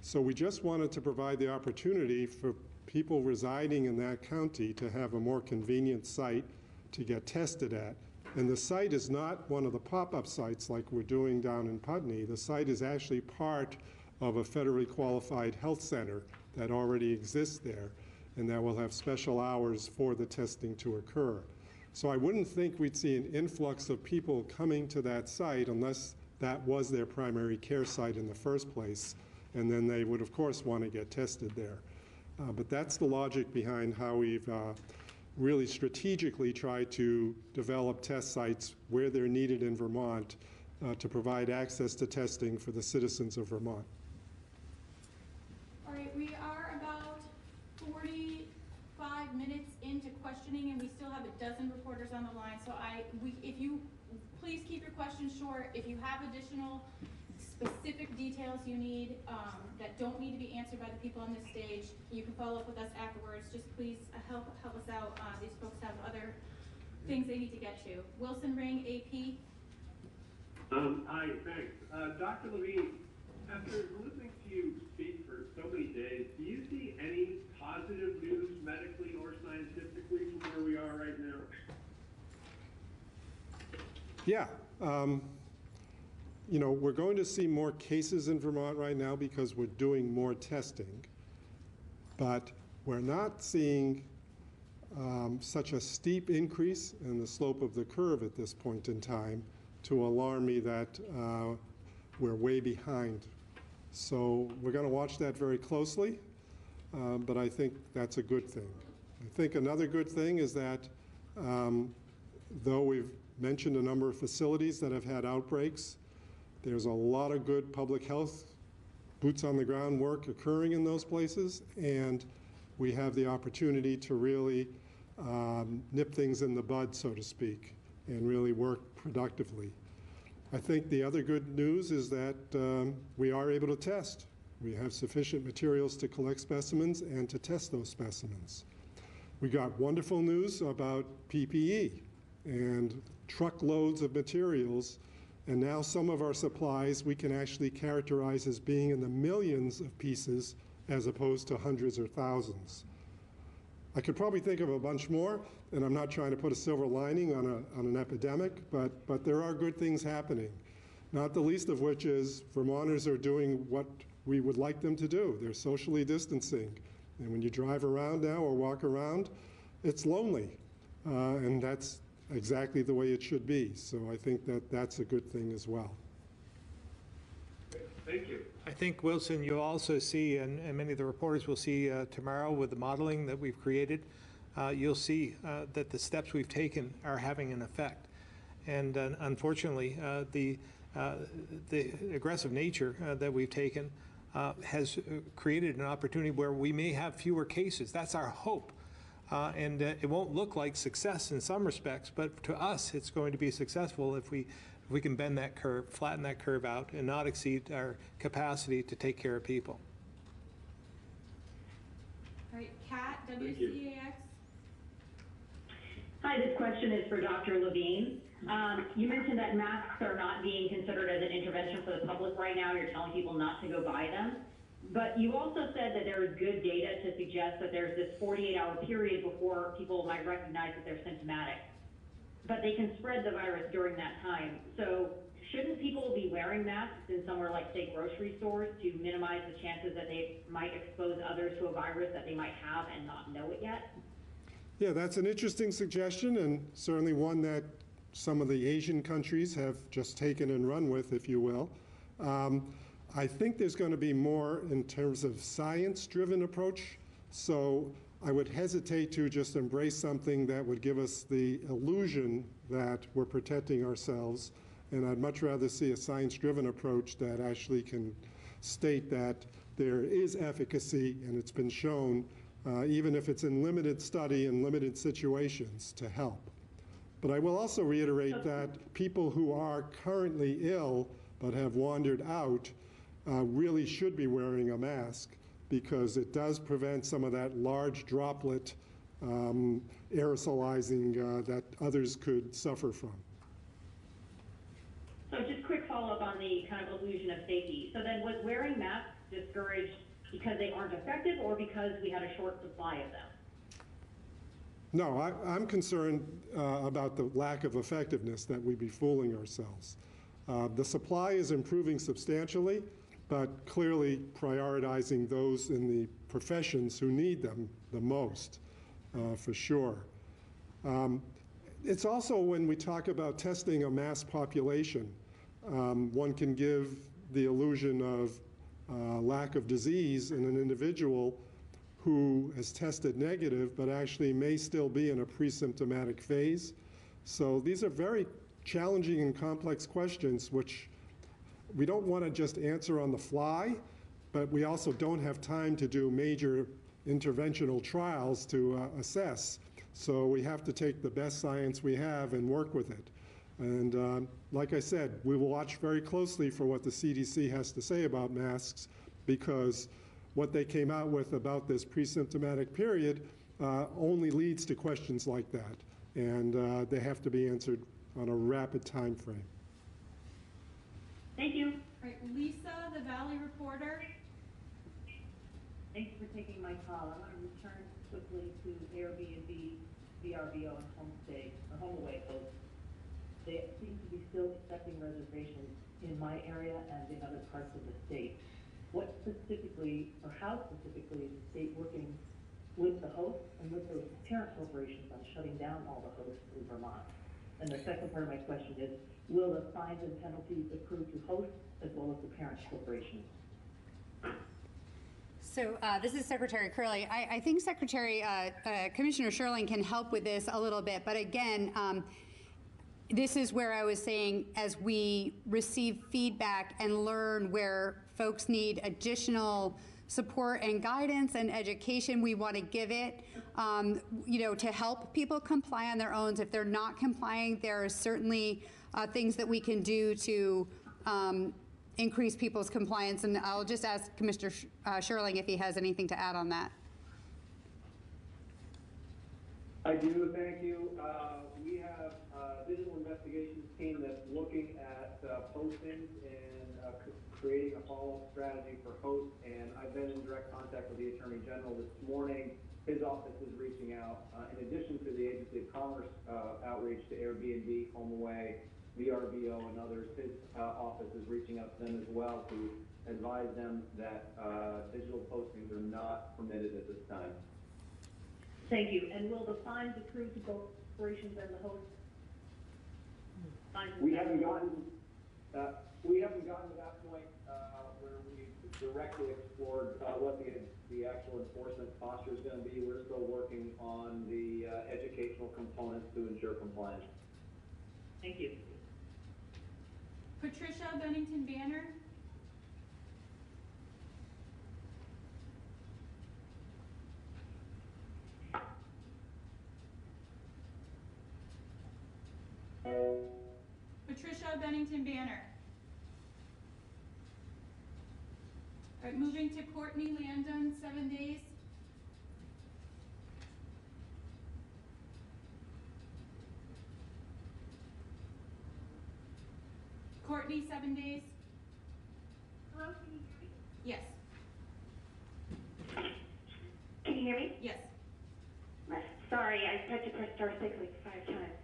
So we just wanted to provide the opportunity for people residing in that county to have a more convenient site to get tested at. And the site is not one of the pop-up sites like we're doing down in Putney. The site is actually part of a federally qualified health center that already exists there, and that will have special hours for the testing to occur. So I wouldn't think we'd see an influx of people coming to that site unless that was their primary care site in the first place, and then they would of course want to get tested there. But that's the logic behind how we've really strategically tried to develop test sites where they're needed in Vermont to provide access to testing for the citizens of Vermont. All right, we are about 45 minutes into questioning, and we still have a dozen reporters on the line. So if you please keep your questions short. If you have additional specific details you need that don't need to be answered by the people on this stage, you can follow up with us afterwards. Just please help us out. These folks have other things they need to get to. Wilson Ring, AP. Hi, thanks. Dr. Levine, after listening to you speak for so many days, do you see any positive news medically or scientifically from where we are right now? Yeah. You know, we're going to see more cases in Vermont right now because we're doing more testing, but we're not seeing such a steep increase in the slope of the curve at this point in time to alarm me that we're way behind. So we're going to watch that very closely, but I think that's a good thing. I think another good thing is that though we've mentioned a number of facilities that have had outbreaks, there's a lot of good public health, boots on the ground work occurring in those places, and we have the opportunity to really nip things in the bud, so to speak, and really work productively. I think the other good news is that we are able to test. We have sufficient materials to collect specimens and to test those specimens. We got wonderful news about PPE and truckloads of materials, and now some of our supplies we can actually characterize as being in the millions of pieces as opposed to hundreds or thousands. I could probably think of a bunch more, and I'm not trying to put a silver lining on an epidemic, but there are good things happening, not the least of which is Vermonters are doing what we would like them to do. They're socially distancing. And when you drive around now or walk around, it's lonely, and that's exactly the way it should be. So I think that that's a good thing as well. Thank you. I think, Wilson, you'll also see, and many of the reporters will see tomorrow with the modeling that we've created, you'll see that the steps we've taken are having an effect. And unfortunately, the aggressive nature that we've taken has created an opportunity where we may have fewer cases. That's our hope. And it won't look like success in some respects, but to us, it's going to be successful if we can bend that curve, flatten that curve out, and not exceed our capacity to take care of people. All right, Kat, Thank you. WCAX. Hi, this question is for Dr. Levine. You mentioned that masks are not being considered as an intervention for the public right now. You're telling people not to go buy them. But you also said that there is good data to suggest that there's this 48-hour period before people might recognize that they're symptomatic. But they can spread the virus during that time. So shouldn't people be wearing masks in somewhere like, say, grocery stores to minimize the chances that they might expose others to a virus that they might have and not know it yet? Yeah, that's an interesting suggestion, and certainly one that some of the Asian countries have just taken and run with, if you will. I think there's going to be more in terms of science-driven approach, so I would hesitate to just embrace something that would give us the illusion that we're protecting ourselves, and I'd much rather see a science-driven approach that actually can state that there is efficacy, and it's been shown, even if it's in limited study and limited situations, to help. But I will also reiterate that people who are currently ill but have wandered out really should be wearing a mask, because it does prevent some of that large droplet aerosolizing that others could suffer from. So just quick follow-up on the kind of illusion of safety. So then was wearing masks discouraged because they aren't effective or because we had a short supply of them? No, I'm concerned about the lack of effectiveness, that we'd be fooling ourselves. The supply is improving substantially, but clearly prioritizing those in the professions who need them the most, for sure. It's also, when we talk about testing a mass population, one can give the illusion of lack of disease in an individual who has tested negative but actually may still be in a pre-symptomatic phase. So these are very challenging and complex questions which we don't want to just answer on the fly, but we also don't have time to do major interventional trials to assess. So we have to take the best science we have and work with it. And like I said, we will watch very closely for what the CDC has to say about masks, because what they came out with about this pre-symptomatic period only leads to questions like that. And they have to be answered on a rapid time frame. Thank you. All right, Lisa, the Valley Reporter. Thanks for taking my call. I want to return quickly to Airbnb, VRBO, and homestay, or HomeAway folks. They seem to be still accepting reservations in my area and in other parts of the state. What specifically, or how specifically, is the state working with the hosts and with those parent corporations on shutting down all the hosts in Vermont? And the second part of my question is, will the fines and penalties accrue to hosts as well as the parent corporations? So this is Secretary Curley. I think Commissioner Sherling can help with this a little bit, but again, this is where I was saying, as we receive feedback and learn where folks need additional support and guidance and education, we want to give it, to help people comply on their own. If they're not complying, there are certainly things that we can do to increase people's compliance. And I'll just ask Commissioner Sherling if he has anything to add on that. I do, thank you. We have a digital investigations team that's looking at postings and creating a follow-up strategy for hosts, and I've been in direct contact with the Attorney General this morning. His office is reaching out, in addition to the Agency of Commerce outreach to Airbnb, HomeAway, VRBO, and others. His office is reaching out to them as well to advise them that digital postings are not permitted at this time. Thank you. And will the fines accrue to both corporations and the hosts? We haven't gotten to that point where we directly explored what the actual enforcement posture is going to be. We're still working on the educational components to ensure compliance. Thank you. Patricia, Bennington Banner. Patricia, Bennington Banner. All right, moving to Courtney Landon, 7 days. 7 days. Hello, can you hear me? Yes. Can you hear me? Yes. Sorry, I had to press star 6 like 5 times.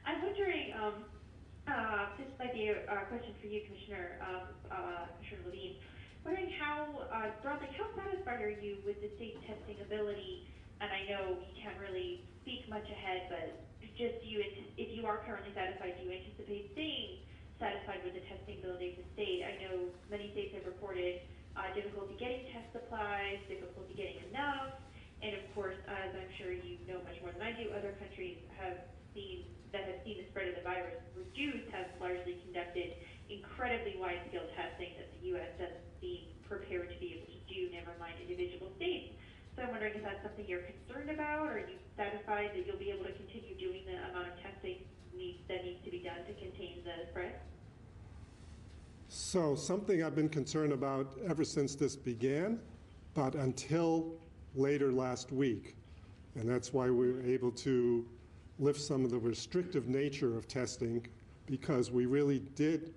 I'm wondering, this might be a question for you, Commissioner Levine. Wondering how, broadly, how satisfied are you with the state testing ability? And I know you can't really speak much ahead, but just if you are currently satisfied, do you anticipate staying satisfied with the testing ability of the state? I know many states have reported difficulty getting test supplies, difficulty getting enough, and of course, as I'm sure you know much more than I do, other countries have seen the spread of the virus reduce have largely conducted incredibly wide-scale testing that the U.S. doesn't seem prepared to be able to do, never mind individual states. So I'm wondering if that's something you're concerned about, or are you satisfied that you'll be able to continue doing the amount of testing that needs to be done to contain the spread? So something I've been concerned about ever since this began, but until later last week. And that's why we were able to lift some of the restrictive nature of testing, because we really did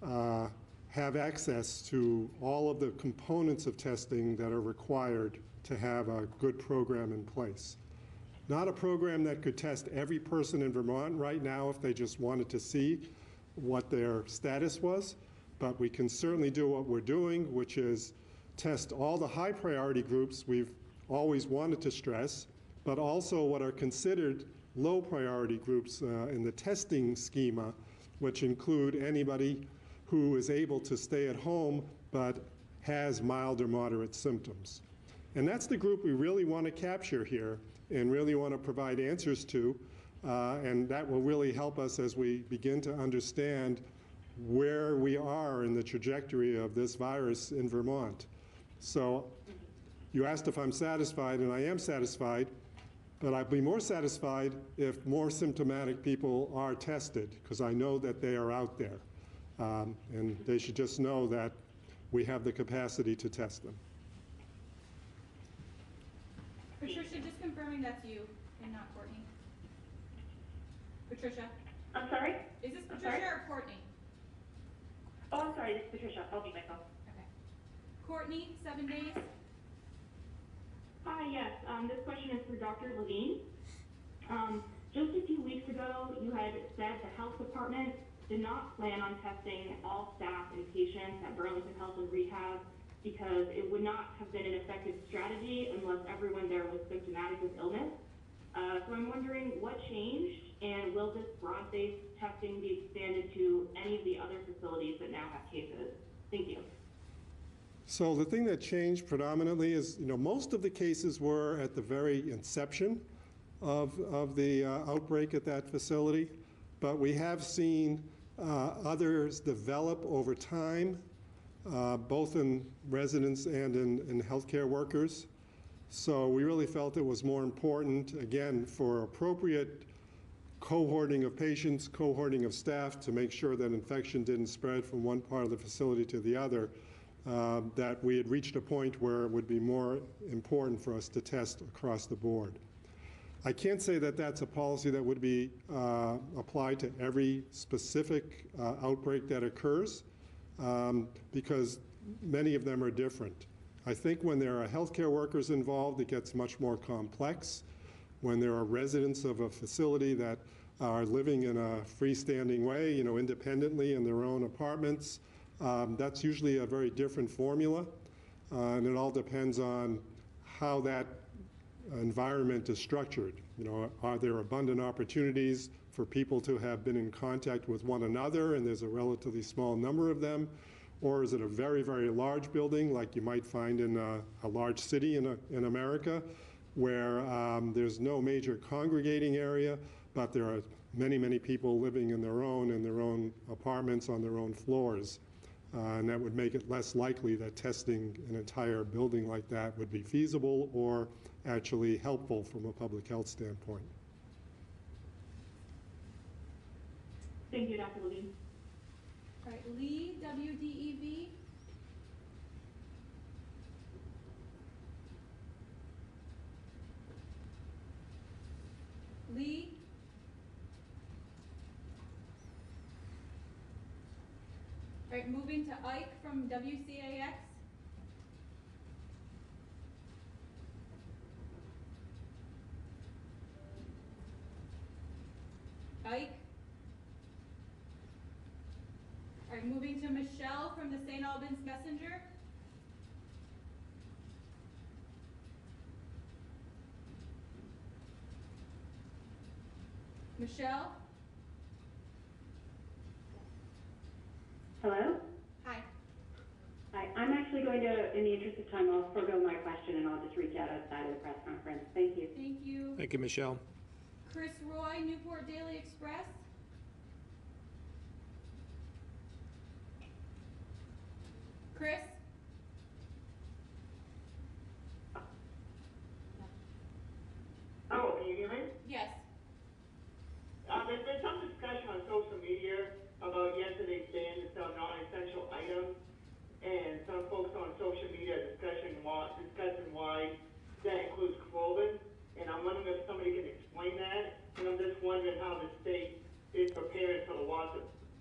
have access to all of the components of testing that are required to have a good program in place. Not a program that could test every person in Vermont right now if they just wanted to see what their status was, but we can certainly do what we're doing, which is test all the high priority groups we've always wanted to stress, but also what are considered low priority groups in the testing schema, which include anybody who is able to stay at home but has mild or moderate symptoms. And that's the group we really want to capture here and really want to provide answers to, and that will really help us as we begin to understand where we are in the trajectory of this virus in Vermont. So you asked if I'm satisfied, and I am satisfied, but I'd be more satisfied if more symptomatic people are tested, because I know that they are out there. And they should just know that we have the capacity to test them. Patricia, just confirming that's you and not Courtney. Patricia? I'm sorry? Is this Patricia or Courtney? Oh, I'm sorry, this is Patricia. I'll mute myself. Okay. Courtney, 7 days. Hi, yes. This question is for Dr. Levine. Just a few weeks ago, you had said the health department did not plan on testing all staff and patients at Burlington Health and Rehab because it would not have been an effective strategy unless everyone there was symptomatic of illness. So I'm wondering what changed, and will this broad-based testing be expanded to any of the other facilities that now have cases? Thank you. So the thing that changed predominantly is, most of the cases were at the very inception of the outbreak at that facility, but we have seen others develop over time, both in residents and in healthcare workers. So we really felt it was more important, again, for appropriate cohorting of patients, cohorting of staff to make sure that infection didn't spread from one part of the facility to the other, that we had reached a point where it would be more important for us to test across the board. I can't say that that's a policy that would be applied to every specific outbreak that occurs, because many of them are different. I think when there are healthcare workers involved, it gets much more complex. When there are residents of a facility that are living in a freestanding way, independently in their own apartments, that's usually a very different formula, and it all depends on how that environment is structured. Are there abundant opportunities for people to have been in contact with one another, and there's a relatively small number of them? Or is it a very, very large building, like you might find in a large city in America, where there's no major congregating area, but there are many, many people living in their own apartments on their own floors? And that would make it less likely that testing an entire building like that would be feasible or actually helpful from a public health standpoint. Thank you, Dr. Levine. All right, Lee, WDEV. Lee? All right, moving to Ike from WCAX. Ike. All right, moving to Michelle from the St. Albans Messenger. Michelle. Hello? Hi. Hi, I'm actually going to, in the interest of time, I'll forego my question and I'll just reach out outside of the press conference. Thank you. Thank you. Thank you, Michelle. Chris Roy, Newport Daily Express. Chris? Oh, can you hear me? Yes. There's been some discussion on social media about yesterday's ban to sell non-essential items, and some folks on social media discussing why that includes clothing. And I'm wondering if somebody can explain that. And I'm just wondering how the state is preparing for the loss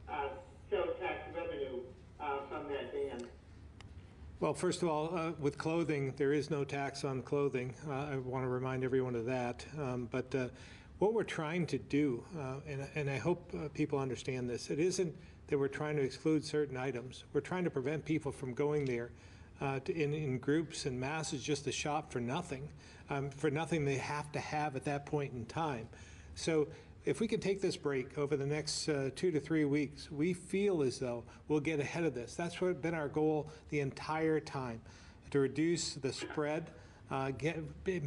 of sales tax revenue from that ban. Well, first of all, with clothing, there is no tax on clothing. I want to remind everyone of that. But what we're trying to do, and I hope people understand this, it isn't that we're trying to exclude certain items. We're trying to prevent people from going there in groups and masses just to shop for nothing they have to have at that point in time. So if we can take this break over the next 2 to 3 weeks, we feel as though we'll get ahead of this. That's what been our goal the entire time, to reduce the spread, get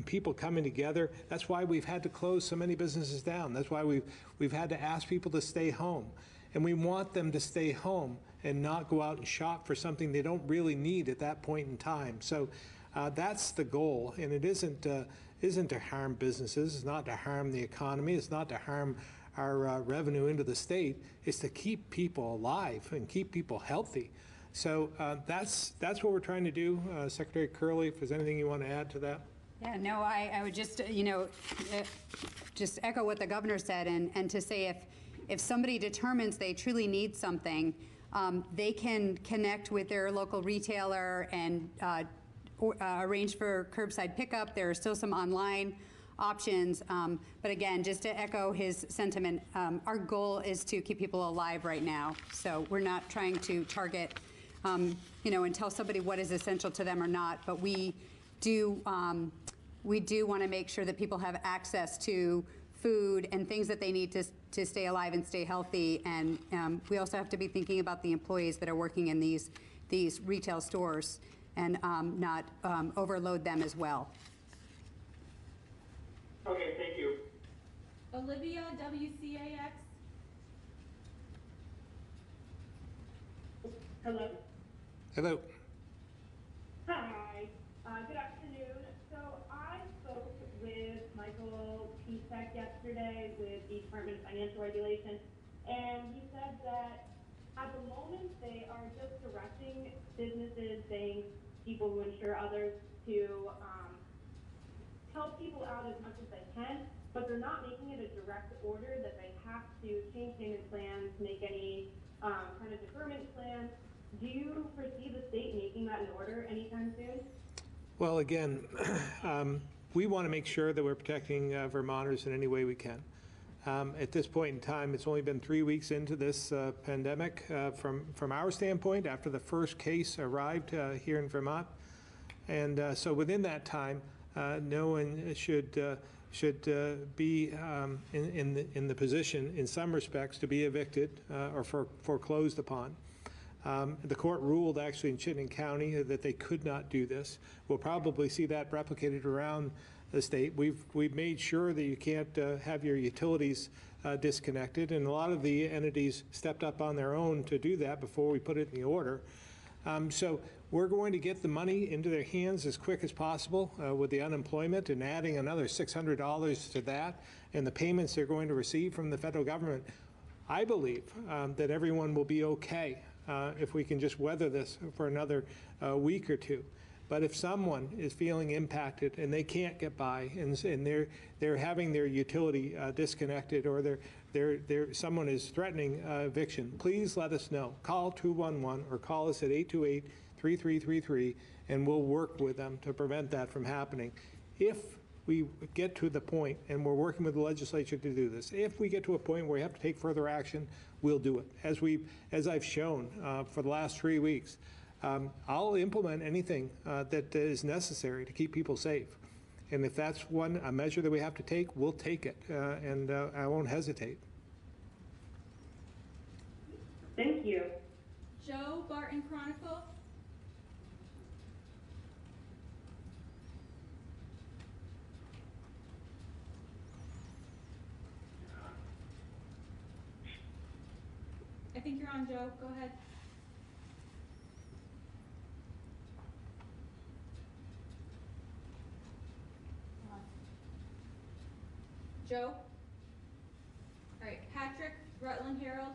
people coming together. That's why we've had to close so many businesses down. That's why we've had to ask people to stay home. And we want them to stay home and not go out and shop for something they don't really need at that point in time. So that's the goal, and it isn't to harm businesses. It's not to harm the economy. It's not to harm our revenue into the state. It's to keep people alive and keep people healthy. So that's what we're trying to do. Secretary Curley, if there's anything you want to add to that. Yeah, no, I would just, just echo what the governor said, and to say if somebody determines they truly need something, they can connect with their local retailer and arrange for curbside pickup. There are still some online options, but again, just to echo his sentiment, our goal is to keep people alive right now. So we're not trying to target, and tell somebody what is essential to them or not, but we do want to make sure that people have access to food and things that they need to stay alive and stay healthy. And we also have to be thinking about the employees that are working in these retail stores and not overload them as well. Okay, thank you. Olivia, WCAX. Hello. Hello. Hi. Good afternoon. So I spoke with Michael Pisek yesterday with the Department of Financial Regulation, and he said that at the moment they are just directing businesses, banks, people who insure others to help people out as much as they can, but they're not making it a direct order that they have to change payment plans, make any kind of deferment plans. Do you foresee the state making that an order anytime soon? Well, again, we want to make sure that we're protecting Vermonters in any way we can. At this point in time, it's only been 3 weeks into this pandemic from our standpoint after the first case arrived here in Vermont. And so within that time, no one should be in the position, in some respects, to be evicted or foreclosed upon. The court ruled actually in Chittenden County that they could not do this. We'll probably see that replicated around the state. We've made sure that you can't have your utilities disconnected, and a lot of the entities stepped up on their own to do that before we put it in the order. So we're going to get the money into their hands as quick as possible with the unemployment, and adding another $600 to that and the payments they're going to receive from the federal government. I believe that everyone will be okay if we can just weather this for another week or two. But if someone is feeling impacted and they can't get by, and they're having their utility disconnected, or someone is threatening eviction, please let us know. Call 211 or call us at 828-3333, and we'll work with them to prevent that from happening. If we get to the point, and we're working with the legislature to do this, if we get to a point where we have to take further action, we'll do it. As I've shown for the last 3 weeks, I'll implement anything that is necessary to keep people safe. And if that's a measure that we have to take, we'll take it, and I won't hesitate. Thank you. Joe, Barton Chronicle. I think you're on, Joe. Go ahead. Joe? All right, Patrick, Rutland Herald.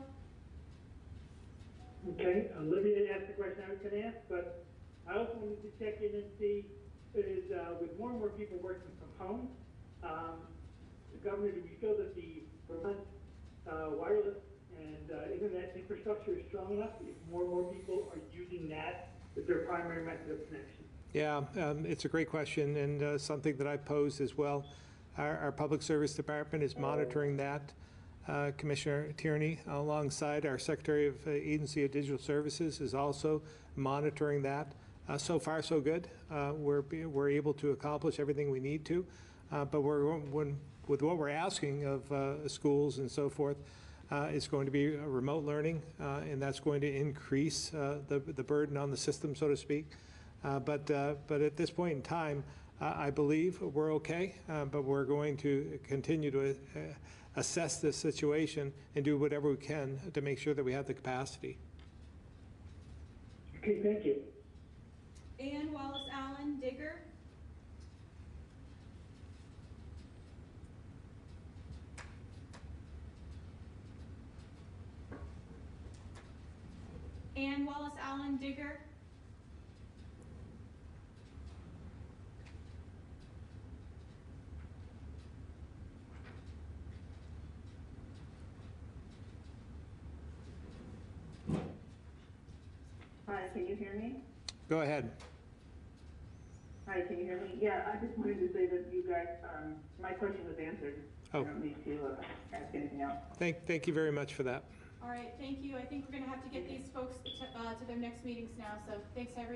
Okay, Olivia asked the question I was going to ask, but I also wanted to check in and see, with more and more people working from home, the governor, do we feel that the Vermont wireless and internet infrastructure is strong enough if more and more people are using that as their primary method of connection? Yeah, it's a great question, and something that I've posed as well. Our Public Service Department is monitoring that. Commissioner Tierney, alongside our Secretary of Agency of Digital Services, is also monitoring that. So far, so good. We're able to accomplish everything we need to, but with what we're asking of schools and so forth, it's going to be remote learning, and that's going to increase the burden on the system, so to speak. But at this point in time, I believe we're okay, but we're going to continue to assess this situation and do whatever we can to make sure that we have the capacity. Okay, thank you. Ann Wallace Allen, Digger. Ann Wallace Allen, Digger. Hi, can you hear me? Go ahead. Hi, can you hear me? Yeah, I just wanted to say that you guys, my question was answered. Oh. I don't need to ask anything else. Thank you very much for that. All right, thank you. I think we're going to have to get these folks to their next meetings now, so thanks everyone.